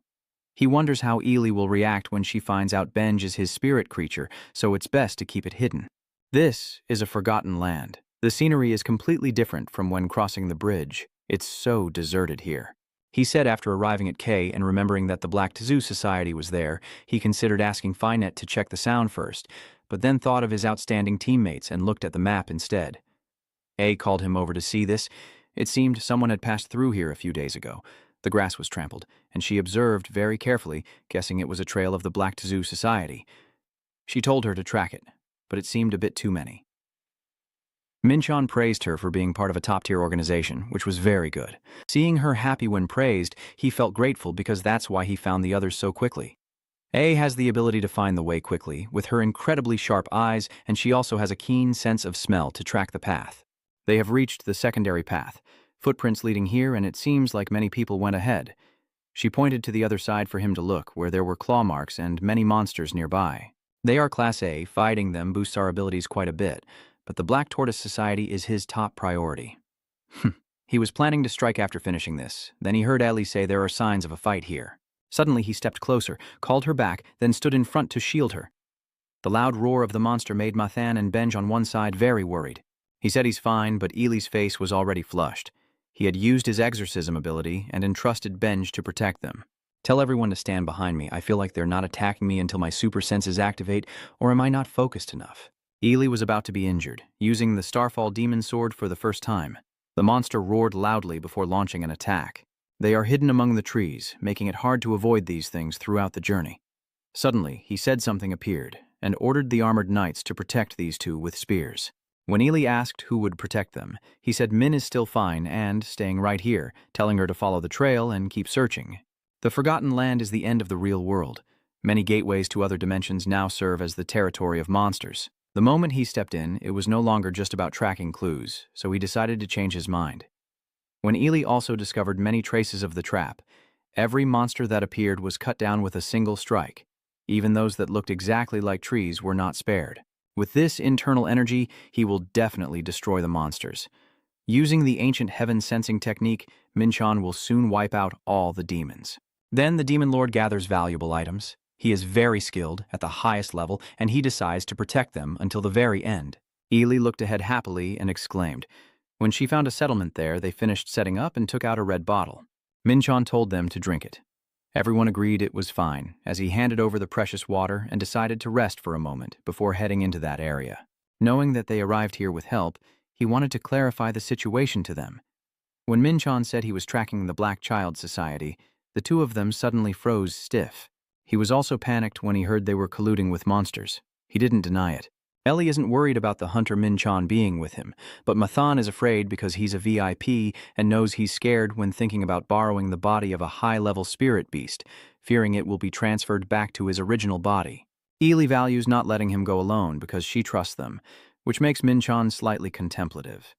He wonders how Ely will react when she finds out Benj is his spirit creature, so it's best to keep it hidden. This is a forgotten land. The scenery is completely different from when crossing the bridge. It's so deserted here. He said after arriving at K and remembering that the Black Tzu Society was there, he considered asking Finet to check the sound first, but then thought of his outstanding teammates and looked at the map instead. A called him over to see this. It seemed someone had passed through here a few days ago. The grass was trampled, and she observed very carefully, guessing it was a trail of the Black Tzu Society. She told her to track it, but it seemed a bit too many. Minchon praised her for being part of a top-tier organization, which was very good. Seeing her happy when praised, he felt grateful because that's why he found the others so quickly. A has the ability to find the way quickly, with her incredibly sharp eyes, and she also has a keen sense of smell to track the path. They have reached the secondary path, footprints leading here, and it seems like many people went ahead. She pointed to the other side for him to look, where there were claw marks and many monsters nearby. They are Class A, fighting them boosts our abilities quite a bit, but the Black Tortoise Society is his top priority. He was planning to strike after finishing this. Then he heard Ellie say there are signs of a fight here. Suddenly he stepped closer, called her back, then stood in front to shield her. The loud roar of the monster made Mathan and Benj on one side very worried. He said he's fine, but Ely's face was already flushed. He had used his exorcism ability and entrusted Benj to protect them. Tell everyone to stand behind me. I feel like they're not attacking me until my super senses activate, or am I not focused enough? Ely was about to be injured, using the Starfall Demon Sword for the first time. The monster roared loudly before launching an attack. They are hidden among the trees, making it hard to avoid these things throughout the journey. Suddenly, he said something appeared, and ordered the armored knights to protect these two with spears. When Ely asked who would protect them, he said Min is still fine and staying right here, telling her to follow the trail and keep searching. The Forgotten Land is the end of the real world. Many gateways to other dimensions now serve as the territory of monsters. The moment he stepped in, it was no longer just about tracking clues, so he decided to change his mind. When Ely also discovered many traces of the trap, every monster that appeared was cut down with a single strike. Even those that looked exactly like trees were not spared. With this internal energy, he will definitely destroy the monsters. Using the ancient heaven sensing technique, Minchon will soon wipe out all the demons. Then the Demon Lord gathers valuable items. He is very skilled, at the highest level, and he decides to protect them until the very end. Ely looked ahead happily and exclaimed. When she found a settlement there, they finished setting up and took out a red bottle. Minchon told them to drink it. Everyone agreed it was fine, as he handed over the precious water and decided to rest for a moment before heading into that area. Knowing that they arrived here with help, he wanted to clarify the situation to them. When Minchon said he was tracking the Black Child Society, the two of them suddenly froze stiff. He was also panicked when he heard they were colluding with monsters. He didn't deny it. Ellie isn't worried about the hunter Minchon being with him, but Mathan is afraid because he's a VIP and knows he's scared when thinking about borrowing the body of a high-level spirit beast, fearing it will be transferred back to his original body. Ely values not letting him go alone because she trusts them, which makes Minchon slightly contemplative.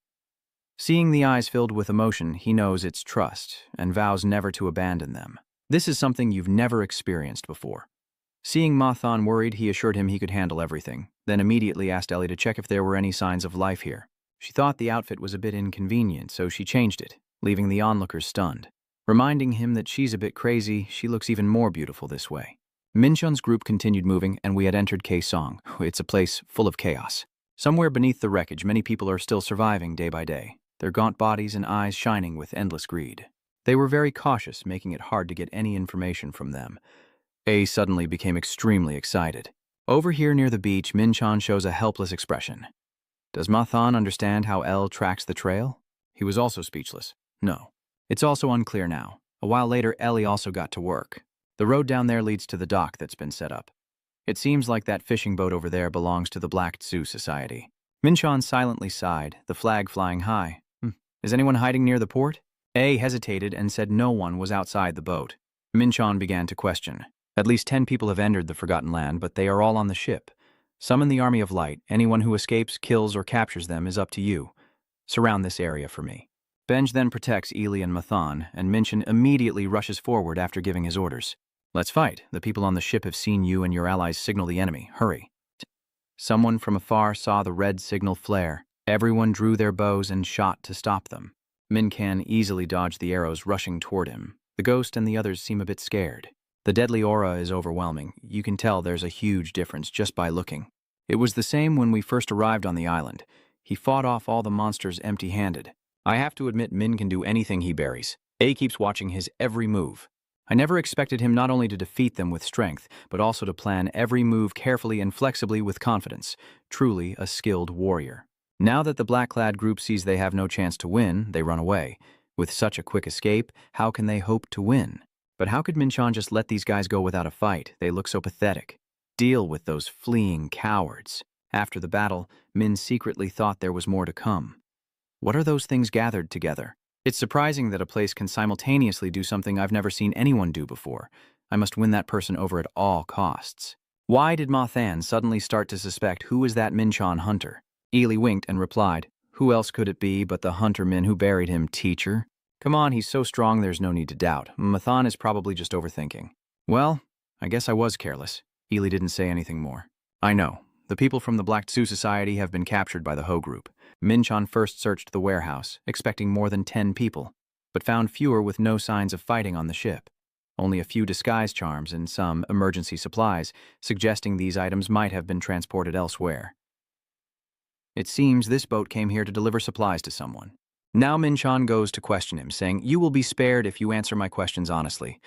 Seeing the eyes filled with emotion, he knows it's trust and vows never to abandon them. This is something you've never experienced before. Seeing Mathan worried, he assured him he could handle everything, then immediately asked Ellie to check if there were any signs of life here. She thought the outfit was a bit inconvenient, so she changed it, leaving the onlookers stunned. Reminding him that she's a bit crazy, she looks even more beautiful this way. Minchon's group continued moving, and we had entered Kaesong. It's a place full of chaos. Somewhere beneath the wreckage, many people are still surviving day by day, their gaunt bodies and eyes shining with endless greed. They were very cautious, making it hard to get any information from them. A suddenly became extremely excited. Over here near the beach, Minchon shows a helpless expression. Does Mathan understand how L tracks the trail? He was also speechless. No. It's also unclear now. A while later, Ellie also got to work. The road down there leads to the dock that's been set up. It seems like that fishing boat over there belongs to the Black Zoo Society. Minchon silently sighed, the flag flying high. Is anyone hiding near the port? A hesitated and said no one was outside the boat. Minchon began to question. At least 10 people have entered the Forgotten Land, but they are all on the ship. Summon the Army of Light. Anyone who escapes, kills, or captures them is up to you. Surround this area for me. Benj then protects Ely and Mathan, and Minchon immediately rushes forward after giving his orders. Let's fight. The people on the ship have seen you and your allies signal the enemy. Hurry. Someone from afar saw the red signal flare. Everyone drew their bows and shot to stop them. Mincan easily dodged the arrows rushing toward him. The ghost and the others seem a bit scared. The deadly aura is overwhelming. You can tell there's a huge difference just by looking. It was the same when we first arrived on the island. He fought off all the monsters empty-handed. I have to admit Min can do anything he buries. A keeps watching his every move. I never expected him not only to defeat them with strength, but also to plan every move carefully and flexibly with confidence. Truly a skilled warrior. Now that the black-clad group sees they have no chance to win, they run away. With such a quick escape, how can they hope to win? But how could Minchon just let these guys go without a fight? They look so pathetic. Deal with those fleeing cowards. After the battle, Min secretly thought there was more to come. What are those things gathered together? It's surprising that a place can simultaneously do something I've never seen anyone do before. I must win that person over at all costs. Why did Ma Than suddenly start to suspect who was that Minchon hunter? Ely winked and replied, "Who else could it be but the hunter Min who buried him, teacher? Come on, he's so strong there's no need to doubt. Mathan is probably just overthinking." Well, I guess I was careless. Ely didn't say anything more. I know. The people from the Black Tsu Society have been captured by the Ho group. Minchon first searched the warehouse, expecting more than 10 people, but found fewer with no signs of fighting on the ship. Only a few disguise charms and some emergency supplies, suggesting these items might have been transported elsewhere. It seems this boat came here to deliver supplies to someone. Now Minchon goes to question him, saying, "You will be spared if you answer my questions honestly."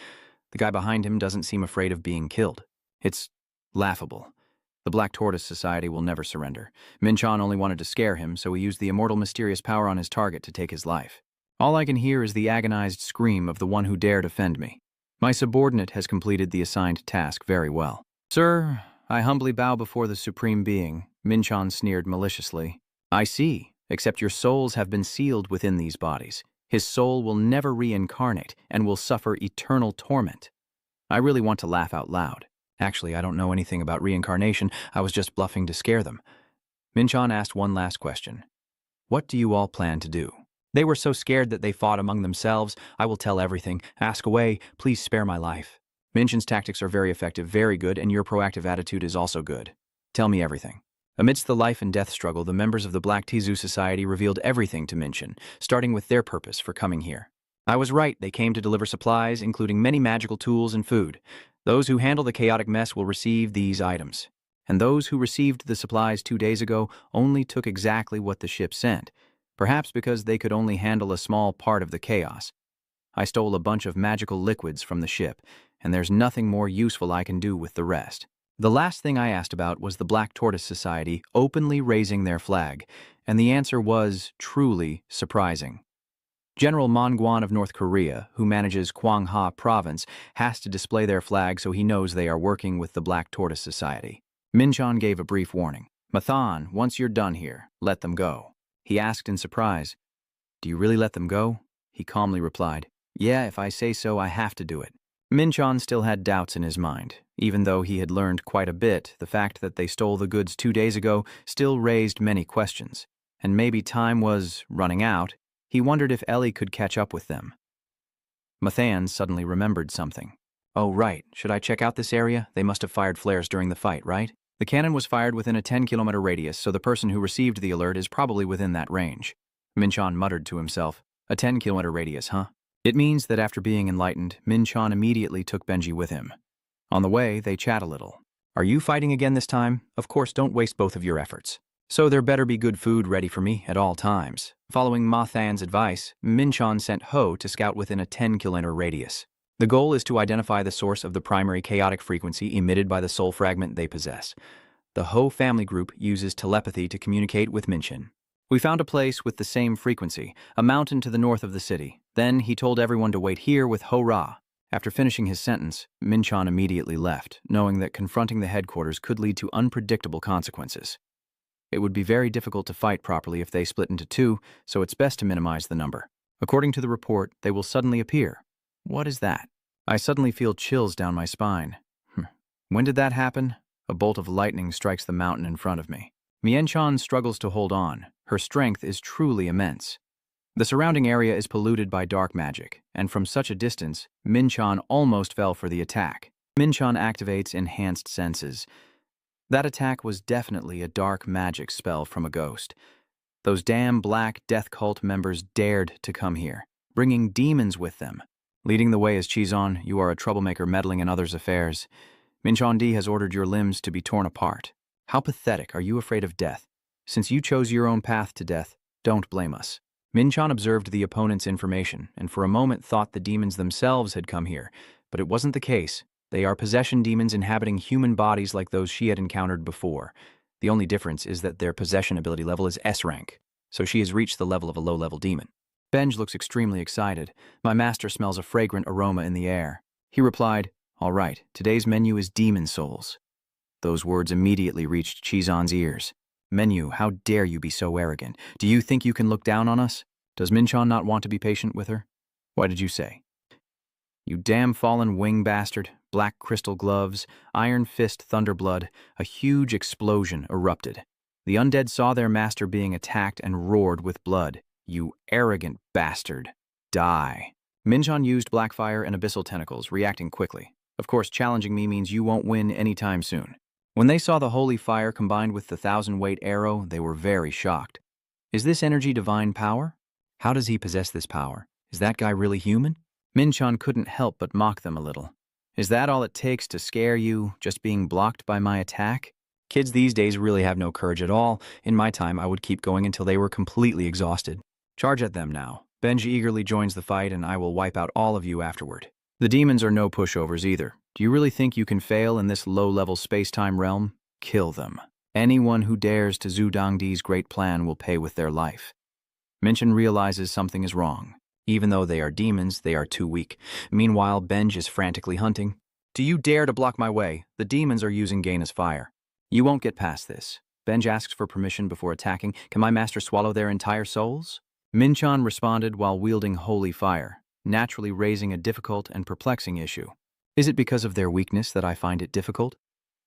The guy behind him doesn't seem afraid of being killed. It's laughable. The Black Tortoise Society will never surrender. Minchon only wanted to scare him, so he used the immortal mysterious power on his target to take his life. All I can hear is the agonized scream of the one who dared offend me. My subordinate has completed the assigned task very well. "Sir, I humbly bow before the Supreme Being," Minchon sneered maliciously. "I see, except your souls have been sealed within these bodies. His soul will never reincarnate and will suffer eternal torment." I really want to laugh out loud. Actually, I don't know anything about reincarnation. I was just bluffing to scare them. Minchon asked one last question. "What do you all plan to do?" They were so scared that they fought among themselves. "I will tell everything. Ask away. Please spare my life." Minchon's tactics are very effective, very good, and your proactive attitude is also good. Tell me everything. Amidst the life and death struggle, the members of the Black Tzu Society revealed everything to Minchon, starting with their purpose for coming here. I was right. They came to deliver supplies, including many magical tools and food. Those who handle the chaotic mess will receive these items. And those who received the supplies 2 days ago only took exactly what the ship sent, perhaps because they could only handle a small part of the chaos. I stole a bunch of magical liquids from the ship, and there's nothing more useful I can do with the rest. The last thing I asked about was the Black Tortoise Society openly raising their flag, and the answer was truly surprising. General Mangwan of North Korea, who manages Kwangha Province, has to display their flag so he knows they are working with the Black Tortoise Society. Minchon gave a brief warning. "Mathan, once you're done here, let them go." He asked in surprise, "Do you really let them go?" He calmly replied, "Yeah, if I say so, I have to do it." Minchon still had doubts in his mind. Even though he had learned quite a bit, the fact that they stole the goods 2 days ago still raised many questions. And maybe time was running out. He wondered if Ellie could catch up with them. Mathan suddenly remembered something. "Oh, right. Should I check out this area? They must have fired flares during the fight, right?" The cannon was fired within a 10-kilometer radius, so the person who received the alert is probably within that range. Minchon muttered to himself, "A 10-kilometer radius, huh?" It means that after being enlightened, Minchon immediately took Benji with him. On the way, they chat a little. "Are you fighting again this time? Of course, don't waste both of your efforts. So there better be good food ready for me at all times." Following Ma Than's advice, Minchon sent Ho to scout within a 10-kilometer radius. The goal is to identify the source of the primary chaotic frequency emitted by the soul fragment they possess. The Ho family group uses telepathy to communicate with Minchon. We found a place with the same frequency, a mountain to the north of the city. Then he told everyone to wait here with Ho Ra. After finishing his sentence, Minchon immediately left, knowing that confronting the headquarters could lead to unpredictable consequences. It would be very difficult to fight properly if they split into 2, so it's best to minimize the number. According to the report, they will suddenly appear. What is that? I suddenly feel chills down my spine. When did that happen? A bolt of lightning strikes the mountain in front of me. Mienchon struggles to hold on. Her strength is truly immense. The surrounding area is polluted by dark magic, and from such a distance, Minchon almost fell for the attack. Minchon activates enhanced senses. That attack was definitely a dark magic spell from a ghost. Those damn black death cult members dared to come here, bringing demons with them. Leading the way is Chizon. You are a troublemaker meddling in others' affairs. Minchon D has ordered your limbs to be torn apart. How pathetic. Are you afraid of death? Since you chose your own path to death, don't blame us. Minchon observed the opponent's information, and for a moment thought the demons themselves had come here, but it wasn't the case. They are possession demons inhabiting human bodies like those she had encountered before. The only difference is that their possession ability level is S rank, so she has reached the level of a low-level demon. Benj looks extremely excited. My master smells a fragrant aroma in the air. He replied, "All right, today's menu is demon souls." Those words immediately reached Chizan's ears. Menu, how dare you be so arrogant? Do you think you can look down on us? Does Minchon not want to be patient with her? What did you say? You damn fallen wing bastard. Black crystal gloves, iron fist thunderblood, a huge explosion erupted. The undead saw their master being attacked and roared with blood. You arrogant bastard. Die. Minchon used Blackfire and Abyssal Tentacles, reacting quickly. Of course, challenging me means you won't win anytime soon. When they saw the holy fire combined with the 1,000-weight arrow, they were very shocked. Is this energy divine power? How does he possess this power? Is that guy really human? Minchon couldn't help but mock them a little. Is that all it takes to scare you, just being blocked by my attack? Kids these days really have no courage at all. In my time, I would keep going until they were completely exhausted. Charge at them now. Benji eagerly joins the fight, and I will wipe out all of you afterward. The demons are no pushovers either. Do you really think you can fail in this low-level space-time realm? Kill them. Anyone who dares to Zhu Dangdi's great plan will pay with their life. Minchon realizes something is wrong. Even though they are demons, they are too weak. Meanwhile, Benj is frantically hunting. Do you dare to block my way? The demons are using Gaina's fire. You won't get past this. Benj asks for permission before attacking. Can my master swallow their entire souls? Minchon responded while wielding holy fire, naturally raising a difficult and perplexing issue. Is it because of their weakness that I find it difficult?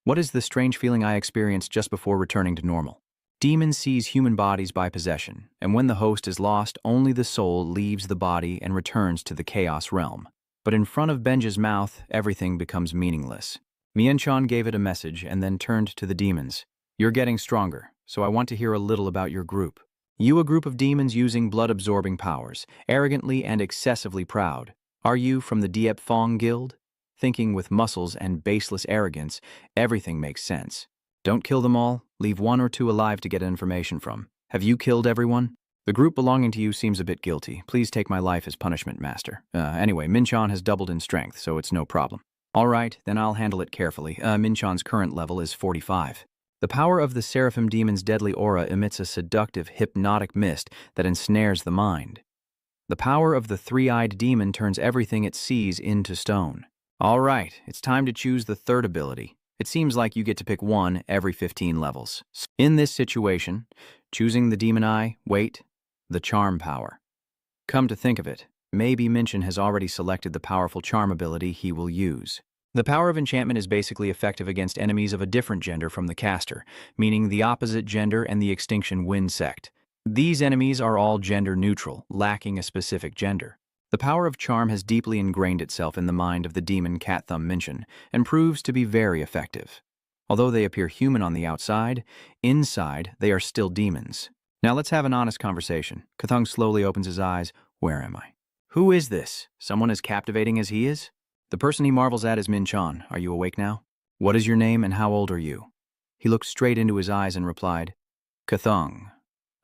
What is the strange feeling I experienced just before returning to normal? Demon seize human bodies by possession, and when the host is lost, only the soul leaves the body and returns to the chaos realm. But in front of Benja's mouth, everything becomes meaningless. Mienchon gave it a message and then turned to the demons. You're getting stronger, so I want to hear a little about your group. You a group of demons using blood-absorbing powers, arrogantly and excessively proud. Are you from the Diep Fong Guild? Thinking with muscles and baseless arrogance, everything makes sense. Don't kill them all, leave one or two alive to get information from. Have you killed everyone? The group belonging to you seems a bit guilty. Please take my life as punishment, master. Anyway, Minchon has doubled in strength, so it's no problem. All right, then I'll handle it carefully. Minchon's current level is 45. The power of the Seraphim Demon's deadly aura emits a seductive, hypnotic mist that ensnares the mind. The power of the three-eyed demon turns everything it sees into stone. All right, it's time to choose the third ability. It seems like you get to pick one every 15 levels. In this situation, choosing the demon eye, wait, the charm power. Come to think of it, maybe Minchon has already selected the powerful charm ability he will use. The power of enchantment is basically effective against enemies of a different gender from the caster, meaning the opposite gender and the Extinction Wind sect. These enemies are all gender neutral, lacking a specific gender. The power of charm has deeply ingrained itself in the mind of the demon Cat Thumb Minchon and proves to be very effective. Although they appear human on the outside, inside they are still demons. Now let's have an honest conversation. Kathung slowly opens his eyes. Where am I? Who is this? Someone as captivating as he is? The person he marvels at is Minchon. Are you awake now? What is your name and how old are you? He looked straight into his eyes and replied, Kathung,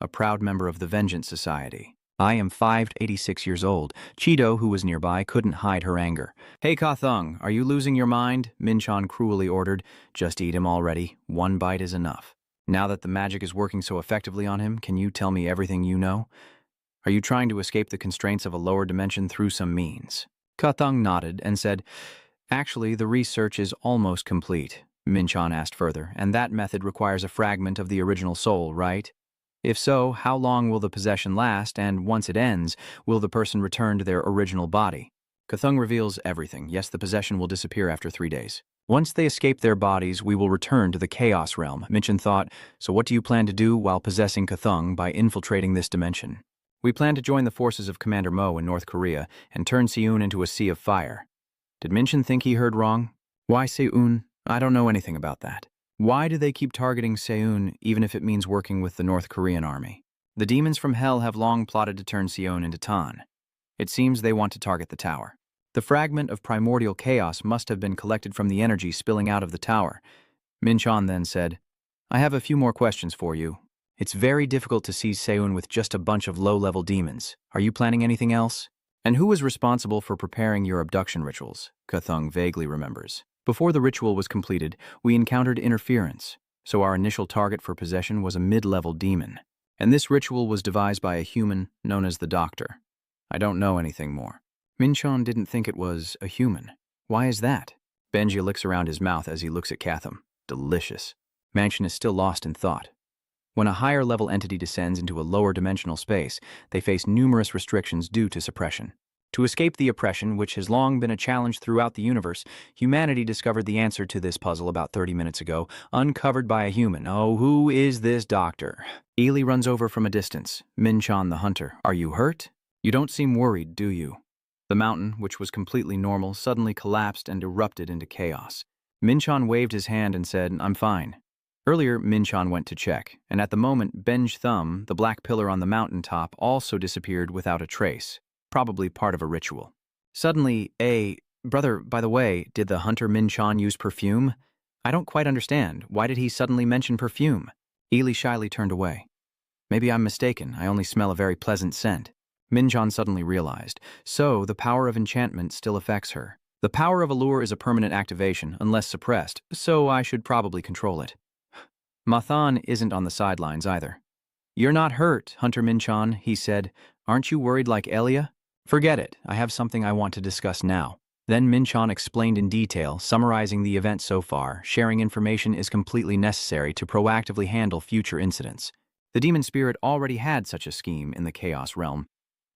a proud member of the Vengeance Society. I am 586 years old. Cheeto, who was nearby, couldn't hide her anger. Hey Kathung, are you losing your mind? Minchon cruelly ordered. Just eat him already. One bite is enough. Now that the magic is working so effectively on him, can you tell me everything you know? Are you trying to escape the constraints of a lower dimension through some means? Kathung nodded and said, Actually, the research is almost complete. Minchon asked further, and that method requires a fragment of the original soul, right? If so, how long will the possession last, and once it ends, will the person return to their original body? Kathung reveals everything. Yes, the possession will disappear after 3 days. Once they escape their bodies, we will return to the Chaos Realm. Minchon thought, so what do you plan to do while possessing Kathung by infiltrating this dimension? We plan to join the forces of Commander Mo in North Korea and turn Seun into a sea of fire. Did Minchon think he heard wrong? Why Seun? I don't know anything about that. Why do they keep targeting Seun, even if it means working with the North Korean army? The demons from hell have long plotted to turn Seun into Tan. It seems they want to target the tower. The fragment of primordial chaos must have been collected from the energy spilling out of the tower. Minchon then said, I have a few more questions for you. It's very difficult to seize Seun with just a bunch of low-level demons. Are you planning anything else? And who was responsible for preparing your abduction rituals? Kathung vaguely remembers. Before the ritual was completed, we encountered interference, so our initial target for possession was a mid-level demon. And this ritual was devised by a human known as the Doctor. I don't know anything more. Minchon didn't think it was a human. Why is that? Benji licks around his mouth as he looks at Kathum. Delicious. Mansion is still lost in thought. When a higher-level entity descends into a lower dimensional space, they face numerous restrictions due to suppression. To escape the oppression, which has long been a challenge throughout the universe, humanity discovered the answer to this puzzle about 30 minutes ago, uncovered by a human. Oh, who is this doctor? Ely runs over from a distance. Min-chan the hunter. Are you hurt? You don't seem worried, do you? The mountain, which was completely normal, suddenly collapsed and erupted into chaos. Min-chan waved his hand and said, I'm fine. Earlier, Min-chan went to check, and at the moment, Benj Thumb, the black pillar on the mountain top, also disappeared without a trace. Probably part of a ritual. Suddenly, brother, by the way, did the hunter Min-chan use perfume? I don't quite understand. Why did he suddenly mention perfume? Ely shyly turned away. Maybe I'm mistaken. I only smell a very pleasant scent. Min-chan suddenly realized. So, the power of enchantment still affects her. The power of allure is a permanent activation, unless suppressed, so I should probably control it. Mathan isn't on the sidelines either. You're not hurt, Hunter Min-chan, he said. Aren't you worried like Elia? Forget it. I have something I want to discuss now. Then Min-chan explained in detail, summarizing the event so far. Sharing information is completely necessary to proactively handle future incidents. The demon spirit already had such a scheme in the Chaos Realm.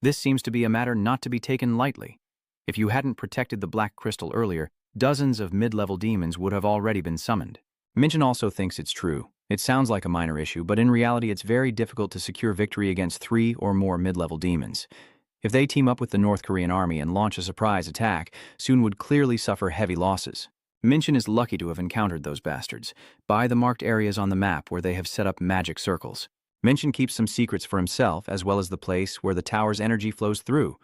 This seems to be a matter not to be taken lightly. If you hadn't protected the Black Crystal earlier, dozens of mid-level demons would have already been summoned. Min-chan also thinks it's true. It sounds like a minor issue, but in reality it's very difficult to secure victory against 3 or more mid-level demons. If they team up with the North Korean army and launch a surprise attack, Soon would clearly suffer heavy losses. Min-chan is lucky to have encountered those bastards, by the marked areas on the map where they have set up magic circles. Min-chan keeps some secrets for himself, as well as the place where the tower's energy flows through.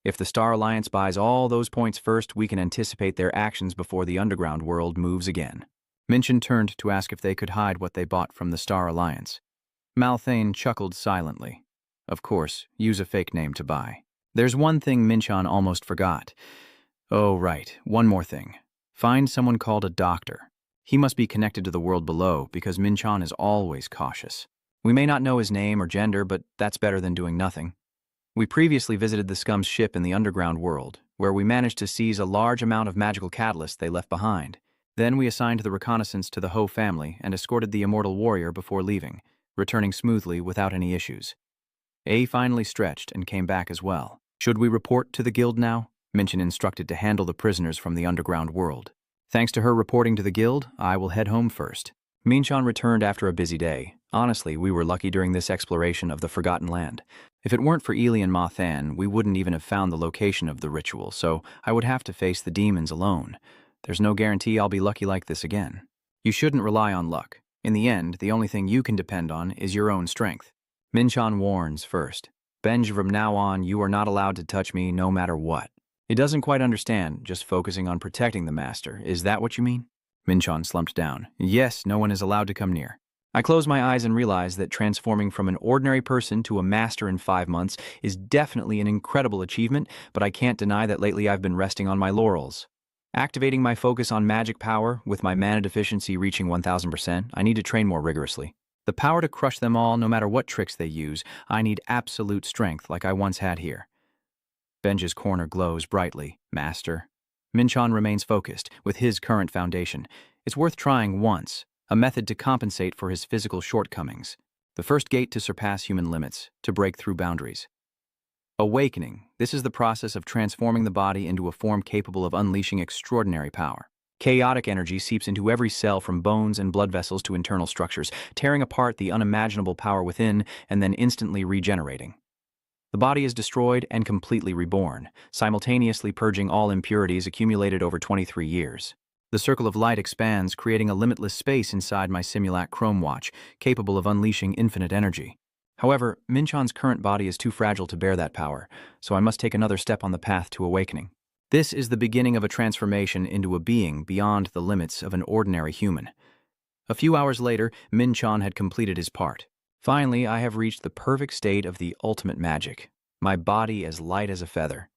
If the Star Alliance buys all those points first, we can anticipate their actions before the underground world moves again. Min-chan turned to ask if they could hide what they bought from the Star Alliance. Malthane chuckled silently. Of course, use a fake name to buy. There's one thing Min-chan almost forgot. Oh, right, one more thing. Find someone called a doctor. He must be connected to the world below, because Min-chan is always cautious. We may not know his name or gender, but that's better than doing nothing. We previously visited the scum's ship in the underground world, where we managed to seize a large amount of magical catalyst they left behind. Then we assigned the reconnaissance to the Ho family and escorted the immortal warrior before leaving, returning smoothly without any issues. A finally stretched and came back as well. Should we report to the guild now? Min-chan instructed to handle the prisoners from the underground world. Thanks to her reporting to the guild, I will head home first. Min-chan returned after a busy day. Honestly, we were lucky during this exploration of the Forgotten Land. If it weren't for Ely and Mathan, we wouldn't even have found the location of the ritual, so I would have to face the demons alone. There's no guarantee I'll be lucky like this again. You shouldn't rely on luck. In the end, the only thing you can depend on is your own strength. Min-chan warns first. Benj, from now on, you are not allowed to touch me no matter what. It doesn't quite understand, just focusing on protecting the master. Is that what you mean? Min-chan slumped down. Yes, no one is allowed to come near. I close my eyes and realize that transforming from an ordinary person to a master in 5 months is definitely an incredible achievement, but I can't deny that lately I've been resting on my laurels. Activating my focus on magic power, with my mana deficiency reaching 1000%, I need to train more rigorously. The power to crush them all, no matter what tricks they use, I need absolute strength like I once had here. Benj's corner glows brightly. Master. Min-chan remains focused, with his current foundation. It's worth trying once, a method to compensate for his physical shortcomings. The first gate to surpass human limits, to break through boundaries. Awakening. This is the process of transforming the body into a form capable of unleashing extraordinary power. Chaotic energy seeps into every cell from bones and blood vessels to internal structures, tearing apart the unimaginable power within and then instantly regenerating. The body is destroyed and completely reborn, simultaneously purging all impurities accumulated over 23 years. The circle of light expands, creating a limitless space inside my Simulac Chrome watch, capable of unleashing infinite energy. However, Min-chan's current body is too fragile to bear that power, so I must take another step on the path to awakening. This is the beginning of a transformation into a being beyond the limits of an ordinary human. A few hours later, Min-chan had completed his part. Finally, I have reached the perfect state of the ultimate magic, my body as light as a feather.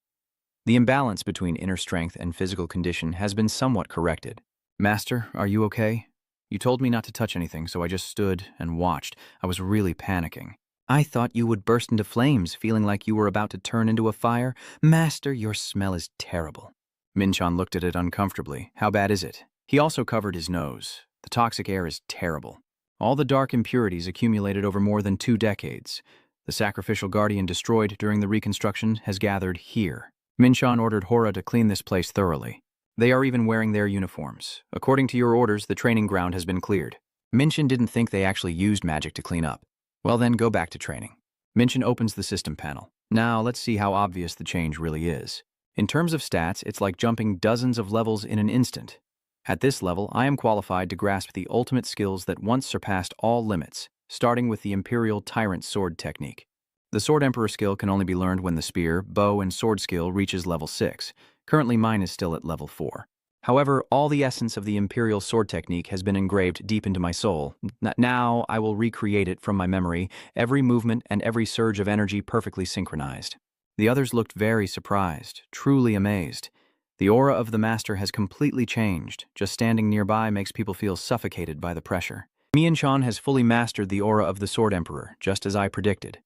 The imbalance between inner strength and physical condition has been somewhat corrected. Master, are you okay? You told me not to touch anything, so I just stood and watched. I was really panicking. I thought you would burst into flames, feeling like you were about to turn into a fire. Master, your smell is terrible. Min-chan looked at it uncomfortably. How bad is it? He also covered his nose. The toxic air is terrible. All the dark impurities accumulated over more than 2 decades. The sacrificial guardian destroyed during the reconstruction has gathered here. Minchon ordered Hora to clean this place thoroughly. They are even wearing their uniforms. According to your orders, the training ground has been cleared. Minchon didn't think they actually used magic to clean up. Well then, go back to training. Minchon opens the system panel. Now, let's see how obvious the change really is. In terms of stats, it's like jumping dozens of levels in an instant. At this level, I am qualified to grasp the ultimate skills that once surpassed all limits, starting with the Imperial Tyrant Sword technique. The Sword Emperor skill can only be learned when the spear, bow, and sword skill reaches level 6. Currently, mine is still at level 4. However, all the essence of the Imperial Sword technique has been engraved deep into my soul. Now, I will recreate it from my memory, every movement and every surge of energy perfectly synchronized. The others looked very surprised, truly amazed. The aura of the master has completely changed. Just standing nearby makes people feel suffocated by the pressure. Mianchan has fully mastered the aura of the Sword Emperor, just as I predicted.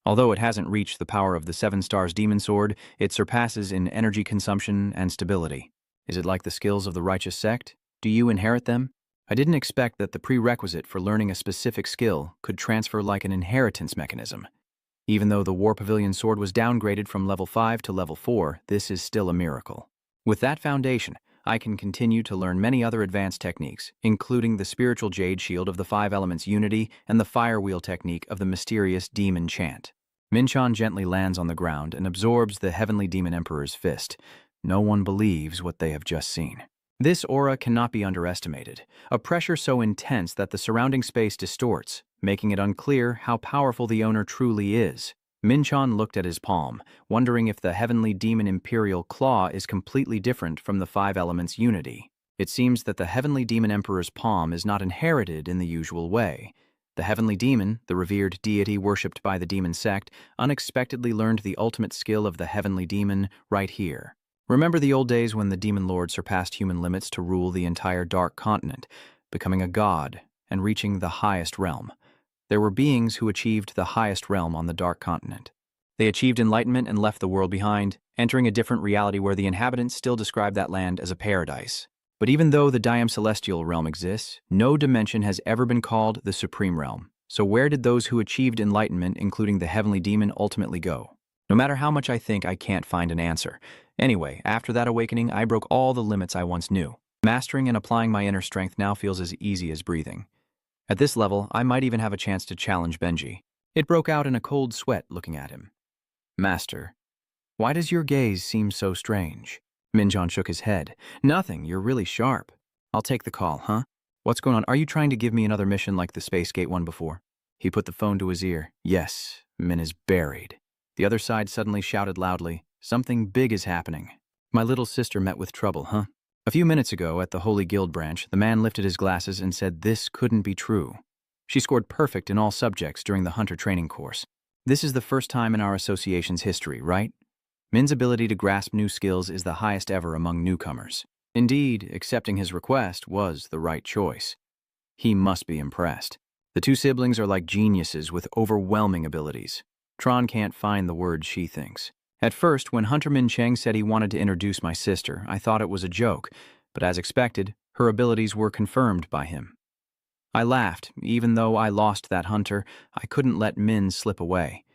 Although it hasn't reached the power of the 7 Stars Demon Sword, it surpasses in energy consumption and stability. Is it like the skills of the righteous sect? Do you inherit them? I didn't expect that the prerequisite for learning a specific skill could transfer like an inheritance mechanism. Even though the War Pavilion sword was downgraded from level 5 to level 4, this is still a miracle. With that foundation, I can continue to learn many other advanced techniques, including the spiritual jade shield of the 5 elements unity and the fire wheel technique of the mysterious demon chant. Minchon gently lands on the ground and absorbs the heavenly demon emperor's fist. No one believes what they have just seen. This aura cannot be underestimated, a pressure so intense that the surrounding space distorts, making it unclear how powerful the owner truly is. Minchon looked at his palm, wondering if the heavenly demon imperial claw is completely different from the 5 elements unity. It seems that the heavenly demon emperor's palm is not inherited in the usual way. The heavenly demon, the revered deity worshipped by the demon sect, unexpectedly learned the ultimate skill of the heavenly demon right here. Remember the old days when the demon lord surpassed human limits to rule the entire dark continent, becoming a god and reaching the highest realm. There were beings who achieved the highest realm on the dark continent. They achieved enlightenment and left the world behind, entering a different reality where the inhabitants still describe that land as a paradise. But even though the Diam Celestial realm exists, no dimension has ever been called the Supreme Realm. So where did those who achieved enlightenment, including the heavenly demon, ultimately go? No matter how much I think, I can't find an answer. Anyway, after that awakening, I broke all the limits I once knew. Mastering and applying my inner strength now feels as easy as breathing. At this level, I might even have a chance to challenge Benji. It broke out in a cold sweat looking at him. Master, why does your gaze seem so strange? Minchon shook his head. Nothing, you're really sharp. I'll take the call, huh? What's going on? Are you trying to give me another mission like the Space Gate one before? He put the phone to his ear. Yes, Min is buried. The other side suddenly shouted loudly, something big is happening. My little sister met with trouble, huh? A few minutes ago, at the Holy Guild branch, the man lifted his glasses and said this couldn't be true. She scored perfect in all subjects during the hunter training course. This is the first time in our association's history, right? Min's ability to grasp new skills is the highest ever among newcomers. Indeed, accepting his request was the right choice. He must be impressed. The 2 siblings are like geniuses with overwhelming abilities. Tron can't find the word she thinks. At first, when Hunter Min Cheng said he wanted to introduce my sister, I thought it was a joke, but as expected, her abilities were confirmed by him. I laughed. Even though I lost that hunter, I couldn't let Min slip away,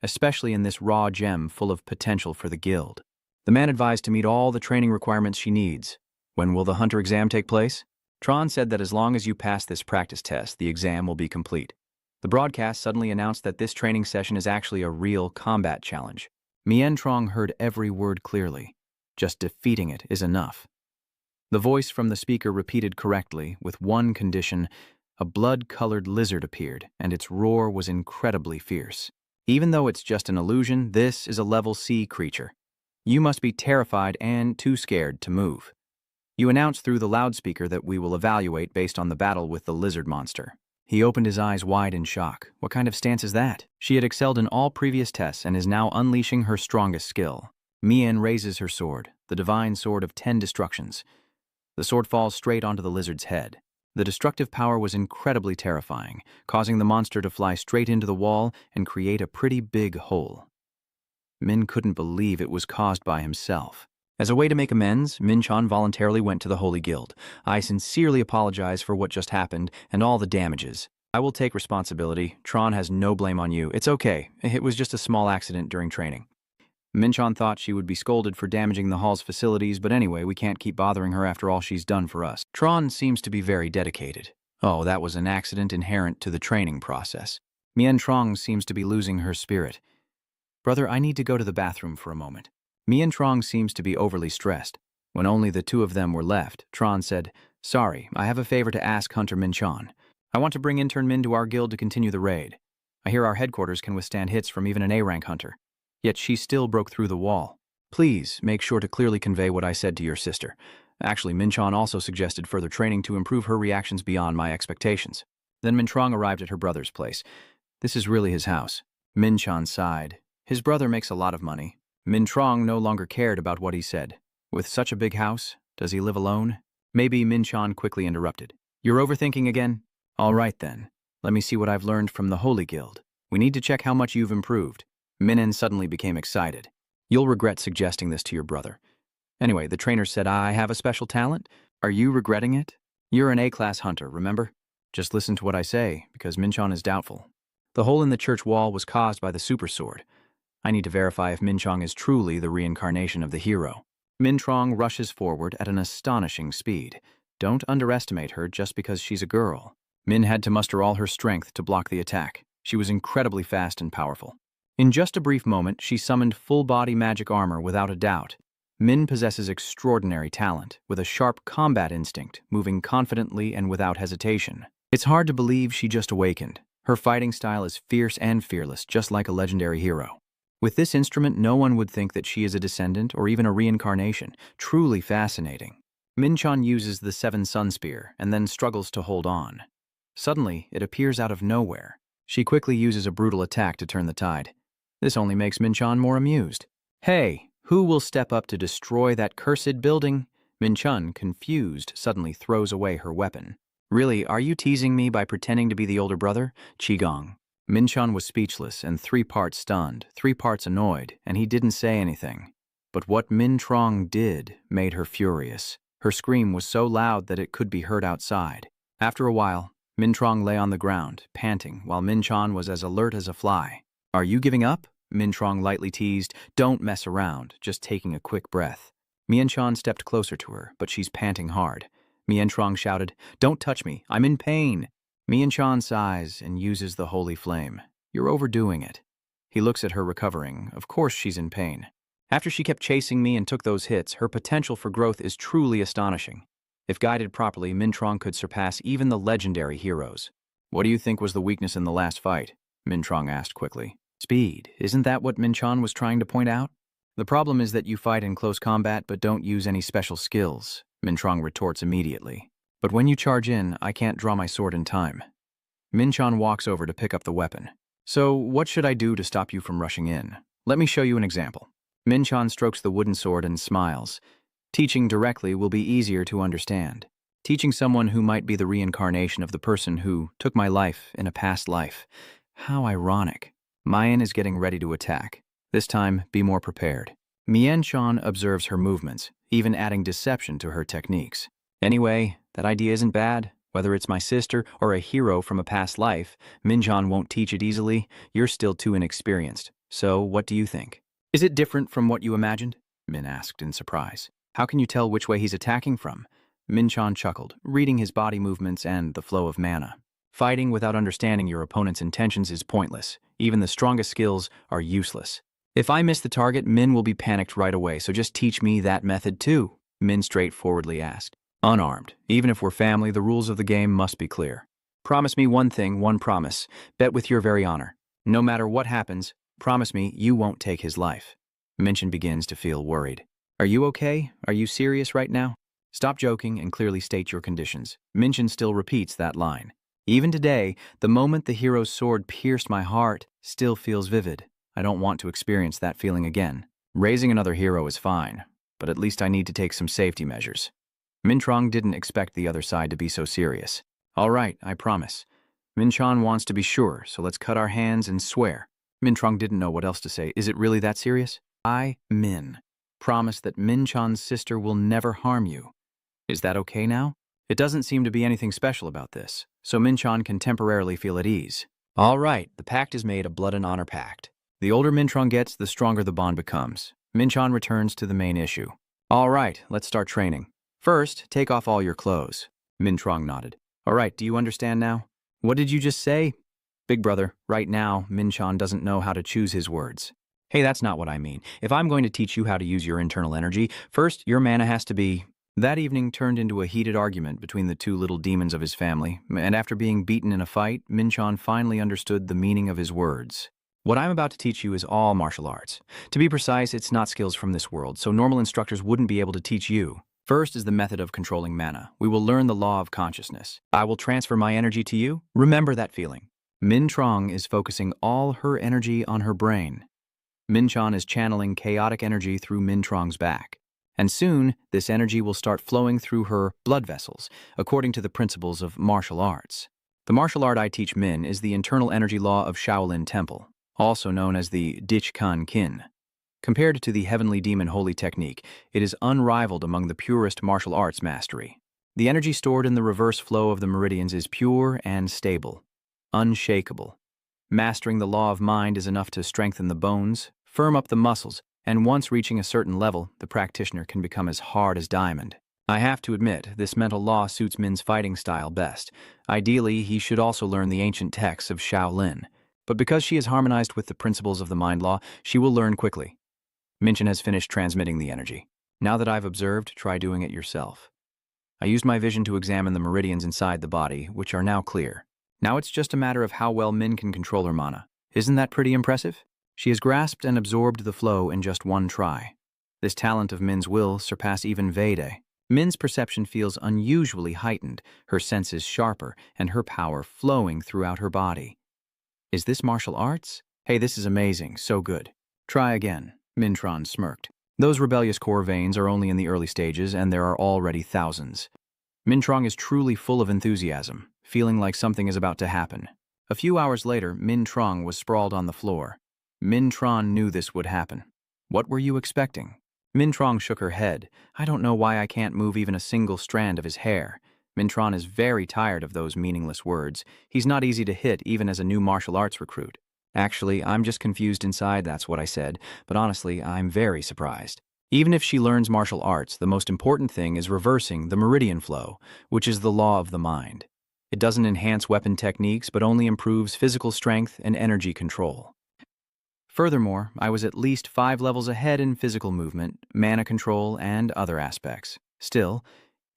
especially in this raw gem full of potential for the guild. The man advised to meet all the training requirements she needs. When will the hunter exam take place? Tron said that as long as you pass this practice test, the exam will be complete. The broadcast suddenly announced that this training session is actually a real combat challenge. Mien Trong heard every word clearly. Just defeating it is enough. The voice from the speaker repeated correctly, with one condition: a blood-colored lizard appeared, and its roar was incredibly fierce. Even though it's just an illusion, this is a level C creature. You must be terrified and too scared to move. You announce through the loudspeaker that we will evaluate based on the battle with the lizard monster. He opened his eyes wide in shock. What kind of stance is that? She had excelled in all previous tests and is now unleashing her strongest skill. Mien raises her sword, the divine sword of 10 destructions. The sword falls straight onto the lizard's head. The destructive power was incredibly terrifying, causing the monster to fly straight into the wall and create a pretty big hole. Min couldn't believe it was caused by himself. As a way to make amends, Min-chan voluntarily went to the Holy Guild. I sincerely apologize for what just happened and all the damages. I will take responsibility. Tron has no blame on you. It's okay. It was just a small accident during training. Min-chan thought she would be scolded for damaging the hall's facilities, but anyway, we can't keep bothering her after all she's done for us. Tron seems to be very dedicated. Oh, that was an accident inherent to the training process. Mien Trong seems to be losing her spirit. Brother, I need to go to the bathroom for a moment. Mien Trong seems to be overly stressed. When only the two of them were left, Tron said, Sorry, I have a favor to ask Hunter Min-chan. I want to bring intern Min to our guild to continue the raid. I hear our headquarters can withstand hits from even an A-rank hunter. Yet she still broke through the wall. Please make sure to clearly convey what I said to your sister. Actually, Min-chan also suggested further training to improve her reactions beyond my expectations. Then Min-trong arrived at her brother's place. This is really his house. Min-chan sighed. His brother makes a lot of money. Min-trong no longer cared about what he said. With such a big house, does he live alone? Maybe Min-chan quickly interrupted. You're overthinking again? All right then. Let me see what I've learned from the Holy Guild. We need to check how much you've improved. Minen suddenly became excited. You'll regret suggesting this to your brother. Anyway, the trainer said I have a special talent. Are you regretting it? You're an A-class hunter, remember? Just listen to what I say, because Min-chan is doubtful. The hole in the church wall was caused by the super sword. I need to verify if Min-chong is truly the reincarnation of the hero. Min-trong rushes forward at an astonishing speed. Don't underestimate her just because she's a girl. Min had to muster all her strength to block the attack. She was incredibly fast and powerful. In just a brief moment, she summoned full-body magic armor without a doubt. Min possesses extraordinary talent, with a sharp combat instinct, moving confidently and without hesitation. It's hard to believe she just awakened. Her fighting style is fierce and fearless, just like a legendary hero. With this instrument, no one would think that she is a descendant or even a reincarnation. Truly fascinating. Min-chan uses the Seven Sun Spear and then struggles to hold on. Suddenly, it appears out of nowhere. She quickly uses a brutal attack to turn the tide. This only makes Min-chan more amused. Hey, who will step up to destroy that cursed building? Min-chan, confused, suddenly throws away her weapon. Really, are you teasing me by pretending to be the older brother? Qigong. Min-chan was speechless and 3 parts stunned, 3 parts annoyed, and he didn't say anything. But what Min-trong did made her furious. Her scream was so loud that it could be heard outside. After a while, Min-trong lay on the ground, panting, while Min-chan was as alert as a fly. Are you giving up? Min-trong lightly teased. Don't mess around, just taking a quick breath. Mien-chan stepped closer to her, but she's panting hard. Mien-trong shouted, Don't touch me, I'm in pain. Mien-chan sighs and uses the holy flame. You're overdoing it. He looks at her recovering. Of course she's in pain. After she kept chasing me and took those hits, her potential for growth is truly astonishing. If guided properly, Min-trong could surpass even the legendary heroes. What do you think was the weakness in the last fight? Min-trong asked quickly. Speed. Isn't that what Min-chan was trying to point out? The problem is that you fight in close combat but don't use any special skills, Min-trong retorts immediately. But when you charge in, I can't draw my sword in time. Min-chan walks over to pick up the weapon. So, what should I do to stop you from rushing in? Let me show you an example. Min-chan strokes the wooden sword and smiles. Teaching directly will be easier to understand. Teaching someone who might be the reincarnation of the person who took my life in a past life. How ironic. Mayan is getting ready to attack. This time, be more prepared. Mien-chan observes her movements, even adding deception to her techniques. Anyway, that idea isn't bad. Whether it's my sister or a hero from a past life, Min-chan won't teach it easily. You're still too inexperienced. So, what do you think? Is it different from what you imagined? Min asked in surprise. How can you tell which way he's attacking from? Min-chan chuckled, reading his body movements and the flow of mana. Fighting without understanding your opponent's intentions is pointless. Even the strongest skills are useless. If I miss the target, Min will be panicked right away, so just teach me that method too, Min straightforwardly asked. Unarmed. Even if we're family, the rules of the game must be clear. Promise me one thing, one promise. Bet with your very honor. No matter what happens, promise me you won't take his life. Minchin begins to feel worried. Are you okay? Are you serious right now? Stop joking and clearly state your conditions. Minchin still repeats that line. Even today, the moment the hero's sword pierced my heart still feels vivid. I don't want to experience that feeling again. Raising another hero is fine, but at least I need to take some safety measures. Min-trong didn't expect the other side to be so serious. All right, I promise. Min-chan wants to be sure, so let's cut our hands and swear. Min-trong didn't know what else to say. Is it really that serious? Min. Promise that Min-chan's sister will never harm you. Is that okay now? It doesn't seem to be anything special about this, so Min-chan can temporarily feel at ease. All right, the pact is made a blood and honor pact. The older Min-chan gets, the stronger the bond becomes. Min-chan returns to the main issue. All right, let's start training. First, take off all your clothes. Min-chan nodded. All right, do you understand now? What did you just say? Big brother, right now, Min-chan doesn't know how to choose his words. Hey, that's not what I mean. If I'm going to teach you how to use your internal energy, first, your mana has to be... That evening turned into a heated argument between the two little demons of his family, and after being beaten in a fight, Min-chan finally understood the meaning of his words. What I'm about to teach you is all martial arts. To be precise, it's not skills from this world, so normal instructors wouldn't be able to teach you. First is the method of controlling mana. We will learn the law of consciousness. I will transfer my energy to you. Remember that feeling. Min-trong is focusing all her energy on her brain. Min-chan is channeling chaotic energy through Min-trong's back. And soon, this energy will start flowing through her blood vessels, according to the principles of martial arts. The martial art I teach Min is the internal energy law of Shaolin Temple, also known as the Dich-kan Kin. Compared to the Heavenly Demon Holy Technique, it is unrivaled among the purest martial arts mastery. The energy stored in the reverse flow of the meridians is pure and stable, unshakable. Mastering the law of mind is enough to strengthen the bones, firm up the muscles, and once reaching a certain level, the practitioner can become as hard as diamond. I have to admit, this mental law suits Min's fighting style best. Ideally, he should also learn the ancient texts of Shaolin. But because she is harmonized with the principles of the mind law, she will learn quickly. Min-chan has finished transmitting the energy. Now that I've observed, try doing it yourself. I used my vision to examine the meridians inside the body, which are now clear. Now it's just a matter of how well Min can control her mana. Isn't that pretty impressive? She has grasped and absorbed the flow in just one try. This talent of Min's will surpass even Vede. Min's perception feels unusually heightened, her senses sharper, and her power flowing throughout her body. Is this martial arts? Hey, this is amazing, so good. Try again. Min-chan smirked. Those rebellious core veins are only in the early stages, and there are already thousands. Min-chan is truly full of enthusiasm, feeling like something is about to happen. A few hours later, Min-chan was sprawled on the floor. Min-chan knew this would happen. What were you expecting? Min-chan shook her head. I don't know why I can't move even a single strand of his hair. Min-chan is very tired of those meaningless words. He's not easy to hit even as a new martial arts recruit. Actually, I'm just confused inside, that's what I said, but honestly, I'm very surprised. Even if she learns martial arts, the most important thing is reversing the meridian flow, which is the law of the mind. It doesn't enhance weapon techniques, but only improves physical strength and energy control. Furthermore, I was at least 5 levels ahead in physical movement, mana control, and other aspects. Still,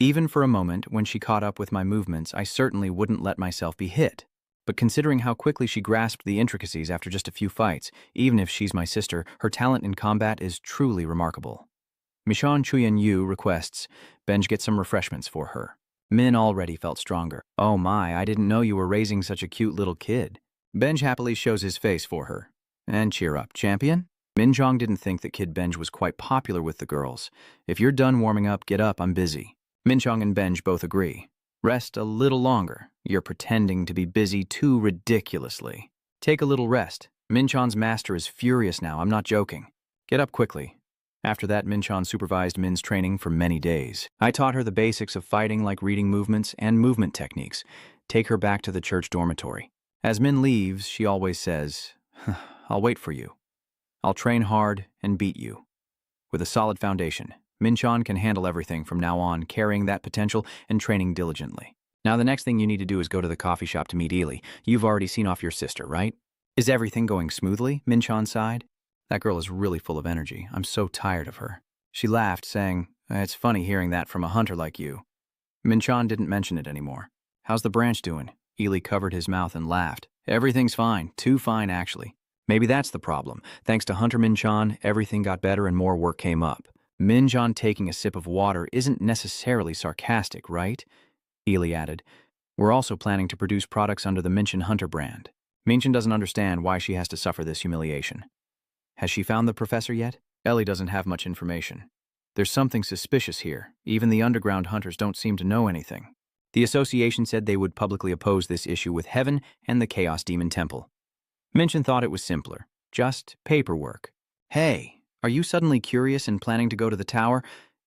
even for a moment, when she caught up with my movements, I certainly wouldn't let myself be hit. But considering how quickly she grasped the intricacies after just a few fights, even if she's my sister, her talent in combat is truly remarkable. Michon Chuyen-yu requests Benj get some refreshments for her. Min already felt stronger. Oh my, I didn't know you were raising such a cute little kid. Benj happily shows his face for her. And cheer up, champion. Min-chan didn't think that Kid Benj was quite popular with the girls. If you're done warming up, get up, I'm busy. Min-chan and Benj both agree. Rest a little longer. You're pretending to be busy too ridiculously. Take a little rest. Min-chan's master is furious now, I'm not joking. Get up quickly. After that, Min-chan supervised Min's training for many days. I taught her the basics of fighting, like reading movements and movement techniques. Take her back to the church dormitory. As Min leaves, she always says, I'll wait for you. I'll train hard and beat you. With a solid foundation, Min-chan can handle everything from now on, carrying that potential and training diligently. Now the next thing you need to do is go to the coffee shop to meet Ely. You've already seen off your sister, right? Is everything going smoothly? Min-chan sighed. That girl is really full of energy. I'm so tired of her. She laughed, saying, It's funny hearing that from a hunter like you. Min-chan didn't mention it anymore. How's the branch doing? Ely covered his mouth and laughed. Everything's fine. Too fine, actually. Maybe that's the problem. Thanks to Hunter Min-chan, everything got better and more work came up. Min-chan taking a sip of water isn't necessarily sarcastic, right? Ely added. We're also planning to produce products under the Min-chan Hunter brand. Min-chan doesn't understand why she has to suffer this humiliation. Has she found the professor yet? Ellie doesn't have much information. There's something suspicious here. Even the underground hunters don't seem to know anything. The association said they would publicly oppose this issue with Heaven and the Chaos Demon Temple. Min-chan thought it was simpler. Just paperwork. Hey, Are you suddenly curious and planning to go to the tower?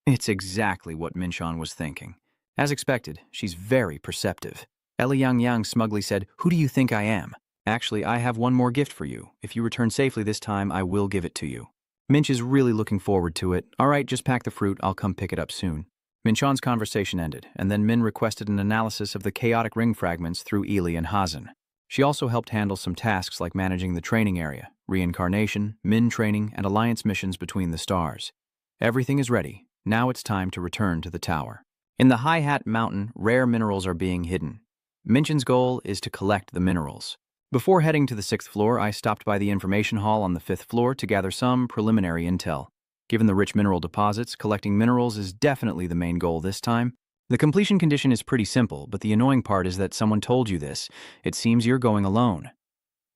It's exactly what Minchon was thinking. As expected, she's very perceptive. Ellie Yang Yang smugly said, "Who do you think I am? Actually, I have one more gift for you. If you return safely this time, I will give it to you." Minch is really looking forward to it. "All right, just pack the fruit. I'll come pick it up soon." Minchon's conversation ended, and then Min requested an analysis of the chaotic ring fragments through Ely and Hazen. She also helped handle some tasks like managing the training area, reincarnation, Min training, and alliance missions between the stars. Everything is ready. Now it's time to return to the tower. In the High Hat Mountain, rare minerals are being hidden. Minchon's goal is to collect the minerals. Before heading to the 6th floor, I stopped by the information hall on the 5th floor to gather some preliminary intel. Given the rich mineral deposits, collecting minerals is definitely the main goal this time. The completion condition is pretty simple, but the annoying part is that someone told you this. It seems you're going alone.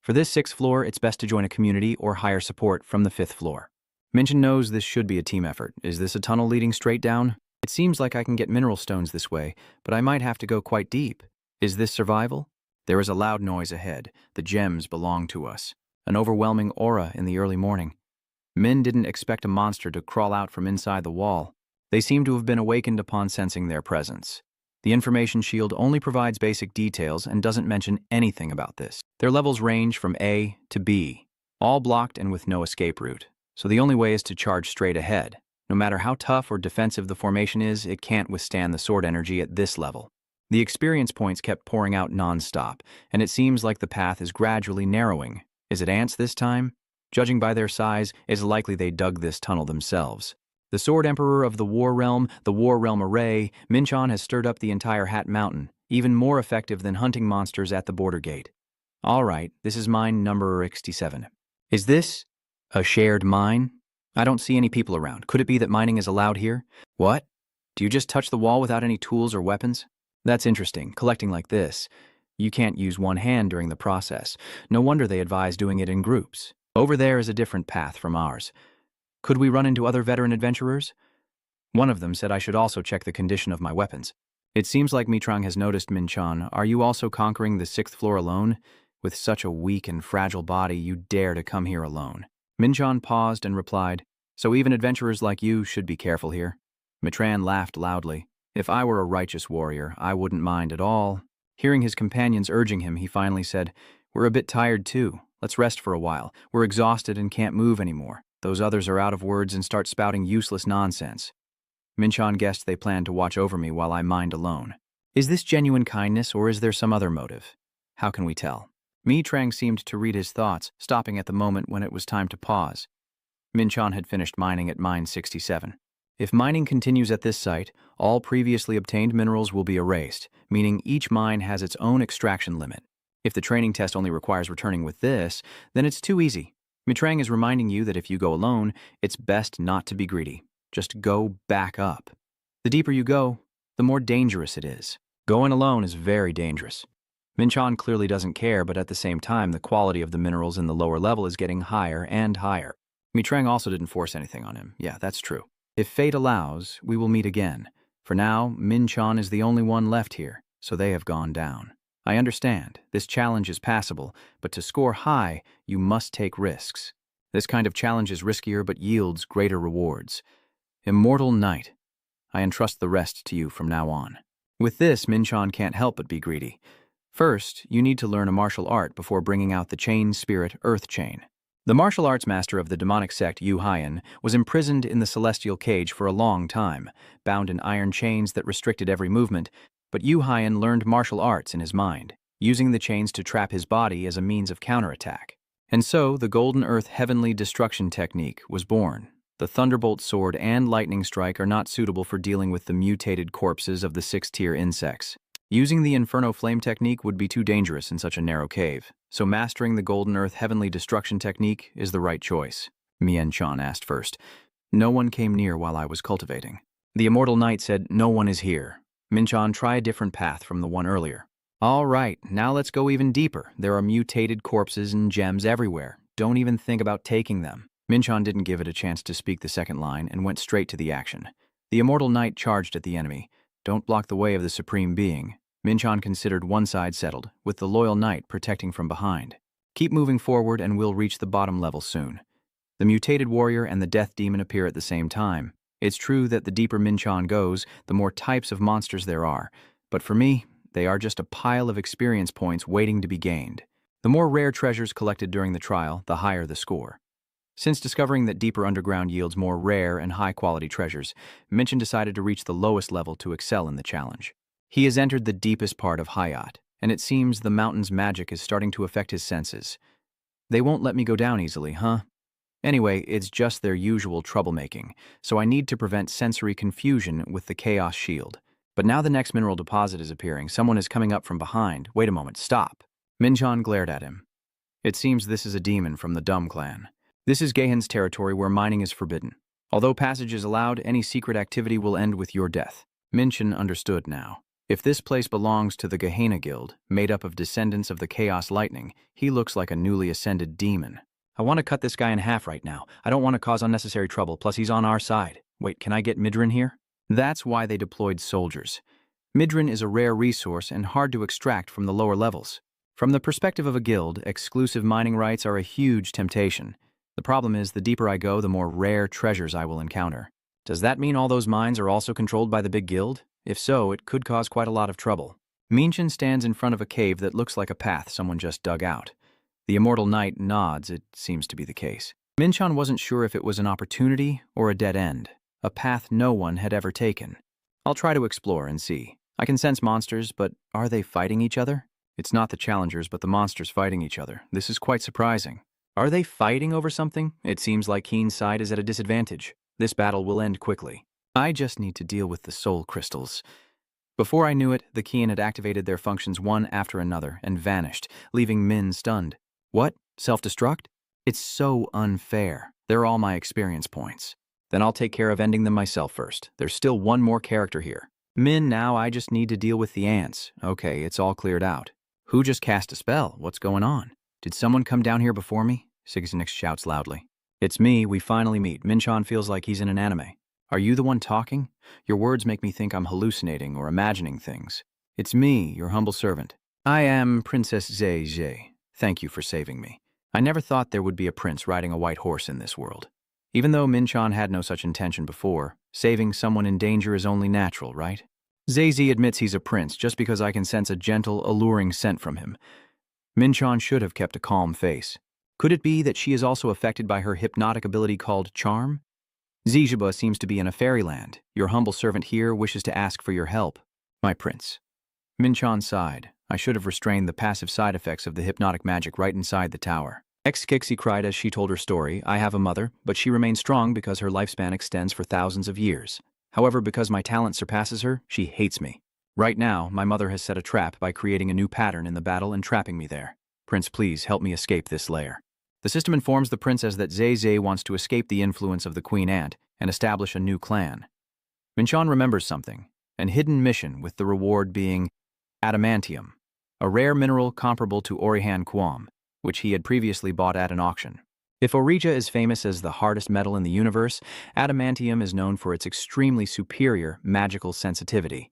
For this 6th floor, it's best to join a community or hire support from the 5th floor. Minchon knows this should be a team effort. Is this a tunnel leading straight down? It seems like I can get mineral stones this way, but I might have to go quite deep. Is this survival? There is a loud noise ahead. The gems belong to us. An overwhelming aura in the early morning. Min didn't expect a monster to crawl out from inside the wall. They seem to have been awakened upon sensing their presence. The information shield only provides basic details and doesn't mention anything about this. Their levels range from A to B, all blocked and with no escape route. So the only way is to charge straight ahead. No matter how tough or defensive the formation is, it can't withstand the sword energy at this level. The experience points kept pouring out non-stop, and it seems like the path is gradually narrowing. Is it ants this time? Judging by their size, it's likely they dug this tunnel themselves. The Sword Emperor of the War Realm Array, Minchon has stirred up the entire Hat Mountain, even more effective than hunting monsters at the border gate. All right, this is mine number 67. Is this a shared mine? I don't see any people around. Could it be that mining is allowed here? What? Do you just touch the wall without any tools or weapons? That's interesting, collecting like this. You can't use one hand during the process. No wonder they advise doing it in groups. Over there is a different path from ours. Could we run into other veteran adventurers? One of them said I should also check the condition of my weapons. It seems like Mitrang has noticed Minchon. Are you also conquering the 6th floor alone? With such a weak and fragile body, you dare to come here alone. Minchon paused and replied, "So even adventurers like you should be careful here." Mitran laughed loudly. "If I were a righteous warrior, I wouldn't mind at all." Hearing his companions urging him, he finally said, "We're a bit tired too. Let's rest for a while. We're exhausted and can't move anymore. Those others are out of words and start spouting useless nonsense." Minchon guessed they planned to watch over me while I mined alone. Is this genuine kindness or is there some other motive? How can we tell? Mitrang seemed to read his thoughts, stopping at the moment when it was time to pause. Minchon had finished mining at mine 67. If mining continues at this site, all previously obtained minerals will be erased, meaning each mine has its own extraction limit. If the training test only requires returning with this, then it's too easy. Mitrang is reminding you that if you go alone, it's best not to be greedy. Just go back up. The deeper you go, the more dangerous it is. Going alone is very dangerous. Minchon clearly doesn't care, but at the same time, the quality of the minerals in the lower level is getting higher and higher. Mitrang also didn't force anything on him. Yeah, that's true. If fate allows, we will meet again. For now, Minchon is the only one left here, so they have gone down. I understand, this challenge is passable, but to score high, you must take risks. This kind of challenge is riskier but yields greater rewards. Immortal Knight, I entrust the rest to you from now on. With this, Minchon can't help but be greedy. First, you need to learn a martial art before bringing out the Chain Spirit Earth Chain. The martial arts master of the demonic sect Yu Haiyan was imprisoned in the celestial cage for a long time, bound in iron chains that restricted every movement, but Yu Haiyan learned martial arts in his mind, using the chains to trap his body as a means of counterattack. And so, the Golden Earth Heavenly Destruction Technique was born. The Thunderbolt Sword and Lightning Strike are not suitable for dealing with the mutated corpses of the 6th-tier insects. Using the Inferno Flame technique would be too dangerous in such a narrow cave, so mastering the Golden Earth Heavenly Destruction Technique is the right choice. Mian-chan asked first. No one came near while I was cultivating. The Immortal Knight said, "No one is here." Minchon, try a different path from the one earlier. All right, now let's go even deeper. There are mutated corpses and gems everywhere. Don't even think about taking them. Minchon didn't give it a chance to speak the second line and went straight to the action. The Immortal Knight charged at the enemy. Don't block the way of the Supreme Being. Minchon considered one side settled, with the Loyal Knight protecting from behind. Keep moving forward and we'll reach the bottom level soon. The mutated warrior and the death demon appear at the same time. It's true that the deeper Minchon goes, the more types of monsters there are, but for me, they are just a pile of experience points waiting to be gained. The more rare treasures collected during the trial, the higher the score. Since discovering that deeper underground yields more rare and high-quality treasures, Minchon decided to reach the lowest level to excel in the challenge. He has entered the deepest part of Hayat, and it seems the mountain's magic is starting to affect his senses. They won't let me go down easily, huh? Anyway, it's just their usual troublemaking, so I need to prevent sensory confusion with the Chaos Shield. But now the next mineral deposit is appearing. Someone is coming up from behind. Wait a moment, stop. Minchon glared at him. It seems this is a demon from the Dumb clan. This is Gehen's territory where mining is forbidden. Although passage is allowed, any secret activity will end with your death. Minchon understood now. If this place belongs to the Gehenna Guild, made up of descendants of the Chaos Lightning, he looks like a newly ascended demon. I want to cut this guy in half right now. I don't want to cause unnecessary trouble, plus he's on our side. Wait, can I get Midrin here? That's why they deployed soldiers. Midrin is a rare resource and hard to extract from the lower levels. From the perspective of a guild, exclusive mining rights are a huge temptation. The problem is, the deeper I go, the more rare treasures I will encounter. Does that mean all those mines are also controlled by the big guild? If so, it could cause quite a lot of trouble. Minchon stands in front of a cave that looks like a path someone just dug out. The immortal knight nods. It seems to be the case. Minchon wasn't sure if it was an opportunity or a dead end, a path no one had ever taken. I'll try to explore and see. I can sense monsters, but are they fighting each other? It's not the challengers, but the monsters fighting each other. This is quite surprising. Are they fighting over something? It seems like Keen's side is at a disadvantage. This battle will end quickly. I just need to deal with the soul crystals. Before I knew it, the Keen had activated their functions one after another and vanished, leaving Min stunned. What? Self-destruct? It's so unfair. They're all my experience points. Then I'll take care of ending them myself first. There's still one more character here. Min, now I just need to deal with the ants. Okay, it's all cleared out. Who just cast a spell? What's going on? Did someone come down here before me? Sigsnix shouts loudly. It's me, we finally meet. Minchon feels like he's in an anime. Are you the one talking? Your words make me think I'm hallucinating or imagining things. It's me, your humble servant. I am Princess Zhe. Thank you for saving me. I never thought there would be a prince riding a white horse in this world. Even though Minchon had no such intention before, saving someone in danger is only natural, right? Zhe admits he's a prince just because I can sense a gentle, alluring scent from him. Minchon should have kept a calm face. Could it be that she is also affected by her hypnotic ability called charm? Zijiba seems to be in a fairyland. Your humble servant here wishes to ask for your help, my prince. Minchon sighed. I should have restrained the passive side effects of the hypnotic magic right inside the tower. Ex-Kixie cried as she told her story. I have a mother, but she remains strong because her lifespan extends for thousands of years. However, because my talent surpasses her, she hates me. Right now, my mother has set a trap by creating a new pattern in the battle and trapping me there. Prince, please help me escape this lair. The system informs the princess that Zhe wants to escape the influence of the queen ant and establish a new clan. Minchon remembers something, an hidden mission with the reward being adamantium, a rare mineral comparable to Orihan Quam, which he had previously bought at an auction. If Orija is famous as the hardest metal in the universe, adamantium is known for its extremely superior magical sensitivity.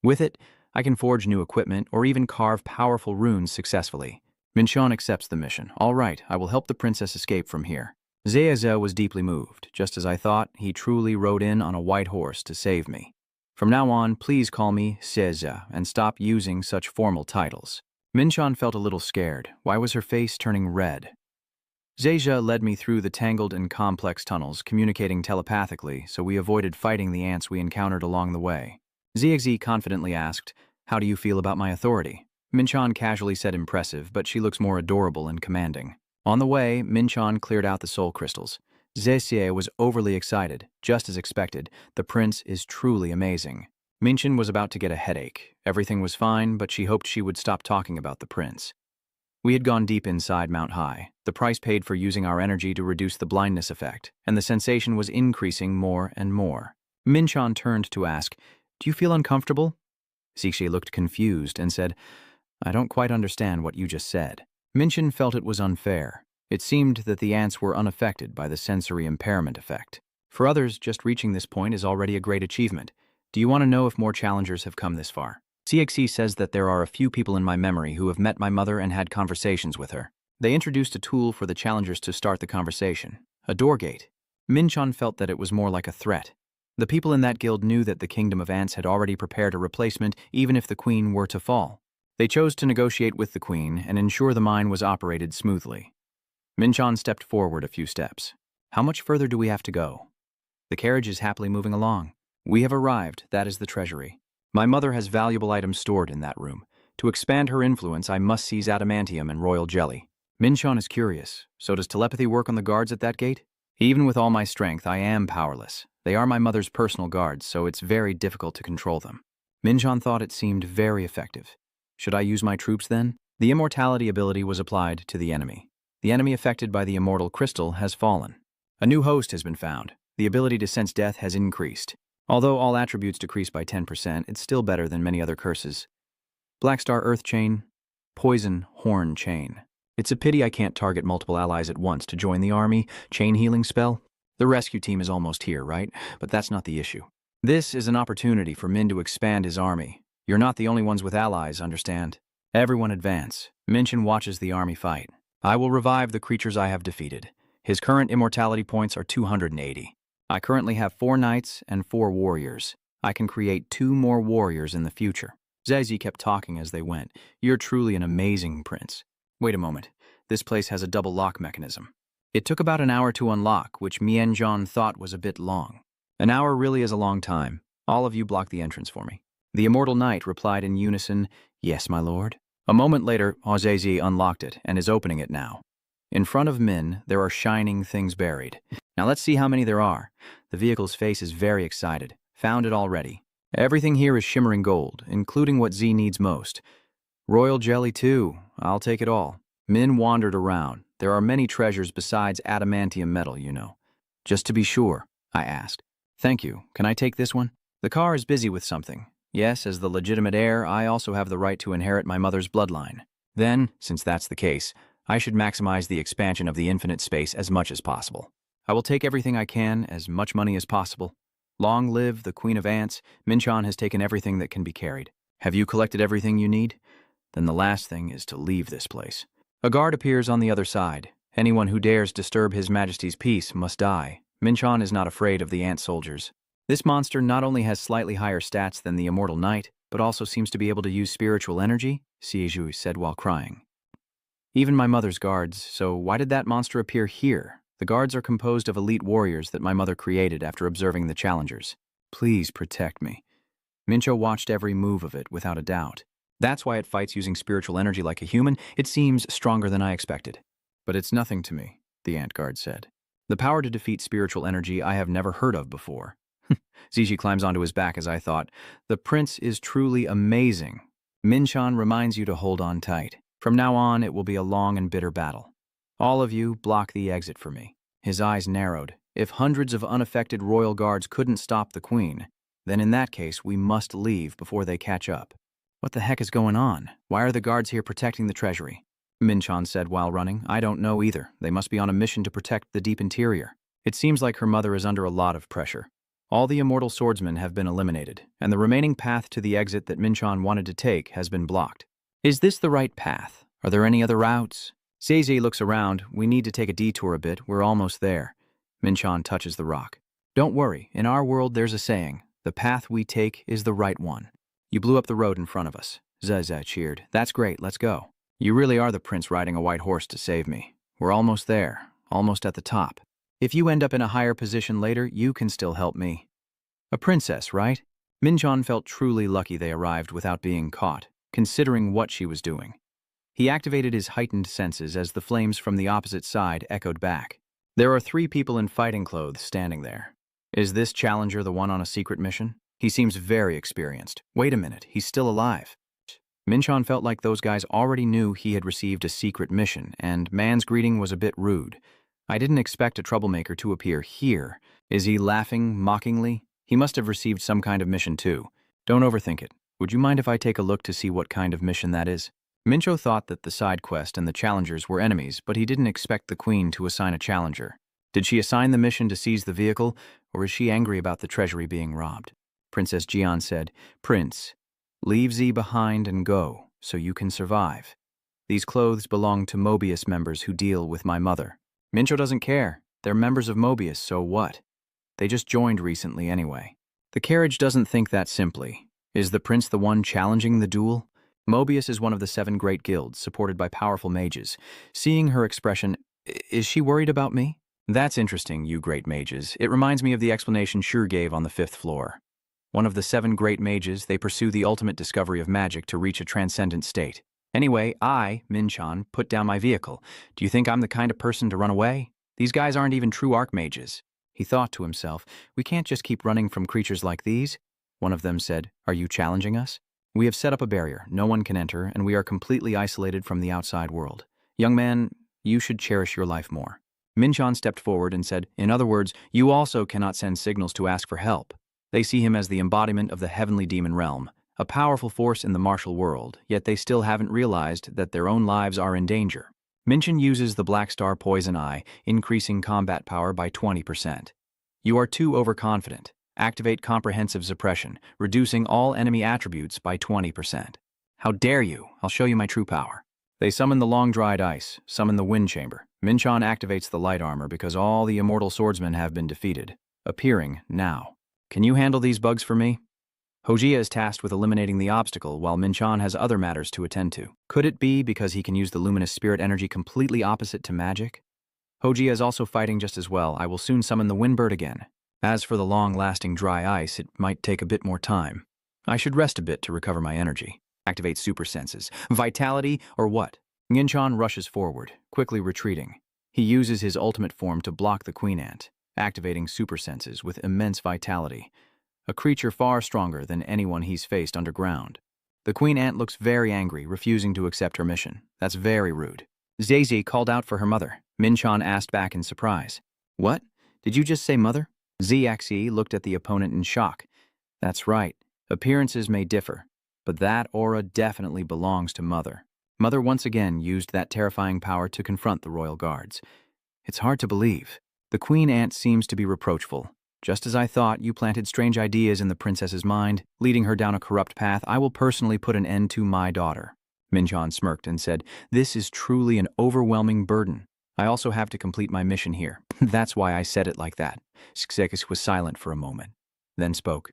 With it, I can forge new equipment or even carve powerful runes successfully. Minchon accepts the mission. All right, I will help the princess escape from here. Zhe was deeply moved. Just as I thought, he truly rode in on a white horse to save me. From now on, please call me Seza and stop using such formal titles. Minchon felt a little scared. Why was her face turning red? Zhe led me through the tangled and complex tunnels, communicating telepathically, so we avoided fighting the ants we encountered along the way. Zhe confidently asked, "How do you feel about my authority?" Minchon casually said impressive, but she looks more adorable and commanding. On the way, Minchon cleared out the soul crystals. Zexie was overly excited. Just as expected, the prince is truly amazing. Minchon was about to get a headache. Everything was fine, but she hoped she would stop talking about the prince. We had gone deep inside Mount High, the price paid for using our energy to reduce the blindness effect, and the sensation was increasing more and more. Minchon turned to ask, "Do you feel uncomfortable?" Zexie looked confused and said, "I don't quite understand what you just said." Minchon felt it was unfair. It seemed that the ants were unaffected by the sensory impairment effect. For others, just reaching this point is already a great achievement. Do you want to know if more challengers have come this far? CXE says that there are a few people in my memory who have met my mother and had conversations with her. They introduced a tool for the challengers to start the conversation. A door gate. Minchon felt that it was more like a threat. The people in that guild knew that the Kingdom of Ants had already prepared a replacement even if the queen were to fall. They chose to negotiate with the queen and ensure the mine was operated smoothly. Minchon stepped forward a few steps. How much further do we have to go? The carriage is happily moving along. We have arrived, that is the treasury. My mother has valuable items stored in that room. To expand her influence, I must seize adamantium and royal jelly. Minchon is curious. So does telepathy work on the guards at that gate? Even with all my strength, I am powerless. They are my mother's personal guards, so it's very difficult to control them. Minchon thought it seemed very effective. Should I use my troops then? The immortality ability was applied to the enemy. The enemy affected by the immortal crystal has fallen. A new host has been found. The ability to sense death has increased. Although all attributes decrease by 10%, it's still better than many other curses. Black Star Earth Chain, Poison Horn Chain. It's a pity I can't target multiple allies at once to join the army. Chain healing spell? The rescue team is almost here, right? But that's not the issue. This is an opportunity for Min to expand his army. You're not the only ones with allies, understand? Everyone advance. Minchin watches the army fight. I will revive the creatures I have defeated. His current immortality points are 280. I currently have 4 knights and 4 warriors. I can create 2 more warriors in the future. Zezi kept talking as they went. You're truly an amazing prince. Wait a moment. This place has a double lock mechanism. It took about an hour to unlock, which Mienjon thought was a bit long. An hour really is a long time. All of you block the entrance for me. The immortal knight replied in unison, Yes, my lord. A moment later, Zezi unlocked it and is opening it now. In front of Min, there are shining things buried. Now let's see how many there are. The vehicle's face is very excited. Found it already. Everything here is shimmering gold, including what Z needs most. Royal jelly too. I'll take it all. Min wandered around. There are many treasures besides adamantium metal, you know. Just to be sure, I asked. Thank you. Can I take this one? The car is busy with something. Yes, as the legitimate heir, I also have the right to inherit my mother's bloodline. Then, since that's the case, I should maximize the expansion of the infinite space as much as possible. I will take everything I can, as much money as possible. Long live the Queen of Ants. Minchon has taken everything that can be carried. Have you collected everything you need? Then the last thing is to leave this place. A guard appears on the other side. Anyone who dares disturb His Majesty's peace must die. Minchon is not afraid of the ant soldiers. This monster not only has slightly higher stats than the immortal knight, but also seems to be able to use spiritual energy, Sieju said while crying. Even my mother's guards, so why did that monster appear here? The guards are composed of elite warriors that my mother created after observing the challengers. Please protect me. Mincho watched every move of it without a doubt. That's why it fights using spiritual energy like a human. It seems stronger than I expected. But it's nothing to me, the ant guard said. The power to defeat spiritual energy I have never heard of before. Zizi climbs onto his back as I thought. The prince is truly amazing. Minchon reminds you to hold on tight. From now on, it will be a long and bitter battle. All of you block the exit for me. His eyes narrowed. If hundreds of unaffected royal guards couldn't stop the queen, then in that case we must leave before they catch up. What the heck is going on? Why are the guards here protecting the treasury? Minchon said while running. I don't know either. They must be on a mission to protect the deep interior. It seems like her mother is under a lot of pressure. All the immortal swordsmen have been eliminated, and the remaining path to the exit that Minchon wanted to take has been blocked. Is this the right path? Are there any other routes? Seize looks around. We need to take a detour a bit. We're almost there. Minchon touches the rock. Don't worry. In our world, there's a saying. The path we take is the right one. You blew up the road in front of us. Zeza cheered. That's great. Let's go. You really are the prince riding a white horse to save me. We're almost there. Almost at the top. If you end up in a higher position later, you can still help me. A princess, right? Minchon felt truly lucky they arrived without being caught, considering what she was doing. He activated his heightened senses as the flames from the opposite side echoed back. There are 3 people in fighting clothes standing there. Is this challenger the one on a secret mission? He seems very experienced. Wait a minute, he's still alive. Minchon felt like those guys already knew he had received a secret mission, and man's greeting was a bit rude. I didn't expect a troublemaker to appear here. Is he laughing mockingly? He must have received some kind of mission too. Don't overthink it. Would you mind if I take a look to see what kind of mission that is? Mincho thought that the side quest and the challengers were enemies, but he didn't expect the queen to assign a challenger. Did she assign the mission to seize the vehicle, or is she angry about the treasury being robbed? Princess Jian said, Prince, leave Z behind and go, so you can survive. These clothes belong to Mobius members who deal with my mother. Mincho doesn't care. They're members of Mobius, so what? They just joined recently anyway. The carriage doesn't think that simply. Is the prince the one challenging the duel? Mobius is one of the 7 great guilds, supported by powerful mages. Seeing her expression, is she worried about me? That's interesting, you great mages. It reminds me of the explanation Shur gave on the 5th floor. One of the 7 great mages, they pursue the ultimate discovery of magic to reach a transcendent state. Anyway, I, Minchan, put down my vehicle. Do you think I'm the kind of person to run away? These guys aren't even true archmages. He thought to himself, we can't just keep running from creatures like these. One of them said, are you challenging us? We have set up a barrier, no one can enter, and we are completely isolated from the outside world. Young man, you should cherish your life more. Minchan stepped forward and said, in other words, you also cannot send signals to ask for help. They see him as the embodiment of the heavenly demon realm, a powerful force in the martial world, yet they still haven't realized that their own lives are in danger. Minchan uses the Black Star Poison Eye, increasing combat power by 20%. You are too overconfident. Activate Comprehensive Suppression, reducing all enemy attributes by 20%. How dare you? I'll show you my true power. They summon the long-dried ice, summon the wind chamber. Minchan activates the light armor because all the immortal swordsmen have been defeated. Appearing now. Can you handle these bugs for me? Hojia is tasked with eliminating the obstacle while Minchan has other matters to attend to. Could it be because he can use the luminous spirit energy completely opposite to magic? Hojia is also fighting just as well. I will soon summon the Windbird again. As for the long-lasting dry ice, it might take a bit more time. I should rest a bit to recover my energy. Activate super senses. Vitality or what? Minchan rushes forward, quickly retreating. He uses his ultimate form to block the queen ant, activating super senses with immense vitality. A creature far stronger than anyone he's faced underground. The queen ant looks very angry, refusing to accept her mission. That's very rude. Zazie called out for her mother. Minchan asked back in surprise. What? Did you just say mother? Ziaxi looked at the opponent in shock. That's right. Appearances may differ, but that aura definitely belongs to Mother. Mother once again used that terrifying power to confront the royal guards. It's hard to believe. The queen ant seems to be reproachful. Just as I thought, you planted strange ideas in the princess's mind, leading her down a corrupt path. I will personally put an end to my daughter. Minchan smirked and said, this is truly an overwhelming burden. I also have to complete my mission here. That's why I said it like that. Xexis was silent for a moment, then spoke.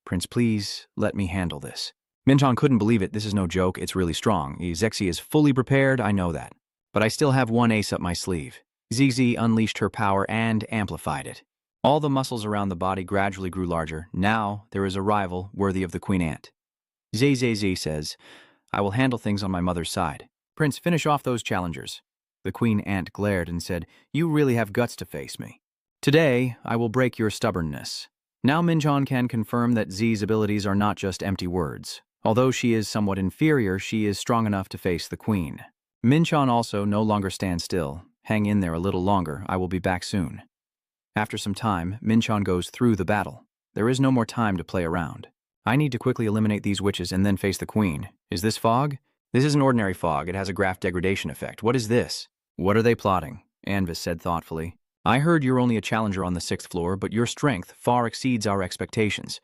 Prince, please, let me handle this. Minchan couldn't believe it. This is no joke. It's really strong. Zexi is fully prepared, I know that. But I still have one ace up my sleeve. Zizi unleashed her power and amplified it. All the muscles around the body gradually grew larger. Now there is a rival worthy of the queen ant. Zzi says, I will handle things on my mother's side. Prince, finish off those challengers. The queen ant glared and said, you really have guts to face me. Today, I will break your stubbornness. Now Minchan can confirm that Z's abilities are not just empty words. Although she is somewhat inferior, she is strong enough to face the queen. Minchan also no longer stands still. Hang in there a little longer. I will be back soon. After some time, Minchan goes through the battle. There is no more time to play around. I need to quickly eliminate these witches and then face the queen. Is this fog? This isn't ordinary fog. It has a graph degradation effect. What is this? What are they plotting? Anvis said thoughtfully. I heard you're only a challenger on the 6th floor, but your strength far exceeds our expectations.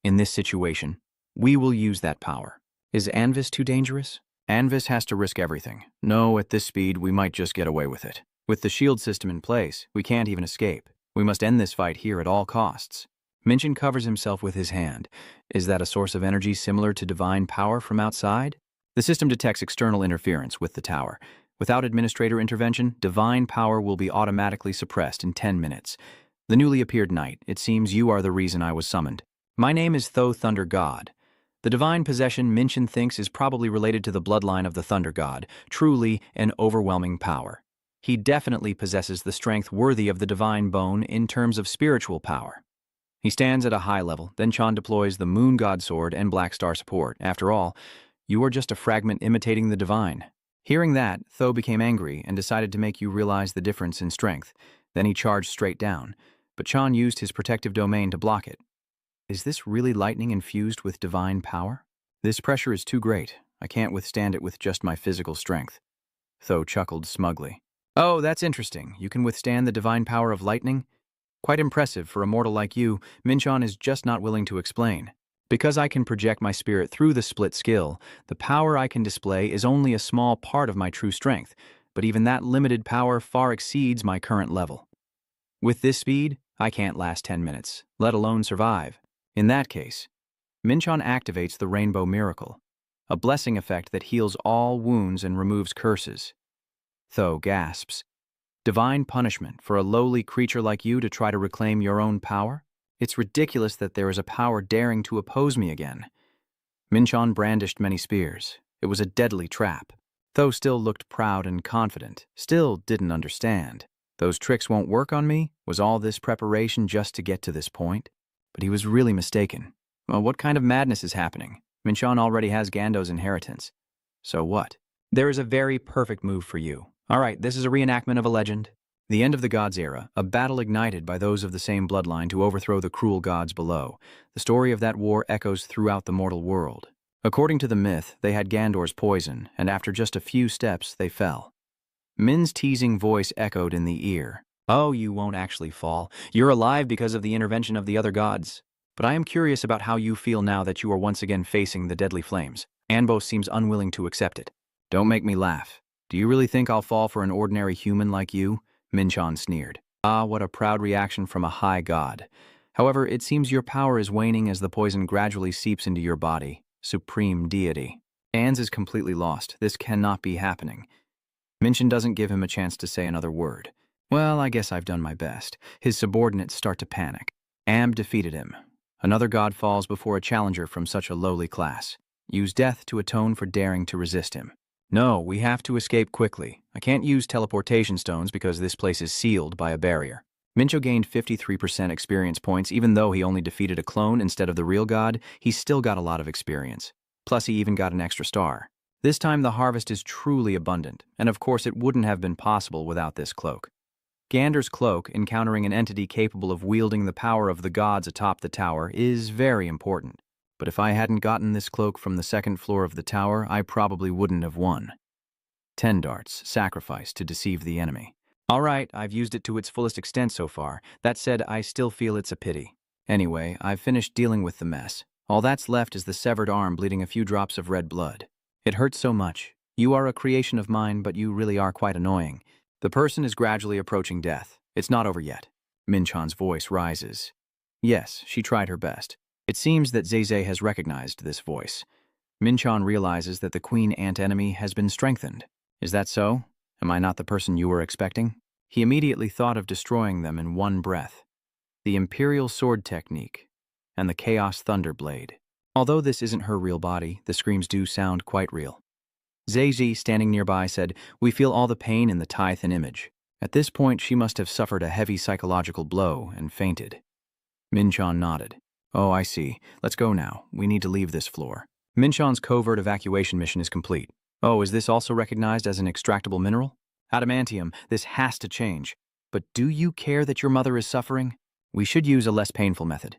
In this situation, we will use that power. Is Anvis too dangerous? Anvis has to risk everything. No, at this speed, we might just get away with it. With the shield system in place, we can't even escape. We must end this fight here at all costs. Minchan covers himself with his hand. Is that a source of energy similar to divine power from outside? The system detects external interference with the tower. Without administrator intervention, divine power will be automatically suppressed in 10 minutes. The newly appeared knight, it seems you are the reason I was summoned. My name is Tho Thunder God. The divine possession Minchan thinks is probably related to the bloodline of the Thunder God, truly an overwhelming power. He definitely possesses the strength worthy of the divine bone in terms of spiritual power. He stands at a high level, then Chan deploys the Moon God Sword and Black Star support. After all, you are just a fragment imitating the divine. Hearing that, Tho became angry and decided to make you realize the difference in strength. Then he charged straight down, but Chan used his protective domain to block it. Is this really lightning infused with divine power? This pressure is too great. I can't withstand it with just my physical strength. Tho chuckled smugly. Oh, that's interesting. You can withstand the divine power of lightning? Quite impressive for a mortal like you. Minchan is just not willing to explain. Because I can project my spirit through the split skill, the power I can display is only a small part of my true strength, but even that limited power far exceeds my current level. With this speed, I can't last 10 minutes, let alone survive. In that case, Minchon activates the Rainbow Miracle, a blessing effect that heals all wounds and removes curses. Tho gasps. Divine punishment for a lowly creature like you to try to reclaim your own power? It's ridiculous that there is a power daring to oppose me again. Minchon brandished many spears. It was a deadly trap. Tho still looked proud and confident, still didn't understand. Those tricks won't work on me? Was all this preparation just to get to this point? But he was really mistaken. Well, what kind of madness is happening? Minchon already has Gando's inheritance. So what? There is a very perfect move for you. All right, this is a reenactment of a legend. The end of the gods' era, a battle ignited by those of the same bloodline to overthrow the cruel gods below. The story of that war echoes throughout the mortal world. According to the myth, they had Gandor's poison, and after just a few steps, they fell. Min's teasing voice echoed in the ear. Oh, you won't actually fall. You're alive because of the intervention of the other gods. But I am curious about how you feel now that you are once again facing the deadly flames. Anbo seems unwilling to accept it. Don't make me laugh. Do you really think I'll fall for an ordinary human like you? Minchon sneered. Ah, what a proud reaction from a high god. However, it seems your power is waning as the poison gradually seeps into your body. Supreme deity. Ans is completely lost. This cannot be happening. Minchon doesn't give him a chance to say another word. Well, I guess I've done my best. His subordinates start to panic. Amb defeated him. Another god falls before a challenger from such a lowly class. Use death to atone for daring to resist him. No, we have to escape quickly. I can't use teleportation stones because this place is sealed by a barrier. Mincho gained 53% experience points. Even though he only defeated a clone instead of the real god, he still got a lot of experience. Plus, he even got an extra star. This time the harvest is truly abundant, and of course it wouldn't have been possible without this cloak. Gandor's cloak, encountering an entity capable of wielding the power of the gods atop the tower, is very important. But if I hadn't gotten this cloak from the second floor of the tower, I probably wouldn't have won. 10 darts, sacrificed to deceive the enemy. All right, I've used it to its fullest extent so far. That said, I still feel it's a pity. Anyway, I've finished dealing with the mess. All that's left is the severed arm bleeding a few drops of red blood. It hurts so much. You are a creation of mine, but you really are quite annoying. The person is gradually approaching death. It's not over yet. Minchon's voice rises. Yes, she tried her best. It seems that Zeze has recognized this voice. Minchon realizes that the queen ant enemy has been strengthened. Is that so? Am I not the person you were expecting? He immediately thought of destroying them in one breath. The Imperial Sword Technique and the Chaos Thunder Blade. Although this isn't her real body, the screams do sound quite real. Zeze, standing nearby, said, "We feel all the pain in the Tython image." At this point, she must have suffered a heavy psychological blow and fainted. Minchon nodded. Oh, I see. Let's go now. We need to leave this floor. Minchon's covert evacuation mission is complete. Oh, is this also recognized as an extractable mineral? Adamantium, this has to change. But do you care that your mother is suffering? We should use a less painful method.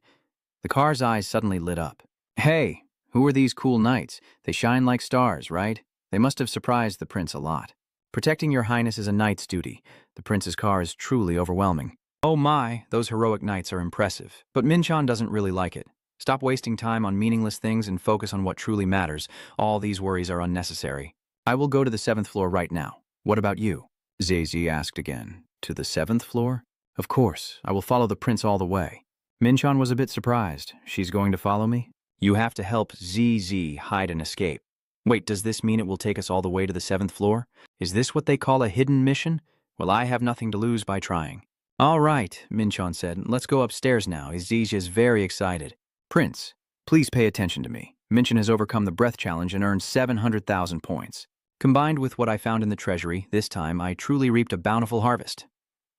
The car's eyes suddenly lit up. Hey, who are these cool knights? They shine like stars, right? They must have surprised the prince a lot. Protecting your highness is a knight's duty. The prince's car is truly overwhelming. Oh my, those heroic knights are impressive. But Minchon doesn't really like it. Stop wasting time on meaningless things and focus on what truly matters. All these worries are unnecessary. I will go to the 7th floor right now. What about you? Zeze asked again. To the 7th floor? Of course, I will follow the prince all the way. Minchon was a bit surprised. She's going to follow me? You have to help ZZ hide and escape. Wait, does this mean it will take us all the way to the 7th floor? Is this what they call a hidden mission? Well, I have nothing to lose by trying. All right, Minchon said. Let's go upstairs now. Zeze is very excited. Prince, please pay attention to me. Minchon has overcome the breath challenge and earned 700,000 points. Combined with what I found in the treasury, this time I truly reaped a bountiful harvest.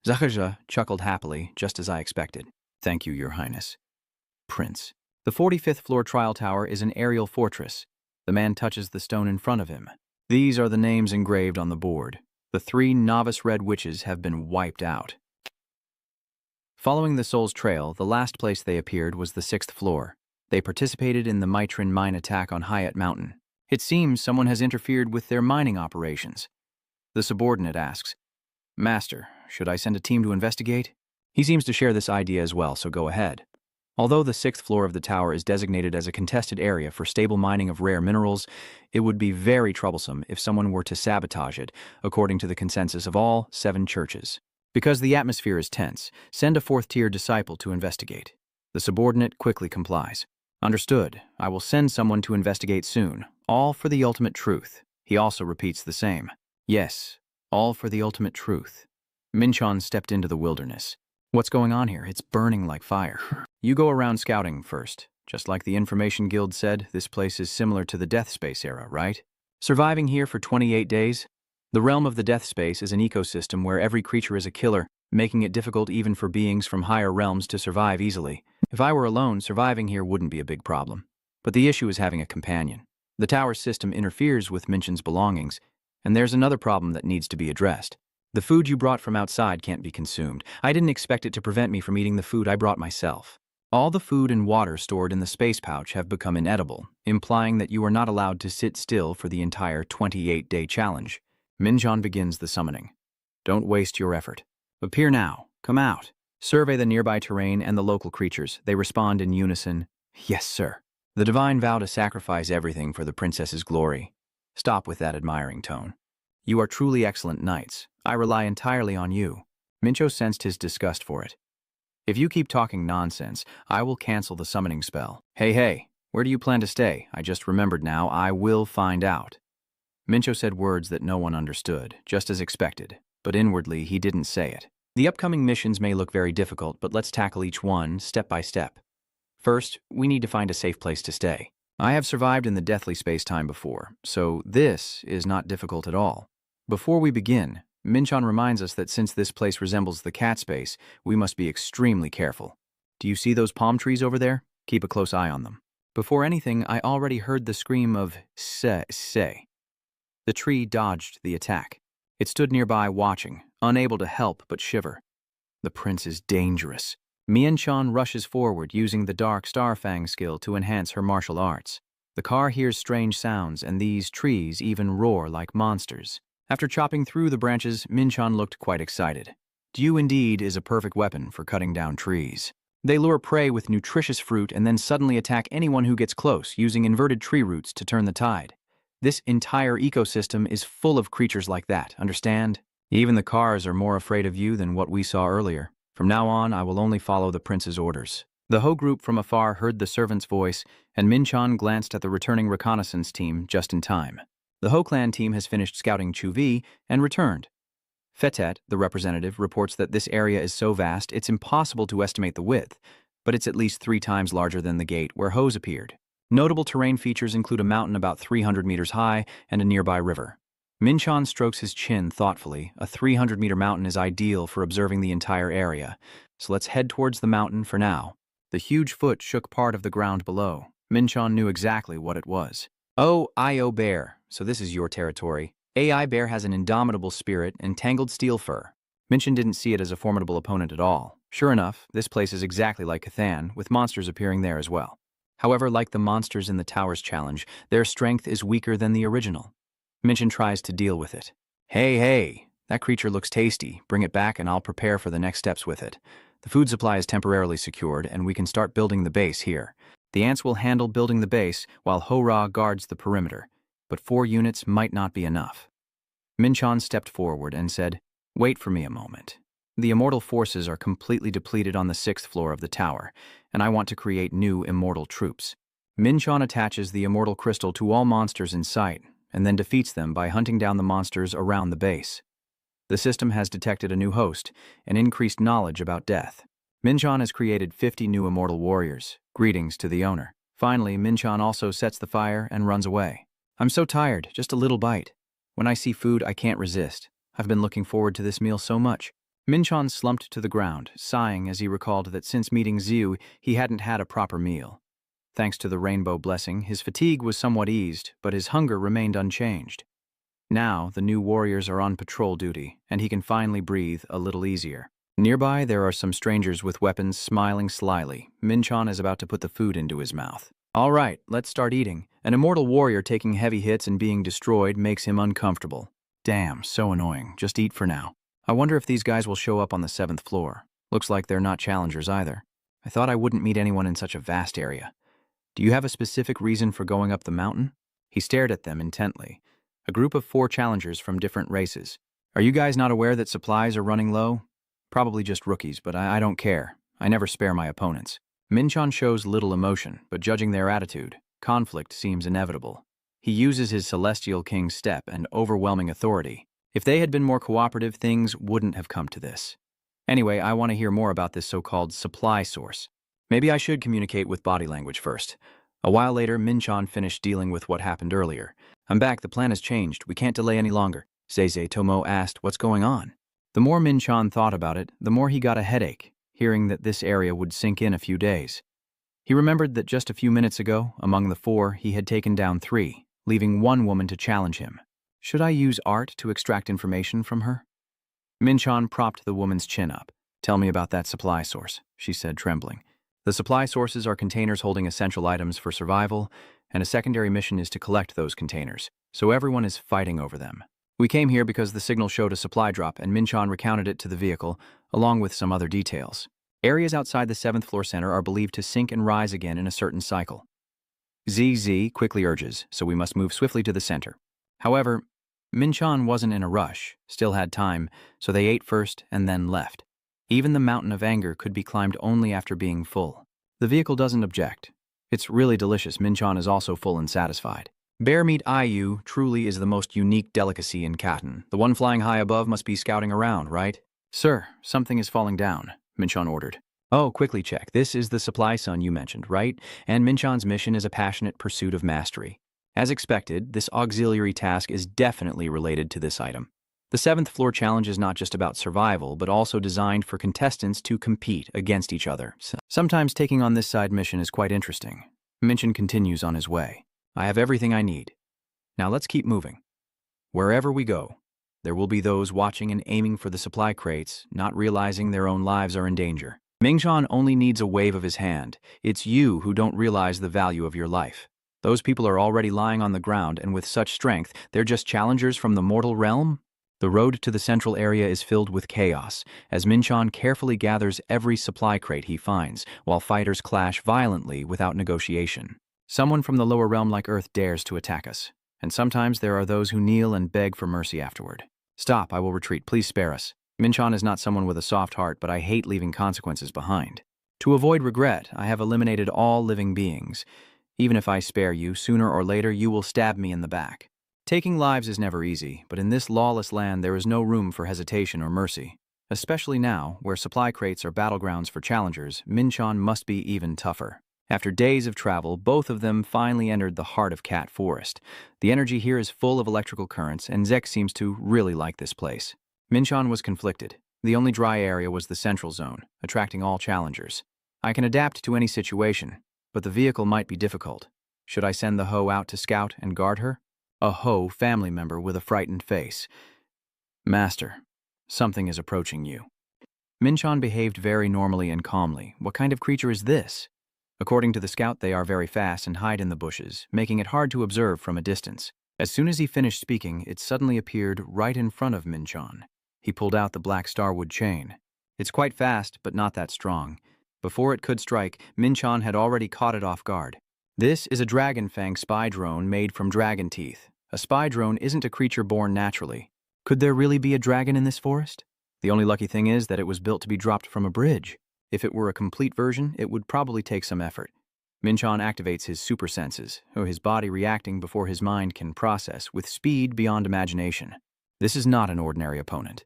Zakhaja chuckled happily, just as I expected. Thank you, Your Highness. Prince. The 45th floor trial tower is an aerial fortress. The man touches the stone in front of him. These are the names engraved on the board. The 3 novice red witches have been wiped out. Following the soul's trail, the last place they appeared was the 6th floor. They participated in the Mitrin mine attack on Hyatt Mountain. It seems someone has interfered with their mining operations. The subordinate asks, Master, should I send a team to investigate? He seems to share this idea as well, so go ahead. Although the 6th floor of the tower is designated as a contested area for stable mining of rare minerals, it would be very troublesome if someone were to sabotage it, according to the consensus of all 7 churches. Because the atmosphere is tense, send a fourth-tier disciple to investigate. The subordinate quickly complies. Understood. I will send someone to investigate soon. All for the ultimate truth. He also repeats the same. Yes, all for the ultimate truth. Minchon stepped into the wilderness. What's going on here? It's burning like fire. You go around scouting first. Just like the Information Guild said, this place is similar to the Death Space era, right? Surviving here for 28 days? The realm of the Death Space is an ecosystem where every creature is a killer, making it difficult even for beings from higher realms to survive easily. If I were alone, surviving here wouldn't be a big problem. But the issue is having a companion. The tower system interferes with Minchon's belongings, and there's another problem that needs to be addressed. The food you brought from outside can't be consumed. I didn't expect it to prevent me from eating the food I brought myself. All the food and water stored in the space pouch have become inedible, implying that you are not allowed to sit still for the entire 28-day challenge. Minchon begins the summoning. Don't waste your effort. Appear now. Come out. Survey the nearby terrain and the local creatures. They respond in unison. Yes, sir. The divine vow to sacrifice everything for the princess's glory. Stop with that admiring tone. You are truly excellent knights. I rely entirely on you. Mincho sensed his disgust for it. If you keep talking nonsense, I will cancel the summoning spell. Hey, where do you plan to stay? I just remembered now. I will find out. Mincho said words that no one understood, just as expected, but inwardly he didn't say it. The upcoming missions may look very difficult, but let's tackle each one step by step. First, we need to find a safe place to stay. I have survived in the deathly space-time before, so this is not difficult at all. Before we begin, Minchon reminds us that since this place resembles the cat space, we must be extremely careful. Do you see those palm trees over there? Keep a close eye on them. Before anything, I already heard the scream of say. The tree dodged the attack. It stood nearby watching, unable to help but shiver. The prince is dangerous. Mian-chan rushes forward using the dark Starfang skill to enhance her martial arts. The car hears strange sounds, and these trees even roar like monsters. After chopping through the branches, Minchon looked quite excited. Dew indeed is a perfect weapon for cutting down trees. They lure prey with nutritious fruit and then suddenly attack anyone who gets close, using inverted tree roots to turn the tide. This entire ecosystem is full of creatures like that, understand? Even the cars are more afraid of you than what we saw earlier. From now on, I will only follow the prince's orders. The Ho group from afar heard the servant's voice, and Minchon glanced at the returning reconnaissance team just in time. The Ho clan team has finished scouting Chu-Vi and returned. Fetet, the representative, reports that this area is so vast it's impossible to estimate the width, but it's at least 3 times larger than the gate where Ho's appeared. Notable terrain features include a mountain about 300 meters high and a nearby river. Minchon strokes his chin thoughtfully. A 300-meter mountain is ideal for observing the entire area, so let's head towards the mountain for now. The huge foot shook part of the ground below. Minchon knew exactly what it was. Oh, Io Bear, so this is your territory. AI Bear has an indomitable spirit and tangled steel fur. Minchon didn't see it as a formidable opponent at all. Sure enough, this place is exactly like Cathan, with monsters appearing there as well. However, like the monsters in the Towers challenge, their strength is weaker than the original. Minchon tries to deal with it. Hey, that creature looks tasty. Bring it back and I'll prepare for the next steps with it. The food supply is temporarily secured and we can start building the base here. The ants will handle building the base while Ho-Ra guards the perimeter, but 4 units might not be enough. Minchon stepped forward and said, "Wait for me a moment. The immortal forces are completely depleted on the 6th floor of the tower, and I want to create new immortal troops." Minchon attaches the immortal crystal to all monsters in sight, and then defeats them by hunting down the monsters around the base. The system has detected a new host and increased knowledge about death. Minchon has created 50 new immortal warriors. Greetings to the owner. Finally, Minchon also sets the fire and runs away. I'm so tired, just a little bite. When I see food, I can't resist. I've been looking forward to this meal so much. Minchon slumped to the ground, sighing as he recalled that since meeting Xiu, he hadn't had a proper meal. Thanks to the rainbow blessing, his fatigue was somewhat eased, but his hunger remained unchanged. Now, the new warriors are on patrol duty, and he can finally breathe a little easier. Nearby, there are some strangers with weapons smiling slyly. Minchon is about to put the food into his mouth. All right, let's start eating. An immortal warrior taking heavy hits and being destroyed makes him uncomfortable. Damn, so annoying. Just eat for now. I wonder if these guys will show up on the 7th floor. Looks like they're not challengers either. I thought I wouldn't meet anyone in such a vast area. Do you have a specific reason for going up the mountain? He stared at them intently. A group of 4 challengers from different races. Are you guys not aware that supplies are running low? Probably just rookies, but I don't care. I never spare my opponents. Minchon shows little emotion, but judging their attitude, conflict seems inevitable. He uses his Celestial King's step and overwhelming authority. If they had been more cooperative, things wouldn't have come to this. Anyway, I want to hear more about this so-called supply source. Maybe I should communicate with body language first. A while later, Minchon finished dealing with what happened earlier. I'm back, the plan has changed, we can't delay any longer. Zeze Tomo asked, what's going on? The more Minchon thought about it, the more he got a headache, hearing that this area would sink in a few days. He remembered that just a few minutes ago, among the 4, he had taken down 3, leaving 1 woman to challenge him. Should I use art to extract information from her? Minchon propped the woman's chin up. Tell me about that supply source, she said, trembling. The supply sources are containers holding essential items for survival, and a secondary mission is to collect those containers, so everyone is fighting over them. We came here because the signal showed a supply drop, and Minchon recounted it to the vehicle, along with some other details. Areas outside the 7th floor center are believed to sink and rise again in a certain cycle. ZZ quickly urges, so we must move swiftly to the center. However, Minchon wasn't in a rush, still had time, so they ate first and then left. Even the mountain of anger could be climbed only after being full. The vehicle doesn't object. It's really delicious. Minchon is also full and satisfied. Bear meat Ayu truly is the most unique delicacy in Catan. The one flying high above must be scouting around, right? Sir, something is falling down, Minchon ordered. Oh, quickly check. This is the supply sun you mentioned, right? And Minchon's mission is a passionate pursuit of mastery. As expected, this auxiliary task is definitely related to this item. The 7th floor challenge is not just about survival, but also designed for contestants to compete against each other. Sometimes taking on this side mission is quite interesting. Minchon continues on his way. I have everything I need. Now let's keep moving. Wherever we go, there will be those watching and aiming for the supply crates, not realizing their own lives are in danger. Minchon only needs a wave of his hand. It's you who don't realize the value of your life. Those people are already lying on the ground, and with such strength, they're just challengers from the mortal realm? The road to the central area is filled with chaos, as Minchon carefully gathers every supply crate he finds, while fighters clash violently without negotiation. Someone from the lower realm like Earth dares to attack us, and sometimes there are those who kneel and beg for mercy afterward. Stop, I will retreat, please spare us. Minchon is not someone with a soft heart, but I hate leaving consequences behind. To avoid regret, I have eliminated all living beings. Even if I spare you, sooner or later you will stab me in the back. Taking lives is never easy, but in this lawless land there is no room for hesitation or mercy. Especially now, where supply crates are battlegrounds for challengers, Minchon must be even tougher. After days of travel, both of them finally entered the heart of Cat Forest. The energy here is full of electrical currents, and Zek seems to really like this place. Minchon was conflicted. The only dry area was the central zone, attracting all challengers. I can adapt to any situation, but the vehicle might be difficult. Should I send the Ho out to scout and guard her? A Ho family member with a frightened face. Master, something is approaching you. Minchon behaved very normally and calmly. What kind of creature is this? According to the scout, they are very fast and hide in the bushes, making it hard to observe from a distance. As soon as he finished speaking, it suddenly appeared right in front of Minchon. He pulled out the black starwood chain. It's quite fast, but not that strong. Before it could strike, Minchon had already caught it off guard. This is a dragon fang spy drone made from dragon teeth. A spy drone isn't a creature born naturally. Could there really be a dragon in this forest? The only lucky thing is that it was built to be dropped from a bridge. If it were a complete version, it would probably take some effort. Minchon activates his super senses, or his body reacting before his mind can process, with speed beyond imagination. This is not an ordinary opponent.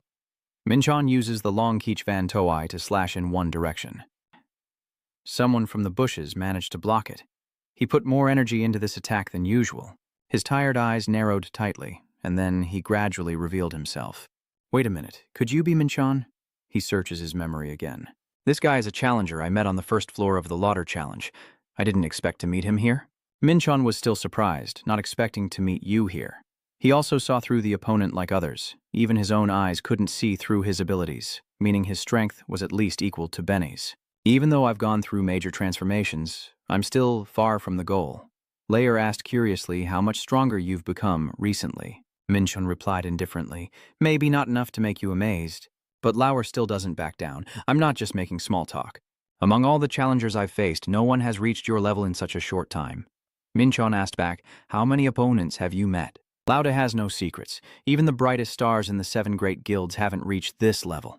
Minchon uses the long Keech Van Toei to slash in one direction. Someone from the bushes managed to block it. He put more energy into this attack than usual. His tired eyes narrowed tightly, and then he gradually revealed himself. Wait a minute, could you be Minchon? He searches his memory again. This guy is a challenger I met on the first floor of the Lauder Challenge. I didn't expect to meet him here. Minchon was still surprised, not expecting to meet you here. He also saw through the opponent like others. Even his own eyes couldn't see through his abilities, meaning his strength was at least equal to Benny's. Even though I've gone through major transformations, I'm still far from the goal. Layer asked curiously how much stronger you've become recently. Minchon replied indifferently, maybe not enough to make you amazed. But Lauer still doesn't back down. I'm not just making small talk. Among all the challengers I've faced, no one has reached your level in such a short time. Minchon asked back, how many opponents have you met? Lauda has no secrets. Even the brightest stars in the 7 great guilds haven't reached this level.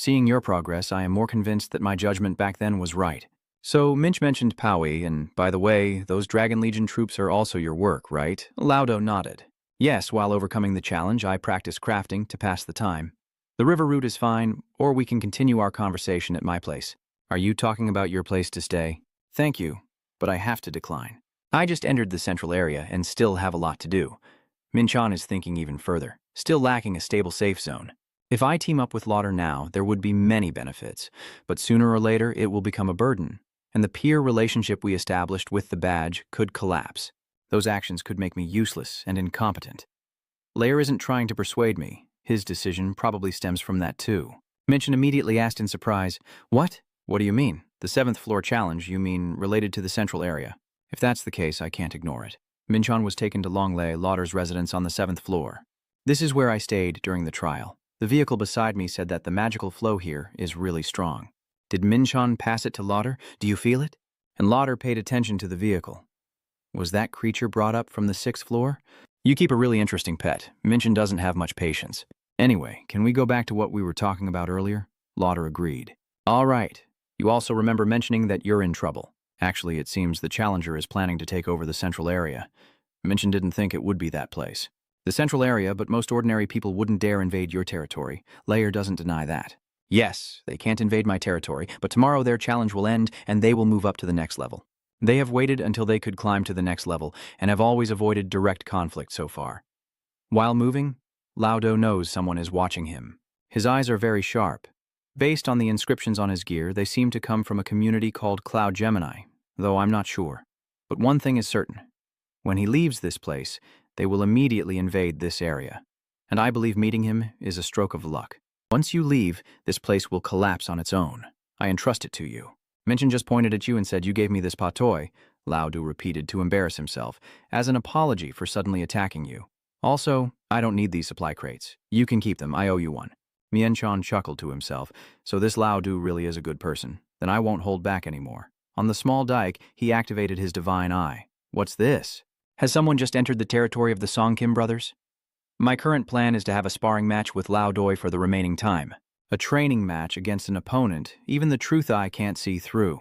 Seeing your progress, I am more convinced that my judgment back then was right. So, Minch mentioned Powie, and by the way, those Dragon Legion troops are also your work, right? Laudo nodded. Yes, while overcoming the challenge, I practice crafting to pass the time. The river route is fine, or we can continue our conversation at my place. Are you talking about your place to stay? Thank you, but I have to decline. I just entered the central area and still have a lot to do. Minchan is thinking even further, still lacking a stable safe zone. If I team up with Lauder now, there would be many benefits, but sooner or later it will become a burden, and the peer relationship we established with the badge could collapse. Those actions could make me useless and incompetent. Lair isn't trying to persuade me. His decision probably stems from that too. Minchan immediately asked in surprise, What? What do you mean? The 7th floor challenge, you mean related to the central area? If that's the case, I can't ignore it. Minchan was taken to Longley, Lauder's residence on the 7th floor. This is where I stayed during the trial. The vehicle beside me said that the magical flow here is really strong. Did Minchan pass it to Lauder? Do you feel it? And Lauder paid attention to the vehicle. Was that creature brought up from the 6th floor? You keep a really interesting pet. Minchan doesn't have much patience. Anyway, can we go back to what we were talking about earlier? Lauder agreed. All right. You also remember mentioning that you're in trouble. Actually, it seems the Challenger is planning to take over the central area. Minchan didn't think it would be that place. The central area, but most ordinary people wouldn't dare invade your territory. Lair doesn't deny that. Yes, they can't invade my territory, but tomorrow their challenge will end and they will move up to the next level. They have waited until they could climb to the next level and have always avoided direct conflict so far. While moving, Laudo knows someone is watching him. His eyes are very sharp. Based on the inscriptions on his gear, they seem to come from a community called Cloud Gemini, though I'm not sure. But one thing is certain. When he leaves this place, they will immediately invade this area. And I believe meeting him is a stroke of luck. Once you leave, this place will collapse on its own. I entrust it to you. Minchan just pointed at you and said you gave me this patoy, Laudo repeated to embarrass himself, as an apology for suddenly attacking you. Also, I don't need these supply crates. You can keep them, I owe you one. Minchan chuckled to himself, so this Laudo really is a good person. Then I won't hold back anymore. On the small dike, he activated his divine eye. What's this? Has someone just entered the territory of the Songkim brothers? My current plan is to have a sparring match with Laudoi for the remaining time. A training match against an opponent even the truth eye can't see through.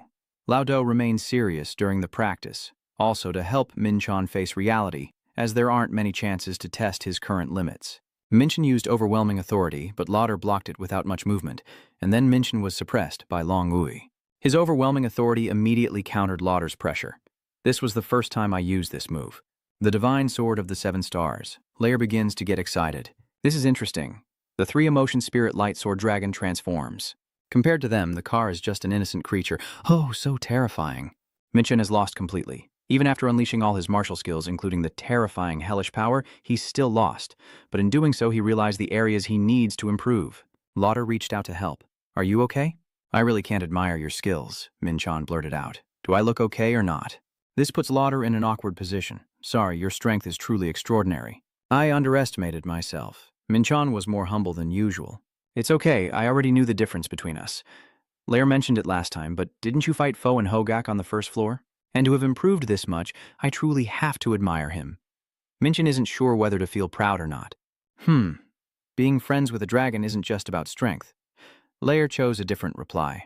Laudo remains serious during the practice, also to help Minchan face reality, as there aren't many chances to test his current limits. Minchan used overwhelming authority, but Lauder blocked it without much movement, and then Minchan was suppressed by Long Ui. His overwhelming authority immediately countered Lauder's pressure. This was the first time I used this move. The Divine Sword of the 7 Stars. Lair begins to get excited. This is interesting. The 3 Emotion Spirit Light Sword Dragon transforms. Compared to them, the car is just an innocent creature. Oh, so terrifying. Minchan is lost completely. Even after unleashing all his martial skills, including the terrifying hellish power, he's still lost. But in doing so, he realized the areas he needs to improve. Lauder reached out to help. Are you okay? I really can't admire your skills, Minchan blurted out. Do I look okay or not? This puts Lauder in an awkward position. Sorry, your strength is truly extraordinary. I underestimated myself. Minchan was more humble than usual. It's okay, I already knew the difference between us. Lair mentioned it last time, but didn't you fight Foe and Hogak on the 1st floor? And to have improved this much, I truly have to admire him. Minchan isn't sure whether to feel proud or not. Being friends with a dragon isn't just about strength. Lair chose a different reply.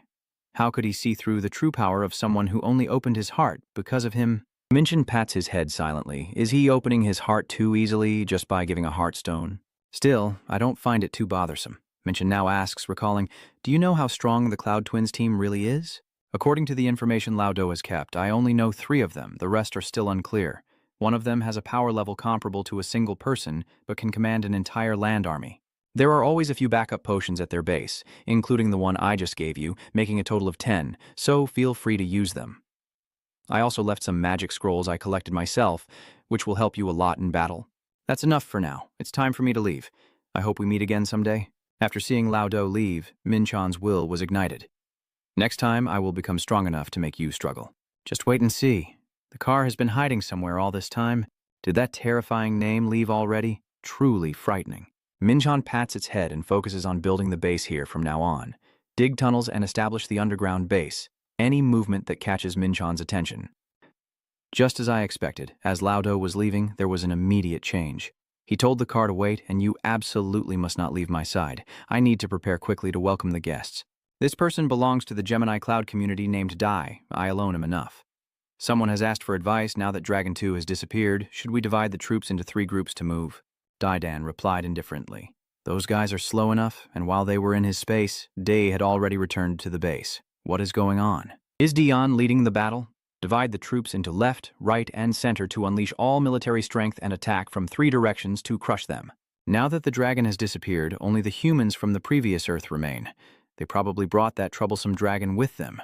How could he see through the true power of someone who only opened his heart because of him? Minchan pats his head silently. Is he opening his heart too easily just by giving a heartstone? Still, I don't find it too bothersome. Minchan now asks, recalling, do you know how strong the Cloud Twins team really is? According to the information Laudo has kept, I only know 3 of them, the rest are still unclear. One of them has a power level comparable to a single person, but can command an entire land army. There are always a few backup potions at their base, including the one I just gave you, making a total of 10, so feel free to use them. I also left some magic scrolls I collected myself, which will help you a lot in battle. That's enough for now. It's time for me to leave. I hope we meet again someday. After seeing Laudo leave, Minchan's will was ignited. Next time, I will become strong enough to make you struggle. Just wait and see. The car has been hiding somewhere all this time. Did that terrifying name leave already? Truly frightening. Minchan pats its head and focuses on building the base here from now on. Dig tunnels and establish the underground base. Any movement that catches Minchan's attention. Just as I expected, as Laudo was leaving, there was an immediate change. He told the car to wait, and you absolutely must not leave my side. I need to prepare quickly to welcome the guests. This person belongs to the Gemini cloud community named Dai. I alone am enough. Someone has asked for advice now that Dragon 2 has disappeared. Should we divide the troops into 3 groups to move? Daidan replied indifferently. Those guys are slow enough, and while they were in his space, Day had already returned to the base. What is going on? Is Dion leading the battle? Divide the troops into left, right, and center to unleash all military strength and attack from 3 directions to crush them. Now that the dragon has disappeared, only the humans from the previous Earth remain. They probably brought that troublesome dragon with them.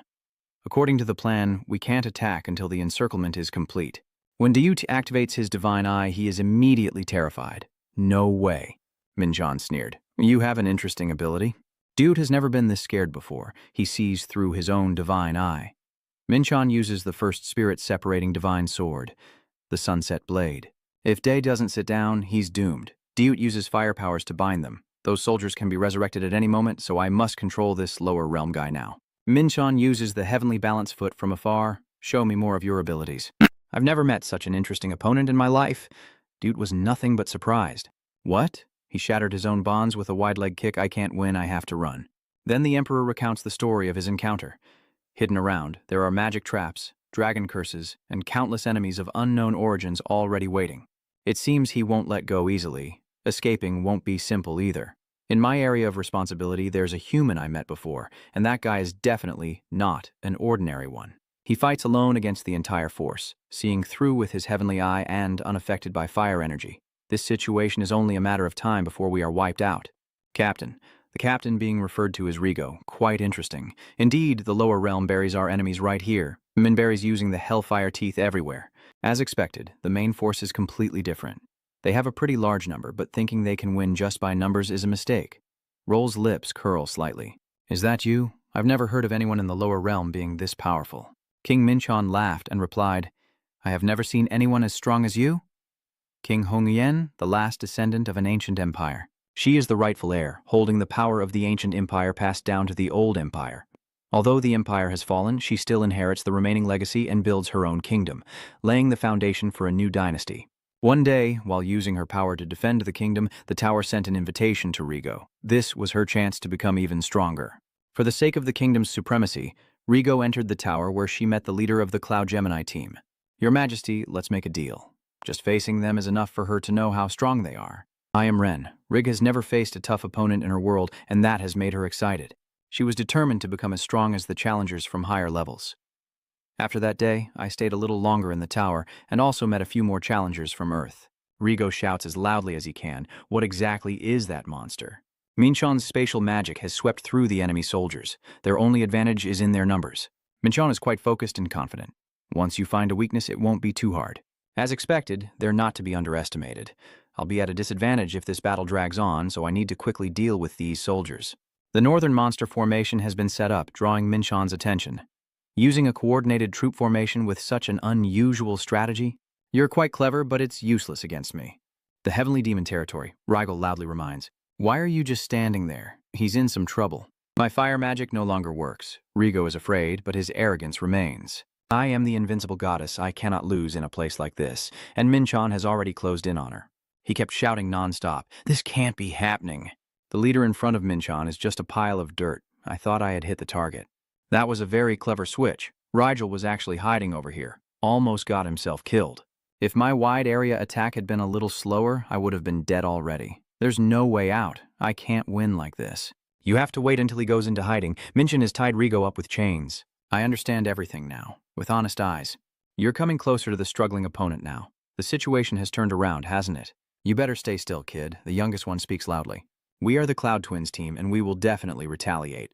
According to the plan, we can't attack until the encirclement is complete. When Dyut activates his divine eye, he is immediately terrified. No way, Minchon sneered. You have an interesting ability. Dyut has never been this scared before. He sees through his own divine eye. Minchon uses the first spirit-separating divine sword, the Sunset Blade. If Day doesn't sit down, he's doomed. Dyut uses fire powers to bind them. Those soldiers can be resurrected at any moment, so I must control this lower realm guy now. Minchon uses the heavenly balance foot from afar. Show me more of your abilities. I've never met such an interesting opponent in my life. Dyut was nothing but surprised. What? He shattered his own bonds with a wide leg kick. I can't win, I have to run. Then the Emperor recounts the story of his encounter. Hidden around, there are magic traps, dragon curses, and countless enemies of unknown origins already waiting. It seems he won't let go easily. Escaping won't be simple either. In my area of responsibility, there's a human I met before, and that guy is definitely not an ordinary one. He fights alone against the entire force, seeing through with his heavenly eye and unaffected by fire energy. This situation is only a matter of time before we are wiped out. Captain. The captain being referred to as Rigo. Quite interesting. Indeed, the lower realm buries our enemies right here. Minberry's using the hellfire teeth everywhere. As expected, the main force is completely different. They have a pretty large number, but thinking they can win just by numbers is a mistake. Roll's lips curl slightly. Is that you? I've never heard of anyone in the lower realm being this powerful. King Minchon laughed and replied, I have never seen anyone as strong as you. King Hongyen, the last descendant of an ancient empire. She is the rightful heir, holding the power of the ancient empire passed down to the old empire. Although the empire has fallen, she still inherits the remaining legacy and builds her own kingdom, laying the foundation for a new dynasty. One day, while using her power to defend the kingdom, the tower sent an invitation to Rigo. This was her chance to become even stronger. For the sake of the kingdom's supremacy, Rigo entered the tower where she met the leader of the Cloud Gemini team. Your Majesty, let's make a deal. Just facing them is enough for her to know how strong they are. I am Ren. Rig has never faced a tough opponent in her world, and that has made her excited. She was determined to become as strong as the challengers from higher levels. After that day, I stayed a little longer in the tower and also met a few more challengers from Earth. Rigo shouts as loudly as he can, what exactly is that monster? Minchon's spatial magic has swept through the enemy soldiers. Their only advantage is in their numbers. Minchon is quite focused and confident. Once you find a weakness, it won't be too hard. As expected, they're not to be underestimated. I'll be at a disadvantage if this battle drags on, so I need to quickly deal with these soldiers. The northern monster formation has been set up, drawing Minchon's attention. Using a coordinated troop formation with such an unusual strategy? You're quite clever, but it's useless against me. The heavenly demon territory, Rigel loudly reminds. Why are you just standing there? He's in some trouble. My fire magic no longer works. Rigo is afraid, but his arrogance remains. I am the invincible goddess. I cannot lose in a place like this, and Minchon has already closed in on her. He kept shouting nonstop, this can't be happening. The leader in front of Minchon is just a pile of dirt. I thought I had hit the target. That was a very clever switch. Rigel was actually hiding over here. Almost got himself killed. If my wide area attack had been a little slower, I would have been dead already. There's no way out. I can't win like this. You have to wait until he goes into hiding. Minchon has tied Rigo up with chains. I understand everything now, with honest eyes. You're coming closer to the struggling opponent now. The situation has turned around, hasn't it? You better stay still, kid. The youngest one speaks loudly. We are the Cloud Twins team, and we will definitely retaliate.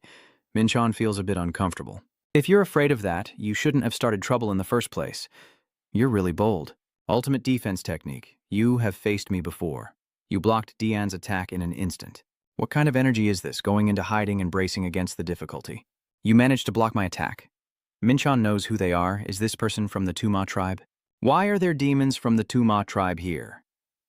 Minchon feels a bit uncomfortable. If you're afraid of that, you shouldn't have started trouble in the first place. You're really bold. Ultimate defense technique. You have faced me before. You blocked Dian's attack in an instant. What kind of energy is this, going into hiding and bracing against the difficulty? You managed to block my attack. Minchon knows who they are. Is this person from the Tuma tribe? Why are there demons from the Tuma tribe here?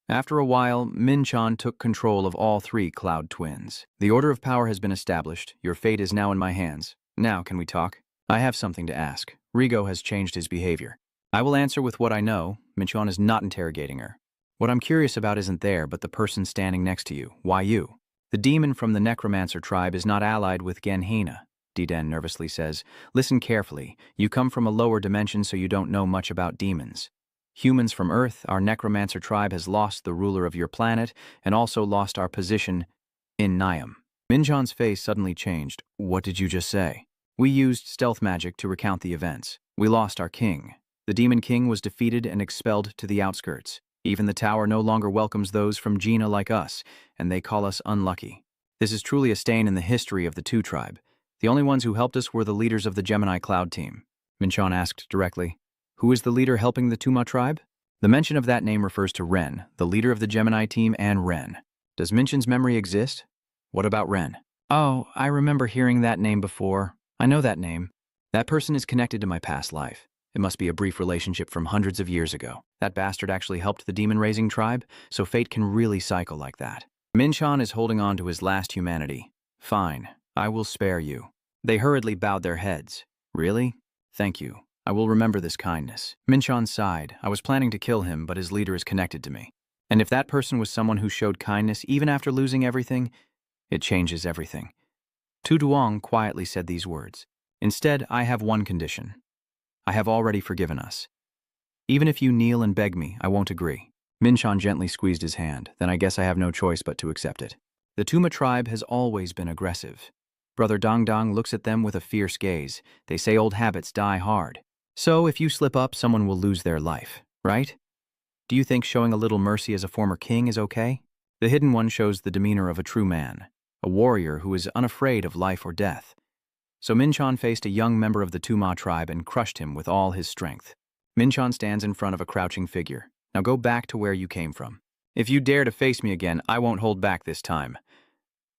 After a while, Minchon took control of all 3 Cloud Twins. The order of power has been established. Your fate is now in my hands. Now, can we talk? I have something to ask. Rigo has changed his behavior. I will answer with what I know. Minchon is not interrogating her. What I'm curious about isn't there, but the person standing next to you. Why you? The demon from the necromancer tribe is not allied with Genhina, Diden nervously says. Listen carefully. You come from a lower dimension, so you don't know much about demons. Humans from Earth, our necromancer tribe has lost the ruler of your planet and also lost our position in Niam. Minchon's face suddenly changed. What did you just say? We used stealth magic to recount the events. We lost our king. The demon king was defeated and expelled to the outskirts. Even the tower no longer welcomes those from Gina like us, and they call us unlucky. This is truly a stain in the history of the Two tribe. The only ones who helped us were the leaders of the Gemini Cloud team. Minchon asked directly, who is the leader helping the Tuma tribe? The mention of that name refers to Ren, the leader of the Gemini team, and Ren. Does Minchon's memory exist? What about Ren? Oh, I remember hearing that name before. I know that name. That person is connected to my past life. It must be a brief relationship from hundreds of years ago. That bastard actually helped the demon-raising tribe, so fate can really cycle like that. Minchon is holding on to his last humanity. Fine, I will spare you. They hurriedly bowed their heads. Really? Thank you. I will remember this kindness. Minchon sighed. I was planning to kill him, but his leader is connected to me. And if that person was someone who showed kindness even after losing everything, it changes everything. Tu Duong quietly said these words. Instead, I have one condition. I have already forgiven us. Even if you kneel and beg me, I won't agree. Minchon gently squeezed his hand. Then I guess I have no choice but to accept it. The Tuma tribe has always been aggressive. Brother Dong Dong looks at them with a fierce gaze. They say old habits die hard. So if you slip up, someone will lose their life, right? Do you think showing a little mercy as a former king is okay? The Hidden One shows the demeanor of a true man, a warrior who is unafraid of life or death. So Minchon faced a young member of the Tuma tribe and crushed him with all his strength. Minchon stands in front of a crouching figure. Now go back to where you came from. If you dare to face me again, I won't hold back this time.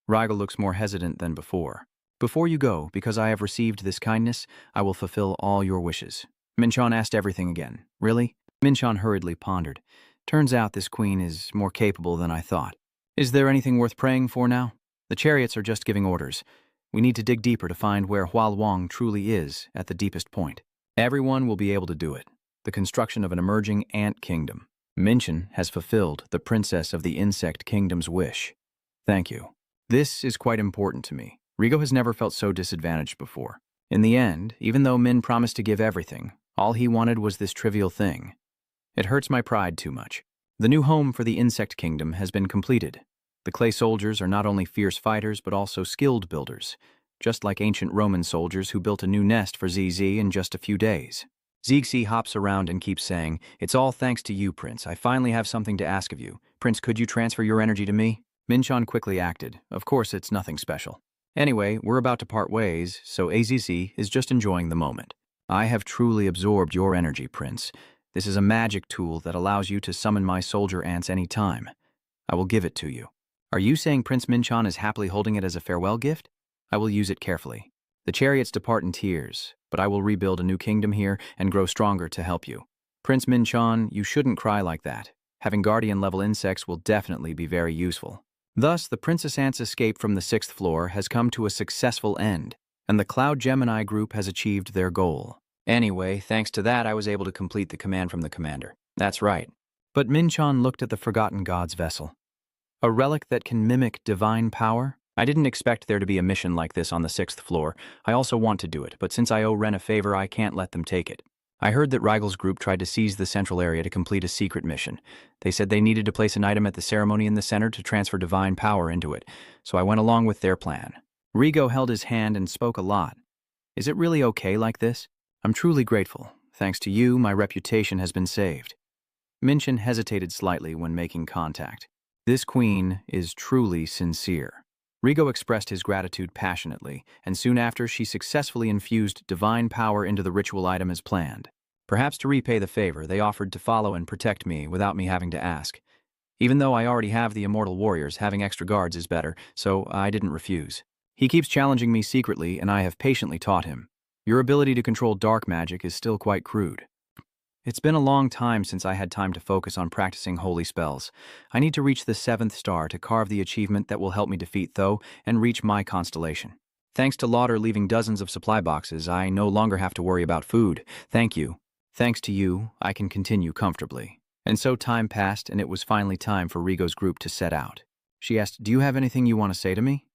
Rigel looks more hesitant than before. Before you go, because I have received this kindness, I will fulfill all your wishes. Minchon asked everything again. Really? Minchon hurriedly pondered. Turns out this queen is more capable than I thought. Is there anything worth praying for now? The chariots are just giving orders. We need to dig deeper to find where Hualuang truly is at the deepest point. Everyone will be able to do it. The construction of an emerging ant kingdom. Minchon has fulfilled the princess of the insect kingdom's wish. Thank you. This is quite important to me. Rigo has never felt so disadvantaged before. In the end, even though Min promised to give everything, all he wanted was this trivial thing. It hurts my pride too much. The new home for the insect kingdom has been completed. The clay soldiers are not only fierce fighters but also skilled builders, just like ancient Roman soldiers who built a new nest for ZZ in just a few days. Zixi hops around and keeps saying, "It's all thanks to you, Prince. I finally have something to ask of you. Prince, could you transfer your energy to me?" Minchon quickly acted. Of course, it's nothing special. Anyway, we're about to part ways, so AZZ is just enjoying the moment. I have truly absorbed your energy, Prince. This is a magic tool that allows you to summon my soldier ants any time. I will give it to you. Are you saying Prince Minchon is happily holding it as a farewell gift? I will use it carefully. The chariots depart in tears, but I will rebuild a new kingdom here and grow stronger to help you. Prince Minchon, you shouldn't cry like that. Having guardian-level insects will definitely be very useful. Thus, the Princess Ant's escape from the 6th floor has come to a successful end, and the Cloud Gemini group has achieved their goal. Anyway, thanks to that, I was able to complete the command from the commander. That's right. But Minchon looked at the Forgotten God's vessel. A relic that can mimic divine power? I didn't expect there to be a mission like this on the 6th floor. I also want to do it, but since I owe Ren a favor, I can't let them take it. I heard that Rigel's group tried to seize the central area to complete a secret mission. They said they needed to place an item at the ceremony in the center to transfer divine power into it, so I went along with their plan. Rigo held his hand and spoke a lot. Is it really okay like this? I'm truly grateful. Thanks to you, my reputation has been saved. Minchon hesitated slightly when making contact. This queen is truly sincere. Rigo expressed his gratitude passionately, and soon after she successfully infused divine power into the ritual item as planned. Perhaps to repay the favor, they offered to follow and protect me without me having to ask. Even though I already have the immortal warriors, having extra guards is better, so I didn't refuse. He keeps challenging me secretly, and I have patiently taught him. Your ability to control dark magic is still quite crude. It's been a long time since I had time to focus on practicing holy spells. I need to reach the 7th star to carve the achievement that will help me defeat Tho and reach my constellation. Thanks to Lauder leaving dozens of supply boxes, I no longer have to worry about food. Thank you. Thanks to you, I can continue comfortably. And so time passed, and it was finally time for Rigo's group to set out. She asked, "Do you have anything you want to say to me?"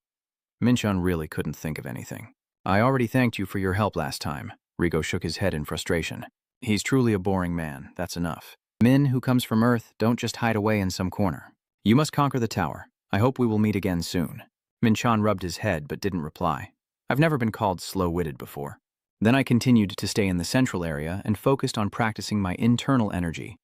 Minchon really couldn't think of anything. "I already thanked you for your help last time." Rigo shook his head in frustration. "He's truly a boring man, that's enough. Men who comes from Earth don't just hide away in some corner. You must conquer the tower. I hope we will meet again soon." Minchon rubbed his head but didn't reply. I've never been called slow-witted before. Then I continued to stay in the central area and focused on practicing my internal energy.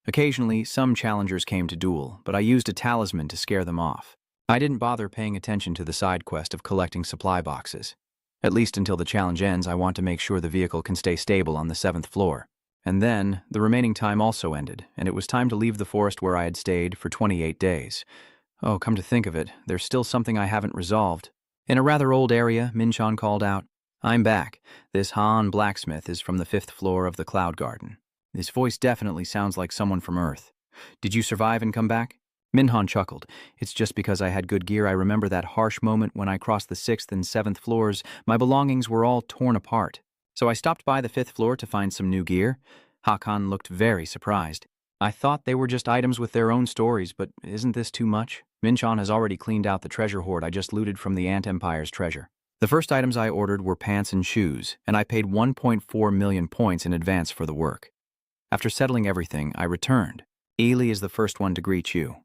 Occasionally, some challengers came to duel, but I used a talisman to scare them off. I didn't bother paying attention to the side quest of collecting supply boxes. At least until the challenge ends, I want to make sure the vehicle can stay stable on the 7th floor. And then, the remaining time also ended, and it was time to leave the forest where I had stayed for 28 days. Oh, come to think of it, there's still something I haven't resolved. In a rather old area, Minchon called out, "I'm back. This Han blacksmith is from the 5th floor of the Cloud Garden. His voice definitely sounds like someone from Earth. Did you survive and come back?" Minhan chuckled. "It's just because I had good gear. I remember that harsh moment when I crossed the 6th and 7th floors. My belongings were all torn apart. So I stopped by the 5th floor to find some new gear." Hakan looked very surprised. "I thought they were just items with their own stories, but isn't this too much? Minchon has already cleaned out the treasure hoard I just looted from the Ant Empire's treasure. The first items I ordered were pants and shoes, and I paid 1.4 million points in advance for the work. After settling everything, I returned. Ely is the first one to greet you."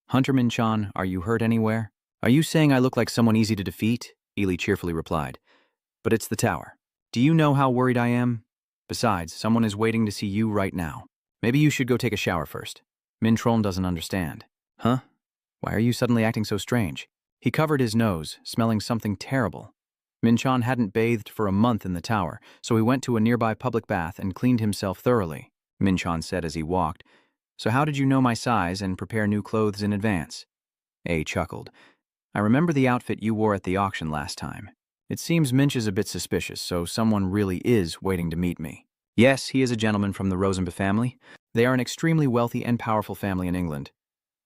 "Hunter Minchon, are you hurt anywhere?" "Are you saying I look like someone easy to defeat?" Ely cheerfully replied. "But it's the tower. Do you know how worried I am? Besides, someone is waiting to see you right now. Maybe you should go take a shower first." Mintron doesn't understand. "Huh? Why are you suddenly acting so strange?" He covered his nose, smelling something terrible. Minchon hadn't bathed for a month in the tower, so he went to a nearby public bath and cleaned himself thoroughly. Minchon said as he walked, "So how did you know my size and prepare new clothes in advance?" A chuckled. "I remember the outfit you wore at the auction last time. It seems Minch is a bit suspicious, so someone really is waiting to meet me." "Yes, he is a gentleman from the Rosenba family. They are an extremely wealthy and powerful family in England."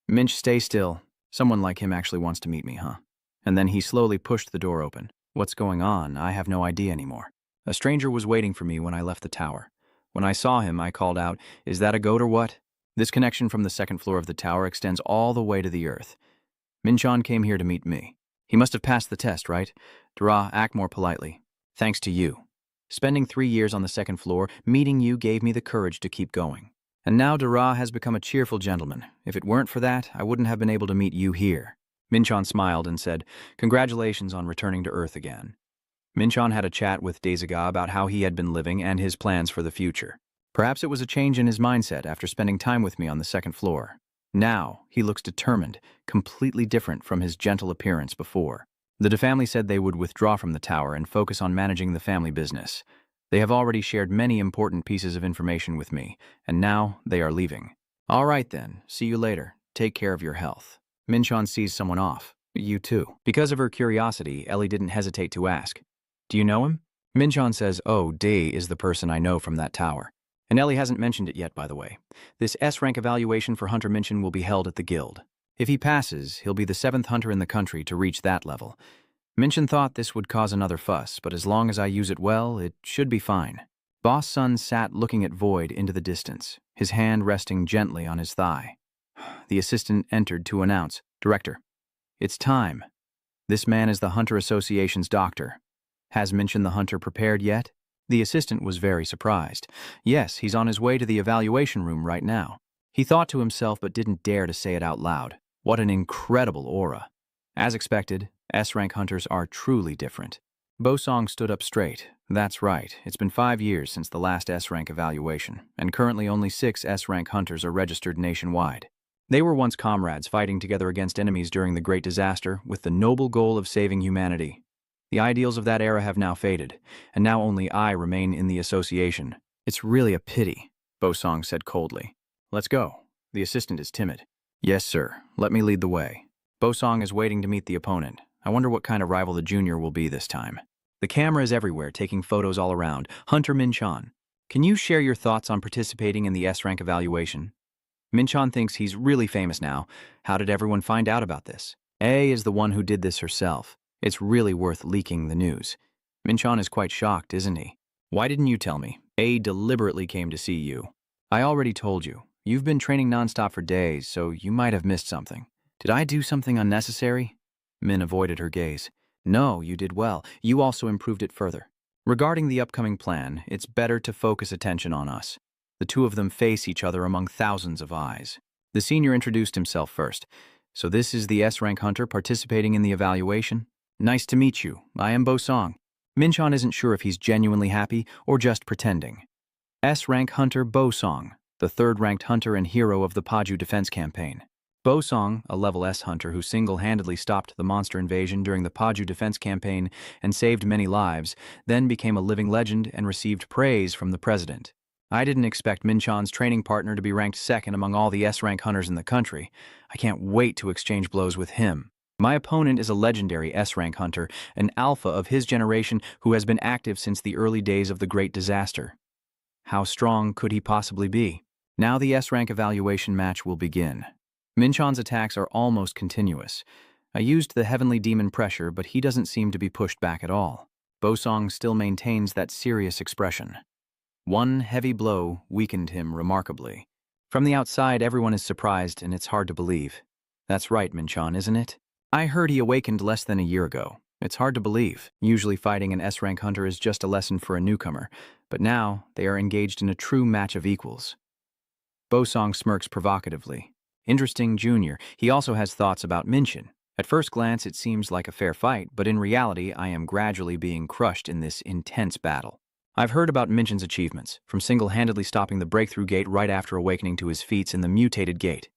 "Minch, stay still. Someone like him actually wants to meet me, huh?" And then he slowly pushed the door open. "What's going on? I have no idea anymore. A stranger was waiting for me when I left the tower. When I saw him, I called out, 'Is that a goat or what?' This connection from the 2nd floor of the tower extends all the way to the earth. Minchon came here to meet me. He must have passed the test, right? Dara, act more politely. Thanks to you. Spending 3 years on the 2nd floor, meeting you gave me the courage to keep going. And now Dara has become a cheerful gentleman. If it weren't for that, I wouldn't have been able to meet you here." Minchon smiled and said, "Congratulations on returning to Earth again." Minchon had a chat with Deziga about how he had been living and his plans for the future. Perhaps it was a change in his mindset after spending time with me on the 2nd floor. Now, he looks determined, completely different from his gentle appearance before. The family said they would withdraw from the tower and focus on managing the family business. They have already shared many important pieces of information with me, and now they are leaving. "All right then, see you later. Take care of your health." Minchon sees someone off. "You too." Because of her curiosity, Ellie didn't hesitate to ask, "Do you know him?" Minchon says, "Oh, Day is the person I know from that tower." And Ellie hasn't mentioned it yet, by the way. This S-rank evaluation for Hunter Minchon will be held at the guild. If he passes, he'll be the 7th hunter in the country to reach that level. Minchon thought this would cause another fuss, but as long as I use it well, it should be fine. Boss Sun sat looking at Void into the distance, his hand resting gently on his thigh. The assistant entered to announce, "Director, it's time. This man is the Hunter Association's doctor. Has Minchon the hunter prepared yet?" The assistant was very surprised. "Yes, he's on his way to the evaluation room right now." He thought to himself but didn't dare to say it out loud. What an incredible aura. As expected, S-rank hunters are truly different. Bosong stood up straight. "That's right. It's been 5 years since the last S-rank evaluation, and currently only 6 S-rank hunters are registered nationwide. They were once comrades fighting together against enemies during the Great Disaster with the noble goal of saving humanity. The ideals of that era have now faded, and now only I remain in the association." "It's really a pity," Bosong said coldly. "Let's go." The assistant is timid. "Yes, sir. Let me lead the way." Bosong is waiting to meet the opponent. I wonder what kind of rival the junior will be this time. The camera is everywhere, taking photos all around. Hunter Minchon, can you share your thoughts on participating in the S-rank evaluation? Minchon thinks he's really famous now. How did everyone find out about this? A is the one who did this herself. It's really worth leaking the news. Minchon is quite shocked, isn't he? "Why didn't you tell me? A deliberately came to see you." "I already told you. You've been training nonstop for days, so you might have missed something. Did I do something unnecessary? Min avoided her gaze. No, you did well. You also improved it further. Regarding the upcoming plan, it's better to focus attention on us. The two of them face each other among thousands of eyes. The senior introduced himself first. So this is the S-rank hunter participating in the evaluation? Nice to meet you. I am Bo-song. Minchon isn't sure if he's genuinely happy or just pretending. S-rank hunter Bo-song, the third-ranked hunter and hero of the Paju defense campaign. Bo-song, a level S hunter who single-handedly stopped the monster invasion during the Paju defense campaign and saved many lives, then became a living legend and received praise from the president. I didn't expect Minchon's training partner to be ranked second among all the S-rank hunters in the country. I can't wait to exchange blows with him. My opponent is a legendary S-rank hunter, an alpha of his generation who has been active since the early days of the Great Disaster. How strong could he possibly be? Now the S-rank evaluation match will begin. Minchon's attacks are almost continuous. I used the heavenly demon pressure, but he doesn't seem to be pushed back at all. Bo-song still maintains that serious expression. One heavy blow weakened him remarkably. From the outside, everyone is surprised, and it's hard to believe. That's right, Minchon, isn't it? I heard he awakened less than a year ago. It's hard to believe. Usually fighting an S-rank hunter is just a lesson for a newcomer, but now they are engaged in a true match of equals. Bo-song smirks provocatively. Interesting junior. He also has thoughts about Minchon. At first glance, it seems like a fair fight, but in reality, I am gradually being crushed in this intense battle. I've heard about Minchon's achievements, from single-handedly stopping the breakthrough gate right after awakening to his feats in the mutated gate.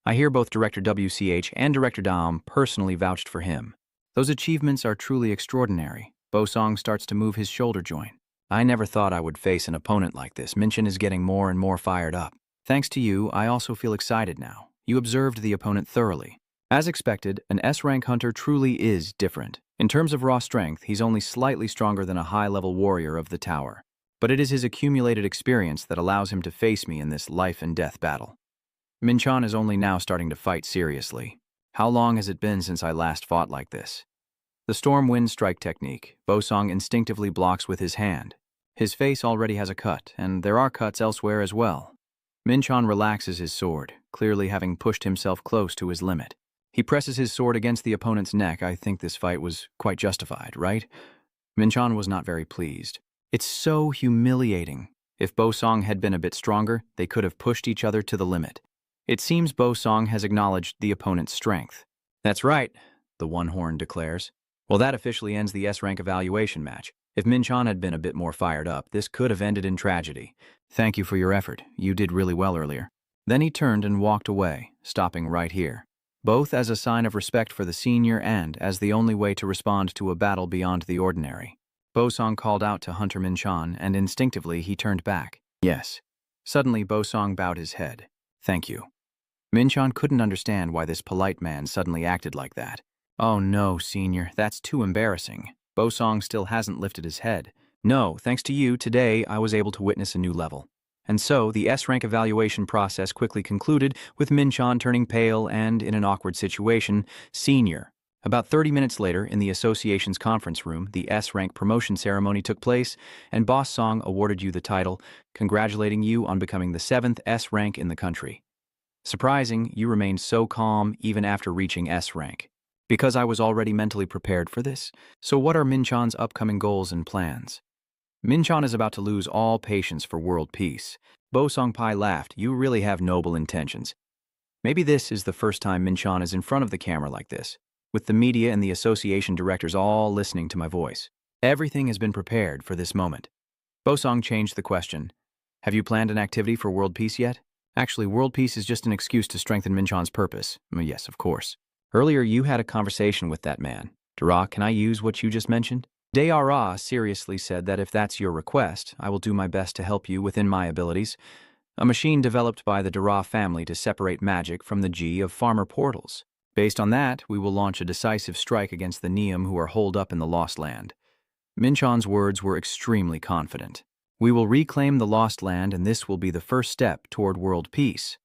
I hear both Director WCH and Director Dom personally vouched for him. Those achievements are truly extraordinary. Bo-song starts to move his shoulder joint. I never thought I would face an opponent like this. Minchon is getting more and more fired up. Thanks to you, I also feel excited now. You observed the opponent thoroughly. As expected, an S-rank hunter truly is different. In terms of raw strength, he's only slightly stronger than a high-level warrior of the tower. But it is his accumulated experience that allows him to face me in this life-and-death battle. Minchon is only now starting to fight seriously. How long has it been since I last fought like this? The storm wind strike technique, Bo-song instinctively blocks with his hand. His face already has a cut, and there are cuts elsewhere as well. Minchon relaxes his sword, clearly having pushed himself close to his limit. He presses his sword against the opponent's neck. I think this fight was quite justified, right? Minchon was not very pleased. It's so humiliating. If Bo-song had been a bit stronger, they could have pushed each other to the limit. It seems Bo-song has acknowledged the opponent's strength. That's right, the one-horn declares. Well, that officially ends the S-rank evaluation match. If Minchon had been a bit more fired up, this could have ended in tragedy. Thank you for your effort. You did really well earlier. Then he turned and walked away, stopping right here. Both as a sign of respect for the senior and as the only way to respond to a battle beyond the ordinary. Bo-song called out to Hunter Minchon, and instinctively he turned back. Yes. Suddenly, Bo-song bowed his head. Thank you. Minchon couldn't understand why this polite man suddenly acted like that. Oh no, senior, that's too embarrassing. Bo-song still hasn't lifted his head. No, thanks to you, today I was able to witness a new level. And so, the S-rank evaluation process quickly concluded, with Minchon turning pale and, in an awkward situation, senior. About 30 minutes later, in the association's conference room, the S-rank promotion ceremony took place, and Boss Song awarded you the title, congratulating you on becoming the 7th S-rank in the country. Surprising, you remained so calm even after reaching S-rank. Because I was already mentally prepared for this. So what are Minchon's upcoming goals and plans? Minchon is about to lose all patience for world peace. Bo-song Pai laughed. You really have noble intentions. Maybe this is the first time Minchon is in front of the camera like this, with the media and the association directors all listening to my voice. Everything has been prepared for this moment. Bo-song changed the question. Have you planned an activity for world peace yet? Actually, world peace is just an excuse to strengthen Minchon's purpose. Yes, of course. Earlier, you had a conversation with that man. Dara, can I use what you just mentioned? Dara seriously said that if that's your request, I will do my best to help you within my abilities. A machine developed by the Dara family to separate magic from the G of farmer portals. Based on that, we will launch a decisive strike against the Neum who are holed up in the Lost Land. Minchon's words were extremely confident. We will reclaim the Lost Land, and this will be the first step toward world peace.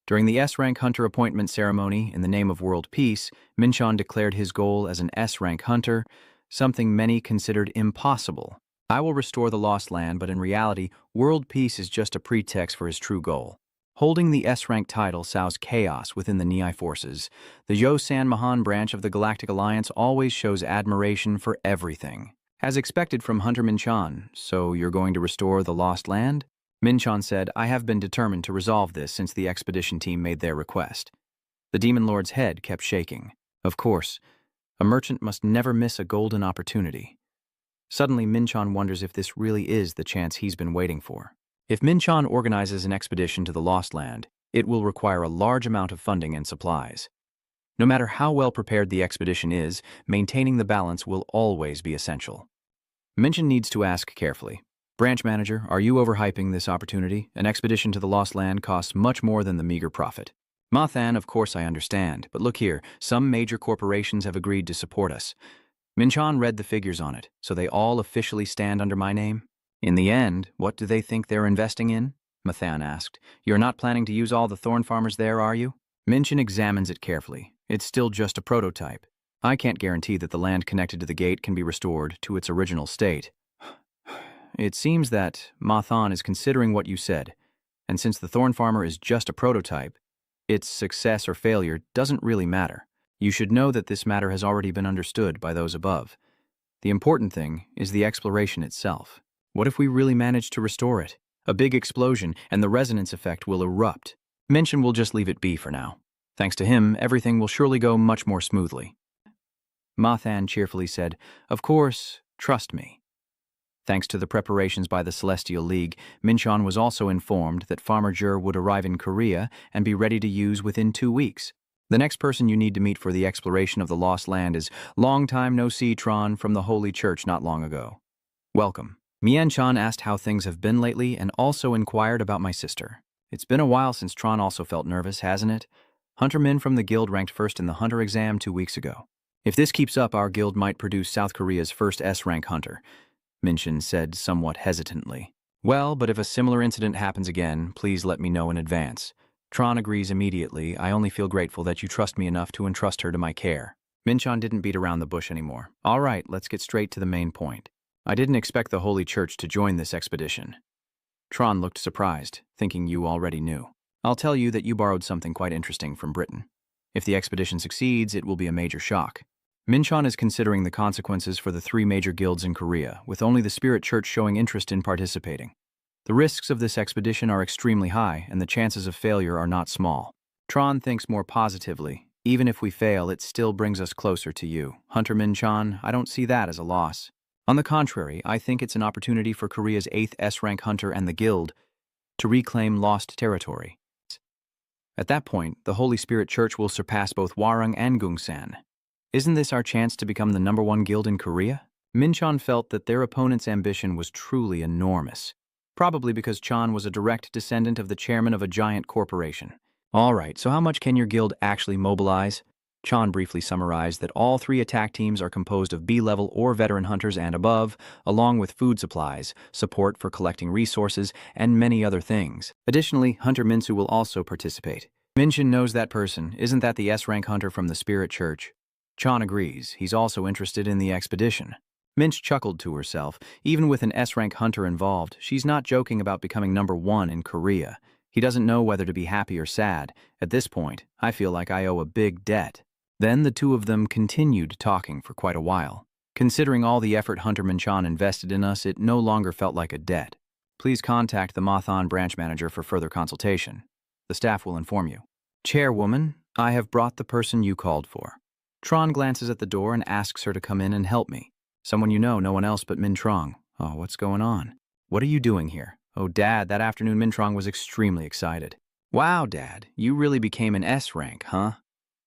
During the S-rank hunter appointment ceremony, in the name of world peace, Minchon declared his goal as an S-rank hunter, something many considered impossible. I will restore the Lost Land, but in reality, world peace is just a pretext for his true goal. Holding the S-rank title sows chaos within the Ni forces. The Yo-San Mahan branch of the Galactic Alliance always shows admiration for everything. As expected from Hunter Minchan, so you're going to restore the lost land? Minchan said, I have been determined to resolve this since the expedition team made their request. The Demon Lord's head kept shaking. Of course, a merchant must never miss a golden opportunity. Suddenly, Minchan wonders if this really is the chance he's been waiting for. If Minchan organizes an expedition to the Lost Land, it will require a large amount of funding and supplies. No matter how well prepared the expedition is, maintaining the balance will always be essential. Minchan needs to ask carefully. Branch manager, are you overhyping this opportunity? An expedition to the Lost Land costs much more than the meager profit. Mathan, of course I understand, but look here, some major corporations have agreed to support us. Minchan read the figures on it, so they all officially stand under my name. In the end, what do they think they're investing in? Mathan asked. You're not planning to use all the thorn farmers there, are you? Minchan examines it carefully. It's still just a prototype. I can't guarantee that the land connected to the gate can be restored to its original state. It seems that Mathan is considering what you said, and since the thorn farmer is just a prototype, its success or failure doesn't really matter. You should know that this matter has already been understood by those above. The important thing is the exploration itself. What if we really manage to restore it? A big explosion, and the resonance effect will erupt. Minchan will just leave it be for now. Thanks to him, everything will surely go much more smoothly. Mathan cheerfully said, Of course, trust me. Thanks to the preparations by the Celestial League, Minchan was also informed that Farmer Jur would arrive in Korea and be ready to use within 2 weeks. The next person you need to meet for the exploration of the Lost Land is long time no see Tron from the Holy Church not long ago. Welcome. Mianchan asked how things have been lately and also inquired about my sister. It's been a while since Tron also felt nervous, hasn't it? Hunter Min from the guild ranked first in the hunter exam 2 weeks ago. If this keeps up, our guild might produce South Korea's first S-rank hunter, Minchan said somewhat hesitantly. Well, but if a similar incident happens again, please let me know in advance. Tron agrees immediately. I only feel grateful that you trust me enough to entrust her to my care. Minchan didn't beat around the bush anymore. All right, let's get straight to the main point. I didn't expect the Holy Church to join this expedition. Tron looked surprised, thinking you already knew. I'll tell you that you borrowed something quite interesting from Britain. If the expedition succeeds, it will be a major shock. Minchan is considering the consequences for the 3 major guilds in Korea, with only the Spirit Church showing interest in participating. The risks of this expedition are extremely high, and the chances of failure are not small. Tron thinks more positively. Even if we fail, it still brings us closer to you. Hunter Minchan, I don't see that as a loss. On the contrary, I think it's an opportunity for Korea's 8th S-rank hunter and the guild to reclaim lost territory. At that point, the Holy Spirit Church will surpass both Hwarang and Gungsan. Isn't this our chance to become the #1 guild in Korea? Minchan felt that their opponent's ambition was truly enormous, probably because Chan was a direct descendant of the chairman of a giant corporation. All right, so how much can your guild actually mobilize? Chan briefly summarized that all 3 attack teams are composed of B-level or veteran hunters and above, along with food supplies, support for collecting resources, and many other things. Additionally, Hunter Minsu will also participate. Minchan knows that person. Isn't that the S-rank hunter from the Spirit Church? Chan agrees. He's also interested in the expedition. Minch chuckled to herself. Even with an S-rank hunter involved, she's not joking about becoming #1 in Korea. He doesn't know whether to be happy or sad. At this point, I feel like I owe a big debt. Then the 2 of them continued talking for quite a while. Considering all the effort Hunter Minchan invested in us, it no longer felt like a debt. Please contact the Mathan branch manager for further consultation. The staff will inform you. Chairwoman, I have brought the person you called for. Tron glances at the door and asks her to come in and help me. Someone you know, no one else but Min Trong. Oh, what's going on? What are you doing here? Oh, Dad, that afternoon Min Trong was extremely excited. Wow, Dad, you really became an S rank, huh?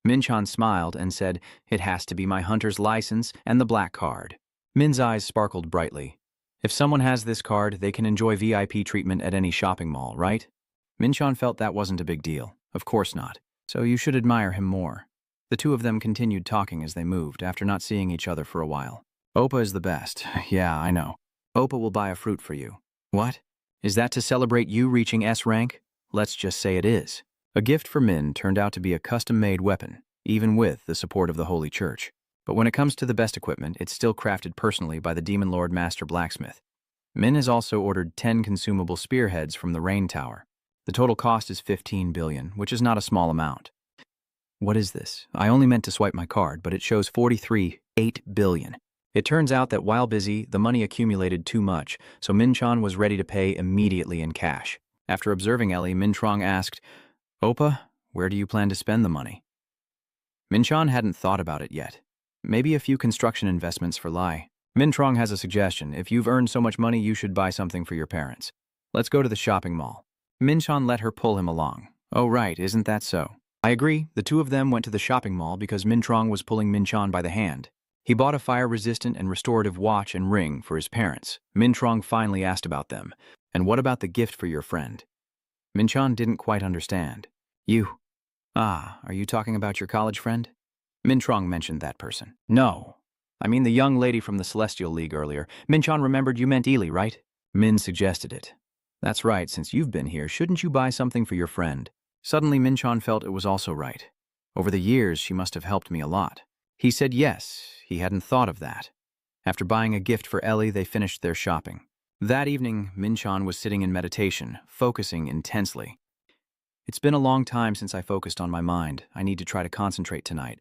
Minchan smiled and said, It has to be my hunter's license and the black card. Min's eyes sparkled brightly. If someone has this card, they can enjoy VIP treatment at any shopping mall, right? Minchan felt that wasn't a big deal. Of course not. So you should admire him more. The 2 of them continued talking as they moved, after not seeing each other for a while. Oppa is the best. Yeah, I know. Oppa will buy a fruit for you. What? Is that to celebrate you reaching S rank? Let's just say it is. A gift for Min turned out to be a custom-made weapon, even with the support of the Holy Church. But when it comes to the best equipment, it's still crafted personally by the Demon Lord Master Blacksmith. Min has also ordered 10 consumable spearheads from the Rain Tower. The total cost is 15 billion, which is not a small amount. What is this? I only meant to swipe my card, but it shows 43.8 billion. It turns out that while busy, the money accumulated too much, so Minchon was ready to pay immediately in cash. After observing Ellie, Mintrong asked, "Oppa, where do you plan to spend the money?" Minchon hadn't thought about it yet. Maybe a few construction investments for Lai. Mintrong has a suggestion. If you've earned so much money, you should buy something for your parents. Let's go to the shopping mall. Minchon let her pull him along. Oh right, isn't that so? I agree. The two of them went to the shopping mall because Mintrong was pulling Minchon by the hand. He bought a fire-resistant and restorative watch and ring for his parents. Mintrong finally asked about them. And what about the gift for your friend? Minchon didn't quite understand. You. Ah, are you talking about your college friend? Mintrong mentioned that person. No. I mean the young lady from the Celestial League earlier. Minchon remembered you meant Ely, right? Min suggested it. That's right, since you've been here, shouldn't you buy something for your friend? Suddenly Minchon felt it was also right. Over the years, she must have helped me a lot. He said yes, he hadn't thought of that. After buying a gift for Ellie, they finished their shopping. That evening, Minchon was sitting in meditation, focusing intensely. It's been a long time since I focused on my mind. I need to try to concentrate tonight.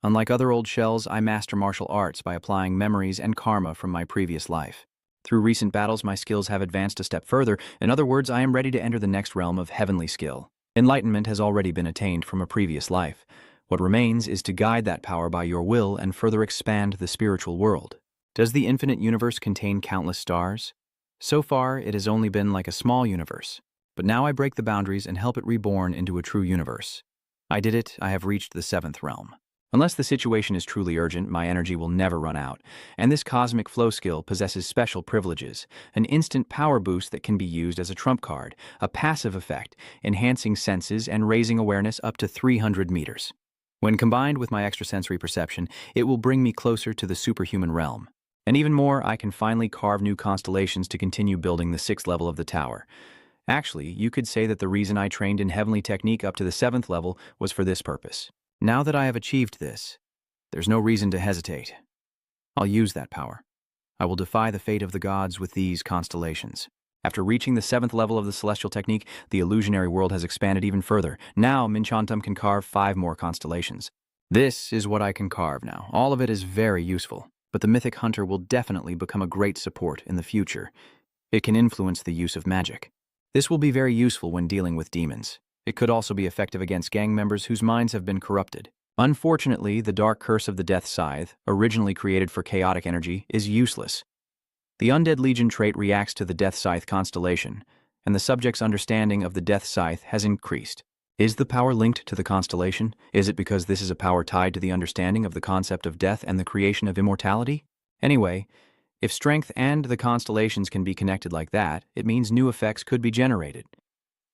Unlike other old shells, I master martial arts by applying memories and karma from my previous life. Through recent battles, my skills have advanced a step further. In other words, I am ready to enter the next realm of heavenly skill. Enlightenment has already been attained from a previous life. What remains is to guide that power by your will and further expand the spiritual world. Does the infinite universe contain countless stars? So far, it has only been like a small universe. But now I break the boundaries and help it reborn into a true universe. I did it. I have reached the 7th realm. Unless the situation is truly urgent, my energy will never run out, and this cosmic flow skill possesses special privileges, an instant power boost that can be used as a trump card, a passive effect, enhancing senses and raising awareness up to 300 meters. When combined with my extrasensory perception, it will bring me closer to the superhuman realm. And even more, I can finally carve new constellations to continue building the 6th level of the tower. Actually, you could say that the reason I trained in heavenly technique up to the 7th level was for this purpose. Now that I have achieved this, there's no reason to hesitate. I'll use that power. I will defy the fate of the gods with these constellations. After reaching the 7th level of the celestial technique, the illusionary world has expanded even further. Now, Minchontum can carve 5 more constellations. This is what I can carve now. All of it is very useful, but the mythic hunter will definitely become a great support in the future. It can influence the use of magic. This will be very useful when dealing with demons. It could also be effective against gang members whose minds have been corrupted. Unfortunately, the dark curse of the Death Scythe, originally created for chaotic energy, is useless. The Undead Legion trait reacts to the Death Scythe constellation, and the subject's understanding of the Death Scythe has increased. Is the power linked to the constellation? Is it because this is a power tied to the understanding of the concept of death and the creation of immortality? Anyway, if strength and the constellations can be connected like that, it means new effects could be generated.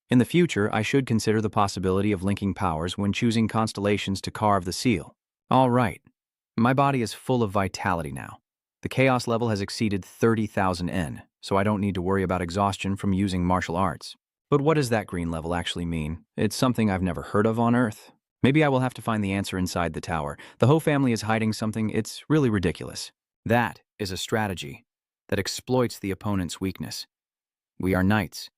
In the future, I should consider the possibility of linking powers when choosing constellations to carve the seal. All right. My body is full of vitality now. The chaos level has exceeded 30,000 N, so I don't need to worry about exhaustion from using martial arts. But what does that green level actually mean? It's something I've never heard of on Earth. Maybe I will have to find the answer inside the tower. The Ho family is hiding something. It's really ridiculous. That is a strategy that exploits the opponent's weakness. We are knights.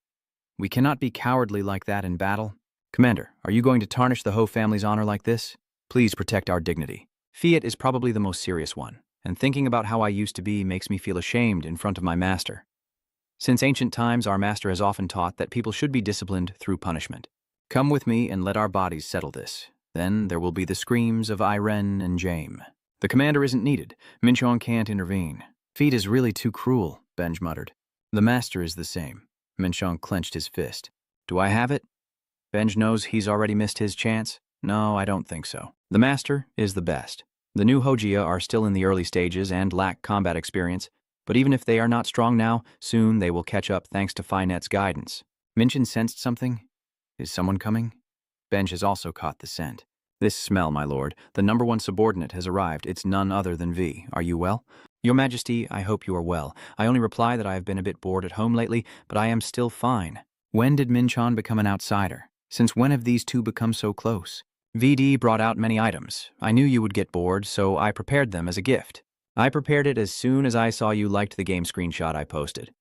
We cannot be cowardly like that in battle. Commander, are you going to tarnish the Ho family's honor like this? Please protect our dignity. Fiat is probably the most serious one, and thinking about how I used to be makes me feel ashamed in front of my master. Since ancient times, our master has often taught that people should be disciplined through punishment. Come with me and let our bodies settle this. Then there will be the screams of Irene and Jame. The commander isn't needed. Minchon can't intervene. Fiat is really too cruel, Benj muttered. The master is the same. Minchon clenched his fist. Do I have it? Benj knows he's already missed his chance? No, I don't think so. The master is the best. The new Hojia are still in the early stages and lack combat experience, but even if they are not strong now, soon they will catch up thanks to Finet's guidance. Minchin sensed something. Is someone coming? Benj has also caught the scent. This smell, my lord. The #1 subordinate has arrived. It's none other than V. Are you well? Your Majesty, I hope you are well. I only reply that I have been a bit bored at home lately, but I am still fine. When did Minchon become an outsider? Since when have these two become so close? VD brought out many items. I knew you would get bored, so I prepared them as a gift. I prepared it as soon as I saw you liked the game screenshot I posted.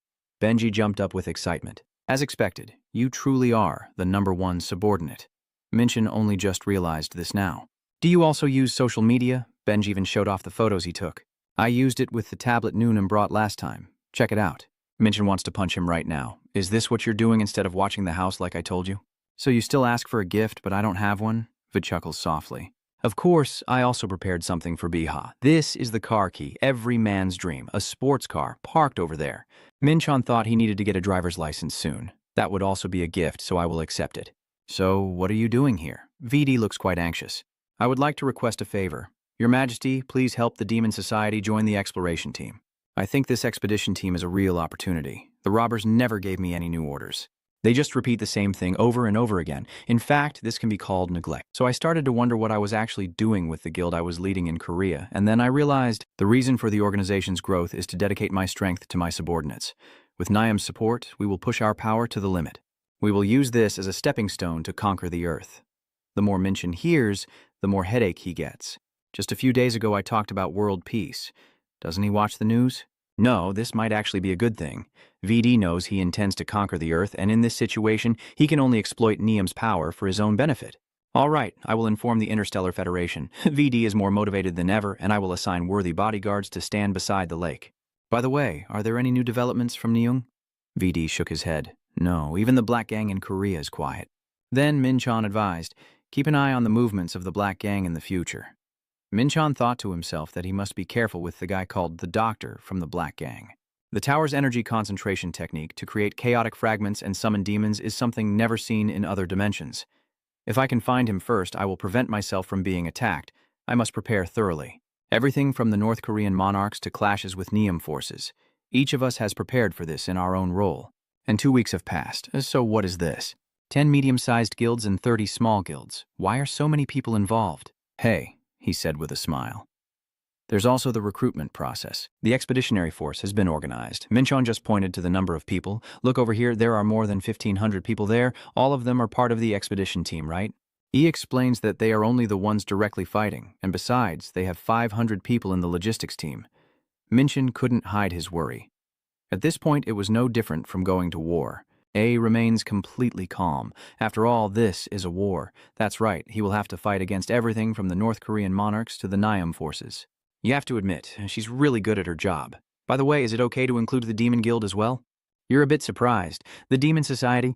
Benji jumped up with excitement. As expected, You truly are the #1 subordinate. Minchin only just realized this now. Do you also use social media? Benj even showed off the photos he took. I used it with the tablet Noonan brought last time. Check it out. Minchin wants to punch him right now. Is this what you're doing instead of watching the house like I told you? So you still ask for a gift, but I don't have one? Vid chuckles softly. Of course, I also prepared something for Biha. This is the car key, every man's dream, a sports car, parked over there. Minchon thought he needed to get a driver's license soon. That would also be a gift, so I will accept it. So, what are you doing here? VD looks quite anxious. I would like to request a favor. Your Majesty, please help the Demon Society join the exploration team. I think this expedition team is a real opportunity. The robbers never gave me any new orders. They just repeat the same thing over and over again. In fact, this can be called neglect. So I started to wonder what I was actually doing with the guild I was leading in Korea, and then I realized the reason for the organization's growth is to dedicate my strength to my subordinates. With Niam's support, we will push our power to the limit. We will use this as a stepping stone to conquer the earth. The more Minchin hears, the more headache he gets. Just a few days ago I talked about world peace. Doesn't he watch the news? No, this might actually be a good thing. VD knows he intends to conquer the Earth, and in this situation, he can only exploit Niam's power for his own benefit. All right, I will inform the Interstellar Federation. VD is more motivated than ever, and I will assign worthy bodyguards to stand beside the lake. By the way, are there any new developments from Neung? VD shook his head. No, even the Black Gang in Korea is quiet. Then Minchon advised, keep an eye on the movements of the Black Gang in the future. Minchon thought to himself that he must be careful with the guy called the Doctor from the Black Gang. The tower's energy concentration technique to create chaotic fragments and summon demons is something never seen in other dimensions. If I can find him first, I will prevent myself from being attacked. I must prepare thoroughly. Everything from the North Korean monarchs to clashes with Niam forces. Each of us has prepared for this in our own role. And 2 weeks have passed, so what is this? 10 medium-sized guilds and 30 small guilds. Why are so many people involved? Hey, he said with a smile. There's also the recruitment process. The expeditionary force has been organized. Minchon just pointed to the number of people. Look over here, there are more than 1,500 people there. All of them are part of the expedition team, right? He explains that they are only the ones directly fighting, and besides, they have 500 people in the logistics team. Minchin couldn't hide his worry. At this point, it was no different from going to war. A remains completely calm. After all, this is a war. That's right, he will have to fight against everything from the North Korean monarchs to the Niam forces. You have to admit, she's really good at her job. By the way, is it okay to include the Demon Guild as well? You're a bit surprised. The Demon Society?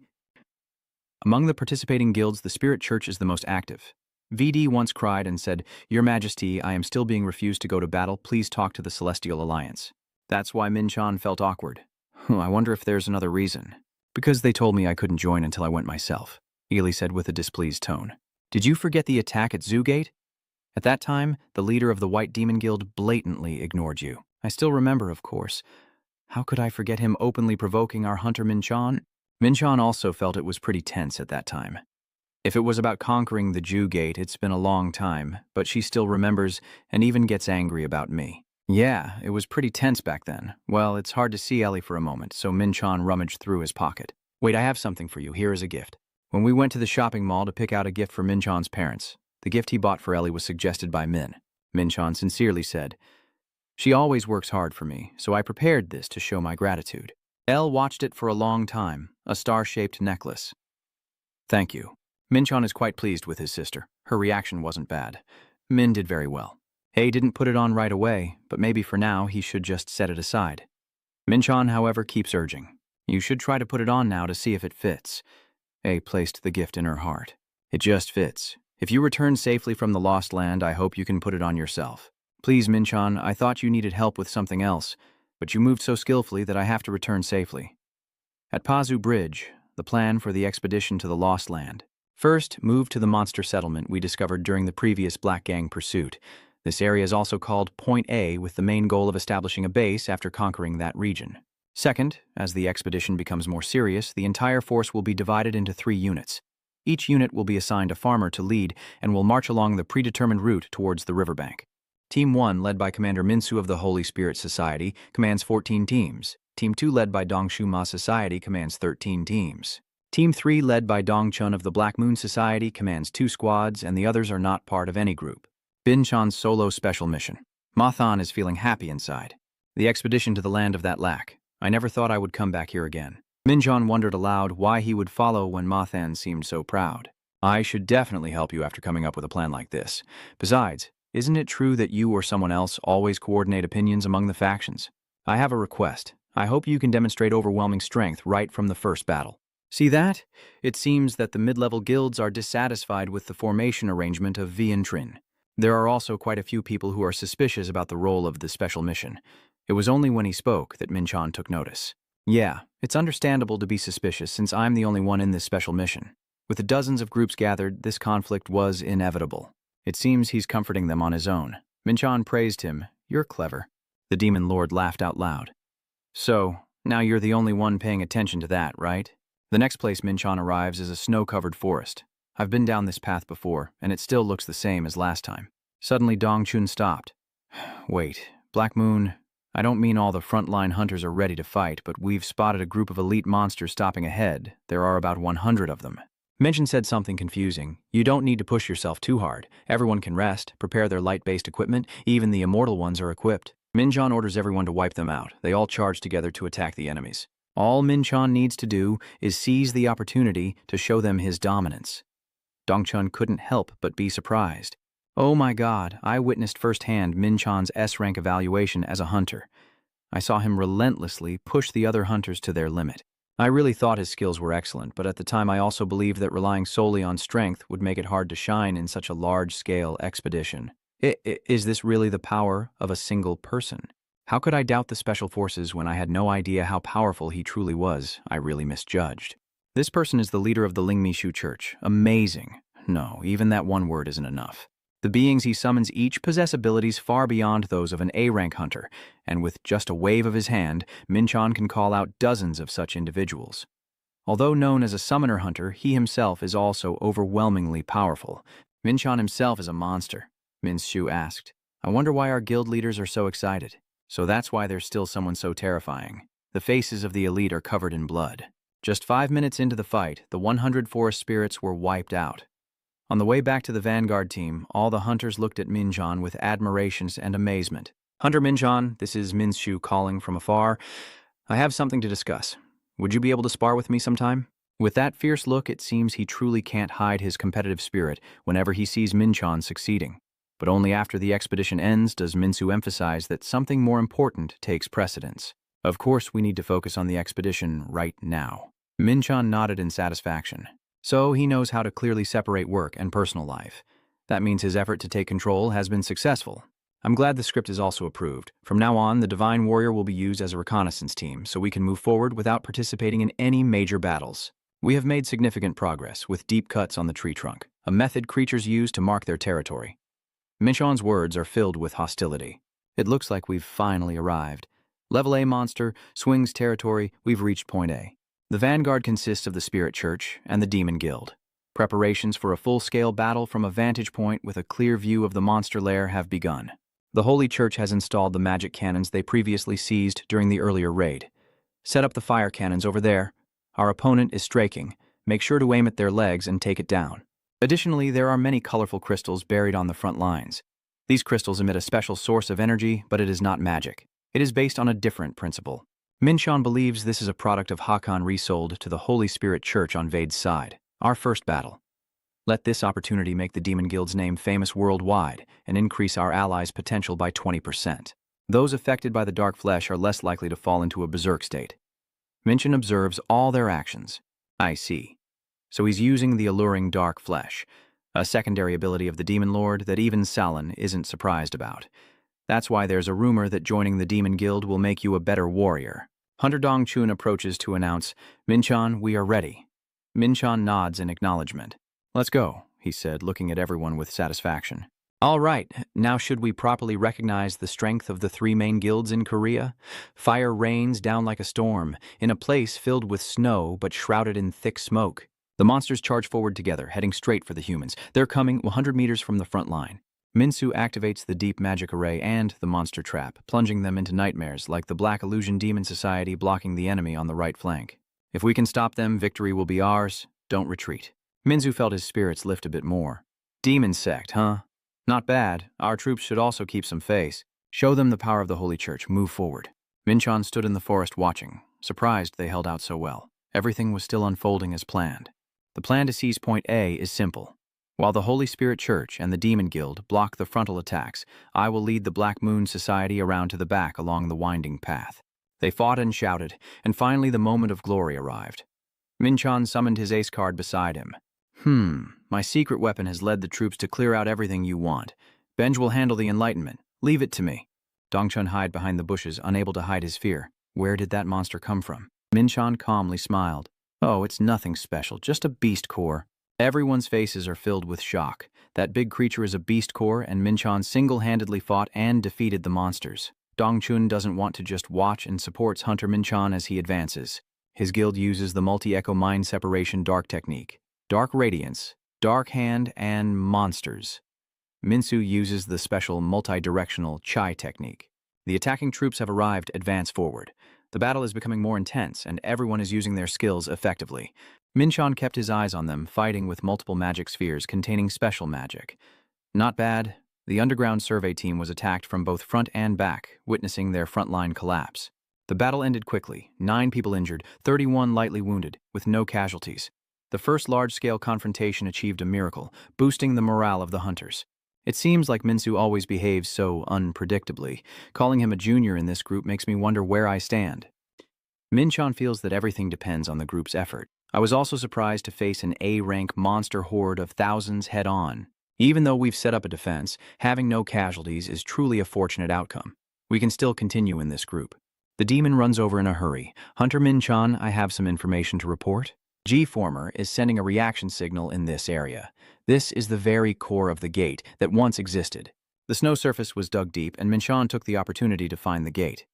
Among the participating guilds, the Spirit Church is the most active. VD once cried and said, Your Majesty, I am still being refused to go to battle. Please talk to the Celestial Alliance. That's why Minchon felt awkward. I wonder if there's another reason. Because they told me I couldn't join until I went myself, Ely said with a displeased tone. Did you forget the attack at Zoogate? At that time, the leader of the White Demon Guild blatantly ignored you. I still remember, of course. How could I forget him openly provoking our hunter Minchon? Minchon also felt it was pretty tense at that time. If it was about conquering the Jew Gate, it's been a long time, but she still remembers and even gets angry about me. Yeah, it was pretty tense back then. Well, it's hard to see Ellie for a moment, so Minchon rummaged through his pocket. Wait, I have something for you. Here is a gift. When we went to the shopping mall to pick out a gift for Minchon's parents, the gift he bought for Ellie was suggested by Min. Minchon sincerely said, She always works hard for me, so I prepared this to show my gratitude. Elle watched it for a long time, a star-shaped necklace. Thank you. Minchon is quite pleased with his sister. Her reaction wasn't bad. Min did very well. A didn't put it on right away, but maybe for now he should just set it aside. Minchon, however, keeps urging. You should try to put it on now to see if it fits. A placed the gift in her heart. It just fits. If you return safely from the Lost Land, I hope you can put it on yourself. Please, Minchon, I thought you needed help with something else, but you moved so skillfully that I have to return safely. At Pazu Bridge, the plan for the expedition to the Lost Land. First, move to the monster settlement we discovered during the previous Black Gang pursuit. This area is also called Point A, with the main goal of establishing a base after conquering that region. Second, as the expedition becomes more serious, the entire force will be divided into 3 units. Each unit will be assigned a farmer to lead and will march along the predetermined route towards the riverbank. Team 1, led by Commander Minsu of the Holy Spirit Society, commands 14 teams. Team 2, led by Dongchu Ma Society, commands 13 teams. Team 3, led by Dongchun of the Black Moon Society, commands 2 squads, and the others are not part of any group. Binchan's solo special mission. Mathan is feeling happy inside. The expedition to the land of that lack. I never thought I would come back here again. Minchon wondered aloud why he would follow when Mathan seemed so proud. I should definitely help you after coming up with a plan like this. Besides, isn't it true that you or someone else always coordinate opinions among the factions? I have a request. I hope you can demonstrate overwhelming strength right from the first battle. See that? It seems that the mid-level guilds are dissatisfied with the formation arrangement of Vi and Trin. There are also quite a few people who are suspicious about the role of the special mission. It was only when he spoke that Minchon took notice. Yeah, it's understandable to be suspicious since I'm the only one in this special mission. With the dozens of groups gathered, this conflict was inevitable. It seems he's comforting them on his own. Minchon praised him. You're clever. The demon lord laughed out loud. So, now you're the only one paying attention to that, right? The next place Minchon arrives is a snow-covered forest. I've been down this path before, and it still looks the same as last time. Suddenly Dongchun stopped. Wait, Black Moon, I don't mean all the frontline hunters are ready to fight, but we've spotted a group of elite monsters stopping ahead. There are about 100 of them. Minchon said something confusing. You don't need to push yourself too hard. Everyone can rest, prepare their light-based equipment, even the immortal ones are equipped. Minchon orders everyone to wipe them out. They all charge together to attack the enemies. All Minchon needs to do is seize the opportunity to show them his dominance. Dongchun couldn't help but be surprised. Oh my God, I witnessed firsthand Minchon's S-rank evaluation as a hunter. I saw him relentlessly push the other hunters to their limit. I really thought his skills were excellent, but at the time I also believed that relying solely on strength would make it hard to shine in such a large-scale expedition. Is this really the power of a single person? How could I doubt the special forces when I had no idea how powerful he truly was? I really misjudged. This person is the leader of the Lingmishu Church. Amazing. No, even that one word isn't enough. The beings he summons each possess abilities far beyond those of an A-rank hunter, and with just a wave of his hand, Minchon can call out dozens of such individuals. Although known as a summoner hunter, he himself is also overwhelmingly powerful. Minchon himself is a monster, Minshu asked. I wonder why our guild leaders are so excited. So that's why there's still someone so terrifying. The faces of the elite are covered in blood. Just 5 minutes into the fight, the 100 forest spirits were wiped out. On the way back to the vanguard team, all the hunters looked at Minchon with admiration and amazement. Hunter Minchon, this is Minshu calling from afar. I have something to discuss. Would you be able to spar with me sometime? With that fierce look, it seems he truly can't hide his competitive spirit whenever he sees Minchon succeeding. But only after the expedition ends does Minsu emphasize that something more important takes precedence. Of course, we need to focus on the expedition right now. Minchon nodded in satisfaction. So he knows how to clearly separate work and personal life. That means his effort to take control has been successful. I'm glad the script is also approved. From now on, the Divine Warrior will be used as a reconnaissance team, so we can move forward without participating in any major battles. We have made significant progress, with deep cuts on the tree trunk, a method creatures use to mark their territory. Minchon's words are filled with hostility. It looks like we've finally arrived. Level A monster, swings territory, we've reached point A. The vanguard consists of the Spirit Church and the Demon Guild. Preparations for a full-scale battle from a vantage point with a clear view of the monster lair have begun. The Holy Church has installed the magic cannons they previously seized during the earlier raid. Set up the fire cannons over there. Our opponent is striking. Make sure to aim at their legs and take it down. Additionally, there are many colorful crystals buried on the front lines. These crystals emit a special source of energy, but it is not magic. It is based on a different principle. Minchon believes this is a product of Hakan resold to the Holy Spirit Church on Vade's side. Our first battle. Let this opportunity make the Demon Guild's name famous worldwide and increase our allies' potential by 20%. Those affected by the dark flesh are less likely to fall into a berserk state. Minchon observes all their actions. I see. So he's using the alluring dark flesh, a secondary ability of the Demon Lord that even Salin isn't surprised about. That's why there's a rumor that joining the Demon Guild will make you a better warrior. Hunter Dongchun approaches to announce, Minchon, we are ready. Minchon nods in acknowledgement. Let's go, he said, looking at everyone with satisfaction. All right, now should we properly recognize the strength of the 3 main guilds in Korea? Fire rains down like a storm, in a place filled with snow but shrouded in thick smoke. The monsters charge forward together, heading straight for the humans. They're coming 100 meters from the front line. Minsu activates the deep magic array and the monster trap, plunging them into nightmares like the Black Illusion Demon Society blocking the enemy on the right flank. If we can stop them, victory will be ours. Don't retreat. Minsu felt his spirits lift a bit more. Demon sect, huh? Not bad. Our troops should also keep some face. Show them the power of the Holy Church. Move forward. Minchon stood in the forest watching, surprised they held out so well. Everything was still unfolding as planned. The plan to seize Point A is simple. While the Holy Spirit Church and the Demon Guild block the frontal attacks, I will lead the Black Moon Society around to the back along the winding path. They fought and shouted, and finally the moment of glory arrived. Minchan summoned his ace card beside him. My secret weapon has led the troops to clear out everything you want. Benj will handle the enlightenment. Leave it to me. Dongchun hid behind the bushes, unable to hide his fear. Where did that monster come from? Minchan calmly smiled. Oh, it's nothing special, just a beast core. Everyone's faces are filled with shock. That big creature is a beast core, and Minchan single-handedly fought and defeated the monsters. Dongchun doesn't want to just watch and supports Hunter Minchan as he advances. His guild uses the multi-echo mind separation dark technique. Dark Radiance, Dark Hand, and Monsters. Minsu uses the special multi-directional Chai technique. The attacking troops have arrived, advance forward. The battle is becoming more intense, and everyone is using their skills effectively. Minchan kept his eyes on them, fighting with multiple magic spheres containing special magic. Not bad. The underground survey team was attacked from both front and back, witnessing their frontline collapse. The battle ended quickly, 9 people injured, 31 lightly wounded, with no casualties. The first large-scale confrontation achieved a miracle, boosting the morale of the hunters. It seems like Minsu always behaves so unpredictably. Calling him a junior in this group makes me wonder where I stand. Minchan feels that everything depends on the group's effort. I was also surprised to face an A-rank monster horde of thousands head-on. Even though we've set up a defense, having no casualties is truly a fortunate outcome. We can still continue in this group. The demon runs over in a hurry. Hunter Minchan, I have some information to report. G-Former is sending a reaction signal in this area. This is the very core of the gate that once existed. The snow surface was dug deep, and Minchan took the opportunity to find the gate.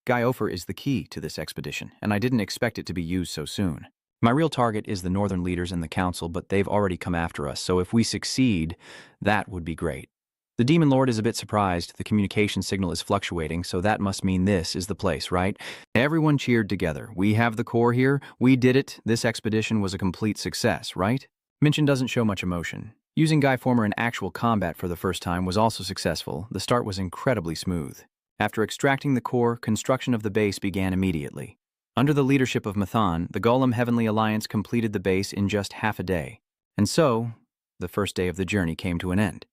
Guyofer is the key to this expedition, and I didn't expect it to be used so soon. My real target is the northern leaders in the council, but they've already come after us, so if we succeed, that would be great. The Demon Lord is a bit surprised. The communication signal is fluctuating, so that must mean this is the place, right? Everyone cheered together. We have the core here. We did it. This expedition was a complete success, right? Minchan doesn't show much emotion. Using Guyformer in actual combat for the first time was also successful. The start was incredibly smooth. After extracting the core, construction of the base began immediately. Under the leadership of Mathan, the Golem Heavenly Alliance completed the base in just half a day. And so, the first day of the journey came to an end.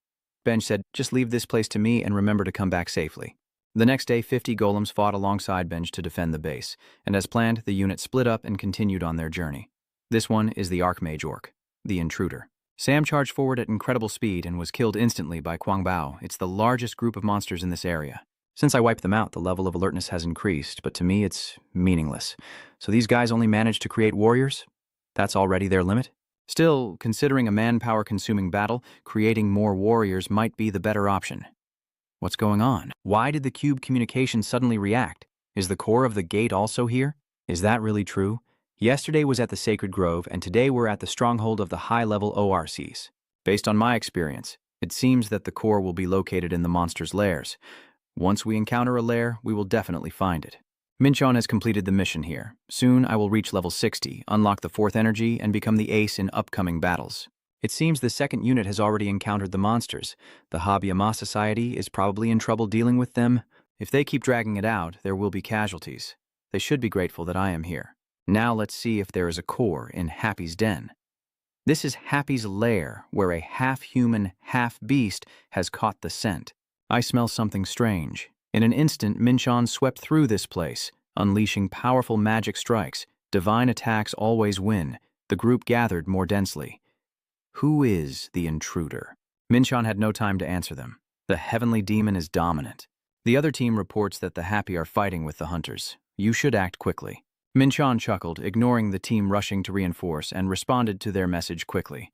Benj said, just leave this place to me and remember to come back safely. The next day, 50 golems fought alongside Benj to defend the base, and as planned, the unit split up and continued on their journey. This one is the Archmage Orc, the intruder. Sam charged forward at incredible speed and was killed instantly by Quang Bao. It's the largest group of monsters in this area. Since I wiped them out, the level of alertness has increased, but to me it's meaningless. So these guys only managed to create warriors? That's already their limit? Still, considering a manpower-consuming battle, creating more warriors might be the better option. What's going on? Why did the cube communication suddenly react? Is the core of the gate also here? Is that really true? Yesterday was at the Sacred Grove, and today we're at the stronghold of the high-level ORCs. Based on my experience, it seems that the core will be located in the monster's lairs. Once we encounter a lair, we will definitely find it. Minchan has completed the mission here. Soon I will reach level 60, unlock the 4th energy, and become the ace in upcoming battles. It seems the 2nd unit has already encountered the monsters. The Habyama Society is probably in trouble dealing with them. If they keep dragging it out, there will be casualties. They should be grateful that I am here. Now let's see if there is a core in Happy's den. This is Happy's lair, where a half-human, half-beast has caught the scent. I smell something strange. In an instant, Minchan swept through this place, unleashing powerful magic strikes. Divine attacks always win. The group gathered more densely. Who is the intruder? Minchan had no time to answer them. The heavenly demon is dominant. The other team reports that the Happy are fighting with the hunters. You should act quickly. Minchan chuckled, ignoring the team rushing to reinforce, and responded to their message quickly.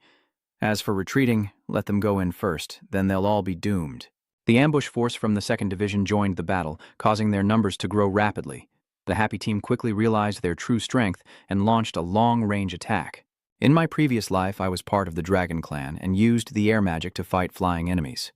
As for retreating, let them go in first, then they'll all be doomed. The ambush force from the 2nd Division joined the battle, causing their numbers to grow rapidly. The Happy team quickly realized their true strength and launched a long-range attack. In my previous life, I was part of the Dragon Clan and used the air magic to fight flying enemies.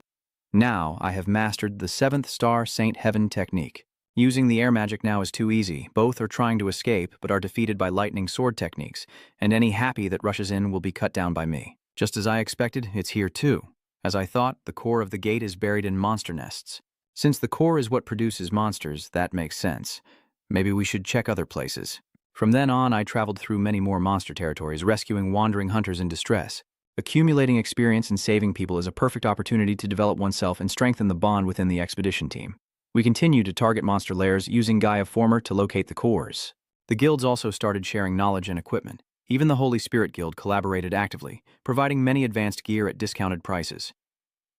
Now, I have mastered the 7th Star Saint Heaven technique. Using the air magic now is too easy. Both are trying to escape, but are defeated by lightning sword techniques, and any Happy that rushes in will be cut down by me. Just as I expected, it's here too. As I thought, the core of the gate is buried in monster nests. Since the core is what produces monsters, that makes sense. Maybe we should check other places. From then on, I traveled through many more monster territories, rescuing wandering hunters in distress. Accumulating experience in saving people is a perfect opportunity to develop oneself and strengthen the bond within the expedition team. We continue to target monster lairs using Gaia Former to locate the cores. The guilds also started sharing knowledge and equipment. Even the Holy Spirit Guild collaborated actively, providing many advanced gear at discounted prices.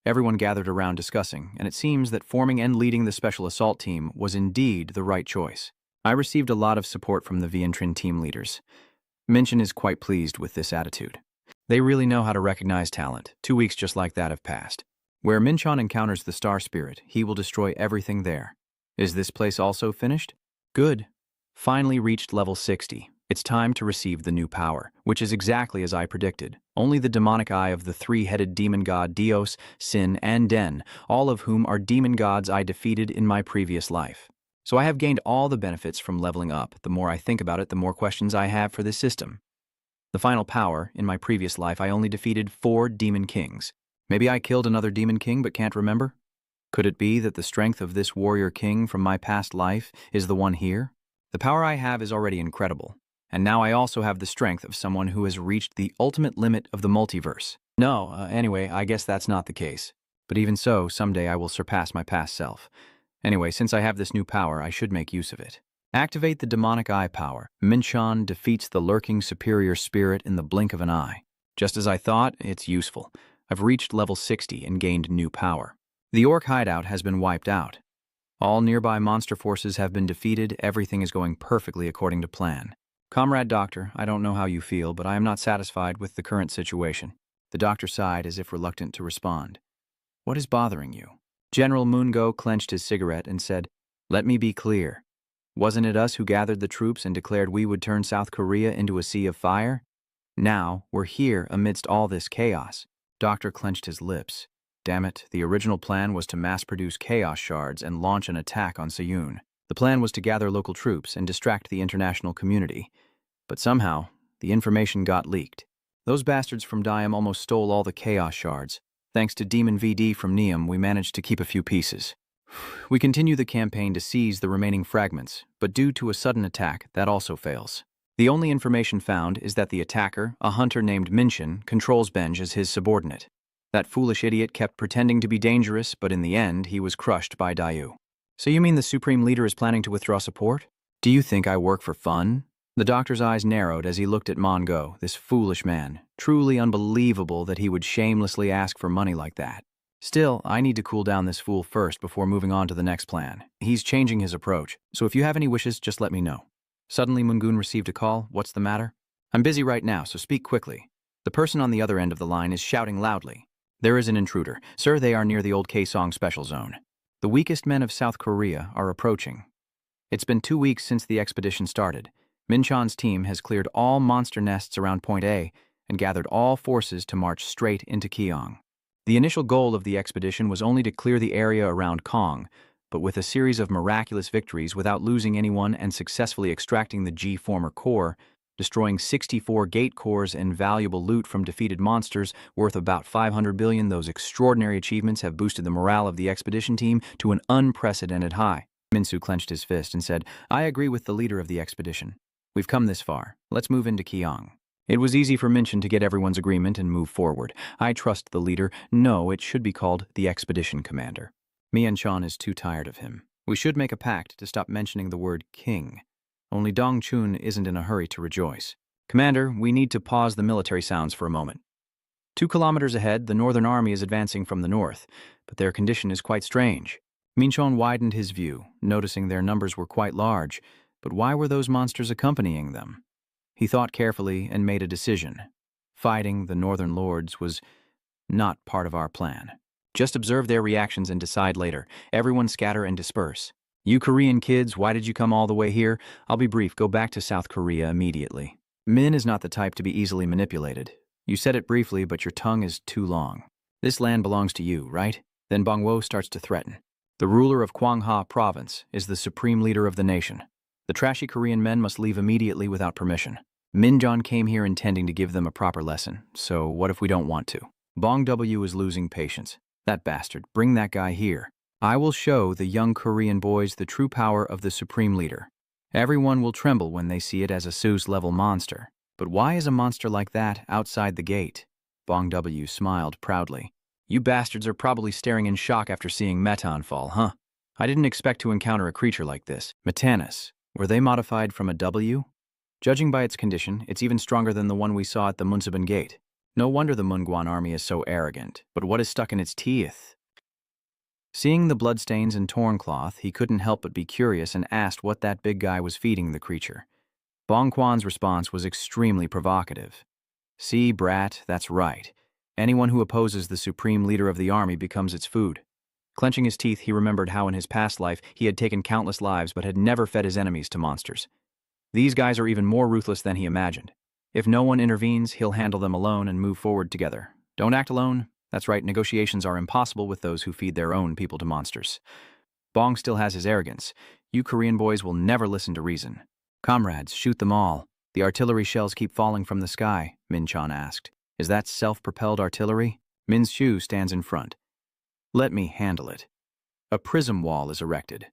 Everyone gathered around discussing, and it seems that forming and leading the Special Assault Team was indeed the right choice. I received a lot of support from the Vientrin team leaders. Minchin is quite pleased with this attitude. They really know how to recognize talent. 2 weeks just like that have passed. Where Minchon encounters the Star Spirit, he will destroy everything there. Is this place also finished? Good. Finally reached level 60. It's time to receive the new power, which is exactly as I predicted. Only the demonic eye of the three-headed demon god Dios, Sin, and Den, all of whom are demon gods I defeated in my previous life. So I have gained all the benefits from leveling up. The more I think about it, the more questions I have for this system. The final power, in my previous life, I only defeated 4 demon kings. Maybe I killed another demon king but can't remember? Could it be that the strength of this warrior king from my past life is the one here? The power I have is already incredible. And now I also have the strength of someone who has reached the ultimate limit of the multiverse. No, anyway, I guess that's not the case. But even so, someday I will surpass my past self. Anyway, since I have this new power, I should make use of it. Activate the demonic eye power. Minchon defeats the lurking superior spirit in the blink of an eye. Just as I thought, it's useful. I've reached level 60 and gained new power. The orc hideout has been wiped out. All nearby monster forces have been defeated. Everything is going perfectly according to plan. Comrade Doctor, I don't know how you feel, but I am not satisfied with the current situation. The doctor sighed as if reluctant to respond. What is bothering you? General Mungo clenched his cigarette and said, Let me be clear. Wasn't it us who gathered the troops and declared we would turn South Korea into a sea of fire? Now, we're here amidst all this chaos. Doctor clenched his lips. Damn it, the original plan was to mass-produce chaos shards and launch an attack on Seoul. The plan was to gather local troops and distract the international community. But somehow, the information got leaked. Those bastards from Diam almost stole all the chaos shards. Thanks to Demon VD from Neum, we managed to keep a few pieces. We continue the campaign to seize the remaining fragments, but due to a sudden attack, that also fails. The only information found is that the attacker, a hunter named Minchin, controls Benj as his subordinate. That foolish idiot kept pretending to be dangerous, but in the end, he was crushed by Dayu. So you mean the Supreme Leader is planning to withdraw support? Do you think I work for fun? The doctor's eyes narrowed as he looked at Mongo, this foolish man. Truly unbelievable that he would shamelessly ask for money like that. Still, I need to cool down this fool first before moving on to the next plan. He's changing his approach, so if you have any wishes, just let me know. Suddenly, Mungun received a call. What's the matter? I'm busy right now, so speak quickly. The person on the other end of the line is shouting loudly. There is an intruder. Sir, they are near the old Kaesong Special Zone. The weakest men of South Korea are approaching. It's been 2 weeks since the expedition started. Minchon's team has cleared all monster nests around Point A and gathered all forces to march straight into Keong. The initial goal of the expedition was only to clear the area around Kong, but with a series of miraculous victories without losing anyone and successfully extracting the G-former core, destroying 64 gate cores and valuable loot from defeated monsters worth about 500 billion, those extraordinary achievements have boosted the morale of the expedition team to an unprecedented high. Minsu clenched his fist and said, I agree with the leader of the expedition. We've come this far. Let's move into Keong. It was easy for Minchin to get everyone's agreement and move forward. I trust the leader. No, it should be called the expedition commander. Mianchan is too tired of him. We should make a pact to stop mentioning the word king. Only Dong Chun isn't in a hurry to rejoice. Commander, we need to pause the military sounds for a moment. 2 kilometers ahead, the Northern Army is advancing from the north, but their condition is quite strange. Minchon widened his view, noticing their numbers were quite large, but why were those monsters accompanying them? He thought carefully and made a decision. Fighting the Northern Lords was not part of our plan. Just observe their reactions and decide later. Everyone scatter and disperse. You Korean kids, why did you come all the way here? I'll be brief. Go back to South Korea immediately. Min is not the type to be easily manipulated. You said it briefly, but your tongue is too long. This land belongs to you, right? Then Bongwo starts to threaten. The ruler of Kwangha province is the supreme leader of the nation. The trashy Korean men must leave immediately without permission. Minjon came here intending to give them a proper lesson, so what if we don't want to? Bong W is losing patience. That bastard, bring that guy here. I will show the young Korean boys the true power of the supreme leader. Everyone will tremble when they see it as a Seuss-level monster. But why is a monster like that outside the gate? Bong W smiled proudly. You bastards are probably staring in shock after seeing Meton fall, huh? I didn't expect to encounter a creature like this. Metanus. Were they modified from a W? Judging by its condition, it's even stronger than the one we saw at the Munsaban Gate. No wonder the Munguan army is so arrogant. But what is stuck in its teeth? Seeing the bloodstains and torn cloth, he couldn't help but be curious and asked what that big guy was feeding the creature. Bong Quan's response was extremely provocative. See, brat, that's right. Anyone who opposes the supreme leader of the army becomes its food. Clenching his teeth, he remembered how in his past life he had taken countless lives but had never fed his enemies to monsters. These guys are even more ruthless than he imagined. If no one intervenes, he'll handle them alone and move forward together. Don't act alone. That's right, negotiations are impossible with those who feed their own people to monsters. Bong still has his arrogance. You Korean boys will never listen to reason. Comrades, shoot them all. The artillery shells keep falling from the sky, Min-chan asked. Is that self-propelled artillery? Min-shu stands in front. Let me handle it. A prism wall is erected.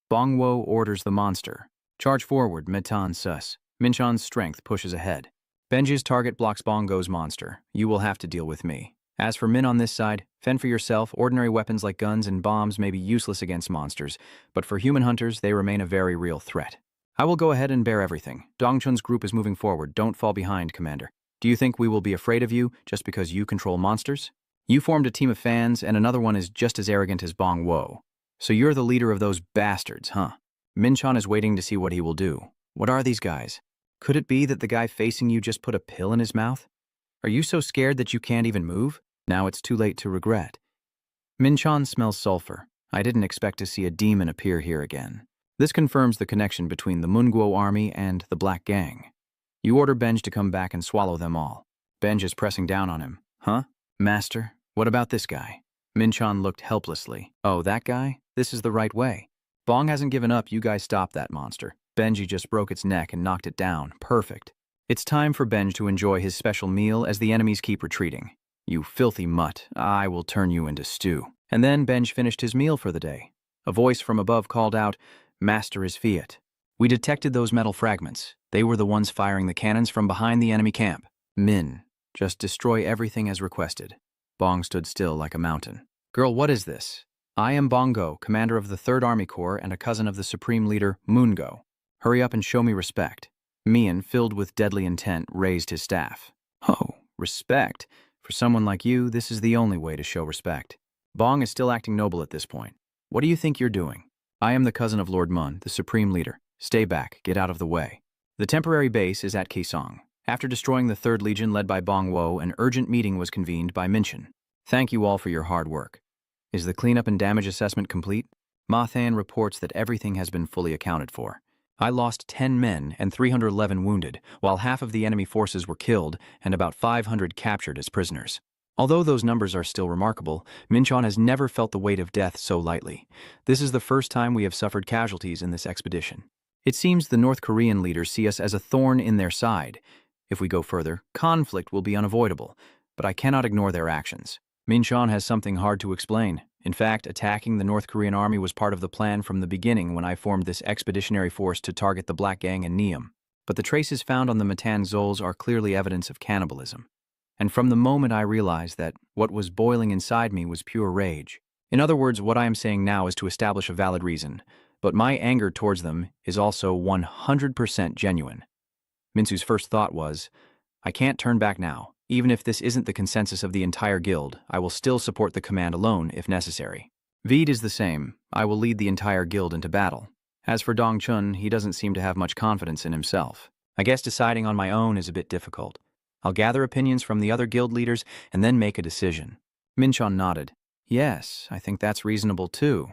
Bong-wo orders the monster. Charge forward, Meton sus. Min-chan's strength pushes ahead. Benji's target blocks Bongo's monster. You will have to deal with me. As for Min on this side, fend for yourself. Ordinary weapons like guns and bombs may be useless against monsters, but for human hunters, they remain a very real threat. I will go ahead and bear everything. Dongchun's group is moving forward. Don't fall behind, Commander. Do you think we will be afraid of you just because you control monsters? You formed a team of fans, and another one is just as arrogant as Bong Wo. So you're the leader of those bastards, huh? Min-chan is waiting to see what he will do. What are these guys? Could it be that the guy facing you just put a pill in his mouth? Are you so scared that you can't even move? Now it's too late to regret. Min-chan smells sulfur. I didn't expect to see a demon appear here again. This confirms the connection between the Munguo army and the Black Gang. You order Benj to come back and swallow them all. Benj is pressing down on him. Huh? Master, what about this guy? Min-chan looked helplessly. Oh, that guy? This is the right way. Bong hasn't given up. You guys stop that monster. Benji just broke its neck and knocked it down. Perfect. It's time for Benj to enjoy his special meal as the enemies keep retreating. You filthy mutt, I will turn you into stew. And then Benj finished his meal for the day. A voice from above called out, Master is fiat. We detected those metal fragments. They were the ones firing the cannons from behind the enemy camp. Min, just destroy everything as requested. Bong stood still like a mountain. Girl, what is this? I am Bongo, commander of the 3rd Army Corps and a cousin of the supreme leader, Mungo. Hurry up and show me respect. Mian, filled with deadly intent, raised his staff. Oh, respect? For someone like you, this is the only way to show respect. Bong is still acting noble at this point. What do you think you're doing? I am the cousin of Lord Mun, the supreme leader. Stay back, get out of the way. The temporary base is at Kaesong. After destroying the 3rd Legion led by Bong Wo, an urgent meeting was convened by Minchin. Thank you all for your hard work. Is the cleanup and damage assessment complete? Ma Than reports that everything has been fully accounted for. I lost 10 men and 311 wounded, while half of the enemy forces were killed and about 500 captured as prisoners. Although those numbers are still remarkable, Minchon has never felt the weight of death so lightly. This is the first time we have suffered casualties in this expedition. It seems the North Korean leaders see us as a thorn in their side. If we go further, conflict will be unavoidable, but I cannot ignore their actions. Minchon has something hard to explain. In fact, attacking the North Korean army was part of the plan from the beginning when I formed this expeditionary force to target the Black Gang and Neum. But the traces found on the Matan Zols are clearly evidence of cannibalism. And from the moment I realized that what was boiling inside me was pure rage. In other words, what I am saying now is to establish a valid reason, but my anger towards them is also 100% genuine. Minsu's first thought was, I can't turn back now. Even if this isn't the consensus of the entire guild, I will still support the command alone if necessary. Veed is the same. I will lead the entire guild into battle. As for Dong Chun, he doesn't seem to have much confidence in himself. I guess deciding on my own is a bit difficult. I'll gather opinions from the other guild leaders and then make a decision. Minchon nodded. Yes, I think that's reasonable too.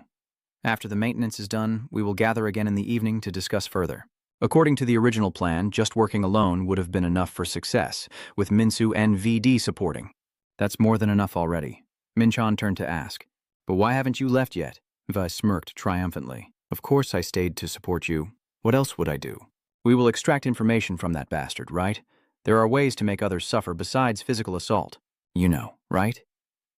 After the maintenance is done, we will gather again in the evening to discuss further. According to the original plan, just working alone would have been enough for success, with Minsu and VD supporting. That's more than enough already. Minchon turned to ask, but why haven't you left yet? Vi smirked triumphantly. Of course I stayed to support you. What else would I do? We will extract information from that bastard, right? There are ways to make others suffer besides physical assault. You know, right?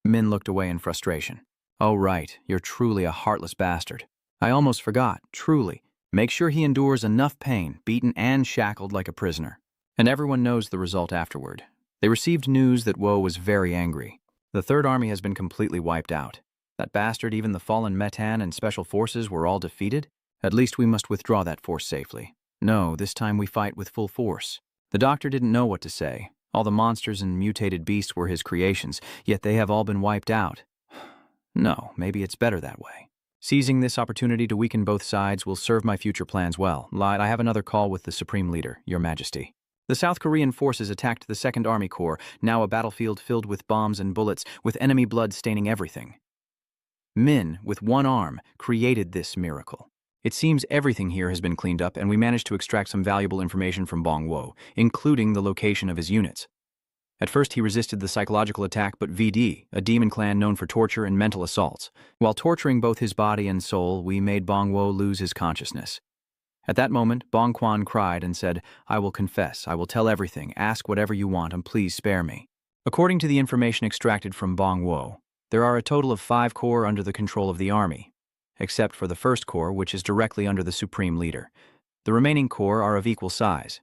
Min looked away in frustration. Oh, right, you're truly a heartless bastard. I almost forgot, truly. Make sure he endures enough pain, beaten and shackled like a prisoner. And everyone knows the result afterward. They received news that Woe was very angry. The Third Army has been completely wiped out. That bastard, even the fallen Metan and special forces were all defeated? At least we must withdraw that force safely. No, this time we fight with full force. The doctor didn't know what to say. All the monsters and mutated beasts were his creations, yet they have all been wiped out. No, maybe it's better that way. Seizing this opportunity to weaken both sides will serve my future plans well. I have another call with the Supreme Leader, Your Majesty. The South Korean forces attacked the Second Army Corps, now a battlefield filled with bombs and bullets, with enemy blood staining everything. Min, with one arm, created this miracle. It seems everything here has been cleaned up, and we managed to extract some valuable information from Bong Wo, including the location of his units. At first he resisted the psychological attack, but VD, a demon clan known for torture and mental assaults. While torturing both his body and soul, we made Bong Wo lose his consciousness. At that moment, Bong Quan cried and said, "I will confess, I will tell everything, ask whatever you want, and please spare me." According to the information extracted from Bong Wo, there are a total of 5 corps under the control of the army, except for the first corps, which is directly under the Supreme Leader. The remaining corps are of equal size.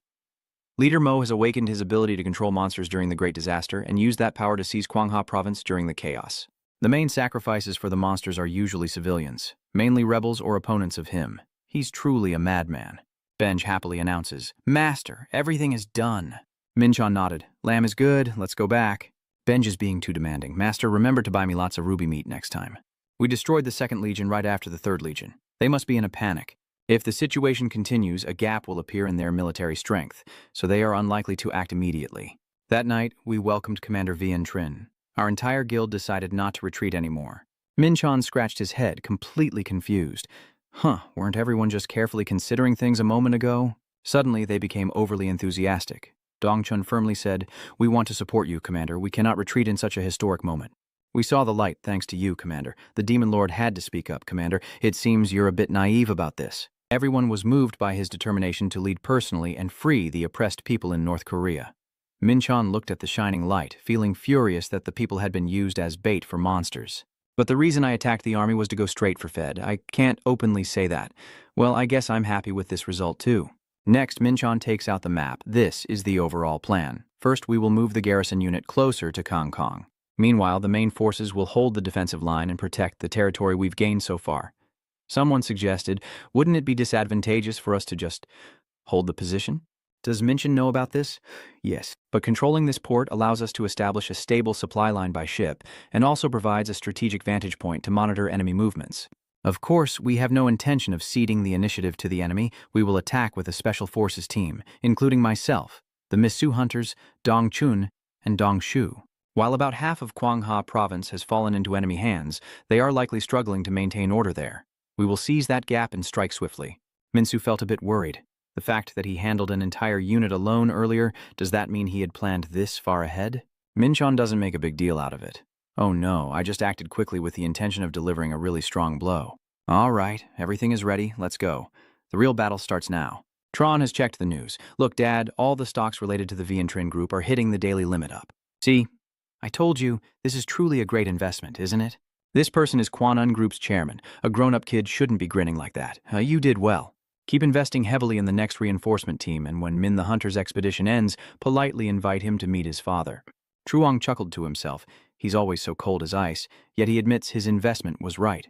Leader Mo has awakened his ability to control monsters during the Great Disaster and used that power to seize Kwangha Province during the chaos. The main sacrifices for the monsters are usually civilians, mainly rebels or opponents of him. He's truly a madman. Benj happily announces, "Master, everything is done." Minchon nodded. "Lamb is good, let's go back." Benj is being too demanding. "Master, remember to buy me lots of ruby meat next time." We destroyed the Second Legion right after the Third Legion. They must be in a panic. If the situation continues, a gap will appear in their military strength, so they are unlikely to act immediately. That night, we welcomed Commander Vian Trin. Our entire guild decided not to retreat anymore. Minchon scratched his head, completely confused. Weren't everyone just carefully considering things a moment ago? Suddenly, they became overly enthusiastic. Dongchun firmly said, "We want to support you, Commander. We cannot retreat in such a historic moment." "We saw the light thanks to you, Commander. The Demon Lord had to speak up, Commander. It seems you're a bit naive about this." Everyone was moved by his determination to lead personally and free the oppressed people in North Korea. Minchon looked at the shining light, feeling furious that the people had been used as bait for monsters. "But the reason I attacked the army was to go straight for Fed. I can't openly say that. Well, I guess I'm happy with this result too." Next, Minchon takes out the map. This is the overall plan. First, we will move the garrison unit closer to Kong Kong. Meanwhile, the main forces will hold the defensive line and protect the territory we've gained so far. Someone suggested, wouldn't it be disadvantageous for us to just hold the position? Does Minchon know about this? Yes, but controlling this port allows us to establish a stable supply line by ship and also provides a strategic vantage point to monitor enemy movements. Of course, we have no intention of ceding the initiative to the enemy. We will attack with a special forces team, including myself, the Misu hunters, Dong Chun, and Dong Shu. While about half of Kwangha Province has fallen into enemy hands, they are likely struggling to maintain order there. We will seize that gap and strike swiftly. Minsu felt a bit worried. The fact that he handled an entire unit alone earlier, does that mean he had planned this far ahead? Minchon doesn't make a big deal out of it. "Oh no, I just acted quickly with the intention of delivering a really strong blow." "All right, everything is ready, let's go. The real battle starts now." Tron has checked the news. "Look, Dad, all the stocks related to the Vientrin Group are hitting the daily limit up." "See, I told you, this is truly a great investment, isn't it?" "This person is Kwanun Group's chairman. A grown-up kid shouldn't be grinning like that. You did well. Keep investing heavily in the next reinforcement team, and when Min the Hunter's expedition ends, politely invite him to meet his father." Truong chuckled to himself. He's always so cold as ice, yet he admits his investment was right.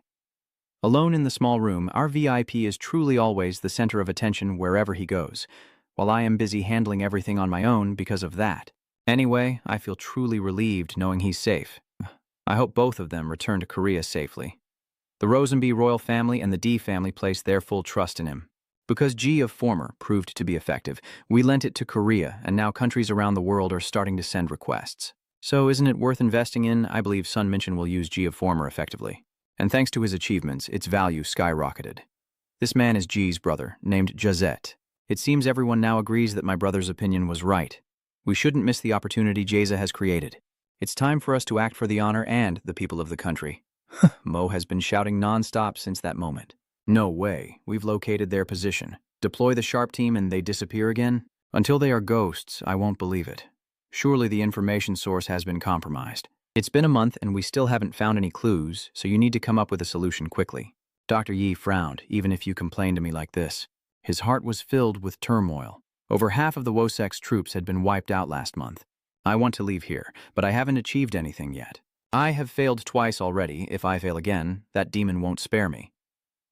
Alone in the small room, our VIP is truly always the center of attention wherever he goes, while I am busy handling everything on my own because of that. Anyway, I feel truly relieved knowing he's safe. I hope both of them return to Korea safely. The Rosenby royal family and the D family placed their full trust in him. Because G of Former proved to be effective, we lent it to Korea, and now countries around the world are starting to send requests. So isn't it worth investing in? I believe Sun Minchin will use G of Former effectively. And thanks to his achievements, its value skyrocketed. This man is G's brother, named Jazette. It seems everyone now agrees that my brother's opinion was right. We shouldn't miss the opportunity Jaza has created. It's time for us to act for the honor and the people of the country. Mo has been shouting non-stop since that moment. "No way, we've located their position. Deploy the sharp team and they disappear again? Until they are ghosts, I won't believe it. Surely the information source has been compromised. It's been a month and we still haven't found any clues, so you need to come up with a solution quickly." Dr. Yi frowned, even if you complain to me like this. His heart was filled with turmoil. Over half of the Wosek's troops had been wiped out last month. I want to leave here, but I haven't achieved anything yet. I have failed twice already. If I fail again, that demon won't spare me.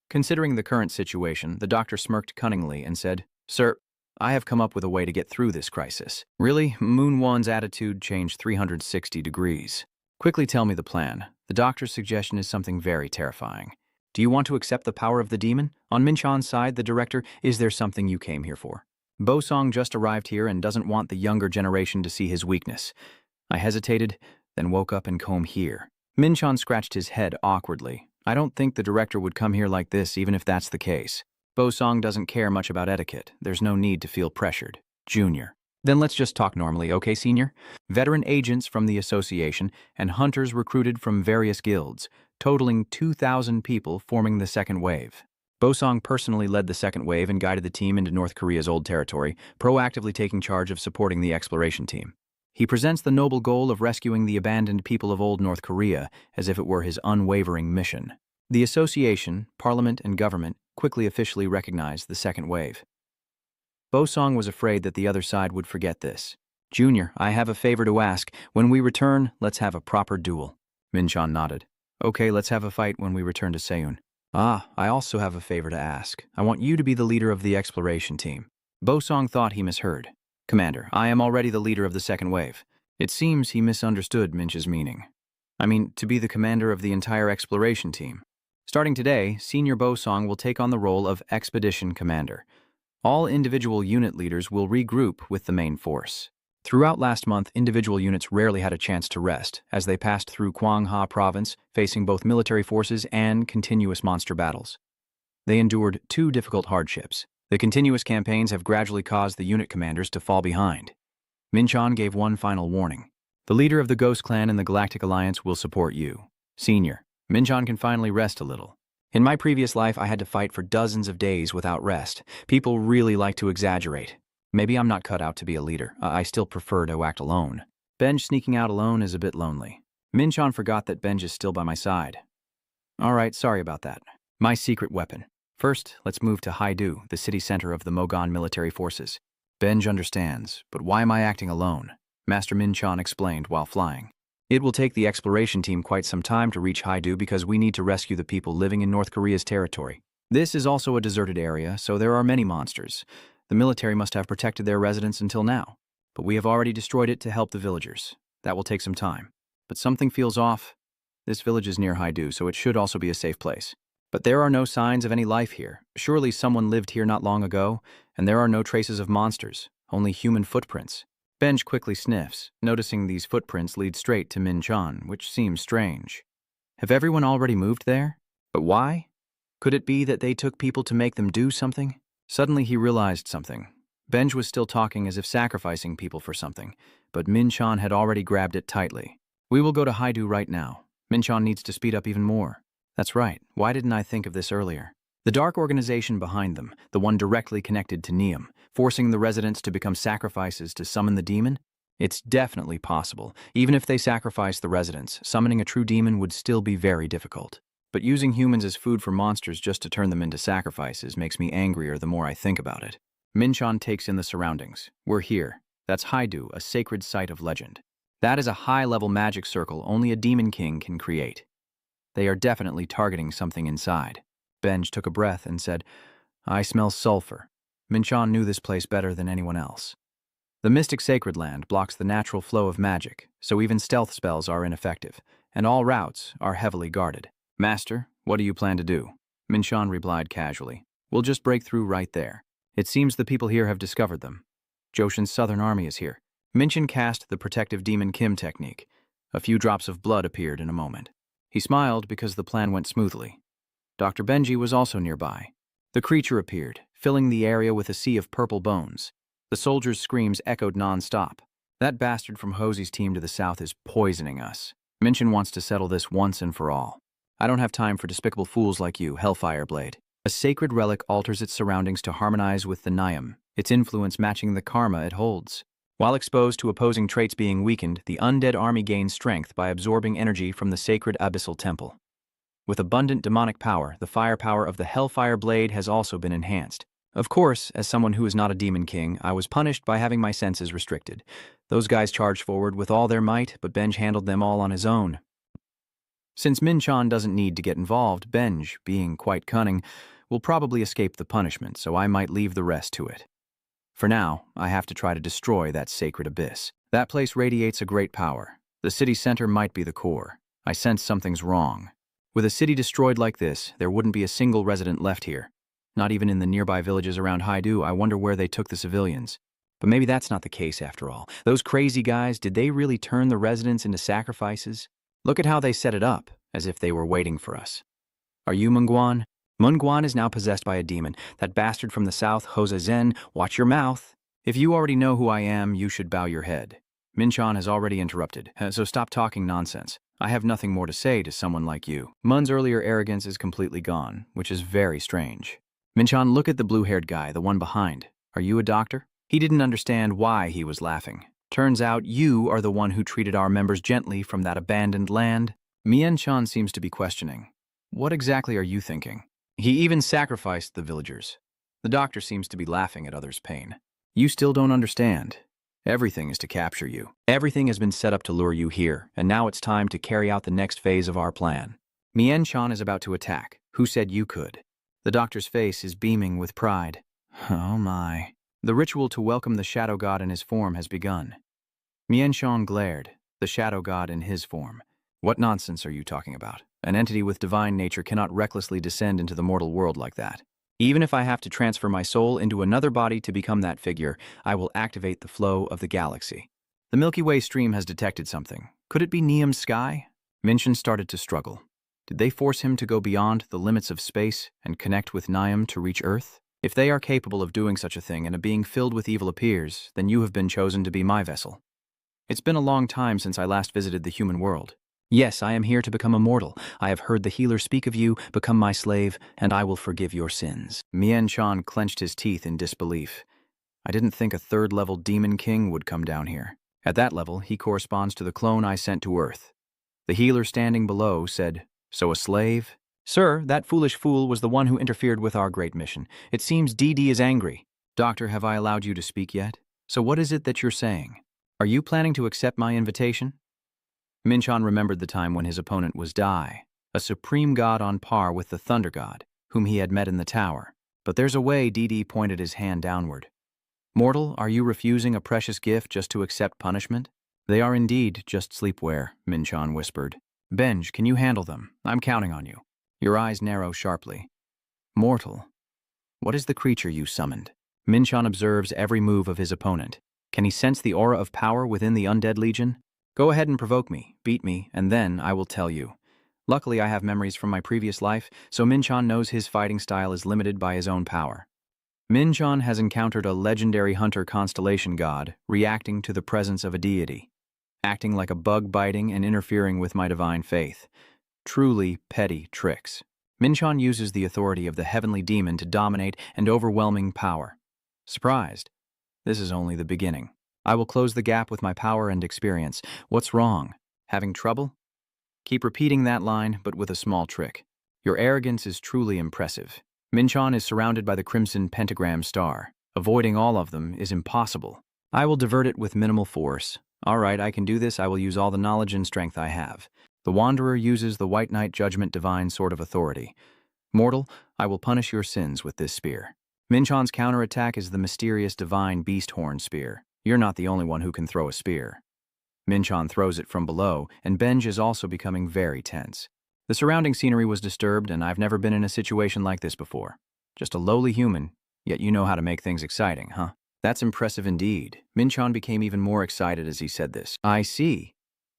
Considering the current situation, the doctor smirked cunningly and said, Sir, I have come up with a way to get through this crisis. Really? Moon One's attitude changed 360 degrees. Quickly tell me the plan. The doctor's suggestion is something very terrifying. Do you want to accept the power of the demon? On Minchan's side, the director, is there something you came here for? Bosong just arrived here and doesn't want the younger generation to see his weakness. I hesitated, then woke up and came here. Minchan scratched his head awkwardly. I don't think the director would come here like this, even if that's the case. Bosong doesn't care much about etiquette. There's no need to feel pressured. Junior. Then let's just talk normally, okay, Senior? Veteran agents from the association and hunters recruited from various guilds, totaling 2,000 people forming the second wave. Bosong personally led the second wave and guided the team into North Korea's old territory, proactively taking charge of supporting the exploration team. He presents the noble goal of rescuing the abandoned people of old North Korea as if it were his unwavering mission. The association, parliament, and government quickly officially recognized the second wave. Bosong was afraid that the other side would forget this. Junior, I have a favor to ask. When we return, let's have a proper duel. Minchan nodded. Okay, let's have a fight when we return to Seoul. I also have a favor to ask. I want you to be the leader of the exploration team. Bosong thought he misheard. Commander, I am already the leader of the second wave. It seems he misunderstood Minch's meaning. I mean, to be the commander of the entire exploration team. Starting today, Senior Bosong will take on the role of expedition commander. All individual unit leaders will regroup with the main force. Throughout last month, individual units rarely had a chance to rest, as they passed through Gwanghwa province, facing both military forces and continuous monster battles. They endured 2 difficult hardships. The continuous campaigns have gradually caused the unit commanders to fall behind. Minchan gave one final warning. The leader of the Ghost Clan and the Galactic Alliance will support you. Senior, Minchan can finally rest a little. In my previous life, I had to fight for dozens of days without rest. People really like to exaggerate. Maybe I'm not cut out to be a leader. I still prefer to act alone. Benj sneaking out alone is a bit lonely. Minchan forgot that Benj is still by my side. All right, sorry about that. My secret weapon. First, let's move to Haidu, the city center of the Mogon military forces. Benj understands, but why am I acting alone? Master Minchan explained while flying. It will take the exploration team quite some time to reach Haidu because we need to rescue the people living in North Korea's territory. This is also a deserted area, so there are many monsters. The military must have protected their residents until now, but we have already destroyed it to help the villagers. That will take some time. But something feels off. This village is near Haidu, so it should also be a safe place. But there are no signs of any life here. Surely someone lived here not long ago, and there are no traces of monsters, only human footprints. Benj quickly sniffs, noticing these footprints lead straight to Minchan, which seems strange. Have everyone already moved there? But why? Could it be that they took people to make them do something? Suddenly he realized something. Benj was still talking as if sacrificing people for something, but Minchan had already grabbed it tightly. We will go to Haidu right now. Minchan needs to speed up even more. That's right. Why didn't I think of this earlier? The dark organization behind them, the one directly connected to Neum, forcing the residents to become sacrifices to summon the demon? It's definitely possible. Even if they sacrifice the residents, summoning a true demon would still be very difficult. But using humans as food for monsters just to turn them into sacrifices makes me angrier the more I think about it. Minchan takes in the surroundings. We're here. That's Haidu, a sacred site of legend. That is a high-level magic circle only a demon king can create. They are definitely targeting something inside. Benj took a breath and said, I smell sulfur. Minchan knew this place better than anyone else. The mystic sacred land blocks the natural flow of magic, so even stealth spells are ineffective, and all routes are heavily guarded. Master, what do you plan to do? Minchan replied casually. We'll just break through right there. It seems the people here have discovered them. Joshin's southern army is here. Minchan cast the protective demon Kim technique. A few drops of blood appeared in a moment. He smiled because the plan went smoothly. Dr. Benji was also nearby. The creature appeared, filling the area with a sea of purple bones. The soldiers' screams echoed non-stop. That bastard from Hosey's team to the south is poisoning us. Minchan wants to settle this once and for all. I don't have time for despicable fools like you, Hellfire Blade. A sacred relic alters its surroundings to harmonize with the Niam, its influence matching the karma it holds. While exposed to opposing traits being weakened, the undead army gains strength by absorbing energy from the sacred abyssal temple. With abundant demonic power, the firepower of the Hellfire Blade has also been enhanced. Of course, as someone who is not a demon king, I was punished by having my senses restricted. Those guys charged forward with all their might, but Benj handled them all on his own. Since Min-chan doesn't need to get involved, Benj, being quite cunning, will probably escape the punishment, so I might leave the rest to it. For now, I have to try to destroy that sacred abyss. That place radiates a great power. The city center might be the core. I sense something's wrong. With a city destroyed like this, there wouldn't be a single resident left here. Not even in the nearby villages around Haidu. I wonder where they took the civilians. But maybe that's not the case after all. Those crazy guys, did they really turn the residents into sacrifices? Look at how they set it up, as if they were waiting for us. Are you Mungguan? Mungguan is now possessed by a demon. That bastard from the south, Hose Zen, watch your mouth. If you already know who I am, you should bow your head. Min-chan has already interrupted, so stop talking nonsense. I have nothing more to say to someone like you. Mun's earlier arrogance is completely gone, which is very strange. Min-chan, look at the blue-haired guy, the one behind. Are you a doctor? He didn't understand why he was laughing. Turns out you are the one who treated our members gently from that abandoned land. Mien-chan seems to be questioning. What exactly are you thinking? He even sacrificed the villagers. The doctor seems to be laughing at others' pain. You still don't understand. Everything is to capture you. Everything has been set up to lure you here, and now it's time to carry out the next phase of our plan. Mien-chan is about to attack. Who said you could? The doctor's face is beaming with pride. Oh my. The ritual to welcome the shadow god in his form has begun. Mien-chan glared. The shadow god in his form. What nonsense are you talking about? An entity with divine nature cannot recklessly descend into the mortal world like that. Even if I have to transfer my soul into another body to become that figure, I will activate the flow of the galaxy. The Milky Way stream has detected something. Could it be Niam's sky? Minshin started to struggle. Did they force him to go beyond the limits of space and connect with Niam to reach Earth? If they are capable of doing such a thing and a being filled with evil appears, then you have been chosen to be my vessel. It's been a long time since I last visited the human world. Yes, I am here to become immortal. I have heard the healer speak of you, become my slave, and I will forgive your sins. Mien-chan clenched his teeth in disbelief. I didn't think a third-level demon king would come down here. At that level, he corresponds to the clone I sent to Earth. The healer standing below said, "So a slave?" "Sir, that foolish fool was the one who interfered with our great mission. It seems DD is angry." "Doctor, have I allowed you to speak yet? So what is it that you're saying? Are you planning to accept my invitation?" Min-chan remembered the time when his opponent was Dai, a supreme god on par with the Thunder God, whom he had met in the tower. But there's a way. DD pointed his hand downward. "Mortal, are you refusing a precious gift just to accept punishment?" "They are indeed just sleepwear," Min-chan whispered. "Benj, can you handle them? I'm counting on you." Your eyes narrow sharply. "Mortal, what is the creature you summoned?" Min-chan observes every move of his opponent. Can he sense the aura of power within the undead legion? Go ahead and provoke me, beat me, and then I will tell you. Luckily, I have memories from my previous life, so Min-chan knows his fighting style is limited by his own power. Min-chan has encountered a legendary hunter constellation god reacting to the presence of a deity, acting like a bug biting and interfering with my divine faith. Truly petty tricks. Min-chan uses the authority of the heavenly demon to dominate and overwhelming power. Surprised? This is only the beginning. I will close the gap with my power and experience. What's wrong? Having trouble? Keep repeating that line, but with a small trick. Your arrogance is truly impressive. Min-chan is surrounded by the crimson pentagram star. Avoiding all of them is impossible. I will divert it with minimal force. All right, I can do this. I will use all the knowledge and strength I have. The Wanderer uses the White Knight Judgment Divine Sword of Authority. Mortal, I will punish your sins with this spear. Min-chan's counterattack is the mysterious divine beast horn spear. You're not the only one who can throw a spear. Min-chan throws it from below, and Benj is also becoming very tense. The surrounding scenery was disturbed, and I've never been in a situation like this before. Just a lowly human, yet you know how to make things exciting, huh? That's impressive indeed. Min-chan became even more excited as he said this. I see.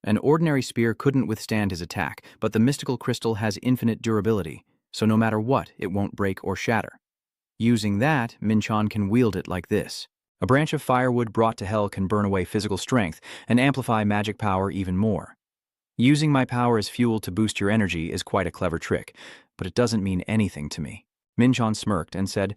An ordinary spear couldn't withstand his attack, but the mystical crystal has infinite durability, so no matter what, it won't break or shatter. Using that, Min-chan can wield it like this. A branch of firewood brought to hell can burn away physical strength and amplify magic power even more. Using my power as fuel to boost your energy is quite a clever trick, but it doesn't mean anything to me. Min-chan smirked and said,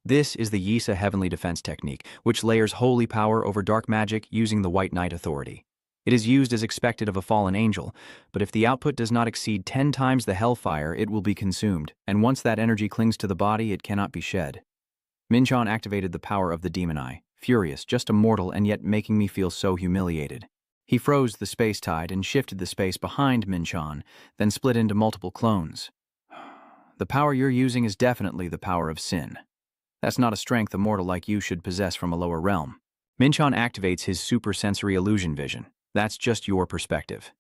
"This is the Yisa Heavenly Defense Technique, which layers holy power over dark magic using the White Knight authority. It is used as expected of a fallen angel, but if the output does not exceed 10 times the hellfire, it will be consumed, and once that energy clings to the body, it cannot be shed. Minchon activated the power of the demon eye, furious, just a mortal, and yet making me feel so humiliated. He froze the space tide and shifted the space behind Minchon, then split into multiple clones. The power you're using is definitely the power of sin. That's not a strength a mortal like you should possess from a lower realm. Minchon activates his supersensory illusion vision. That's just your perspective.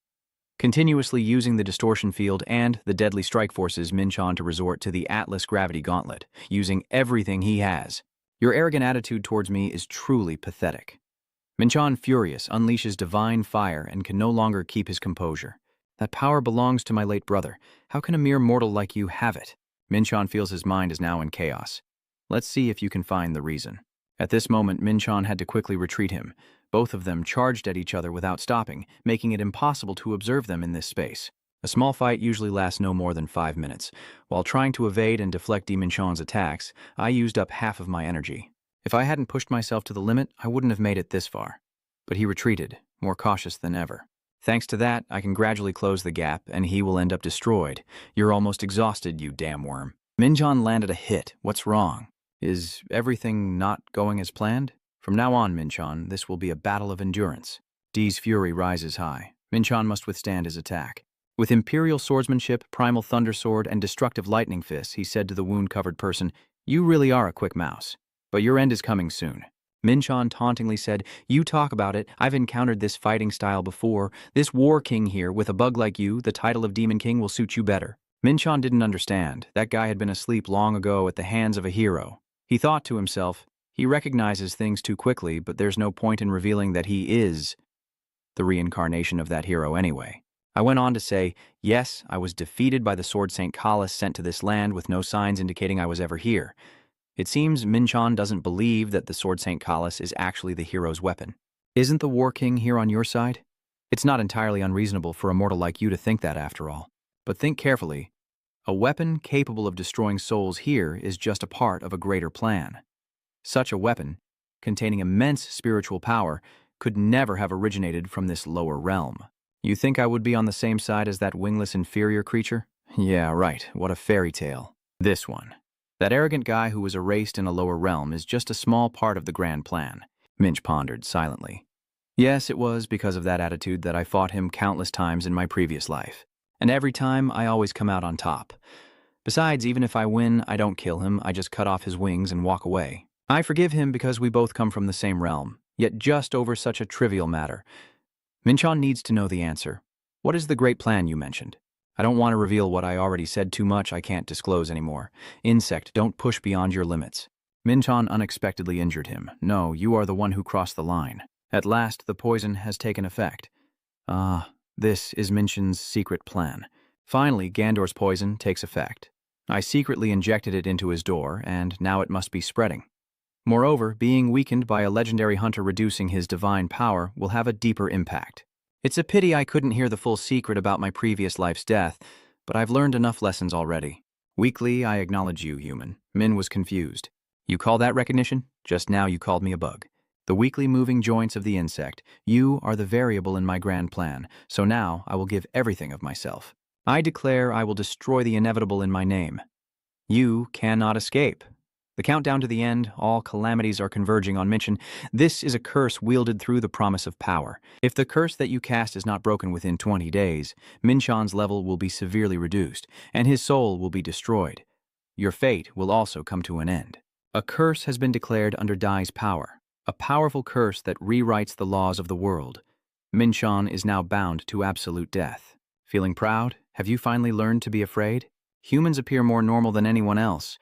Continuously using the distortion field and the deadly strike forces Minchon to resort to the Atlas gravity gauntlet, using everything he has. Your arrogant attitude towards me is truly pathetic. Minchon, furious, unleashes divine fire and can no longer keep his composure. That power belongs to my late brother. How can a mere mortal like you have it? Minchon feels his mind is now in chaos. Let's see if you can find the reason. At this moment, Minchon had to quickly retreat him. Both of them charged at each other without stopping, making it impossible to observe them in this space. A small fight usually lasts no more than 5 minutes. While trying to evade and deflect Minchon's attacks, I used up half of my energy. If I hadn't pushed myself to the limit, I wouldn't have made it this far. But he retreated, more cautious than ever. Thanks to that, I can gradually close the gap, and he will end up destroyed. You're almost exhausted, you damn worm. Minchon landed a hit. What's wrong? Is everything not going as planned? From now on, Minchon, this will be a battle of endurance. Dee's fury rises high. Minchon must withstand his attack. With imperial swordsmanship, primal thundersword, and destructive lightning fists, he said to the wound-covered person, "You really are a quick mouse. But your end is coming soon." Minchon tauntingly said, "You talk about it. I've encountered this fighting style before. This war king here, with a bug like you, the title of Demon King will suit you better." Minchon didn't understand. That guy had been asleep long ago at the hands of a hero. He thought to himself, he recognizes things too quickly, but there's no point in revealing that he is the reincarnation of that hero anyway. I went on to say, yes, I was defeated by the Sword Saint Kalas sent to this land with no signs indicating I was ever here. It seems Minchon doesn't believe that the Sword Saint Kalas is actually the hero's weapon. Isn't the War King here on your side? It's not entirely unreasonable for a mortal like you to think that after all. But think carefully. A weapon capable of destroying souls here is just a part of a greater plan. Such a weapon, containing immense spiritual power, could never have originated from this lower realm. You think I would be on the same side as that wingless inferior creature? Yeah, right. What a fairy tale. This one. That arrogant guy who was erased in a lower realm is just a small part of the grand plan. Minch pondered silently. Yes, it was because of that attitude that I fought him countless times in my previous life. And every time, I always come out on top. Besides, even if I win, I don't kill him, I just cut off his wings and walk away. I forgive him because we both come from the same realm, yet just over such a trivial matter. Minchon needs to know the answer. What is the great plan you mentioned? I don't want to reveal what I already said too much I can't disclose anymore. Insect, don't push beyond your limits. Minchon unexpectedly injured him. No, you are the one who crossed the line. At last, the poison has taken effect. This is Minchon's secret plan. Finally, Gandor's poison takes effect. I secretly injected it into his door, and now it must be spreading. Moreover, being weakened by a legendary hunter reducing his divine power will have a deeper impact. It's a pity I couldn't hear the full secret about my previous life's death, but I've learned enough lessons already. Weakly, I acknowledge you, human. Min was confused. You call that recognition? Just now you called me a bug. The weakly moving joints of the insect. You are the variable in my grand plan, so now I will give everything of myself. I declare I will destroy the inevitable in my name. You cannot escape. The countdown to the end, all calamities are converging on Minchon. This is a curse wielded through the promise of power. If the curse that you cast is not broken within 20 days, Minchon's level will be severely reduced, and his soul will be destroyed. Your fate will also come to an end. A curse has been declared under Dai's power, a powerful curse that rewrites the laws of the world. Minchon is now bound to absolute death. Feeling proud? Have you finally learned to be afraid? Humans appear more normal than anyone else.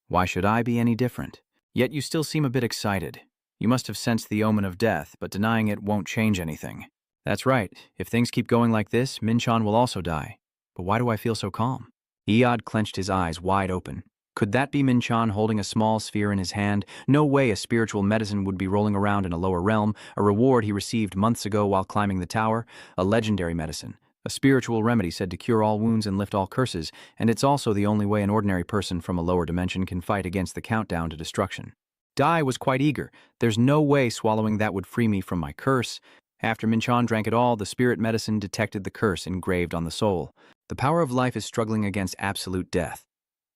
Why should I be any different? Yet you still seem a bit excited. You must have sensed the omen of death, but denying it won't change anything. That's right. If things keep going like this, Minchon will also die. But why do I feel so calm? Iyad clenched his eyes wide open. Could that be Minchon holding a small sphere in his hand? No way a spiritual medicine would be rolling around in a lower realm, a reward he received months ago while climbing the tower, a legendary medicine. A spiritual remedy said to cure all wounds and lift all curses, and it's also the only way an ordinary person from a lower dimension can fight against the countdown to destruction. Dai was quite eager. There's no way swallowing that would free me from my curse, After Minchon drank it all, the spirit medicine detected the curse engraved on the soul. The power of life is struggling against absolute death.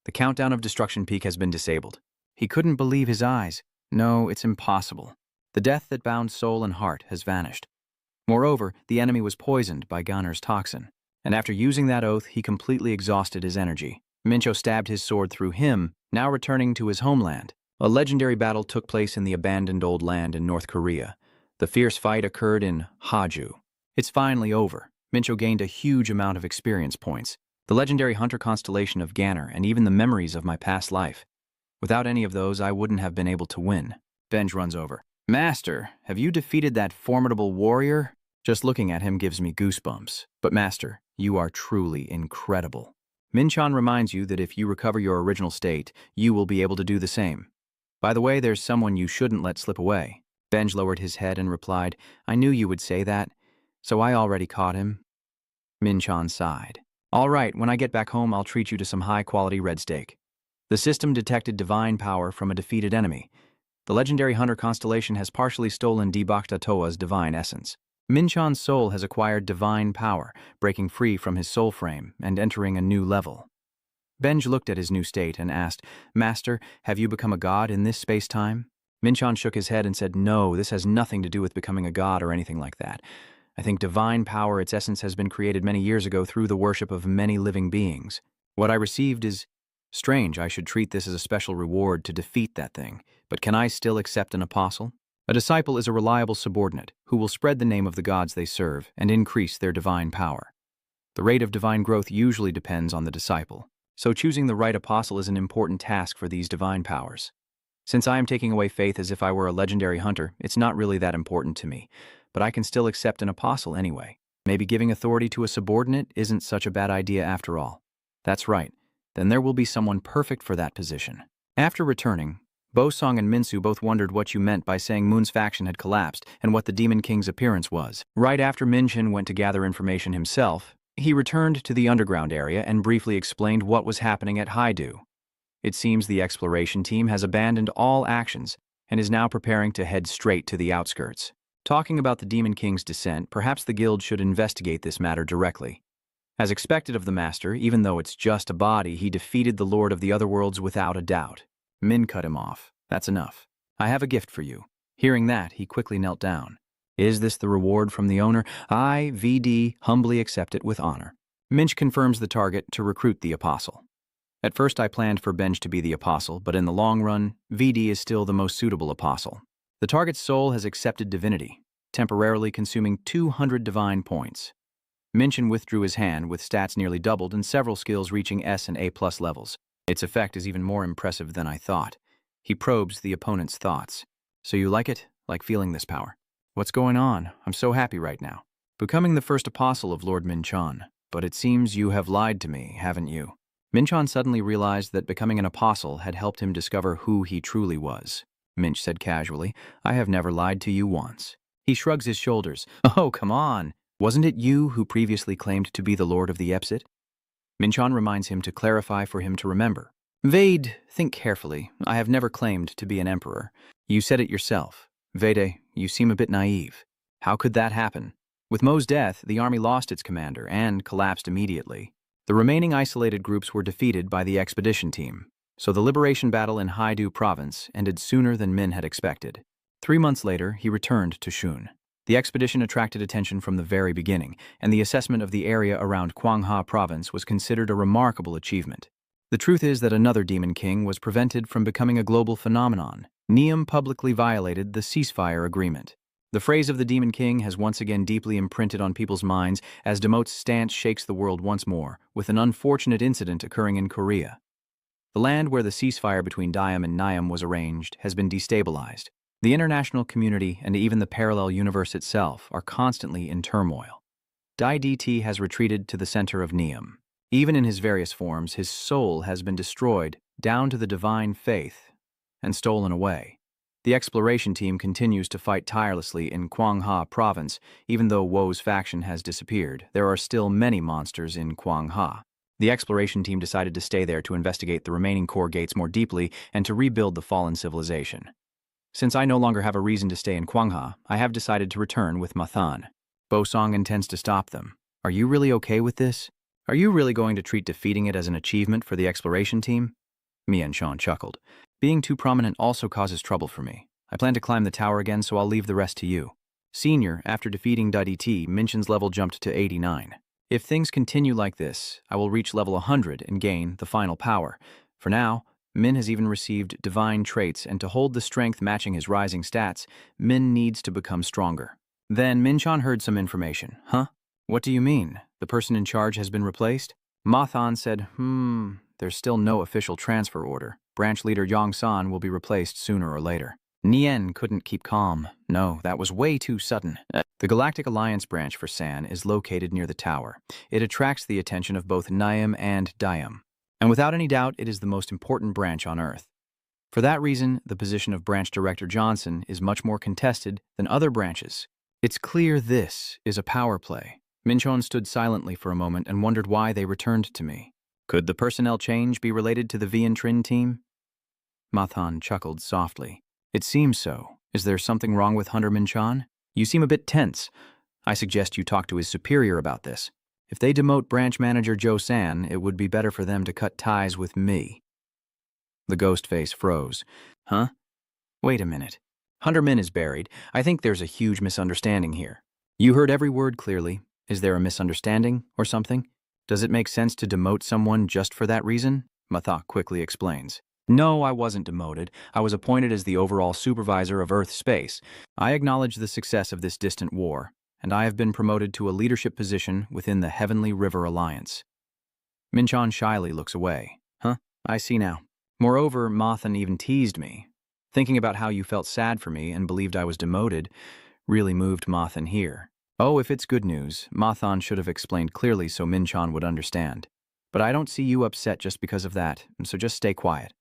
The countdown of destruction peak has been disabled. He couldn't believe his eyes. No, it's impossible. The death that bound soul and heart has vanished. Moreover, the enemy was poisoned by Gunner's toxin, and after using that oath, he completely exhausted his energy. Mincho stabbed his sword through him, now returning to his homeland. A legendary battle took place in the abandoned old land in North Korea. The fierce fight occurred in Haju. It's finally over. Mincho gained a huge amount of experience points, the legendary hunter constellation of Ganner, and even the memories of my past life. Without any of those, I wouldn't have been able to win. Benj runs over. Master, have you defeated that formidable warrior? Just looking at him gives me goosebumps. But Master, you are truly incredible. Minchon reminds you that if you recover your original state, you will be able to do the same. By the way, there's someone you shouldn't let slip away. Benj lowered his head and replied, I knew you would say that, so I already caught him. Minchon sighed. All right, when I get back home, I'll treat you to some high-quality red steak. The system detected divine power from a defeated enemy. The legendary hunter constellation has partially stolen Dibakta Toa's divine essence. Minchon's soul has acquired divine power, breaking free from his soul frame and entering a new level. Benj looked at his new state and asked, Master, have you become a god in this space-time? Minchon shook his head and said, No, this has nothing to do with becoming a god or anything like that. I think divine power, its essence, has been created many years ago through the worship of many living beings. What I received is strange. I should treat this as a special reward to defeat that thing. But can I still accept an apostle? A disciple is a reliable subordinate who will spread the name of the gods they serve and increase their divine power. The rate of divine growth usually depends on the disciple, so choosing the right apostle is an important task for these divine powers. Since I am taking away faith as if I were a legendary hunter, it's not really that important to me, but I can still accept an apostle anyway. Maybe giving authority to a subordinate isn't such a bad idea after all. That's right, then there will be someone perfect for that position. After returning, Bosong and Minsu both wondered what you meant by saying Moon's faction had collapsed and what the Demon King's appearance was. Right after Minchin went to gather information himself, he returned to the underground area and briefly explained what was happening at Haidu. It seems the exploration team has abandoned all actions and is now preparing to head straight to the outskirts. Talking about the Demon King's descent, perhaps the guild should investigate this matter directly. As expected of the Master, even though it's just a body, he defeated the Lord of the Otherworlds without a doubt. Min cut him off. That's enough. I have a gift for you. Hearing that, he quickly knelt down. Is this the reward from the owner? I, VD, humbly accept it with honor. Minch confirms the target to recruit the apostle. At first I planned for Benj to be the apostle, but in the long run, VD is still the most suitable apostle. The target's soul has accepted divinity, temporarily consuming 200 divine points. Minchin withdrew his hand with stats nearly doubled and several skills reaching S and A+ levels. Its effect is even more impressive than I thought. He probes the opponent's thoughts. So you like it? Like feeling this power? What's going on? I'm so happy right now. Becoming the first apostle of Lord Minchon. But it seems you have lied to me, haven't you? Minchon suddenly realized that becoming an apostle had helped him discover who he truly was. Minch said casually, I have never lied to you once. He shrugs his shoulders. Oh, come on. Wasn't it you who previously claimed to be the Lord of the Epsit? Minchon reminds him to clarify for him to remember. Vade, think carefully. I have never claimed to be an emperor. You said it yourself. Vade, you seem a bit naive. How could that happen? With Mo's death, the army lost its commander and collapsed immediately. The remaining isolated groups were defeated by the expedition team, so the liberation battle in Haidu province ended sooner than Min had expected. 3 months later, he returned to Shun. The expedition attracted attention from the very beginning, and the assessment of the area around Kwangha province was considered a remarkable achievement. The truth is that another Demon King was prevented from becoming a global phenomenon. Neum publicly violated the ceasefire agreement. The phrase of the Demon King has once again deeply imprinted on people's minds as Demote's stance shakes the world once more, with an unfortunate incident occurring in Korea. The land where the ceasefire between Diam and Niam was arranged has been destabilized. The international community and even the parallel universe itself are constantly in turmoil. Dai DT has retreated to the center of Neum. Even in his various forms, his soul has been destroyed down to the divine faith and stolen away. The exploration team continues to fight tirelessly in Kwangha province. Even though Wo's faction has disappeared, there are still many monsters in Kwangha. The exploration team decided to stay there to investigate the remaining core gates more deeply and to rebuild the fallen civilization. Since I no longer have a reason to stay in Kwangha, I have decided to return with Mathan. Bosong intends to stop them. Are you really okay with this? Are you really going to treat defeating it as an achievement for the exploration team? Mian-chan chuckled. Being too prominent also causes trouble for me. I plan to climb the tower again, so I'll leave the rest to you. Senior, after defeating T, Minchin's level jumped to 89. If things continue like this, I will reach level 100 and gain the final power. For now, Min has even received divine traits, and to hold the strength matching his rising stats, Min needs to become stronger. Then Minchan heard some information. Huh? What do you mean? The person in charge has been replaced? Mathan said, there's still no official transfer order. Branch leader Yong-san will be replaced sooner or later. Nien couldn't keep calm. No, that was way too sudden. The Galactic Alliance branch for San is located near the tower. It attracts the attention of both Niam and Diam. And without any doubt, it is the most important branch on Earth. For that reason, the position of Branch Director Johnson is much more contested than other branches. It's clear this is a power play. Minchon stood silently for a moment and wondered why they returned to me. Could the personnel change be related to the Vian Trin team? Mathan chuckled softly. It seems so. Is there something wrong with Hunter Minchon? You seem a bit tense. I suggest you talk to his superior about this. If they demote branch manager Joe San, it would be better for them to cut ties with me. The ghost face froze. Huh? Wait a minute. Hunter Min is buried. I think there's a huge misunderstanding here. You heard every word clearly. Is there a misunderstanding or something? Does it make sense to demote someone just for that reason? Mathak quickly explains. No, I wasn't demoted. I was appointed as the overall supervisor of Earth space. I acknowledge the success of this distant war, and I have been promoted to a leadership position within the Heavenly River Alliance. Minchon shyly looks away. Huh? I see now. Moreover, Mathan even teased me. Thinking about how you felt sad for me and believed I was demoted really moved Mathan here. Oh, if it's good news, Mathan should have explained clearly so Minchon would understand. But I don't see you upset just because of that, so just stay quiet.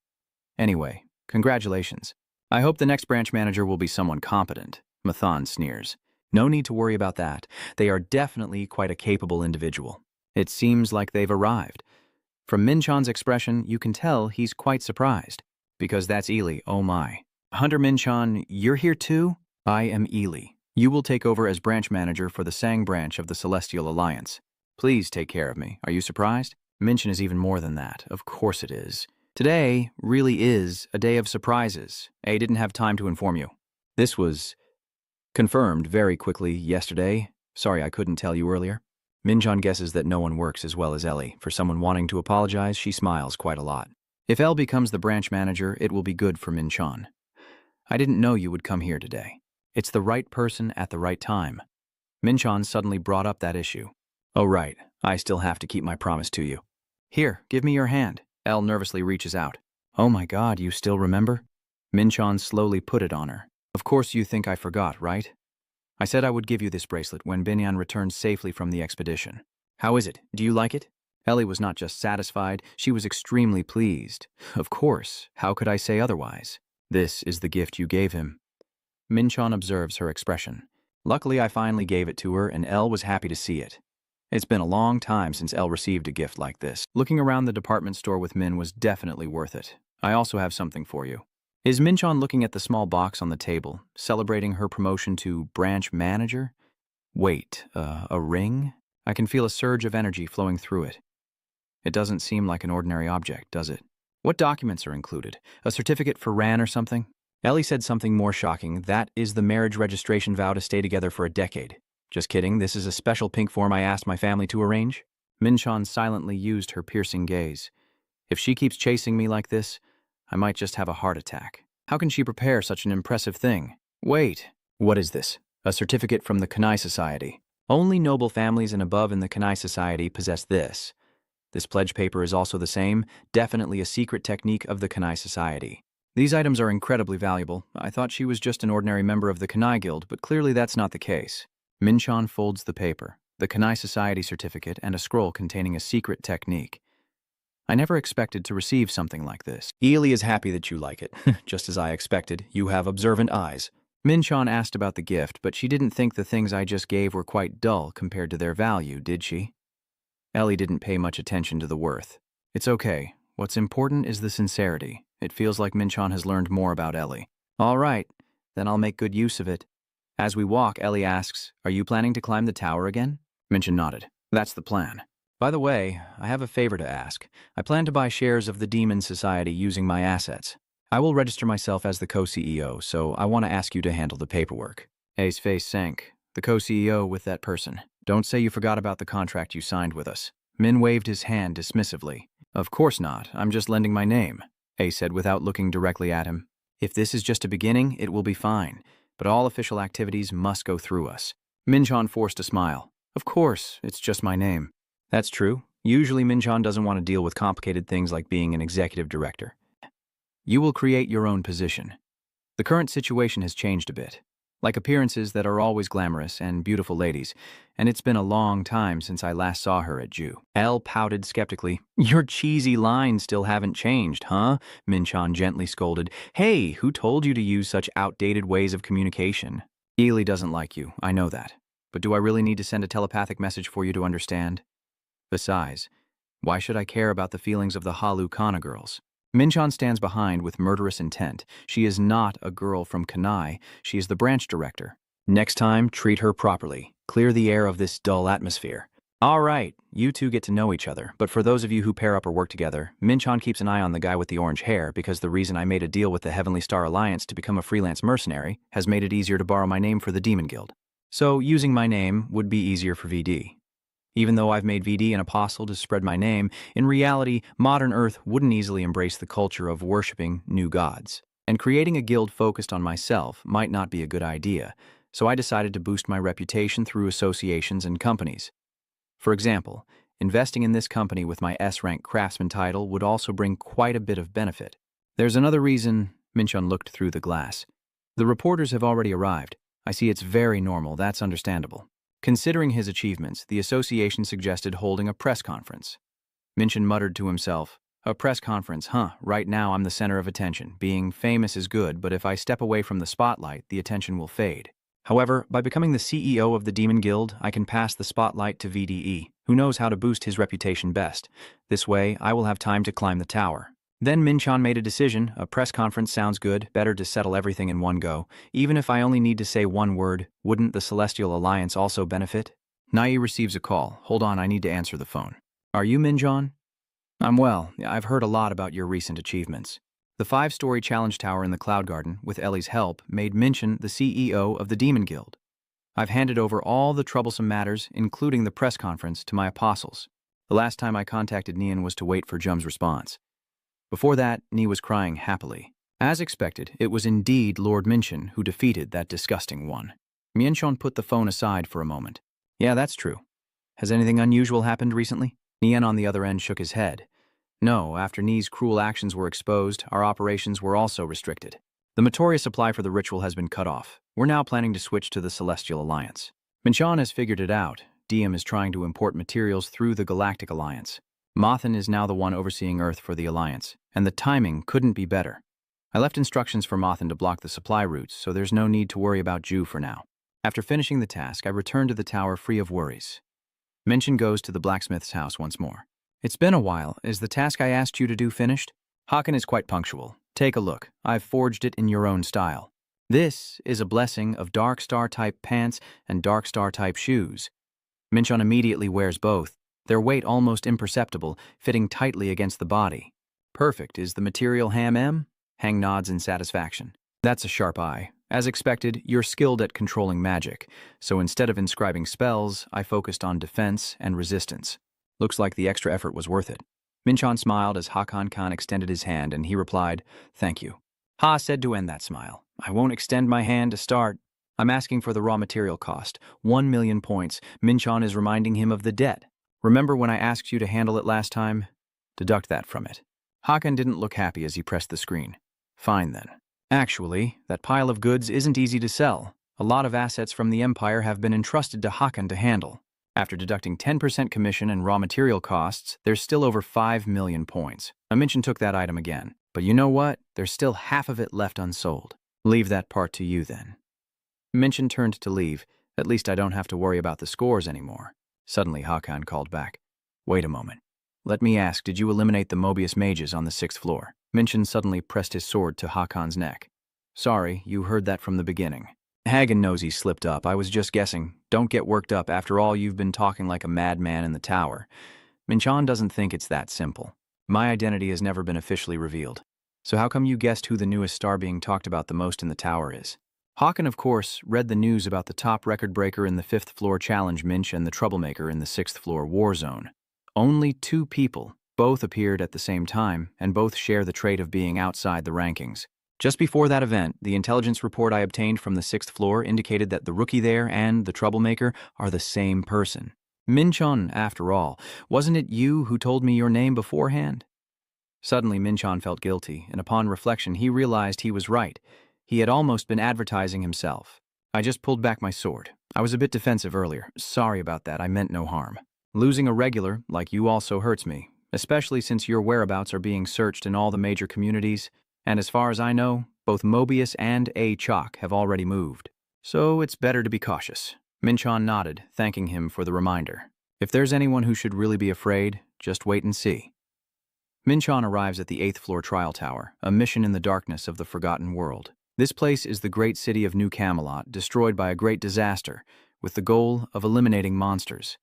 Anyway, congratulations. I hope the next branch manager will be someone competent. Mathan sneers. No need to worry about that. They are definitely quite a capable individual. It seems like they've arrived. From Minchon's expression, you can tell he's quite surprised. Because that's Ely, oh my. Hunter Minchon, you're here too? I am Ely. You will take over as branch manager for the Sang branch of the Celestial Alliance. Please take care of me. Are you surprised? Minchon is even more than that. Of course it is. Today really is a day of surprises. I didn't have time to inform you. This was confirmed very quickly yesterday. Sorry I couldn't tell you earlier. Minchon guesses that no one works as well as Ellie. For someone wanting to apologize, she smiles quite a lot. If Elle becomes the branch manager, it will be good for Minchon. I didn't know you would come here today. It's the right person at the right time. Minchon suddenly brought up that issue. Oh right, I still have to keep my promise to you. Here, give me your hand. Elle nervously reaches out. Oh my God, you still remember? Minchon slowly put it on her. Of course you think I forgot, right? I said I would give you this bracelet when Binyan returned safely from the expedition. How is it? Do you like it? Ellie was not just satisfied, she was extremely pleased. Of course, how could I say otherwise? This is the gift you gave him. Minchon observes her expression. Luckily, I finally gave it to her, and Elle was happy to see it. It's been a long time since Elle received a gift like this. Looking around the department store with Min was definitely worth it. I also have something for you. Is Minchon looking at the small box on the table, celebrating her promotion to branch manager? Wait, a ring? I can feel a surge of energy flowing through it. It doesn't seem like an ordinary object, does it? What documents are included? A certificate for Ran or something? Ellie said something more shocking. That is the marriage registration vow to stay together for a decade. Just kidding, this is a special pink form I asked my family to arrange. Minchon silently used her piercing gaze. If she keeps chasing me like this, I might just have a heart attack. How can she prepare such an impressive thing? Wait, what is this? A certificate from the Kanai Society. Only noble families and above in the Kanai Society possess this. This pledge paper is also the same, definitely a secret technique of the Kanai Society. These items are incredibly valuable. I thought she was just an ordinary member of the Kanai Guild, but clearly that's not the case. Minchon folds the paper, the Kanai Society certificate, and a scroll containing a secret technique. I never expected to receive something like this. Ely is happy that you like it. Just as I expected, you have observant eyes. Minchon asked about the gift, but she didn't think the things I just gave were quite dull compared to their value, did she? Ellie didn't pay much attention to the worth. It's okay. What's important is the sincerity. It feels like Minchon has learned more about Ellie. All right, then I'll make good use of it. As we walk, Ellie asks, "Are you planning to climb the tower again?" Minchin nodded. "That's the plan. By the way, I have a favor to ask. I plan to buy shares of the Demon Society using my assets. I will register myself as the co-CEO, so I want to ask you to handle the paperwork." A's face sank. "The co-CEO with that person. Don't say you forgot about the contract you signed with us." Min waved his hand dismissively. "Of course not. I'm just lending my name," A said without looking directly at him. "If this is just a beginning, it will be fine. But all official activities must go through us." Minchon forced a smile. "Of course, it's just my name." That's true. Usually Minchon doesn't want to deal with complicated things like being an executive director. "You will create your own position. The current situation has changed a bit. Like appearances that are always glamorous and beautiful ladies, and it's been a long time since I last saw her at Jew." Elle pouted skeptically. "Your cheesy lines still haven't changed, huh?" Minchon gently scolded. "Hey, who told you to use such outdated ways of communication?" "Ely doesn't like you, I know that. But do I really need to send a telepathic message for you to understand? Besides, why should I care about the feelings of the Halu Kana girls? Minchon stands behind with murderous intent. She is not a girl from Kanai. She is the branch director. Next time, treat her properly. Clear the air of this dull atmosphere. All right, you two get to know each other, but for those of you who pair up or work together, Minchon keeps an eye on the guy with the orange hair because the reason I made a deal with the Heavenly Star Alliance to become a freelance mercenary has made it easier to borrow my name for the Demon Guild. So using my name would be easier for VD. Even though I've made VD an apostle to spread my name, in reality, modern Earth wouldn't easily embrace the culture of worshipping new gods. And creating a guild focused on myself might not be a good idea, so I decided to boost my reputation through associations and companies. For example, investing in this company with my S-rank craftsman title would also bring quite a bit of benefit. There's another reason. Minchon looked through the glass. The reporters have already arrived. I see it's very normal, that's understandable. Considering his achievements, the association suggested holding a press conference. Minchon muttered to himself, "A press conference, huh? Right now I'm the center of attention. Being famous is good, but if I step away from the spotlight, the attention will fade. However, by becoming the CEO of the Demon Guild, I can pass the spotlight to VDE, who knows how to boost his reputation best. This way, I will have time to climb the tower." Then Minchon made a decision. A press conference sounds good, better to settle everything in one go. Even if I only need to say one word, wouldn't the Celestial Alliance also benefit? Nai receives a call. Hold on, I need to answer the phone. Are you Minchon? I'm well. I've heard a lot about your recent achievements. The 5-story challenge tower in the Cloud Garden, with Ellie's help, made Minchon the CEO of the Demon Guild. I've handed over all the troublesome matters, including the press conference, to my apostles. The last time I contacted Nian was to wait for Jum's response. Before that, Ni was crying happily. As expected, it was indeed Lord Minchon who defeated that disgusting one. Minchon put the phone aside for a moment. Yeah, that's true. Has anything unusual happened recently? Nian on the other end shook his head. No, after Ni's cruel actions were exposed, our operations were also restricted. The materia supply for the ritual has been cut off. We're now planning to switch to the Celestial Alliance. Minchon has figured it out. Diem is trying to import materials through the Galactic Alliance. Mothin is now the one overseeing Earth for the Alliance, and the timing couldn't be better. I left instructions for Mothin to block the supply routes, so there's no need to worry about Jew for now. After finishing the task, I returned to the tower free of worries. Minchon goes to the blacksmith's house once more. It's been a while. Is the task I asked you to do finished? Hakan is quite punctual. Take a look. I've forged it in your own style. This is a blessing of Dark Star-type pants and Dark Star-type shoes. Minchon immediately wears both, their weight almost imperceptible, fitting tightly against the body. Perfect. Is the material ham-em? Hang nods in satisfaction. That's a sharp eye. As expected, you're skilled at controlling magic, so instead of inscribing spells, I focused on defense and resistance. Looks like the extra effort was worth it. Minchon smiled as Hakan Khan extended his hand, and he replied, "Thank you." Ha said to end that smile, "I won't extend my hand to start. I'm asking for the raw material cost, 1 million points. Minchon is reminding him of the debt. Remember when I asked you to handle it last time? Deduct that from it." Hakan didn't look happy as he pressed the screen. Fine then. Actually, that pile of goods isn't easy to sell. A lot of assets from the Empire have been entrusted to Hakan to handle. After deducting 10% commission and raw material costs, there's still over 5 million points. Minchon took that item again. But you know what? There's still half of it left unsold. Leave that part to you then. Minchon turned to leave. At least I don't have to worry about the scores anymore. Suddenly, Hakan called back. Wait a moment. Let me ask, did you eliminate the Mobius mages on the 6th floor? Minchon suddenly pressed his sword to Hakan's neck. Sorry, you heard that from the beginning. Hagen knows he slipped up. I was just guessing. Don't get worked up. After all, you've been talking like a madman in the tower. Minchon doesn't think it's that simple. My identity has never been officially revealed. So how come you guessed who the newest star being talked about the most in the tower is? Hawken, of course, read the news about the top record breaker in the 5th floor challenge Minch and the troublemaker in the 6th floor war zone. Only 2 people. Both appeared at the same time, and both share the trait of being outside the rankings. Just before that event, the intelligence report I obtained from the 6th floor indicated that the rookie there and the troublemaker are the same person. Minchon, after all. Wasn't it you who told me your name beforehand? Suddenly, Minchon felt guilty, and upon reflection, he realized he was right. He had almost been advertising himself. I just pulled back my sword. I was a bit defensive earlier. Sorry about that. I meant no harm. Losing a regular, like you, also hurts me, especially since your whereabouts are being searched in all the major communities, and as far as I know, both Mobius and A. Chalk have already moved. So it's better to be cautious. Minchon nodded, thanking him for the reminder. If there's anyone who should really be afraid, just wait and see. Minchon arrives at the 8th floor trial tower, a mission in the darkness of the forgotten world. This place is the great city of New Camelot, destroyed by a great disaster, with the goal of eliminating monsters.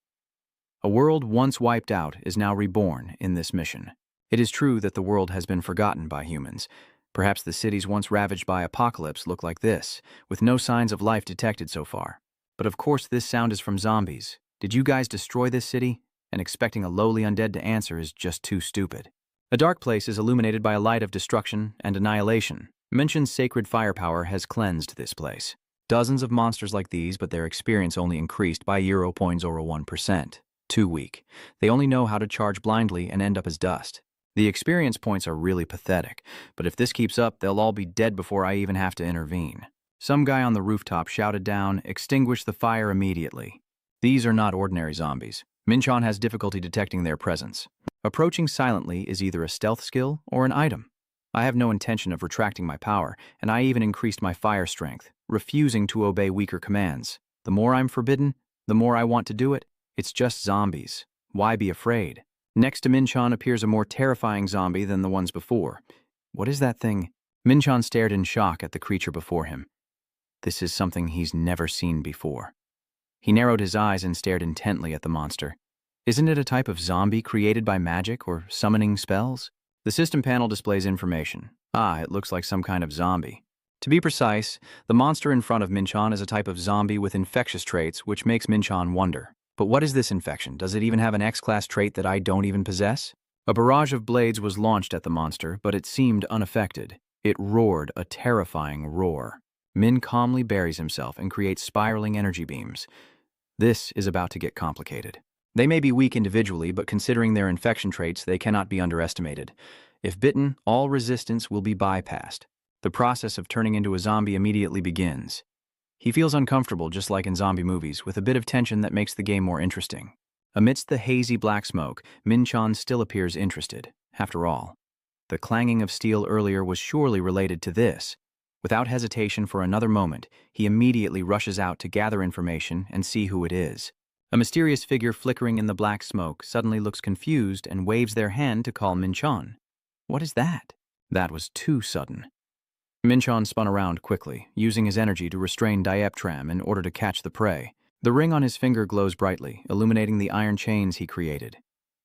A world once wiped out is now reborn in this mission. It is true that the world has been forgotten by humans. Perhaps the cities once ravaged by apocalypse look like this, with no signs of life detected so far. But of course this sound is from zombies. Did you guys destroy this city? And expecting a lowly undead to answer is just too stupid. A dark place is illuminated by a light of destruction and annihilation. Minchon's sacred firepower has cleansed this place. Dozens of monsters like these, but their experience only increased by 0.01%. Too weak. They only know how to charge blindly and end up as dust. The experience points are really pathetic, but if this keeps up, they'll all be dead before I even have to intervene. Some guy on the rooftop shouted down, "Extinguish the fire immediately." These are not ordinary zombies. Minchon has difficulty detecting their presence. Approaching silently is either a stealth skill or an item. I have no intention of retracting my power, and I even increased my fire strength, refusing to obey weaker commands. The more I'm forbidden, the more I want to do it. It's just zombies. Why be afraid? Next to Minchon appears a more terrifying zombie than the ones before. What is that thing? Minchon stared in shock at the creature before him. This is something he's never seen before. He narrowed his eyes and stared intently at the monster. Isn't it a type of zombie created by magic or summoning spells? The system panel displays information. It looks like some kind of zombie. To be precise, the monster in front of Minchon is a type of zombie with infectious traits, which makes Minchon wonder. But what is this infection? Does it even have an X-class trait that I don't even possess? A barrage of blades was launched at the monster, but it seemed unaffected. It roared a terrifying roar. Min calmly buries himself and creates spiraling energy beams. This is about to get complicated. They may be weak individually, but considering their infection traits, they cannot be underestimated. If bitten, all resistance will be bypassed. The process of turning into a zombie immediately begins. He feels uncomfortable, just like in zombie movies, with a bit of tension that makes the game more interesting. Amidst the hazy black smoke, Minchon still appears interested. After all, the clanging of steel earlier was surely related to this. Without hesitation for another moment, he immediately rushes out to gather information and see who it is. A mysterious figure flickering in the black smoke suddenly looks confused and waves their hand to call Minchon. What is that? That was too sudden. Minchon spun around quickly, using his energy to restrain Dieptram in order to catch the prey. The ring on his finger glows brightly, illuminating the iron chains he created.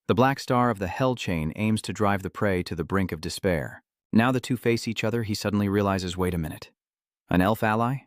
The black star of the Hell Chain aims to drive the prey to the brink of despair. Now the two face each other, he suddenly realizes, wait a minute. An elf ally?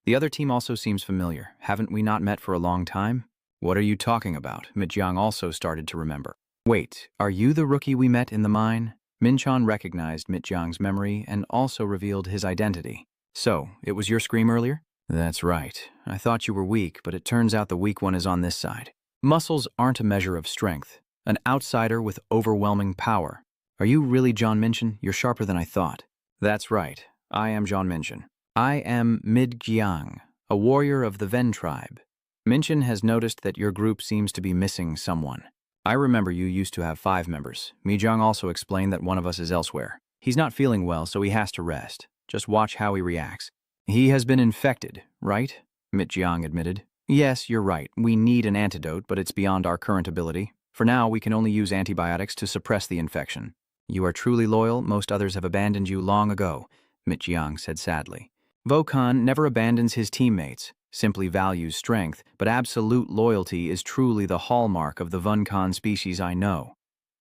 The other team also seems familiar. Haven't we not met for a long time? What are you talking about? Mitjiang also started to remember. Wait, are you the rookie we met in the mine? Minchon recognized Mitjiang's memory and also revealed his identity. So, it was your scream earlier? That's right. I thought you were weak, but it turns out the weak one is on this side. Muscles aren't a measure of strength. An outsider with overwhelming power. Are you really John Minchin? You're sharper than I thought. That's right. I am John Minchin. I am Midjiang, a warrior of the Ven tribe. Minchin has noticed that your group seems to be missing someone. I remember you used to have 5 members. Mijiang also explained that one of us is elsewhere. He's not feeling well, so he has to rest. Just watch how he reacts. He has been infected, right? Mitjiang admitted. Yes, you're right. We need an antidote, but it's beyond our current ability. For now, we can only use antibiotics to suppress the infection. You are truly loyal. Most others have abandoned you long ago. Mitjiang said sadly. Vokan never abandons his teammates, simply values strength, but absolute loyalty is truly the hallmark of the Vunkan species I know.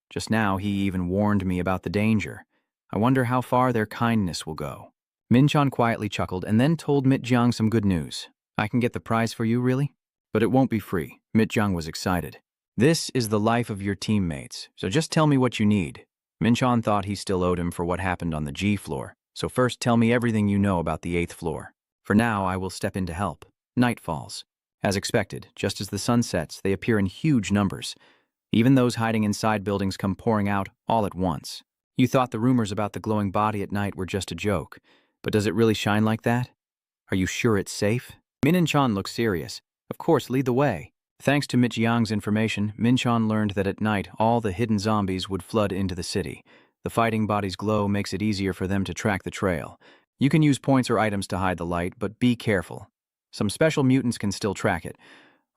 Just now he even warned me about the danger. I wonder how far their kindness will go. Minchon quietly chuckled and then told Mitjiang some good news. I can get the prize for you, really? But it won't be free. Mitjiang was excited. This is the life of your teammates, so just tell me what you need. Minchon thought he still owed him for what happened on the G floor, so first tell me everything you know about the 8th floor. For now, I will step in to help. Night falls. As expected, just as the sun sets, they appear in huge numbers. Even those hiding inside buildings come pouring out all at once. You thought the rumors about the glowing body at night were just a joke, but does it really shine like that? Are you sure it's safe? Min and Chan looked serious. Of course, lead the way. Thanks to Mitjiang's information, Minchon learned that at night all the hidden zombies would flood into the city. The fighting body's glow makes it easier for them to track the trail. You can use points or items to hide the light, but be careful. Some special mutants can still track it.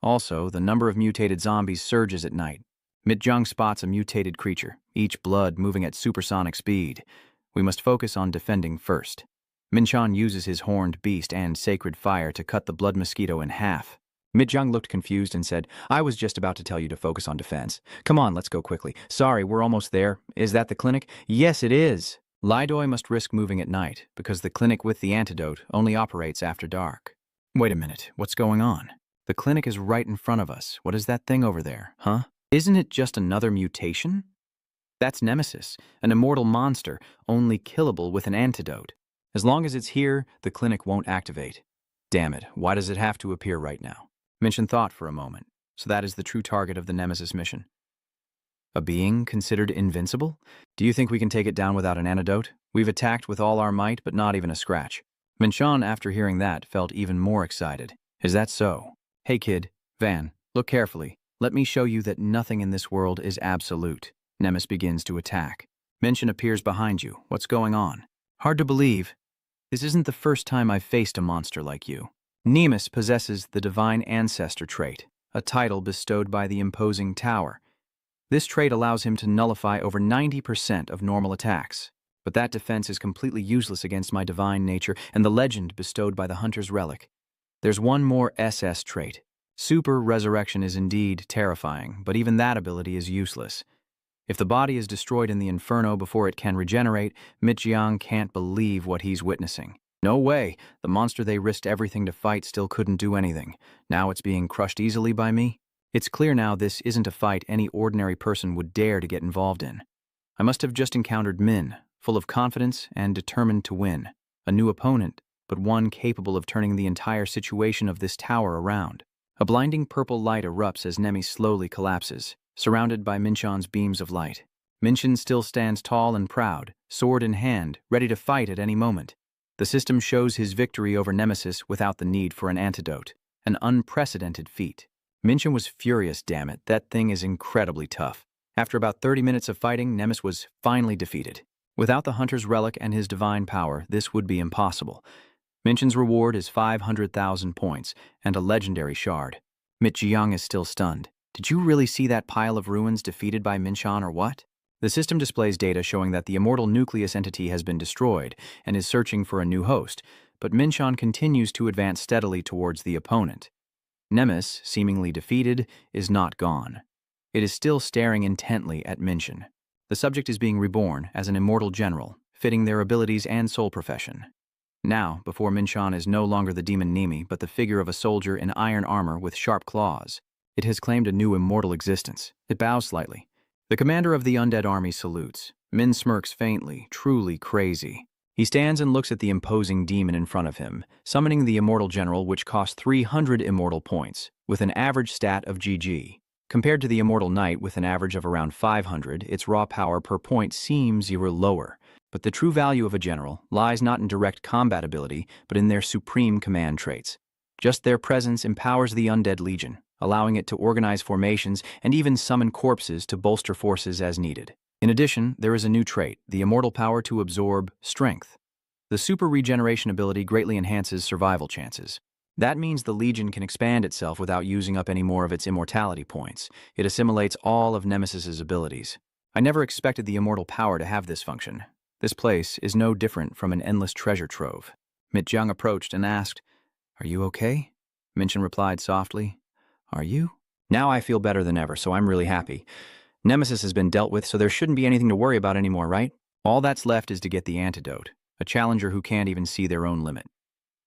Also, the number of mutated zombies surges at night. Mitjiang spots a mutated creature, each blood moving at supersonic speed. We must focus on defending first. Minchon uses his horned beast and sacred fire to cut the blood mosquito in half. Mitjiang looked confused and said, I was just about to tell you to focus on defense. Come on, let's go quickly. Sorry, we're almost there. Is that the clinic? Yes, it is. Lidoi must risk moving at night, because the clinic with the antidote only operates after dark. Wait a minute, what's going on? The clinic is right in front of us. What is that thing over there, huh? Isn't it just another mutation? That's Nemesis, an immortal monster, only killable with an antidote. As long as it's here, the clinic won't activate. Damn it, why does it have to appear right now? Minchon thought for a moment. So that is the true target of the Nemesis mission. A being considered invincible? Do you think we can take it down without an antidote? We've attacked with all our might, but not even a scratch. Minchon, after hearing that, felt even more excited. Is that so? Hey kid, Van, look carefully. Let me show you that nothing in this world is absolute. Nemesis begins to attack. Minchon appears behind you. What's going on? Hard to believe. This isn't the first time I've faced a monster like you. Nemesis possesses the Divine Ancestor trait, a title bestowed by the imposing tower. This trait allows him to nullify over 90% of normal attacks. But that defense is completely useless against my divine nature and the legend bestowed by the Hunter's Relic. There's one more SS trait. Super Resurrection is indeed terrifying, but even that ability is useless. If the body is destroyed in the Inferno before it can regenerate, Mitjiang can't believe what he's witnessing. No way, the monster they risked everything to fight still couldn't do anything. Now it's being crushed easily by me? It's clear now this isn't a fight any ordinary person would dare to get involved in. I must have just encountered Min, full of confidence and determined to win. A new opponent, but one capable of turning the entire situation of this tower around. A blinding purple light erupts as Nemi slowly collapses, surrounded by Minchon's beams of light. Minchon still stands tall and proud, sword in hand, ready to fight at any moment. The system shows his victory over Nemesis without the need for an antidote, an unprecedented feat. Minchon was furious, damn it, that thing is incredibly tough. After about 30 minutes of fighting, Nemesis was finally defeated. Without the Hunter's Relic and his divine power, this would be impossible. Minchon's reward is 500,000 points and a legendary shard. Mitjiang is still stunned. Did you really see that pile of ruins defeated by Minchon or what? The system displays data showing that the immortal nucleus entity has been destroyed and is searching for a new host, but Minchon continues to advance steadily towards the opponent. Nemesis, seemingly defeated, is not gone. It is still staring intently at Minchon. The subject is being reborn as an immortal general, fitting their abilities and soul profession. Now, before Minchon is no longer the demon Nemi, but the figure of a soldier in iron armor with sharp claws. It has claimed a new immortal existence. It bows slightly. The commander of the undead army salutes. Min smirks faintly, truly crazy. He stands and looks at the imposing demon in front of him, summoning the immortal general, which costs 300 immortal points, with an average stat of GG. Compared to the immortal knight with an average of around 500, its raw power per point seems lower. But the true value of a general lies not in direct combat ability, but in their supreme command traits. Just their presence empowers the undead legion, allowing it to organize formations and even summon corpses to bolster forces as needed. In addition, there is a new trait, the immortal power to absorb strength. The super regeneration ability greatly enhances survival chances. That means the legion can expand itself without using up any more of its immortality points. It assimilates all of Nemesis's abilities. I never expected the immortal power to have this function. This place is no different from an endless treasure trove. Mitjiang approached and asked, "Are you okay?" Minchin replied softly, "Are you?" "Now I feel better than ever, so I'm really happy. Nemesis has been dealt with, so there shouldn't be anything to worry about anymore, right? All that's left is to get the antidote, a challenger who can't even see their own limit.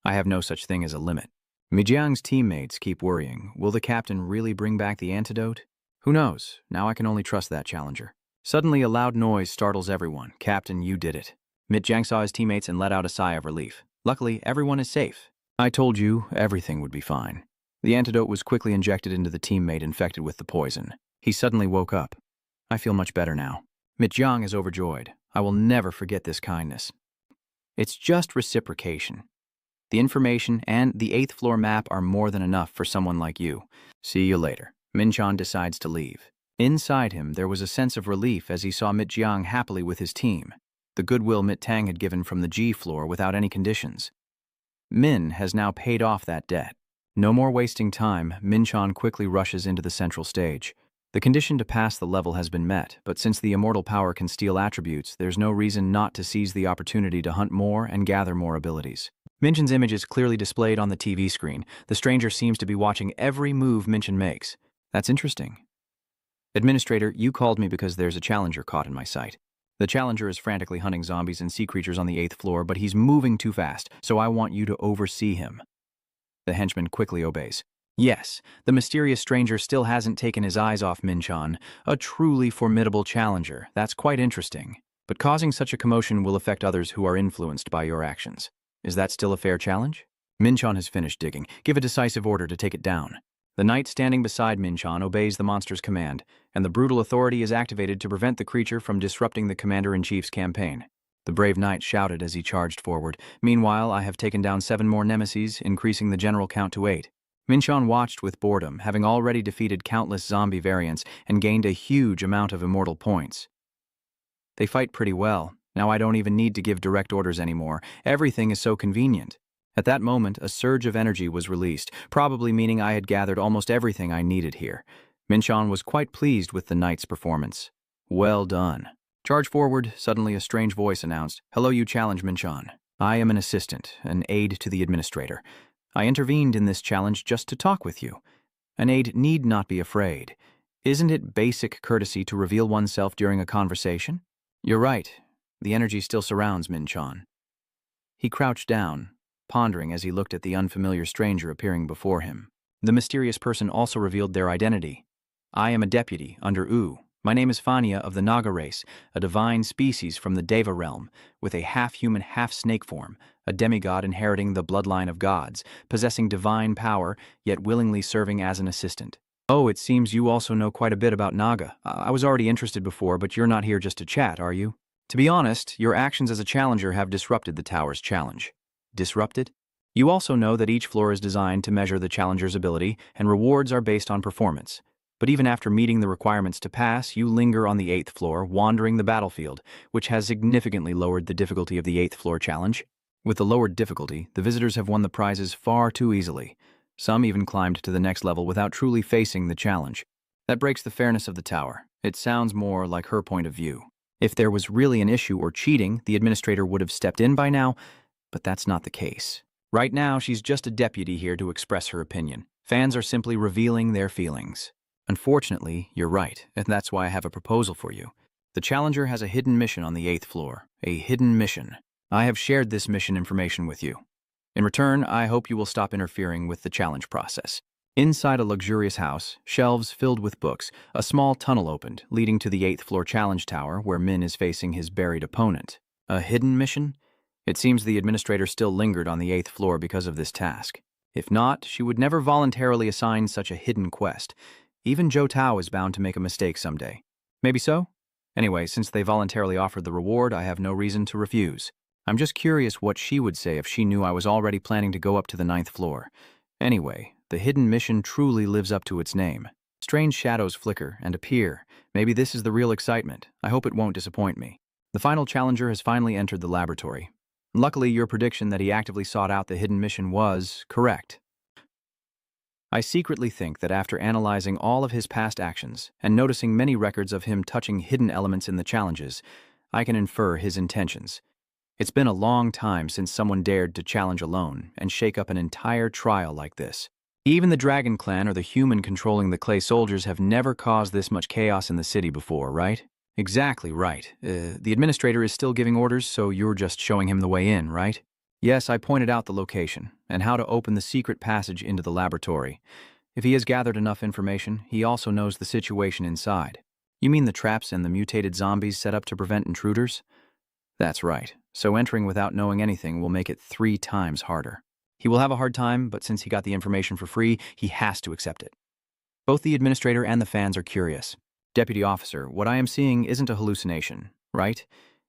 I have no such thing as a limit." Mijiang's teammates keep worrying. Will the captain really bring back the antidote? Who knows? Now I can only trust that challenger. Suddenly, a loud noise startles everyone. "Captain, you did it." Mitjiang saw his teammates and let out a sigh of relief. "Luckily, everyone is safe. I told you everything would be fine." The antidote was quickly injected into the teammate infected with the poison. He suddenly woke up. "I feel much better now." Mitjiang is overjoyed. "I will never forget this kindness." It's just reciprocation. The information and the 8th floor map are more than enough for someone like you. See you later. Minchon decides to leave. Inside him, there was a sense of relief as he saw Mitjiang happily with his team. The goodwill Mit-Tang had given from the G floor without any conditions. Min has now paid off that debt. No more wasting time, Minchon quickly rushes into the central stage. The condition to pass the level has been met, but since the immortal power can steal attributes, there's no reason not to seize the opportunity to hunt more and gather more abilities. Minchon's image is clearly displayed on the TV screen. The stranger seems to be watching every move Minchon makes. That's interesting. "Administrator, you called me because there's a challenger caught in my sight. The challenger is frantically hunting zombies and sea creatures on the 8th floor, but he's moving too fast, so I want you to oversee him." The henchman quickly obeys. Yes, the mysterious stranger still hasn't taken his eyes off Minchon, a truly formidable challenger. That's quite interesting. But causing such a commotion will affect others who are influenced by your actions. Is that still a fair challenge? Minchon has finished digging. Give a decisive order to take it down. The knight standing beside Minchon obeys the monster's command, and the brutal authority is activated to prevent the creature from disrupting the commander-in-chief's campaign. The brave knight shouted as he charged forward. "Meanwhile, I have taken down 7 more nemeses, increasing the general count to 8. Minchon watched with boredom, having already defeated countless zombie variants and gained a huge amount of immortal points. They fight pretty well. Now I don't even need to give direct orders anymore. Everything is so convenient. At that moment, a surge of energy was released, probably meaning I had gathered almost everything I needed here. Minchon was quite pleased with the knight's performance. Well done. Charge forward, suddenly a strange voice announced, "Hello, you challenge, Minchon. I am an assistant, an aide to the administrator. I intervened in this challenge just to talk with you. An aide need not be afraid. Isn't it basic courtesy to reveal oneself during a conversation?" "You're right. The energy still surrounds Minchon." He crouched down, pondering as he looked at the unfamiliar stranger appearing before him. The mysterious person also revealed their identity. "I am a deputy under U. My name is Fania of the Naga race, a divine species from the Deva realm, with a half-human, half-snake form, a demigod inheriting the bloodline of gods, possessing divine power, yet willingly serving as an assistant." "Oh, it seems you also know quite a bit about Naga. I was already interested before, but you're not here just to chat, are you?" "To be honest, your actions as a challenger have disrupted the tower's challenge." "Disrupted?" "You also know that each floor is designed to measure the challenger's ability, and rewards are based on performance. But even after meeting the requirements to pass, you linger on the 8th floor, wandering the battlefield, which has significantly lowered the difficulty of the 8th floor challenge. With the lowered difficulty, the visitors have won the prizes far too easily. Some even climbed to the next level without truly facing the challenge. That breaks the fairness of the tower. It sounds more like her point of view. If there was really an issue or cheating, the administrator would have stepped in by now, but that's not the case. Right now, she's just a deputy here to express her opinion. Fans are simply revealing their feelings." "Unfortunately, you're right, and that's why I have a proposal for you. The challenger has a hidden mission on the 8th floor. A hidden mission. I have shared this mission information with you. In return, I hope you will stop interfering with the challenge process." Inside a luxurious house, shelves filled with books, a small tunnel opened, leading to the 8th floor challenge tower where Min is facing his buried opponent. A hidden mission? It seems the administrator still lingered on the 8th floor because of this task. If not, she would never voluntarily assign such a hidden quest. Even Zhou Tao is bound to make a mistake someday. Maybe so? Anyway, since they voluntarily offered the reward, I have no reason to refuse. I'm just curious what she would say if she knew I was already planning to go up to the 9th floor. Anyway, the hidden mission truly lives up to its name. Strange shadows flicker and appear. Maybe this is the real excitement. I hope it won't disappoint me. The final challenger has finally entered the laboratory. Luckily, your prediction that he actively sought out the hidden mission was correct. I secretly think that after analyzing all of his past actions and noticing many records of him touching hidden elements in the challenges, I can infer his intentions. It's been a long time since someone dared to challenge alone and shake up an entire trial like this. Even the Dragon Clan or the human controlling the clay soldiers have never caused this much chaos in the city before, right? Exactly right. The administrator is still giving orders, so you're just showing him the way in, right? Yes, I pointed out the location and how to open the secret passage into the laboratory. If he has gathered enough information, he also knows the situation inside. You mean the traps and the mutated zombies set up to prevent intruders? That's right. So entering without knowing anything will make it 3 times harder. He will have a hard time, but since he got the information for free, he has to accept it. Both the administrator and the fans are curious. Deputy Officer, what I am seeing isn't a hallucination, right?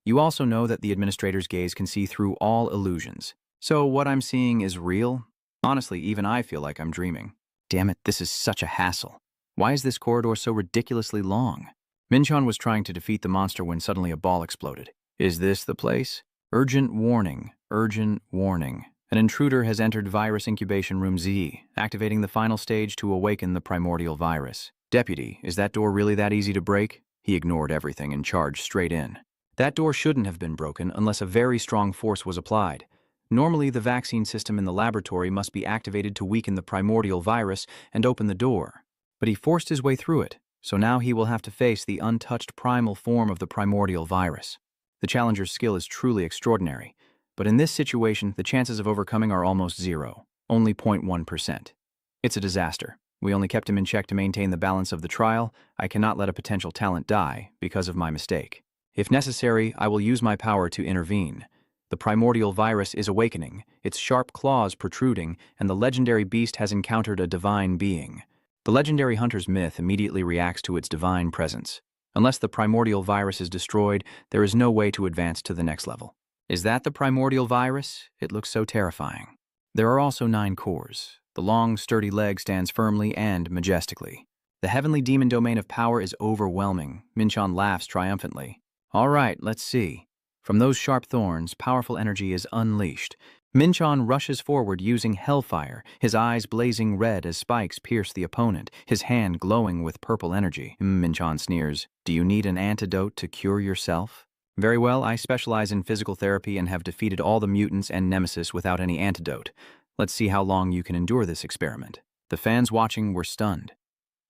You also know that the administrator's gaze can see through all illusions. So what I'm seeing is real? Honestly, even I feel like I'm dreaming. Damn it, this is such a hassle. Why is this corridor so ridiculously long? Minchon was trying to defeat the monster when suddenly a ball exploded. Is this the place? Urgent warning, urgent warning. An intruder has entered Virus Incubation Room Z, activating the final stage to awaken the primordial virus. Deputy, is that door really that easy to break? He ignored everything and charged straight in. That door shouldn't have been broken unless a very strong force was applied. Normally, the vaccine system in the laboratory must be activated to weaken the primordial virus and open the door. But he forced his way through it, so now he will have to face the untouched primal form of the primordial virus. The challenger's skill is truly extraordinary, but in this situation, the chances of overcoming are almost zero, only 0.1%. It's a disaster. We only kept him in check to maintain the balance of the trial. I cannot let a potential talent die because of my mistake. If necessary, I will use my power to intervene. The primordial virus is awakening, its sharp claws protruding, and the legendary beast has encountered a divine being. The legendary hunter's myth immediately reacts to its divine presence. Unless the primordial virus is destroyed, there is no way to advance to the next level. Is that the primordial virus? It looks so terrifying. There are also 9 cores. The long, sturdy leg stands firmly and majestically. The heavenly demon domain of power is overwhelming. Minchon laughs triumphantly. All right, let's see. From those sharp thorns, powerful energy is unleashed. Minchon rushes forward using hellfire, his eyes blazing red as spikes pierce the opponent, his hand glowing with purple energy. Minchon sneers, "Do you need an antidote to cure yourself?" Very well, I specialize in physical therapy and have defeated all the mutants and nemesis without any antidote. Let's see how long you can endure this experiment. The fans watching were stunned.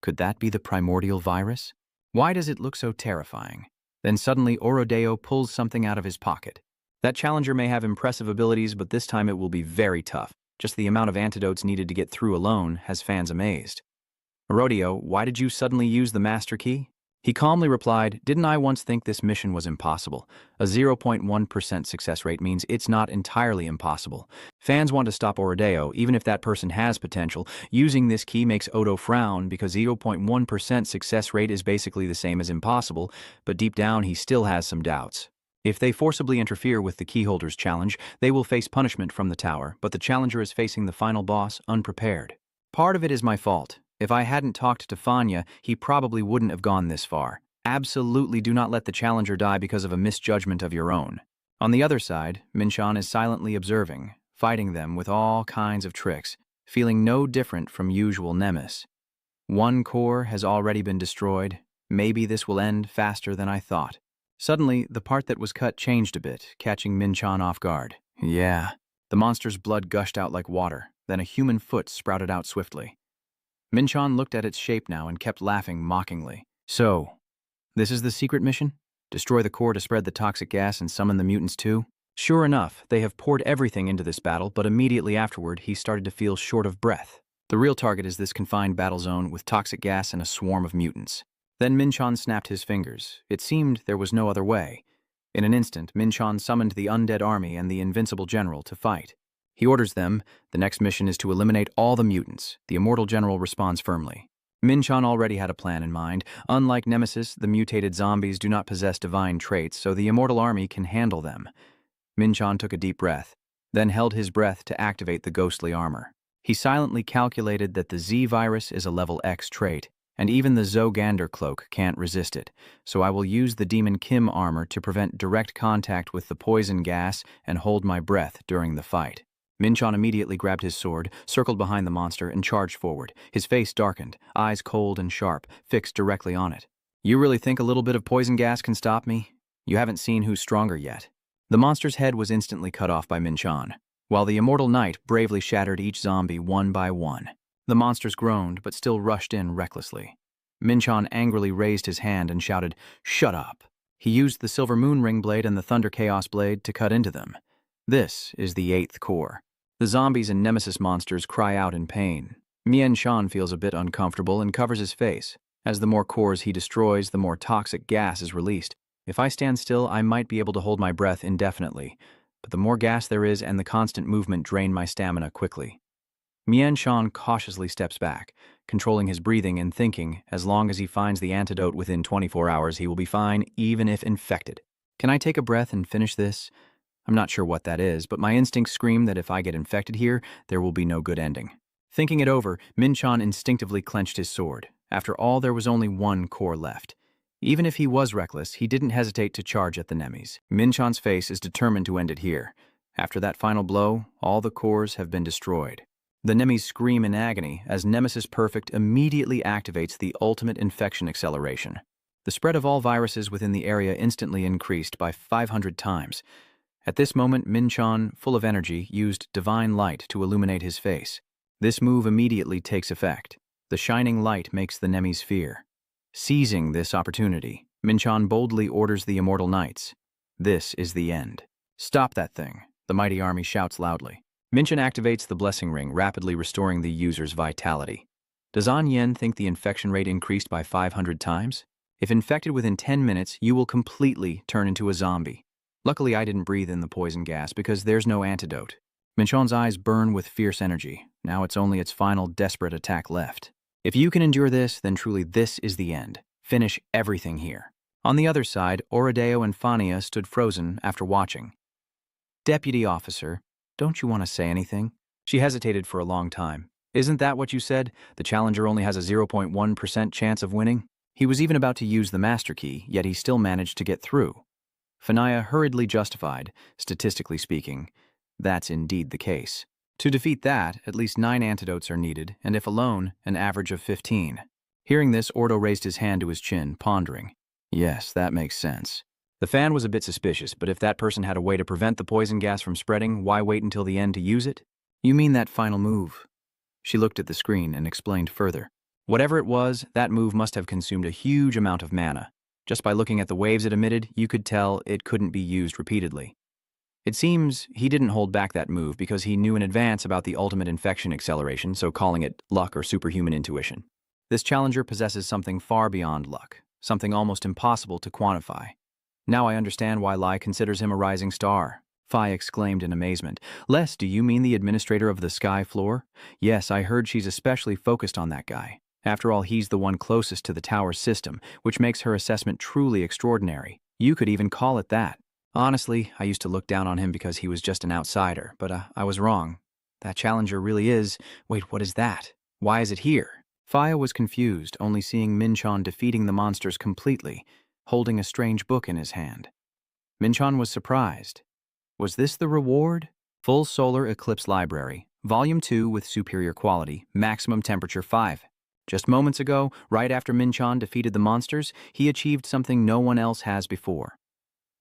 Could that be the primordial virus? Why does it look so terrifying? Then suddenly Orodeo pulls something out of his pocket. That challenger may have impressive abilities, but this time it will be very tough. Just the amount of antidotes needed to get through alone has fans amazed. Orodeo, why did you suddenly use the master key? He calmly replied, "Didn't I once think this mission was impossible? A 0.1% success rate means it's not entirely impossible. Fans want to stop Orodeo, even if that person has potential. Using this key makes Odo frown because 0.1% success rate is basically the same as impossible, but deep down he still has some doubts. If they forcibly interfere with the keyholder's challenge, they will face punishment from the tower, but the challenger is facing the final boss unprepared. Part of it is my fault. If I hadn't talked to Fanya, he probably wouldn't have gone this far. Absolutely do not let the challenger die because of a misjudgment of your own." On the other side, Minchon is silently observing, fighting them with all kinds of tricks, feeling no different from usual nemesis. 1 core has already been destroyed. Maybe this will end faster than I thought. Suddenly, the part that was cut changed a bit, catching Minchon off guard. Yeah. The monster's blood gushed out like water, then a human foot sprouted out swiftly. Minchon looked at its shape now and kept laughing mockingly. So, this is the secret mission? Destroy the core to spread the toxic gas and summon the mutants too? Sure enough, they have poured everything into this battle, but immediately afterward, he started to feel short of breath. The real target is this confined battle zone with toxic gas and a swarm of mutants. Then Minchon snapped his fingers. It seemed there was no other way. In an instant, Minchon summoned the undead army and the invincible general to fight. He orders them. The next mission is to eliminate all the mutants. The immortal general responds firmly. Minchon already had a plan in mind. Unlike Nemesis, the mutated zombies do not possess divine traits, so the immortal army can handle them. Minchon took a deep breath, then held his breath to activate the ghostly armor. He silently calculated that the Z virus is a level X trait, and even the Zogander cloak can't resist it, so I will use the Demon Kim armor to prevent direct contact with the poison gas and hold my breath during the fight. Minchon immediately grabbed his sword, circled behind the monster, and charged forward. His face darkened, eyes cold and sharp, fixed directly on it. You really think a little bit of poison gas can stop me? You haven't seen who's stronger yet. The monster's head was instantly cut off by Minchon, while the immortal knight bravely shattered each zombie one by one. The monsters groaned, but still rushed in recklessly. Minchon angrily raised his hand and shouted, "Shut up!" He used the Silver Moon Ring Blade and the Thunder Chaos Blade to cut into them. This is the 8th core. The zombies and nemesis monsters cry out in pain. Mien Shan feels a bit uncomfortable and covers his face. As the more cores he destroys, the more toxic gas is released. If I stand still, I might be able to hold my breath indefinitely, but the more gas there is and the constant movement drain my stamina quickly. Mien Shan cautiously steps back, controlling his breathing and thinking, as long as he finds the antidote within 24 hours, he will be fine, even if infected. Can I take a breath and finish this? I'm not sure what that is, but my instincts scream that if I get infected here, there will be no good ending. Thinking it over, Minchon instinctively clenched his sword. After all, there was only one core left. Even if he was reckless, he didn't hesitate to charge at the Nemes. Minchon's face is determined to end it here. After that final blow, all the cores have been destroyed. The Nemes scream in agony as Nemesis Perfect immediately activates the ultimate infection acceleration. The spread of all viruses within the area instantly increased by 500 times. At this moment, Minchon, full of energy, used divine light to illuminate his face. This move immediately takes effect. The shining light makes the Nemes fear. Seizing this opportunity, Minchon boldly orders the immortal knights. This is the end. Stop that thing, the mighty army shouts loudly. Minchon activates the blessing ring, rapidly restoring the user's vitality. Does An Yen think the infection rate increased by 500 times? If infected within 10 minutes, you will completely turn into a zombie. Luckily, I didn't breathe in the poison gas because there's no antidote. Minchon's eyes burn with fierce energy. Now it's only its final desperate attack left. If you can endure this, then truly this is the end. Finish everything here. On the other side, Orodeo and Fania stood frozen after watching. Deputy officer, don't you want to say anything? She hesitated for a long time. Isn't that what you said? The challenger only has a 0.1% chance of winning? He was even about to use the master key, yet he still managed to get through. Fania hurriedly justified, statistically speaking. That's indeed the case. To defeat that, at least 9 antidotes are needed, and if alone, an average of 15. Hearing this, Ordo raised his hand to his chin, pondering. Yes, that makes sense. The fan was a bit suspicious, but if that person had a way to prevent the poison gas from spreading, why wait until the end to use it? You mean that final move? She looked at the screen and explained further. Whatever it was, that move must have consumed a huge amount of mana. Just by looking at the waves it emitted, you could tell it couldn't be used repeatedly. It seems he didn't hold back that move because he knew in advance about the ultimate infection acceleration, so calling it luck or superhuman intuition. This challenger possesses something far beyond luck, something almost impossible to quantify. Now I understand why Lai considers him a rising star. Phi exclaimed in amazement. Les, do you mean the administrator of the sky floor? Yes, I heard she's especially focused on that guy. After all, he's the one closest to the tower's system, which makes her assessment truly extraordinary. You could even call it that. Honestly, I used to look down on him because he was just an outsider, but I was wrong. That challenger really is… Wait, what is that? Why is it here? Faya was confused, only seeing Minchon defeating the monsters completely, holding a strange book in his hand. Minchon was surprised. Was this the reward? Full Solar Eclipse Library, Volume 2 with superior quality, maximum temperature 5. Just moments ago, right after Minchon defeated the monsters, he achieved something no one else has before.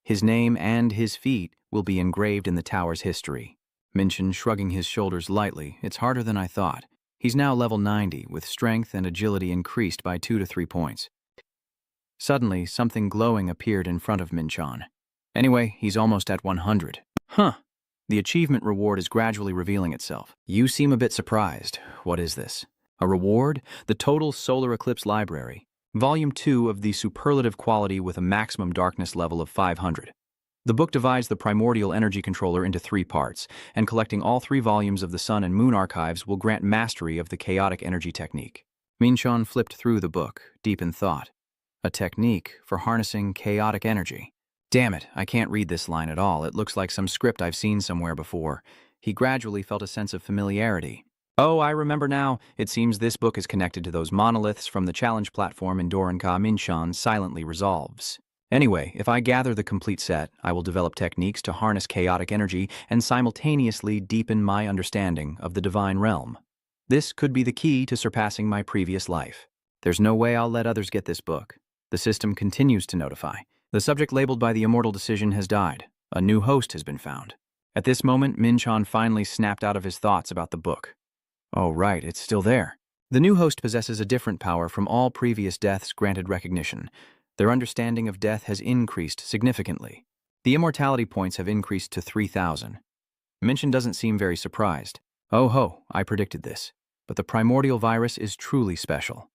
His name and his feat will be engraved in the tower's history. Minchon shrugging his shoulders lightly. It's harder than I thought. He's now level 90, with strength and agility increased by 2 to 3 points. Suddenly, something glowing appeared in front of Minchon. Anyway, he's almost at 100. Huh. The achievement reward is gradually revealing itself. You seem a bit surprised. What is this? A reward? The Total Solar Eclipse Library. Volume 2 of the superlative quality with a maximum darkness level of 500. The book divides the primordial energy controller into 3 parts, and collecting all 3 volumes of the Sun and Moon archives will grant mastery of the chaotic energy technique. Minchon flipped through the book, deep in thought. A technique for harnessing chaotic energy. Damn it, I can't read this line at all. It looks like some script I've seen somewhere before. He gradually felt a sense of familiarity. Oh, I remember now. It seems this book is connected to those monoliths from the challenge platform in Doranka. Minchon silently resolves. Anyway, if I gather the complete set, I will develop techniques to harness chaotic energy and simultaneously deepen my understanding of the divine realm. This could be the key to surpassing my previous life. There's no way I'll let others get this book. The system continues to notify. The subject labeled by the immortal decision has died. A new host has been found. At this moment, Min-chan finally snapped out of his thoughts about the book. Oh, right, it's still there. The new host possesses a different power from all previous deaths granted recognition. Their understanding of death has increased significantly. The immortality points have increased to 3,000. Minchan doesn't seem very surprised. Oh ho, I predicted this. But the primordial virus is truly special.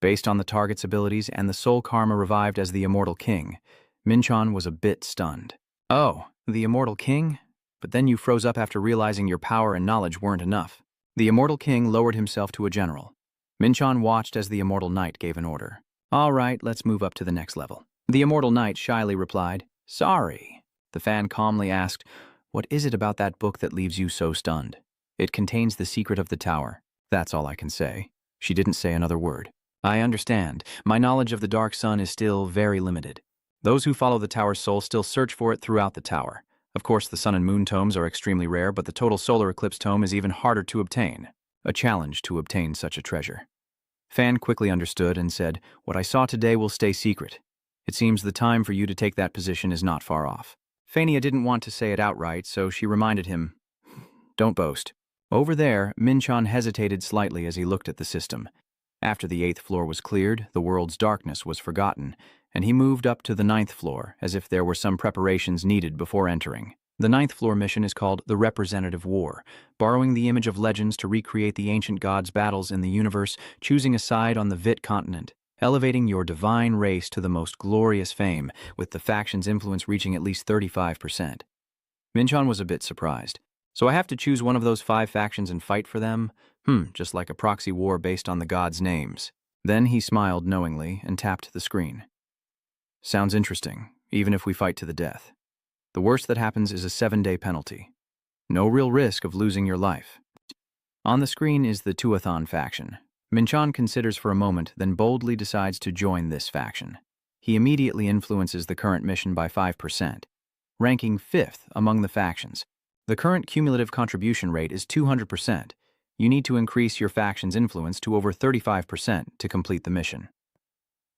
Based on the target's abilities and the soul karma revived as the Immortal King, Minchan was a bit stunned. Oh, the Immortal King? But then you froze up after realizing your power and knowledge weren't enough. The Immortal King lowered himself to a general. Minchan watched as the Immortal Knight gave an order. All right, let's move up to the next level. The Immortal Knight shyly replied, Sorry. The fan calmly asked, What is it about that book that leaves you so stunned? It contains the secret of the tower. That's all I can say. She didn't say another word. I understand. My knowledge of the Dark Sun is still very limited. Those who follow the tower's soul still search for it throughout the tower. Of course, the Sun and Moon tomes are extremely rare, but the total solar eclipse tome is even harder to obtain. A challenge to obtain such a treasure. Fan quickly understood and said, What I saw today will stay secret. It seems the time for you to take that position is not far off. Fania didn't want to say it outright, so she reminded him, Don't boast. Over there, Minchan hesitated slightly as he looked at the system. After the 8th floor was cleared, the world's darkness was forgotten, and he moved up to the 9th floor as if there were some preparations needed before entering. The 9th floor mission is called the Representative War, borrowing the image of legends to recreate the ancient gods' battles in the universe, choosing a side on the Vit continent, elevating your divine race to the most glorious fame, with the faction's influence reaching at least 35%. Minchan was a bit surprised. So I have to choose one of those 5 factions and fight for them? Just like a proxy war based on the gods' names. Then he smiled knowingly and tapped the screen. Sounds interesting, even if we fight to the death. The worst that happens is a 7-day penalty. No real risk of losing your life. On the screen is the Tuathan faction. Minchan considers for a moment, then boldly decides to join this faction. He immediately influences the current mission by 5%, ranking 5th among the factions. The current cumulative contribution rate is 200%. You need to increase your faction's influence to over 35% to complete the mission.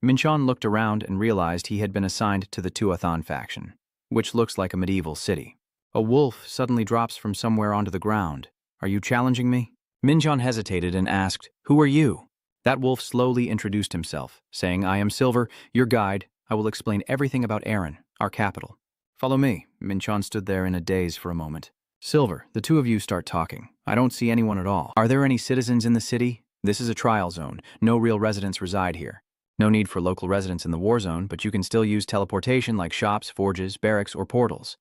Minchan looked around and realized he had been assigned to the Tuathan faction, which looks like a medieval city. A wolf suddenly drops from somewhere onto the ground. Are you challenging me? Minchan hesitated and asked, Who are you? That wolf slowly introduced himself, saying, I am Silver, your guide. I will explain everything about Erin, our capital. Follow me. Minchan stood there in a daze for a moment. Silver, the two of you start talking. I don't see anyone at all. Are there any citizens in the city? This is a trial zone. No real residents reside here. No need for local residents in the war zone, but you can still use teleportation like shops, forges, barracks, or portals.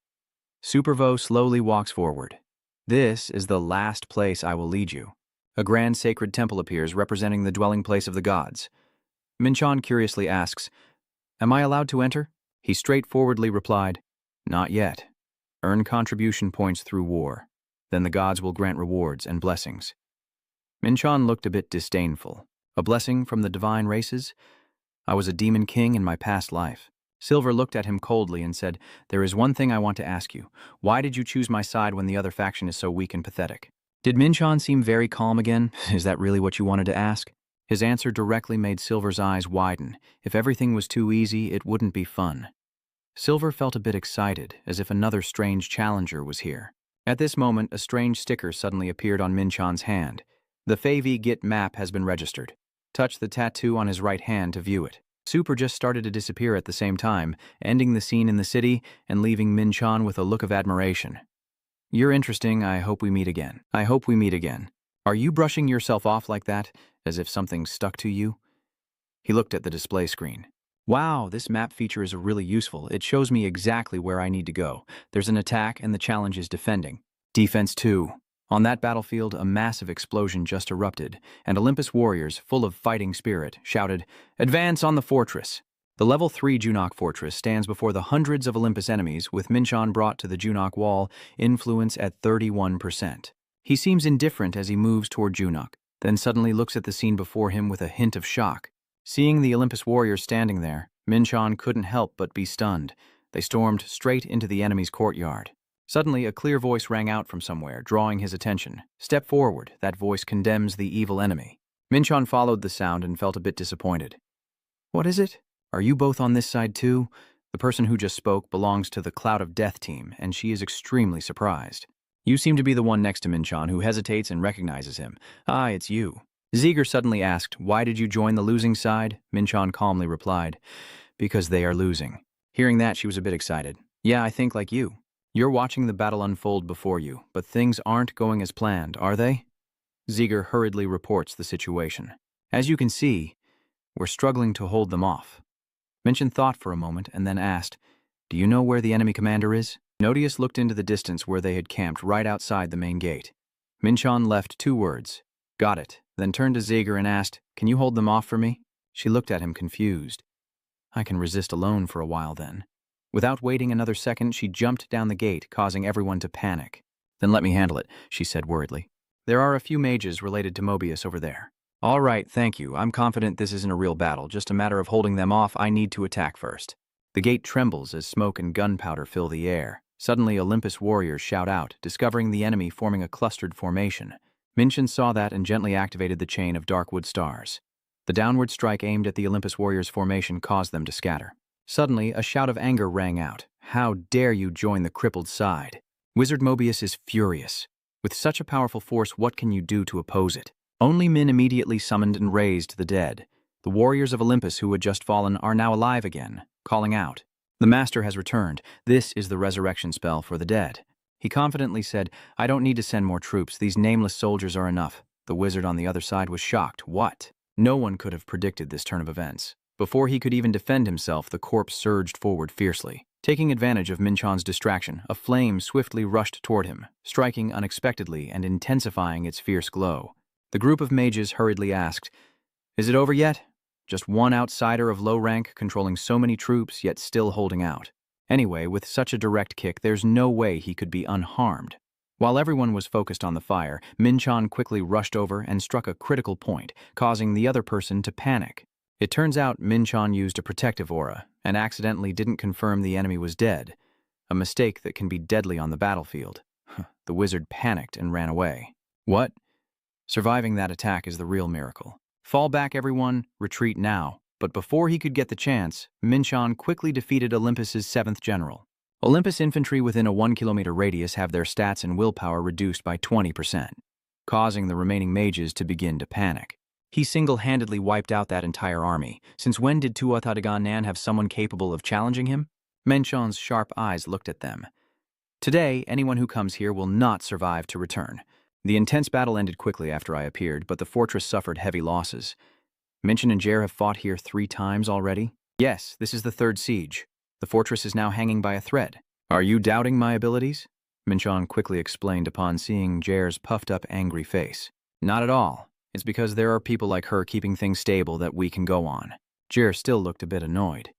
Supervo slowly walks forward. This is the last place I will lead you. A grand sacred temple appears representing the dwelling place of the gods. Minchan curiously asks, Am I allowed to enter? He straightforwardly replied, Not yet. Earn contribution points through war. Then the gods will grant rewards and blessings. Minchan looked a bit disdainful. A blessing from the divine races? I was a demon king in my past life. Silver looked at him coldly and said, There is one thing I want to ask you. Why did you choose my side when the other faction is so weak and pathetic? Did Minchan seem very calm again? Is that really what you wanted to ask? His answer directly made Silver's eyes widen. If everything was too easy, it wouldn't be fun. Silver felt a bit excited, as if another strange challenger was here. At this moment, a strange sticker suddenly appeared on Minchan's hand. The Favi Git map has been registered. Touch the tattoo on his right hand to view it. Super just started to disappear at the same time, ending the scene in the city and leaving Minchan with a look of admiration. You're interesting. I hope we meet again. I hope we meet again. Are you brushing yourself off like that, as if something stuck to you? He looked at the display screen. Wow, this map feature is really useful. It shows me exactly where I need to go. There's an attack and the challenge is defending. Defense 2. On that battlefield, a massive explosion just erupted, and Olympus warriors, full of fighting spirit, shouted, Advance on the fortress! The level 3 Junok fortress stands before the hundreds of Olympus enemies, with Minchan brought to the Junok wall, influence at 31%. He seems indifferent as he moves toward Junok, then suddenly looks at the scene before him with a hint of shock. Seeing the Olympus warriors standing there, Minchan couldn't help but be stunned. They stormed straight into the enemy's courtyard. Suddenly, a clear voice rang out from somewhere, drawing his attention. Step forward, that voice condemns the evil enemy. Minchan followed the sound and felt a bit disappointed. What is it? Are you both on this side too? The person who just spoke belongs to the Cloud of Death team, and she is extremely surprised. You seem to be the one next to Minchan who hesitates and recognizes him. Ah, it's you. Ziger suddenly asked, "Why did you join the losing side?" Minchan calmly replied, "Because they are losing." Hearing that, she was a bit excited. "Yeah, I think like you. You're watching the battle unfold before you, but things aren't going as planned, are they?" Ziger hurriedly reports the situation. "As you can see, we're struggling to hold them off." Minchan thought for a moment and then asked, "Do you know where the enemy commander is?" Nodius looked into the distance where they had camped right outside the main gate. Minchan left 2 words, "Got it," then turned to Ziger and asked, "Can you hold them off for me?" She looked at him confused. "I can resist alone for a while then." Without waiting another second, she jumped down the gate, causing everyone to panic. "Then let me handle it," she said worriedly. "There are a few mages related to Mobius over there." "All right, thank you. I'm confident this isn't a real battle, just a matter of holding them off. I need to attack first." The gate trembles as smoke and gunpowder fill the air. Suddenly, Olympus warriors shout out, discovering the enemy forming a clustered formation. Minchan saw that and gently activated the chain of Darkwood stars. The downward strike aimed at the Olympus warriors' formation caused them to scatter. Suddenly, a shout of anger rang out. "How dare you join the crippled side?" Wizard Mobius is furious. With such a powerful force, what can you do to oppose it? Only Min immediately summoned and raised the dead. The warriors of Olympus who had just fallen are now alive again, calling out. "The Master has returned. This is the resurrection spell for the dead." He confidently said, "I don't need to send more troops. These nameless soldiers are enough." The wizard on the other side was shocked. What? No one could have predicted this turn of events. Before he could even defend himself, the corpse surged forward fiercely. Taking advantage of Minchan's distraction, a flame swiftly rushed toward him, striking unexpectedly and intensifying its fierce glow. The group of mages hurriedly asked, "Is it over yet?" Just one outsider of low rank controlling so many troops, yet still holding out. Anyway, with such a direct kick, there's no way he could be unharmed. While everyone was focused on the fire, Minchan quickly rushed over and struck a critical point, causing the other person to panic. It turns out Minchan used a protective aura and accidentally didn't confirm the enemy was dead, a mistake that can be deadly on the battlefield. The wizard panicked and ran away. What? Surviving that attack is the real miracle. Fall back, everyone, retreat now. But before he could get the chance, Minchan quickly defeated Olympus's 7th general. Olympus infantry within a 1-kilometer radius have their stats and willpower reduced by 20%, causing the remaining mages to begin to panic. He single-handedly wiped out that entire army. Since when did Tuatha Nan have someone capable of challenging him? Minchan's sharp eyes looked at them. "Today, anyone who comes here will not survive to return." The intense battle ended quickly after I appeared, but the fortress suffered heavy losses. "Minchan and Jer have fought here 3 times already?" "Yes, this is the 3rd siege. The fortress is now hanging by a thread." "Are you doubting my abilities?" Minchan quickly explained upon seeing Jer's puffed-up, angry face. "Not at all. It's because there are people like her keeping things stable that we can go on." Jer still looked a bit annoyed.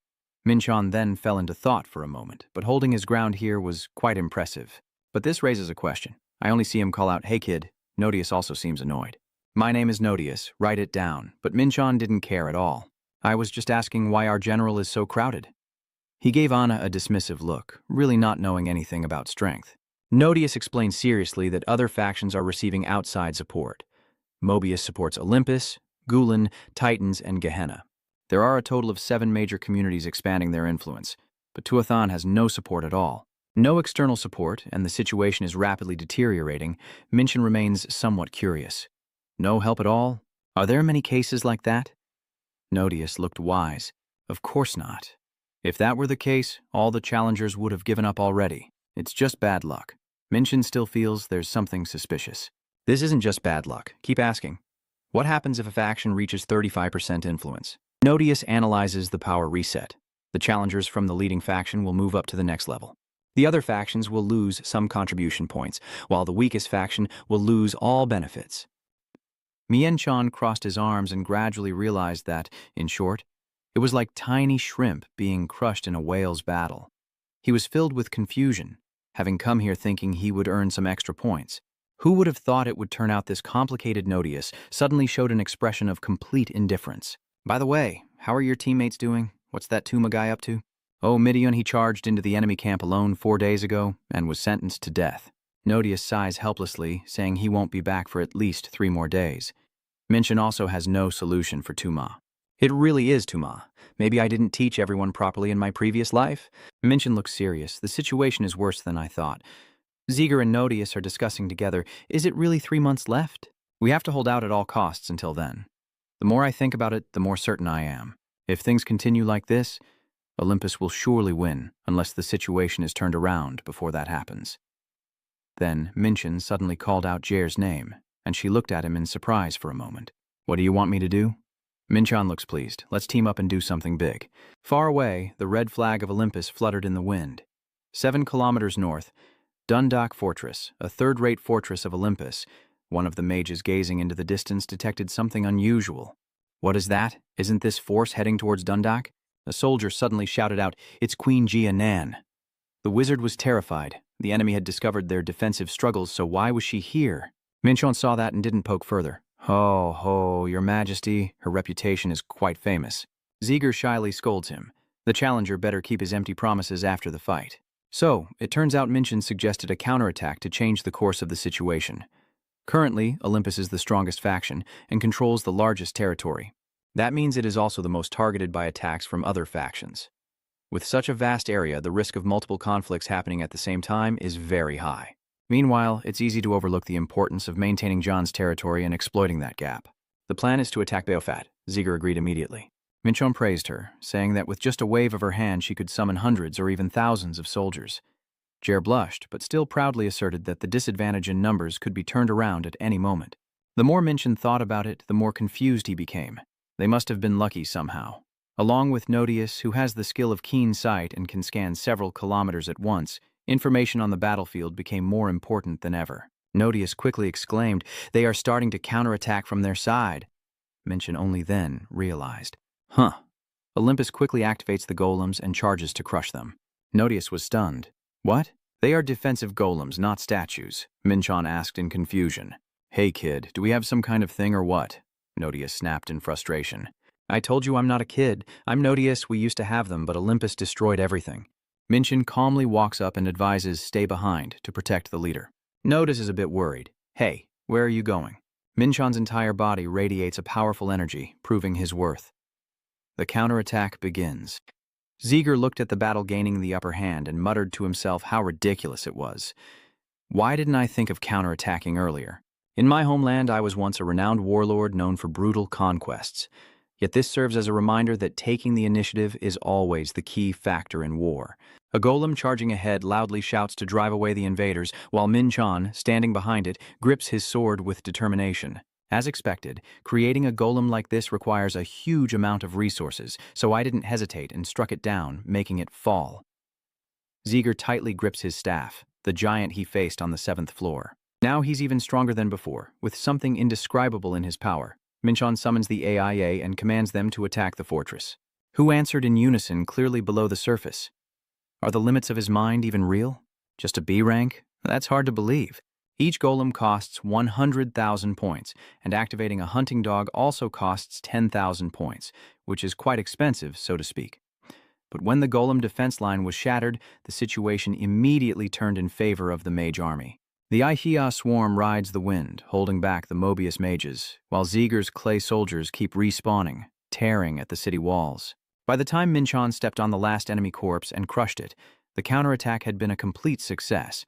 Minchan then fell into thought for a moment, but holding his ground here was quite impressive. But this raises a question. I only see him call out, "Hey kid." Nodius also seems annoyed. "My name is Nodius, write it down." But Minchan didn't care at all. "I was just asking why our general is so crowded." He gave Anna a dismissive look, really not knowing anything about strength. Nodius explained seriously that other factions are receiving outside support. Mobius supports Olympus, Gulen, Titans, and Gehenna. There are a total of 7 major communities expanding their influence, but Tuathan has no support at all. No external support, and the situation is rapidly deteriorating. Minchan remains somewhat curious. No help at all? Are there many cases like that? Nodius looked wise. Of course not. If that were the case, all the challengers would have given up already. It's just bad luck. Minchan still feels there's something suspicious. This isn't just bad luck. Keep asking. What happens if a faction reaches 35% influence? Nodius analyzes the power reset. The challengers from the leading faction will move up to the next level. The other factions will lose some contribution points, while the weakest faction will lose all benefits. Mianchan crossed his arms and gradually realized that, in short, it was like tiny shrimp being crushed in a whale's battle. He was filled with confusion, having come here thinking he would earn some extra points. Who would have thought it would turn out this complicated Nodius suddenly showed an expression of complete indifference. "By the way, how are your teammates doing? What's that Tuma guy up to?" "Oh, Midian, he charged into the enemy camp alone 4 days ago and was sentenced to death." Nodius sighs helplessly, saying he won't be back for at least 3 more days. Minchan also has no solution for Tuma. It really is, Tuma. Maybe I didn't teach everyone properly in my previous life. Minchin looks serious. The situation is worse than I thought. Ziegler and Nodius are discussing together. Is it really 3 months left? We have to hold out at all costs until then. The more I think about it, the more certain I am. If things continue like this, Olympus will surely win, unless the situation is turned around before that happens. Then Minchin suddenly called out Jair's name, and she looked at him in surprise for a moment. What do you want me to do? Minchan looks pleased. Let's team up and do something big. Far away, the red flag of Olympus fluttered in the wind. 7 kilometers north, Dundalk Fortress, a third-rate fortress of Olympus. One of the mages gazing into the distance detected something unusual. What is that? Isn't this force heading towards Dundalk? A soldier suddenly shouted out, "It's Queen Jia Nan." The wizard was terrified. The enemy had discovered their defensive struggles, so why was she here? Minchon saw that and didn't poke further. Ho, ho, your majesty, her reputation is quite famous. Ziegler shyly scolds him. The challenger better keep his empty promises after the fight. So, it turns out Minchin suggested a counterattack to change the course of the situation. Currently, Olympus is the strongest faction and controls the largest territory. That means it is also the most targeted by attacks from other factions. With such a vast area, the risk of multiple conflicts happening at the same time is very high. Meanwhile, it's easy to overlook the importance of maintaining John's territory and exploiting that gap. The plan is to attack Beofat. Ziegler agreed immediately. Minchon praised her, saying that with just a wave of her hand she could summon hundreds or even thousands of soldiers. Jair blushed, but still proudly asserted that the disadvantage in numbers could be turned around at any moment. The more Minchon thought about it, the more confused he became. They must have been lucky somehow. Along with Nodius, who has the skill of keen sight and can scan several kilometers at once, information on the battlefield became more important than ever. Nodius quickly exclaimed, "They are starting to counterattack from their side." Minchin only then realized. Olympus quickly activates the golems and charges to crush them. Nodius was stunned. What? They are defensive golems, not statues, Minchon asked in confusion. Hey kid, do we have some kind of thing or what? Nodius snapped in frustration. I told you I'm not a kid. I'm Nodius, we used to have them, but Olympus destroyed everything. Minchin calmly walks up and advises stay behind to protect the leader. Nodius is a bit worried. Hey, where are you going? Minchon's entire body radiates a powerful energy, proving his worth. The counterattack begins. Ziegler looked at the battle gaining the upper hand and muttered to himself how ridiculous it was. Why didn't I think of counterattacking earlier? In my homeland, I was once a renowned warlord known for brutal conquests. Yet this serves as a reminder that taking the initiative is always the key factor in war. A golem charging ahead loudly shouts to drive away the invaders, while Minchon, standing behind it, grips his sword with determination. As expected, creating a golem like this requires a huge amount of resources, so I didn't hesitate and struck it down, making it fall. Ziegler tightly grips his staff, the giant he faced on the 7th floor. Now he's even stronger than before, with something indescribable in his power. Minchon summons the AIA and commands them to attack the fortress. Who answered in unison clearly below the surface? Are the limits of his mind even real? Just a B rank? That's hard to believe. Each golem costs 100,000 points, and activating a hunting dog also costs 10,000 points, which is quite expensive, so to speak. But when the golem defense line was shattered, the situation immediately turned in favor of the mage army. The Aihia swarm rides the wind, holding back the Mobius mages, while Ziegler's clay soldiers keep respawning, tearing at the city walls. By the time Minchon stepped on the last enemy corpse and crushed it, the counterattack had been a complete success.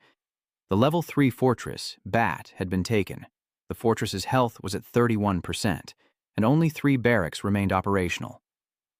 The level 3 fortress, Bat, had been taken. The fortress's health was at 31%, and only 3 barracks remained operational.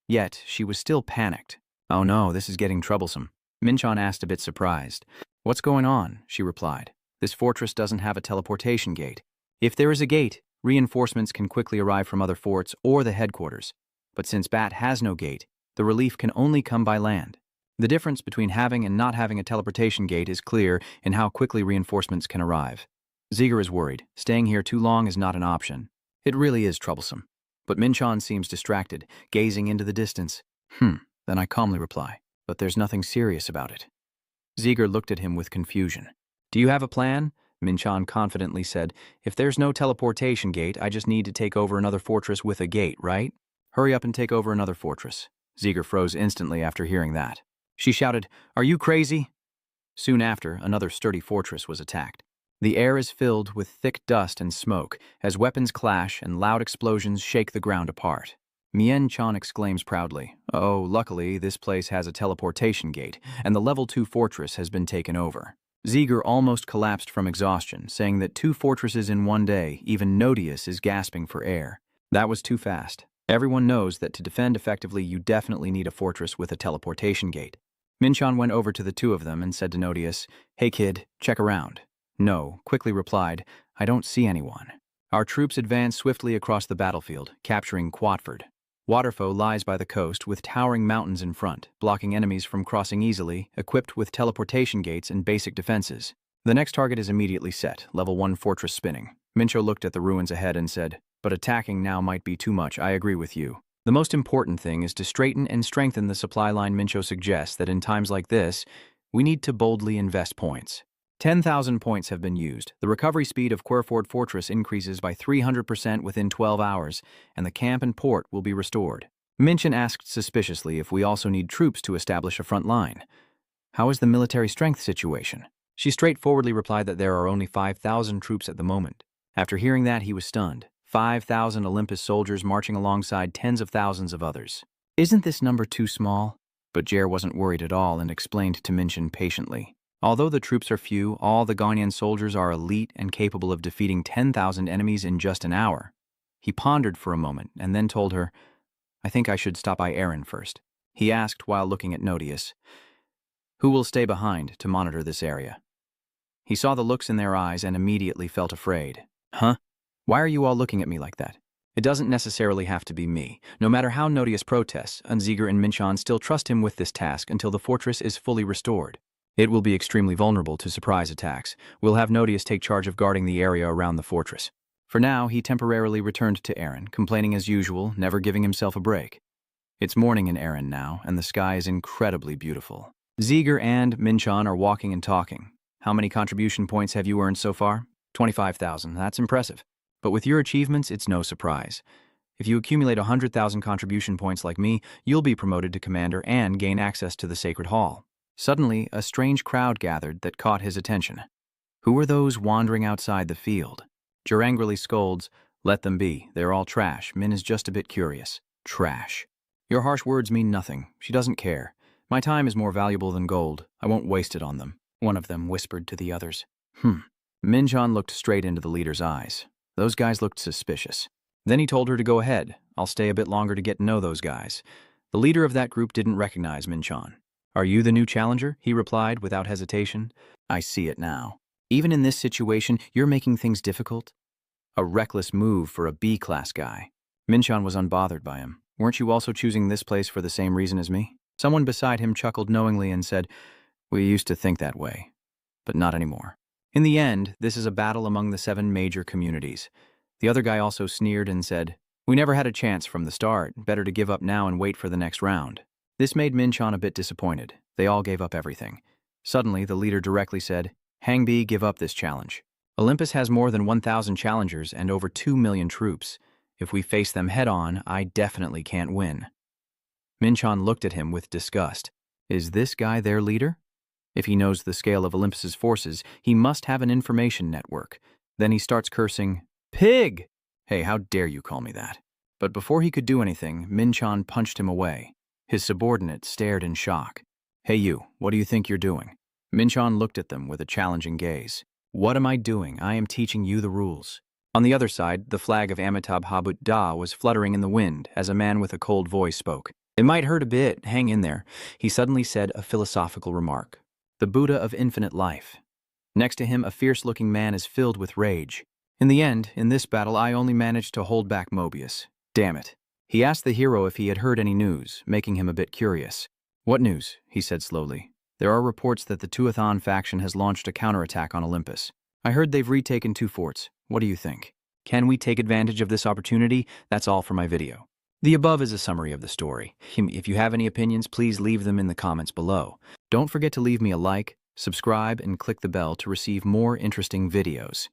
Yet, she was still panicked. Oh no, this is getting troublesome. Minchon asked a bit surprised. What's going on? She replied. This fortress doesn't have a teleportation gate. If there is a gate, reinforcements can quickly arrive from other forts or the headquarters. But since Bat has no gate, the relief can only come by land. The difference between having and not having a teleportation gate is clear in how quickly reinforcements can arrive. Ziegler is worried. Staying here too long is not an option. It really is troublesome. But Minchon seems distracted, gazing into the distance. Then I calmly reply, but there's nothing serious about it. Ziegler looked at him with confusion. Do you have a plan? Minchon confidently said, if there's no teleportation gate, I just need to take over another fortress with a gate, right? Hurry up and take over another fortress. Ziegler froze instantly after hearing that. She shouted, are you crazy? Soon after, another sturdy fortress was attacked. The air is filled with thick dust and smoke as weapons clash and loud explosions shake the ground apart. Mien-chan exclaims proudly. Oh, luckily, this place has a teleportation gate, and the level 2 fortress has been taken over. Ziegler almost collapsed from exhaustion, saying that 2 fortresses in one day, even Nodius is gasping for air. That was too fast. Everyone knows that to defend effectively, you definitely need a fortress with a teleportation gate. Minchan went over to the two of them and said to Nodius, "Hey kid, check around." No quickly replied, "I don't see anyone." Our troops advanced swiftly across the battlefield, capturing Quatford. Waterfoe lies by the coast with towering mountains in front, blocking enemies from crossing easily, equipped with teleportation gates and basic defenses. The next target is immediately set, level 1 fortress spinning. Mincho looked at the ruins ahead and said, "But attacking now might be too much, I agree with you. The most important thing is to straighten and strengthen the supply line." Mincho suggests that in times like this, we need to boldly invest points. 10,000 points have been used. The recovery speed of Querford Fortress increases by 300% within 12 hours, and the camp and port will be restored. Minchin asked suspiciously if we also need troops to establish a front line. How is the military strength situation? She straightforwardly replied that there are only 5,000 troops at the moment. After hearing that, he was stunned. 5,000 Olympus soldiers marching alongside tens of thousands of others. Isn't this number too small? But Jer wasn't worried at all and explained to Minchin patiently. Although the troops are few, all the Ghanyan soldiers are elite and capable of defeating 10,000 enemies in just an hour. He pondered for a moment and then told her, "I think I should stop by Aaron first." He asked while looking at Nodius, "Who will stay behind to monitor this area?" He saw the looks in their eyes and immediately felt afraid. Huh? Why are you all looking at me like that? It doesn't necessarily have to be me. No matter how Nodius protests, Unziger and Minchan still trust him with this task until the fortress is fully restored. It will be extremely vulnerable to surprise attacks. We'll have Nodius take charge of guarding the area around the fortress. For now, he temporarily returned to Aaron, complaining as usual, never giving himself a break. It's morning in Aaron now, and the sky is incredibly beautiful. Ziegler and Minchan are walking and talking. How many contribution points have you earned so far? 25,000. That's impressive. But with your achievements, it's no surprise. If you accumulate 100,000 contribution points like me, you'll be promoted to commander and gain access to the Sacred Hall. Suddenly, a strange crowd gathered that caught his attention. Who are those wandering outside the field? Jer angrily scolds, "Let them be. They're all trash. Min is just a bit curious." Trash. Your harsh words mean nothing. She doesn't care. My time is more valuable than gold. I won't waste it on them. One of them whispered to the others. Minchan looked straight into the leader's eyes. Those guys looked suspicious. Then he told her to go ahead. I'll stay a bit longer to get to know those guys. The leader of that group didn't recognize Minchan. "Are you the new challenger?" he replied without hesitation. "I see it now. Even in this situation, you're making things difficult?" A reckless move for a B-class guy. Minchan was unbothered by him. "Weren't you also choosing this place for the same reason as me?" Someone beside him chuckled knowingly and said, "We used to think that way, but not anymore." In the end, this is a battle among the 7 major communities. The other guy also sneered and said, "We never had a chance from the start. Better to give up now and wait for the next round." This made Minchan a bit disappointed. They all gave up everything. Suddenly, the leader directly said, "Hangbi, give up this challenge. Olympus has more than 1,000 challengers and over 2 million troops. If we face them head-on, I definitely can't win." Minchan looked at him with disgust. Is this guy their leader? If he knows the scale of Olympus's forces, he must have an information network. Then he starts cursing, "Pig! Hey, how dare you call me that?" But before he could do anything, Minchan punched him away. His subordinate stared in shock. "Hey you, what do you think you're doing?" Minchan looked at them with a challenging gaze. "What am I doing? I am teaching you the rules." On the other side, the flag of Amitabh Habut Da was fluttering in the wind as a man with a cold voice spoke. "It might hurt a bit, hang in there." He suddenly said a philosophical remark. "The Buddha of infinite life." Next to him, a fierce-looking man is filled with rage. In the end, in this battle, I only managed to hold back Mobius. Damn it. He asked the hero if he had heard any news, making him a bit curious. "What news?" he said slowly. "There are reports that the Tuathan faction has launched a counterattack on Olympus. I heard they've retaken 2 forts. What do you think? Can we take advantage of this opportunity? That's all for my video." The above is a summary of the story. If you have any opinions, please leave them in the comments below. Don't forget to leave me a like, subscribe, and click the bell to receive more interesting videos.